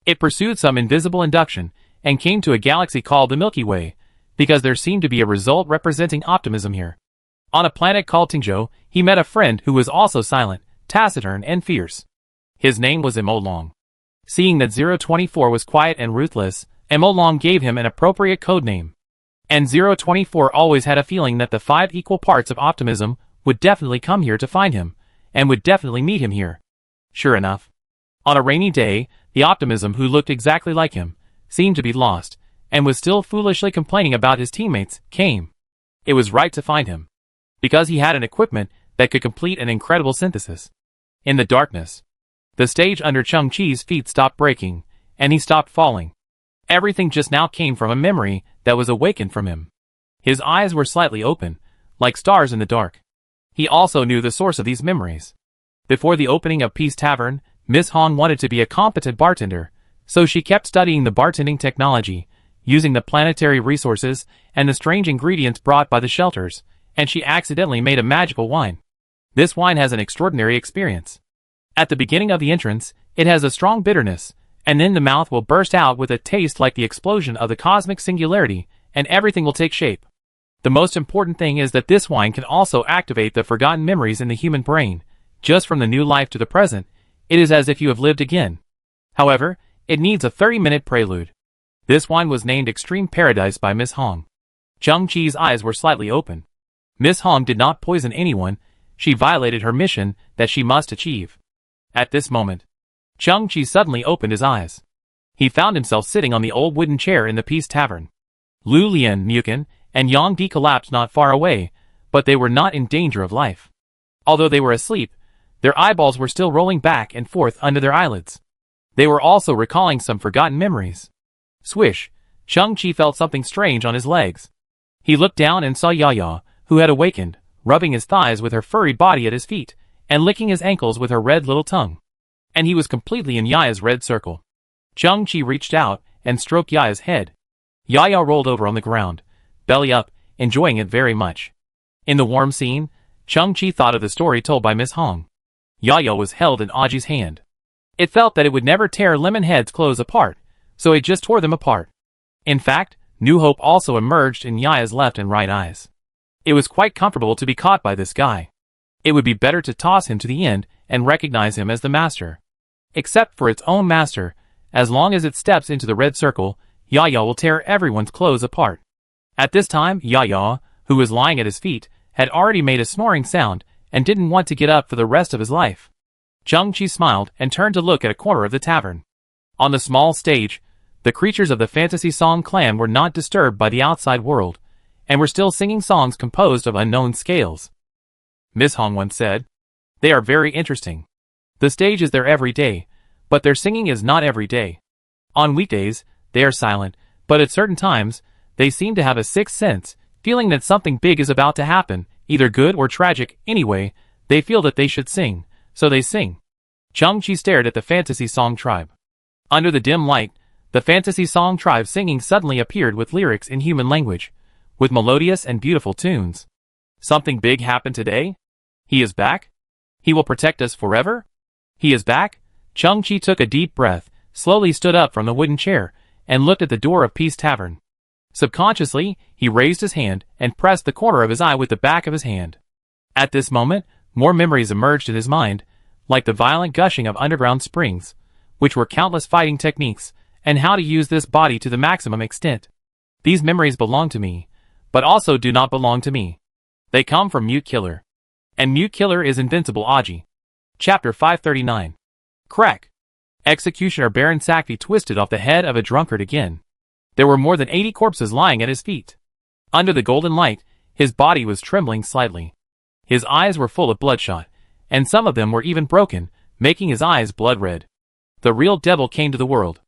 It pursued some invisible induction, and came to a galaxy called the Milky Way, because there seemed to be a result representing optimism here. On a planet called Tingzhou, he met a friend who was also silent, taciturn, and fierce. His name was Emo Long. Seeing that 024 was quiet and ruthless, Emo Long gave him an appropriate code name. And 024 always had a feeling that the 5 equal parts of optimism would definitely come here to find him, and would definitely meet him here. Sure enough. On a rainy day, the optimism who looked exactly like him, seemed to be lost, and was still foolishly complaining about his teammates, came. It was right to find him, because he had an equipment that could complete an incredible synthesis. In the darkness, the stage under Chung Chi's feet stopped breaking, and he stopped falling. Everything just now came from a memory that was awakened from him. His eyes were slightly open, like stars in the dark. He also knew the source of these memories. Before the opening of Peace Tavern, Miss Hong wanted to be a competent bartender, so she kept studying the bartending technology, using the planetary resources and the strange ingredients brought by the shelters, and she accidentally made a magical wine. This wine has an extraordinary experience. At the beginning of the entrance, it has a strong bitterness, and then the mouth will burst out with a taste like the explosion of the cosmic singularity, and everything will take shape. The most important thing is that this wine can also activate the forgotten memories in the human brain. Just from the new life to the present, it is as if you have lived again. However, it needs a 30-minute prelude. This wine was named Extreme Paradise by Miss Hong. Chung Chi's eyes were slightly open. Miss Hong did not poison anyone, she violated her mission that she must achieve. At this moment, Chung Chi suddenly opened his eyes. He found himself sitting on the old wooden chair in the Peace Tavern. Lu Lian, Mukin, and Yang Di collapsed not far away, but they were not in danger of life. Although they were asleep, their eyeballs were still rolling back and forth under their eyelids. They were also recalling some forgotten memories. Swish! Chung Chi felt something strange on his legs. He looked down and saw Yaya, who had awakened, rubbing his thighs with her furry body at his feet, and licking his ankles with her red little tongue. And he was completely in Yaya's red circle. Chung Chi reached out and stroked Yaya's head. Yaya rolled over on the ground, belly up, enjoying it very much. In the warm scene, Chung Chi thought of the story told by Miss Hong. Yaya was held in Aji's hand. It felt that it would never tear Lemonhead's clothes apart, so it just tore them apart. In fact, new hope also emerged in Yaya's left and right eyes. It was quite comfortable to be caught by this guy. It would be better to toss him to the end and recognize him as the master. Except for its own master, as long as it steps into the red circle, Yaya will tear everyone's clothes apart. At this time, Yaya, who was lying at his feet, had already made a snoring sound and didn't want to get up for the rest of his life. Chung Chi smiled and turned to look at a corner of the tavern. On the small stage, the creatures of the Fantasy Song clan were not disturbed by the outside world, and were still singing songs composed of unknown scales. Miss Hong once said, "They are very interesting. The stage is there every day, but their singing is not every day. On weekdays, they are silent, but at certain times, they seem to have a sixth sense, feeling that something big is about to happen, either good or tragic. Anyway, they feel that they should sing, so they sing. Chang-Chi stared at the fantasy song tribe. Under the dim light, the fantasy song tribe singing suddenly appeared with lyrics in human language, with melodious and beautiful tunes. Something big happened today? He is back? He will protect us forever? He is back? Chang-Chi took a deep breath, slowly stood up from the wooden chair, and looked at the door of Peace Tavern. Subconsciously, he raised his hand and pressed the corner of his eye with the back of his hand. At this moment, more memories emerged in his mind, like the violent gushing of underground springs, which were countless fighting techniques, and how to use this body to the maximum extent. These memories belong to me, but also do not belong to me. They come from Mute Killer. And Mute Killer is invincible Aji. Chapter 539. Crack. Executioner Baron Sakvi twisted off the head of a drunkard again. There were more than 80 corpses lying at his feet. Under the golden light, his body was trembling slightly. His eyes were full of bloodshot, and some of them were even broken, making his eyes blood red. The real devil came to the world.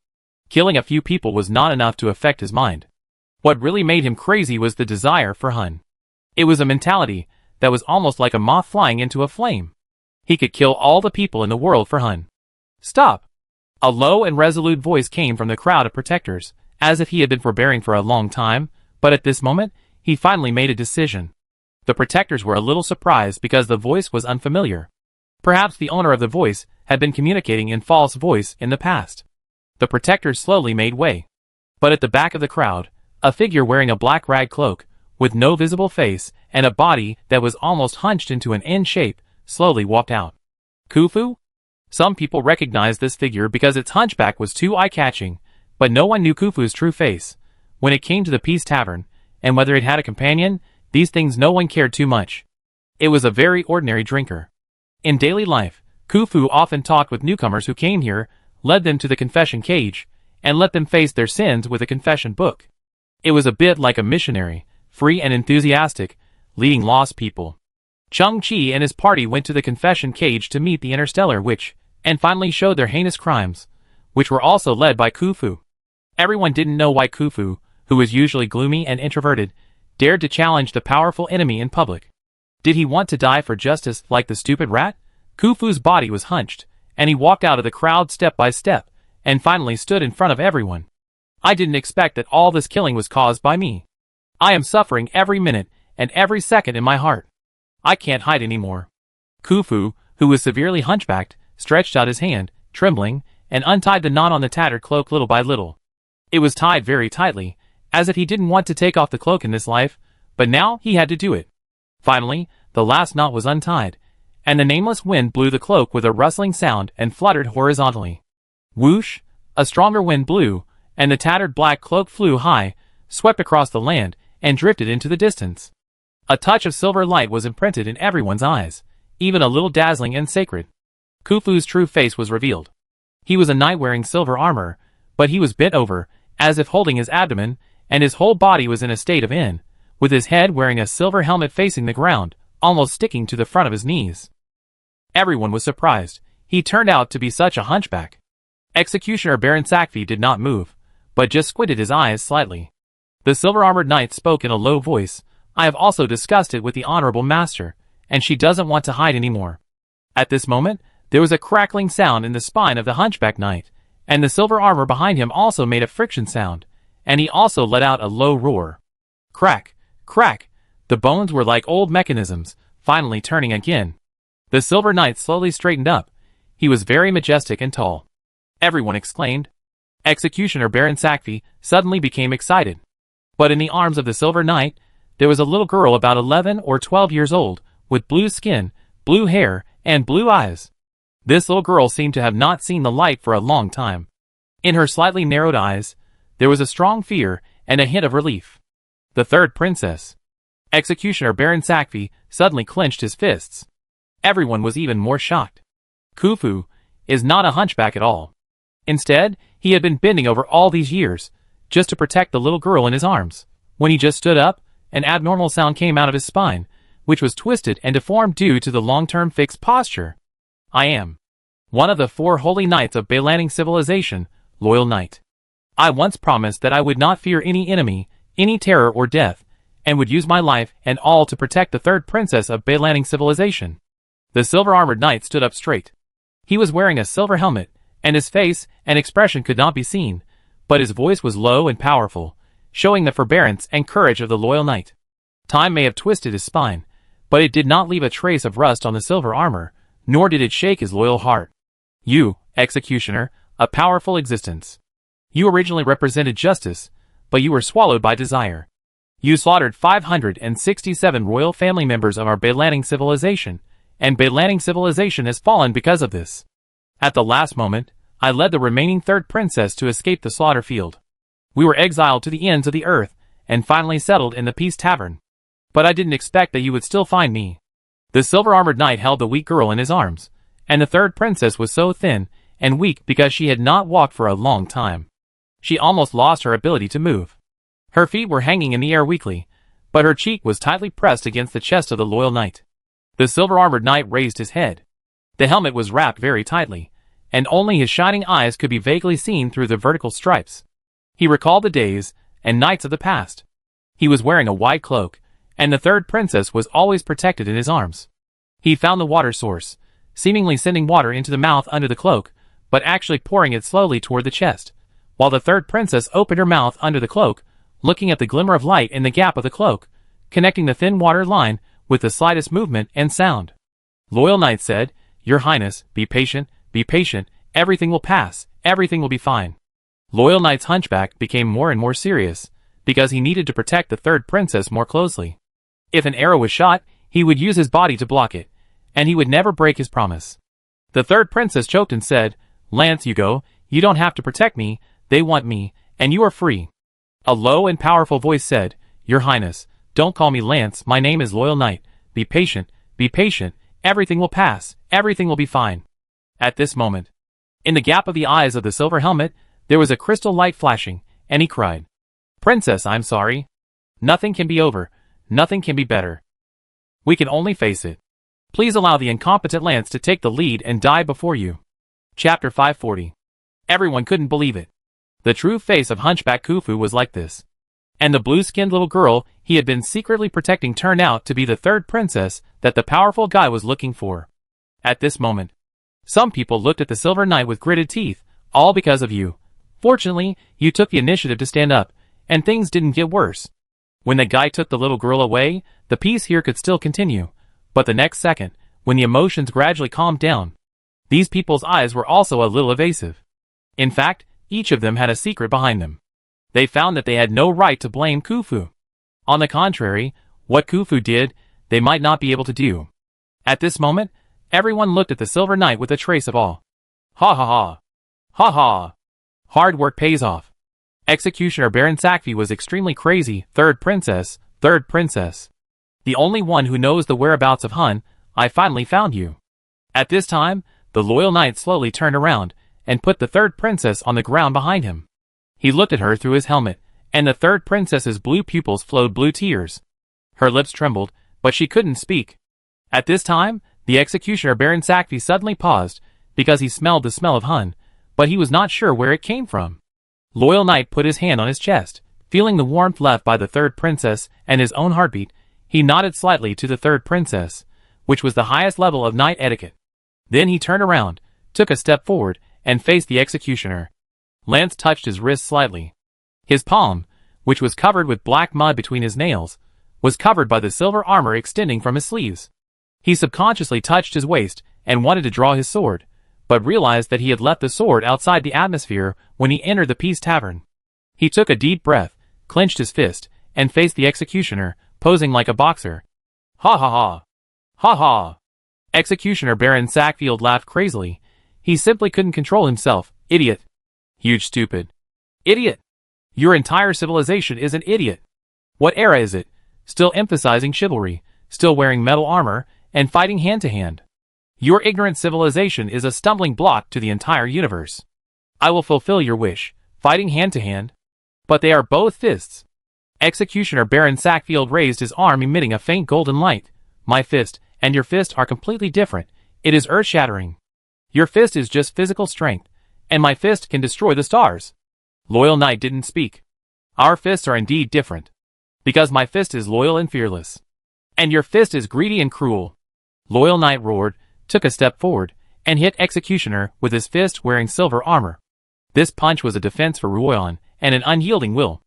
Killing a few people was not enough to affect his mind. What really made him crazy was the desire for Hun. It was a mentality that was almost like a moth flying into a flame. He could kill all the people in the world for Hun. Stop! A low and resolute voice came from the crowd of protectors, as if he had been forbearing for a long time, but at this moment, he finally made a decision. The protectors were a little surprised because the voice was unfamiliar. Perhaps the owner of the voice had been communicating in false voice in the past. The protectors slowly made way. But at the back of the crowd, a figure wearing a black rag cloak, with no visible face, and a body that was almost hunched into an N shape, slowly walked out. Khufu? Some people recognized this figure because its hunchback was too eye-catching, but no one knew Khufu's true face. When it came to the Peace Tavern, and whether it had a companion, these things no one cared too much. It was a very ordinary drinker. In daily life, Khufu often talked with newcomers who came here, led them to the confession cage, and let them face their sins with a confession book. It was a bit like a missionary, free and enthusiastic, leading lost people. Chang-Chi and his party went to the confession cage to meet the Interstellar Witch, and finally showed their heinous crimes, which were also led by Khufu. Everyone didn't know why Khufu, who was usually gloomy and introverted, dared to challenge the powerful enemy in public. Did he want to die for justice like the stupid rat? Khufu's body was hunched, and he walked out of the crowd step by step, and finally stood in front of everyone. I didn't expect that all this killing was caused by me. I am suffering every minute and every second in my heart. I can't hide anymore. Khufu, who was severely hunchbacked, stretched out his hand, trembling, and untied the knot on the tattered cloak little by little. It was tied very tightly, as if he didn't want to take off the cloak in this life, but now he had to do it. Finally, the last knot was untied, and the nameless wind blew the cloak with a rustling sound and fluttered horizontally. Whoosh! A stronger wind blew, and the tattered black cloak flew high, swept across the land, and drifted into the distance. A touch of silver light was imprinted in everyone's eyes, even a little dazzling and sacred. Khufu's true face was revealed. He was a knight wearing silver armor, but he was bent over, as if holding his abdomen, and his whole body was in a state of N, with his head wearing a silver helmet facing the ground, almost sticking to the front of his knees. Everyone was surprised. He turned out to be such a hunchback. Executioner Baron Sakvi did not move, but just squinted his eyes slightly. The silver-armored knight spoke in a low voice. I have also discussed it with the Honorable Master, and she doesn't want to hide anymore. At this moment, there was a crackling sound in the spine of the hunchback knight, and the silver armor behind him also made a friction sound, and he also let out a low roar. Crack, crack, the bones were like old mechanisms, finally turning again. The silver knight slowly straightened up. He was very majestic and tall. Everyone exclaimed. Executioner Baron Sakvi suddenly became excited. But in the arms of the silver knight, there was a little girl about 11 or 12 years old, with blue skin, blue hair, and blue eyes. This little girl seemed to have not seen the light for a long time. In her slightly narrowed eyes, there was a strong fear and a hint of relief. The third princess. Executioner Baron Sakvi suddenly clenched his fists. Everyone was even more shocked. Khufu is not a hunchback at all. Instead, he had been bending over all these years, just to protect the little girl in his arms. When he just stood up, an abnormal sound came out of his spine, which was twisted and deformed due to the long-term fixed posture. I am one of the 4 holy knights of Beilanning civilization, loyal knight. I once promised that I would not fear any enemy, any terror or death, and would use my life and all to protect the third princess of Beylanding civilization. The silver-armored knight stood up straight. He was wearing a silver helmet, and his face and expression could not be seen, but his voice was low and powerful, showing the forbearance and courage of the loyal knight. Time may have twisted his spine, but it did not leave a trace of rust on the silver armor, nor did it shake his loyal heart. You, executioner, a powerful existence. You originally represented justice, but you were swallowed by desire. You slaughtered 567 royal family members of our Beylanding civilization, and Beylanding civilization has fallen because of this. At the last moment, I led the remaining third princess to escape the slaughter field. We were exiled to the ends of the earth, and finally settled in the Peace Tavern. But I didn't expect that you would still find me. The silver-armored knight held the weak girl in his arms, and the third princess was so thin and weak because she had not walked for a long time. She almost lost her ability to move. Her feet were hanging in the air weakly, but her cheek was tightly pressed against the chest of the loyal knight. The silver-armored knight raised his head. The helmet was wrapped very tightly, and only his shining eyes could be vaguely seen through the vertical stripes. He recalled the days and nights of the past. He was wearing a white cloak, and the third princess was always protected in his arms. He found the water source, seemingly sending water into the mouth under the cloak, but actually pouring it slowly toward the chest, while the third princess opened her mouth under the cloak, looking at the glimmer of light in the gap of the cloak, connecting the thin water line with the slightest movement and sound. Loyal Knight said, "Your Highness, be patient, everything will pass, everything will be fine." Loyal Knight's hunchback became more and more serious, because he needed to protect the third princess more closely. If an arrow was shot, he would use his body to block it, and he would never break his promise. The third princess choked and said, "Lance, you don't have to protect me, they want me, and you are free." A low and powerful voice said, "Your Highness, don't call me Lance, my name is Loyal Knight. Be patient, everything will pass, everything will be fine." At this moment, in the gap of the eyes of the silver helmet, there was a crystal light flashing, and he cried, "Princess, I'm sorry. Nothing can be over, nothing can be better. We can only face it. Please allow the incompetent Lance to take the lead and die before you." Chapter 540. Everyone couldn't believe it. The true face of Hunchback Khufu was like this. And the blue-skinned little girl he had been secretly protecting turned out to be the third princess that the powerful guy was looking for. At this moment, some people looked at the Silver Knight with gritted teeth, all because of you. Fortunately, you took the initiative to stand up, and things didn't get worse. When the guy took the little girl away, the peace here could still continue. But the next second, when the emotions gradually calmed down, these people's eyes were also a little evasive. In fact, each of them had a secret behind them. They found that they had no right to blame Khufu. On the contrary, what Khufu did, they might not be able to do. At this moment, everyone looked at the Silver Knight with a trace of awe. Ha ha ha. Ha ha. Hard work pays off. Executioner Baron Sakvi was extremely crazy. Third princess. The only one who knows the whereabouts of Hun, I finally found you. At this time, the loyal knight slowly turned around, and put the third princess on the ground behind him. He looked at her through his helmet, and the third princess's blue pupils flowed blue tears. Her lips trembled, but she couldn't speak. At this time, the executioner Baron Sakvi suddenly paused, because he smelled the smell of Hun, but he was not sure where it came from. Loyal Knight put his hand on his chest, feeling the warmth left by the third princess and his own heartbeat. He nodded slightly to the third princess, which was the highest level of knight etiquette. Then he turned around, took a step forward, and faced the executioner. Lance touched his wrist slightly. His palm, which was covered with black mud between his nails, was covered by the silver armor extending from his sleeves. He subconsciously touched his waist and wanted to draw his sword, but realized that he had left the sword outside the atmosphere when he entered the Peace Tavern. He took a deep breath, clenched his fist, and faced the executioner, posing like a boxer. Ha ha ha. Ha ha. Executioner Baron Sackfield laughed crazily. He simply couldn't control himself. Idiot. Huge stupid. Idiot. Your entire civilization is an idiot. What era is it? Still emphasizing chivalry, still wearing metal armor, and fighting hand-to-hand. Your ignorant civilization is a stumbling block to the entire universe. I will fulfill your wish, fighting hand-to-hand. But they are both fists. Executioner Baron Sackfield raised his arm, emitting a faint golden light. My fist and your fist are completely different. It is earth-shattering. Your fist is just physical strength, and my fist can destroy the stars. Loyal Knight didn't speak. Our fists are indeed different. Because my fist is loyal and fearless. And your fist is greedy and cruel. Loyal Knight roared, took a step forward, and hit Executioner with his fist wearing silver armor. This punch was a defense for Ruoyan, and an unyielding will.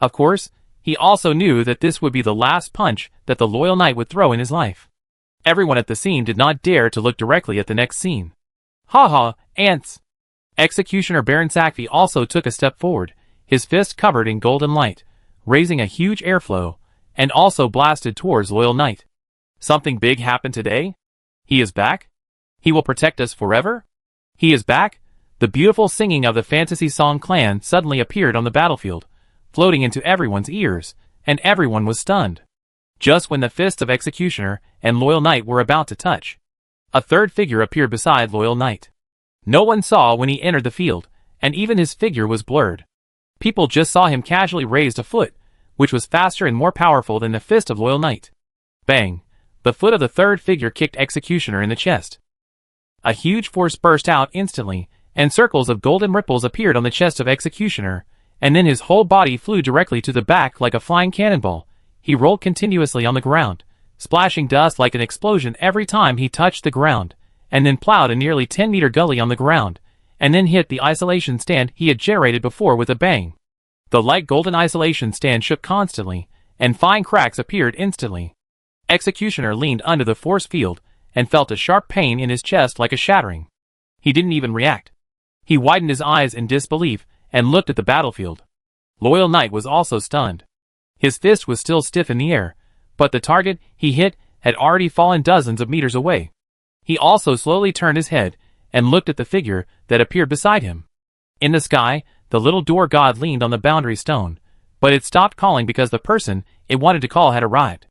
Of course, he also knew that this would be the last punch that the Loyal Knight would throw in his life. Everyone at the scene did not dare to look directly at the next scene. Ha ha, ants! Executioner Baron Sakvi also took a step forward, his fist covered in golden light, raising a huge airflow, and also blasted towards Loyal Knight. Something big happened today? He is back? He will protect us forever? He is back? The beautiful singing of the fantasy song clan suddenly appeared on the battlefield, floating into everyone's ears, and everyone was stunned. Just when the fists of Executioner and Loyal Knight were about to touch, a third figure appeared beside Loyal Knight. No one saw when he entered the field, and even his figure was blurred. People just saw him casually raise a foot, which was faster and more powerful than the fist of Loyal Knight. Bang! The foot of the third figure kicked Executioner in the chest. A huge force burst out instantly, and circles of golden ripples appeared on the chest of Executioner, and then his whole body flew directly to the back like a flying cannonball. He rolled continuously on the ground, splashing dust like an explosion every time he touched the ground, and then plowed a nearly 10-meter gully on the ground, and then hit the isolation stand he had generated before with a bang. The light golden isolation stand shook constantly, and fine cracks appeared instantly. Executioner leaned under the force field, and felt a sharp pain in his chest like a shattering. He didn't even react. He widened his eyes in disbelief, and looked at the battlefield. Loyal Knight was also stunned. His fist was still stiff in the air, but the target he hit had already fallen dozens of meters away. He also slowly turned his head, and looked at the figure that appeared beside him. In the sky, the little door god leaned on the boundary stone, but it stopped calling because the person it wanted to call had arrived.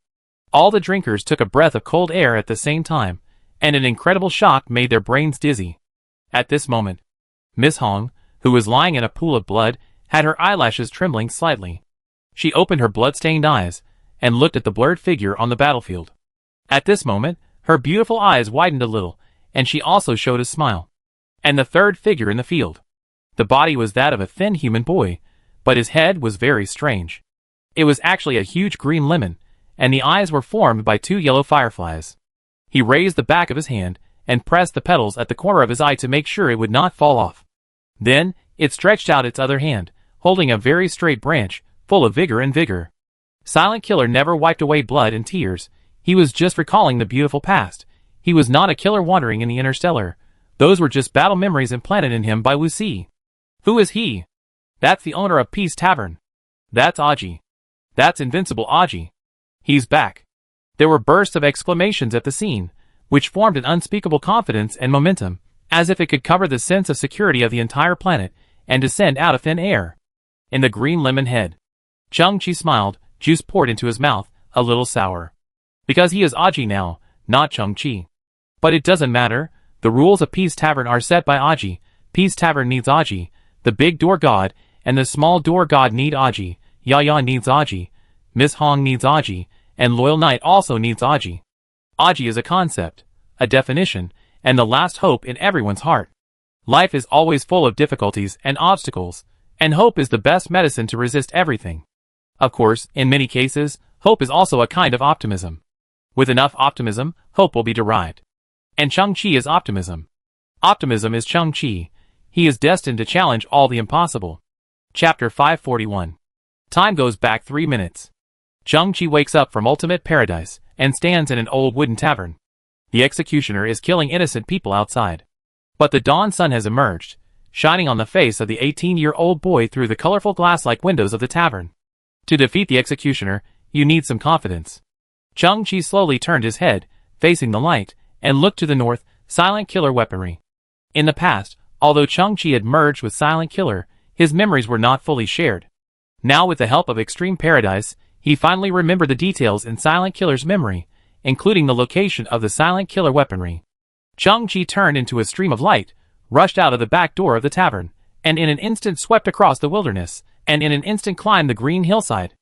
All the drinkers took a breath of cold air at the same time, and an incredible shock made their brains dizzy. At this moment, Miss Hong, who was lying in a pool of blood, had her eyelashes trembling slightly. She opened her blood-stained eyes, and looked at the blurred figure on the battlefield. At this moment, her beautiful eyes widened a little, and she also showed a smile. And the third figure in the field. The body was that of a thin human boy, but his head was very strange. It was actually a huge green lemon, and the eyes were formed by two yellow fireflies. He raised the back of his hand, and pressed the petals at the corner of his eye to make sure it would not fall off. Then, it stretched out its other hand, holding a very straight branch, full of vigor and vigor. Silent Killer never wiped away blood and tears. He was just recalling the beautiful past. He was not a killer wandering in the interstellar. Those were just battle memories implanted in him by Wu Si. Who is he? That's the owner of Peace Tavern. That's Aji. That's Invincible Aji. He's back. There were bursts of exclamations at the scene, which formed an unspeakable confidence and momentum, as if it could cover the sense of security of the entire planet, and descend out of thin air. In the green lemon head. Chung-Chi smiled, juice poured into his mouth, a little sour. Because he is Aji now, not Chung-Chi. But it doesn't matter, the rules of Peace Tavern are set by Aji. Peace Tavern needs Aji, the big door god, and the small door god need Aji. Yaya needs Aji, Miss Hong needs Aji, and Loyal Knight also needs Aji. Aji is a concept, a definition, and the last hope in everyone's heart. Life is always full of difficulties and obstacles, and hope is the best medicine to resist everything. Of course, in many cases, hope is also a kind of optimism. With enough optimism, hope will be derived. And Chung-Chi is optimism. Optimism is Chung-Chi. He is destined to challenge all the impossible. Chapter 541. Time goes back 3 minutes. Chung-Chi wakes up from ultimate paradise, and stands in an old wooden tavern. The executioner is killing innocent people outside. But the dawn sun has emerged, shining on the face of the 18-year-old boy through the colorful glass-like windows of the tavern. To defeat the executioner, you need some confidence. Chung-Chi slowly turned his head, facing the light, and looked to the north, Silent Killer weaponry. In the past, although Chung-Chi had merged with Silent Killer, his memories were not fully shared. Now with the help of Extreme Paradise, he finally remembered the details in Silent Killer's memory, including the location of the Silent Killer weaponry. Chung-Chi turned into a stream of light, rushed out of the back door of the tavern, and in an instant swept across the wilderness, and in an instant climbed the green hillside.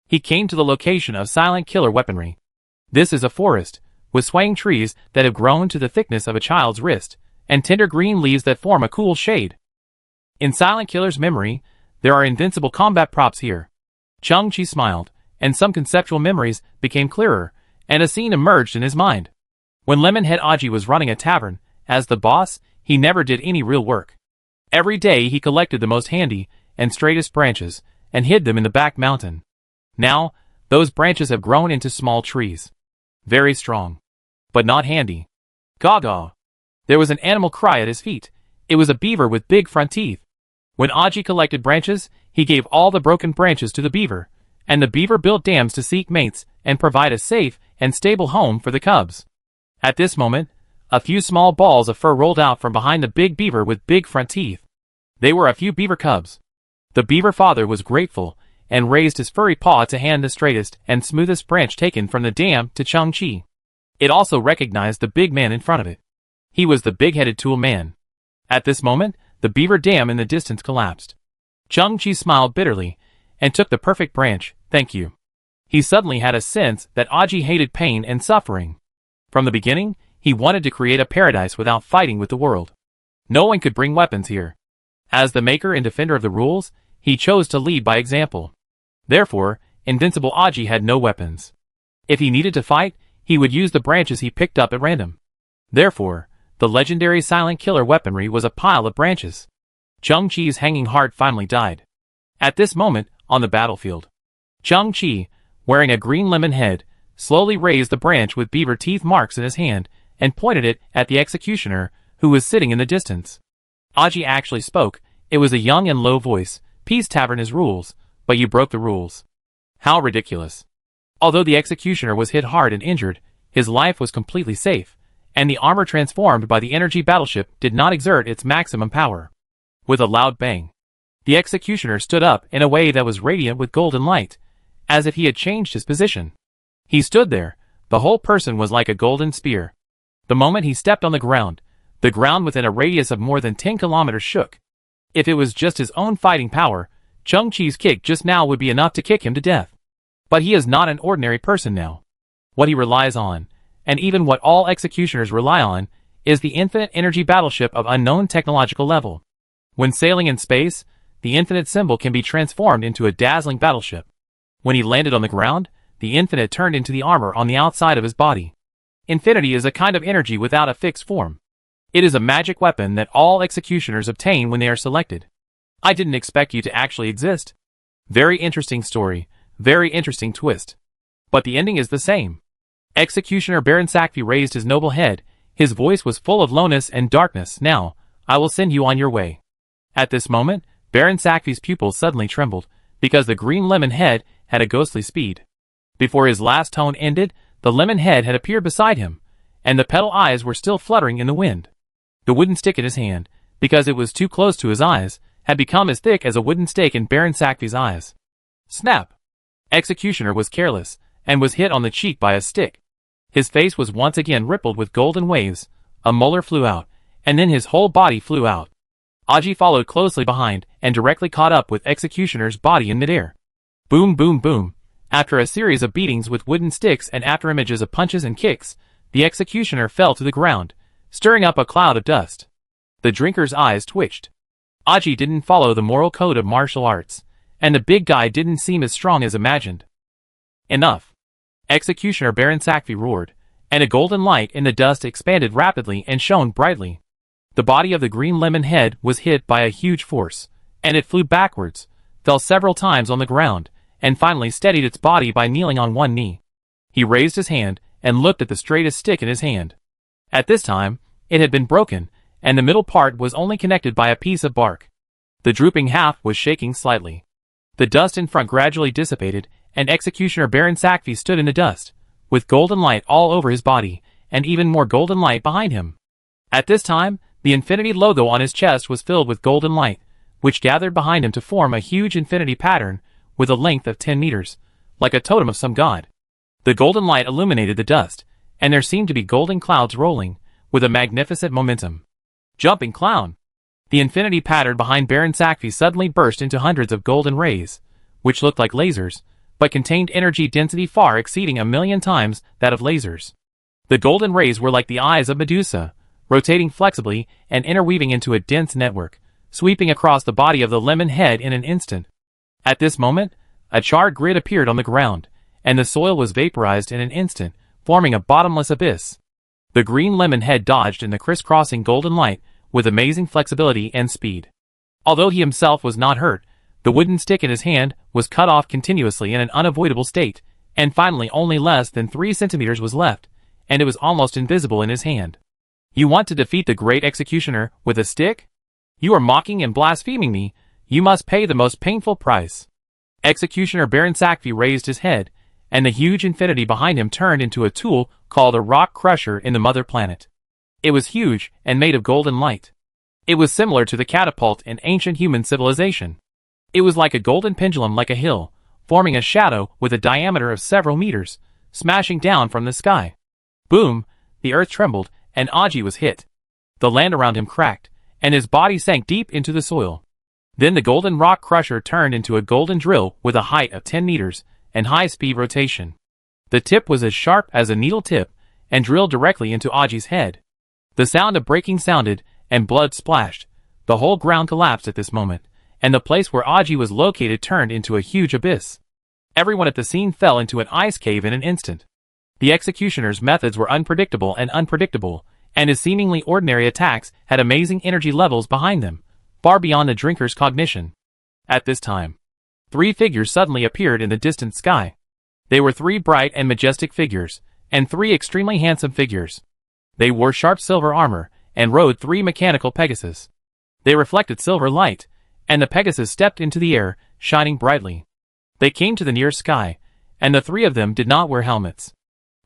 He came to the location of Silent Killer weaponry. This is a forest, with swaying trees that have grown to the thickness of a child's wrist, and tender green leaves that form a cool shade. In Silent Killer's memory, there are invincible combat props here. Chung-Chi smiled, and some conceptual memories became clearer, and a scene emerged in his mind. When Lemonhead Aji was running a tavern, as the boss, he never did any real work. Every day he collected the most handy and straightest branches, and hid them in the back mountain. Now, those branches have grown into small trees. Very strong. But not handy. Gaga. There was an animal cry at his feet. It was a beaver with big front teeth. When Aji collected branches, he gave all the broken branches to the beaver, and the beaver built dams to seek mates and provide a safe and stable home for the cubs. At this moment, a few small balls of fur rolled out from behind the big beaver with big front teeth. They were a few beaver cubs. The beaver father was grateful and raised his furry paw to hand the straightest and smoothest branch taken from the dam to Chang-Chi. It also recognized the big man in front of it. He was the big-headed tool man. At this moment, the beaver dam in the distance collapsed. Chang-Chi smiled bitterly and took the perfect branch, thank you. He suddenly had a sense that Aji hated pain and suffering. From the beginning, he wanted to create a paradise without fighting with the world. No one could bring weapons here. As the maker and defender of the rules, he chose to lead by example. Therefore, Invincible Aji had no weapons. If he needed to fight, he would use the branches he picked up at random. Therefore, the legendary silent killer weaponry was a pile of branches. Chang-Chi's hanging heart finally died. At this moment, on the battlefield, Chang-Chi, wearing a green lemon head, slowly raised the branch with beaver teeth marks in his hand and pointed it at the executioner, who was sitting in the distance. Aji actually spoke. It was a young and low voice. Peace Tavern is rules, but you broke the rules. How ridiculous. Although the executioner was hit hard and injured, his life was completely safe, and the armor transformed by the energy battleship did not exert its maximum power. With a loud bang, the executioner stood up in a way that was radiant with golden light, as if he had changed his position. He stood there. The whole person was like a golden spear. The moment he stepped on the ground within a radius of more than 10 kilometers shook. If it was just his own fighting power, Chang-Chi's kick just now would be enough to kick him to death. But he is not an ordinary person now. What he relies on, and even what all executioners rely on, is the infinite energy battleship of unknown technological level. When sailing in space, the infinite symbol can be transformed into a dazzling battleship. When he landed on the ground, the infinite turned into the armor on the outside of his body. Infinity is a kind of energy without a fixed form. It is a magic weapon that all executioners obtain when they are selected. I didn't expect you to actually exist. Very interesting story, very interesting twist. But the ending is the same. Executioner Baron Sakfi raised his noble head. His voice was full of lowness and darkness. Now, I will send you on your way. At this moment, Baron Sakfi's pupils suddenly trembled, because the green lemon head had a ghostly speed. Before his last tone ended, the lemon head had appeared beside him, and the petal eyes were still fluttering in the wind. The wooden stick in his hand, because it was too close to his eyes, had become as thick as a wooden stake in Baron Sakfi's eyes. Snap! Executioner was careless, and was hit on the cheek by a stick. His face was once again rippled with golden waves, a molar flew out, and then his whole body flew out. Aji followed closely behind, and directly caught up with Executioner's body in midair. Boom boom boom. After a series of beatings with wooden sticks and after images of punches and kicks, the executioner fell to the ground, stirring up a cloud of dust. The drinker's eyes twitched. Aji didn't follow the moral code of martial arts, and the big guy didn't seem as strong as imagined. Enough. Executioner Baron Sakfi roared, and a golden light in the dust expanded rapidly and shone brightly. The body of the green lemon head was hit by a huge force, and it flew backwards, fell several times on the ground, and finally steadied its body by kneeling on one knee. He raised his hand and looked at the straightest stick in his hand. At this time, it had been broken, and the middle part was only connected by a piece of bark. The drooping half was shaking slightly. The dust in front gradually dissipated, and Executioner Baron Sakfi stood in the dust, with golden light all over his body, and even more golden light behind him. At this time, the infinity logo on his chest was filled with golden light, which gathered behind him to form a huge infinity pattern with a length of 10 meters, like a totem of some god. The golden light illuminated the dust, and there seemed to be golden clouds rolling, with a magnificent momentum. Jumping clown! The infinity pattern behind Baron Sakfi suddenly burst into hundreds of golden rays, which looked like lasers, but contained energy density far exceeding 1,000,000 times that of lasers. The golden rays were like the eyes of Medusa, rotating flexibly and interweaving into a dense network, sweeping across the body of the lemon head in an instant. At this moment, A charred grid appeared on the ground, and the soil was vaporized in an instant, forming a bottomless abyss. The green lemon head dodged in the crisscrossing golden light with amazing flexibility and speed. Although he himself was not hurt, the wooden stick in his hand was cut off continuously in an unavoidable state, and finally only less than 3 centimeters was left, and it was almost invisible in his hand. You want to defeat the great executioner with a stick? You are mocking and blaspheming me. You must pay the most painful price. Executioner Baron Sackvey raised his head, and the huge infinity behind him turned into a tool called a rock crusher in the mother planet. It was huge and made of golden light. It was similar to the catapult in ancient human civilization. It was like a golden pendulum, like a hill, forming a shadow with a diameter of several meters, smashing down from the sky. Boom! The earth trembled, and Aji was hit. The land around him cracked, and his body sank deep into the soil. Then the golden rock crusher turned into a golden drill with a height of 10 meters and high-speed rotation. The tip was as sharp as a needle tip and drilled directly into Aji's head. The sound of breaking sounded, and blood splashed. The whole ground collapsed at this moment, and the place where Aji was located turned into a huge abyss. Everyone at the scene fell into an ice cave in an instant. The executioner's methods were unpredictable, and his seemingly ordinary attacks had amazing energy levels behind them, far beyond the drinker's cognition. At this time, 3 figures suddenly appeared in the distant sky. They were 3 bright and majestic figures, and 3 extremely handsome figures. They wore sharp silver armor, and rode 3 mechanical Pegasus. They reflected silver light, and the Pegasus stepped into the air, shining brightly. They came to the near sky, and the 3 of them did not wear helmets.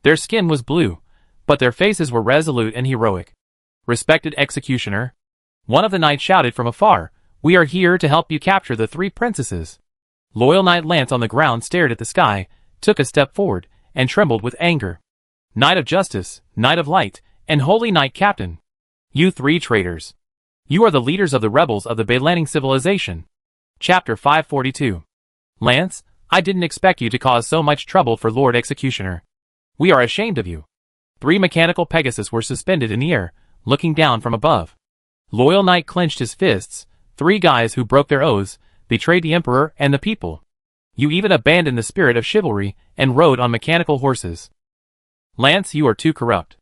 Their skin was blue, but their faces were resolute and heroic. "Respected executioner," one of the knights shouted from afar, "we are here to help you capture the 3 princesses." Loyal Knight Lance on the ground stared at the sky, took a step forward, and trembled with anger. "Knight of Justice, Knight of Light, and Holy Knight Captain. You 3 traitors. You are the leaders of the rebels of the Bailanning civilization." Chapter 542. "Lance, I didn't expect you to cause so much trouble for Lord Executioner. We are ashamed of you." 3 mechanical Pegasus were suspended in the air, looking down from above. Loyal Knight clenched his fists. 3 guys who broke their oaths, betrayed the Emperor and the people. You even abandoned the spirit of chivalry and rode on mechanical horses. Lance, you are too corrupt.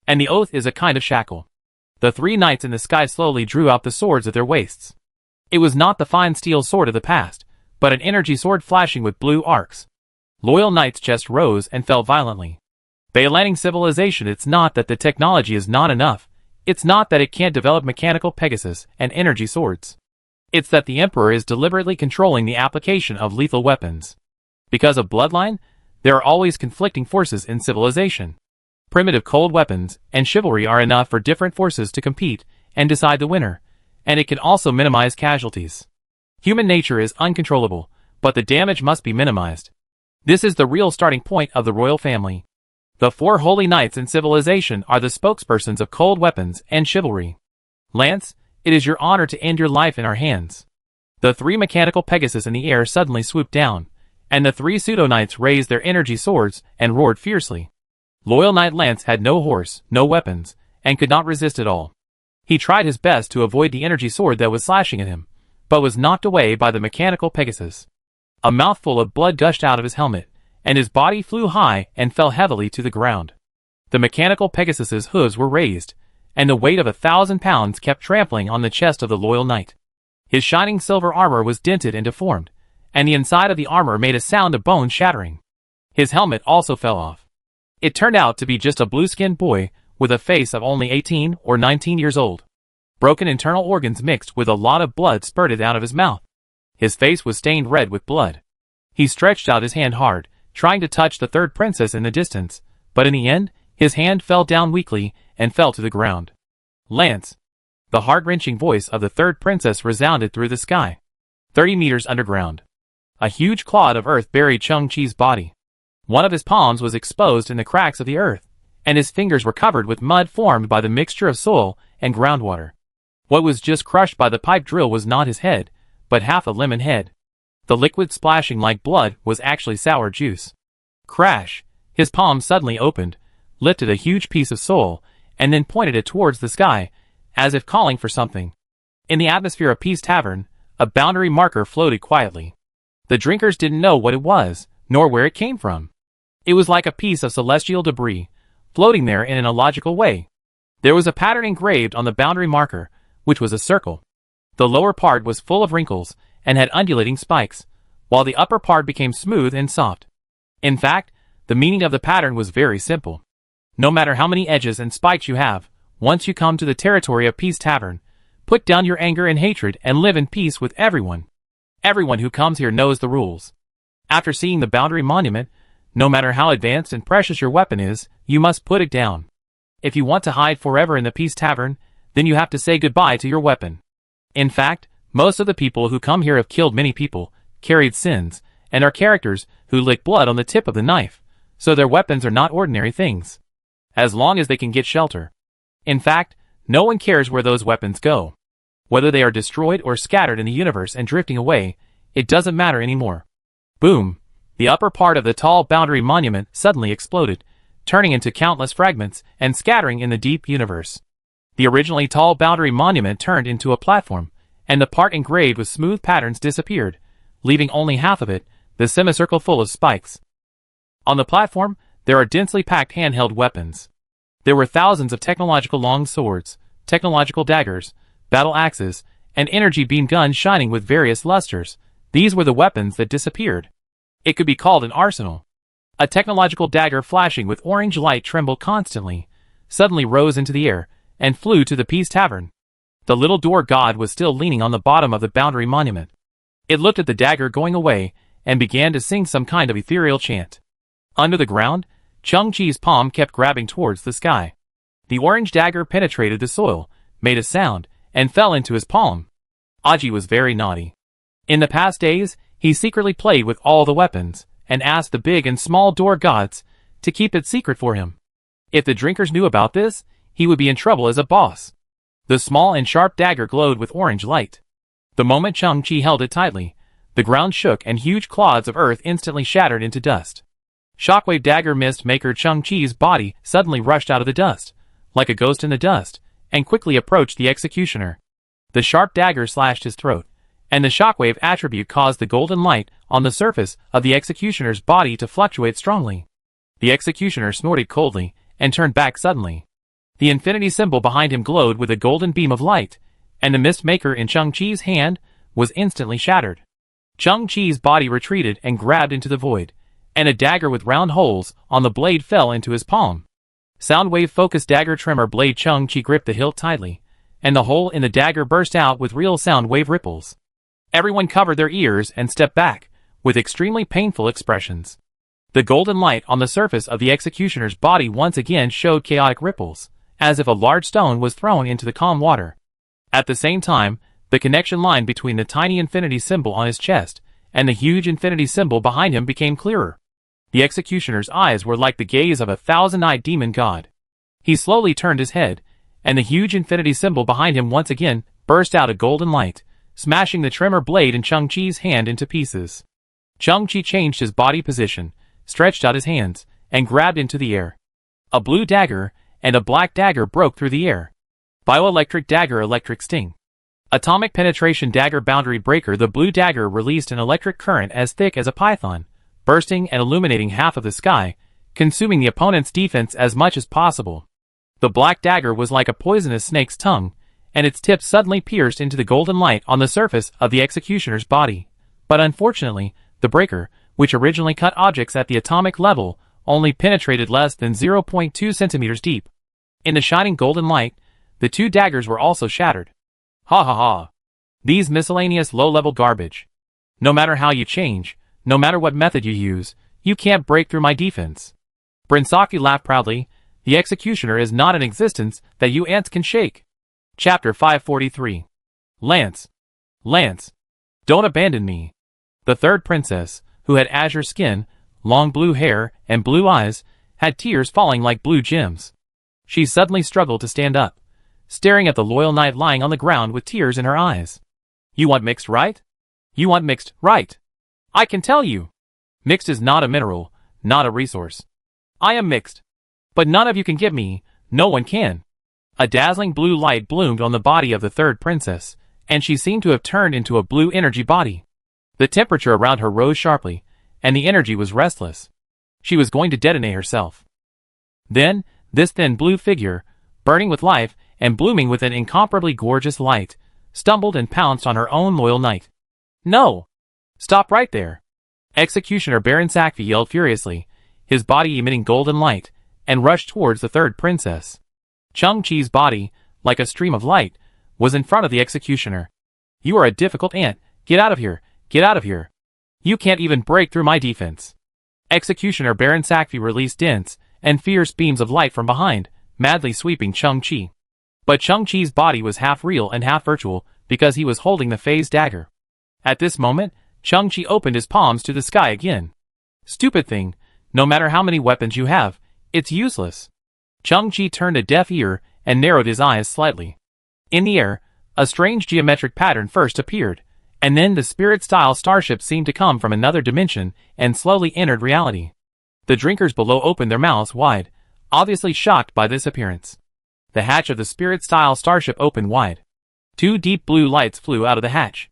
And the oath is a kind of shackle. The 3 knights in the sky slowly drew out the swords at their waists. It was not the fine steel sword of the past, but an energy sword flashing with blue arcs. Loyal Knight's chest rose and fell violently. Bailanning civilization, it's not that the technology is not enough. It's not that it can't develop mechanical Pegasus and energy swords. It's that the Emperor is deliberately controlling the application of lethal weapons. Because of bloodline, there are always conflicting forces in civilization. Primitive cold weapons and chivalry are enough for different forces to compete and decide the winner, and it can also minimize casualties. Human nature is uncontrollable, but the damage must be minimized. This is the real starting point of the royal family. The 4 holy knights in civilization are the spokespersons of cold weapons and chivalry. Lance, it is your honor to end your life in our hands. The 3 mechanical Pegasus in the air suddenly swooped down, and the 3 pseudo-knights raised their energy swords and roared fiercely. Loyal Knight Lance had no horse, no weapons, and could not resist at all. He tried his best to avoid the energy sword that was slashing at him, but was knocked away by the mechanical Pegasus. A mouthful of blood gushed out of his helmet, and his body flew high and fell heavily to the ground. The mechanical Pegasus's hooves were raised, and the weight of 1,000 pounds kept trampling on the chest of the loyal knight. His shining silver armor was dented and deformed, and the inside of the armor made a sound of bones shattering. His helmet also fell off. It turned out to be just a blue-skinned boy with a face of only 18 or 19 years old. Broken internal organs mixed with a lot of blood spurted out of his mouth. His face was stained red with blood. He stretched out his hand hard, trying to touch the 3rd princess in the distance, but in the end, his hand fell down weakly and fell to the ground. "Lance!" The heart-wrenching voice of the 3rd princess resounded through the sky. 30 meters underground. A huge clod of earth buried Chung Chi's body. One of his palms was exposed in the cracks of the earth, and his fingers were covered with mud formed by the mixture of soil and groundwater. What was just crushed by the pipe drill was not his head, but half a lemon head. The liquid splashing like blood was actually sour juice. Crash! His palm suddenly opened, lifted a huge piece of soil, and then pointed it towards the sky, as if calling for something. In the atmosphere of Peace Tavern, a boundary marker floated quietly. The drinkers didn't know what it was, nor where it came from. It was like a piece of celestial debris, floating there in an illogical way. There was a pattern engraved on the boundary marker, which was a circle. The lower part was full of wrinkles, and had undulating spikes, while the upper part became smooth and soft. In fact, the meaning of the pattern was very simple. No matter how many edges and spikes you have, once you come to the territory of Peace Tavern, put down your anger and hatred and live in peace with everyone. Everyone who comes here knows the rules. After seeing the boundary monument, no matter how advanced and precious your weapon is, you must put it down. If you want to hide forever in the Peace Tavern, then you have to say goodbye to your weapon. In fact, most of the people who come here have killed many people, carried sins, and are characters who lick blood on the tip of the knife, so their weapons are not ordinary things. As long as they can get shelter. In fact, no one cares where those weapons go. Whether they are destroyed or scattered in the universe and drifting away, it doesn't matter anymore. Boom! The upper part of the tall boundary monument suddenly exploded, turning into countless fragments and scattering in the deep universe. The originally tall boundary monument turned into a platform, and the part engraved with smooth patterns disappeared, leaving only half of it, the semicircle full of spikes. On the platform, there are densely packed handheld weapons. There were thousands of technological long swords, technological daggers, battle axes, and energy beam guns shining with various lusters. These were the weapons that disappeared. It could be called an arsenal. A technological dagger flashing with orange light trembled constantly, suddenly rose into the air, and flew to the Peace Tavern. The little door god was still leaning on the bottom of the boundary monument. It looked at the dagger going away, and began to sing some kind of ethereal chant. Under the ground, Chung-Chi's palm kept grabbing towards the sky. The orange dagger penetrated the soil, made a sound, and fell into his palm. Aji was very naughty. In the past days, he secretly played with all the weapons, and asked the big and small door gods to keep it secret for him. If the drinkers knew about this, he would be in trouble as a boss. The small and sharp dagger glowed with orange light. The moment Chung-Chi held it tightly, the ground shook and huge clods of earth instantly shattered into dust. Shockwave dagger mist maker Chung-Chi's body suddenly rushed out of the dust, like a ghost in the dust, and quickly approached the executioner. The sharp dagger slashed his throat, and the shockwave attribute caused the golden light on the surface of the executioner's body to fluctuate strongly. The executioner snorted coldly, and turned back suddenly. The infinity symbol behind him glowed with a golden beam of light, and the mist maker in Chung-Chi's hand was instantly shattered. Chung-Chi's body retreated and grabbed into the void, and a dagger with round holes on the blade fell into his palm. Soundwave focused dagger tremor blade Chung-Chi gripped the hilt tightly, and the hole in the dagger burst out with real sound wave ripples. Everyone covered their ears and stepped back, with extremely painful expressions. The golden light on the surface of the executioner's body once again showed chaotic ripples, as if a large stone was thrown into the calm water. At the same time, the connection line between the tiny infinity symbol on his chest and the huge infinity symbol behind him became clearer. The executioner's eyes were like the gaze of a thousand-eyed demon god. He slowly turned his head, and the huge infinity symbol behind him once again burst out a golden light, smashing the tremor blade in Chung-Chi's hand into pieces. Chung-Chi changed his body position, stretched out his hands, and grabbed into the air. A blue dagger and a black dagger broke through the air. Bioelectric dagger electric sting. Atomic penetration dagger boundary breaker. The blue dagger released an electric current as thick as a python, bursting and illuminating half of the sky, consuming the opponent's defense as much as possible. The black dagger was like a poisonous snake's tongue, and its tip suddenly pierced into the golden light on the surface of the executioner's body. But unfortunately, the breaker, which originally cut objects at the atomic level, only penetrated less than 0.2 centimeters deep. In the shining golden light, the two daggers were also shattered. Ha ha ha. These miscellaneous low-level garbage. No matter how you change, no matter what method you use, you can't break through my defense. Brinsaki laughed proudly. The executioner is not an existence that you ants can shake. Chapter 543. Lance. Lance. Don't abandon me. The third princess, who had azure skin, long blue hair, and blue eyes, had tears falling like blue gems. She suddenly struggled to stand up, staring at the loyal knight lying on the ground with tears in her eyes. You want mixed, right? You want mixed, right? I can tell you. Mixed is not a mineral, not a resource. I am mixed. But none of you can get me, no one can. A dazzling blue light bloomed on the body of the third princess, and she seemed to have turned into a blue energy body. The temperature around her rose sharply, and the energy was restless. She was going to detonate herself. Then, this thin blue figure, burning with life and blooming with an incomparably gorgeous light, stumbled and pounced on her own loyal knight. No! Stop right there! Executioner Baron Sackvey yelled furiously, his body emitting golden light, and rushed towards the third princess. Chang-Chi's body, like a stream of light, was in front of the executioner. You are a difficult ant. Get out of here! Get out of here! You can't even break through my defense. Executioner Baron Sackvey released dense and fierce beams of light from behind, madly sweeping Chang-Chi. But Chang-Chi's body was half real and half virtual because he was holding the phase dagger. At this moment, Chang-Chi opened his palms to the sky again. Stupid thing, no matter how many weapons you have, it's useless. Chang-Chi turned a deaf ear and narrowed his eyes slightly. In the air, a strange geometric pattern first appeared, and then the spirit-style starship seemed to come from another dimension and slowly entered reality. The drinkers below opened their mouths wide, obviously shocked by this appearance. The hatch of the spirit-style starship opened wide. 2 deep blue lights flew out of the hatch.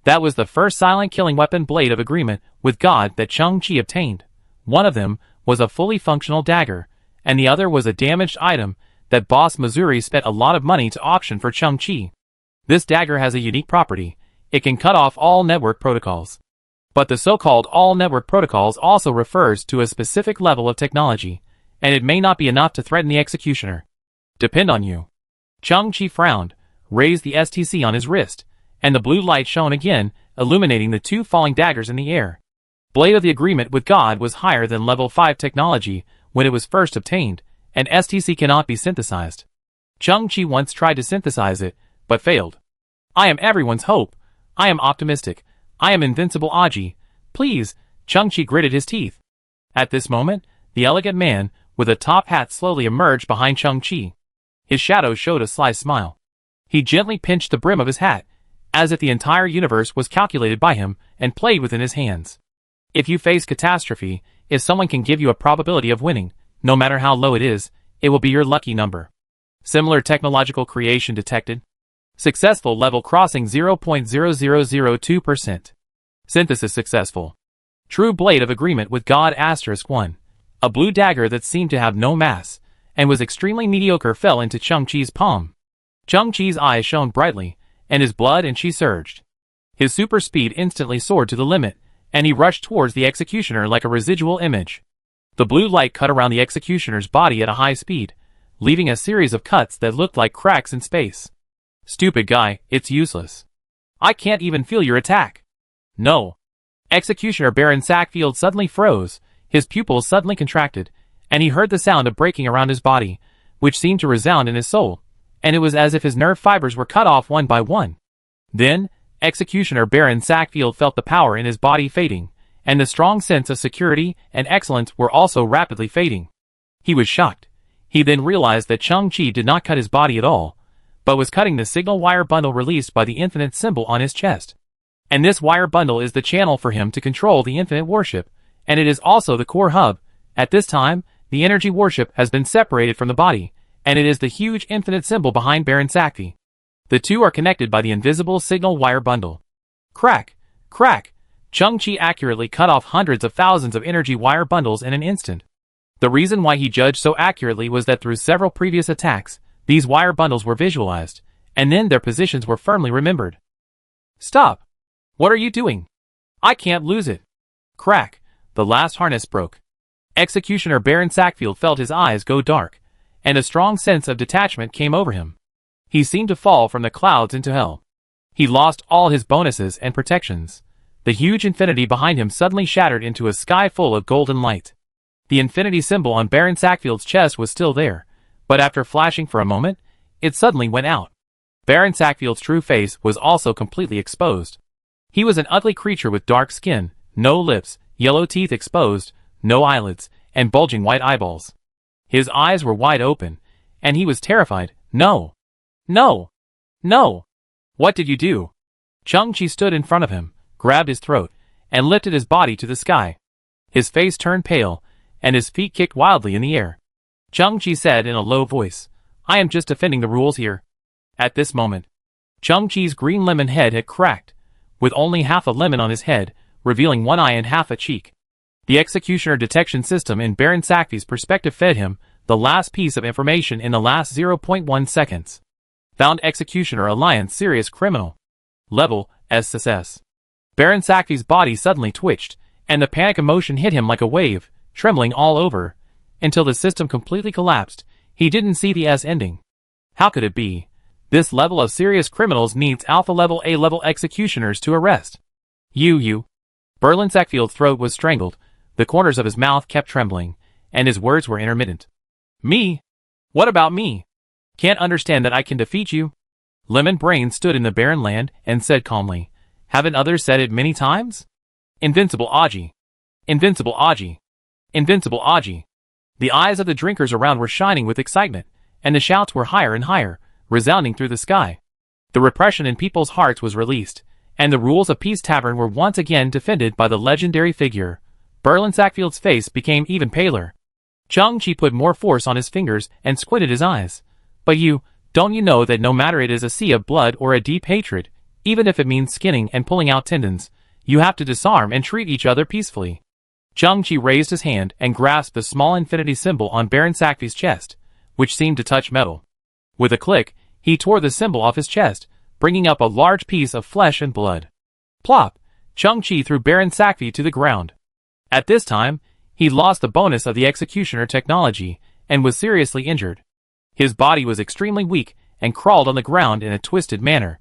That was the first silent killing weapon blade of agreement with God that Chang-Chi obtained. One of them was a fully functional dagger, and the other was a damaged item that Boss Missouri spent a lot of money to auction for Chang-Chi. This dagger has a unique property. It can cut off all network protocols. But the so-called all network protocols also refers to a specific level of technology, and it may not be enough to threaten the executioner. Depend on you. Chang-Chi frowned, raised the STC on his wrist, and the blue light shone again, illuminating the 2 falling daggers in the air. Blade of the Agreement with God was higher than level 5 technology when it was first obtained, and STC cannot be synthesized. Chang-Chi once tried to synthesize it, but failed. I am everyone's hope. I am optimistic. I am invincible Aji. Please, Chang-Chi gritted his teeth. At this moment, the elegant man, with a top hat slowly emerged behind Chang-Chi. His shadow showed a sly smile. He gently pinched the brim of his hat, as if the entire universe was calculated by him and played within his hands. If you face catastrophe, if someone can give you a probability of winning, no matter how low it is, it will be your lucky number. Similar technological creation detected. Successful level crossing 0.0002%. Synthesis successful. True blade of agreement with God *1. A blue dagger that seemed to have no mass, and was extremely mediocre fell into Chang-Chi's palm. Chang-Chi's eyes shone brightly, and his blood and chi surged. His super speed instantly soared to the limit, and he rushed towards the executioner like a residual image. The blue light cut around the executioner's body at a high speed, leaving a series of cuts that looked like cracks in space. Stupid guy, it's useless. I can't even feel your attack. No. Executioner Baron Sackfield suddenly froze, his pupils suddenly contracted, and he heard the sound of breaking around his body, which seemed to resound in his soul, and it was as if his nerve fibers were cut off one by one. Then, Executioner Baron Sackfield felt the power in his body fading, and the strong sense of security and excellence were also rapidly fading. He was shocked. He then realized that Chang-Chi did not cut his body at all, but was cutting the signal wire bundle released by the infinite symbol on his chest. And this wire bundle is the channel for him to control the infinite warship, and it is also the core hub. At this time, the energy warship has been separated from the body, and it is the huge infinite symbol behind Baron Sackvey. The two are connected by the invisible signal wire bundle. Crack! Crack! Chang-Chi accurately cut off hundreds of thousands of energy wire bundles in an instant. The reason why he judged so accurately was that through several previous attacks, these wire bundles were visualized, and then their positions were firmly remembered. Stop! What are you doing? I can't lose it. Crack! The last harness broke. Executioner Baron Sackfield felt his eyes go dark, and a strong sense of detachment came over him. He seemed to fall from the clouds into hell. He lost all his bonuses and protections. The huge infinity behind him suddenly shattered into a sky full of golden light. The infinity symbol on Baron Sackfield's chest was still there, but after flashing for a moment, it suddenly went out. Baron Sackfield's true face was also completely exposed. He was an ugly creature with dark skin, no lips, yellow teeth exposed, no eyelids, and bulging white eyeballs. His eyes were wide open, and he was terrified. No! No! No! What did you do? Chang-Chi stood in front of him, grabbed his throat, and lifted his body to the sky. His face turned pale, and his feet kicked wildly in the air. Chang-Chi said in a low voice, I am just defending the rules here. At this moment, Chang-Chi's green lemon head had cracked, with only half a lemon on his head, revealing one eye and half a cheek. The executioner detection system in Baron Sackvey's perspective fed him the last piece of information in the last 0.1 seconds. Found executioner alliance serious criminal. Level SSS. Baron Sackvey's body suddenly twitched, and the panic emotion hit him like a wave, trembling all over. Until the system completely collapsed, he didn't see the S ending. How could it be? This level of serious criminals needs alpha level A-level executioners to arrest. You. Berlin Sackfield's throat was strangled, the corners of his mouth kept trembling, and his words were intermittent. Me? What about me? Can't understand that I can defeat you? Lemon Brain stood in the barren land and said calmly, haven't others said it many times? Invincible Aji. Invincible Aji. Invincible Aji. The eyes of the drinkers around were shining with excitement, and the shouts were higher and higher, resounding through the sky. The repression in people's hearts was released, and the rules of Peace Tavern were once again defended by the legendary figure. Berlin Sackfield's face became even paler. Chung-Chi put more force on his fingers and squinted his eyes. But don't you know that no matter it is a sea of blood or a deep hatred, even if it means skinning and pulling out tendons, you have to disarm and treat each other peacefully. Chung-Chi raised his hand and grasped the small infinity symbol on Baron Sackvey's chest, which seemed to touch metal. With a click, he tore the symbol off his chest, bringing up a large piece of flesh and blood. Plop! Chung-Chi threw Baron Sackvey to the ground. At this time, he lost the bonus of the executioner technology, and was seriously injured. His body was extremely weak, and crawled on the ground in a twisted manner.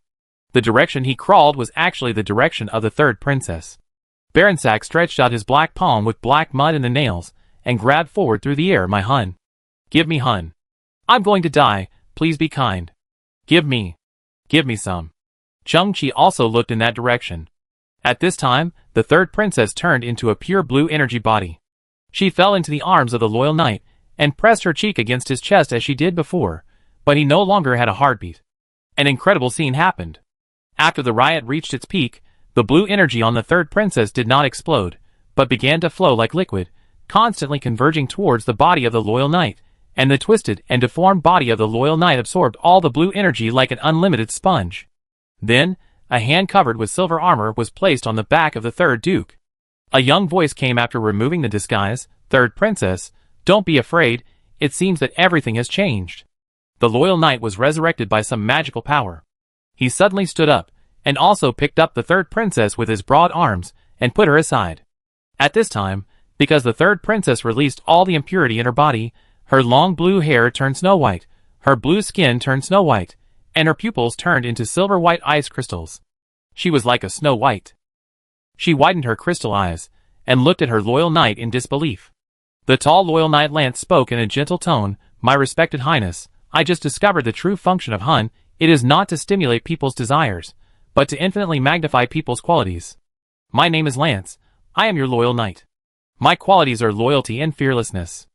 The direction he crawled was actually the direction of the third princess. Baron Sack stretched out his black palm with black mud in the nails, and grabbed forward through the air. My Hun. Give me Hun. I'm going to die, please be kind. Give me some. Chung-Chi also looked in that direction. At this time, the third princess turned into a pure blue energy body. She fell into the arms of the loyal knight, and pressed her cheek against his chest as she did before, but he no longer had a heartbeat. An incredible scene happened. After the riot reached its peak, the blue energy on the third princess did not explode, but began to flow like liquid, constantly converging towards the body of the loyal knight, and the twisted and deformed body of the loyal knight absorbed all the blue energy like an unlimited sponge. Then, a hand covered with silver armor was placed on the back of the third duke. A young voice came after removing the disguise, "Third princess, don't be afraid, it seems that everything has changed." The loyal knight was resurrected by some magical power. He suddenly stood up, and also picked up the third princess with his broad arms, and put her aside. At this time, because the third princess released all the impurity in her body, her long blue hair turned snow white, her blue skin turned snow white, and her pupils turned into silver white ice crystals. She was like a Snow White. She widened her crystal eyes, and looked at her loyal knight in disbelief. The tall loyal knight Lance spoke in a gentle tone, "My respected highness, I just discovered the true function of Hun. It is not to stimulate people's desires, but to infinitely magnify people's qualities. My name is Lance. I am your loyal knight. My qualities are loyalty and fearlessness."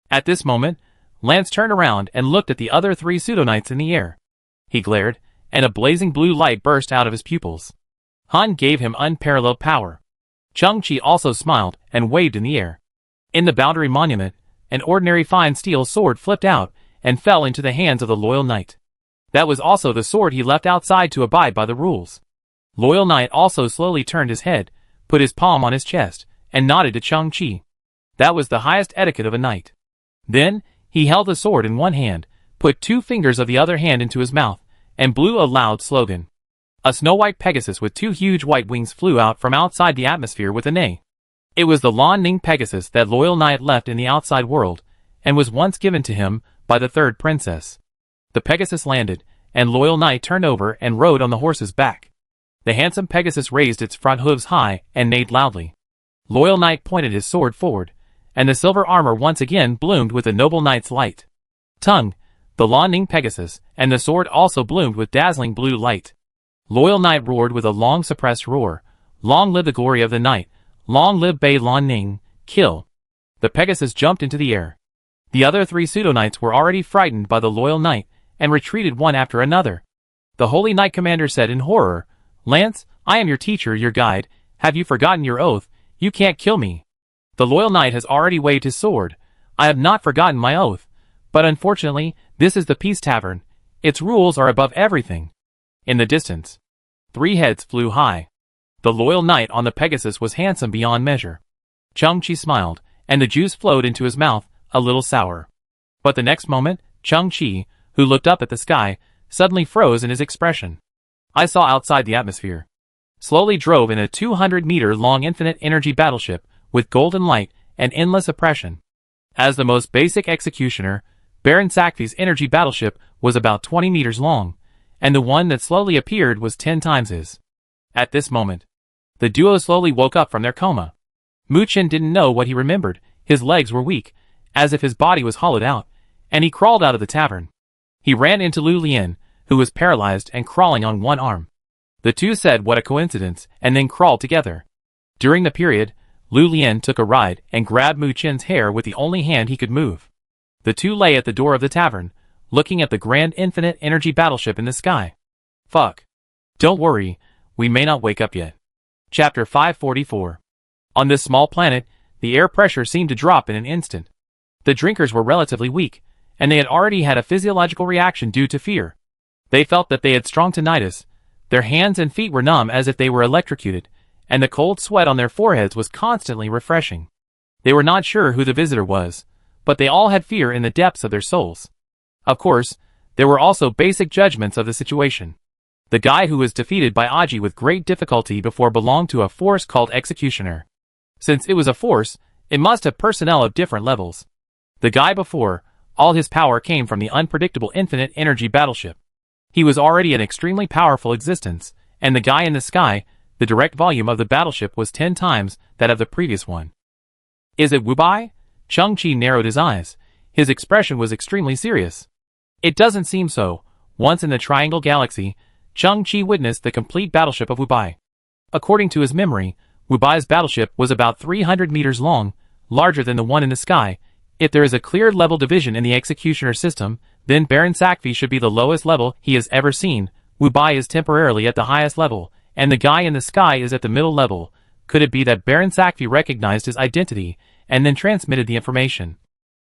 At this moment, Lance turned around and looked at the other three pseudo-knights in the air. He glared, and a blazing blue light burst out of his pupils. Hun gave him unparalleled power. Chung-Chi also smiled and waved in the air. In the boundary monument, an ordinary fine steel sword flipped out and fell into the hands of the loyal knight. That was also the sword he left outside to abide by the rules. Loyal knight also slowly turned his head, put his palm on his chest, and nodded to Chung-Chi. That was the highest etiquette of a knight. Then, he held the sword in one hand, put 2 fingers of the other hand into his mouth, and blew a loud slogan. A snow-white Pegasus with 2 huge white wings flew out from outside the atmosphere with a neigh. It was the Lan Ning Pegasus that loyal knight left in the outside world, and was once given to him by the third princess. The Pegasus landed, and loyal knight turned over and rode on the horse's back. The handsome Pegasus raised its front hooves high and neighed loudly. Loyal knight pointed his sword forward, and the silver armor once again bloomed with the noble knight's light. Tongue, the Lan Ning Pegasus, and the sword also bloomed with dazzling blue light. Loyal knight roared with a long suppressed roar. "Long live the glory of the knight! Long live Bei Lan Ning! Kill!" The Pegasus jumped into the air. The other 3 pseudo-knights were already frightened by the loyal knight, and retreated one after another. The holy knight commander said in horror, "Lance, I am your teacher, your guide. Have you forgotten your oath? You can't kill me." The loyal knight has already waved his sword. "I have not forgotten my oath. But unfortunately, this is the Peace Tavern. Its rules are above everything." In the distance, 3 heads flew high. The loyal knight on the Pegasus was handsome beyond measure. Chang-Chi smiled, and the juice flowed into his mouth, a little sour. But the next moment, Chang-Chi, who looked up at the sky, suddenly froze in his expression. I saw outside the atmosphere. Slowly drove in a 200-meter-long infinite energy battleship, with golden light and endless oppression. As the most basic executioner, Baron Sakvi's energy battleship was about 20 meters long, and the one that slowly appeared was 10 times his. At this moment, the duo slowly woke up from their coma. Mu Chen didn't know what he remembered. His legs were weak, as if his body was hollowed out, and he crawled out of the tavern. He ran into Lu Lian, who was paralyzed and crawling on one arm. The two said what a coincidence, and then crawled together. During the period, Lu Lian took a ride and grabbed Mu Chen's hair with the only hand he could move. The two lay at the door of the tavern, looking at the grand infinite energy battleship in the sky. Fuck. Don't worry, we may not wake up yet. Chapter 544. On this small planet, the air pressure seemed to drop in an instant. The drinkers were relatively weak, and they had already had a physiological reaction due to fear. They felt that they had strong tinnitus. Their hands and feet were numb as if they were electrocuted, and the cold sweat on their foreheads was constantly refreshing. They were not sure who the visitor was, but they all had fear in the depths of their souls. Of course, there were also basic judgments of the situation. The guy who was defeated by Aji with great difficulty before belonged to a force called Executioner. Since it was a force, it must have personnel of different levels. The guy before, all his power came from the unpredictable infinite energy battleship. He was already an extremely powerful existence, and the guy in the sky, the direct volume of the battleship was 10 times that of the previous one. Is it Wu Bai? Chang-Chi narrowed his eyes. His expression was extremely serious. It doesn't seem so. Once in the Triangle Galaxy, Chang-Chi witnessed the complete battleship of Wu Bai. According to his memory, Wu Bai's battleship was about 300 meters long, larger than the one in the sky. If there is a clear level division in the Executioner system, then Baron Sakvi should be the lowest level he has ever seen. Wu Bai is temporarily at the highest level, and the guy in the sky is at the middle level. Could it be that Baron Sakvi recognized his identity, and then transmitted the information,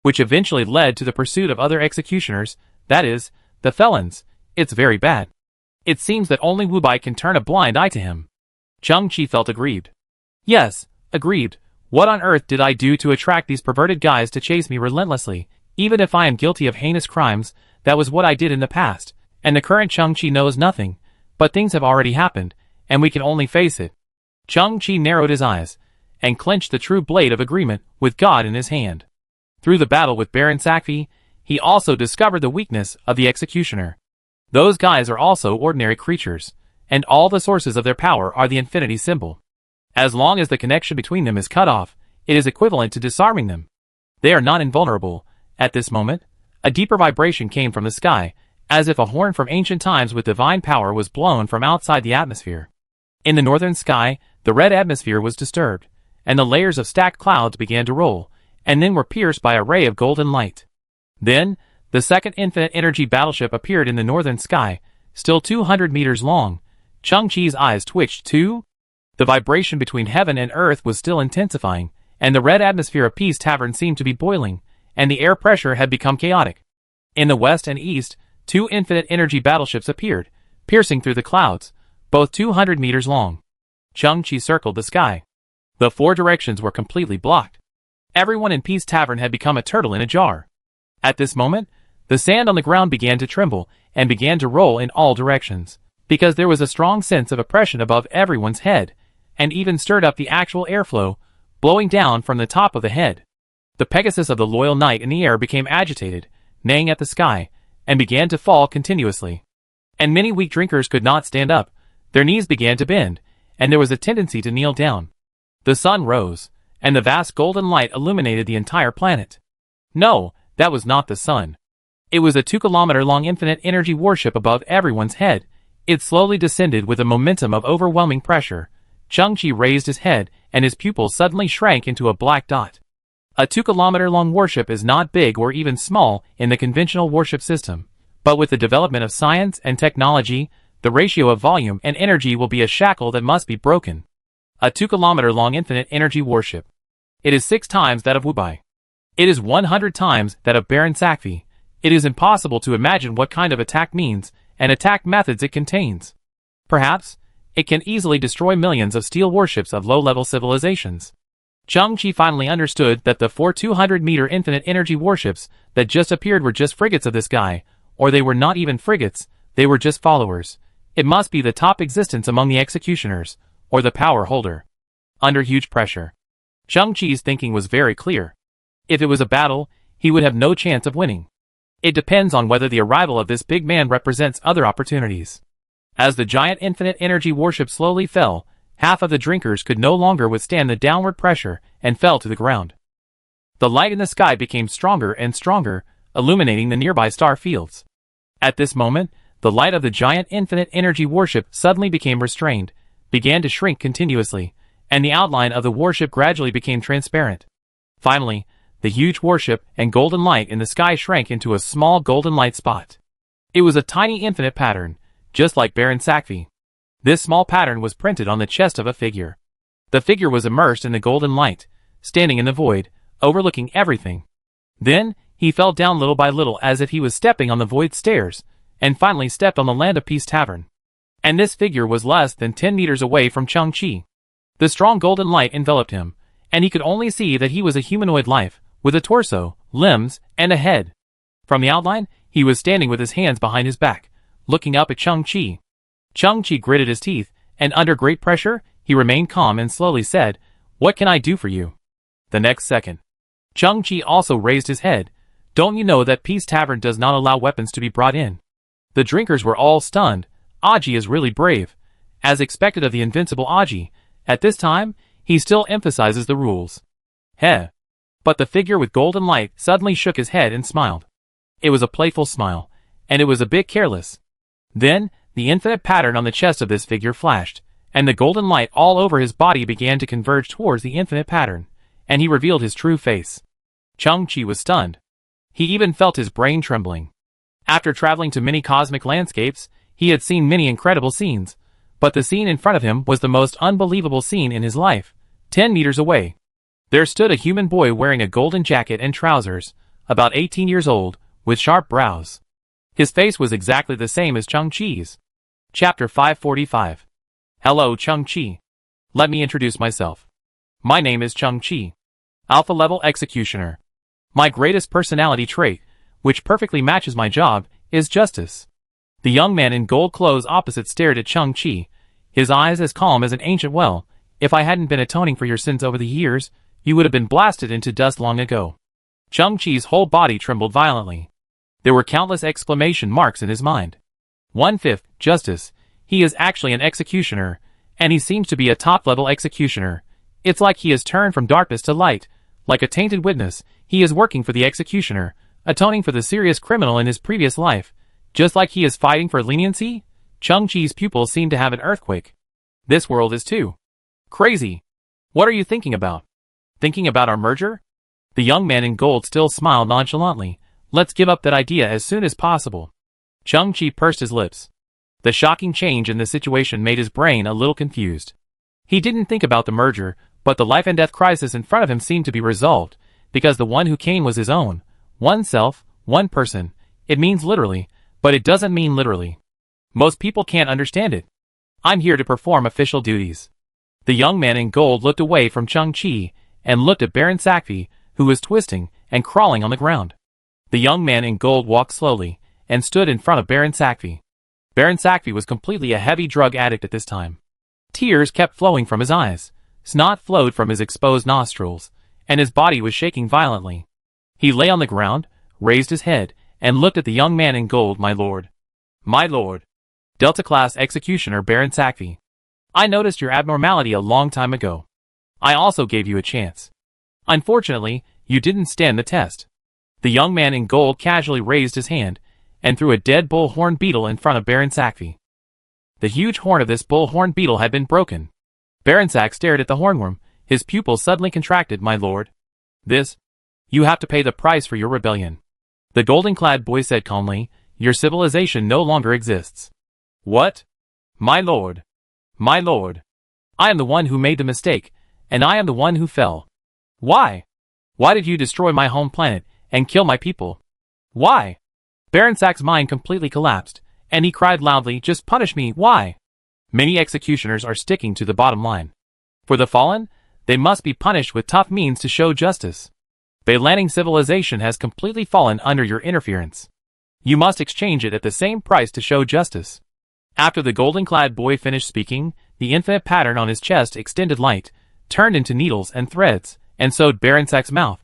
which eventually led to the pursuit of other executioners, that is, the felons? It's very bad. It seems that only Wu Bai can turn a blind eye to him. Chang-Chi felt aggrieved. Yes, aggrieved. What on earth did I do to attract these perverted guys to chase me relentlessly? Even if I am guilty of heinous crimes, that was what I did in the past, and the current Chang-Chi knows nothing. But things have already happened, and we can only face it. Chang-Chi narrowed his eyes, and clenched the true blade of agreement with God in his hand. Through the battle with Baron Sakvi, he also discovered the weakness of the Executioner. Those guys are also ordinary creatures, and all the sources of their power are the infinity symbol. As long as the connection between them is cut off, it is equivalent to disarming them. They are not invulnerable. At this moment, a deeper vibration came from the sky, as if a horn from ancient times with divine power was blown from outside the atmosphere. In the northern sky, the red atmosphere was disturbed, and the layers of stacked clouds began to roll, and then were pierced by a ray of golden light. Then, the second infinite energy battleship appeared in the northern sky, still 200 meters long. Chang-Chi's eyes twitched too. The vibration between heaven and earth was still intensifying, and the red atmosphere of Peace Tavern seemed to be boiling, and the air pressure had become chaotic. In the west and east, 2 infinite energy battleships appeared, piercing through the clouds, both 200 meters long. Chang-Chi circled the sky. The 4 directions were completely blocked. Everyone in Peace Tavern had become a turtle in a jar. At this moment, the sand on the ground began to tremble, and began to roll in all directions, because there was a strong sense of oppression above everyone's head, and even stirred up the actual airflow, blowing down from the top of the head. The Pegasus of the loyal knight in the air became agitated, neighing at the sky, and began to fall continuously. And many weak drinkers could not stand up. Their knees began to bend, and there was a tendency to kneel down. The sun rose, and the vast golden light illuminated the entire planet. No, that was not the sun. It was a 2-kilometer-long infinite energy warship above everyone's head. It slowly descended with a momentum of overwhelming pressure. Chang-Chi raised his head, and his pupils suddenly shrank into a black dot. A 2-kilometer-long warship is not big or even small in the conventional warship system, but with the development of science and technology, the ratio of volume and energy will be a shackle that must be broken. A 2-kilometer-long infinite energy warship. It is 6 times that of Wu Bai. It is 100 times that of Baron Sakvi. It is impossible to imagine what kind of attack means, and attack methods it contains. Perhaps, It can easily destroy millions of steel warships of low-level civilizations. Chang-Chi finally understood that the 200-meter infinite energy warships that just appeared were just frigates of this guy, or they were not even frigates, they were just followers. It must be the top existence among the executioners, or the power holder. Under huge pressure, Chang-Chi's thinking was very clear. If it was a battle, he would have no chance of winning. It depends on whether the arrival of this big man represents other opportunities. As the giant infinite energy warship slowly fell, half of the drinkers could no longer withstand the downward pressure and fell to the ground. The light in the sky became stronger and stronger, illuminating the nearby star fields. At this moment, the light of the giant infinite energy warship suddenly became restrained, began to shrink continuously, and the outline of the warship gradually became transparent. Finally, the huge warship and golden light in the sky shrank into a small golden light spot. It was a tiny infinite pattern, just like Baron Sakvi. This small pattern was printed on the chest of a figure. The figure was immersed in the golden light, standing in the void, overlooking everything. Then, he fell down little by little as if he was stepping on the void stairs, and finally stepped on the Land of Peace Tavern. And this figure was less than 10 meters away from Chang-Chi. The strong golden light enveloped him, and he could only see that he was a humanoid life, with a torso, limbs, and a head. From the outline, he was standing with his hands behind his back, looking up at Chang-Chi. Chang-Chi gritted his teeth, and under great pressure, he remained calm and slowly said, "What can I do for you?" The next second, Chang-Chi also raised his head. "Don't you know that Peace Tavern does not allow weapons to be brought in?" The drinkers were all stunned. Aji is really brave. As expected of the invincible Aji, at this time, he still emphasizes the rules. Heh. But the figure with golden light suddenly shook his head and smiled. It was a playful smile, and it was a bit careless. Then, the infinite pattern on the chest of this figure flashed, and the golden light all over his body began to converge towards the infinite pattern, and he revealed his true face. Chang-Chi was stunned. He even felt his brain trembling. After traveling to many cosmic landscapes, he had seen many incredible scenes, but the scene in front of him was the most unbelievable scene in his life. 10 meters away, there stood a human boy wearing a golden jacket and trousers, about 18 years old, with sharp brows. His face was exactly the same as Chang-Chi's. Chapter 545. Hello, Chang-Chi. Let me introduce myself. My name is Chang-Chi. Alpha level executioner. My greatest personality trait, which perfectly matches my job, is justice. The young man in gold clothes opposite stared at Chang-Chi, his eyes as calm as an ancient well. "If I hadn't been atoning for your sins over the years, you would have been blasted into dust long ago." Chang-Chi's whole body trembled violently. There were countless exclamation marks in his mind. 1/5, justice. He is actually an executioner, and he seems to be a top-level executioner. It's like he has turned from darkness to light. Like a tainted witness, he is working for the executioner, atoning for the serious criminal in his previous life. Just like he is fighting for leniency, Chang-Chi's pupils seem to have an earthquake. This world is too crazy. What are you thinking about? Thinking about our merger? The young man in gold still smiled nonchalantly. Let's give up that idea as soon as possible. Chang-Chi pursed his lips. The shocking change in the situation made his brain a little confused. He didn't think about the merger, but the life and death crisis in front of him seemed to be resolved, because the one who came was his own. One self, one person. It means literally, but it doesn't mean literally. Most people can't understand it. I'm here to perform official duties. The young man in gold looked away from Chang-Chi and looked at Baron Sakvi, who was twisting and crawling on the ground. The young man in gold walked slowly and stood in front of Baron Sakvi. Baron Sakvi was completely a heavy drug addict at this time. Tears kept flowing from his eyes, snot flowed from his exposed nostrils, and his body was shaking violently. He lay on the ground, raised his head, and looked at the young man in gold. "My lord. My lord. Delta-class executioner Baron Sakvi. I noticed your abnormality a long time ago. I also gave you a chance. Unfortunately, you didn't stand the test." The young man in gold casually raised his hand and threw a dead bull-horn beetle in front of Baron Sakvi. The huge horn of this bull-horn beetle had been broken. Baron Sak stared at the hornworm, his pupils suddenly contracted. "My lord. This? You have to pay the price for your rebellion." The golden-clad boy said calmly, "Your civilization no longer exists." "What? My lord. My lord. I am the one who made the mistake, and I am the one who fell. Why? Why did you destroy my home planet and kill my people? Why?" Baron Sak's mind completely collapsed, and he cried loudly, "Just punish me, why? Many executioners are sticking to the bottom line. For the fallen, they must be punished with tough means to show justice. Beilanning civilization has completely fallen under your interference. You must exchange it at the same price to show justice. After the golden-clad boy finished speaking, the infinite pattern on his chest extended light, turned into needles and threads, and sewed Barensack's mouth.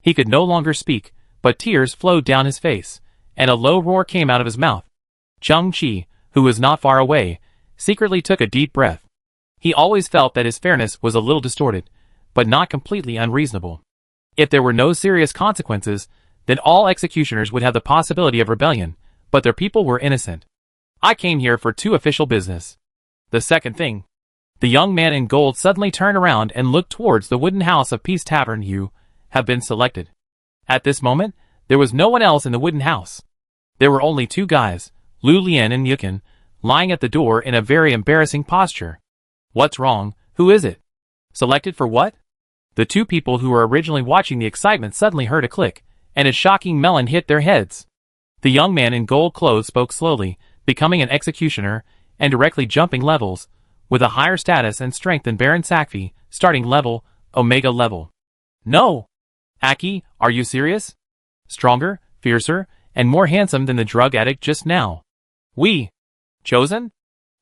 He could no longer speak, but tears flowed down his face, and a low roar came out of his mouth. Chung-Chi, who was not far away, secretly took a deep breath. He always felt that his fairness was a little distorted, but not completely unreasonable. If there were no serious consequences, then all executioners would have the possibility of rebellion, but their people were innocent. I came here for 2 official business. The second thing. The young man in gold suddenly turned around and looked towards the wooden house of Peace Tavern. You have been selected. At this moment, there was no one else in the wooden house. There were only 2 guys, Lu Lian and Yukin, lying at the door in a very embarrassing posture. What's wrong? Who is it? Selected for what? The 2 people who were originally watching the excitement suddenly heard a click, and a shocking melon hit their heads. The young man in gold clothes spoke slowly, becoming an executioner, and directly jumping levels, with a higher status and strength than Baron Sakfi, starting level, Omega level. No! Aki, are you serious? Stronger, fiercer, and more handsome than the drug addict just now. We. Chosen?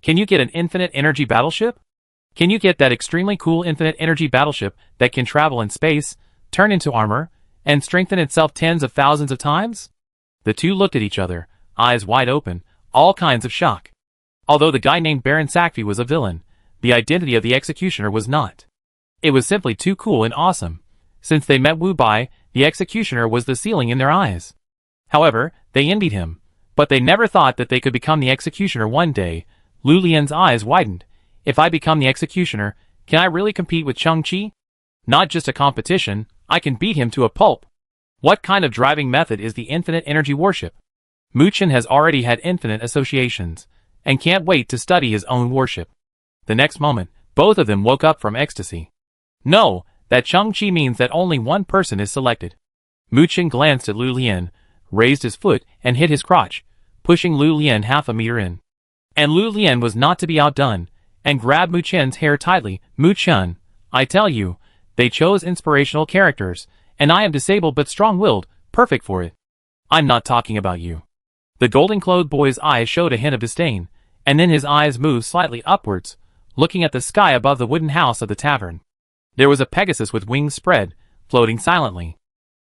Can you get an infinite energy battleship? Can you get that extremely cool infinite energy battleship that can travel in space, turn into armor, and strengthen itself tens of thousands of times? The 2 looked at each other, eyes wide open, all kinds of shock. Although the guy named Baron Sakfi was a villain, the identity of the executioner was not. It was simply too cool and awesome. Since they met Wu Bai, the executioner was the ceiling in their eyes. However, they envied him, but they never thought that they could become the executioner one day. Lu Lian's eyes widened. If I become the executioner, can I really compete with Chung-Chi? Not just a competition, I can beat him to a pulp. What kind of driving method is the infinite energy warship? Mu-Chen has already had infinite associations, and can't wait to study his own warship. The next moment, both of them woke up from ecstasy. No, that Chung-Chi means that only one person is selected. Mu-Chen glanced at Lu Lian, raised his foot, and hit his crotch, pushing Lu Lian half a meter in. And Lu Lian was not to be outdone, and grabbed Mu-Chen's hair tightly. Mu-Chen, I tell you, they chose inspirational characters, and I am disabled but strong-willed, perfect for it. I'm not talking about you. The golden-clothed boy's eyes showed a hint of disdain, and then his eyes moved slightly upwards, looking at the sky above the wooden house of the tavern. There was a Pegasus with wings spread, floating silently.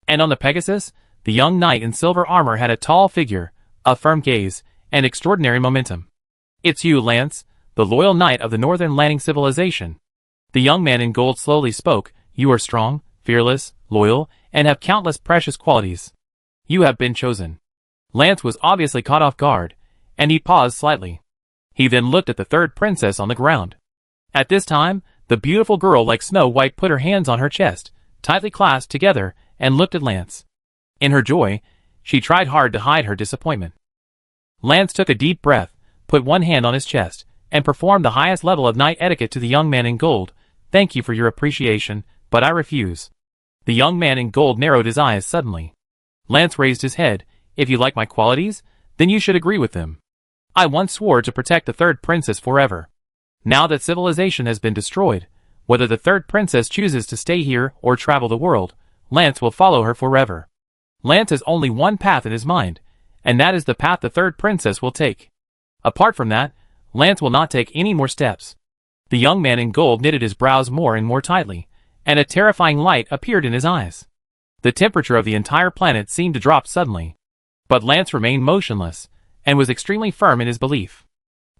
And on the Pegasus, the young knight in silver armor had a tall figure, a firm gaze, and extraordinary momentum. It's you, Lance, the loyal knight of the Northern Landing civilization. The young man in gold slowly spoke. You are strong, fearless, loyal, and have countless precious qualities. You have been chosen. Lance was obviously caught off guard, and he paused slightly. He then looked at the 3rd princess on the ground. At this time, the beautiful girl like Snow White put her hands on her chest, tightly clasped together, and looked at Lance. In her joy, she tried hard to hide her disappointment. Lance took a deep breath, put one hand on his chest, and performed the highest level of knight etiquette to the young man in gold. Thank you for your appreciation, but I refuse. The young man in gold narrowed his eyes suddenly. Lance raised his head. If you like my qualities, then you should agree with them. I once swore to protect the 3rd princess forever. Now that civilization has been destroyed, whether the 3rd princess chooses to stay here or travel the world, Lance will follow her forever. Lance has only one path in his mind, and that is the path the 3rd princess will take. Apart from that, Lance will not take any more steps. The young man in gold knitted his brows more and more tightly, and a terrifying light appeared in his eyes. The temperature of the entire planet seemed to drop suddenly. But Lance remained motionless, and was extremely firm in his belief.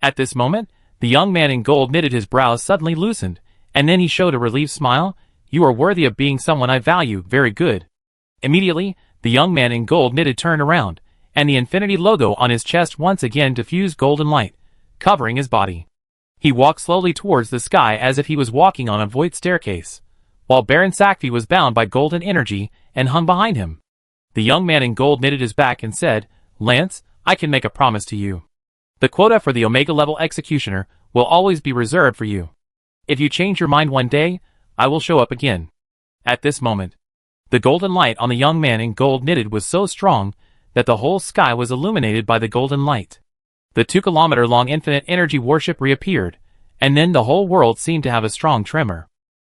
At this moment, the young man in gold knitted his brows suddenly loosened, and then he showed a relieved smile. You are worthy of being someone I value. Very good. Immediately, the young man in gold knitted turned around, and the infinity logo on his chest once again diffused golden light, covering his body. He walked slowly towards the sky as if he was walking on a void staircase, while Baron Sakfi was bound by golden energy and hung behind him. The young man in gold knitted his back and said, Lance, I can make a promise to you. The quota for the Omega level executioner will always be reserved for you. If you change your mind one day, I will show up again. At this moment, the golden light on the young man in gold knitted was so strong that the whole sky was illuminated by the golden light. The 2-kilometer-long infinite energy warship reappeared, and then the whole world seemed to have a strong tremor.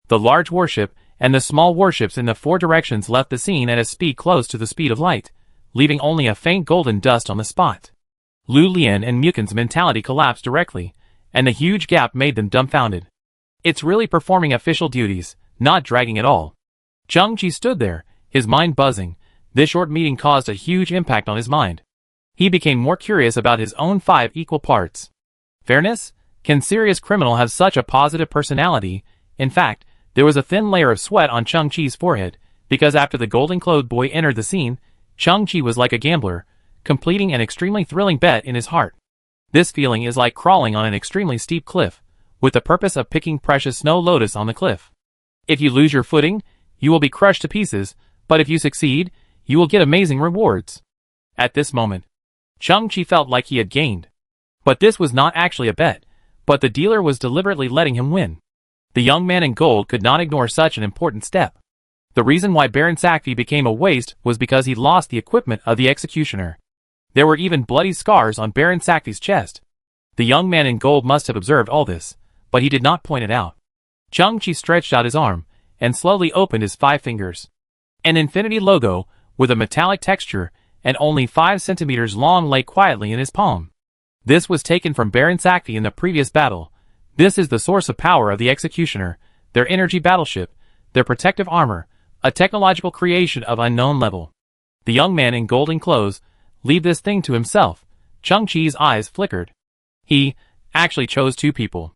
The large warship and the small warships in the 4 directions left the scene at a speed close to the speed of light, leaving only a faint golden dust on the spot. Lu Lian and Mukin's mentality collapsed directly, and the huge gap made them dumbfounded. It's really performing official duties, not dragging at all. Chang-Chi stood there, his mind buzzing. This short meeting caused a huge impact on his mind. He became more curious about his own 5 equal parts. Fairness? Can serious criminal have such a positive personality? In fact, there was a thin layer of sweat on Chang-Chi's forehead, because after the golden-clothed boy entered the scene, Chang-Chi was like a gambler, completing an extremely thrilling bet in his heart. This feeling is like crawling on an extremely steep cliff, with the purpose of picking precious snow lotus on the cliff. If you lose your footing, you will be crushed to pieces, but if you succeed, you will get amazing rewards. At this moment, Chang-Chi felt like he had gained. But this was not actually a bet, but the dealer was deliberately letting him win. The young man in gold could not ignore such an important step. The reason why Baron Sakvi became a waste was because he lost the equipment of the executioner. There were even bloody scars on Baron Sakvi's chest. The young man in gold must have observed all this, but he did not point it out. Chang-Chi stretched out his arm, and slowly opened his 5 fingers. An infinity logo, with a metallic texture, and only 5 centimeters long lay quietly in his palm. This was taken from Baron Sakvi in the previous battle. This is the source of power of the executioner, their energy battleship, their protective armor, a technological creation of unknown level. The young man in golden clothes, leave this thing to himself. Chang-Chi's eyes flickered. He actually chose 2 people.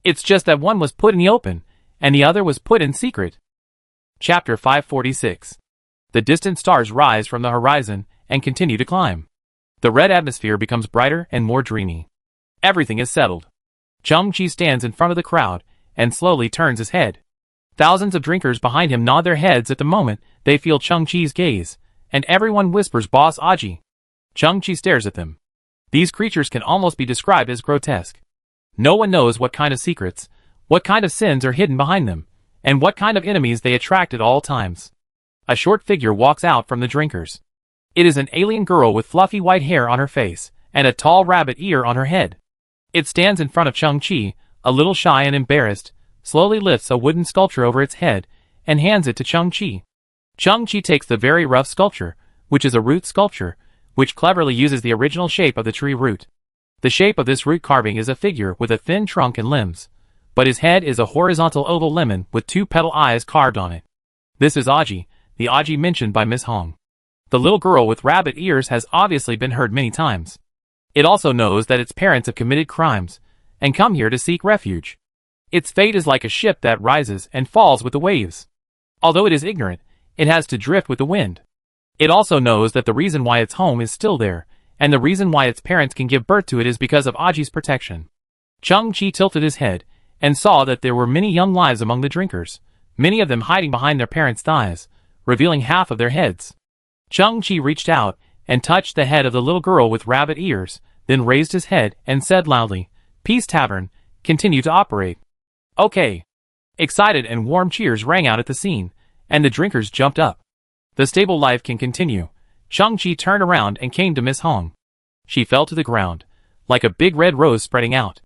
It's just that one was put in the open, and the other was put in secret. Chapter 546. The distant stars rise from the horizon and continue to climb. The red atmosphere becomes brighter and more dreamy. Everything is settled. Chang-Chi stands in front of the crowd and slowly turns his head. Thousands of drinkers behind him nod their heads at the moment they feel Chang-Chi's gaze, and everyone whispers Boss Aji. Chang-Chi stares at them. These creatures can almost be described as grotesque. No one knows what kind of secrets, what kind of sins are hidden behind them, and what kind of enemies they attract at all times. A short figure walks out from the drinkers. It is an alien girl with fluffy white hair on her face, and a tall rabbit ear on her head. It stands in front of Chang-Chi, a little shy and embarrassed, slowly lifts a wooden sculpture over its head, and hands it to Chang-Chi. Chang-Chi takes the very rough sculpture, which is a root sculpture, which cleverly uses the original shape of the tree root. The shape of this root carving is a figure with a thin trunk and limbs, but his head is a horizontal oval lemon with 2 petal eyes carved on it. This is Aji, the Aji mentioned by Miss Hong. The little girl with rabbit ears has obviously been heard many times. It also knows that its parents have committed crimes, and come here to seek refuge. Its fate is like a ship that rises and falls with the waves. Although it is ignorant, it has to drift with the wind. It also knows that the reason why its home is still there, and the reason why its parents can give birth to it is because of Aji's protection. Chang-Chi tilted his head, and saw that there were many young lives among the drinkers, many of them hiding behind their parents' thighs, revealing half of their heads. Chang-Chi reached out, and touched the head of the little girl with rabbit ears, then raised his head and said loudly, "Peace Tavern, continue to operate." Okay. Excited and warm cheers rang out at the scene, and the drinkers jumped up. The stable life can continue. Chang-Chi turned around and came to Miss Hong. She fell to the ground, like a big red rose spreading out.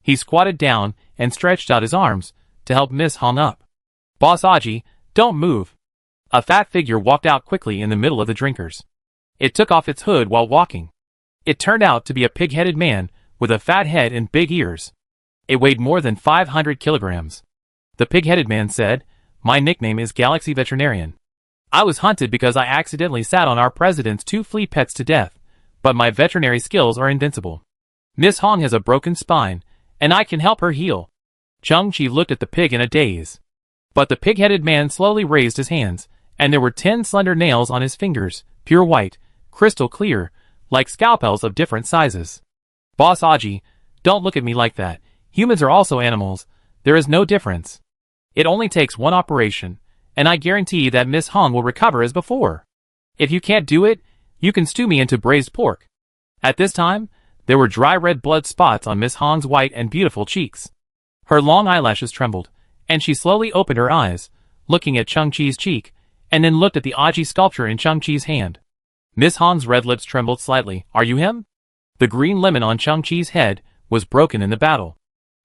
He squatted down and stretched out his arms to help Miss Hong up. "Boss Aji, don't move." A fat figure walked out quickly in the middle of the drinkers. It took off its hood while walking. It turned out to be a pig-headed man with a fat head and big ears. It weighed more than 500 kilograms. The pig-headed man said, "My nickname is Galaxy Veterinarian. I was hunted because I accidentally sat on our president's 2 flea pets to death, but my veterinary skills are invincible. Miss Hong has a broken spine, and I can help her heal." Chang-Chi looked at the pig in a daze. But the pig-headed man slowly raised his hands, and there were 10 slender nails on his fingers, pure white, crystal clear, like scalpels of different sizes. "Boss Aji, don't look at me like that. Humans are also animals. There is no difference. It only takes one operation, and I guarantee that Miss Hong will recover as before. If you can't do it, you can stew me into braised pork." At this time, there were dry red blood spots on Miss Hong's white and beautiful cheeks. Her long eyelashes trembled, and she slowly opened her eyes, looking at Chang-Chi's cheek, and then looked at the Aji sculpture in Chang-Chi's hand. Miss Hong's red lips trembled slightly. "Are you him?" The green lemon on Chang-Chi's head was broken in the battle.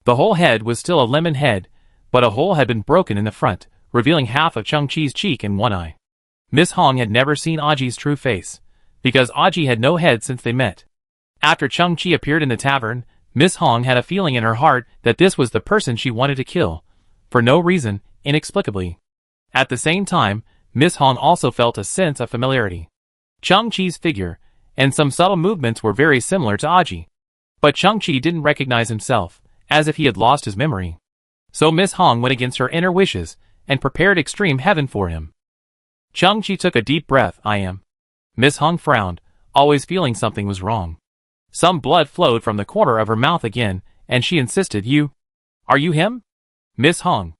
The whole head was still a lemon head, but a hole had been broken in the front, revealing half of Chang-Chi's cheek and one eye. Miss Hong had never seen Aji's true face, because Aji had no head since they met. After Chang-Chi appeared in the tavern, Miss Hong had a feeling in her heart that this was the person she wanted to kill, for no reason, inexplicably. At the same time, Miss Hong also felt a sense of familiarity. Chang-Chi's figure and some subtle movements were very similar to Aji. But Chang-Chi didn't recognize himself, as if he had lost his memory. So Miss Hong went against her inner wishes and prepared extreme heaven for him. Chang-Chi took a deep breath. I am. Miss Hong frowned, always feeling something was wrong. Some blood flowed from the corner of her mouth again, and she insisted, You? Are you him? Miss Hong.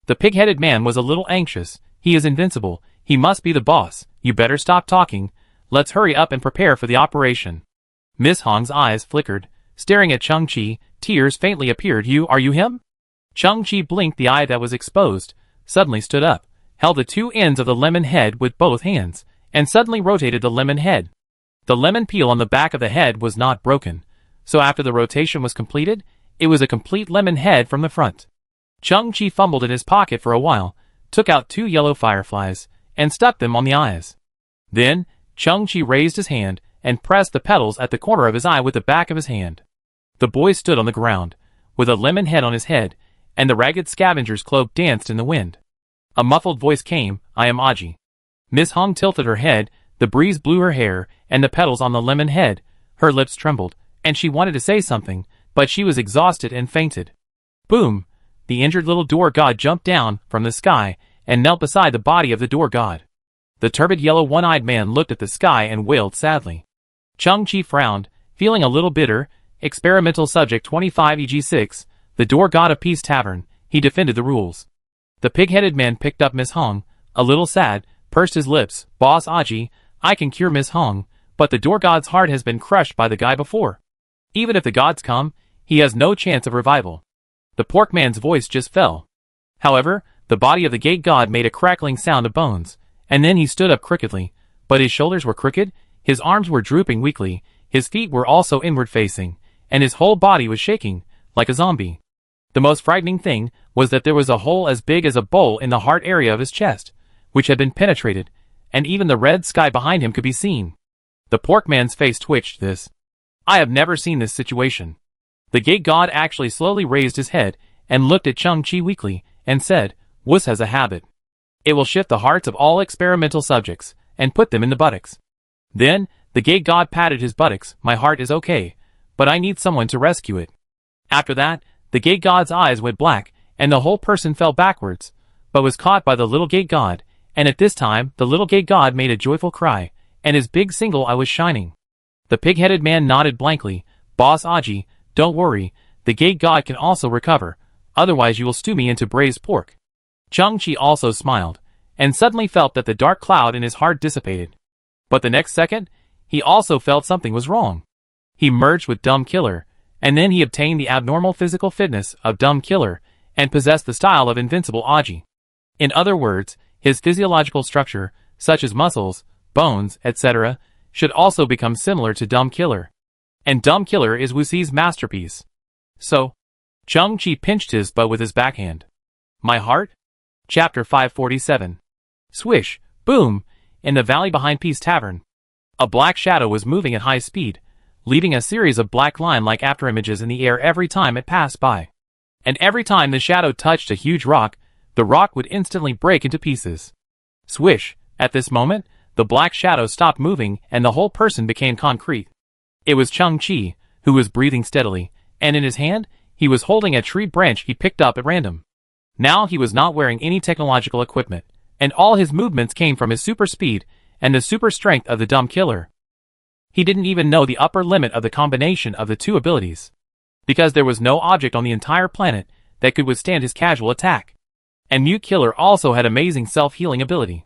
The pig-headed man was a little anxious. He is invincible. He must be the boss. You better stop talking. Let's hurry up and prepare for the operation. Miss Hong's eyes flickered, staring at Chang-Chi. Tears faintly appeared. Are you him? Chang-Chi blinked. The eye that was exposed suddenly stood up, held the two ends of the lemon head with both hands, and suddenly rotated the lemon head. The lemon peel on the back of the head was not broken, so after the rotation was completed, it was a complete lemon head from the front. Chang-Chi fumbled in his pocket for a while, took out two yellow fireflies, and stuck them on the eyes. Then, Chang-Chi raised his hand and pressed the petals at the corner of his eye with the back of his hand. The boy stood on the ground, with a lemon head on his head, and the ragged scavenger's cloak danced in the wind. A muffled voice came, I am Aji. Miss Hong tilted her head, the breeze blew her hair, and the petals on the lemon head. Her lips trembled, and she wanted to say something, but she was exhausted and fainted. Boom! The injured little door god jumped down from the sky and knelt beside the body of the door god. The turbid yellow one-eyed man looked at the sky and wailed sadly. Chang-Chi frowned, feeling a little bitter. Experimental subject 25EG6, the door god of Peace Tavern. He defended the rules. The pig-headed man picked up Miss Hong, a little sad, pursed his lips. Boss Aji, I can cure Miss Hong, but the door god's heart has been crushed by the guy before. Even if the gods come, he has no chance of revival. The pork man's voice just fell. However, the body of the gate god made a crackling sound of bones, and then he stood up crookedly, but his shoulders were crooked, his arms were drooping weakly, his feet were also inward-facing, and his whole body was shaking, like a zombie. The most frightening thing was that there was a hole as big as a bowl in the heart area of his chest, which had been penetrated, and even the red sky behind him could be seen. The pork man's face twitched. I have never seen this situation. The gate god actually slowly raised his head and looked at Chang-Chi weakly, and said, Wuss has a habit. It will shift the hearts of all experimental subjects, and put them in the buttocks. Then, the gate god patted his buttocks. My heart is okay, but I need someone to rescue it. After that, the gate god's eyes went black, and the whole person fell backwards, but was caught by the little gate god, and at this time, the little gate god made a joyful cry, and his big single eye was shining. The pig-headed man nodded blankly. Boss Aji, don't worry, the gate god can also recover, otherwise you will stew me into braised pork. Chang-Chi also smiled, and suddenly felt that the dark cloud in his heart dissipated. But the next second, he also felt something was wrong. He merged with Dumb Killer, and then he obtained the abnormal physical fitness of Dumb Killer, and possessed the style of Invincible Aji. In other words, his physiological structure, such as muscles, bones, etc., should also become similar to Dumb Killer. And Dumb Killer is Wuxi's masterpiece. So, Chang-Chi pinched his butt with his backhand. My heart? Chapter 547. Swish, boom, in the valley behind Peace Tavern. A black shadow was moving at high speed, leaving a series of black line-like afterimages in the air every time it passed by. And every time the shadow touched a huge rock, the rock would instantly break into pieces. Swish, at this moment, the black shadow stopped moving and the whole person became concrete. It was Chang-Chi, who was breathing steadily, and in his hand, he was holding a tree branch he picked up at random. Now he was not wearing any technological equipment, and all his movements came from his super speed and the super strength of the Dumb Killer. He didn't even know the upper limit of the combination of the two abilities, because there was no object on the entire planet that could withstand his casual attack. And Mute Killer also had amazing self-healing ability.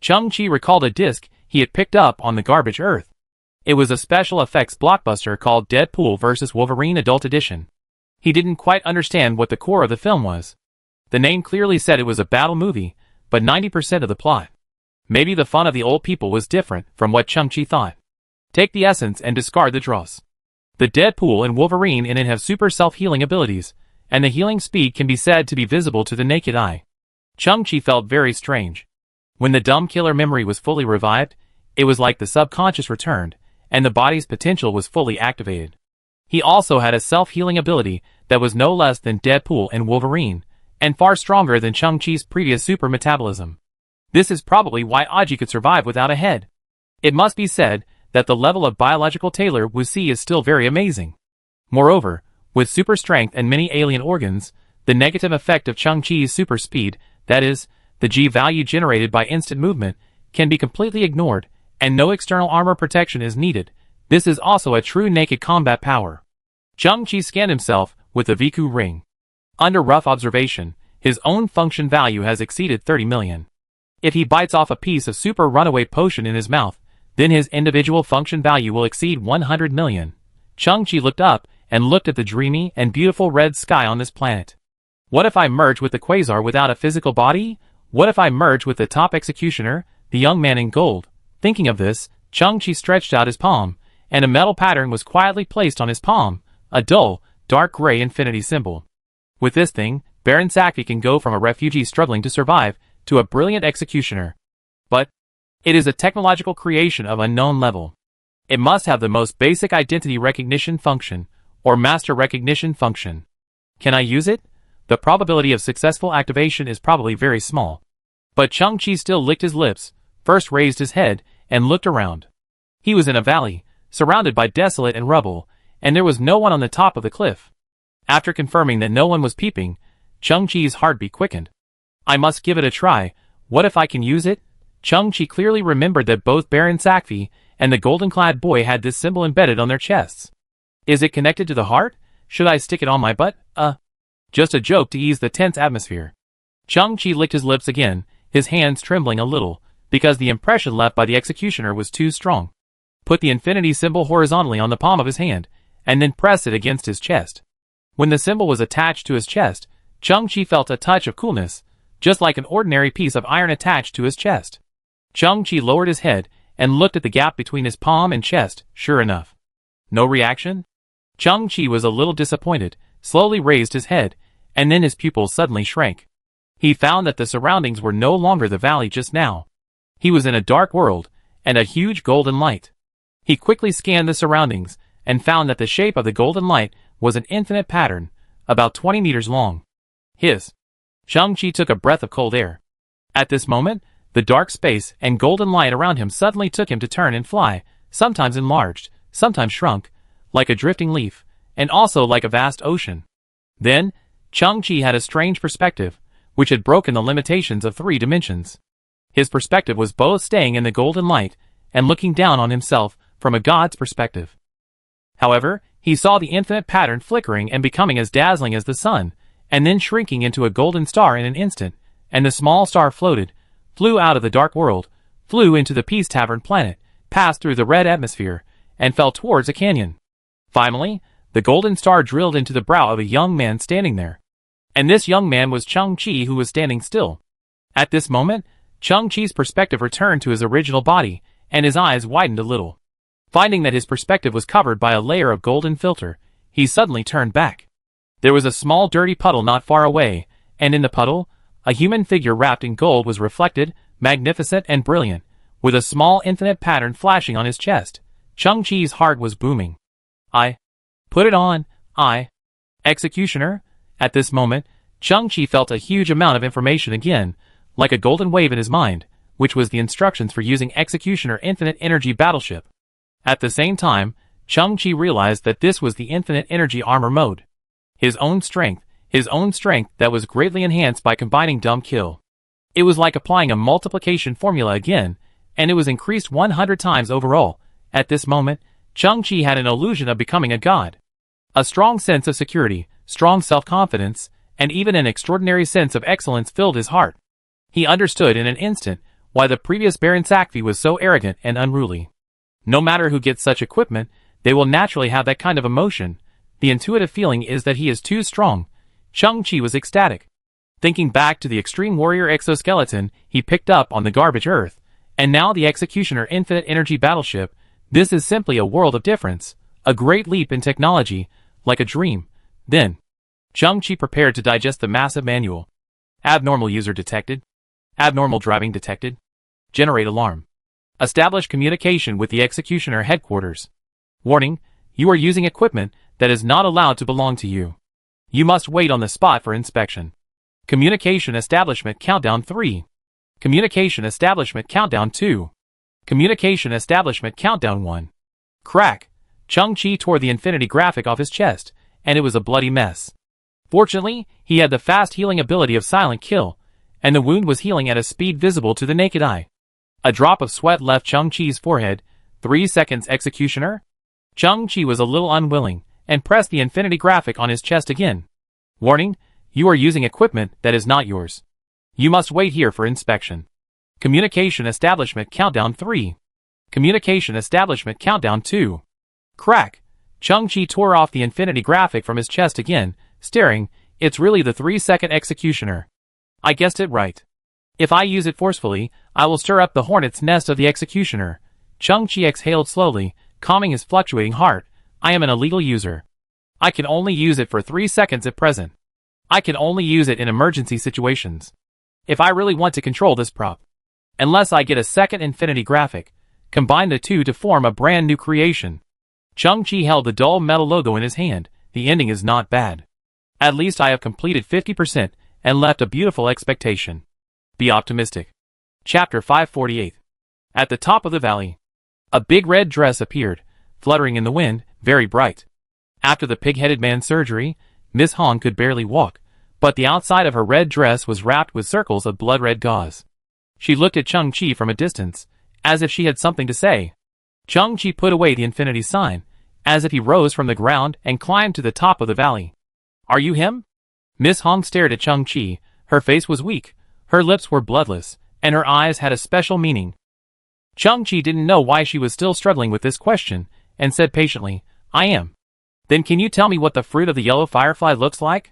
Chang-Chi recalled a disc he had picked up on the garbage earth. It was a special effects blockbuster called Deadpool vs. Wolverine Adult Edition. He didn't quite understand what the core of the film was. The name clearly said it was a battle movie, but 90% of the plot. Maybe the fun of the old people was different from what Chang-Chi thought. Take the essence and discard the dross. The Deadpool and Wolverine in it have super self-healing abilities, and the healing speed can be said to be visible to the naked eye. Chang-Chi felt very strange. When the dumb killer memory was fully revived, it was like the subconscious returned, and the body's potential was fully activated. He also had a self-healing ability that was no less than Deadpool and Wolverine, and far stronger than Chang-Chi's previous super metabolism. This is probably why Aji could survive without a head. It must be said that the level of biological Taylor Wuxi is still very amazing. Moreover, with super strength and many alien organs, the negative effect of Chang-Chi's super speed, that is, the G value generated by instant movement, can be completely ignored, and no external armor protection is needed. This is also a true naked combat power. Chang-Chi scanned himself with the Viku ring. Under rough observation, his own function value has exceeded 30 million. If he bites off a piece of super runaway potion in his mouth, then his individual function value will exceed 100 million. Chang-Chi looked up and looked at the dreamy and beautiful red sky on this planet. What if I merge with the Quasar without a physical body? What if I merge with the top executioner, the young man in gold? Thinking of this, Chang-Chi stretched out his palm, and a metal pattern was quietly placed on his palm, a dull, dark gray infinity symbol. With this thing, Baron Saki can go from a refugee struggling to survive to a brilliant executioner. But it is a technological creation of unknown level. It must have the most basic identity recognition function, or master recognition function. Can I use it? The probability of successful activation is probably very small. But Chang-Chi still licked his lips, first raised his head, and looked around. He was in a valley, surrounded by desolate and rubble, and there was no one on the top of the cliff. After confirming that no one was peeping, Chang-Chi's heartbeat quickened. I must give it a try. What if I can use it? Chang-Chi clearly remembered that both Baron Sakfi and the golden-clad boy had this symbol embedded on their chests. Is it connected to the heart? Should I stick it on my butt? Just a joke to ease the tense atmosphere. Chang-Chi licked his lips again, his hands trembling a little, because the impression left by the executioner was too strong. Put the infinity symbol horizontally on the palm of his hand, and then press it against his chest. When the symbol was attached to his chest, Chang-Chi felt a touch of coolness, just like an ordinary piece of iron attached to his chest. Chang-Chi lowered his head and looked at the gap between his palm and chest. Sure enough. No reaction? Chang-Chi was a little disappointed, slowly raised his head, and then his pupils suddenly shrank. He found that the surroundings were no longer the valley just now. He was in a dark world, and a huge golden light. He quickly scanned the surroundings, and found that the shape of the golden light was an infinite pattern, about 20 meters long. Chang-Chi took a breath of cold air. At this moment, the dark space and golden light around him suddenly took him to turn and fly, sometimes enlarged, sometimes shrunk, like a drifting leaf, and also like a vast ocean. Then, Chang-Chi had a strange perspective, which had broken the limitations of 3 dimensions. His perspective was both staying in the golden light and looking down on himself from a god's perspective. However, he saw the infinite pattern flickering and becoming as dazzling as the sun, and then shrinking into a golden star in an instant, and the small star floated, flew out of the dark world, flew into the Peace Tavern planet, passed through the red atmosphere, and fell towards a canyon. Finally, the golden star drilled into the brow of a young man standing there. And this young man was Chang-Chi, who was standing still. At this moment, Chang-Chi's perspective returned to his original body, and his eyes widened a little. Finding that his perspective was covered by a layer of golden filter, he suddenly turned back. There was a small dirty puddle not far away, and in the puddle, a human figure wrapped in gold was reflected, magnificent and brilliant, with a small infinite pattern flashing on his chest. Chang-Chi's heart was booming. Put it on, Executioner? At this moment, Chang-Chi felt a huge amount of information again, like a golden wave in his mind, which was the instructions for using Executioner Infinite Energy Battleship. At the same time, Chang-Chi realized that this was the Infinite Energy Armor mode. His own strength that was greatly enhanced by combining Dumb Kill. It was like applying a multiplication formula again, and it was increased 100 times overall. At this moment, Chang-Chi had an illusion of becoming a god. A strong sense of security, strong self-confidence, and even an extraordinary sense of excellence filled his heart. He understood in an instant why the previous Baron Sakfi was so arrogant and unruly. No matter who gets such equipment, they will naturally have that kind of emotion. The intuitive feeling is that he is too strong. Chang-Chi was ecstatic. Thinking back to the Extreme Warrior exoskeleton he picked up on the garbage earth, and now the Executioner Infinite Energy Battleship, this is simply a world of difference, A great leap in technology, like a dream. Then, Chang-Chi prepared to digest the massive manual. Abnormal user detected. Abnormal driving detected. Generate alarm. Establish communication with the executioner headquarters. Warning, you are using equipment that is not allowed to belong to you. You must wait on the spot for inspection. Communication establishment countdown 3. Communication establishment countdown 2. Communication establishment countdown 1. Crack! Chang-Chi tore the infinity graphic off his chest, and it was a bloody mess. Fortunately, he had the fast healing ability of Silent Kill, and the wound was healing at a speed visible to the naked eye. A drop of sweat left Chang-Chi's forehead. 3 seconds executioner? Chang-Chi was a little unwilling, and pressed the infinity graphic on his chest again. Warning, you are using equipment that is not yours. You must wait here for inspection. Communication establishment countdown 3. Communication establishment countdown 2. Crack! Chang-Chi tore off the infinity graphic from his chest again, staring. It's really the 3-second executioner. I guessed it right. If I use it forcefully, I will stir up the hornet's nest of the executioner. Chang-Chi exhaled slowly, calming his fluctuating heart. I am an illegal user. I can only use it for 3 seconds at present. I can only use it in emergency situations. If I really want to control this prop. Unless I get a second infinity graphic, combine the two to form a brand new creation. Chang-Chi held the dull metal logo in his hand. The ending is not bad. At least I have completed 50% and left a beautiful expectation. Be optimistic. Chapter 548. At the top of the valley. A big red dress appeared, fluttering in the wind, very bright. After the pig-headed man's surgery, Miss Hong could barely walk, but the outside of her red dress was wrapped with circles of blood-red gauze. She looked at Chang-Chi from a distance, as if she had something to say. Chang-Chi put away the infinity sign, as if he rose from the ground and climbed to the top of the valley. Are you him? Miss Hong stared at Chang-Chi. Her face was weak, her lips were bloodless, and her eyes had a special meaning. Chang-Chi didn't know why she was still struggling with this question, and said patiently, I am. Then can you tell me what the fruit of the yellow firefly looks like?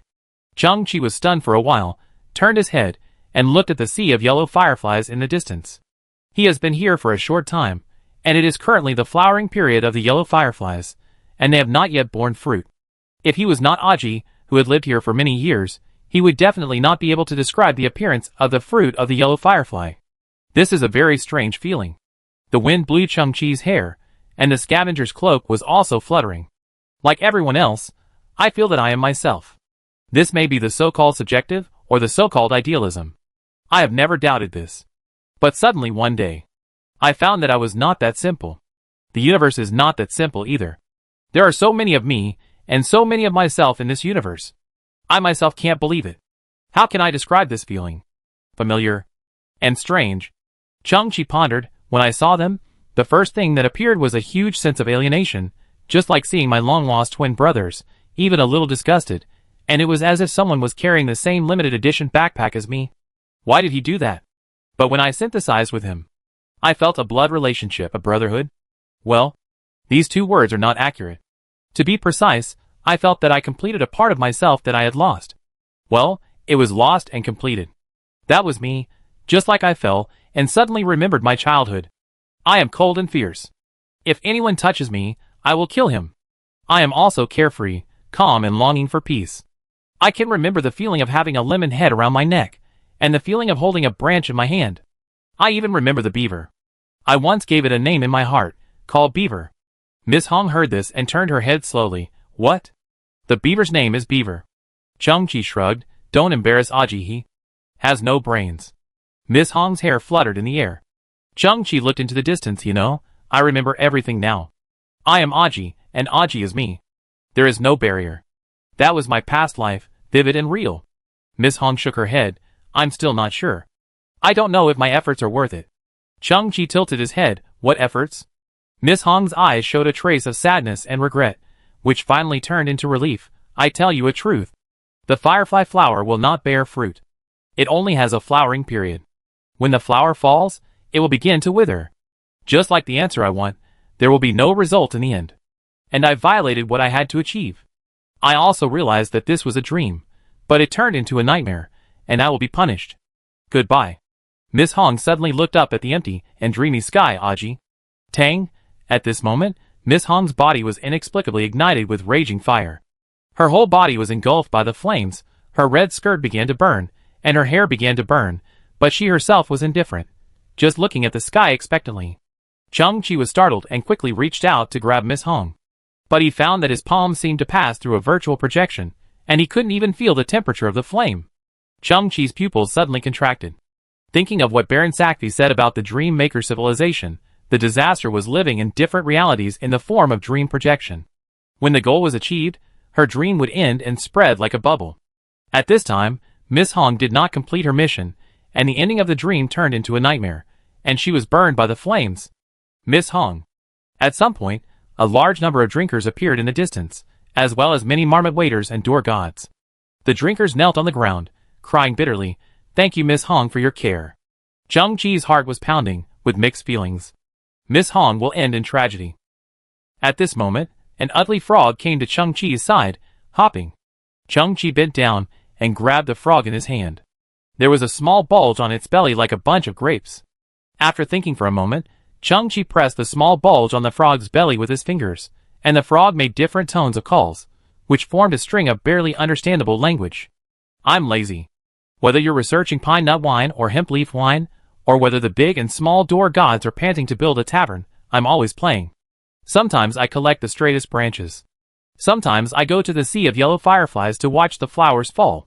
Chang-Chi was stunned for a while, turned his head, and looked at the sea of yellow fireflies in the distance. He has been here for a short time, and it is currently the flowering period of the yellow fireflies, and they have not yet borne fruit. If he was not Aji, who had lived here for many years, he would definitely not be able to describe the appearance of the fruit of the yellow firefly. This is a very strange feeling. The wind blew Chang-Chi's hair, and the scavenger's cloak was also fluttering. Like everyone else, I feel that I am myself. This may be the so-called subjective, or the so-called idealism. I have never doubted this. But suddenly one day, I found that I was not that simple. The universe is not that simple either. There are so many of me, and so many of myself in this universe. I myself can't believe it. How can I describe this feeling? Familiar and strange. Chang-Chi pondered. When I saw them, the first thing that appeared was a huge sense of alienation, just like seeing my long-lost twin brothers, even a little disgusted, and it was as if someone was carrying the same limited edition backpack as me. Why did he do that? But when I synthesized with him, I felt a blood relationship, a brotherhood. Well, these two words are not accurate. To be precise, I felt that I completed a part of myself that I had lost. Well, it was lost and completed. That was me, just like I fell, and suddenly remembered my childhood. I am cold and fierce. If anyone touches me, I will kill him. I am also carefree, calm and longing for peace. I can remember the feeling of having a lemon head around my neck, and the feeling of holding a branch in my hand. I even remember the beaver. I once gave it a name in my heart, called Beaver. Miss Hong heard this and turned her head slowly. What? The beaver's name is Beaver. Chang-Chi shrugged. Don't embarrass Aji, he has no brains. Miss Hong's hair fluttered in the air. Chang-Chi looked into the distance. I remember everything now. I am Aji, and Aji is me. There is no barrier. That was my past life, vivid and real. Miss Hong shook her head. I'm still not sure. I don't know if my efforts are worth it. Chang-Chi tilted his head. What efforts? Miss Hong's eyes showed a trace of sadness and regret, which finally turned into relief. I tell you a truth. The firefly flower will not bear fruit. It only has a flowering period. When the flower falls, it will begin to wither. Just like the answer I want, there will be no result in the end. And I violated what I had to achieve. I also realized that this was a dream, but it turned into a nightmare, and I will be punished. Goodbye. Miss Hong suddenly looked up at the empty and dreamy sky. Aji. Tang. At this moment, Miss Hong's body was inexplicably ignited with raging fire. Her whole body was engulfed by the flames, her red skirt began to burn, and her hair began to burn, but she herself was indifferent, just looking at the sky expectantly. Chang-Chi was startled and quickly reached out to grab Miss Hong. But he found that his palm seemed to pass through a virtual projection, and he couldn't even feel the temperature of the flame. Chang-Chi's pupils suddenly contracted. Thinking of what Baron Sakti said about the Dream Maker civilization, the disaster was living in different realities in the form of dream projection. When the goal was achieved, her dream would end and spread like a bubble. At this time, Miss Hong did not complete her mission, and the ending of the dream turned into a nightmare, and she was burned by the flames. Miss Hong. At some point, a large number of drinkers appeared in the distance, as well as many marmot waiters and door gods. The drinkers knelt on the ground, crying bitterly, "Thank you, Miss Hong, for your care." Chang-Chi's heart was pounding, with mixed feelings. Miss Hong will end in tragedy. At this moment, an ugly frog came to Chang-Chi's side, hopping. Chang-Chi bent down and grabbed the frog in his hand. There was a small bulge on its belly like a bunch of grapes. After thinking for a moment, Chang-Chi pressed the small bulge on the frog's belly with his fingers, and the frog made different tones of calls, which formed a string of barely understandable language. "I'm lazy. Whether you're researching pine nut wine or hemp leaf wine, or whether the big and small door gods are panting to build a tavern, I'm always playing. Sometimes I collect the straightest branches. Sometimes I go to the sea of yellow fireflies to watch the flowers fall.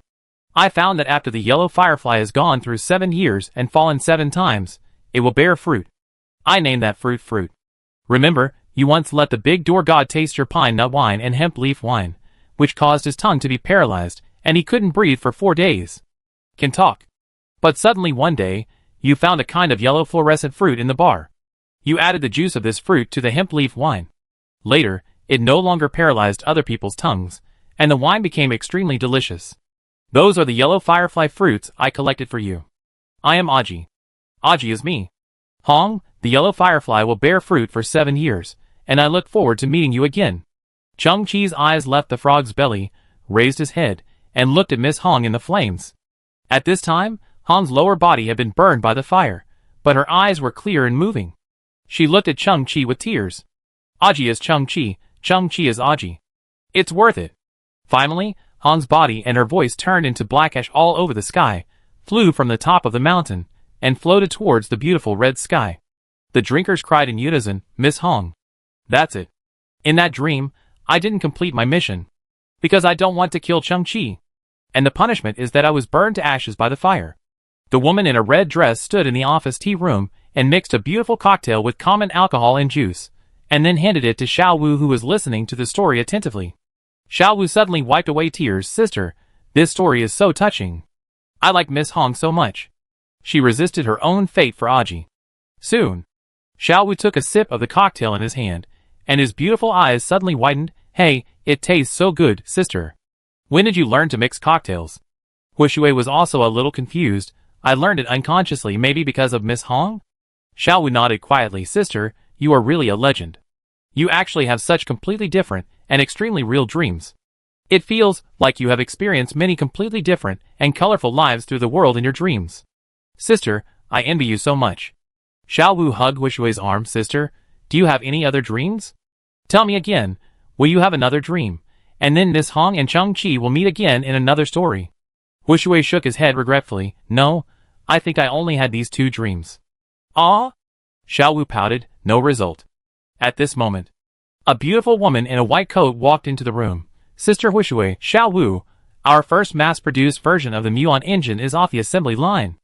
I found that after the yellow firefly has gone through 7 years and fallen 7 times, it will bear fruit. I name that fruit fruit. Remember, you once let the big door god taste your pine nut wine and hemp leaf wine, which caused his tongue to be paralyzed, and he couldn't breathe for 4 days. Can talk. But suddenly one day, you found a kind of yellow fluorescent fruit in the bar. You added the juice of this fruit to the hemp leaf wine. Later, it no longer paralyzed other people's tongues, and the wine became extremely delicious. Those are the yellow firefly fruits I collected for you. I am Aji. Aji is me. Hong, the yellow firefly will bear fruit for 7 years, and I look forward to meeting you again." Chang-Chi's eyes left the frog's belly, raised his head, and looked at Miss Hong in the flames. At this time, Hong's lower body had been burned by the fire, but her eyes were clear and moving. She looked at Chang-Chi with tears. "Aji is Chang-Chi, Chang-Chi is Aji. It's worth it." Finally, Hong's body and her voice turned into black ash all over the sky, flew from the top of the mountain, and floated towards the beautiful red sky. The drinkers cried in unison, "Miss Hong." That's it. In that dream, I didn't complete my mission. Because I don't want to kill Chang-Chi. And the punishment is that I was burned to ashes by the fire. The woman in a red dress stood in the office tea room and mixed a beautiful cocktail with common alcohol and juice, and then handed it to Xiao Wu, who was listening to the story attentively. Xiao Wu suddenly wiped away tears. "Sister, this story is so touching. I like Miss Hong so much. She resisted her own fate for Aji." Soon, Xiao Wu took a sip of the cocktail in his hand, and his beautiful eyes suddenly widened. "Hey, it tastes so good, sister. When did you learn to mix cocktails?" Huishui was also a little confused. "I learned it unconsciously, maybe because of Miss Hong?" Xiao Wu nodded quietly. "Sister, you are really a legend. You actually have such completely different and extremely real dreams. It feels like you have experienced many completely different and colorful lives through the world in your dreams. Sister, I envy you so much." Xiao Wu hugged Huishui's arm. "Sister, do you have any other dreams? Tell me again, will you have another dream? And then Miss Hong and Chang-Chi will meet again in another story." Huishui shook his head regretfully. "No, I think I only had these 2 dreams." "Ah?" Xiao Wu pouted. No result. At this moment, a beautiful woman in a white coat walked into the room. "Sister Huishui, Xiao Wu, our first mass-produced version of the muon engine is off the assembly line."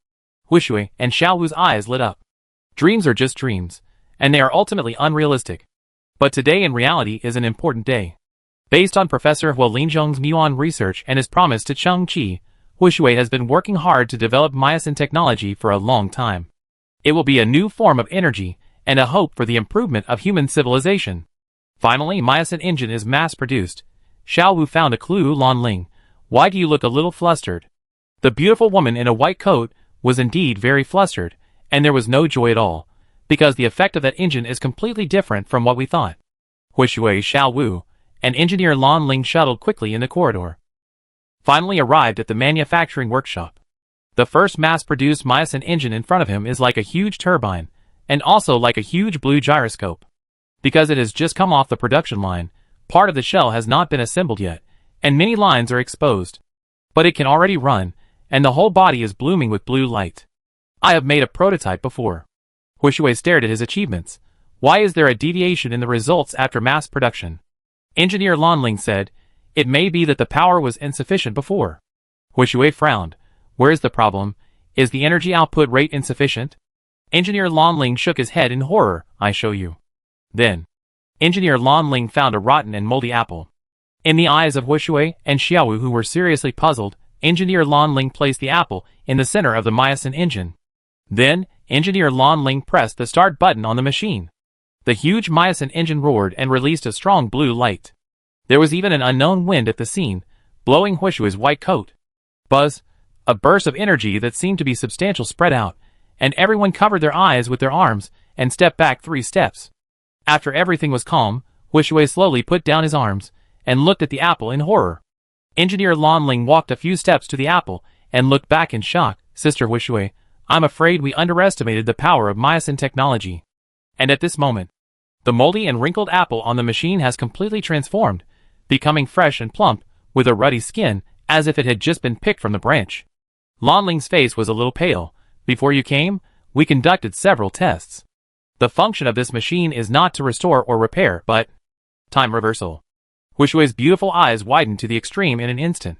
Huishui and Xiao Wu's eyes lit up. Dreams are just dreams, and they are ultimately unrealistic. But today in reality is an important day. Based on Professor Hua Linzhong's muon research and his promise to Chang-Chi, Huishui has been working hard to develop myosin technology for a long time. It will be a new form of energy and a hope for the improvement of human civilization. Finally, myosin engine is mass-produced. Xiao Wu found a clue. "Lan Ling, why do you look a little flustered?" The beautiful woman in a white coat was indeed very flustered, and there was no joy at all, because the effect of that engine is completely different from what we thought. Huishui, Xiao Wu, and engineer Lan Ling shuttled quickly in the corridor. Finally arrived at the manufacturing workshop. The first mass-produced myosin engine in front of him is like a huge turbine, and also like a huge blue gyroscope. Because it has just come off the production line, part of the shell has not been assembled yet, and many lines are exposed. But it can already run, and the whole body is blooming with blue light. I have made a prototype before. Huishui stared at his achievements. Why is there a deviation in the results after mass production? Engineer Lanling said, it may be that the power was insufficient before. Huishui frowned. Where is the problem? Is the energy output rate insufficient? Engineer Lanling shook his head in horror. I show you. Then, Engineer Lanling found a rotten and moldy apple. In the eyes of Huishui and Xiaowu, who were seriously puzzled, Engineer Lanling placed the apple in the center of the myosin engine. Then, Engineer Lanling pressed the start button on the machine. The huge myosin engine roared and released a strong blue light. There was even an unknown wind at the scene, blowing Huishui's white coat. Buzz! A burst of energy that seemed to be substantial spread out, and everyone covered their eyes with their arms and stepped back 3 steps. After everything was calm, Huishui slowly put down his arms and looked at the apple in horror. Engineer Lanling walked a few steps to the apple and looked back in shock. Sister Huishui, I'm afraid we underestimated the power of myosin technology. And at this moment, the moldy and wrinkled apple on the machine has completely transformed, becoming fresh and plump, with a ruddy skin, as if it had just been picked from the branch. Lanling's face was a little pale. Before you came, we conducted several tests. The function of this machine is not to restore or repair, but time reversal. Huishui's beautiful eyes widened to the extreme in an instant.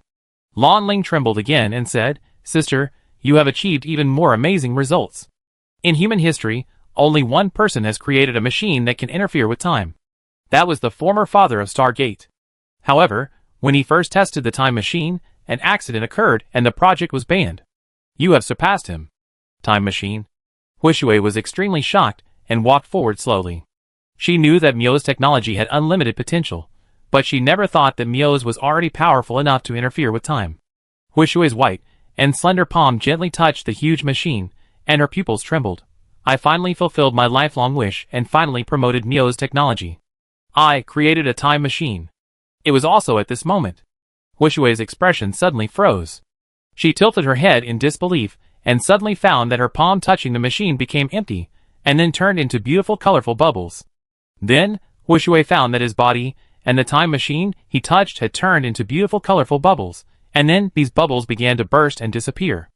Lanling trembled again and said, Sister, you have achieved even more amazing results. In human history, only one person has created a machine that can interfere with time. That was the former father of Stargate. However, when he first tested the time machine, an accident occurred and the project was banned. You have surpassed him. Time machine. Huishui was extremely shocked and walked forward slowly. She knew that Mio's technology had unlimited potential, but she never thought that Mio's was already powerful enough to interfere with time. Huishui's white and slender palm gently touched the huge machine, and her pupils trembled. I finally fulfilled my lifelong wish and finally promoted Mio's technology. I created a time machine. It was also at this moment. Huishui's expression suddenly froze. She tilted her head in disbelief and suddenly found that her palm touching the machine became empty and then turned into beautiful colorful bubbles. Then, Huishui found that his body and the time machine he touched had turned into beautiful colorful bubbles, and then these bubbles began to burst and disappear.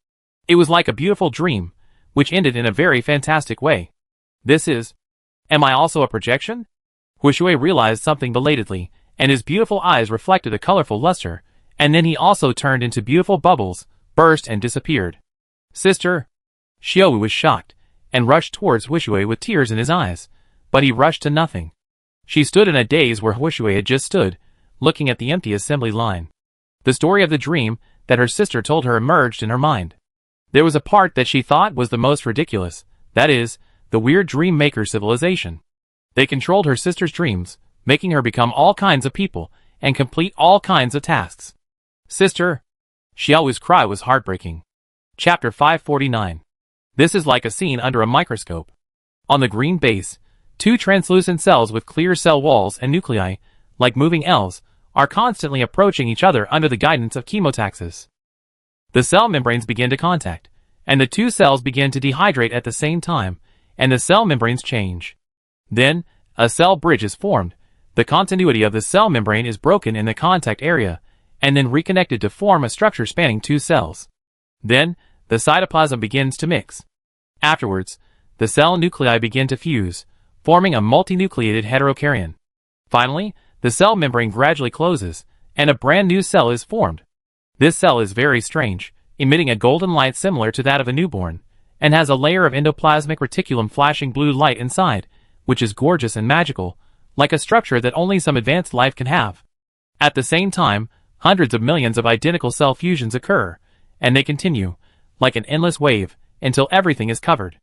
It was like a beautiful dream, which ended in a very fantastic way. This is... Am I also a projection? Huishui realized something belatedly, and his beautiful eyes reflected a colorful luster, and then he also turned into beautiful bubbles, burst and disappeared. Sister! Xiaowu was shocked, and rushed towards Huishui with tears in his eyes, but he rushed to nothing. She stood in a daze where Huishui had just stood, looking at the empty assembly line. The story of the dream that her sister told her emerged in her mind. There was a part that she thought was the most ridiculous, that is, the weird dream maker civilization. They controlled her sister's dreams, making her become all kinds of people, and complete all kinds of tasks. Sister! Xiaowu's cry was heartbreaking. Chapter 549. This is like a scene under a microscope. On the green base, 2 translucent cells with clear cell walls and nuclei, like moving L's, are constantly approaching each other under the guidance of chemotaxis. The cell membranes begin to contact, and the 2 cells begin to dehydrate at the same time, and the cell membranes change. Then, a cell bridge is formed. The continuity of the cell membrane is broken in the contact area, and then reconnected to form a structure spanning 2 cells. Then, the cytoplasm begins to mix. Afterwards, the cell nuclei begin to fuse, forming a multinucleated heterokaryon. Finally, the cell membrane gradually closes, and a brand new cell is formed. This cell is very strange, emitting a golden light similar to that of a newborn, and has a layer of endoplasmic reticulum flashing blue light inside, which is gorgeous and magical, like a structure that only some advanced life can have. At the same time, hundreds of millions of identical cell fusions occur, and they continue, like an endless wave, until everything is covered.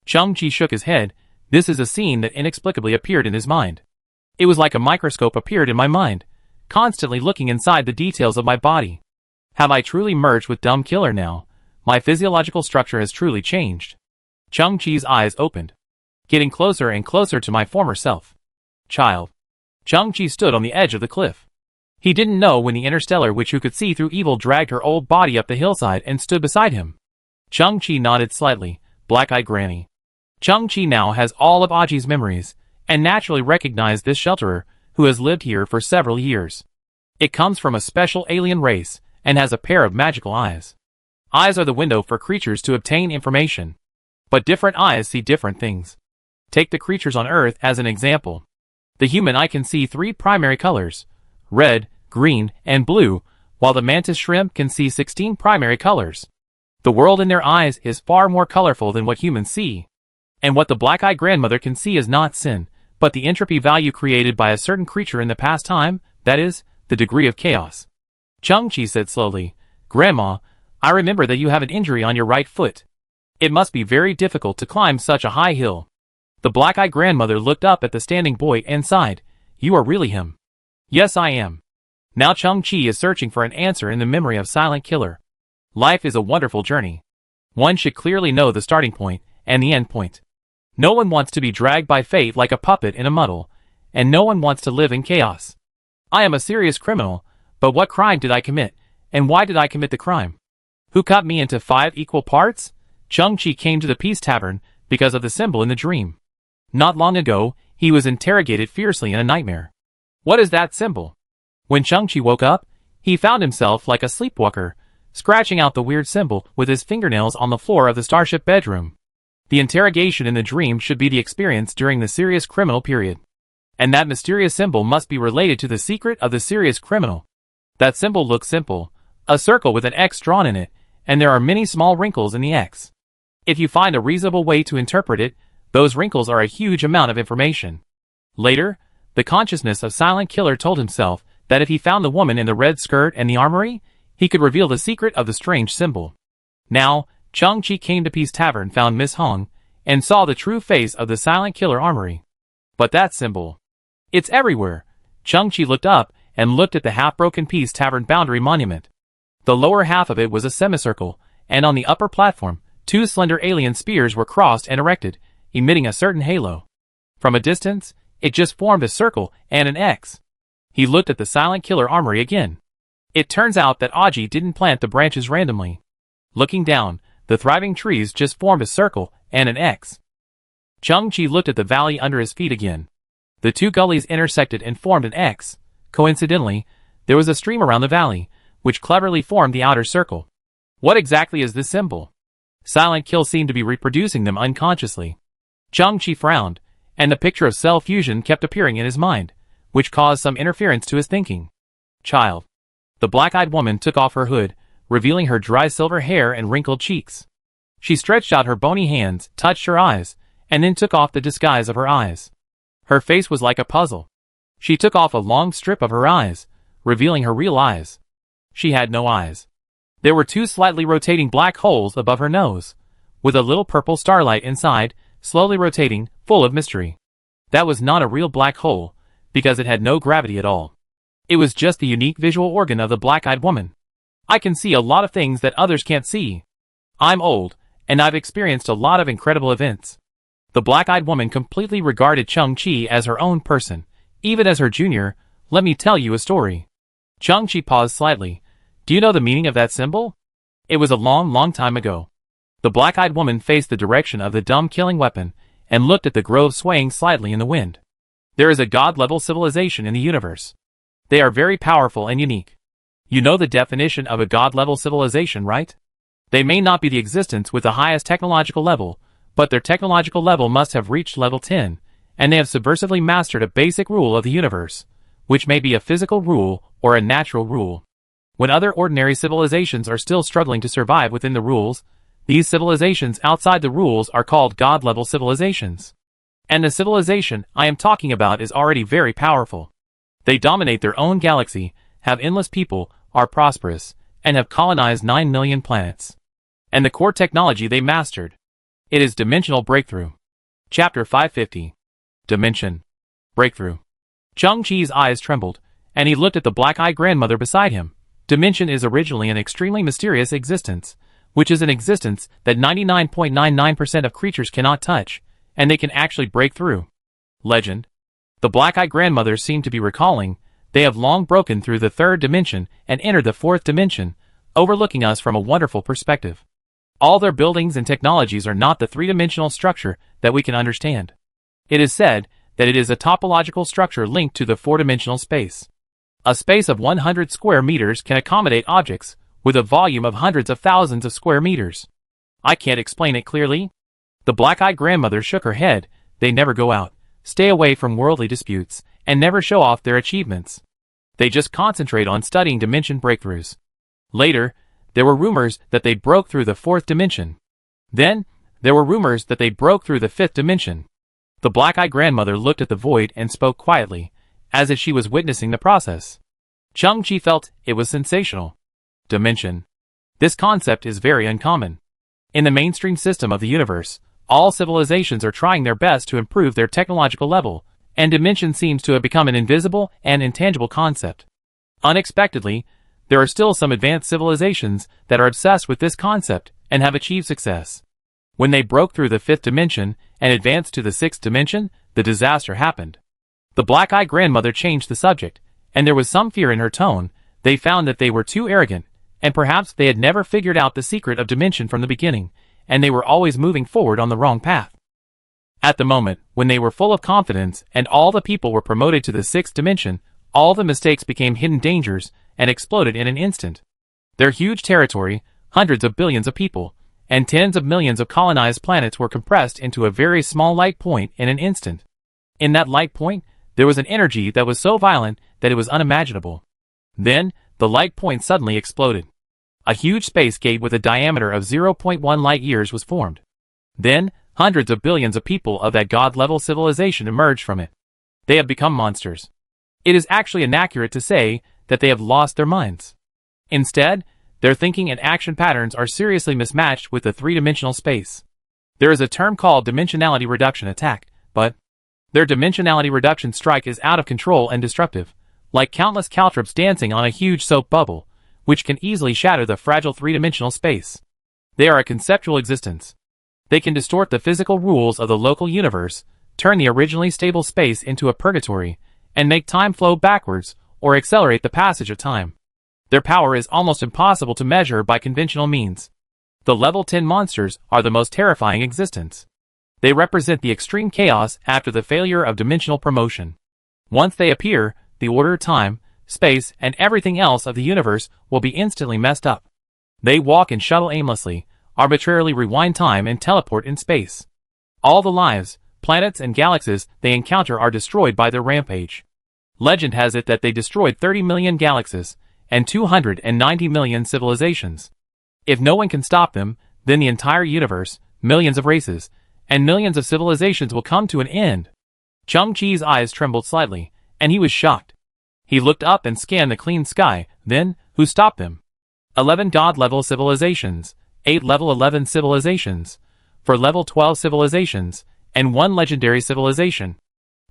Cheng-Chi shook his head. This is a scene that inexplicably appeared in his mind. It was like a microscope appeared in my mind, constantly looking inside the details of my body. Have I truly merged with Dumb Killer now? My physiological structure has truly changed. Cheng-Chi's eyes opened, getting closer and closer to my former self. Child. Cheng-Chi stood on the edge of the cliff. He didn't know when the interstellar witch who could see through evil dragged her old body up the hillside and stood beside him. Cheng-Chi nodded slightly, black-eyed granny. Cheng-Chi now has all of Aji's memories, and naturally recognized this shelterer, who has lived here for several years. It comes from a special alien race, and has a pair of magical eyes. Eyes are the window for creatures to obtain information. But different eyes see different things. Take the creatures on Earth as an example. The human eye can see 3 primary colors: red, green, and blue, while the mantis shrimp can see 16 primary colors. The world in their eyes is far more colorful than what humans see. And what the black-eyed grandmother can see is not sin, but the entropy value created by a certain creature in the past time, that is, the degree of chaos. Chung-Chi said slowly, "Grandma, I remember that you have an injury on your right foot. It must be very difficult to climb such a high hill." The black-eyed grandmother looked up at the standing boy and sighed, "You are really him." "Yes, I am." Now Chung-Chi is searching for an answer in the memory of Silent Killer. Life is a wonderful journey. One should clearly know the starting point and the end point. No one wants to be dragged by fate like a puppet in a muddle, and no one wants to live in chaos. I am a serious criminal, but what crime did I commit, and why did I commit the crime? Who cut me into 5 equal parts? Chung-Chi came to the Peace Tavern because of the symbol in the dream. Not long ago, he was interrogated fiercely in a nightmare. What is that symbol? When Chung-Chi woke up, he found himself like a sleepwalker, scratching out the weird symbol with his fingernails on the floor of the starship bedroom. The interrogation in the dream should be the experience during the serious criminal period. And that mysterious symbol must be related to the secret of the serious criminal. That symbol looks simple, a circle with an X drawn in it, and there are many small wrinkles in the X. If you find a reasonable way to interpret it, those wrinkles are a huge amount of information. Later, the consciousness of Silent Killer told himself that if he found the woman in the red skirt and the armory, he could reveal the secret of the strange symbol. Now, Chung-Chi came to Peace Tavern, found Miss Hong, and saw the true face of the Silent Killer armory. But that symbol, it's everywhere. Chung-Chi looked up and looked at the half-broken Peace Tavern boundary monument. The lower half of it was a semicircle, and on the upper platform, 2 slender alien spears were crossed and erected, emitting a certain halo. From a distance, it just formed a circle and an X. He looked at the Silent Killer armory again. It turns out that Aji didn't plant the branches randomly. Looking down, the thriving trees just formed a circle and an X. Chung-Chi looked at the valley under his feet again. The 2 gullies intersected and formed an X. Coincidentally, there was a stream around the valley, which cleverly formed the outer circle. What exactly is this symbol? Silent Kill seemed to be reproducing them unconsciously. Chung-Chi frowned, and the picture of cell fusion kept appearing in his mind, which caused some interference to his thinking. Child. The black-eyed woman took off her hood, revealing her dry silver hair and wrinkled cheeks. She stretched out her bony hands, touched her eyes, and then took off the disguise of her eyes. Her face was like a puzzle. She took off a long strip of her eyes, revealing her real eyes. She had no eyes. There were 2 slightly rotating black holes above her nose, with a little purple starlight inside, slowly rotating, full of mystery. That was not a real black hole, because it had no gravity at all. It was just the unique visual organ of the black-eyed woman. I can see a lot of things that others can't see. I'm old, and I've experienced a lot of incredible events. The black-eyed woman completely regarded Chung-Chi as her own person, even as her junior. Let me tell you a story. Chung-Chi paused slightly. Do you know the meaning of that symbol? It was a long, long time ago. The black-eyed woman faced the direction of the dumb killing weapon, and looked at the grove swaying slightly in the wind. There is a god-level civilization in the universe. They are very powerful and unique. You know the definition of a god-level civilization, right? They may not be the existence with the highest technological level, but their technological level must have reached level 10, and they have subversively mastered a basic rule of the universe, which may be a physical rule or a natural rule. When other ordinary civilizations are still struggling to survive within the rules, these civilizations outside the rules are called god-level civilizations. And the civilization I am talking about is already very powerful. They dominate their own galaxy, have endless people, are prosperous, and have colonized 9 million planets. And the core technology they mastered. It is Dimensional Breakthrough. Chapter 550. Dimension. Breakthrough. Chung-Chi's eyes trembled, and he looked at the black-eyed grandmother beside him. Dimension is originally an extremely mysterious existence, which is an existence that 99.99% of creatures cannot touch, and they can actually break through. Legend. The black-eyed grandmother seemed to be recalling, they have long broken through the 3rd dimension and entered the 4th dimension, overlooking us from a wonderful perspective. All their buildings and technologies are not the 3-dimensional structure that we can understand. It is said that it is a topological structure linked to the four-dimensional space. A space of 100 square meters can accommodate objects with a volume of hundreds of thousands of square meters. I can't explain it clearly. The black-eyed grandmother shook her head. They never go out, stay away from worldly disputes, and never show off their achievements. They just concentrate on studying dimension breakthroughs. Later, there were rumors that they broke through the fourth dimension. Then, there were rumors that they broke through the fifth dimension. The black-eyed grandmother looked at the void and spoke quietly, as if she was witnessing the process. Chung-Chi felt it was sensational. Dimension. This concept is very uncommon. In the mainstream system of the universe, all civilizations are trying their best to improve their technological level, and dimension seems to have become an invisible and intangible concept. Unexpectedly, there are still some advanced civilizations that are obsessed with this concept and have achieved success. When they broke through the fifth dimension and advanced to the sixth dimension, the disaster happened. The black-eyed grandmother changed the subject, and there was some fear in her tone. They found that they were too arrogant, and perhaps they had never figured out the secret of dimension from the beginning, and they were always moving forward on the wrong path. At the moment, when they were full of confidence and all the people were promoted to the sixth dimension, all the mistakes became hidden dangers and exploded in an instant. Their huge territory, hundreds of billions of people, and tens of millions of colonized planets were compressed into a very small light point in an instant. In that light point, there was an energy that was so violent that it was unimaginable. Then, the light point suddenly exploded. A huge space gate with a diameter of 0.1 light years was formed. Then, hundreds of billions of people of that god-level civilization emerged from it. They have become monsters. It is actually inaccurate to say that they have lost their minds. Instead, their thinking and action patterns are seriously mismatched with the three-dimensional space. There is a term called dimensionality reduction attack, but their dimensionality reduction strike is out of control and destructive, like countless caltrops dancing on a huge soap bubble, which can easily shatter the fragile three-dimensional space. They are a conceptual existence. They can distort the physical rules of the local universe, turn the originally stable space into a purgatory, and make time flow backwards or accelerate the passage of time. Their power is almost impossible to measure by conventional means. The level 10 monsters are the most terrifying existence. They represent the extreme chaos after the failure of dimensional promotion. Once they appear, the order, time, space, and everything else of the universe will be instantly messed up. They walk and shuttle aimlessly, arbitrarily rewind time and teleport in space. All the lives, planets, and galaxies they encounter are destroyed by their rampage. Legend has it that they destroyed 30 million galaxies and 290 million civilizations. If no one can stop them, then the entire universe, millions of races, and millions of civilizations will come to an end. Chung-Chi's eyes trembled slightly, and he was shocked. He looked up and scanned the clean sky. Then, who stopped them? 11 god-level civilizations, 8 level 11 civilizations, 4 level 12 civilizations, and 1 legendary civilization.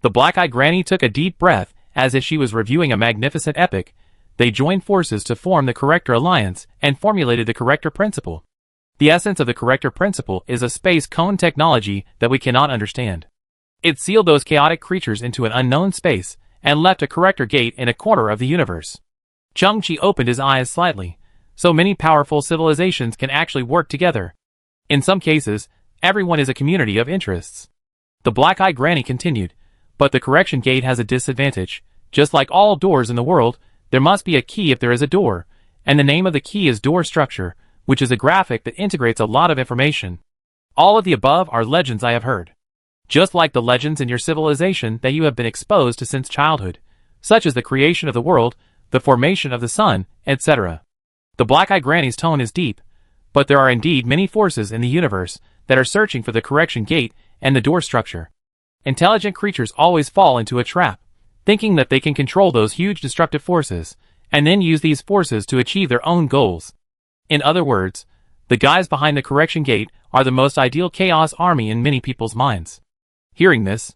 The black-eyed granny took a deep breath, as if she was reviewing a magnificent epic. They joined forces to form the Corrector Alliance and formulated the Corrector Principle. The essence of the Corrector Principle is a space cone technology that we cannot understand. It sealed those chaotic creatures into an unknown space and left a Corrector Gate in a corner of the universe. Chung-Chi opened his eyes slightly. So many powerful civilizations can actually work together. In some cases, everyone is a community of interests. The black-eyed granny continued, but the Correction Gate has a disadvantage. Just like all doors in the world, there must be a key if there is a door, and the name of the key is door structure, which is a graphic that integrates a lot of information. All of the above are legends I have heard. Just like the legends in your civilization that you have been exposed to since childhood, such as the creation of the world, the formation of the sun, etc. The black-eyed granny's tone is deep, but there are indeed many forces in the universe that are searching for the Correction Gate and the door structure. Intelligent creatures always fall into a trap, thinking that they can control those huge destructive forces, and then use these forces to achieve their own goals. In other words, the guys behind the Correction Gate are the most ideal chaos army in many people's minds. Hearing this,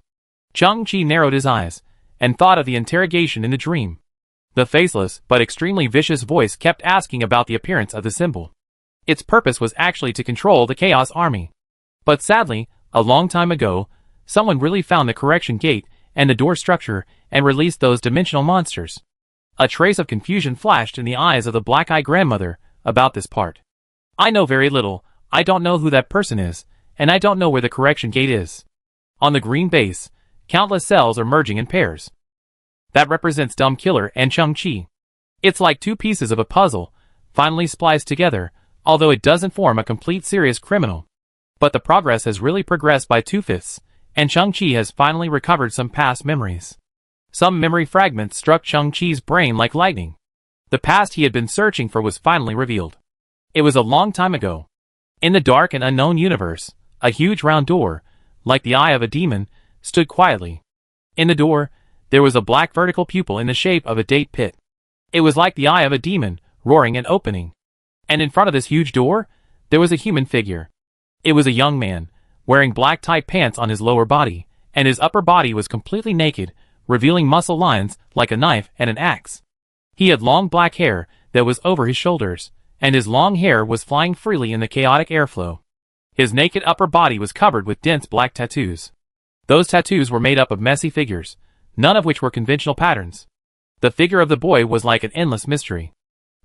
Chung-Chi narrowed his eyes, and thought of the interrogation in the dream. The faceless but extremely vicious voice kept asking about the appearance of the symbol. Its purpose was actually to control the Chaos Army. But sadly, a long time ago, someone really found the Correction Gate and the door structure and released those dimensional monsters. A trace of confusion flashed in the eyes of the black-eyed grandmother about this part. I know very little. I don't know who that person is, and I don't know where the Correction Gate is. On the green base, Countless cells are merging in pairs. That represents Dumb Killer and Chung-Chi. It's like two pieces of a puzzle, finally spliced together, although it doesn't form a complete serious criminal. But the progress has really progressed by 2/5, and Chung-Chi has finally recovered some past memories. Some memory fragments struck Chung-Chi's brain like lightning. The past he had been searching for was finally revealed. It was a long time ago. In the dark and unknown universe, a huge round door, like the eye of a demon, stood quietly. In the door, there was a black vertical pupil in the shape of a date pit. It was like the eye of a demon, roaring and opening. And in front of this huge door, there was a human figure. It was a young man, wearing black tight pants on his lower body, and his upper body was completely naked, revealing muscle lines like a knife and an axe. He had long black hair that was over his shoulders, and his long hair was flying freely in the chaotic airflow. His naked upper body was covered with dense black tattoos. Those tattoos were made up of messy figures, none of which were conventional patterns. The figure of the boy was like an endless mystery.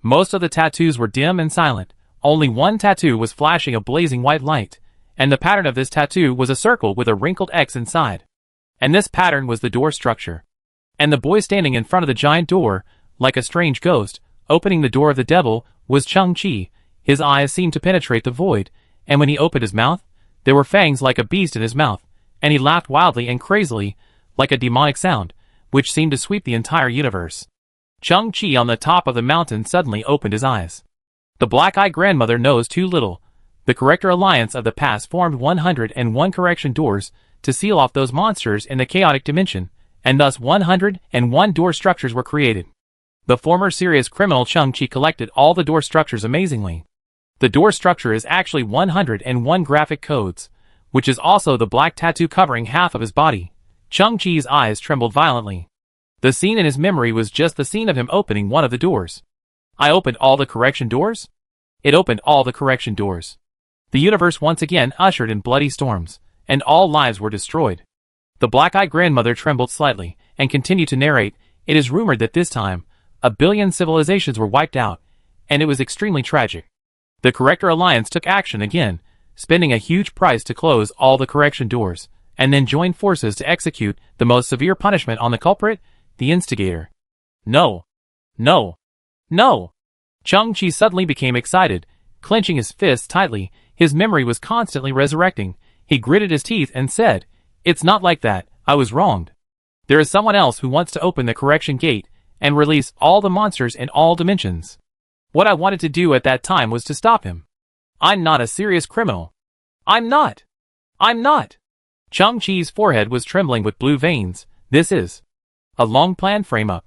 Most of the tattoos were dim and silent. Only one tattoo was flashing a blazing white light, and the pattern of this tattoo was a circle with a wrinkled X inside. And this pattern was the door structure. And the boy standing in front of the giant door, like a strange ghost, opening the door of the devil, was Chung-Chi. His eyes seemed to penetrate the void, and when he opened his mouth, there were fangs like a beast in his mouth, and he laughed wildly and crazily, like a demonic sound, which seemed to sweep the entire universe. Chung-Chi on the top of the mountain suddenly opened his eyes. The black-eyed grandmother knows too little. The Corrector Alliance of the past formed 101 correction doors to seal off those monsters in the chaotic dimension, and thus 101 door structures were created. The former serious criminal Chung-Chi collected all the door structures amazingly. The door structure is actually 101 graphic codes, which is also the black tattoo covering half of his body. Chung-Chi's eyes trembled violently. The scene in his memory was just the scene of him opening one of the doors. I opened all the correction doors? It opened all the correction doors. The universe once again ushered in bloody storms, and all lives were destroyed. The black-eyed grandmother trembled slightly, and continued to narrate, "It is rumored that this time, 1 billion civilizations were wiped out, and it was extremely tragic. The Corrector Alliance took action again, spending a huge price to close all the correction doors, and then joined forces to execute the most severe punishment on the culprit, the instigator." No. No. No! Chung-Chi suddenly became excited, clenching his fists tightly. His memory was constantly resurrecting. He gritted his teeth and said, "It's not like that, I was wronged. There is someone else who wants to open the correction gate and release all the monsters in all dimensions. What I wanted to do at that time was to stop him. I'm not a serious criminal. I'm not. I'm not." Chung-Chi's forehead was trembling with blue veins. This is a long plan frame-up.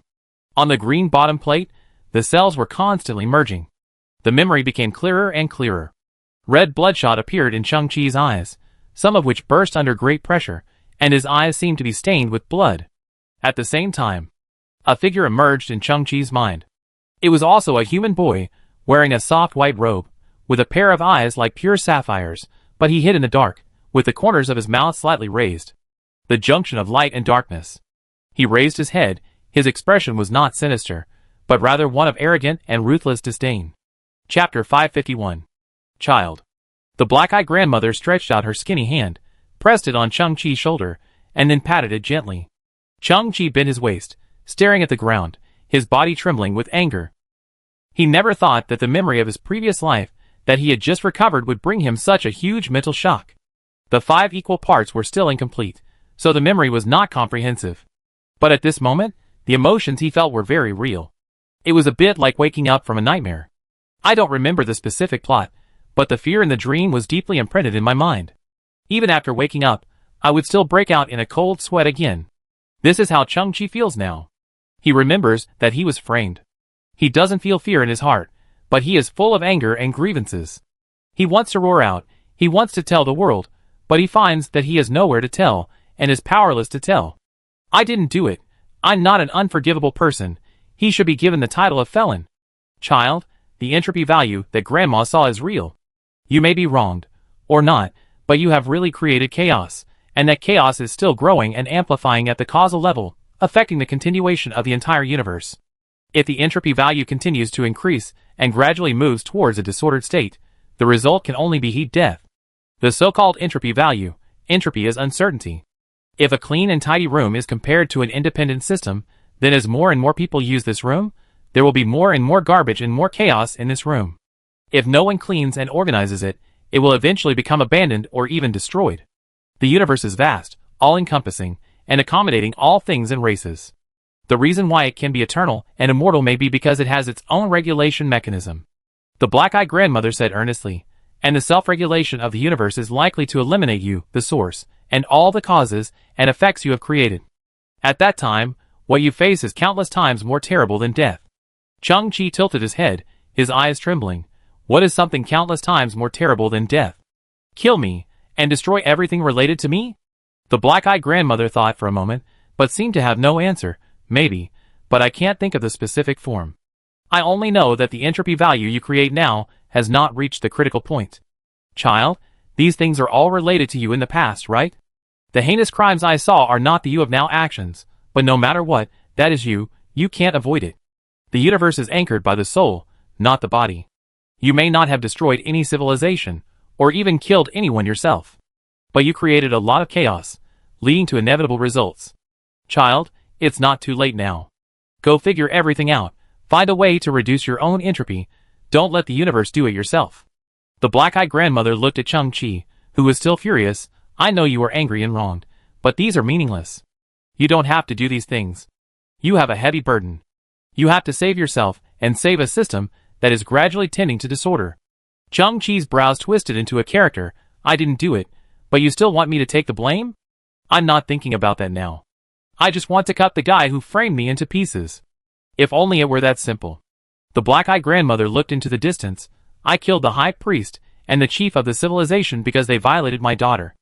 On the green bottom plate, the cells were constantly merging. The memory became clearer and clearer. Red bloodshot appeared in Chung-Chi's eyes, some of which burst under great pressure, and his eyes seemed to be stained with blood. At the same time, a figure emerged in Chung-Chi's mind. It was also a human boy, wearing a soft white robe, with a pair of eyes like pure sapphires, but he hid in the dark, with the corners of his mouth slightly raised. The junction of light and darkness. He raised his head. His expression was not sinister, but rather one of arrogant and ruthless disdain. Chapter 551. Child. The black-eyed grandmother stretched out her skinny hand, pressed it on Chung-Chi's shoulder, and then patted it gently. Chung-Chi bent his waist, staring at the ground, his body trembling with anger. He never thought that the memory of his previous life that he had just recovered would bring him such a huge mental shock. The 5 equal parts were still incomplete, so the memory was not comprehensive. But at this moment, the emotions he felt were very real. It was a bit like waking up from a nightmare. I don't remember the specific plot, but the fear in the dream was deeply imprinted in my mind. Even after waking up, I would still break out in a cold sweat again. This is how Chung-Chi feels now. He remembers that he was framed. He doesn't feel fear in his heart, but he is full of anger and grievances. He wants to roar out, he wants to tell the world, but he finds that he has nowhere to tell, and is powerless to tell. I didn't do it. I'm not an unforgivable person. He should be given the title of felon. Child, the entropy value that Grandma saw is real. You may be wronged, or not, but you have really created chaos, and that chaos is still growing and amplifying at the causal level, affecting the continuation of the entire universe. If the entropy value continues to increase and gradually moves towards a disordered state, the result can only be heat death. The so-called entropy value, entropy is uncertainty. If a clean and tidy room is compared to an independent system, then as more and more people use this room, there will be more and more garbage and more chaos in this room. If no one cleans and organizes it, it will eventually become abandoned or even destroyed. The universe is vast, all-encompassing, and accommodating all things and races. The reason why it can be eternal and immortal may be because it has its own regulation mechanism. The black-eyed grandmother said earnestly, and the self-regulation of the universe is likely to eliminate you, the source, and all the causes and effects you have created. At that time, what you face is countless times more terrible than death. Chung-Chi tilted his head, his eyes trembling. What is something countless times more terrible than death? Kill me, and destroy everything related to me? The black-eyed grandmother thought for a moment, but seemed to have no answer. Maybe, but I can't think of the specific form. I only know that the entropy value you create now has not reached the critical point. Child, these things are all related to you in the past, right? The heinous crimes I saw are not the you of now actions, but no matter what, that is you can't avoid it. The universe is anchored by the soul, not the body. You may not have destroyed any civilization, or even killed anyone yourself. But you created a lot of chaos, leading to inevitable results. Child, it's not too late now. Go figure everything out, find a way to reduce your own entropy, don't let the universe do it yourself. The black-eyed grandmother looked at Chung-Chi, who was still furious. I know you are angry and wronged, but these are meaningless. You don't have to do these things. You have a heavy burden. You have to save yourself and save a system that is gradually tending to disorder. Chung-Chi's brows twisted into a character. I didn't do it, but you still want me to take the blame? I'm not thinking about that now. I just want to cut the guy who framed me into pieces. If only it were that simple. The black-eyed grandmother looked into the distance. I killed the high priest and the chief of the civilization because they violated my daughter.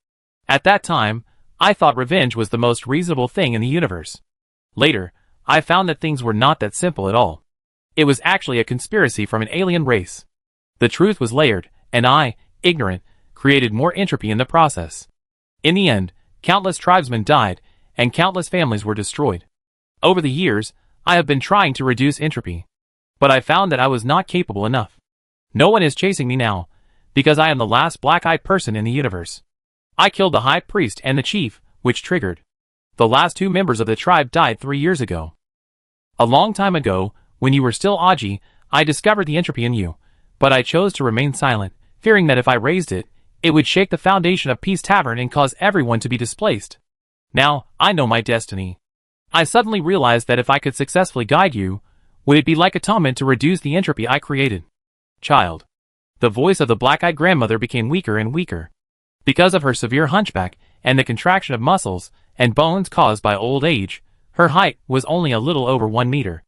At that time, I thought revenge was the most reasonable thing in the universe. Later, I found that things were not that simple at all. It was actually a conspiracy from an alien race. The truth was layered, and I, ignorant, created more entropy in the process. In the end, countless tribesmen died, and countless families were destroyed. Over the years, I have been trying to reduce entropy. But I found that I was not capable enough. No one is chasing me now, because I am the last black-eyed person in the universe. I killed the high priest and the chief, which triggered. The last 2 members of the tribe died 3 years ago. A long time ago, when you were still Aji, I discovered the entropy in you, but I chose to remain silent, fearing that if I raised it, it would shake the foundation of Peace Tavern and cause everyone to be displaced. Now, I know my destiny. I suddenly realized that if I could successfully guide you, would it be like atonement to reduce the entropy I created? Child. The voice of the black-eyed grandmother became weaker and weaker. Because of her severe hunchback and the contraction of muscles and bones caused by old age, her height was only a little over 1 meter.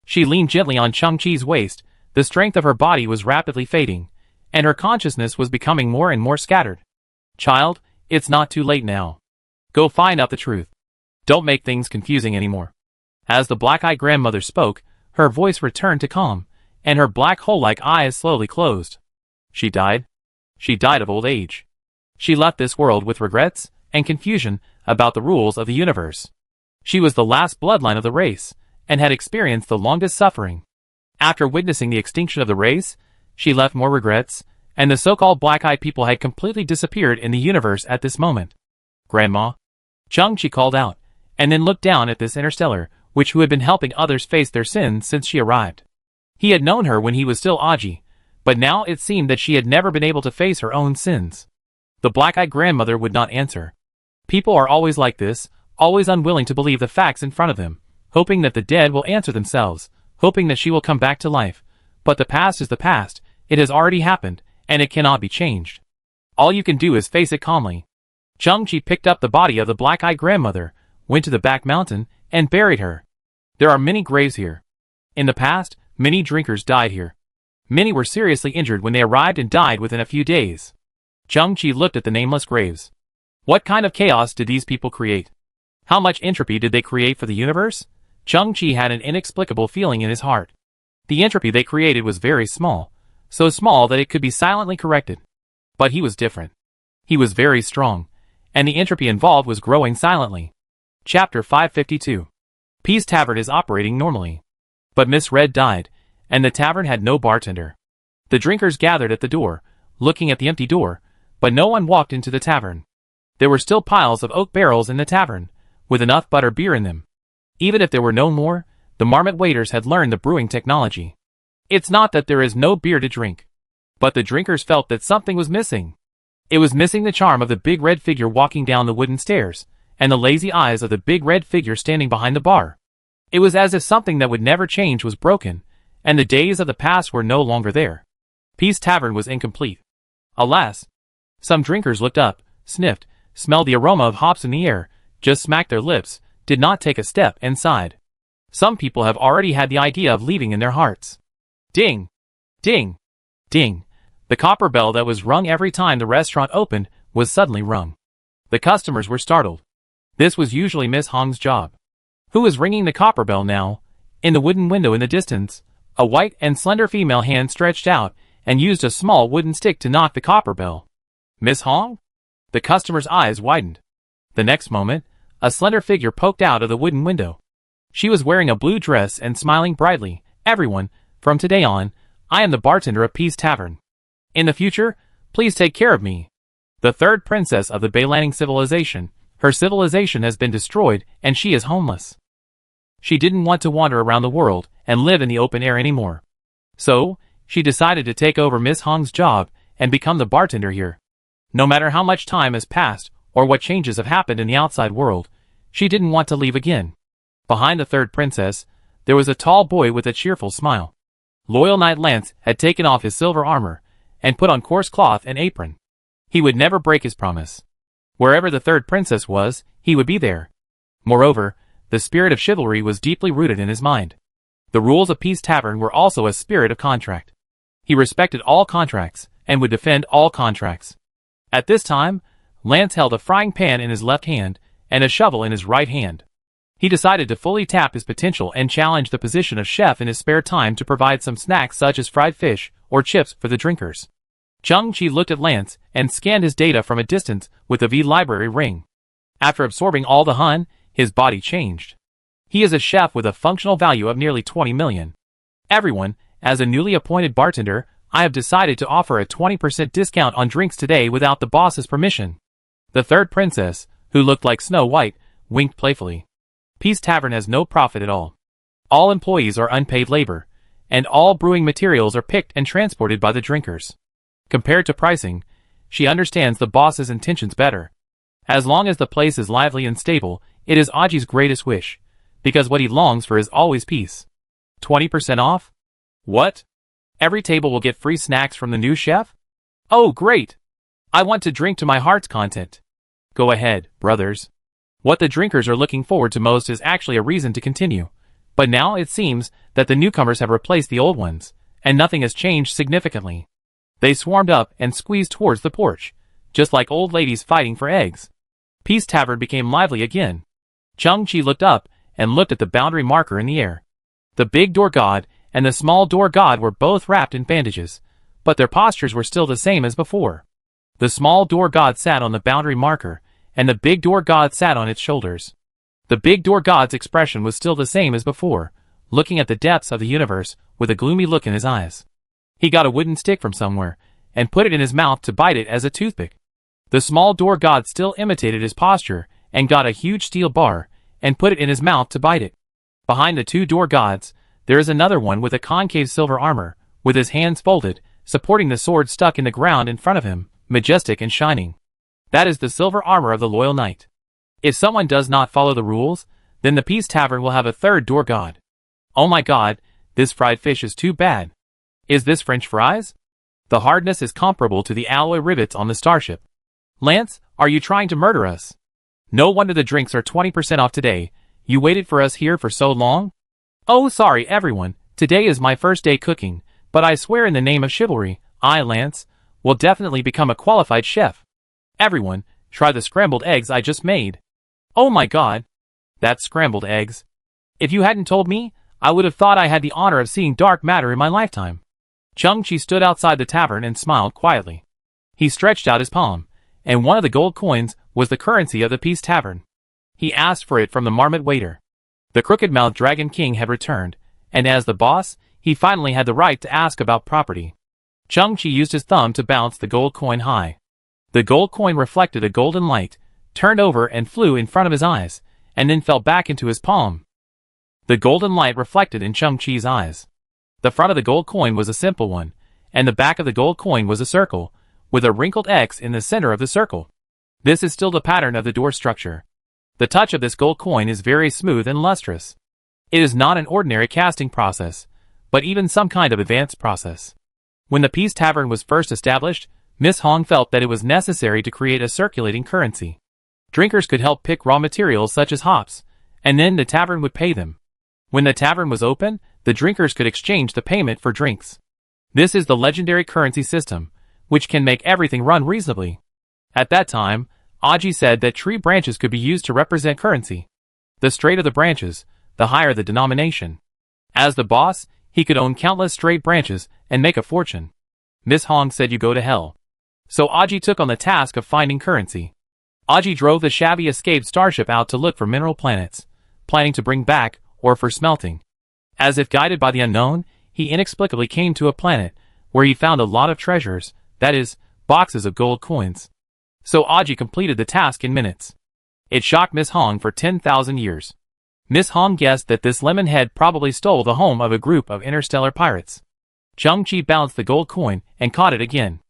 She leaned gently on Chung-Chi's waist. The strength of her body was rapidly fading, and her consciousness was becoming more and more scattered. Child, it's not too late now. Go find out the truth. Don't make things confusing anymore. As the black-eyed grandmother spoke, her voice returned to calm, and her black hole-like eyes slowly closed. She died. She died of old age. She left this world with regrets and confusion about the rules of the universe. She was the last bloodline of the race, and had experienced the longest suffering. After witnessing the extinction of the race, she left more regrets, and the so-called black-eyed people had completely disappeared in the universe at this moment. Grandma? Chung-Chi called out, and then looked down at this interstellar, who had been helping others face their sins since she arrived. He had known her when he was still Aji, but now it seemed that she had never been able to face her own sins. The black-eyed grandmother would not answer. People are always like this, always unwilling to believe the facts in front of them, hoping that the dead will answer themselves, hoping that she will come back to life. But the past is the past, it has already happened, and it cannot be changed. All you can do is face it calmly. Chung-Chi picked up the body of the black-eyed grandmother, went to the back mountain, and buried her. There are many graves here. In the past, many drinkers died here. Many were seriously injured when they arrived and died within a few days. Chung-Chi looked at the nameless graves. What kind of chaos did these people create? How much entropy did they create for the universe? Chung-Chi had an inexplicable feeling in his heart. The entropy they created was very small, so small that it could be silently corrected. But he was different. He was very strong, and the entropy involved was growing silently. Chapter 552. Peace Tavern is operating normally. But Miss Red died, and the tavern had no bartender. The drinkers gathered at the door, looking at the empty door, but no one walked into the tavern. There were still piles of oak barrels in the tavern, with enough butter beer in them. Even if there were no more, the marmot waiters had learned the brewing technology. It's not that there is no beer to drink, but the drinkers felt that something was missing. It was missing the charm of the big red figure walking down the wooden stairs, and the lazy eyes of the big red figure standing behind the bar. It was as if something that would never change was broken, and the days of the past were no longer there. Peace Tavern was incomplete. Alas! Some drinkers looked up, sniffed, smelled the aroma of hops in the air, just smacked their lips, did not take a step, and sighed. Some people have already had the idea of leaving in their hearts. Ding! Ding! Ding! The copper bell that was rung every time the restaurant opened was suddenly rung. The customers were startled. This was usually Miss Hong's job. Who is ringing the copper bell now? In the wooden window in the distance, a white and slender female hand stretched out and used a small wooden stick to knock the copper bell. Miss Hong? The customer's eyes widened. The next moment, a slender figure poked out of the wooden window. She was wearing a blue dress and smiling brightly. Everyone, from today on, I am the bartender of Peace Tavern. In the future, please take care of me. The third princess of the Beilanning civilization. Her civilization has been destroyed and she is homeless. She didn't want to wander around the world and live in the open air anymore. So, she decided to take over Miss Hong's job and become the bartender here. No matter how much time has passed or what changes have happened in the outside world, she didn't want to leave again. Behind the third princess, there was a tall boy with a cheerful smile. Loyal Knight Lance had taken off his silver armor and put on coarse cloth and apron. He would never break his promise. Wherever the third princess was, he would be there. Moreover, the spirit of chivalry was deeply rooted in his mind. The rules of Peace Tavern were also a spirit of contract. He respected all contracts and would defend all contracts. At this time, Lance held a frying pan in his left hand and a shovel in his right hand. He decided to fully tap his potential and challenge the position of chef in his spare time to provide some snacks such as fried fish or chips for the drinkers. Chung-Chi looked at Lance and scanned his data from a distance with the V-Library ring. After absorbing all the Hun, his body changed. He is a chef with a functional value of nearly 20 million. Everyone, as a newly appointed bartender, I have decided to offer a 20% discount on drinks today without the boss's permission. The third princess, who looked like Snow White, winked playfully. Peace Tavern has no profit at all. All employees are unpaid labor, and all brewing materials are picked and transported by the drinkers. Compared to pricing, she understands the boss's intentions better. As long as the place is lively and stable, it is Aji's greatest wish, because what he longs for is always peace. 20% off? What? Every table will get free snacks from the new chef? Oh, great! I want to drink to my heart's content. Go ahead, brothers. What the drinkers are looking forward to most is actually a reason to continue. But now it seems that the newcomers have replaced the old ones, and nothing has changed significantly. They swarmed up and squeezed towards the porch, just like old ladies fighting for eggs. Peace Tavern became lively again. Chung-Chi looked up and looked at the boundary marker in the air. The big door god and the small door god were both wrapped in bandages, but their postures were still the same as before. The small door god sat on the boundary marker, and the big door god sat on its shoulders. The big door god's expression was still the same as before, looking at the depths of the universe with a gloomy look in his eyes. He got a wooden stick from somewhere, and put it in his mouth to bite it as a toothpick. The small door god still imitated his posture, and got a huge steel bar, and put it in his mouth to bite it. Behind the two door gods, there is another one with a concave silver armor, with his hands folded, supporting the sword stuck in the ground in front of him, majestic and shining. That is the silver armor of the Loyal Knight. If someone does not follow the rules, then the Peace Tavern will have a third door god. Oh my god, this fried fish is too bad. Is this French fries? The hardness is comparable to the alloy rivets on the starship. Lance, are you trying to murder us? No wonder the drinks are 20% off today. You waited for us here for so long? Oh, sorry everyone, today is my first day cooking, but I swear in the name of chivalry, I, Lance, will definitely become a qualified chef. Everyone, try the scrambled eggs I just made. Oh my god. That's scrambled eggs. If you hadn't told me, I would have thought I had the honor of seeing dark matter in my lifetime. Chung-Chi stood outside the tavern and smiled quietly. He stretched out his palm, and one of the gold coins was the currency of the Peace Tavern. He asked for it from the marmot waiter. The crooked-mouthed Dragon King had returned, and as the boss, he finally had the right to ask about property. Chung-Chi used his thumb to bounce the gold coin high. The gold coin reflected a golden light, turned over and flew in front of his eyes, and then fell back into his palm. The golden light reflected in Chang-Chi's eyes. The front of the gold coin was a simple one, and the back of the gold coin was a circle, with a wrinkled X in the center of the circle. This is still the pattern of the door structure. The touch of this gold coin is very smooth and lustrous. It is not an ordinary casting process, but even some kind of advanced process. When the Peace Tavern was first established, Miss Hong felt that it was necessary to create a circulating currency. Drinkers could help pick raw materials such as hops, and then the tavern would pay them. When the tavern was open, the drinkers could exchange the payment for drinks. This is the legendary currency system, which can make everything run reasonably. At that time, Aji said that tree branches could be used to represent currency. The straighter the branches, the higher the denomination. As the boss, he could own countless straight branches and make a fortune. Miss Hong said you go to hell. So Aji took on the task of finding currency. Aji drove the shabby escaped starship out to look for mineral planets, planning to bring back ore for smelting. As if guided by the unknown, he inexplicably came to a planet where he found a lot of treasures, that is, boxes of gold coins. So Aji completed the task in minutes. It shocked Miss Hong for 10,000 years. Miss Hong guessed that this lemonhead probably stole the home of a group of interstellar pirates. Chang-Chi bounced the gold coin and caught it again.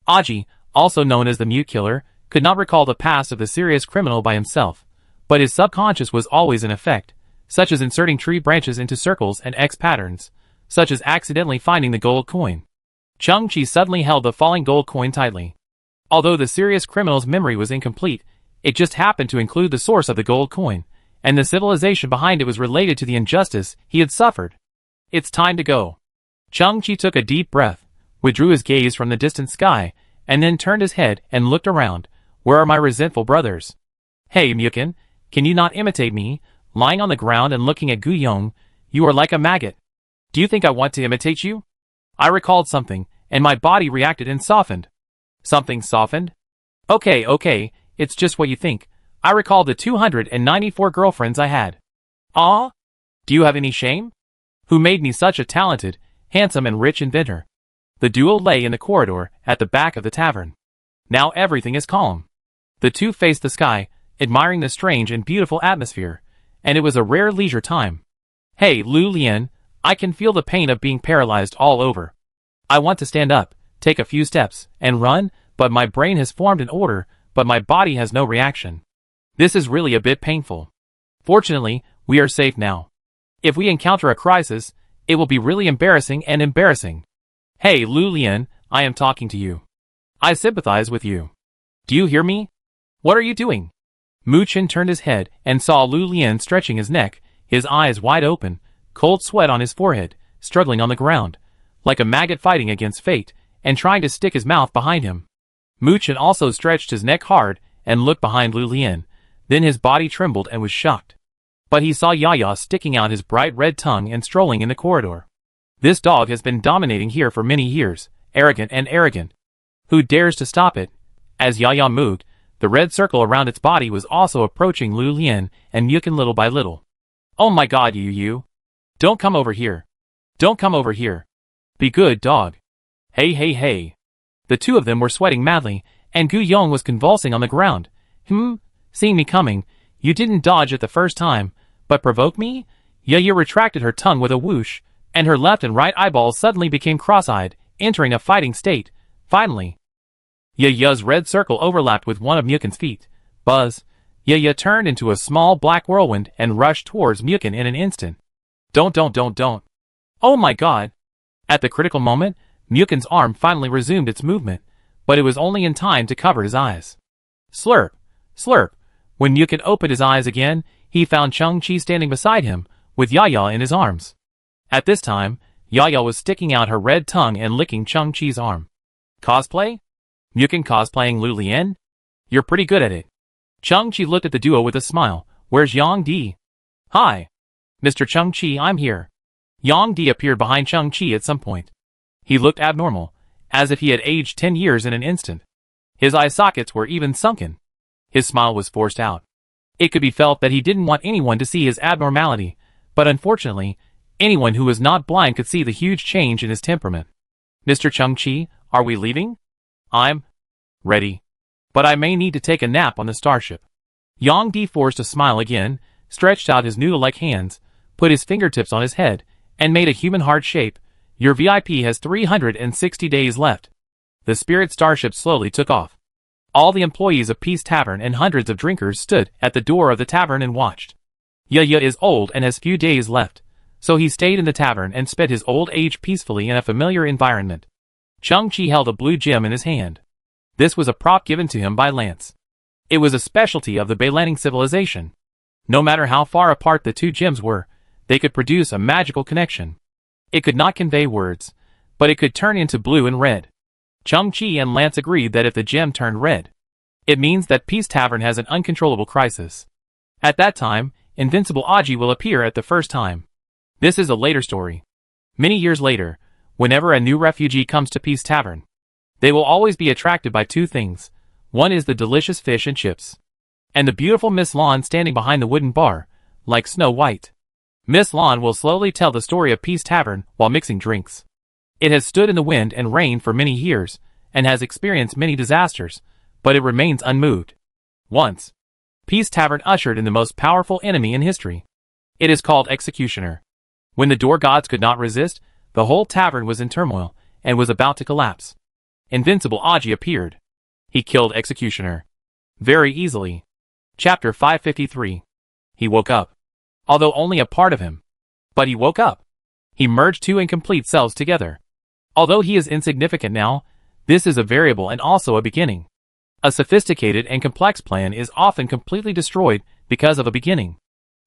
Aji, also known as the Mute Killer, could not recall the past of the serious criminal by himself, but his subconscious was always in effect, such as inserting tree branches into circles and X patterns, such as accidentally finding the gold coin. Chang-Chi suddenly held the falling gold coin tightly. Although the serious criminal's memory was incomplete, it just happened to include the source of the gold coin, and the civilization behind it was related to the injustice he had suffered. It's time to go. Chang-Chi took a deep breath, withdrew his gaze from the distant sky, and then turned his head and looked around. Where are my resentful brothers? Hey, Mukin, can you not imitate me? Lying on the ground and looking at Gu Yong, you are like a maggot. Do you think I want to imitate you? I recalled something, and my body reacted and softened. Something softened? Okay, it's just what you think. I recall the 294 girlfriends I had. Ah? Do you have any shame? Who made me such a talented, handsome and rich inventor? The duo lay in the corridor at the back of the tavern. Now everything is calm. The two faced the sky, admiring the strange and beautiful atmosphere, and it was a rare leisure time. Hey, Lu Lian, I can feel the pain of being paralyzed all over. I want to stand up, take a few steps, and run, but my brain has formed an order, but my body has no reaction. This is really a bit painful. Fortunately, we are safe now. If we encounter a crisis, it will be really embarrassing and embarrassing. Hey, Lu Lian, I am talking to you. I sympathize with you. Do you hear me? What are you doing? Mu Chen turned his head and saw Lu Lian stretching his neck, his eyes wide open, cold sweat on his forehead, struggling on the ground, like a maggot fighting against fate, and trying to stick his mouth behind him. Mu Chen also stretched his neck hard and looked behind Lu Lian, then his body trembled and was shocked. But he saw Yaya sticking out his bright red tongue and strolling in the corridor. This dog has been dominating here for many years, arrogant and arrogant. Who dares to stop it? As Yaya moved, the red circle around its body was also approaching Lu Lian and Mukin little by little. Oh my god, you. Don't come over here. Don't come over here. Be good, dog. Hey. The two of them were sweating madly, and Gu Yong was convulsing on the ground. Seeing me coming, you didn't dodge it the first time, but provoke me? Yaya retracted her tongue with a whoosh, and her left and right eyeballs suddenly became cross-eyed, entering a fighting state. Finally, Yaya's red circle overlapped with one of Mukin's feet. Buzz. Yaya turned into a small black whirlwind and rushed towards Mukin in an instant. Don't. Oh my god. At the critical moment, Mukin's arm finally resumed its movement, but it was only in time to cover his eyes. Slurp. When Mukin opened his eyes again, he found Chang-Chi standing beside him, with Yaya in his arms. At this time, Yaya was sticking out her red tongue and licking Chang-Chi's arm. Cosplay? Mukin cosplaying Lu Lian? You're pretty good at it. Chang-Chi looked at the duo with a smile. Where's Yang Di? Hi. Mr. Chang-Chi, I'm here. Yang Di appeared behind Chang-Chi at some point. He looked abnormal, as if he had aged 10 years in an instant. His eye sockets were even sunken. His smile was forced out. It could be felt that he didn't want anyone to see his abnormality, but unfortunately, anyone who was not blind could see the huge change in his temperament. Mr. Chang-Chi, are we leaving? I'm ready. But I may need to take a nap on the starship. Yang Di forced a smile again, stretched out his noodle-like hands, put his fingertips on his head, and made a human heart shape. Your VIP has 360 days left. The spirit starship slowly took off. All the employees of Peace Tavern and hundreds of drinkers stood at the door of the tavern and watched. Yaya is old and has few days left, so he stayed in the tavern and spent his old age peacefully in a familiar environment. Chung Chi held a blue gem in his hand. This was a prop given to him by Lance. It was a specialty of the Beilanning civilization. No matter how far apart the two gems were, they could produce a magical connection. It could not convey words, but it could turn into blue and red. Chung Chi and Lance agreed that if the gem turned red, it means that Peace Tavern has an uncontrollable crisis. At that time, Invincible Aji will appear at the first time. This is a later story. Many years later, whenever a new refugee comes to Peace Tavern, they will always be attracted by two things. One is the delicious fish and chips, and the beautiful Miss Lawn standing behind the wooden bar, like Snow White. Miss Lawn will slowly tell the story of Peace Tavern while mixing drinks. It has stood in the wind and rain for many years, and has experienced many disasters, but it remains unmoved. Once, Peace Tavern ushered in the most powerful enemy in history. It is called Executioner. When the door gods could not resist, the whole tavern was in turmoil, and was about to collapse. Invincible Aji appeared. He killed Executioner. Very easily. Chapter 553. He woke up. Although only a part of him. But he woke up. He merged two incomplete cells together. Although he is insignificant now, this is a variable and also a beginning. A sophisticated and complex plan is often completely destroyed because of a beginning.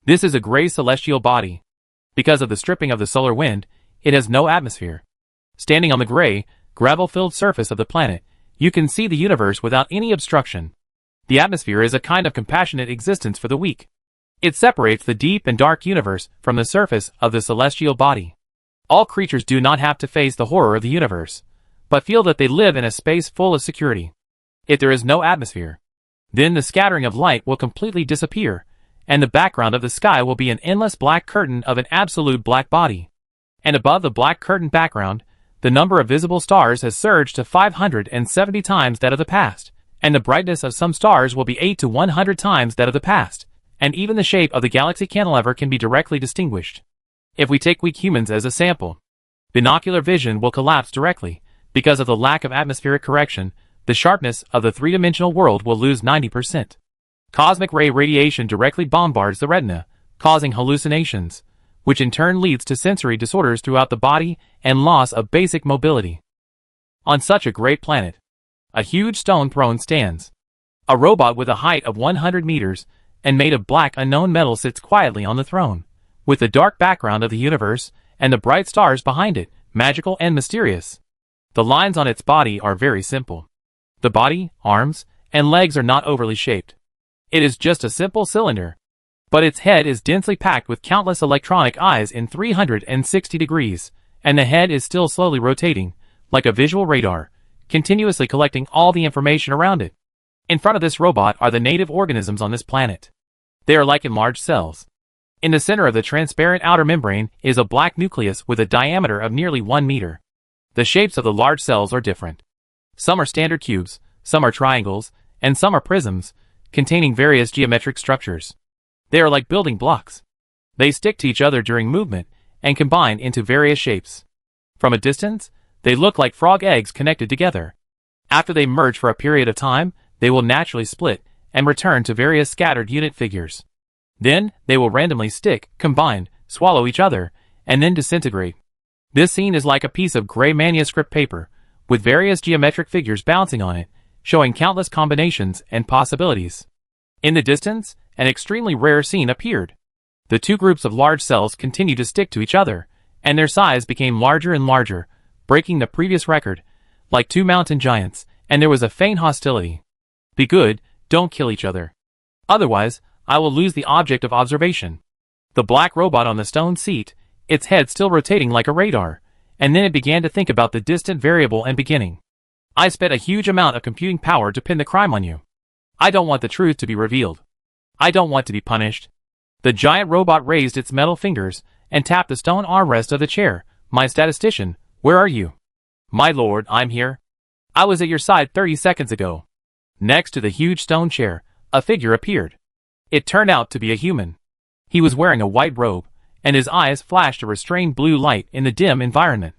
This is a gray celestial body. Because of the stripping of the solar wind, it has no atmosphere. Standing on the gray, gravel-filled surface of the planet, you can see the universe without any obstruction. The atmosphere is a kind of compassionate existence for the weak. It separates the deep and dark universe from the surface of the celestial body. All creatures do not have to face the horror of the universe, but feel that they live in a space full of security. If there is no atmosphere, then the scattering of light will completely disappear, and the background of the sky will be an endless black curtain of an absolute black body. And above the black curtain background, the number of visible stars has surged to 570 times that of the past, and the brightness of some stars will be 8 to 100 times that of the past, and even the shape of the galaxy cantilever can be directly distinguished. If we take weak humans as a sample, binocular vision will collapse directly. Because of the lack of atmospheric correction, the sharpness of the three-dimensional world will lose 90%. Cosmic ray radiation directly bombards the retina, causing hallucinations, which in turn leads to sensory disorders throughout the body and loss of basic mobility. On such a great planet, a huge stone throne stands. A robot with a height of 100 meters and made of black unknown metal sits quietly on the throne, with the dark background of the universe and the bright stars behind it, magical and mysterious. The lines on its body are very simple. The body, arms, and legs are not overly shaped. It is just a simple cylinder. But its head is densely packed with countless electronic eyes in 360 degrees, and the head is still slowly rotating, like a visual radar, continuously collecting all the information around it. In front of this robot are the native organisms on this planet. They are like enlarged cells. In the center of the transparent outer membrane is a black nucleus with a diameter of nearly 1 meter. The shapes of the large cells are different. Some are standard cubes, some are triangles, and some are prisms, containing various geometric structures. They are like building blocks. They stick to each other during movement and combine into various shapes. From a distance, they look like frog eggs connected together. After they merge for a period of time, they will naturally split and return to various scattered unit figures. Then, they will randomly stick, combine, swallow each other, and then disintegrate. This scene is like a piece of gray manuscript paper, with various geometric figures bouncing on it, showing countless combinations and possibilities. In the distance, an extremely rare scene appeared. The two groups of large cells continued to stick to each other, and their size became larger and larger, breaking the previous record, like two mountain giants, and there was a faint hostility. Be good, don't kill each other. Otherwise, I will lose the object of observation. The black robot on the stone seat, its head still rotating like a radar, and then it began to think about the distant variable and beginning. I spent a huge amount of computing power to pin the crime on you. I don't want the truth to be revealed. I don't want to be punished. The giant robot raised its metal fingers and tapped the stone armrest of the chair. My statistician, where are you? My lord, I'm here. I was at your side 30 seconds ago. Next to the huge stone chair, a figure appeared. It turned out to be a human. He was wearing a white robe, and his eyes flashed a restrained blue light in the dim environment.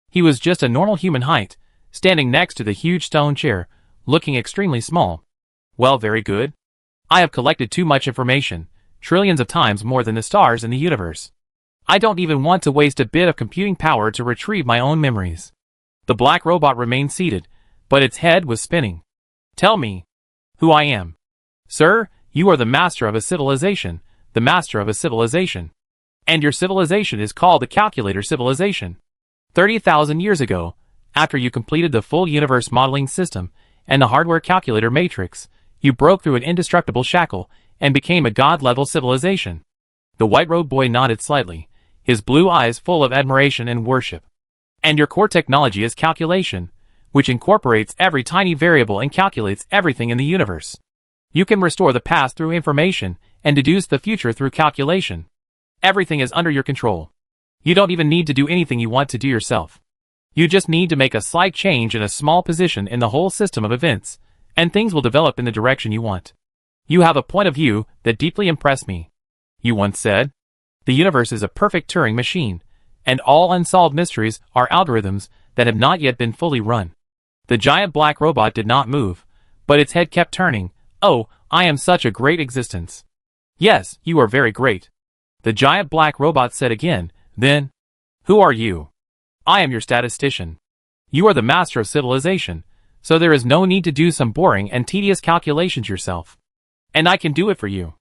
He was just a normal human height, standing next to the huge stone chair, looking extremely small. Well, very good. I have collected too much information, trillions of times more than the stars in the universe. I don't even want to waste a bit of computing power to retrieve my own memories. The black robot remained seated, but its head was spinning. Tell me who I am. Sir, you are the master of a civilization, the master of a civilization. And your civilization is called the Calculator Civilization. 30,000 years ago, after you completed the full universe modeling system and the hardware calculator matrix, you broke through an indestructible shackle and became a god-level civilization. The white-robed boy nodded slightly, his blue eyes full of admiration and worship. And your core technology is calculation, which incorporates every tiny variable and calculates everything in the universe. You can restore the past through information and deduce the future through calculation. Everything is under your control. You don't even need to do anything you want to do yourself. You just need to make a slight change in a small position in the whole system of events, and things will develop in the direction you want. You have a point of view that deeply impressed me. You once said, the universe is a perfect Turing machine, and all unsolved mysteries are algorithms that have not yet been fully run. The giant black robot did not move, but its head kept turning. Oh, I am such a great existence. Yes, you are very great. The giant black robot said again, then, who are you? I am your statistician. You are the master of civilization, so there is no need to do some boring and tedious calculations yourself. And I can do it for you.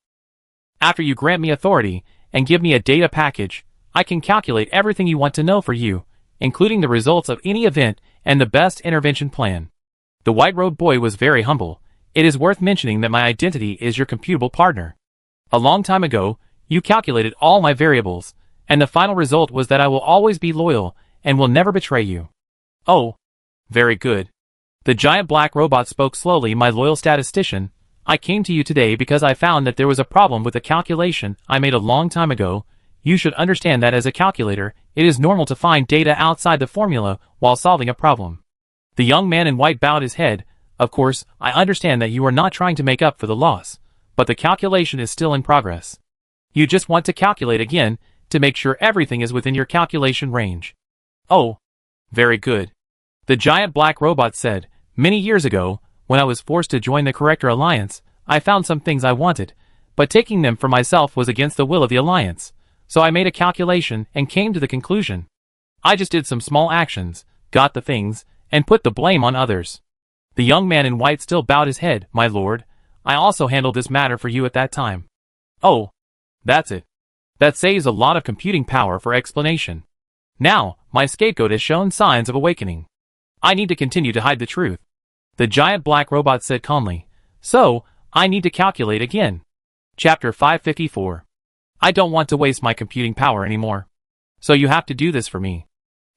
After you grant me authority and give me a data package, I can calculate everything you want to know for you, including the results of any event and the best intervention plan. The white-robed boy was very humble. It is worth mentioning that my identity is your computable partner. A long time ago, you calculated all my variables, and the final result was that I will always be loyal and will never betray you. Oh, very good. The giant black robot spoke slowly. My loyal statistician, I came to you today because I found that there was a problem with a calculation I made a long time ago. You should understand that as a calculator, it is normal to find data outside the formula while solving a problem. The young man in white bowed his head. Of course, I understand that you are not trying to make up for the loss, but the calculation is still in progress. You just want to calculate again to make sure everything is within your calculation range. Oh, very good. The giant black robot said, many years ago, when I was forced to join the Corrector Alliance, I found some things I wanted, but taking them for myself was against the will of the Alliance, so I made a calculation and came to the conclusion. I just did some small actions, got the things, and put the blame on others. The young man in white still bowed his head. My lord, I also handled this matter for you at that time. Oh, that's it. That saves a lot of computing power for explanation. Now, my scapegoat has shown signs of awakening. I need to continue to hide the truth. The giant black robot said calmly. So, I need to calculate again. Chapter 554. I don't want to waste my computing power anymore. So you have to do this for me.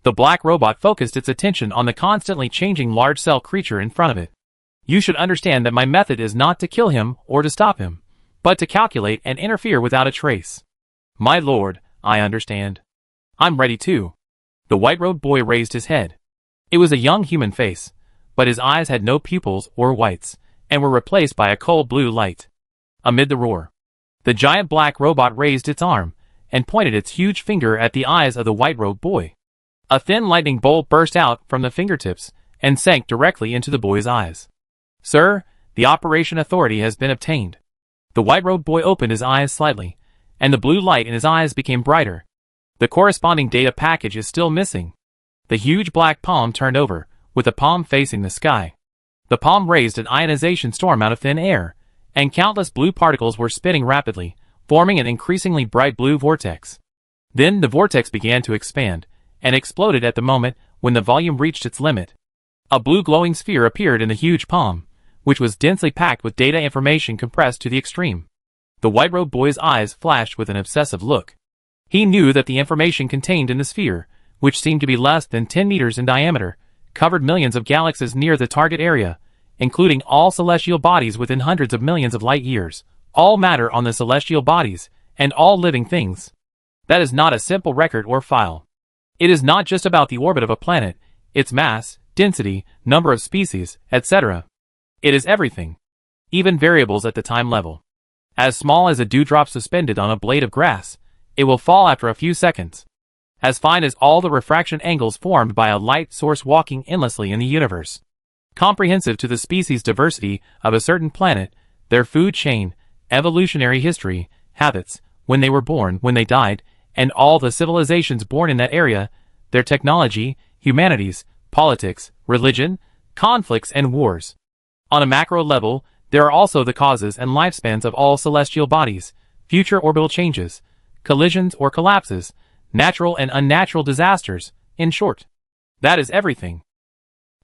The black robot focused its attention on the constantly changing large-cell creature in front of it. You should understand that my method is not to kill him or to stop him, but to calculate and interfere without a trace. My lord, I understand. I'm ready too. The white-robed boy raised his head. It was a young human face, but his eyes had no pupils or whites, and were replaced by a cold blue light. Amid the roar, the giant black robot raised its arm, and pointed its huge finger at the eyes of the white-robed boy. A thin lightning bolt burst out from the fingertips, and sank directly into the boy's eyes. Sir, the operation authority has been obtained. The white-robed boy opened his eyes slightly, and the blue light in his eyes became brighter. The corresponding data package is still missing. The huge black palm turned over, with the palm facing the sky. The palm raised an ionization storm out of thin air, and countless blue particles were spinning rapidly, forming an increasingly bright blue vortex. Then the vortex began to expand, and exploded at the moment when the volume reached its limit. A blue glowing sphere appeared in the huge palm, which was densely packed with data information compressed to the extreme. The white-robed boy's eyes flashed with an obsessive look. He knew that the information contained in the sphere, which seemed to be less than 10 meters in diameter, covered millions of galaxies near the target area, including all celestial bodies within hundreds of millions of light years, all matter on the celestial bodies, and all living things. That is not a simple record or file. It is not just about the orbit of a planet, its mass, density, number of species, etc. It is everything. Even variables at the time level. As small as a dewdrop suspended on a blade of grass, it will fall after a few seconds. As fine as all the refraction angles formed by a light source walking endlessly in the universe. Comprehensive to the species diversity of a certain planet, their food chain, evolutionary history, habits, when they were born, when they died, and all the civilizations born in that area, their technology, humanities, politics, religion, conflicts and wars. On a macro level, there are also the causes and lifespans of all celestial bodies, future orbital changes, collisions or collapses, natural and unnatural disasters, in short. That is everything.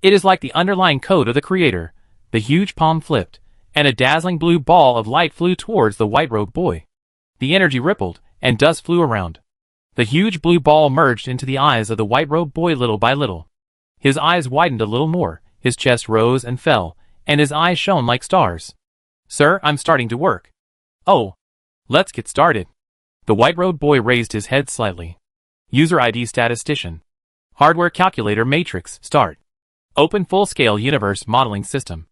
It is like the underlying code of the Creator. The huge palm flipped, and a dazzling blue ball of light flew towards the white-robed boy. The energy rippled, and dust flew around. The huge blue ball merged into the eyes of the white-robed boy little by little. His eyes widened a little more, his chest rose and fell, and his eyes shone like stars. "Sir, I'm starting to work." "Oh. Let's get started." The white-robed boy raised his head slightly. User ID statistician. Hardware calculator matrix, start. Open full-scale universe modeling system.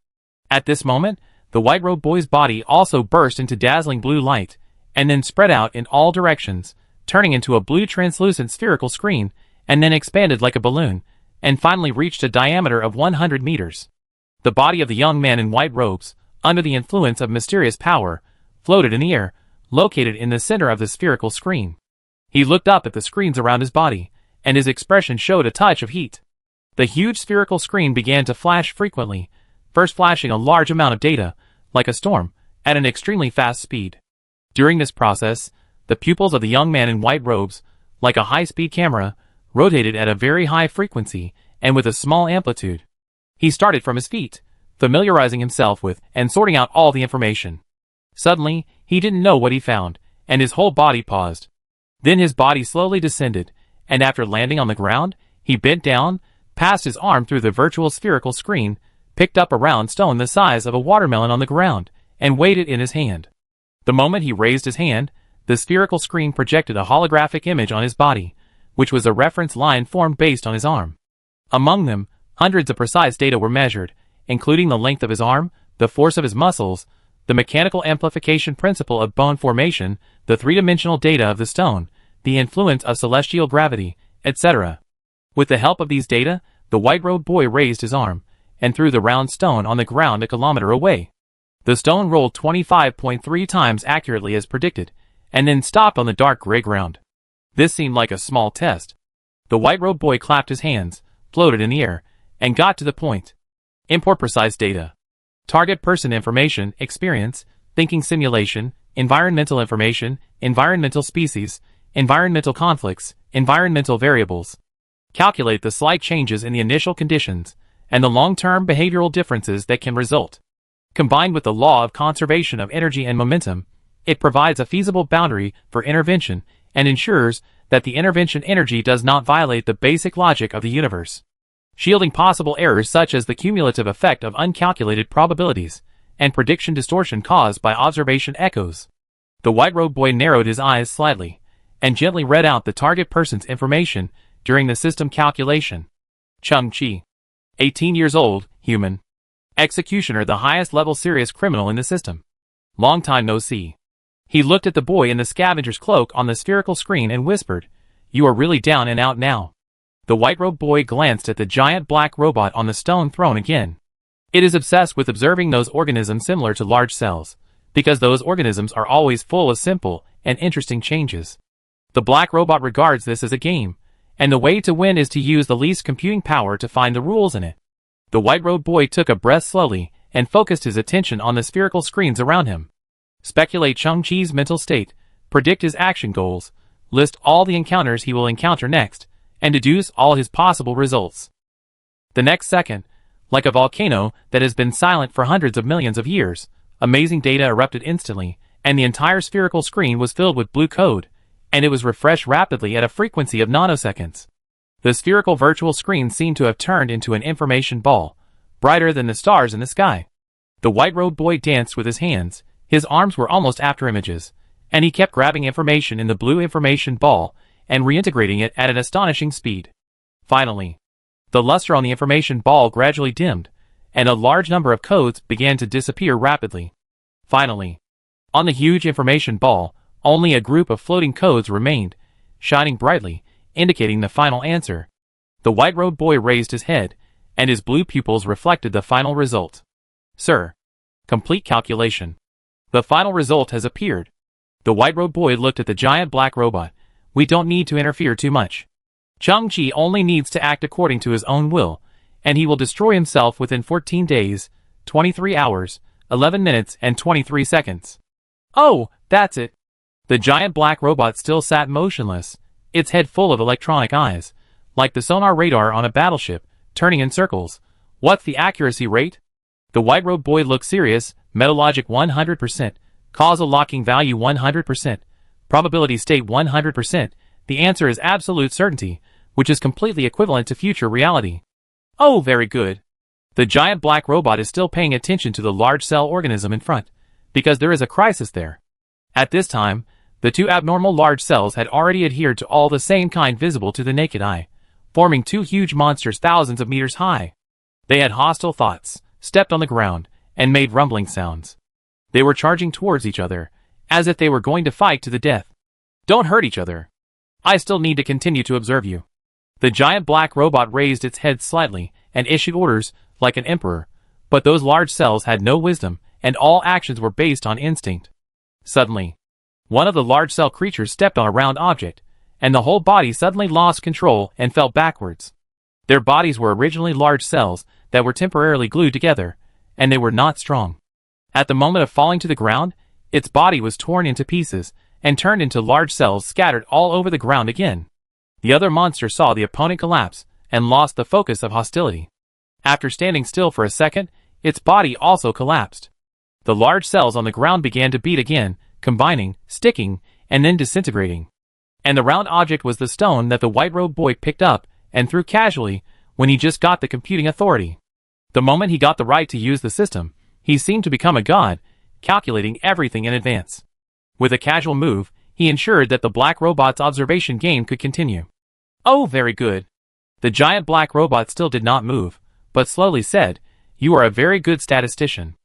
At this moment, the white-robed boy's body also burst into dazzling blue light, and then spread out in all directions, turning into a blue translucent spherical screen, and then expanded like a balloon, and finally reached a diameter of 100 meters. The body of the young man in white robes, under the influence of mysterious power, floated in the air, located in the center of the spherical screen. He looked up at the screens around his body, and his expression showed a touch of heat. The huge spherical screen began to flash frequently, first flashing a large amount of data, like a storm, at an extremely fast speed. During this process, the pupils of the young man in white robes, like a high-speed camera, rotated at a very high frequency and with a small amplitude. He started from his feet, familiarizing himself with and sorting out all the information. Suddenly, he didn't know what he found, and his whole body paused. Then his body slowly descended, and after landing on the ground, he bent down, passed his arm through the virtual spherical screen, picked up a round stone the size of a watermelon on the ground, and weighed it in his hand. The moment he raised his hand, the spherical screen projected a holographic image on his body, which was a reference line formed based on his arm. Among them, hundreds of precise data were measured, including the length of his arm, the force of his muscles, the mechanical amplification principle of bone formation, the three-dimensional data of the stone, the influence of celestial gravity, etc. With the help of these data, the white-robed boy raised his arm, and threw the round stone on the ground a kilometer away. The stone rolled 25.3 times accurately as predicted, and then stopped on the dark gray ground. This seemed like a small test. The white-robed boy clapped his hands, floated in the air, and got to the point. Import precise data. Target person information, experience, thinking simulation, environmental information, environmental species, environmental conflicts, environmental variables. Calculate the slight changes in the initial conditions, and the long-term behavioral differences that can result. Combined with the law of conservation of energy and momentum, it provides a feasible boundary for intervention and ensures that the intervention energy does not violate the basic logic of the universe, shielding possible errors such as the cumulative effect of uncalculated probabilities and prediction distortion caused by observation echoes. The white-robed boy narrowed his eyes slightly and gently read out the target person's information during the system calculation. Chung Chi. 18 years old, human. Executioner, the highest level serious criminal in the system. Long time no see. He looked at the boy in the scavenger's cloak on the spherical screen and whispered, "You are really down and out now." The white-robed boy glanced at the giant black robot on the stone throne again. It is obsessed with observing those organisms similar to large cells, because those organisms are always full of simple and interesting changes. The black robot regards this as a game, and the way to win is to use the least computing power to find the rules in it. The white-robed boy took a breath slowly and focused his attention on the spherical screens around him. Speculate Chung Chi's mental state, predict his action goals, list all the encounters he will encounter next, and deduce all his possible results. The next second, like a volcano that has been silent for hundreds of millions of years, amazing data erupted instantly, and the entire spherical screen was filled with blue code, and it was refreshed rapidly at a frequency of nanoseconds. The spherical virtual screen seemed to have turned into an information ball, brighter than the stars in the sky. The white-robed boy danced with his hands, his arms were almost after images, and he kept grabbing information in the blue information ball and reintegrating it at an astonishing speed. Finally, the luster on the information ball gradually dimmed, and a large number of codes began to disappear rapidly. Finally, On the huge information ball, only a group of floating codes remained, shining brightly, indicating the final answer. The white-robed boy raised his head, and his blue pupils reflected the final result. Sir. Complete calculation. The final result has appeared. The white-robed boy looked at the giant black robot. We don't need to interfere too much. Chang-Chi only needs to act according to his own will, and he will destroy himself within 14 days, 23 hours, 11 minutes and 23 seconds. Oh, that's it. The giant black robot still sat motionless, its head full of electronic eyes, like the sonar radar on a battleship, turning in circles. What's the accuracy rate? The white-robed boy looked serious. Metalogic 100%, causal locking value 100%, probability state 100%. The answer is absolute certainty, which is completely equivalent to future reality. Oh, very good. The giant black robot is still paying attention to the large cell organism in front, because there is a crisis there. At this time, the two abnormal large cells had already adhered to all the same kind visible to the naked eye, forming two huge monsters thousands of meters high. They had hostile thoughts, stepped on the ground, and made rumbling sounds. They were charging towards each other, as if they were going to fight to the death. Don't hurt each other. I still need to continue to observe you. The giant black robot raised its head slightly and issued orders like an emperor, but those large cells had no wisdom, and all actions were based on instinct. Suddenly, one of the large cell creatures stepped on a round object, and the whole body suddenly lost control and fell backwards. Their bodies were originally large cells that were temporarily glued together, and they were not strong. At the moment of falling to the ground, its body was torn into pieces and turned into large cells scattered all over the ground again. The other monster saw the opponent collapse and lost the focus of hostility. After standing still for a second, its body also collapsed. The large cells on the ground began to beat again, combining, sticking, and then disintegrating. And the round object was the stone that the white-robed boy picked up and threw casually when he just got the computing authority. The moment he got the right to use the system, he seemed to become a god, calculating everything in advance. With a casual move, he ensured that the black robot's observation game could continue. Oh, very good. The giant black robot still did not move, but slowly said, You are a very good statistician.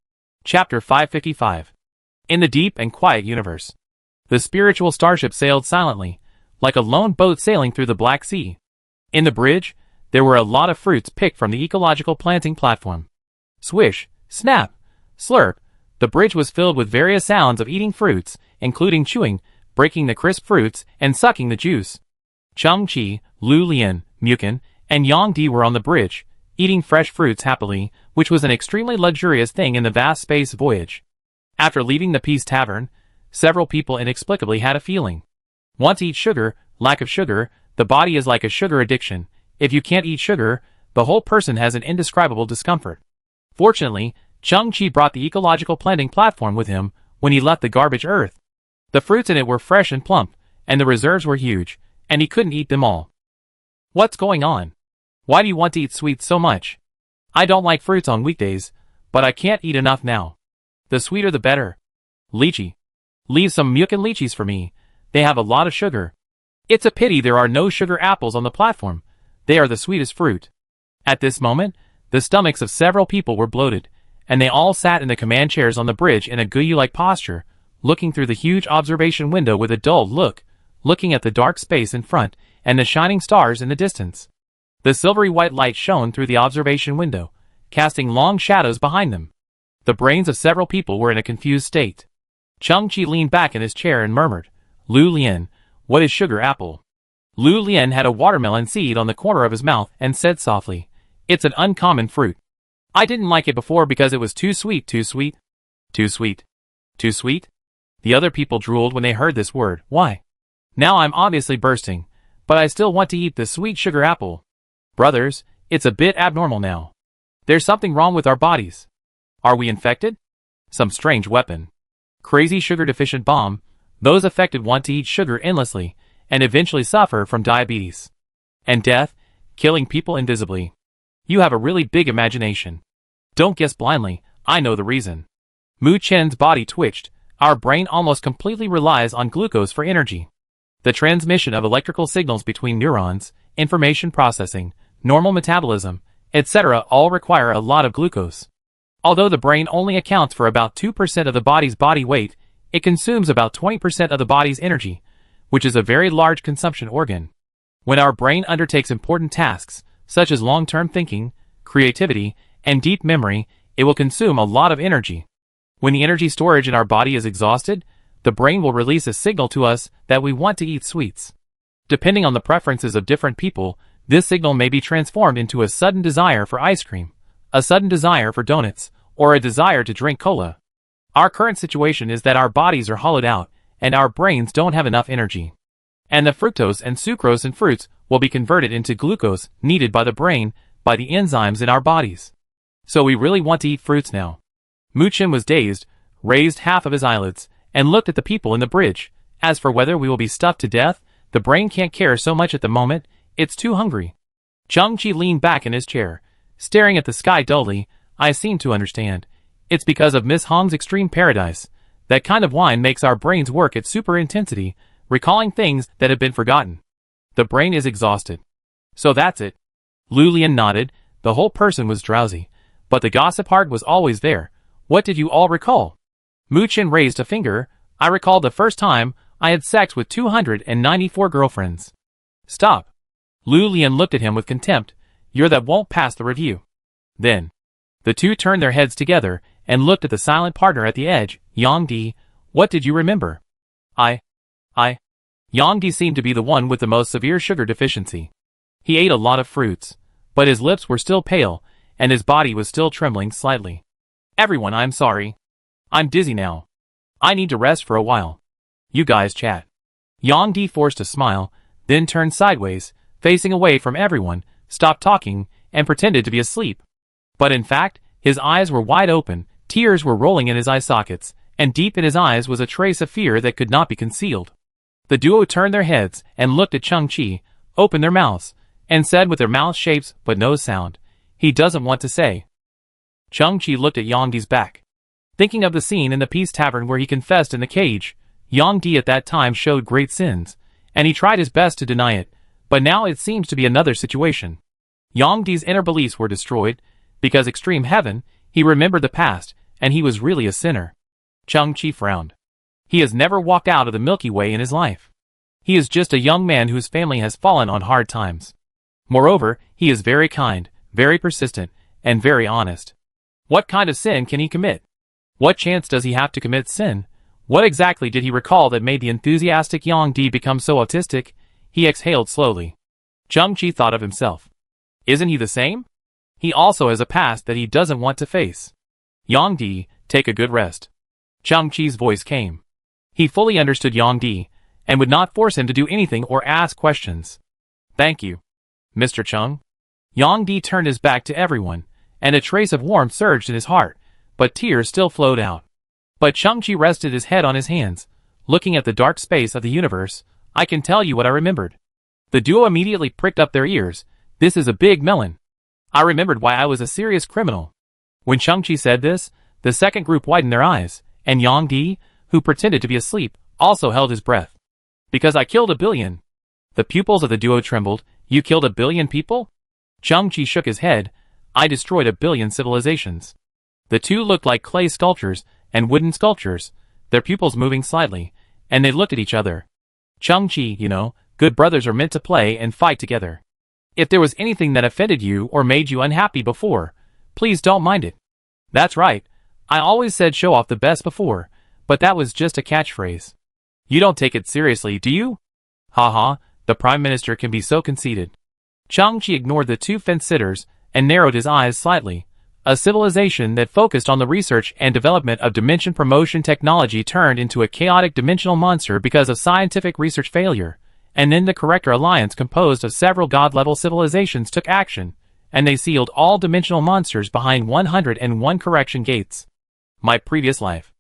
Chapter 555. In the deep and quiet universe. The spiritual starship sailed silently, like a lone boat sailing through the Black Sea. In the bridge, there were a lot of fruits picked from the ecological planting platform. Swish, snap, slurp, the bridge was filled with various sounds of eating fruits, including chewing, breaking the crisp fruits, and sucking the juice. Chang-Chi, Lu Lian, Mukin, and Yang Di were on the bridge, eating fresh fruits happily, which was an extremely luxurious thing in the vast space voyage. After leaving the Peace Tavern, several people inexplicably had a feeling. Want to eat sugar, lack of sugar, the body is like a sugar addiction. If you can't eat sugar, the whole person has an indescribable discomfort. Fortunately, Chang-Chi brought the ecological planting platform with him when he left the garbage earth. The fruits in it were fresh and plump, and the reserves were huge, and he couldn't eat them all. What's going on? Why do you want to eat sweets so much? I don't like fruits on weekdays, but I can't eat enough now. The sweeter the better. Lychee. Leave some Mukin lychees for me. They have a lot of sugar. It's a pity there are no sugar apples on the platform. They are the sweetest fruit. At this moment, the stomachs of several people were bloated, and they all sat in the command chairs on the bridge in a Guyu-like posture, looking through the huge observation window with a dull look, looking at the dark space in front and the shining stars in the distance. The silvery white light shone through the observation window, casting long shadows behind them. The brains of several people were in a confused state. Chang-Chi leaned back in his chair and murmured, Lu Lian, what is sugar apple? Lu Lian had a watermelon seed on the corner of his mouth and said softly, It's an uncommon fruit. I didn't like it before because it was too sweet, too sweet. Too sweet. Too sweet? The other people drooled when they heard this word. Why? Now I'm obviously bursting, but I still want to eat the sweet sugar apple. Brothers, it's a bit abnormal now. There's something wrong with our bodies. Are we infected? Some strange weapon. Crazy sugar-deficient bomb. Those affected want to eat sugar endlessly, and eventually suffer from diabetes. And death, killing people invisibly. You have a really big imagination. Don't guess blindly, I know the reason. Mu Chen's body twitched. Our brain almost completely relies on glucose for energy. The transmission of electrical signals between neurons, information processing, normal metabolism, etc. all require a lot of glucose. Although the brain only accounts for about 2% of the body's body weight, It consumes about 20% of the body's energy, which is a very large consumption organ. When our brain undertakes important tasks, such as long-term thinking, creativity, and deep memory, it will consume a lot of energy. When the energy storage in our body is exhausted, the brain will release a signal to us that we want to eat sweets. Depending on the preferences of different people, this signal may be transformed into a sudden desire for ice cream, a sudden desire for donuts, or a desire to drink cola. Our current situation is that our bodies are hollowed out, and our brains don't have enough energy. And the fructose and sucrose in fruits will be converted into glucose needed by the brain by the enzymes in our bodies. So we really want to eat fruits now. Muchin was dazed, raised half of his eyelids, and looked at the people in the bridge. As for whether we will be stuffed to death, the brain can't care so much at the moment, it's too hungry. Chang-Chi leaned back in his chair, staring at the sky dully. I seem to understand. It's because of Miss Hong's extreme paradise. That kind of wine makes our brains work at super intensity, recalling things that have been forgotten. The brain is exhausted. So that's it. Lu Lian nodded. The whole person was drowsy. But the gossip heart was always there. What did you all recall? Muchin raised a finger. I recall the first time I had sex with 294 girlfriends. Stop. Lu Lian looked at him with contempt. You're that won't pass the review. Then, the two turned their heads together and looked at the silent partner at the edge. Yang Di, what did you remember? Yang Di seemed to be the one with the most severe sugar deficiency. He ate a lot of fruits, but his lips were still pale, and his body was still trembling slightly. Everyone, I'm sorry. I'm dizzy now. I need to rest for a while. You guys chat. Yang Di forced a smile, then turned sideways, facing away from everyone, stopped talking, and pretended to be asleep. But in fact, his eyes were wide open, tears were rolling in his eye sockets, and deep in his eyes was a trace of fear that could not be concealed. The duo turned their heads and looked at Chang-Chi, opened their mouths, and said with their mouth shapes but no sound, he doesn't want to say. Chang-Chi looked at Yang Di's back. Thinking of the scene in the Peace Tavern where he confessed in the cage, Yang Di at that time showed great sins, and he tried his best to deny it, but now it seems to be another situation. Yang Di's inner beliefs were destroyed, because extreme heaven, he remembered the past, and he was really a sinner. Chang-Chi frowned. He has never walked out of the Milky Way in his life. He is just a young man whose family has fallen on hard times. Moreover, he is very kind, very persistent, and very honest. What kind of sin can he commit? What chance does he have to commit sin? What exactly did he recall that made the enthusiastic Yang Di become so autistic? He exhaled slowly. Chang-Chi thought of himself. Isn't he the same? He also has a past that he doesn't want to face. Yang Di, take a good rest. Chang-Chi's voice came. He fully understood Yang Di, and would not force him to do anything or ask questions. Thank you, Mr. Chung. Yang Di turned his back to everyone, and a trace of warmth surged in his heart, but tears still flowed out. But Chang-Chi rested his head on his hands, looking at the dark space of the universe. I can tell you what I remembered. The duo immediately pricked up their ears. This is a big melon. I remembered why I was a serious criminal. When Chang-Chi said this, the second group widened their eyes, and Yang Di, who pretended to be asleep, also held his breath. Because I killed 1 billion. The pupils of the duo trembled. You killed 1 billion people? Chang-Chi shook his head. I destroyed 1 billion civilizations. The two looked like clay sculptures and wooden sculptures, their pupils moving slightly, and they looked at each other. Chang-Chi, you know, good brothers are meant to play and fight together. If there was anything that offended you or made you unhappy before, please don't mind it. That's right. I always said show off the best before, but that was just a catchphrase. You don't take it seriously, do you? Haha, the Prime Minister can be so conceited. Chang-Chi ignored the two fence-sitters and narrowed his eyes slightly. A civilization that focused on the research and development of dimension promotion technology turned into a chaotic dimensional monster because of scientific research failure, and then the Corrector Alliance composed of several god-level civilizations took action, and they sealed all dimensional monsters behind 101 correction gates. My previous life.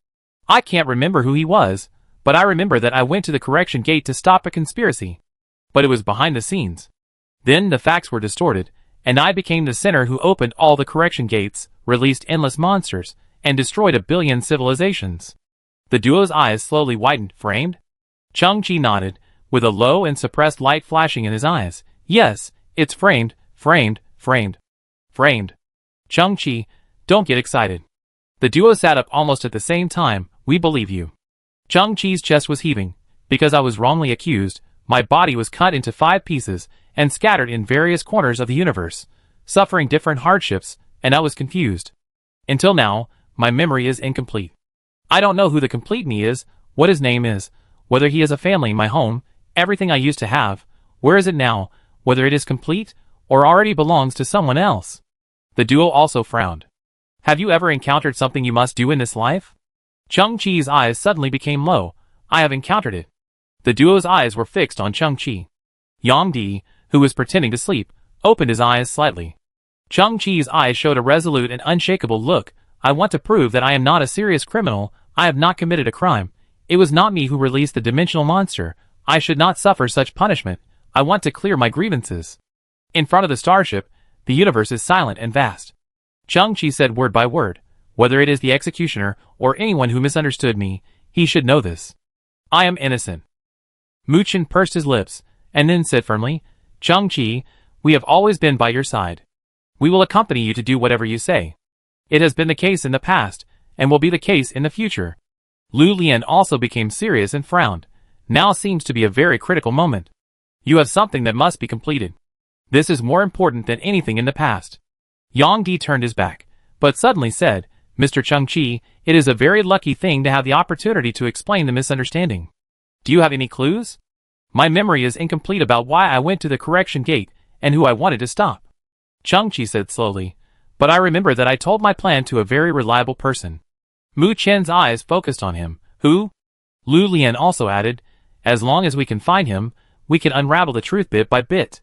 I can't remember who he was, but I remember that I went to the correction gate to stop a conspiracy. But it was behind the scenes. Then the facts were distorted, and I became the sinner who opened all the correction gates, released endless monsters, and destroyed 1 billion civilizations. The duo's eyes slowly widened. Framed? Chang-Chi nodded, with a low and suppressed light flashing in his eyes. Yes, it's framed, framed, framed. Framed. Chang-Chi, don't get excited. The duo sat up almost at the same time. We believe you. Chung-Chi's chest was heaving. Because I was wrongly accused, my body was cut into 5 pieces and scattered in various corners of the universe, suffering different hardships, and I was confused. Until now, my memory is incomplete. I don't know who the complete me is, what his name is, whether he has a family, my home, everything I used to have, where is it now, whether it is complete, or already belongs to someone else. The duo also frowned. Have you ever encountered something you must do in this life? Chung-Chi's eyes suddenly became low. I have encountered it. The duo's eyes were fixed on Chung-Chi. Yang Di, who was pretending to sleep, opened his eyes slightly. Chung-Chi's eyes showed a resolute and unshakable look. I want to prove that I am not a serious criminal. I have not committed a crime. It was not me who released the dimensional monster. I should not suffer such punishment. I want to clear my grievances. In front of the starship, the universe is silent and vast. Chung-Chi said word by word. Whether it is the executioner or anyone who misunderstood me, he should know this. I am innocent. Muchen pursed his lips, and then said firmly, Chung-Chi, we have always been by your side. We will accompany you to do whatever you say. It has been the case in the past, and will be the case in the future. Lu Lian also became serious and frowned. Now seems to be a very critical moment. You have something that must be completed. This is more important than anything in the past. Yang Di turned his back, but suddenly said, Mr. Chung-Chi, it is a very lucky thing to have the opportunity to explain the misunderstanding. Do you have any clues? My memory is incomplete about why I went to the correction gate and who I wanted to stop. Chung-Chi said slowly, but I remember that I told my plan to a very reliable person. Mu Chen's eyes focused on him. Who? Lu Lian also added, as long as we can find him, we can unravel the truth bit by bit.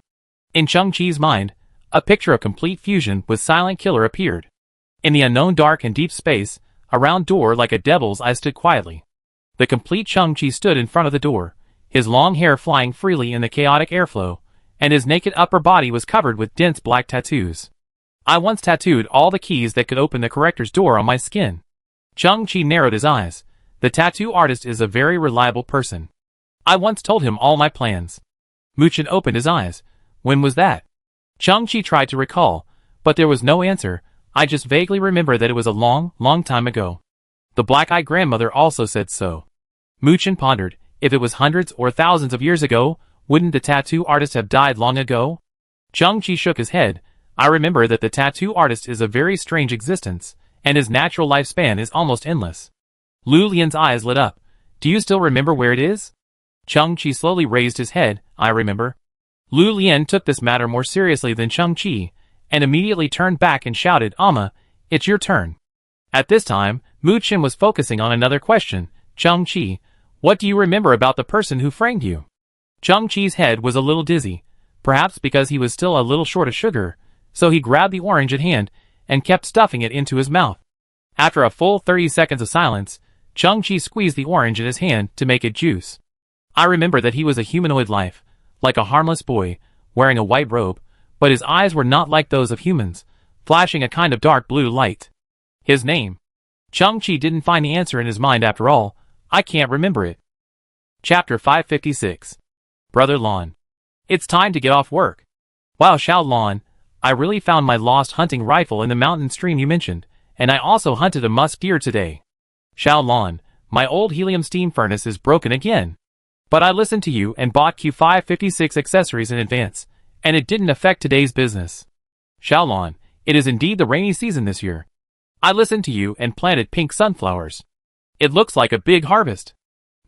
In Chung-Chi's mind, a picture of complete fusion with Silent Killer appeared. In the unknown dark and deep space, a round door like a devil's eye stood quietly. The complete Chung-Chi stood in front of the door, his long hair flying freely in the chaotic airflow, and his naked upper body was covered with dense black tattoos. I once tattooed all the keys that could open the corrector's door on my skin. Chung-Chi narrowed his eyes. The tattoo artist is a very reliable person. I once told him all my plans. Muchen opened his eyes. When was that? Chung-Chi tried to recall, but there was no answer. I just vaguely remember that it was a long, long time ago. The black-eyed grandmother also said so. Muchen pondered. If it was hundreds or thousands of years ago, wouldn't the tattoo artist have died long ago? Chung-Chi shook his head. I remember that the tattoo artist is a very strange existence, and his natural lifespan is almost endless. Lu Lian's eyes lit up. Do you still remember where it is? Chung-Chi slowly raised his head. I remember. Lu Lian took this matter more seriously than Chung-Chi, and immediately turned back and shouted, Amma, it's your turn. At this time, Mu Chen was focusing on another question. Chung-Chi, what do you remember about the person who framed you? Chung-Chi's head was a little dizzy, perhaps because he was still a little short of sugar, so he grabbed the orange at hand and kept stuffing it into his mouth. After a full 30 seconds of silence, Chung-Chi squeezed the orange in his hand to make it juice. I remember that he was a humanoid life, like a harmless boy, wearing a white robe, but his eyes were not like those of humans, flashing a kind of dark blue light. His name. Chung-Chi didn't find the answer in his mind after all. I can't remember it. Chapter 556. Brother Lon. It's time to get off work. Wow, Xiao Lon, I really found my lost hunting rifle in the mountain stream you mentioned, and I also hunted a musk deer today. Xiao Lon, my old helium steam furnace is broken again. But I listened to you and bought EP486 accessories in advance, and it didn't affect today's business. Xiao Lon, it is indeed the rainy season this year. I listened to you and planted pink sunflowers. It looks like a big harvest.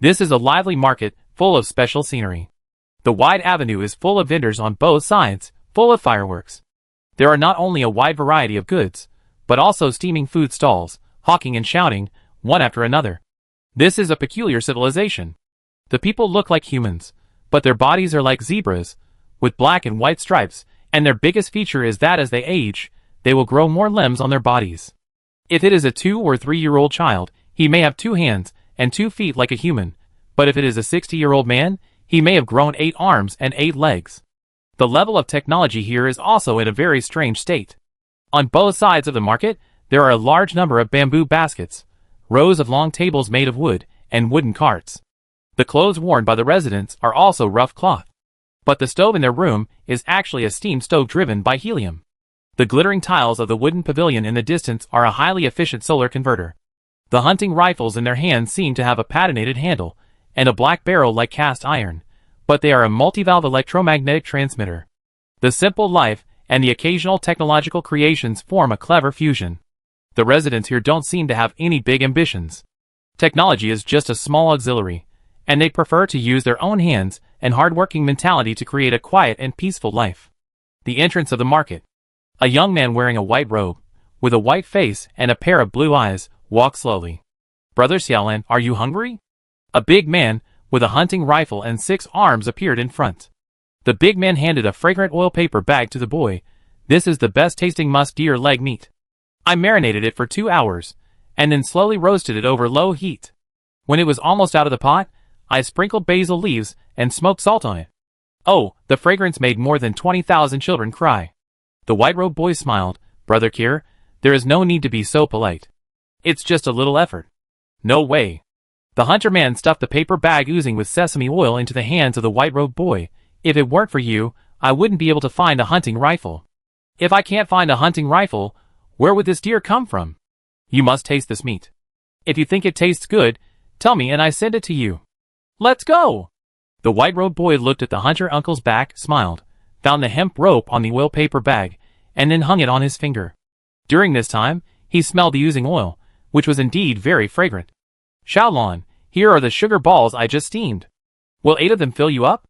This is a lively market, full of special scenery. The wide avenue is full of vendors on both sides, full of fireworks. There are not only a wide variety of goods, but also steaming food stalls, hawking and shouting, one after another. This is a peculiar civilization. The people look like humans, but their bodies are like zebras, with black and white stripes, and their biggest feature is that as they age, they will grow more limbs on their bodies. If it is a 2 or 3-year-old child, he may have 2 hands and 2 feet like a human, but if it is a 60-year-old man, he may have grown 8 arms and 8 legs. The level of technology here is also in a very strange state. On both sides of the market, there are a large number of bamboo baskets, rows of long tables made of wood, and wooden carts. The clothes worn by the residents are also rough cloth. But the stove in their room is actually a steam stove driven by helium. The glittering tiles of the wooden pavilion in the distance are a highly efficient solar converter. The hunting rifles in their hands seem to have a patinated handle and a black barrel like cast iron, but they are a multi-valve electromagnetic transmitter. The simple life and the occasional technological creations form a clever fusion. The residents here don't seem to have any big ambitions. Technology is just a small auxiliary, and they prefer to use their own hands and hard-working mentality to create a quiet and peaceful life. The entrance of the market. A young man wearing a white robe, with a white face and a pair of blue eyes, walks slowly. Brother Xiaolan, are you hungry? A big man, with a hunting rifle and 6 arms appeared in front. The big man handed a fragrant oil paper bag to the boy. This is the best tasting musk deer leg meat. I marinated it for 2 hours, and then slowly roasted it over low heat. When it was almost out of the pot, I sprinkled basil leaves and smoked salt on it. Oh, the fragrance made more than 20,000 children cry. The white-robed boy smiled. Brother Kier, there is no need to be so polite. It's just a little effort. No way. The hunter man stuffed the paper bag oozing with sesame oil into the hands of the white-robed boy. If it weren't for you, I wouldn't be able to find a hunting rifle. If I can't find a hunting rifle, where would this deer come from? You must taste this meat. If you think it tastes good, tell me and I send it to you. Let's go! The white-robed boy looked at the hunter uncle's back, smiled, found the hemp rope on the oil paper bag, and then hung it on his finger. During this time, he smelled the oozing oil, which was indeed very fragrant. Xiaolan, here are the sugar balls I just steamed. Will 8 of them fill you up?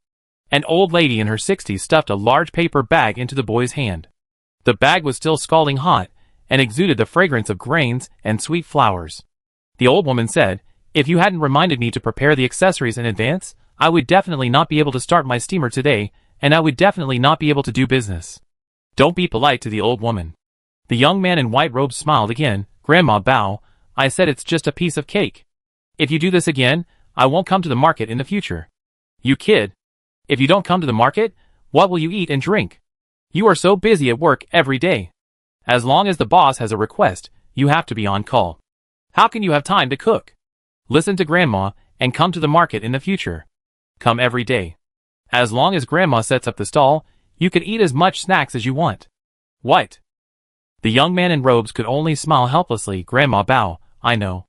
An old lady in her 60s stuffed a large paper bag into the boy's hand. The bag was still scalding hot, and exuded the fragrance of grains and sweet flowers. The old woman said, if you hadn't reminded me to prepare the accessories in advance, I would definitely not be able to start my steamer today, and I would definitely not be able to do business. Don't be polite to the old woman. The young man in white robes smiled again. Grandma Bao, I said it's just a piece of cake. If you do this again, I won't come to the market in the future. You kid. If you don't come to the market, what will you eat and drink? You are so busy at work every day. As long as the boss has a request, you have to be on call. How can you have time to cook? Listen to Grandma and come to the market in the future. Come every day. As long as Grandma sets up the stall, you can eat as much snacks as you want. What? The young man in robes could only smile helplessly. Grandma Bao, I know.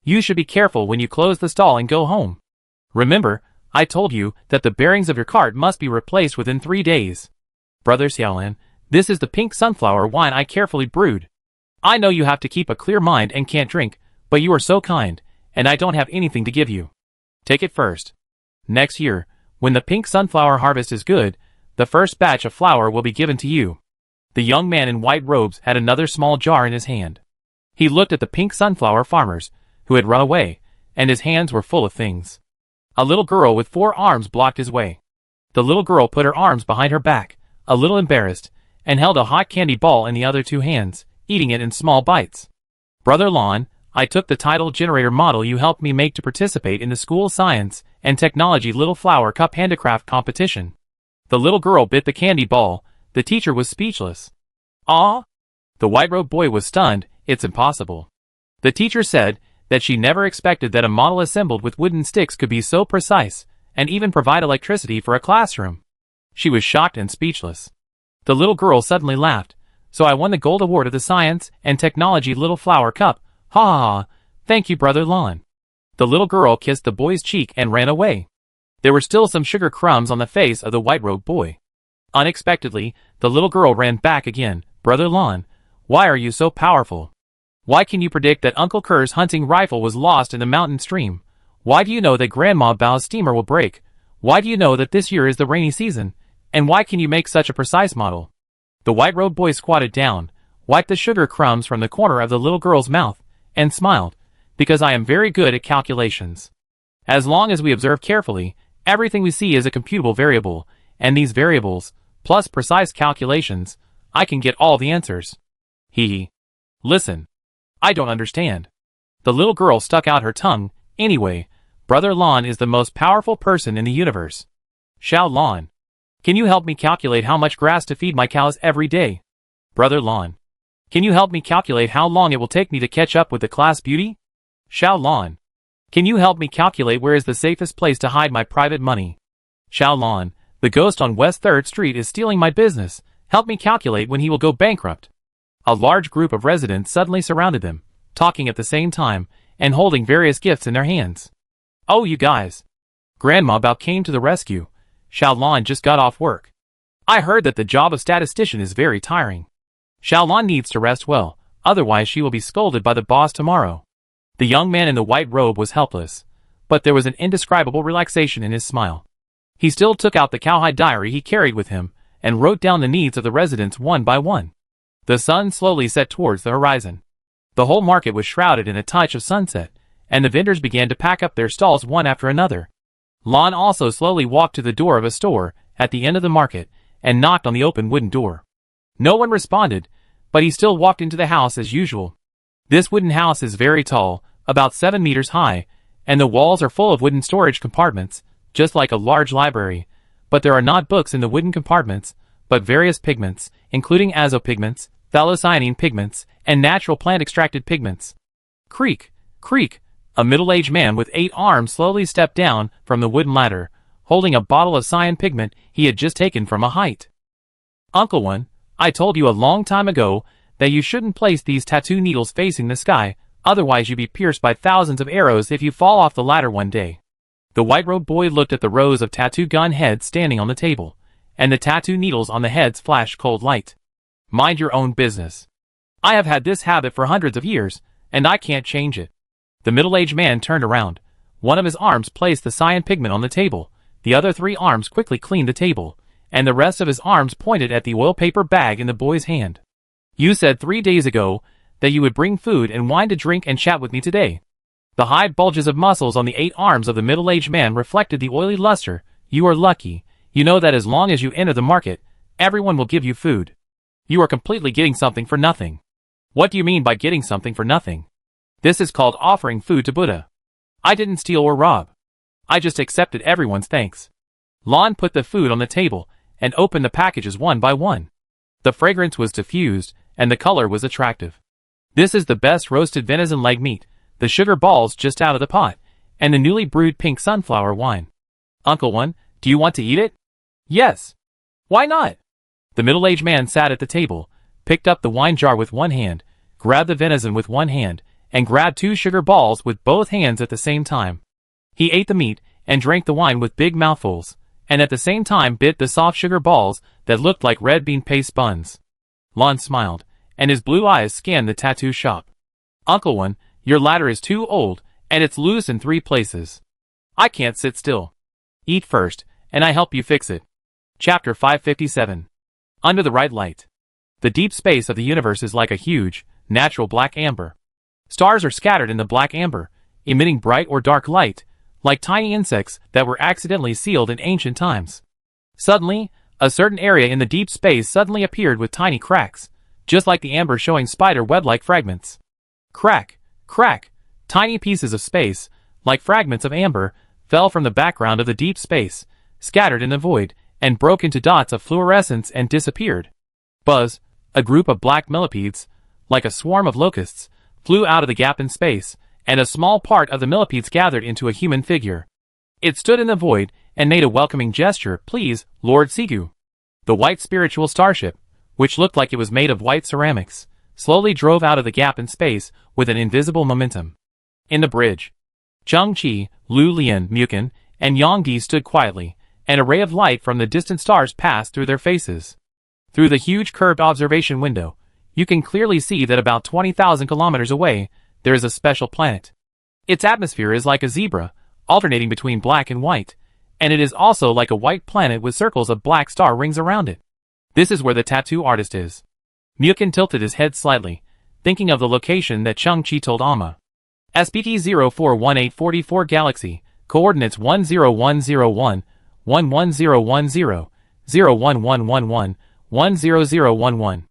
You should be careful when you close the stall and go home. Remember, I told you that the bearings of your cart must be replaced within 3 days. Brother Xiaolan, this is the pink sunflower wine I carefully brewed. I know you have to keep a clear mind and can't drink, but you are so kind, and I don't have anything to give you. Take it first. Next year, when the pink sunflower harvest is good, the first batch of flour will be given to you. The young man in white robes had another small jar in his hand. He looked at the pink sunflower farmers, who had run away, and his hands were full of things. A little girl with 4 arms blocked his way. The little girl put her arms behind her back, a little embarrassed, and held a hot candy ball in the other 2 hands, eating it in small bites. Brother Lon, I took the tidal generator model you helped me make to participate in the school science and technology little flower cup handicraft competition. The little girl bit the candy ball. The teacher was speechless. Ah! The white-robed boy was stunned. It's impossible. The teacher said that she never expected that a model assembled with wooden sticks could be so precise and even provide electricity for a classroom. She was shocked and speechless. The little girl suddenly laughed. So I won the gold award of the science and technology little flower cup. Ha ha ha. Thank you, Brother Lon. The little girl kissed the boy's cheek and ran away. There were still some sugar crumbs on the face of the white-robed boy. Unexpectedly, the little girl ran back again. Brother Lon, why are you so powerful? Why can you predict that Uncle Kerr's hunting rifle was lost in the mountain stream? Why do you know that Grandma Bao's steamer will break? Why do you know that this year is the rainy season? And why can you make such a precise model? The white-robed boy squatted down, wiped the sugar crumbs from the corner of the little girl's mouth, and smiled, because I am very good at calculations. As long as we observe carefully, everything we see is a computable variable, and these variables, plus precise calculations, I can get all the answers. Hee. Listen. I don't understand. The little girl stuck out her tongue. Anyway, Brother Lon is the most powerful person in the universe. Xiao Lon. Can you help me calculate how much grass to feed my cows every day? Brother Lon. Can you help me calculate how long it will take me to catch up with the class beauty? Xiao Lon. Can you help me calculate where is the safest place to hide my private money? Xiao Lon. The ghost on West 3rd Street is stealing my business. Help me calculate when he will go bankrupt. A large group of residents suddenly surrounded them, talking at the same time, and holding various gifts in their hands. "Oh, you guys." Grandma Bao came to the rescue. "Xiaolan just got off work. I heard that the job of statistician is very tiring. Xiaolan needs to rest well, otherwise she will be scolded by the boss tomorrow." The young man in the white robe was helpless, but there was an indescribable relaxation in his smile. He still took out the cowhide diary he carried with him, and wrote down the needs of the residents one by one. The sun slowly set towards the horizon. The whole market was shrouded in a touch of sunset, and the vendors began to pack up their stalls one after another. Lon also slowly walked to the door of a store at the end of the market, and knocked on the open wooden door. No one responded, but he still walked into the house as usual. This wooden house is very tall, about 7 meters high, and the walls are full of wooden storage compartments, just like a large library, but there are not books in the wooden compartments, but various pigments, including azopigments, phthalocyanine pigments, and natural plant-extracted pigments. Creak, creak, a middle-aged man with 8 arms slowly stepped down from the wooden ladder, holding a bottle of cyan pigment he had just taken from a height. "Uncle One, I told you a long time ago that you shouldn't place these tattoo needles facing the sky, otherwise you'd be pierced by thousands of arrows if you fall off the ladder one day." The white-robed boy looked at the rows of tattoo gun heads standing on the table, and the tattoo needles on the heads flashed cold light. "Mind your own business. I have had this habit for hundreds of years, and I can't change it." The middle-aged man turned around. One of his arms placed the cyan pigment on the table, the other 3 arms quickly cleaned the table, and the rest of his arms pointed at the oil paper bag in the boy's hand. "You said 3 days ago that you would bring food and wine to drink and chat with me today." The high bulges of muscles on the 8 arms of the middle-aged man reflected the oily luster. "You are lucky. You know that as long as you enter the market, everyone will give you food. You are completely getting something for nothing." "What do you mean by getting something for nothing?" "This is called offering food to Buddha. I didn't steal or rob. I just accepted everyone's thanks." Lon put the food on the table and opened the packages one by one. The fragrance was diffused, and the color was attractive. "This is the best roasted venison leg meat, the sugar balls just out of the pot, and the newly brewed pink sunflower wine. Uncle One, do you want to eat it?" "Yes. Why not?" The middle-aged man sat at the table, picked up the wine jar with one hand, grabbed the venison with one hand, and grabbed 2 sugar balls with both hands at the same time. He ate the meat and drank the wine with big mouthfuls, and at the same time bit the soft sugar balls that looked like red bean paste buns. Lon smiled, and his blue eyes scanned the tattoo shop. "Uncle One, your ladder is too old, and it's loose in 3 places. I can't sit still. Eat first, and I help you fix it." Chapter 557. Under the right light. The deep space of the universe is like a huge, natural black amber. Stars are scattered in the black amber, emitting bright or dark light, like tiny insects that were accidentally sealed in ancient times. Suddenly, a certain area in the deep space suddenly appeared with tiny cracks, just like the amber showing spider web-like fragments. Crack, crack, tiny pieces of space, like fragments of amber, fell from the background of the deep space, scattered in the void, and broke into dots of fluorescence and disappeared. Buzz, a group of black millipedes, like a swarm of locusts, flew out of the gap in space, and a small part of the millipedes gathered into a human figure. It stood in the void and made a welcoming gesture. "Please, Lord Sigu." The white spiritual starship, which looked like it was made of white ceramics, slowly drove out of the gap in space with an invisible momentum. In the bridge, Cheng Chi, Lu Lian, Mukin, and Yonggi stood quietly, and a ray of light from the distant stars passed through their faces. Through the huge curved observation window, you can clearly see that about 20,000 kilometers away, there is a special planet. Its atmosphere is like a zebra, alternating between black and white, and it is also like a white planet with circles of black star rings around it. This is where the tattoo artist is. Mukin tilted his head slightly, thinking of the location that Cheng Chi told Amma. SPT-041844 Galaxy, coordinates 10101, 11010, 01111, 10011.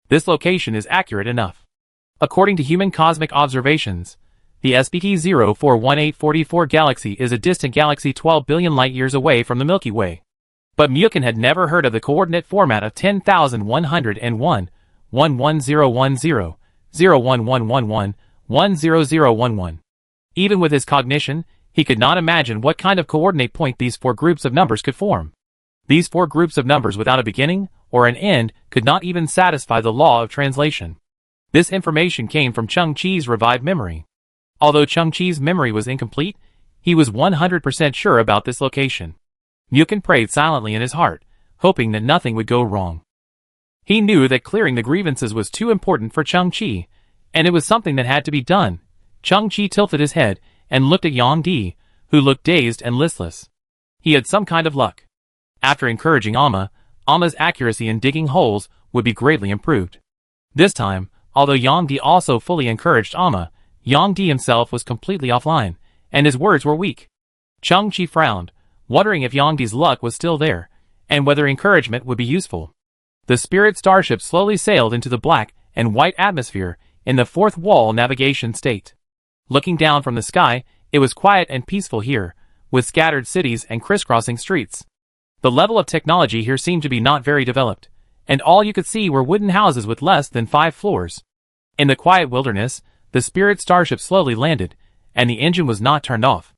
This location is accurate enough. According to human cosmic observations, the SPT-041844 galaxy is a distant galaxy 12 billion light-years away from the Milky Way. But Mukin had never heard of the coordinate format of 10,101, 11010, 01111, 10011. Even with his cognition, he could not imagine what kind of coordinate point these 4 groups of numbers could form. These 4 groups of numbers without a beginning or an end could not even satisfy the law of translation. This information came from Cheng Chi's revived memory. Although Chang-Chi's memory was incomplete, he was 100% sure about this location. Yukon prayed silently in his heart, hoping that nothing would go wrong. He knew that clearing the grievances was too important for Chang-Chi, and it was something that had to be done. Chang-Chi tilted his head and looked at Yang Di, who looked dazed and listless. He had some kind of luck. After encouraging Ama's accuracy in digging holes would be greatly improved. This time, although Yang Di also fully encouraged Ama, Yang Di himself was completely offline, and his words were weak. Chang-Chi frowned, wondering if Yang Di's luck was still there, and whether encouragement would be useful. The spirit starship slowly sailed into the black and white atmosphere in the fourth wall navigation state. Looking down from the sky, it was quiet and peaceful here, with scattered cities and crisscrossing streets. The level of technology here seemed to be not very developed, and all you could see were wooden houses with less than 5 floors. In the quiet wilderness, the spirit starship slowly landed, and the engine was not turned off.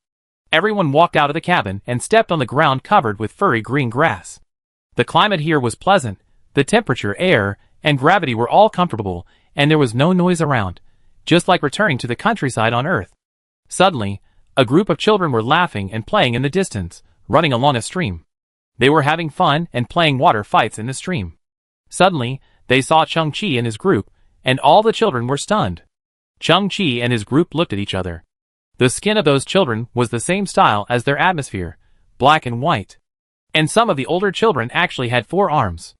Everyone walked out of the cabin and stepped on the ground covered with furry green grass. The climate here was pleasant, the temperature, air, and gravity were all comfortable, and there was no noise around, just like returning to the countryside on Earth. Suddenly, a group of children were laughing and playing in the distance, running along a stream. They were having fun and playing water fights in the stream. Suddenly, they saw Chang-Chi and his group, and all the children were stunned. Chang-Chi and his group looked at each other. The skin of those children was the same style as their atmosphere, black and white. And some of the older children actually had 4 arms.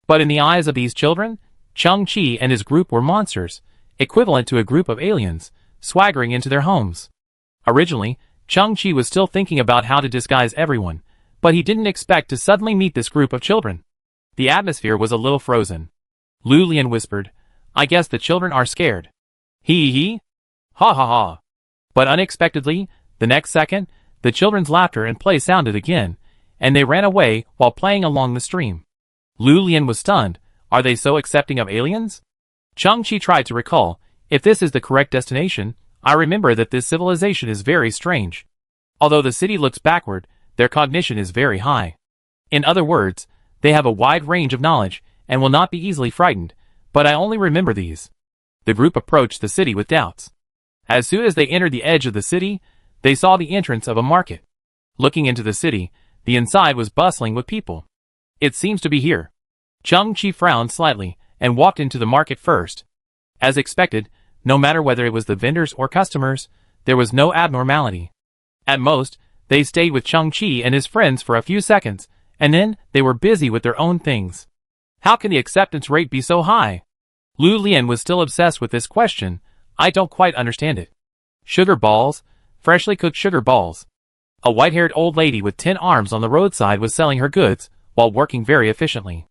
But in the eyes of these children, Chang-Chi and his group were monsters, equivalent to a group of aliens, swaggering into their homes. Originally, Chang-Chi was still thinking about how to disguise everyone, but he didn't expect to suddenly meet this group of children. The atmosphere was a little frozen. Lu Lian whispered, "I guess the children are scared." Hee. Ha ha ha. But unexpectedly, the next second, the children's laughter and play sounded again, and they ran away while playing along the stream. Lu Lian was stunned. Are they so accepting of aliens? Chang-Chi tried to recall, if this is the correct destination, I remember that this civilization is very strange. Although the city looks backward, their cognition is very high. In other words, they have a wide range of knowledge, and will not be easily frightened, but I only remember these. The group approached the city with doubts. As soon as they entered the edge of the city, they saw the entrance of a market. Looking into the city, the inside was bustling with people. It seems to be here. Chang-Chi frowned slightly, and walked into the market first. As expected, no matter whether it was the vendors or customers, there was no abnormality. At most, they stayed with Chang-Chi and his friends for a few seconds, and then they were busy with their own things. How can the acceptance rate be so high? Lu Lian was still obsessed with this question. I don't quite understand it. Sugar balls, freshly cooked sugar balls. A white-haired old lady with 10 arms on the roadside was selling her goods, while working very efficiently.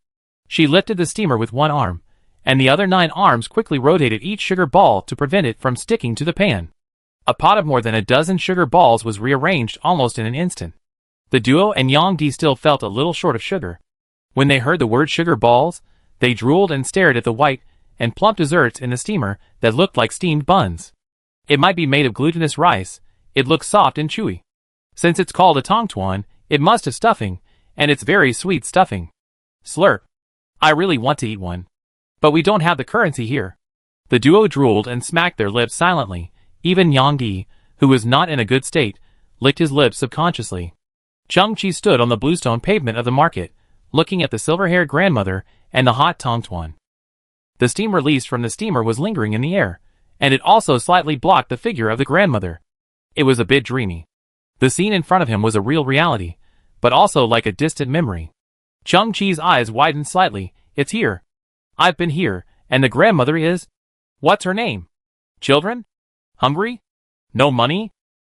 She lifted the steamer with 1 arm, and the other 9 arms quickly rotated each sugar ball to prevent it from sticking to the pan. A pot of more than a dozen sugar balls was rearranged almost in an instant. The duo and Yang Di still felt a little short of sugar. When they heard the word sugar balls, they drooled and stared at the white and plump desserts in the steamer that looked like steamed buns. It might be made of glutinous rice, it looks soft and chewy. Since it's called a tongtuan, it must have stuffing, and it's very sweet stuffing. Slurp. I really want to eat one. But we don't have the currency here. The duo drooled and smacked their lips silently. Even Yang Di, who was not in a good state, licked his lips subconsciously. Chang-Chi stood on the bluestone pavement of the market, looking at the silver-haired grandmother and the hot tongtuan. The steam released from the steamer was lingering in the air, and it also slightly blocked the figure of the grandmother. It was a bit dreamy. The scene in front of him was a real reality, but also like a distant memory. Chang-Chi's eyes widened slightly. It's here. I've been here, and the grandmother is... What's her name? Children? Hungry? No money?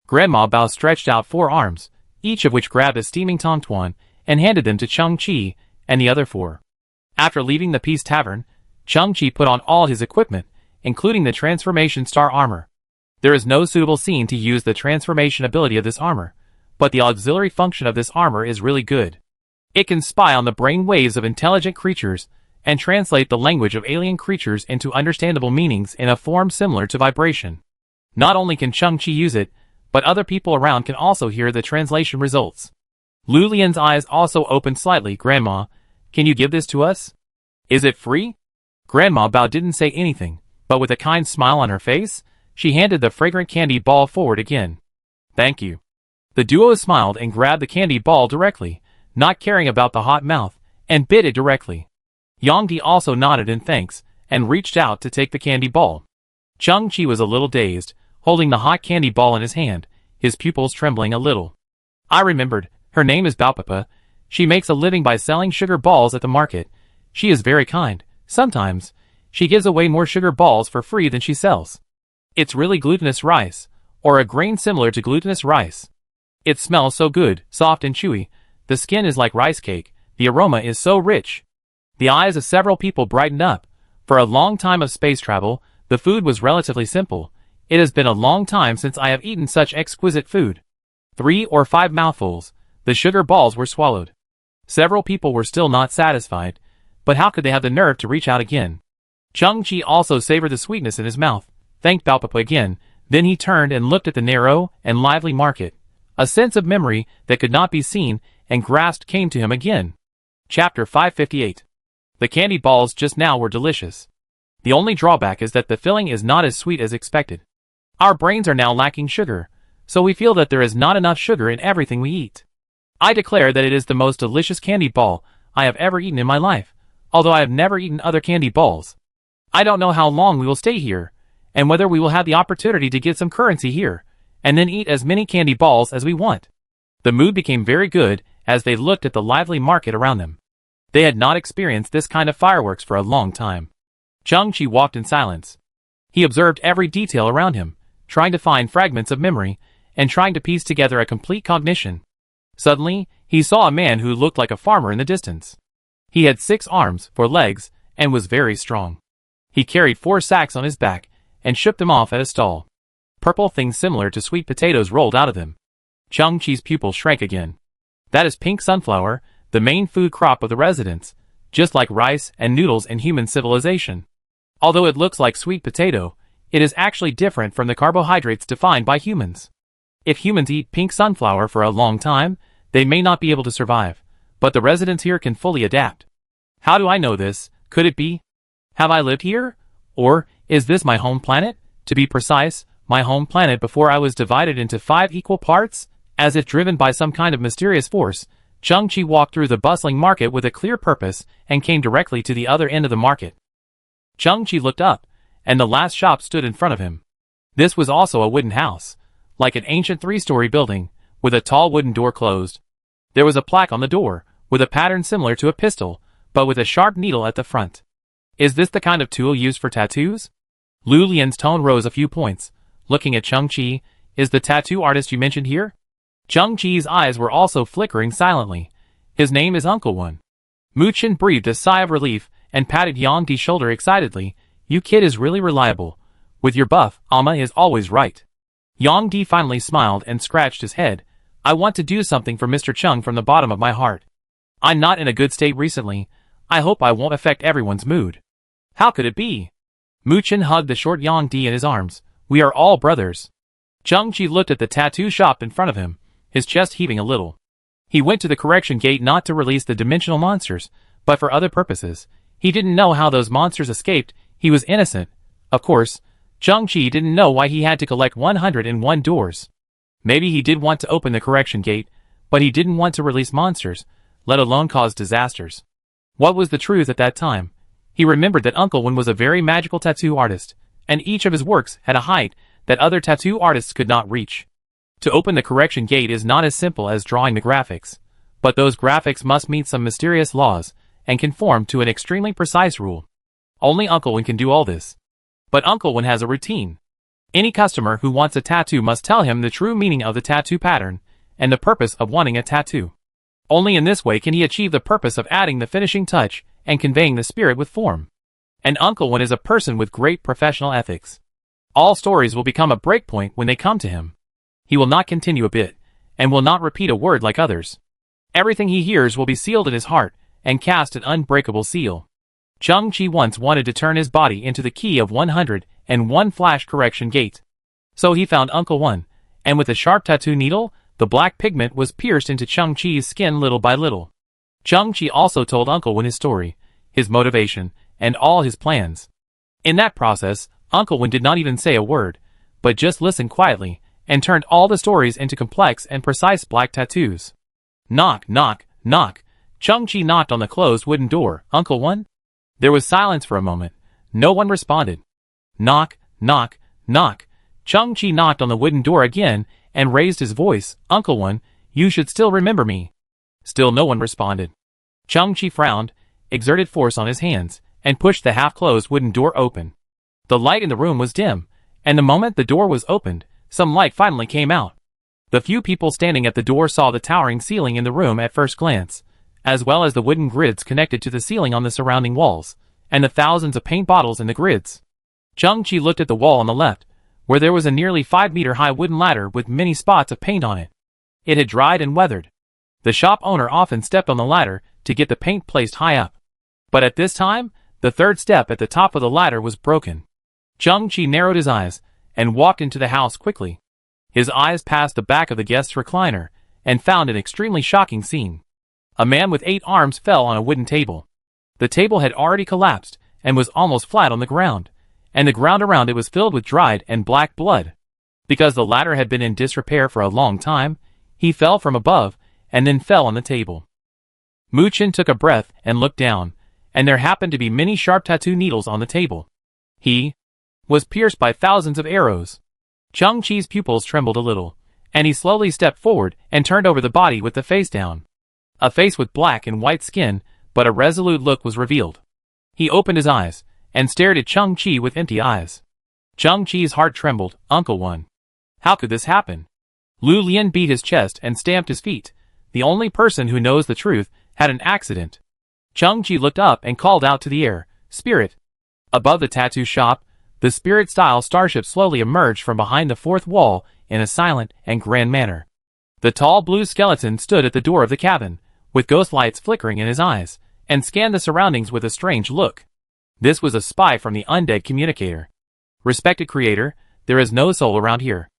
Grandma Bao stretched out 4 arms, each of which grabbed a steaming tongtuan, and handed them to Chang-Chi and the other 4. After leaving the Peace Tavern, Chang-Chi put on all his equipment, including the transformation star armor. There is no suitable scene to use the transformation ability of this armor, but the auxiliary function of this armor is really good. It can spy on the brain waves of intelligent creatures and translate the language of alien creatures into understandable meanings in a form similar to vibration. Not only can Chang-Chi use it, but other people around can also hear the translation results. Lu Lian's eyes also opened slightly. Grandma, can you give this to us? Is it free? Grandma Bao didn't say anything, but with a kind smile on her face, She handed the fragrant candy ball forward again. Thank you. The duo smiled and grabbed the candy ball directly, not caring about the hot mouth, and bit it directly. Yongdi also nodded in thanks, and reached out to take the candy ball. Chang-Chi was a little dazed, holding the hot candy ball in his hand, his pupils trembling a little. I remembered, her name is Baopapa. She makes a living by selling sugar balls at the market. She is very kind. Sometimes, she gives away more sugar balls for free than she sells. It's really glutinous rice, or a grain similar to glutinous rice. It smells so good, soft and chewy. The skin is like rice cake. The aroma is so rich. The eyes of several people brightened up. For a long time of space travel, the food was relatively simple. It has been a long time since I have eaten such exquisite food. 3 or 5 mouthfuls, the sugar balls were swallowed. Several people were still not satisfied, but how could they have the nerve to reach out again? Chang-Chi also savored the sweetness in his mouth, thanked Baopapa again, then he turned and looked at the narrow and lively market. A sense of memory that could not be seen and grasped came to him again. Chapter 558. The candy balls just now were delicious. The only drawback is that the filling is not as sweet as expected. Our brains are now lacking sugar, so we feel that there is not enough sugar in everything we eat. I declare that it is the most delicious candy ball I have ever eaten in my life, although I have never eaten other candy balls. I don't know how long we will stay here, and whether we will have the opportunity to get some currency here, and then eat as many candy balls as we want. The mood became very good as they looked at the lively market around them. They had not experienced this kind of fireworks for a long time. Chang-Chi walked in silence. He observed every detail around him, trying to find fragments of memory, and trying to piece together a complete cognition. Suddenly, he saw a man who looked like a farmer in the distance. He had 6 arms, 4 legs, and was very strong. He carried 4 sacks on his back, and shipped them off at a stall. Purple things similar to sweet potatoes rolled out of them. Chang-Chi's pupils shrank again. That is pink sunflower, the main food crop of the residents, just like rice and noodles in human civilization. Although it looks like sweet potato, it is actually different from the carbohydrates defined by humans. If humans eat pink sunflower for a long time, they may not be able to survive, but the residents here can fully adapt. How do I know this? Could it be? Have I lived here? Or, is this my home planet? To be precise, my home planet before I was divided into 5 equal parts? As if driven by some kind of mysterious force, Chang-Chi walked through the bustling market with a clear purpose and came directly to the other end of the market. Chang-Chi looked up, and the last shop stood in front of him. This was also a wooden house, like an ancient 3-story building, with a tall wooden door closed. There was a plaque on the door, with a pattern similar to a pistol, but with a sharp needle at the front. Is this the kind of tool used for tattoos? Lu Lian's tone rose a few points, looking at Chang-Chi. Is the tattoo artist you mentioned here? Chang-Chi's eyes were also flickering silently. His name is Uncle One. Mu Chen breathed a sigh of relief and patted Yang Di's shoulder excitedly. You kid is really reliable. With your buff, Alma is always right. Yang Di finally smiled and scratched his head. I want to do something for Mr. Chung from the bottom of my heart. I'm not in a good state recently. I hope I won't affect everyone's mood. How could it be? Mu Chen hugged the short Yang Di in his arms. We are all brothers. Chang-Chi looked at the tattoo shop in front of him, his chest heaving a little. He went to the correction gate not to release the dimensional monsters, but for other purposes. He didn't know how those monsters escaped. He was innocent. Of course, Chang-Chi didn't know why he had to collect 101 doors. Maybe he did want to open the correction gate, but he didn't want to release monsters, let alone cause disasters. What was the truth at that time? He remembered that Uncle Wen was a very magical tattoo artist, and each of his works had a height that other tattoo artists could not reach. To open the correction gate is not as simple as drawing the graphics, but those graphics must meet some mysterious laws and conform to an extremely precise rule. Only Uncle Wen can do all this. But Uncle Wen has a routine. Any customer who wants a tattoo must tell him the true meaning of the tattoo pattern and the purpose of wanting a tattoo. Only in this way can he achieve the purpose of adding the finishing touch and conveying the spirit with form. And Uncle Wen is a person with great professional ethics. All stories will become a breakpoint when they come to him. He will not continue a bit, and will not repeat a word like others. Everything he hears will be sealed in his heart, and cast an unbreakable seal. Chang-Chi once wanted to turn his body into the key of 101 flash correction gate. So he found Uncle Wen, and with a sharp tattoo needle, the black pigment was pierced into Chang-Chi's skin little by little. Chang-Chi also told Uncle Wen his story, his motivation, and all his plans. In that process, Uncle Wen did not even say a word, but just listened quietly, and turned all the stories into complex and precise black tattoos. Knock, knock, knock. Chung-Chi knocked on the closed wooden door. Uncle One? There was silence for a moment. No one responded. Knock, knock, knock. Chung-Chi knocked on the wooden door again and raised his voice. Uncle One, you should still remember me. Still no one responded. Chung-Chi frowned, exerted force on his hands, and pushed the half-closed wooden door open. The light in the room was dim, and the moment the door was opened, some light finally came out. The few people standing at the door saw the towering ceiling in the room at first glance, as well as the wooden grids connected to the ceiling on the surrounding walls, and the thousands of paint bottles in the grids. Chung-Chi looked at the wall on the left, where there was a nearly 5-meter-high wooden ladder with many spots of paint on it. It had dried and weathered. The shop owner often stepped on the ladder to get the paint placed high up. But at this time, the third step at the top of the ladder was broken. Chung-Chi narrowed his eyes and walked into the house quickly. His eyes passed the back of the guest's recliner and found an extremely shocking scene. A man with 8 arms fell on a wooden table. The table had already collapsed and was almost flat on the ground, and the ground around it was filled with dried and black blood. Because the ladder had been in disrepair for a long time, he fell from above and then fell on the table. Mu-Chin took a breath and looked down, and there happened to be many sharp tattoo needles on the table. He was pierced by thousands of arrows. Chung-Chi's pupils trembled a little, and he slowly stepped forward and turned over the body with the face down. A face with black and white skin, but a resolute look was revealed. He opened his eyes and stared at Chung-Chi with empty eyes. Chung-Chi's heart trembled. Uncle One. How could this happen? Lu Lian beat his chest and stamped his feet. The only person who knows the truth had an accident. Chung-Chi looked up and called out to the air, Spirit. Above the tattoo shop, the spirit-style starship slowly emerged from behind the fourth wall in a silent and grand manner. The tall blue skeleton stood at the door of the cabin, with ghost lights flickering in his eyes, and scanned the surroundings with a strange look. This was a spy from the undead communicator. Respected creator, there is no soul around here.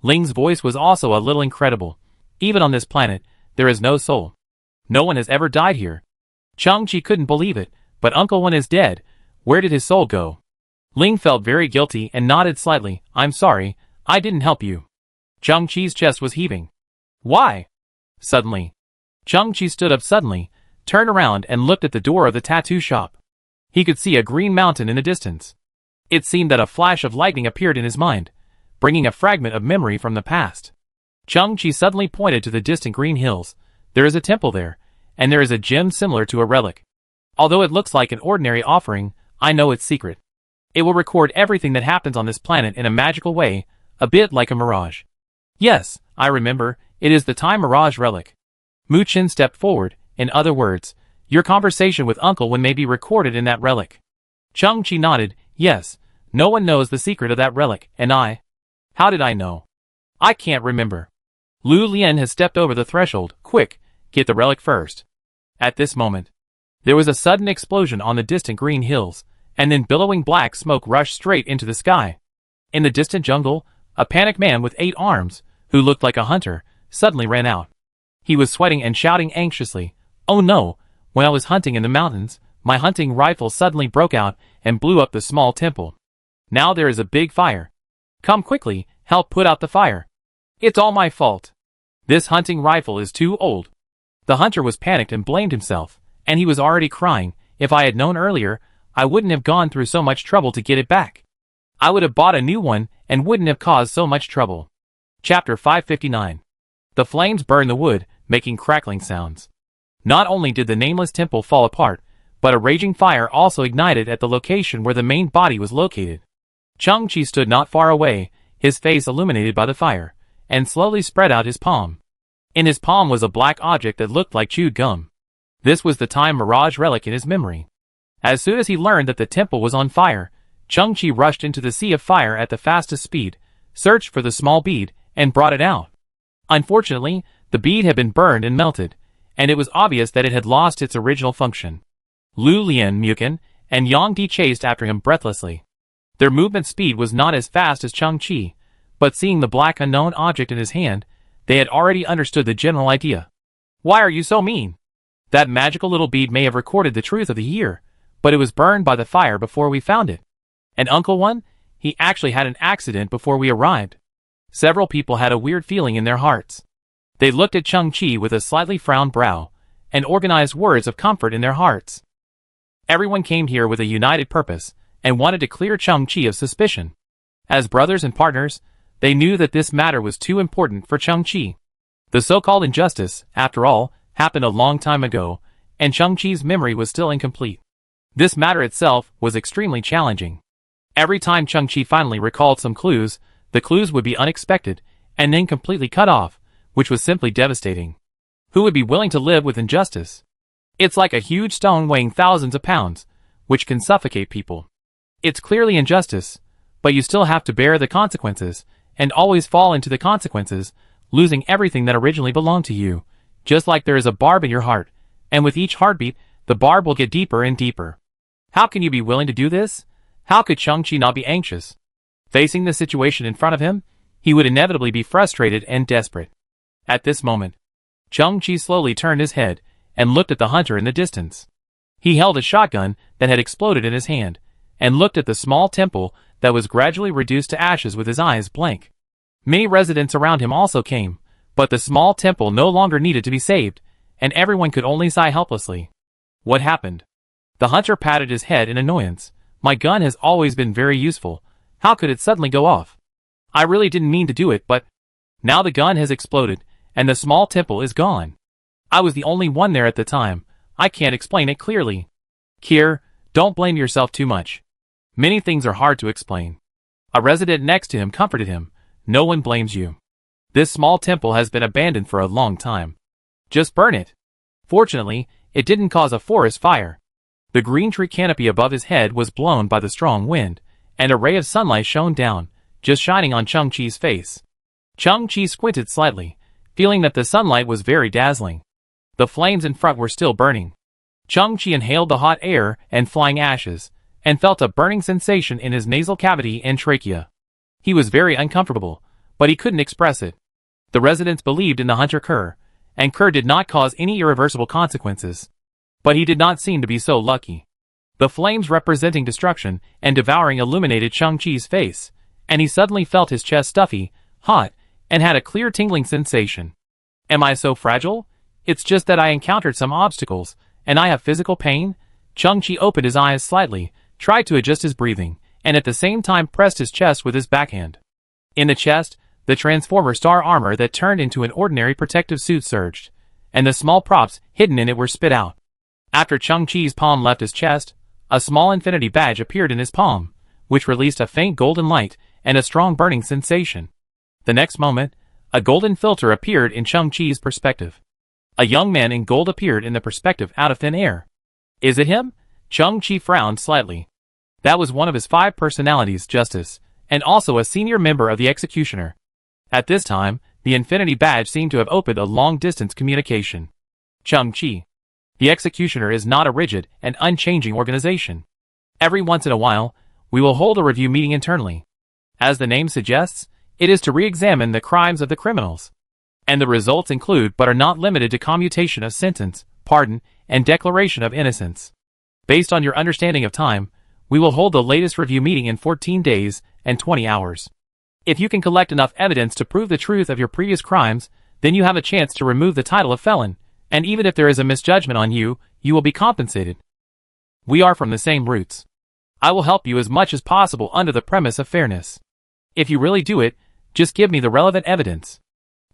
Ling's voice was also a little incredible. Even on this planet, there is no soul. No one has ever died here. Chung-Chi couldn't believe it, but Uncle One is dead. Where did his soul go? Ling felt very guilty and nodded slightly. I'm sorry, I didn't help you. Chung-Chi's chest was heaving. Why? Suddenly. Chung-Chi stood up suddenly, turned around and looked at the door of the tattoo shop. He could see a green mountain in the distance. It seemed that a flash of lightning appeared in his mind, bringing a fragment of memory from the past. Chung-Chi suddenly pointed to the distant green hills. There is a temple there, and there is a gem similar to a relic. Although it looks like an ordinary offering, I know its secret. It will record everything that happens on this planet in a magical way, a bit like a mirage. Yes, I remember, it is the Time Mirage relic. Mu-Chin stepped forward. In other words, your conversation with Uncle One may be recorded in that relic. Chung-Chi nodded. Yes, no one knows the secret of that relic, and I. How did I know? I can't remember. Lu Lian has stepped over the threshold. Quick, get the relic first. At this moment, there was a sudden explosion on the distant green hills, and then billowing black smoke rushed straight into the sky. In the distant jungle, a panicked man with 8 arms, who looked like a hunter, suddenly ran out. He was sweating and shouting anxiously, Oh no, when I was hunting in the mountains, my hunting rifle suddenly broke out and blew up the small temple. Now there is a big fire. Come quickly, help put out the fire. It's all my fault. This hunting rifle is too old. The hunter was panicked and blamed himself, and he was already crying. If I had known earlier, I wouldn't have gone through so much trouble to get it back. I would have bought a new one and wouldn't have caused so much trouble. Chapter 559. The flames burned the wood, making crackling sounds. Not only did the nameless temple fall apart, but a raging fire also ignited at the location where the main body was located. Chung-Chi stood not far away, his face illuminated by the fire, and slowly spread out his palm. In his palm was a black object that looked like chewed gum. This was the Time Mirage relic in his memory. As soon as he learned that the temple was on fire, Chung-Chi rushed into the sea of fire at the fastest speed, searched for the small bead, and brought it out. Unfortunately, the bead had been burned and melted, and it was obvious that it had lost its original function. Lu Lian, Mu-Chin, and Yang Di chased after him breathlessly. Their movement speed was not as fast as Chung-Chi, but seeing the black unknown object in his hand, they had already understood the general idea. Why are you so mean? That magical little bead may have recorded the truth of the year, but it was burned by the fire before we found it. And Uncle One? he actually had an accident before we arrived. Several people had a weird feeling in their hearts. They looked at Chang-Chi with a slightly frowned brow, and organized words of comfort in their hearts. Everyone came here with a united purpose, and wanted to clear Chang-Chi of suspicion. As brothers and partners, they knew that this matter was too important for Chang-Chi. The so-called injustice, after all, happened a long time ago, and Chang-Chi's memory was still incomplete. This matter itself was extremely challenging. Every time Chang-Chi finally recalled some clues, the clues would be unexpected, and then completely cut off, which was simply devastating. Who would be willing to live with injustice? It's like a huge stone weighing thousands of pounds, which can suffocate people. It's clearly injustice, but you still have to bear the consequences, and always fall into the consequences, losing everything that originally belonged to you, just like there is a barb in your heart, and with each heartbeat, the barb will get deeper and deeper. How can you be willing to do this? How could Chang-Chi not be anxious? Facing the situation in front of him, he would inevitably be frustrated and desperate. At this moment, Chang-Chi slowly turned his head and looked at the hunter in the distance. He held a shotgun that had exploded in his hand, and looked at the small temple that was gradually reduced to ashes with his eyes blank. Many residents around him also came, but the small temple no longer needed to be saved, and everyone could only sigh helplessly. What happened? The hunter patted his head in annoyance. My gun has always been very useful. How could it suddenly go off? I really didn't mean to do it, but now the gun has exploded, and the small temple is gone. I was the only one there at the time. I can't explain it clearly. Kier, don't blame yourself too much. Many things are hard to explain. A resident next to him comforted him. No one blames you. This small temple has been abandoned for a long time. Just burn it. Fortunately, it didn't cause a forest fire. The green tree canopy above his head was blown by the strong wind, and a ray of sunlight shone down, just shining on Chang-Chi's face. Chang-Chi squinted slightly, feeling that the sunlight was very dazzling. The flames in front were still burning. Chang-Chi inhaled the hot air and flying ashes, and felt a burning sensation in his nasal cavity and trachea. He was very uncomfortable, but he couldn't express it. The residents believed in the hunter Kerr, and Kerr did not cause any irreversible consequences. But he did not seem to be so lucky. The flames representing destruction and devouring illuminated Chang-Chi's face, and he suddenly felt his chest stuffy, hot, and had a clear tingling sensation. Am I so fragile? It's just that I encountered some obstacles, and I have physical pain? Chang-Chi opened his eyes slightly, tried to adjust his breathing, and at the same time pressed his chest with his backhand. In the chest, the Transformer star armor that turned into an ordinary protective suit surged, and the small props hidden in it were spit out. After Chang-Chi's palm left his chest, a small infinity badge appeared in his palm, which released a faint golden light and a strong burning sensation. The next moment, a golden filter appeared in Chang-Chi's perspective. A young man in gold appeared in the perspective out of thin air. Is it him? Chang-Chi frowned slightly. That was one of his 5 personalities, Justice, and also a senior member of the Executioner. At this time, the Infinity Badge seemed to have opened a long-distance communication. Chang-Chi. The Executioner is not a rigid and unchanging organization. Every once in a while, we will hold a review meeting internally. As the name suggests, it is to re-examine the crimes of the criminals. And the results include but are not limited to commutation of sentence, pardon, and declaration of innocence. Based on your understanding of time, we will hold the latest review meeting in 14 days and 20 hours. If you can collect enough evidence to prove the truth of your previous crimes, then you have a chance to remove the title of felon, and even if there is a misjudgment on you, you will be compensated. We are from the same roots. I will help you as much as possible under the premise of fairness. If you really do it, just give me the relevant evidence.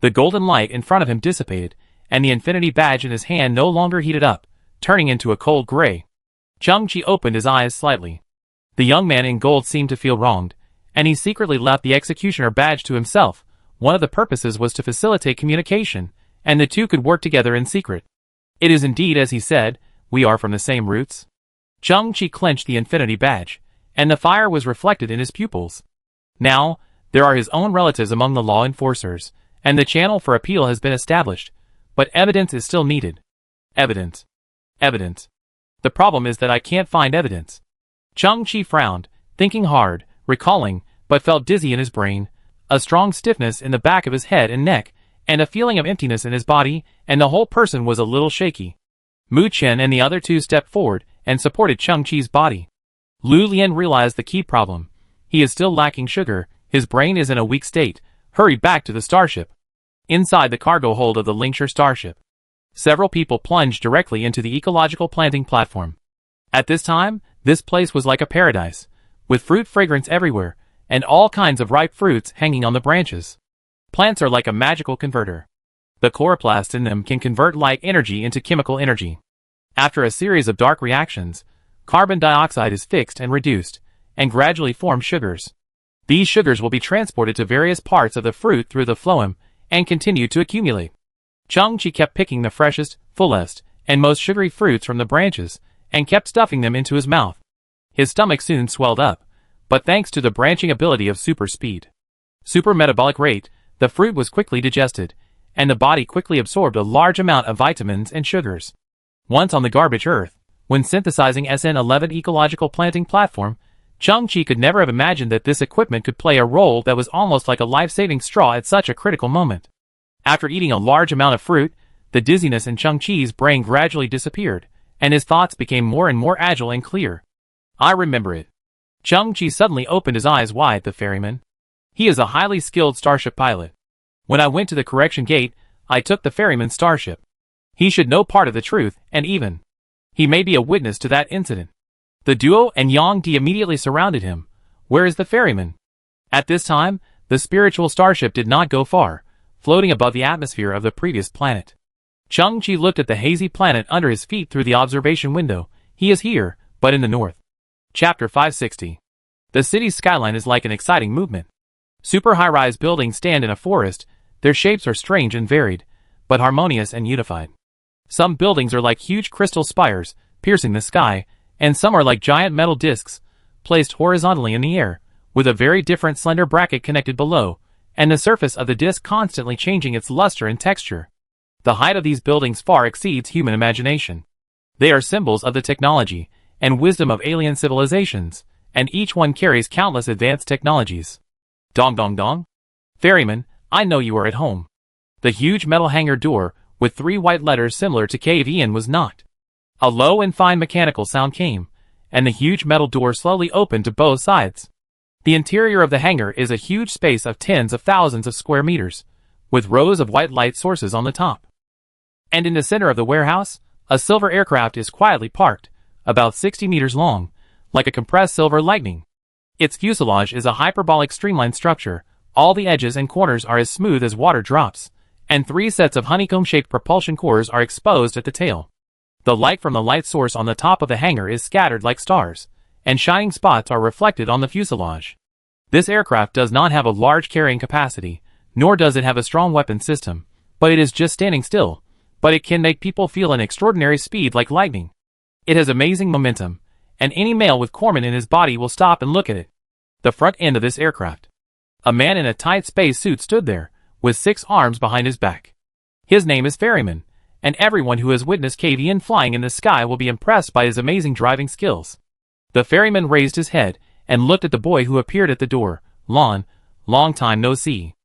The golden light in front of him dissipated, and the infinity badge in his hand no longer heated up, turning into a cold gray. Chang-Chi opened his eyes slightly. The young man in gold seemed to feel wronged, and he secretly left the Executioner badge to himself. One of the purposes was to facilitate communication, and the two could work together in secret. It is indeed as he said, we are from the same roots. Chang-Chi clenched the infinity badge, and the fire was reflected in his pupils. Now, there are his own relatives among the law enforcers, and the channel for appeal has been established, but evidence is still needed. Evidence. Evidence. The problem is that I can't find evidence. Chang-Chi frowned, thinking hard, recalling, but felt dizzy in his brain, a strong stiffness in the back of his head and neck, and a feeling of emptiness in his body, and the whole person was a little shaky. Mu Chen and the other two stepped forward and supported Chang-Chi's body. Lu Lian realized the key problem. He is still lacking sugar, his brain is in a weak state. Hurry back to the starship. Inside the cargo hold of the Linkshire starship, several people plunged directly into the ecological planting platform. At this time, this place was like a paradise, with fruit fragrance everywhere, and all kinds of ripe fruits hanging on the branches. Plants are like a magical converter. The chloroplasts in them can convert light energy into chemical energy. After a series of dark reactions, carbon dioxide is fixed and reduced, and gradually form sugars. These sugars will be transported to various parts of the fruit through the phloem, and continue to accumulate. Chang-Chi kept picking the freshest, fullest, and most sugary fruits from the branches, and kept stuffing them into his mouth. His stomach soon swelled up, but thanks to the branching ability of super speed, super metabolic rate, the fruit was quickly digested, and the body quickly absorbed a large amount of vitamins and sugars. Once on the garbage earth, when synthesizing SN11 ecological planting platform, Chang-Chi could never have imagined that this equipment could play a role that was almost like a life-saving straw at such a critical moment. After eating a large amount of fruit, the dizziness in Chang-Chi's brain gradually disappeared, and his thoughts became more and more agile and clear. I remember it. Chang-Chi suddenly opened his eyes wide. The ferryman. He is a highly skilled starship pilot. When I went to the correction gate, I took the ferryman's starship. He should know part of the truth, and even he may be a witness to that incident. The duo and Yang Di immediately surrounded him. Where is the ferryman? At this time, the spiritual starship did not go far, floating above the atmosphere of the previous planet. Chang-Chi looked at the hazy planet under his feet through the observation window. He is here, but in the north. Chapter 560. The city's skyline is like an exciting movement. Super high-rise buildings stand in a forest. Their shapes are strange and varied, but harmonious and unified. Some buildings are like huge crystal spires, piercing the sky, and some are like giant metal discs, placed horizontally in the air, with a very different slender bracket connected below, and the surface of the disc constantly changing its luster and texture. The height of these buildings far exceeds human imagination. They are symbols of the technology and wisdom of alien civilizations, and each one carries countless advanced technologies. Dong dong dong. Ferryman, I know you are at home. The huge metal hangar door, with 3 white letters similar to KVN, was knocked. A low and fine mechanical sound came, and the huge metal door slowly opened to both sides. The interior of the hangar is a huge space of tens of thousands of square meters, with rows of white light sources on the top. And in the center of the warehouse, a silver aircraft is quietly parked, about 60 meters long, like a compressed silver lightning. Its fuselage is a hyperbolic streamlined structure. All the edges and corners are as smooth as water drops, and 3 sets of honeycomb-shaped propulsion cores are exposed at the tail. The light from the light source on the top of the hangar is scattered like stars, and shining spots are reflected on the fuselage. This aircraft does not have a large carrying capacity, nor does it have a strong weapon system, but it is just standing still, but it can make people feel an extraordinary speed like lightning. It has amazing momentum, and any male with corpsman in his body will stop and look at it. The front end of this aircraft. A man in a tight space suit stood there, with 6 arms behind his back. His name is Ferryman, and everyone who has witnessed KVN flying in the sky will be impressed by his amazing driving skills. The ferryman raised his head, and looked at the boy who appeared at the door. Long time no see.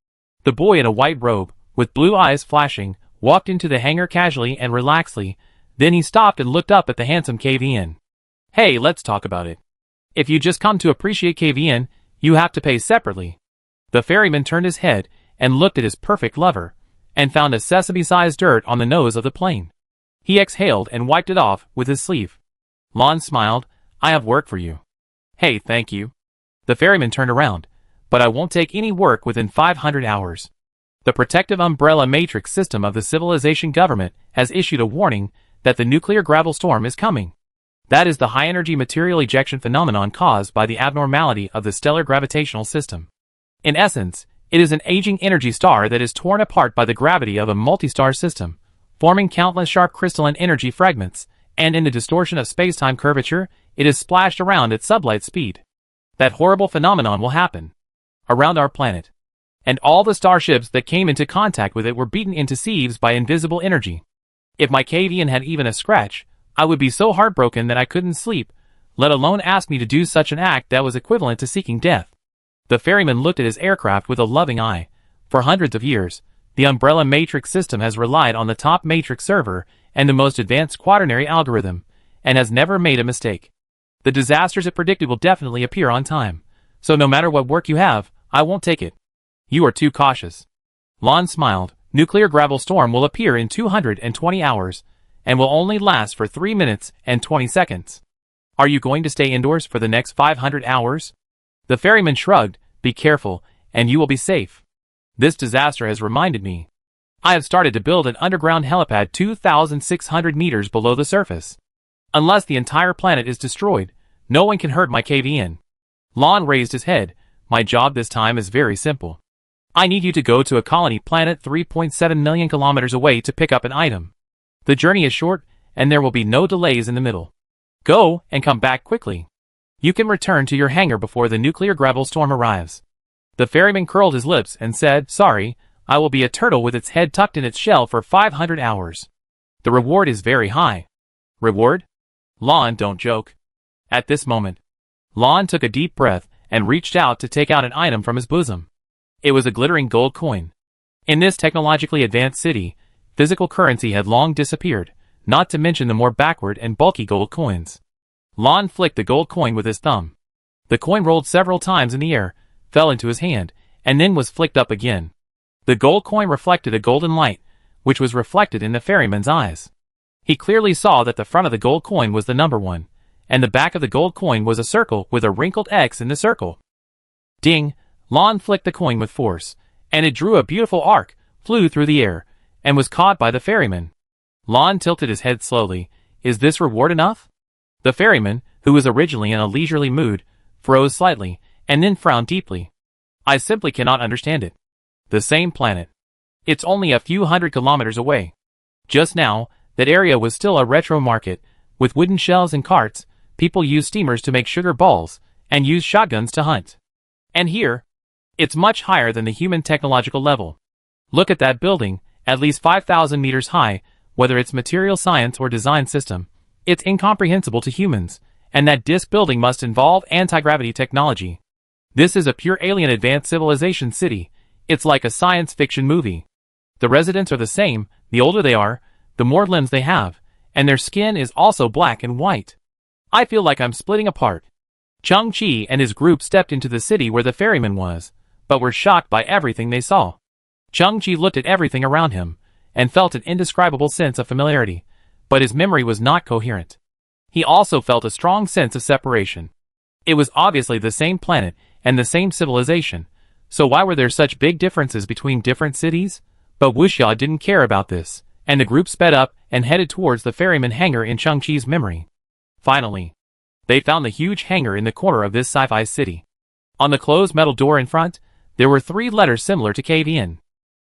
The boy in a white robe, with blue eyes flashing, walked into the hangar casually and relaxedly, then he stopped and looked up at the handsome KVN. Hey, let's talk about it. If you just come to appreciate KVN, you have to pay separately. The ferryman turned his head, and looked at his perfect lover, and found a sesame-sized dirt on the nose of the plane. He exhaled and wiped it off with his sleeve. Lon smiled. I have work for you. Hey, thank you. The ferryman turned around. But I won't take any work within 500 hours. The protective umbrella matrix system of the civilization government has issued a warning that the nuclear gravel storm is coming. That is the high-energy material ejection phenomenon caused by the abnormality of the stellar gravitational system. In essence, it is an aging energy star that is torn apart by the gravity of a multi-star system, forming countless sharp crystalline energy fragments, and in the distortion of space-time curvature, it is splashed around at sublight speed. That horrible phenomenon will happen around our planet. And all the starships that came into contact with it were beaten into sieves by invisible energy. If my KVN had even a scratch, I would be so heartbroken that I couldn't sleep, let alone ask me to do such an act that was equivalent to seeking death. The ferryman looked at his aircraft with a loving eye. For hundreds of years, the umbrella matrix system has relied on the top matrix server and the most advanced quaternary algorithm, and has never made a mistake. The disasters it predicted will definitely appear on time, so no matter what work you have, I won't take it. You are too cautious. Lon smiled. Nuclear gravel storm will appear in 220 hours, and will only last for 3 minutes and 20 seconds. Are you going to stay indoors for the next 500 hours? The ferryman shrugged. Be careful, and you will be safe. This disaster has reminded me. I have started to build an underground helipad 2,600 meters below the surface. Unless the entire planet is destroyed, no one can hurt my cave in. Lon raised his head. My job this time is very simple. I need you to go to a colony planet 3.7 million kilometers away to pick up an item. The journey is short, and there will be no delays in the middle. Go, and come back quickly. You can return to your hangar before the nuclear gravel storm arrives. The ferryman curled his lips and said, Sorry, I will be a turtle with its head tucked in its shell for 500 hours. The reward is very high. Reward? Lon, don't joke. At this moment, Lon took a deep breath and reached out to take out an item from his bosom. It was a glittering gold coin. In this technologically advanced city, physical currency had long disappeared, not to mention the more backward and bulky gold coins. Lon flicked the gold coin with his thumb. The coin rolled several times in the air, fell into his hand, and then was flicked up again. The gold coin reflected a golden light, which was reflected in the ferryman's eyes. He clearly saw that the front of the gold coin was the number 1, and the back of the gold coin was a circle with a wrinkled X in the circle. Ding! Lon flicked the coin with force, and it drew a beautiful arc, flew through the air, and was caught by the ferryman. Lon tilted his head slowly. Is this reward enough? The ferryman, who was originally in a leisurely mood, froze slightly, and then frowned deeply. I simply cannot understand it. The same planet. It's only a few hundred kilometers away. Just now, that area was still a retro market, with wooden shelves and carts. People used steamers to make sugar balls, and used shotguns to hunt. And here, it's much higher than the human technological level. Look at that building, at least 5,000 meters high. Whether it's material science or design system, it's incomprehensible to humans, and that disk building must involve anti-gravity technology. This is a pure alien advanced civilization city. It's like a science fiction movie. The residents are the same. The older they are, the more limbs they have, and their skin is also black and white. I feel like I'm splitting apart. Chung-Chi and his group stepped into the city where the ferryman was, but were shocked by everything they saw. Chung-Chi looked at everything around him, and felt an indescribable sense of familiarity, but his memory was not coherent. He also felt a strong sense of separation. It was obviously the same planet, and the same civilization, so why were there such big differences between different cities? But Wuxia didn't care about this, and the group sped up and headed towards the ferryman hangar in Chung-Chi's memory. Finally, they found the huge hangar in the corner of this sci-fi city. On the closed metal door in front, there were 3 letters similar to cave in.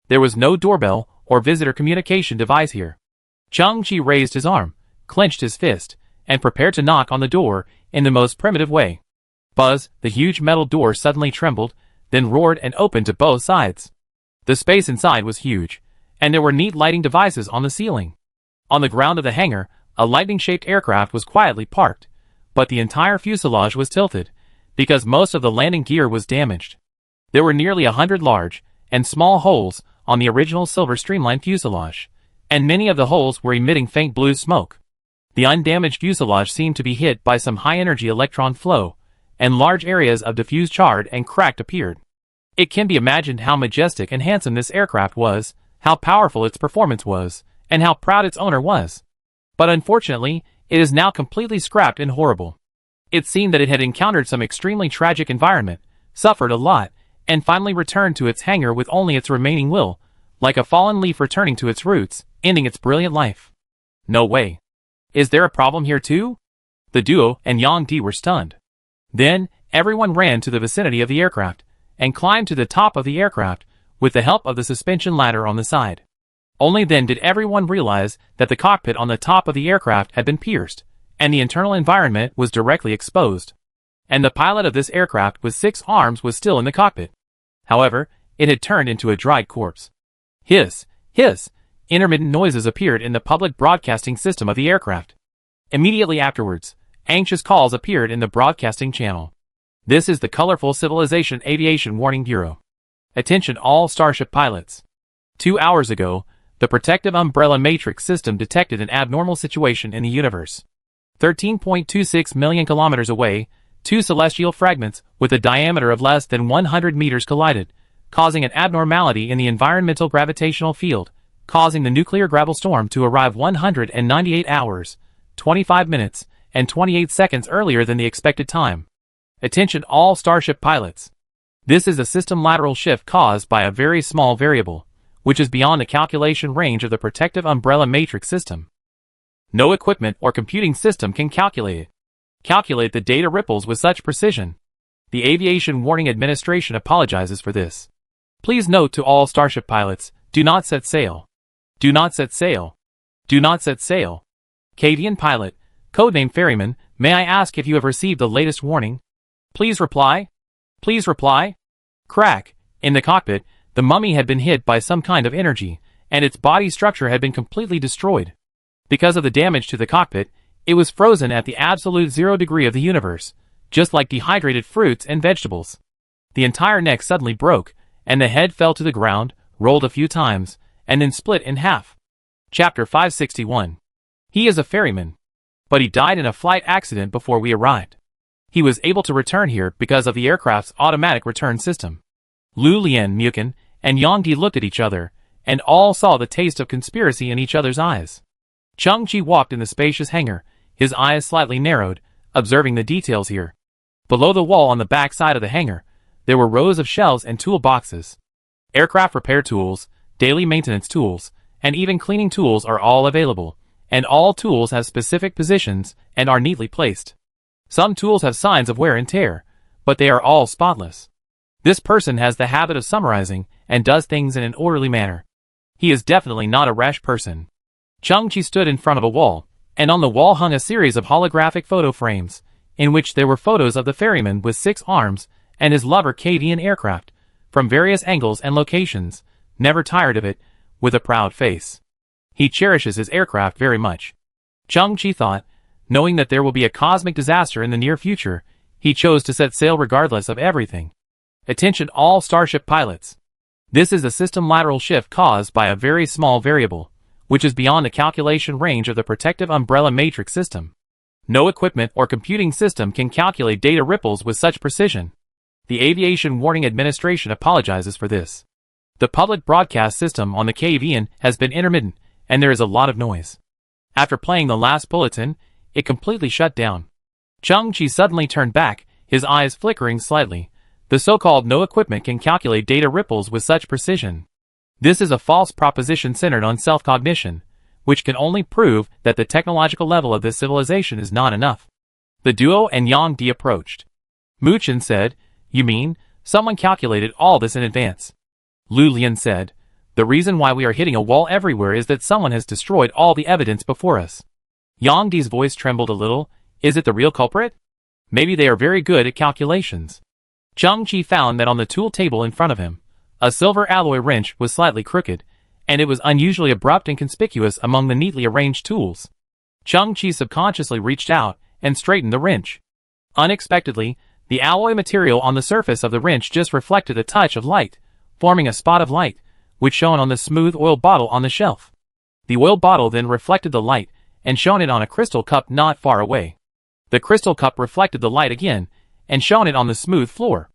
There was no doorbell or visitor communication device here. Chung-Chi raised his arm, clenched his fist, and prepared to knock on the door in the most primitive way. Buzz, the huge metal door suddenly trembled, then roared and opened to both sides. The space inside was huge, and there were neat lighting devices on the ceiling. On the ground of the hangar, a lightning-shaped aircraft was quietly parked, but the entire fuselage was tilted, because most of the landing gear was damaged. There were nearly 100 large and small holes on the original silver streamlined fuselage, and many of the holes were emitting faint blue smoke. The undamaged fuselage seemed to be hit by some high-energy electron flow, and large areas of diffused charred and cracked appeared. It can be imagined how majestic and handsome this aircraft was, how powerful its performance was, and how proud its owner was. But unfortunately, it is now completely scrapped and horrible. It seemed that it had encountered some extremely tragic environment, suffered a lot, and finally returned to its hangar with only its remaining will, like a fallen leaf returning to its roots, ending its brilliant life. No way. Is there a problem here too? The duo and Yang Di were stunned. Then, everyone ran to the vicinity of the aircraft, and climbed to the top of the aircraft, with the help of the suspension ladder on the side. Only then did everyone realize that the cockpit on the top of the aircraft had been pierced, and the internal environment was directly exposed. And the pilot of this aircraft with 6 arms was still in the cockpit. However, it had turned into a dried corpse. Hiss, hiss, intermittent noises appeared in the public broadcasting system of the aircraft. Immediately afterwards, anxious calls appeared in the broadcasting channel. This is the Colorful Civilization Aviation Warning Bureau. Attention all Starship pilots. 2 hours ago, the Protective Umbrella Matrix system detected an abnormal situation in the universe. 13.26 million kilometers away, two celestial fragments with a diameter of less than 100 meters collided, causing an abnormality in the environmental gravitational field, causing the nuclear gravel storm to arrive 198 hours, 25 minutes, and 28 seconds earlier than the expected time. Attention all Starship pilots. This is a system lateral shift caused by a very small variable, which is beyond the calculation range of the protective umbrella matrix system. No equipment or computing system can calculate it. Calculate the data ripples with such precision. The Aviation Warning Administration apologizes for this. Please note to all Starship pilots, do not set sail. Do not set sail. Do not set sail. Cavian pilot, codename Ferryman, may I ask if you have received the latest warning? Please reply. Please reply. Crack. In the cockpit, the mummy had been hit by some kind of energy, and its body structure had been completely destroyed. Because of the damage to the cockpit, it was frozen at the absolute 0 degree of the universe, just like dehydrated fruits and vegetables. The entire neck suddenly broke, and the head fell to the ground, rolled a few times, and then split in half. Chapter 561. He is a ferryman. But he died in a flight accident before we arrived. He was able to return here because of the aircraft's automatic return system. Lu Lian, Mukin, and Yongdi looked at each other, and all saw the taste of conspiracy in each other's eyes. Cheng-Chi walked in the spacious hangar, his eyes slightly narrowed, observing the details here. Below the wall on the back side of the hangar, there were rows of shelves and tool boxes. Aircraft repair tools, daily maintenance tools, and even cleaning tools are all available, and all tools have specific positions and are neatly placed. Some tools have signs of wear and tear, but they are all spotless. This person has the habit of summarizing and does things in an orderly manner. He is definitely not a rash person. Cheng-Chi stood in front of a wall, and on the wall hung a series of holographic photo frames, in which there were photos of the ferryman with 6 arms and his lover Cavian aircraft, from various angles and locations, never tired of it, with a proud face. He cherishes his aircraft very much. Cheng-Chi thought, knowing that there will be a cosmic disaster in the near future, he chose to set sail regardless of everything. Attention all Starship pilots. This is a system lateral shift caused by a very small variable, which is beyond the calculation range of the protective umbrella matrix system. No equipment or computing system can calculate data ripples with such precision. The Aviation Warning Administration apologizes for this. The public broadcast system on the Cavian has been intermittent, and there is a lot of noise. After playing the last bulletin, it completely shut down. Cheng-Chi suddenly turned back, his eyes flickering slightly. The so-called no equipment can calculate data ripples with such precision. This is a false proposition centered on self-cognition, which can only prove that the technological level of this civilization is not enough. The duo and Yang Di approached. Muchen said, "You mean, someone calculated all this in advance?" Lu Lian said, "The reason why we are hitting a wall everywhere is that someone has destroyed all the evidence before us." Yang Di's voice trembled a little. Is it the real culprit? Maybe they are very good at calculations. Cheng-Chi found that on the tool table in front of him, a silver alloy wrench was slightly crooked, and it was unusually abrupt and conspicuous among the neatly arranged tools. Cheng-Chi subconsciously reached out and straightened the wrench. Unexpectedly, the alloy material on the surface of the wrench just reflected a touch of light, forming a spot of light, which shone on the smooth oil bottle on the shelf. The oil bottle then reflected the light and shone it on a crystal cup not far away. The crystal cup reflected the light again and shone it on the smooth floor.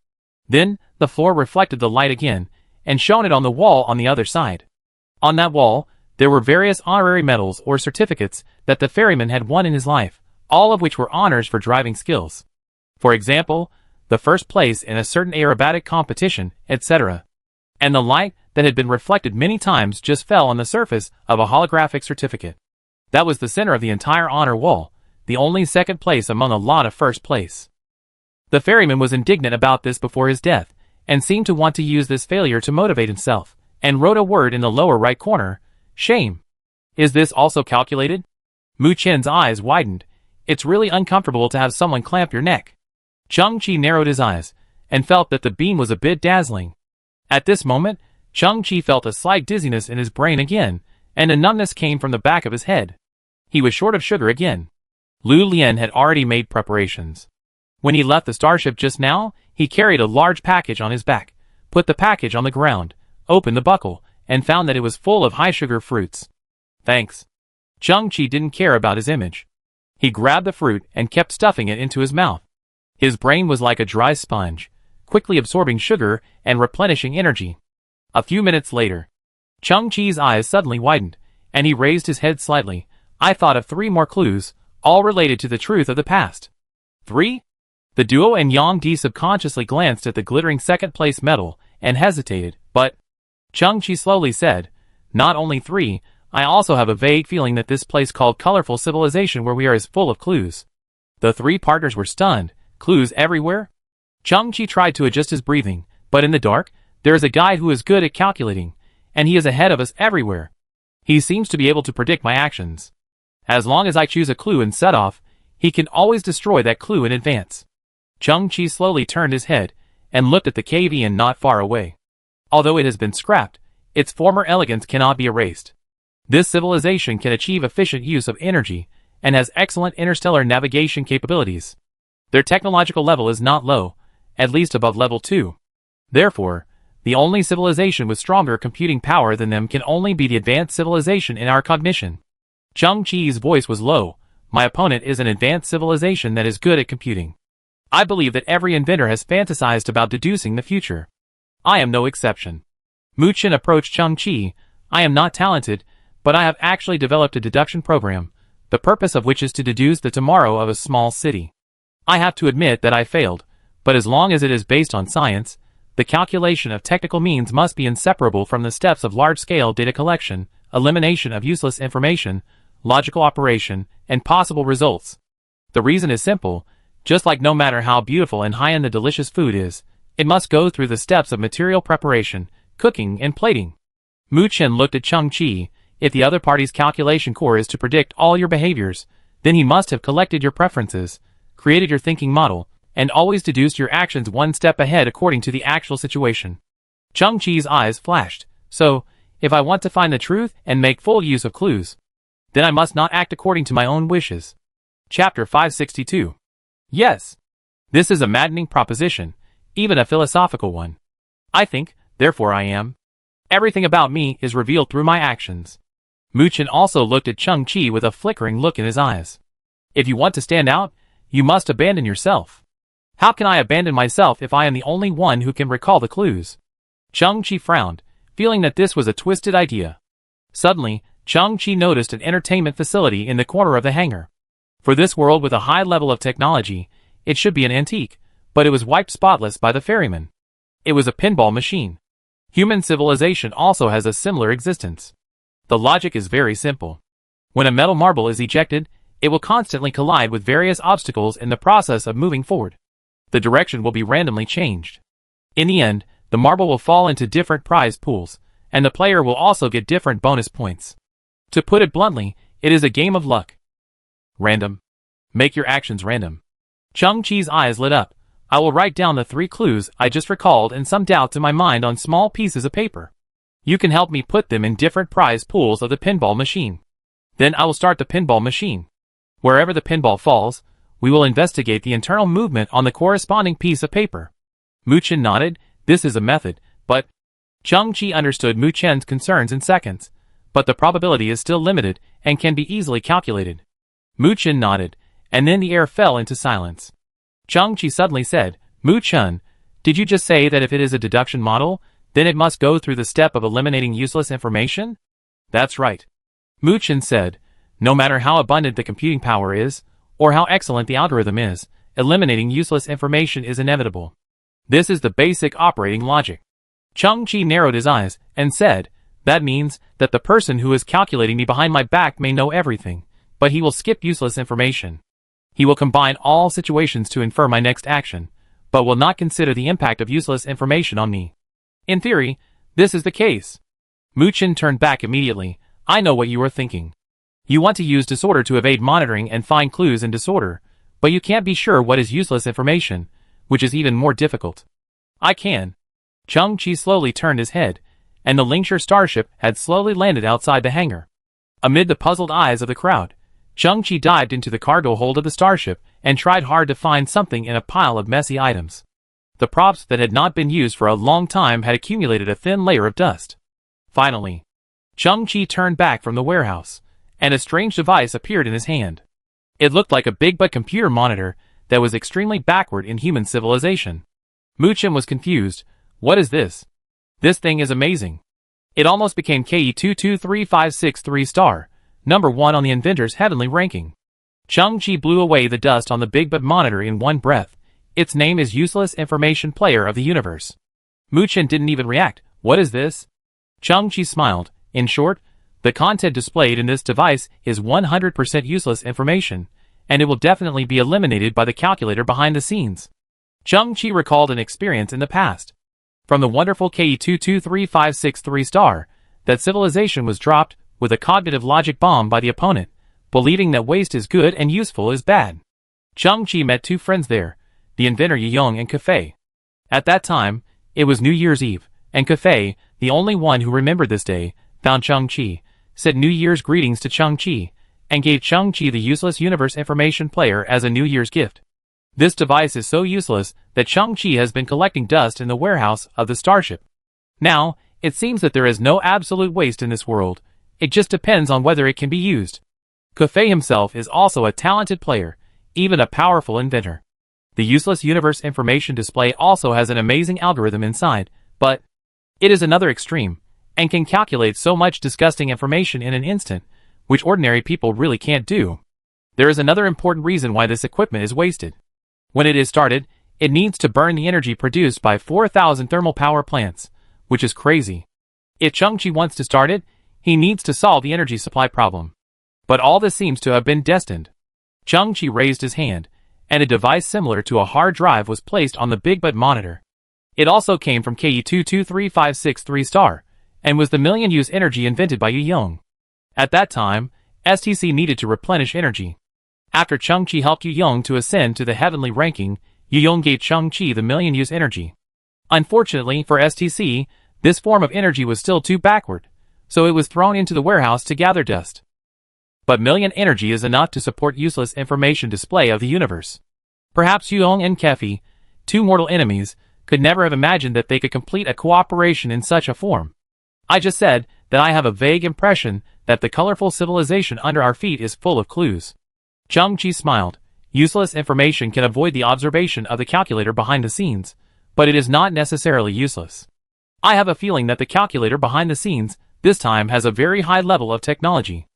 Then, the floor reflected the light again and shone it on the wall on the other side. On that wall, there were various honorary medals or certificates that the ferryman had won in his life, all of which were honors for driving skills. For example, the first place in a certain aerobatic competition, etc. And the light that had been reflected many times just fell on the surface of a holographic certificate. That was the center of the entire honor wall, the only second place among a lot of first place. The ferryman was indignant about this before his death, and seemed to want to use this failure to motivate himself, and wrote a word in the lower right corner, shame. Is this also calculated? Mu Chen's eyes widened. It's really uncomfortable to have someone clamp your neck. Cheng-Chi narrowed his eyes, and felt that the beam was a bit dazzling. At this moment, Cheng-Chi felt a slight dizziness in his brain again, and a numbness came from the back of his head. He was short of sugar again. Lu Lian had already made preparations. When he left the starship just now, he carried a large package on his back, put the package on the ground, opened the buckle, and found that it was full of high-sugar fruits. Thanks. Cheng-Chi didn't care about his image. He grabbed the fruit and kept stuffing it into his mouth. His brain was like a dry sponge, quickly absorbing sugar and replenishing energy. A few minutes later, Chung-Chi's eyes suddenly widened, and he raised his head slightly. I thought of 3 more clues, all related to the truth of the past. 3? The duo and Yang Di subconsciously glanced at the glittering second-place medal and hesitated, but Chung-Chi slowly said, not only 3, I also have a vague feeling that this place called Colorful Civilization where we are is full of clues. The 3 partners were stunned. Clues everywhere? Chung-Chi tried to adjust his breathing, but in the dark, there is a guy who is good at calculating, and he is ahead of us everywhere. He seems to be able to predict my actions. As long as I choose a clue and set off, he can always destroy that clue in advance. Chung-Chi slowly turned his head and looked at the cave in not far away. Although it has been scrapped, its former elegance cannot be erased. This civilization can achieve efficient use of energy and has excellent interstellar navigation capabilities. Their technological level is not low, at least above level 2. Therefore, the only civilization with stronger computing power than them can only be the advanced civilization in our cognition. Chung-Chi's voice was low. My opponent is an advanced civilization that is good at computing. I believe that every inventor has fantasized about deducing the future. I am no exception. Mu Chen approached Chung-Chi. I am not talented, but I have actually developed a deduction program, the purpose of which is to deduce the tomorrow of a small city. I have to admit that I failed, but as long as it is based on science, the calculation of technical means must be inseparable from the steps of large-scale data collection, elimination of useless information, logical operation, and possible results. The reason is simple. Just like no matter how beautiful and high-end the delicious food is, it must go through the steps of material preparation, cooking, and plating. Mu Chen looked at Chung-Chi. If the other party's calculation core is to predict all your behaviors, then he must have collected your preferences, created your thinking model, and always deduced your actions one step ahead according to the actual situation. Chung-Chi's eyes flashed. So, if I want to find the truth and make full use of clues, then I must not act according to my own wishes. Chapter 562. Yes. This is a maddening proposition, even a philosophical one. I think, therefore I am. Everything about me is revealed through my actions. Mu Chen also looked at Chung-Chi with a flickering look in his eyes. If you want to stand out, you must abandon yourself. How can I abandon myself if I am the only one who can recall the clues? Chung-Chi frowned, feeling that this was a twisted idea. Suddenly, Chung-Chi noticed an entertainment facility in the corner of the hangar. For this world with a high level of technology, it should be an antique, but it was wiped spotless by the ferryman. It was a pinball machine. Human civilization also has a similar existence. The logic is very simple. When a metal marble is ejected, it will constantly collide with various obstacles in the process of moving forward. The direction will be randomly changed. In the end, the marble will fall into different prize pools, and the player will also get different bonus points. To put it bluntly, it is a game of luck. Random. Make your actions random. Chung-Chi's eyes lit up. I will write down the 3 clues I just recalled and some doubts in my mind on small pieces of paper. You can help me put them in different prize pools of the pinball machine. Then I will start the pinball machine. Wherever the pinball falls, we will investigate the internal movement on the corresponding piece of paper. Mu Chen nodded. This is a method, but Chung-Chi understood Mu Chen's concerns in seconds, but the probability is still limited and can be easily calculated. Mu Chen nodded, and then the air fell into silence. Chung-Chi suddenly said, Mu Chen, did you just say that if it is a deduction model, then it must go through the step of eliminating useless information? That's right. Mu Chen said, no matter how abundant the computing power is, or how excellent the algorithm is, eliminating useless information is inevitable. This is the basic operating logic. Chung-Chi narrowed his eyes and said, that means that the person who is calculating me behind my back may know everything, but he will skip useless information. He will combine all situations to infer my next action, but will not consider the impact of useless information on me. In theory, this is the case. Mu Chen turned back immediately. I know what you are thinking. You want to use disorder to evade monitoring and find clues in disorder, but you can't be sure what is useless information, which is even more difficult. I can. Chung-Chi slowly turned his head, and the Lingshire starship had slowly landed outside the hangar. Amid the puzzled eyes of the crowd, Chung-Chi dived into the cargo hold of the starship and tried hard to find something in a pile of messy items. The props that had not been used for a long time had accumulated a thin layer of dust. Finally, Chung-Chi turned back from the warehouse, and a strange device appeared in his hand. It looked like a big but computer monitor that was extremely backward in human civilization. Mu Chen was confused. What is this? This thing is amazing. It almost became KE223563 3-star, number 1 on the inventor's heavenly ranking. Chang-Chi blew away the dust on the big but monitor in one breath. Its name is Useless Information Player of the Universe. Mu Chen didn't even react. What is this? Chang-Chi smiled. In short, the content displayed in this device is 100% useless information, and it will definitely be eliminated by the calculator behind the scenes. Chang-Chi recalled an experience in the past. From the wonderful KE223563 3-star, that civilization was dropped with a cognitive logic bomb by the opponent, believing that waste is good and useful is bad. Chang-Chi met two friends there, the inventor Yiyong and Kafei. At that time, it was New Year's Eve, and Kafei, the only one who remembered this day, found Chang-Chi, said New Year's greetings to Chang-Chi, and gave Chang-Chi the useless universe information player as a New Year's gift. This device is so useless that Chang-Chi has been collecting dust in the warehouse of the starship. Now, it seems that there is no absolute waste in this world. It just depends on whether it can be used. Kafei himself is also a talented player, even a powerful inventor. The useless universe information display also has an amazing algorithm inside, but it is another extreme, and can calculate so much disgusting information in an instant, which ordinary people really can't do. There is another important reason why this equipment is wasted. When it is started, it needs to burn the energy produced by 4,000 thermal power plants, which is crazy. If Chang-Chi wants to start it, he needs to solve the energy supply problem. But all this seems to have been destined. Chang-Chi raised his hand, and a device similar to a hard drive was placed on the big but monitor. It also came from KE223563 3-star, and was the million-use energy invented by Yiyong. At that time, STC needed to replenish energy. After Chang-Chi helped Yiyong to ascend to the heavenly ranking, Yiyong gave Chang-Chi the million-use energy. Unfortunately for STC, this form of energy was still too backward, so it was thrown into the warehouse to gather dust. But million energy is enough to support useless information display of the universe. Perhaps Yiyong and Kefi, two mortal enemies, could never have imagined that they could complete a cooperation in such a form. I just said that I have a vague impression that the colorful civilization under our feet is full of clues. Chang-Chi smiled. Useless information can avoid the observation of the calculator behind the scenes, but it is not necessarily useless. I have a feeling that the calculator behind the scenes, this time has a very high level of technology.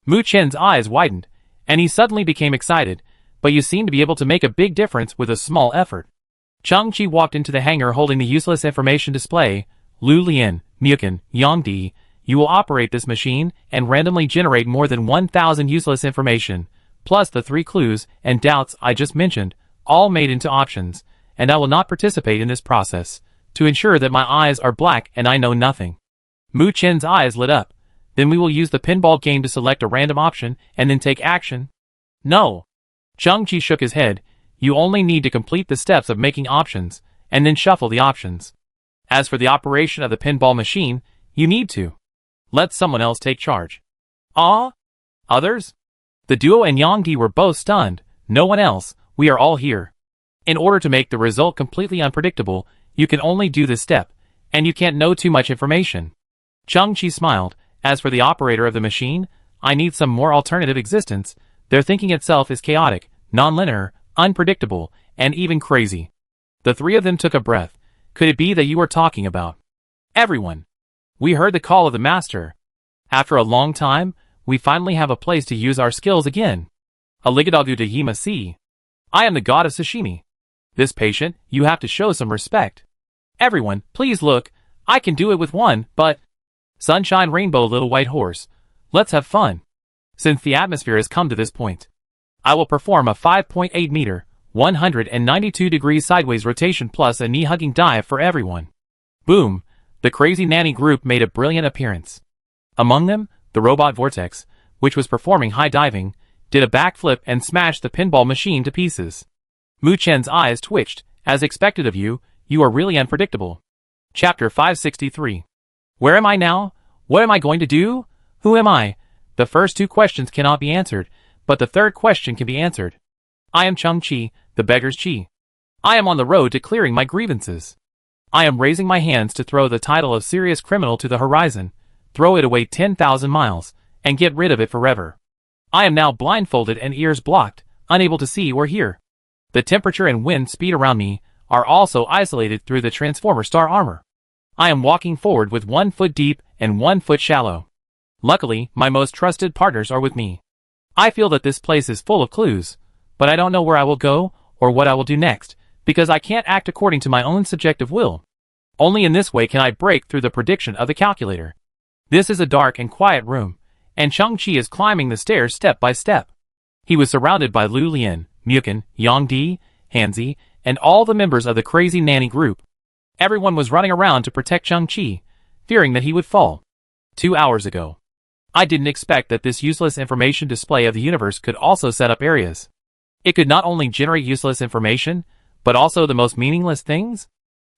Mu Chen's eyes widened, and he suddenly became excited, but you seem to be able to make a big difference with a small effort. Chang-Chi walked into the hangar holding the useless information display. Lu Lian, Mukin, Yangdi, you will operate this machine and randomly generate more than 1,000 useless information, plus the 3 clues and doubts I just mentioned, all made into options, and I will not participate in this process, to ensure that my eyes are black and I know nothing. Mu Chen's eyes lit up. Then we will use the pinball game to select a random option and then take action? No. Chang-Chi shook his head. You only need to complete the steps of making options, and then shuffle the options. As for the operation of the pinball machine, you need to let someone else take charge. Ah? Others? The duo and Yangdi were both stunned. No one else, we are all here. In order to make the result completely unpredictable, you can only do this step, and you can't know too much information. Chang-Chi smiled. As for the operator of the machine, I need some more alternative existence. Their thinking itself is chaotic, non-linear, unpredictable, and even crazy. The three of them took a breath. Could it be that you are talking about everyone? We heard the call of the master. After a long time, we finally have a place to use our skills again. Aligadogu de Yima-si. I am the god of sashimi. This patient, you have to show some respect. Everyone, please look. I can do it with one, but Sunshine Rainbow Little White Horse. Let's have fun. Since the atmosphere has come to this point, I will perform a 5.8 meter, 192 degrees sideways rotation plus a knee-hugging dive for everyone. Boom! The crazy nanny group made a brilliant appearance. Among them, the robot Vortex, which was performing high diving, did a backflip and smashed the pinball machine to pieces. Mu Chen's eyes twitched. As expected of you, you are really unpredictable. Chapter 563. Where am I now? What am I going to do? Who am I? The first 2 questions cannot be answered, but the third question can be answered. I am Chang-Chi, the beggar's Chi. I am on the road to clearing my grievances. I am raising my hands to throw the title of serious criminal to the horizon, throw it away 10,000 miles, and get rid of it forever. I am now blindfolded and ears blocked, unable to see or hear. The temperature and wind speed around me are also isolated through the Transformer star armor. I am walking forward with 1 foot deep and 1 foot shallow. Luckily, my most trusted partners are with me. I feel that this place is full of clues, but I don't know where I will go or what I will do next, because I can't act according to my own subjective will. Only in this way can I break through the prediction of the calculator. This is a dark and quiet room, and Chang-Chi is climbing the stairs step by step. He was surrounded by Lu Lian, Mukin, Yang-Di, Hanzi, and all the members of the crazy nanny group. Everyone was running around to protect Chang-Chi, fearing that he would fall. 2 hours ago. I didn't expect that this useless information display of the universe could also set up areas. It could not only generate useless information, but also the most meaningless things.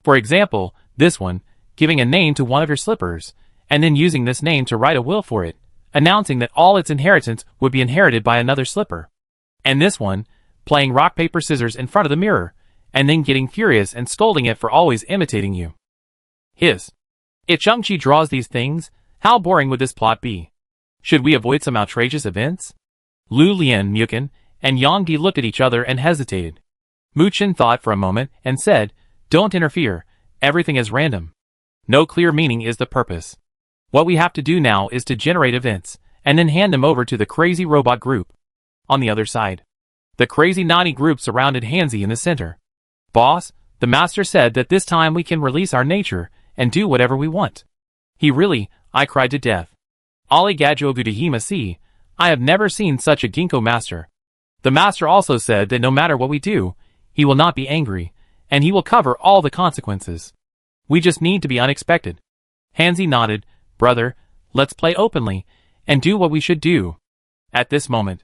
For example, this one, giving a name to one of your slippers, and then using this name to write a will for it, announcing that all its inheritance would be inherited by another slipper. And this one, playing rock paper scissors in front of the mirror, and then getting furious and scolding it for always imitating you. If Chang-Chi draws these things, how boring would this plot be? Should we avoid some outrageous events? Lu Lian, Mukin, and Yang-Di looked at each other and hesitated. Mu Chen thought for a moment and said, "Don't interfere, everything is random. No clear meaning is the purpose. What we have to do now is to generate events, and then hand them over to the crazy robot group." On the other side, the crazy naughty group surrounded Hanzi in the center. "Boss, the master said that this time we can release our nature and do whatever we want." "He really," I cried to death. "Ali Gajo Budahima see, I have never seen such a ginkgo master. The master also said that no matter what we do, he will not be angry, and he will cover all the consequences. We just need to be unexpected." Hanzi nodded. "Brother, let's play openly, and do what we should do." At this moment,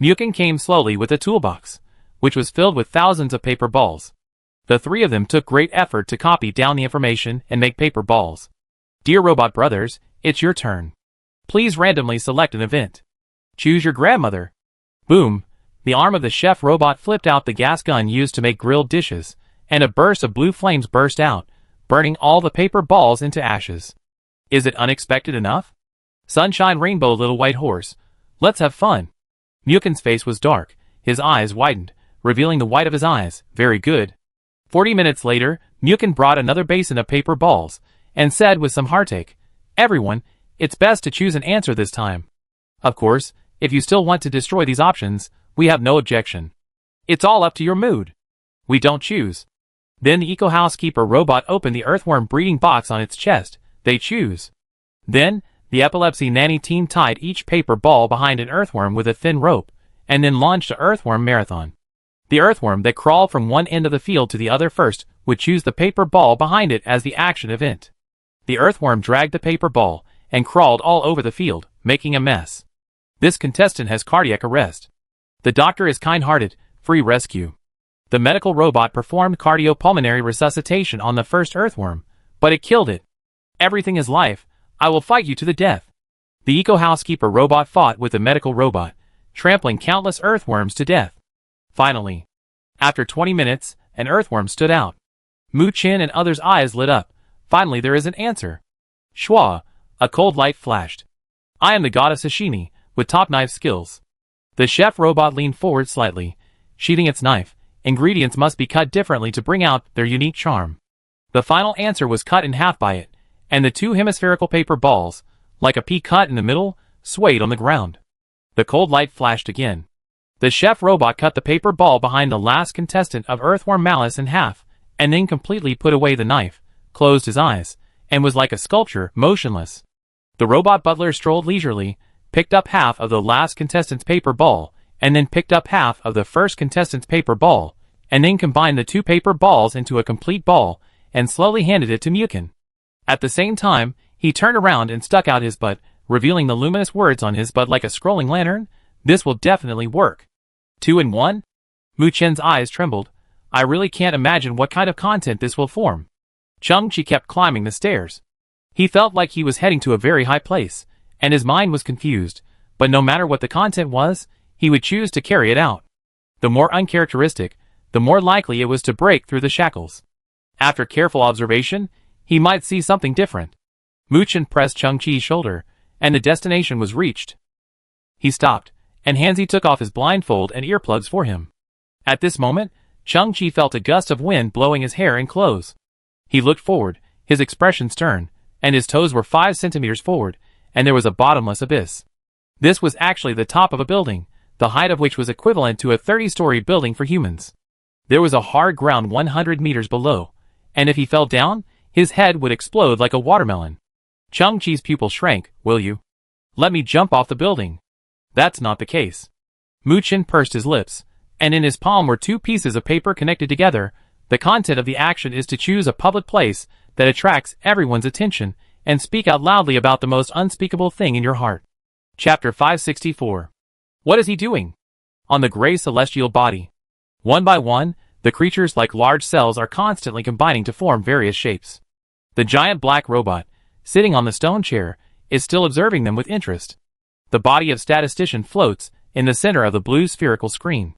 Mukin came slowly with a toolbox, which was filled with thousands of paper balls. The three of them took great effort to copy down the information and make paper balls. "Dear Robot Brothers, it's your turn. Please randomly select an event. Choose your grandmother." Boom! The arm of the chef robot flipped out the gas gun used to make grilled dishes, and a burst of blue flames burst out, burning all the paper balls into ashes. Is it unexpected enough? Sunshine Rainbow Little White Horse, let's have fun. Mukin's face was dark, his eyes widened, revealing the white of his eyes. Very good. 40 minutes later, Mukin brought another basin of paper balls, and said with some heartache, "Everyone, it's best to choose an answer this time. Of course, if you still want to destroy these options, we have no objection. It's all up to your mood. We don't choose." Then the eco-housekeeper robot opened the earthworm breeding box on its chest. They choose. Then, the epilepsy nanny team tied each paper ball behind an earthworm with a thin rope, and then launched a earthworm marathon. The earthworm that crawled from one end of the field to the other first would choose the paper ball behind it as the action event. The earthworm dragged the paper ball and crawled all over the field, making a mess. This contestant has cardiac arrest. The doctor is kind-hearted, free rescue. The medical robot performed cardiopulmonary resuscitation on the first earthworm, but it killed it. Everything is life. I will fight you to the death. The eco-housekeeper robot fought with the medical robot, trampling countless earthworms to death. Finally, after 20 minutes, an earthworm stood out. Mu Chen and others' eyes lit up. Finally there is an answer. Shwa, a cold light flashed. "I am the goddess Ashini, with top knife skills." The chef robot leaned forward slightly, sheathing its knife. Ingredients must be cut differently to bring out their unique charm. The final answer was cut in half by it, and the two hemispherical paper balls, like a pea cut in the middle, swayed on the ground. The cold light flashed again. The chef robot cut the paper ball behind the last contestant of Earthworm Malice in half, and then completely put away the knife, closed his eyes, and was like a sculpture, motionless. The robot butler strolled leisurely, picked up half of the last contestant's paper ball, and then picked up half of the first contestant's paper ball, and then combined the two paper balls into a complete ball, and slowly handed it to Mukin. At the same time, he turned around and stuck out his butt, revealing the luminous words on his butt like a scrolling lantern. "This will definitely work." 2 in 1? Mu Chen's eyes trembled. I really can't imagine what kind of content this will form. Chang-Chi kept climbing the stairs. He felt like he was heading to a very high place, and his mind was confused, but no matter what the content was, he would choose to carry it out. The more uncharacteristic, the more likely it was to break through the shackles. After careful observation, he might see something different. Mu Chen pressed Chang-Chi's shoulder, and the destination was reached. He stopped, and Hanzi took off his blindfold and earplugs for him. At this moment, Chung-Chi felt a gust of wind blowing his hair and clothes. He looked forward, his expression stern, and his toes were 5 centimeters forward, and there was a bottomless abyss. This was actually the top of a building, the height of which was equivalent to a 30-story building for humans. There was a hard ground 100 meters below, and if he fell down, his head would explode like a watermelon. Chung-Chi's pupil shrank. Will you let me jump off the building? That's not the case. Mu-Chin pursed his lips, and in his palm were 2 pieces of paper connected together. The content of the action is to choose a public place that attracts everyone's attention and speak out loudly about the most unspeakable thing in your heart. Chapter 564. What is he doing? On the gray celestial body. One by one, the creatures like large cells are constantly combining to form various shapes. The giant black robot, sitting on the stone chair, is still observing them with interest. The body of statistician floats in the center of the blue spherical screen.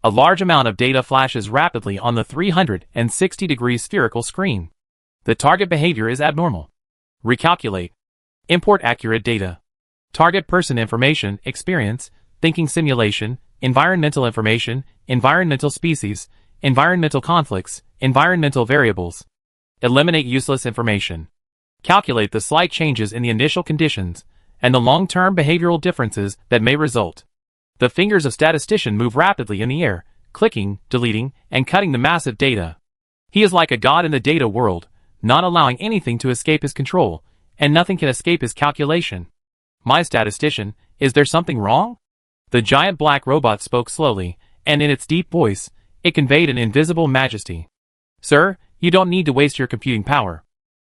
A large amount of data flashes rapidly on the 360-degree spherical screen. The target behavior is abnormal. Recalculate. Import accurate data. Target person information, experience, thinking simulation, environmental information, environmental species, environmental conflicts, environmental variables. Eliminate useless information. Calculate the slight changes in the initial conditions and the long-term behavioral differences that may result. The fingers of statistician move rapidly in the air, clicking, deleting, and cutting the massive data. He is like a god in the data world, not allowing anything to escape his control, and nothing can escape his calculation. My statistician, is there something wrong? The giant black robot spoke slowly, and in its deep voice, it conveyed an invisible majesty. Sir, you don't need to waste your computing power.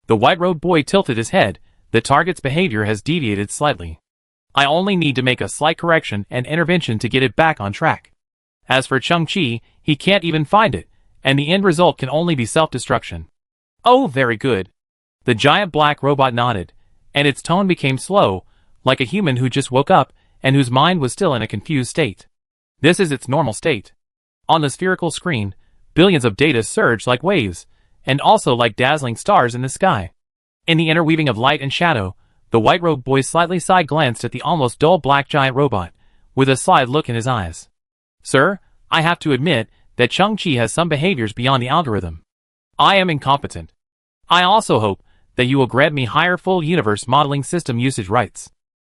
The white-robed boy tilted his head. The target's behavior has deviated slightly. I only need to make a slight correction and intervention to get it back on track. As for Chung-Chi, he can't even find it, and the end result can only be self-destruction. Oh, very good. The giant black robot nodded, and its tone became slow, like a human who just woke up and whose mind was still in a confused state. This is its normal state. On the spherical screen, billions of data surged like waves, and also like dazzling stars in the sky. In the interweaving of light and shadow, the white-robed boy slightly side-glanced at the almost dull black giant robot, with a sly look in his eyes. Sir, I have to admit that Chung-Chi has some behaviors beyond the algorithm. I am incompetent. I also hope that you will grant me higher full universe modeling system usage rights.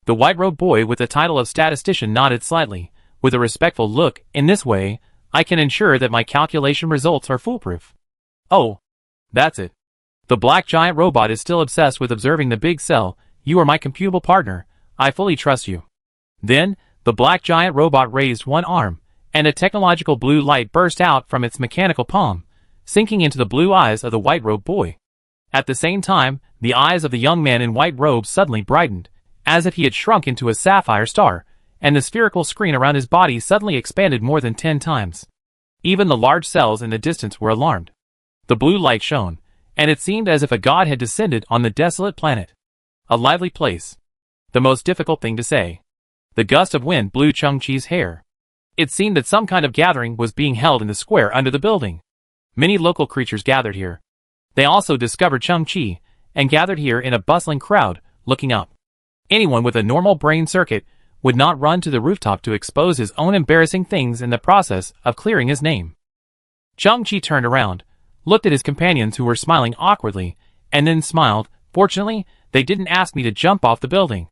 The white-robed boy with the title of statistician nodded slightly, with a respectful look. In this way, I can ensure that my calculation results are foolproof. Oh, that's it. The black giant robot is still obsessed with observing the big cell. You are my computable partner. I fully trust you. Then, the black giant robot raised one arm, and a technological blue light burst out from its mechanical palm, sinking into the blue eyes of the white-robed boy. At the same time, the eyes of the young man in white robes suddenly brightened, as if he had shrunk into a sapphire star, and the spherical screen around his body suddenly expanded more than 10 times. Even the large cells in the distance were alarmed. The blue light shone, and it seemed as if a god had descended on the desolate planet. A lively place. The most difficult thing to say. The gust of wind blew Chung-Chi's hair. It seemed that some kind of gathering was being held in the square under the building. Many local creatures gathered here. They also discovered Chung-Chi, and gathered here in a bustling crowd, looking up. Anyone with a normal brain circuit would not run to the rooftop to expose his own embarrassing things in the process of clearing his name. Chung-Chi turned around, looked at his companions who were smiling awkwardly, and then smiled. Fortunately, they didn't ask me to jump off the building.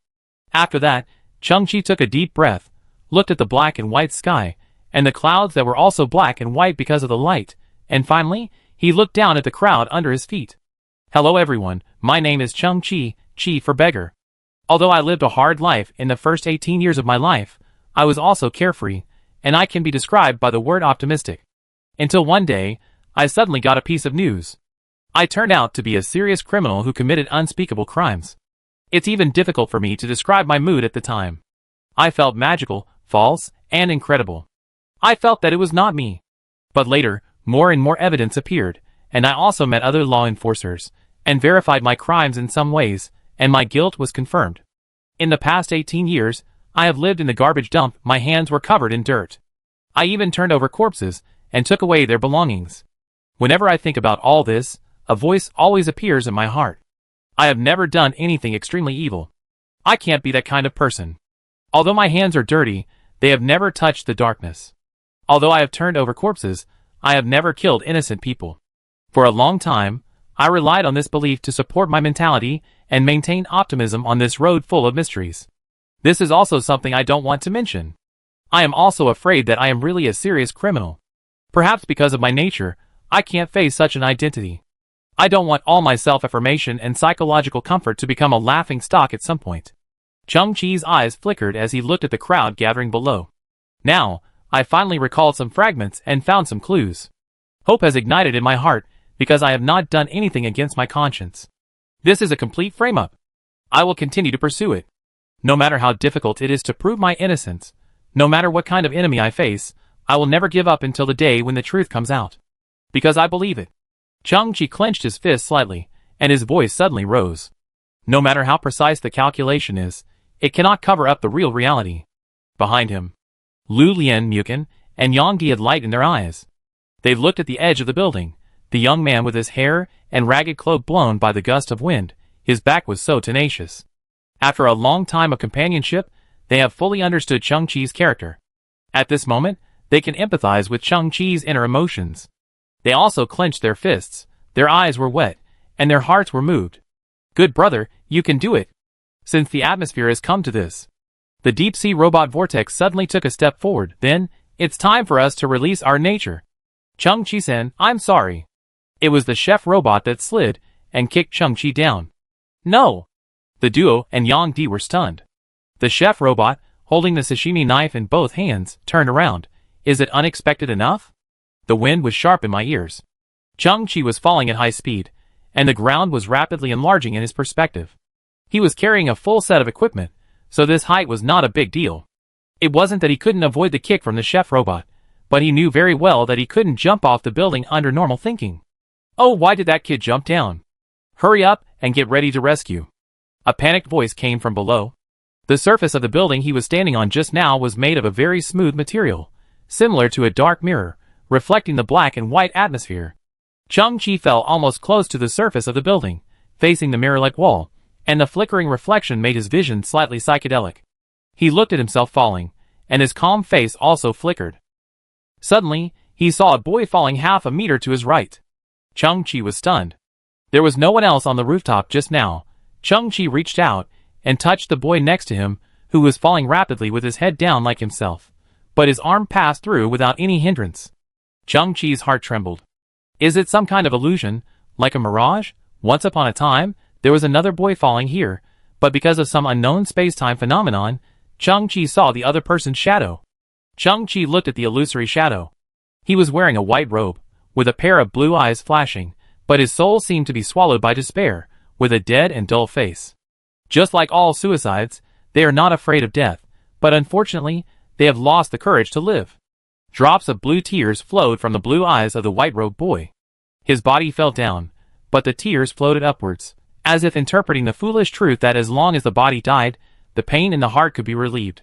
After that, Chung-Chi took a deep breath, looked at the black and white sky, and the clouds that were also black and white because of the light, and finally, he looked down at the crowd under his feet. Hello everyone, my name is Chung-Chi, Chi for beggar. Although I lived a hard life in the first 18 years of my life, I was also carefree, and I can be described by the word optimistic. Until one day, I suddenly got a piece of news. I turned out to be a serious criminal who committed unspeakable crimes. It's even difficult for me to describe my mood at the time. I felt magical, false, and incredible. I felt that it was not me. But later, more and more evidence appeared, and I also met other law enforcers, and verified my crimes in some ways, and my guilt was confirmed. In the past 18 years, I have lived in the garbage dump. My hands were covered in dirt. I even turned over corpses, and took away their belongings. Whenever I think about all this, a voice always appears in my heart. I have never done anything extremely evil. I can't be that kind of person. Although my hands are dirty, they have never touched the darkness. Although I have turned over corpses, I have never killed innocent people. For a long time, I relied on this belief to support my mentality and maintain optimism on this road full of mysteries. This is also something I don't want to mention. I am also afraid that I am really a serious criminal. Perhaps because of my nature, I can't face such an identity. I don't want all my self-affirmation and psychological comfort to become a laughing stock at some point. Chung-Chi's eyes flickered as he looked at the crowd gathering below. Now, I finally recalled some fragments and found some clues. Hope has ignited in my heart because I have not done anything against my conscience. This is a complete frame-up. I will continue to pursue it. No matter how difficult it is to prove my innocence, no matter what kind of enemy I face, I will never give up until the day when the truth comes out. Because I believe it. Chung-Chi clenched his fist slightly, and his voice suddenly rose. No matter how precise the calculation is, it cannot cover up the real reality. Behind him, Lu Lian, Mukin, and Yang Di had light in their eyes. They looked at the edge of the building. The young man with his hair and ragged cloak blown by the gust of wind, his back was so tenacious. After a long time of companionship, they have fully understood Chung-Chi's character. At this moment, they can empathize with Chung-Chi's inner emotions. They also clenched their fists, their eyes were wet, and their hearts were moved. Good brother, you can do it. Since the atmosphere has come to this. The deep-sea robot vortex suddenly took a step forward. Then, it's time for us to release our nature. Chung-Chi-sen, I'm sorry. It was the chef robot that slid and kicked Chung-Chi down. No! The duo and Yang Di were stunned. The chef robot, holding the sashimi knife in both hands, turned around. Is it unexpected enough? The wind was sharp in my ears. Chung-Chi was falling at high speed, and the ground was rapidly enlarging in his perspective. He was carrying a full set of equipment, so this height was not a big deal. It wasn't that he couldn't avoid the kick from the chef robot, but he knew very well that he couldn't jump off the building under normal thinking. Oh, why did that kid jump down? Hurry up and get ready to rescue. A panicked voice came from below. The surface of the building he was standing on just now was made of a very smooth material, similar to a dark mirror, reflecting the black and white atmosphere. Chung-Chi fell almost close to the surface of the building, facing the mirror-like wall, and the flickering reflection made his vision slightly psychedelic. He looked at himself falling, and his calm face also flickered. Suddenly, he saw a boy falling half a meter to his right. Chung-Chi was stunned. There was no one else on the rooftop just now. Chung-Chi reached out and touched the boy next to him, who was falling rapidly with his head down like himself, but his arm passed through without any hindrance. Chung-Chi's heart trembled. Is it some kind of illusion, like a mirage? Once upon a time, there was another boy falling here, but because of some unknown space-time phenomenon, Chung-Chi saw the other person's shadow. Chung-Chi looked at the illusory shadow. He was wearing a white robe, with a pair of blue eyes flashing, but his soul seemed to be swallowed by despair, with a dead and dull face. Just like all suicides, they are not afraid of death, but unfortunately, they have lost the courage to live. Drops of blue tears flowed from the blue eyes of the white-robed boy. His body fell down, but the tears floated upwards, as if interpreting the foolish truth that as long as the body died, the pain in the heart could be relieved.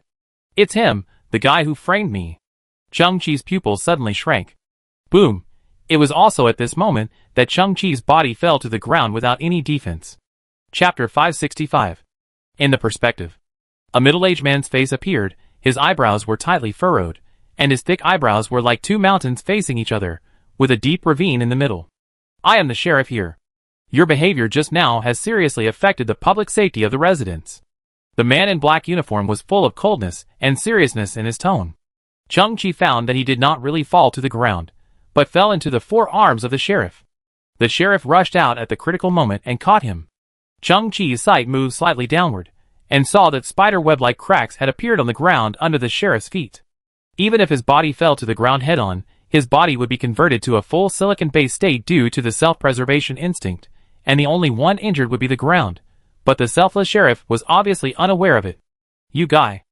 It's him, the guy who framed me. Chung-Chi's pupils suddenly shrank. Boom! It was also at this moment that Chung-Chi's body fell to the ground without any defense. Chapter 565. In the perspective. A middle-aged man's face appeared, his eyebrows were tightly furrowed, and his thick eyebrows were like two mountains facing each other, with a deep ravine in the middle. I am the sheriff here. Your behavior just now has seriously affected the public safety of the residents. The man in black uniform was full of coldness and seriousness in his tone. Chung-Chi found that he did not really fall to the ground, but fell into the forearms of the sheriff. The sheriff rushed out at the critical moment and caught him. Chung-Chi's sight moved slightly downward, and saw that spider-web-like cracks had appeared on the ground under the sheriff's feet. Even if his body fell to the ground head-on, his body would be converted to a full silicon-based state due to the self-preservation instinct, and the only one injured would be the ground. But the selfless sheriff was obviously unaware of it. You guy.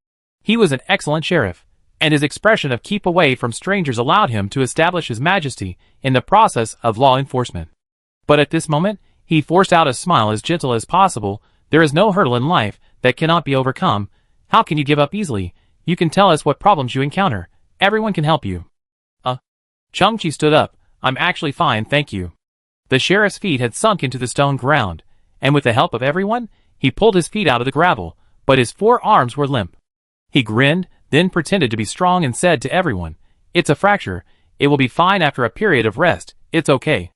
He was an excellent sheriff, and his expression of keep away from strangers allowed him to establish his majesty in the process of law enforcement. But at this moment, he forced out a smile as gentle as possible. There is no hurdle in life that cannot be overcome. How can you give up easily? You can tell us what problems you encounter. Everyone can help you. Chung-Chi stood up. I'm actually fine, thank you. The sheriff's feet had sunk into the stone ground, and with the help of everyone, he pulled his feet out of the gravel, but his forearms were limp. He grinned, then pretended to be strong and said to everyone, It's a fracture. It will be fine after a period of rest, it's okay.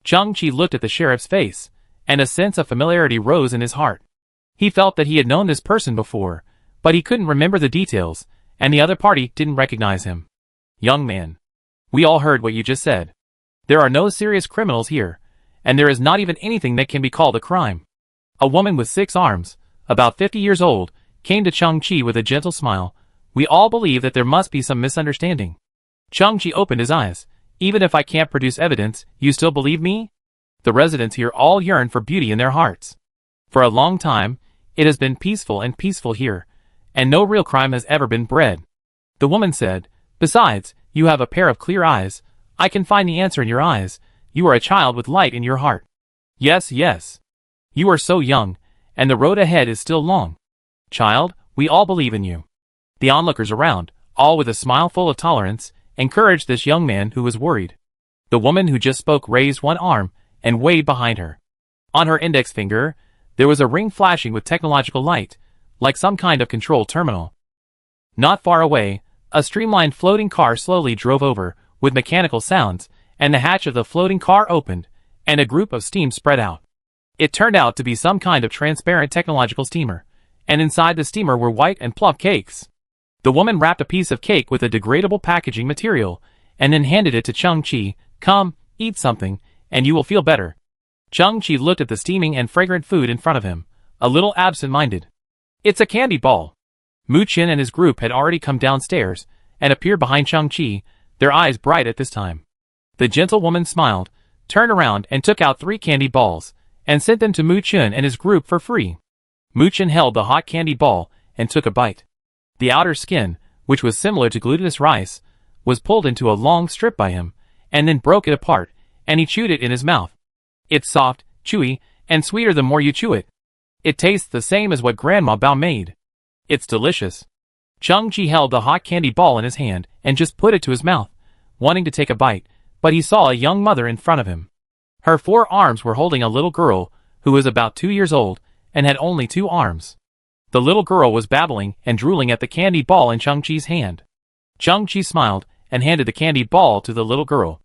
Chang-Chi looked at the sheriff's face, and a sense of familiarity rose in his heart. He felt that he had known this person before, but he couldn't remember the details, and the other party didn't recognize him. Young man. We all heard what you just said. There are no serious criminals here, and there is not even anything that can be called a crime. A woman with 6 arms, about 50 years old, came to Chang-Chi with a gentle smile. We all believe that there must be some misunderstanding. Chang-Chi opened his eyes. Even if I can't produce evidence, you still believe me? The residents here all yearn for beauty in their hearts. For a long time, it has been peaceful here, and no real crime has ever been bred. The woman said, besides, you have a pair of clear eyes. I can find the answer in your eyes. You are a child with light in your heart. Yes, yes. You are so young, and the road ahead is still long. Child, we all believe in you. The onlookers around, all with a smile full of tolerance, encouraged this young man who was worried. The woman who just spoke raised one arm and waved behind her. On her index finger, there was a ring flashing with technological light, like some kind of control terminal. Not far away, a streamlined floating car slowly drove over, with mechanical sounds, and the hatch of the floating car opened, and a group of steam spread out. It turned out to be some kind of transparent technological steamer, and inside the steamer were white and plump cakes. The woman wrapped a piece of cake with a degradable packaging material, and then handed it to Chang-Chi. Come, eat something, and you will feel better. Chang-Chi looked at the steaming and fragrant food in front of him, a little absent-minded. It's a candy ball. Mu Chen and his group had already come downstairs, and appeared behind Chang-Chi, their eyes bright at this time. The gentle woman smiled, turned around and took out 3 candy balls, and sent them to Mu Chen and his group for free. Mu Chen held the hot candy ball, and took a bite. The outer skin, which was similar to glutinous rice, was pulled into a long strip by him, and then broke it apart, and he chewed it in his mouth. It's soft, chewy, and sweeter the more you chew it. It tastes the same as what Grandma Bao made. It's delicious. Chang-Chi held the hot candy ball in his hand, and just put it to his mouth, wanting to take a bite, but he saw a young mother in front of him. Her 4 arms were holding a little girl, who was about 2 years old, and had only 2 arms. The little girl was babbling and drooling at the candy ball in Chang-Chi's hand. Chang-Chi smiled, and handed the candy ball to the little girl.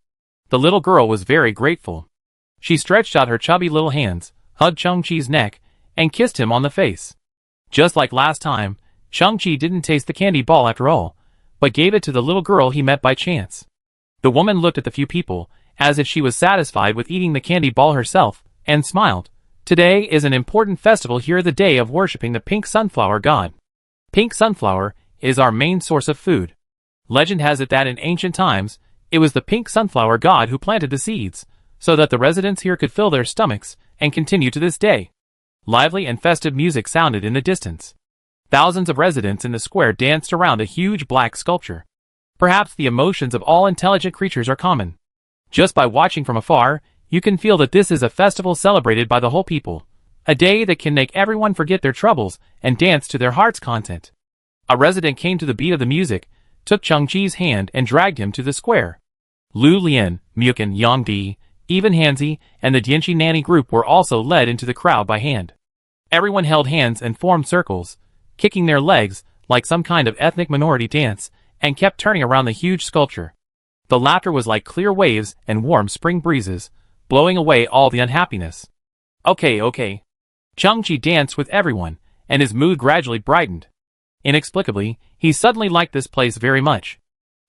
The little girl was very grateful. She stretched out her chubby little hands, hugged Chang-Chi's neck, and kissed him on the face. Just like last time, Chang-Chi didn't taste the candy ball after all, but gave it to the little girl he met by chance. The woman looked at the few people, as if she was satisfied with eating the candy ball herself, and smiled. Today is an important festival here, the day of worshipping the pink sunflower god. Pink sunflower is our main source of food. Legend has it that in ancient times, it was the pink sunflower god who planted the seeds, so that the residents here could fill their stomachs, and continue to this day. Lively and festive music sounded in the distance. Thousands of residents in the square danced around a huge black sculpture. Perhaps the emotions of all intelligent creatures are common. Just by watching from afar, you can feel that this is a festival celebrated by the whole people. A day that can make everyone forget their troubles and dance to their heart's content. A resident came to the beat of the music, took Chang-Chi's hand and dragged him to the square. Lu Lian, Mukin, Yang Di, even Hanzi, and the Dianchi Nanny group were also led into the crowd by hand. Everyone held hands and formed circles, kicking their legs like some kind of ethnic minority dance, and kept turning around the huge sculpture. The laughter was like clear waves and warm spring breezes, blowing away all the unhappiness. Okay. Chang-Chi danced with everyone, and his mood gradually brightened. Inexplicably, he suddenly liked this place very much.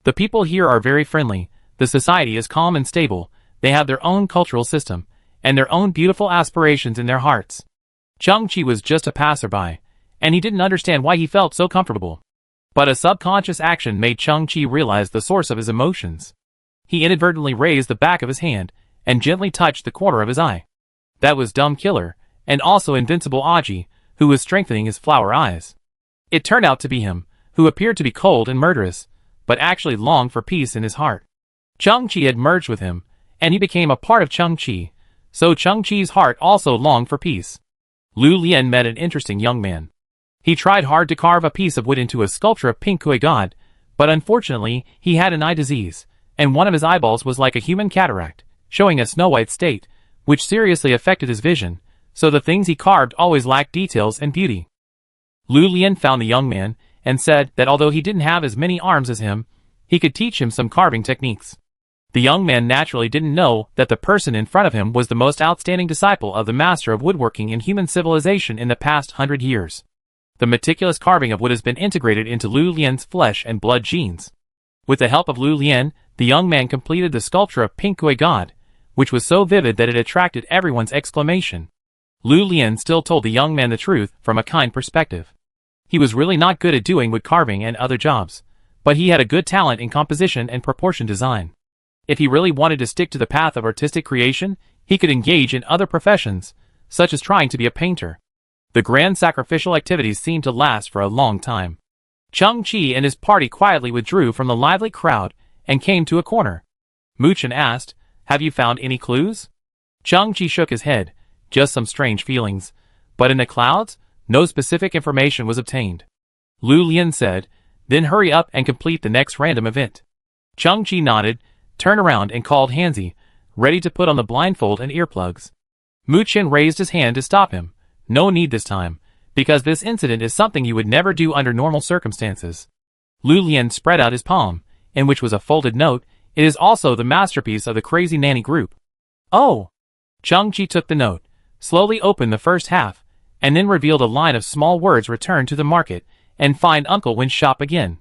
The people here are very friendly, the society is calm and stable, they have their own cultural system, and their own beautiful aspirations in their hearts. Chang-Chi was just a passerby, and he didn't understand why he felt so comfortable. But a subconscious action made Chang-Chi realize the source of his emotions. He inadvertently raised the back of his hand, and gently touched the corner of his eye. That was Dumb Killer, and also Invincible Aji, who was strengthening his flower eyes. It turned out to be him, who appeared to be cold and murderous, but actually longed for peace in his heart. Chang-Chi had merged with him, and he became a part of Chang-Chi, so Chang-Chi's heart also longed for peace. Lu Lian met an interesting young man. He tried hard to carve a piece of wood into a sculpture of Pink Kui God, but unfortunately he had an eye disease, and one of his eyeballs was like a human cataract, showing a snow-white state, which seriously affected his vision, so the things he carved always lacked details and beauty. Lu Lian found the young man, and said that although he didn't have as many arms as him, he could teach him some carving techniques. The young man naturally didn't know that the person in front of him was the most outstanding disciple of the master of woodworking in human civilization in the past 100 years. The meticulous carving of wood has been integrated into Lu Lian's flesh and blood genes. With the help of Lu Lian, the young man completed the sculpture of Pink Kui God, which was so vivid that it attracted everyone's exclamation. Lu Lian still told the young man the truth from a kind perspective. He was really not good at doing wood carving and other jobs, but he had a good talent in composition and proportion design. If he really wanted to stick to the path of artistic creation, he could engage in other professions, such as trying to be a painter. The grand sacrificial activities seemed to last for a long time. Chung Chi and his party quietly withdrew from the lively crowd and came to a corner. Mu Chen asked, "Have you found any clues?" Chung Chi shook his head, "Just some strange feelings. But in the clouds, no specific information was obtained." Lu Lian said, "Then hurry up and complete the next random event." Chung Chi nodded, turned around and called Hanzi, ready to put on the blindfold and earplugs. Mu Chen raised his hand to stop him. "No need this time, because this incident is something you would never do under normal circumstances." Lu Lian spread out his palm, in which was a folded note. "It is also the masterpiece of the crazy nanny group." "Oh!" Chung Chi took the note, slowly opened the first half, and then revealed a line of small words: "Return to the market, and find Uncle Wen's shop again."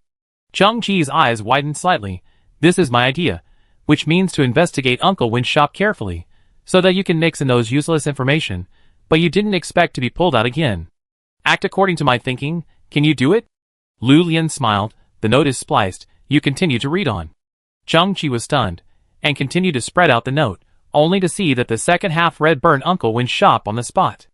Chung Chi's eyes widened slightly. "This is my idea, which means to investigate Uncle Wen's shop carefully, so that you can mix in those useless information, but you didn't expect to be pulled out again. Act according to my thinking. Can you do it?" Lu Lian smiled. "The note is spliced. You continue to read on." Chung Chi was stunned, and continued to spread out the note, only to see that the second half read: "Burn Uncle Wen's shop on the spot."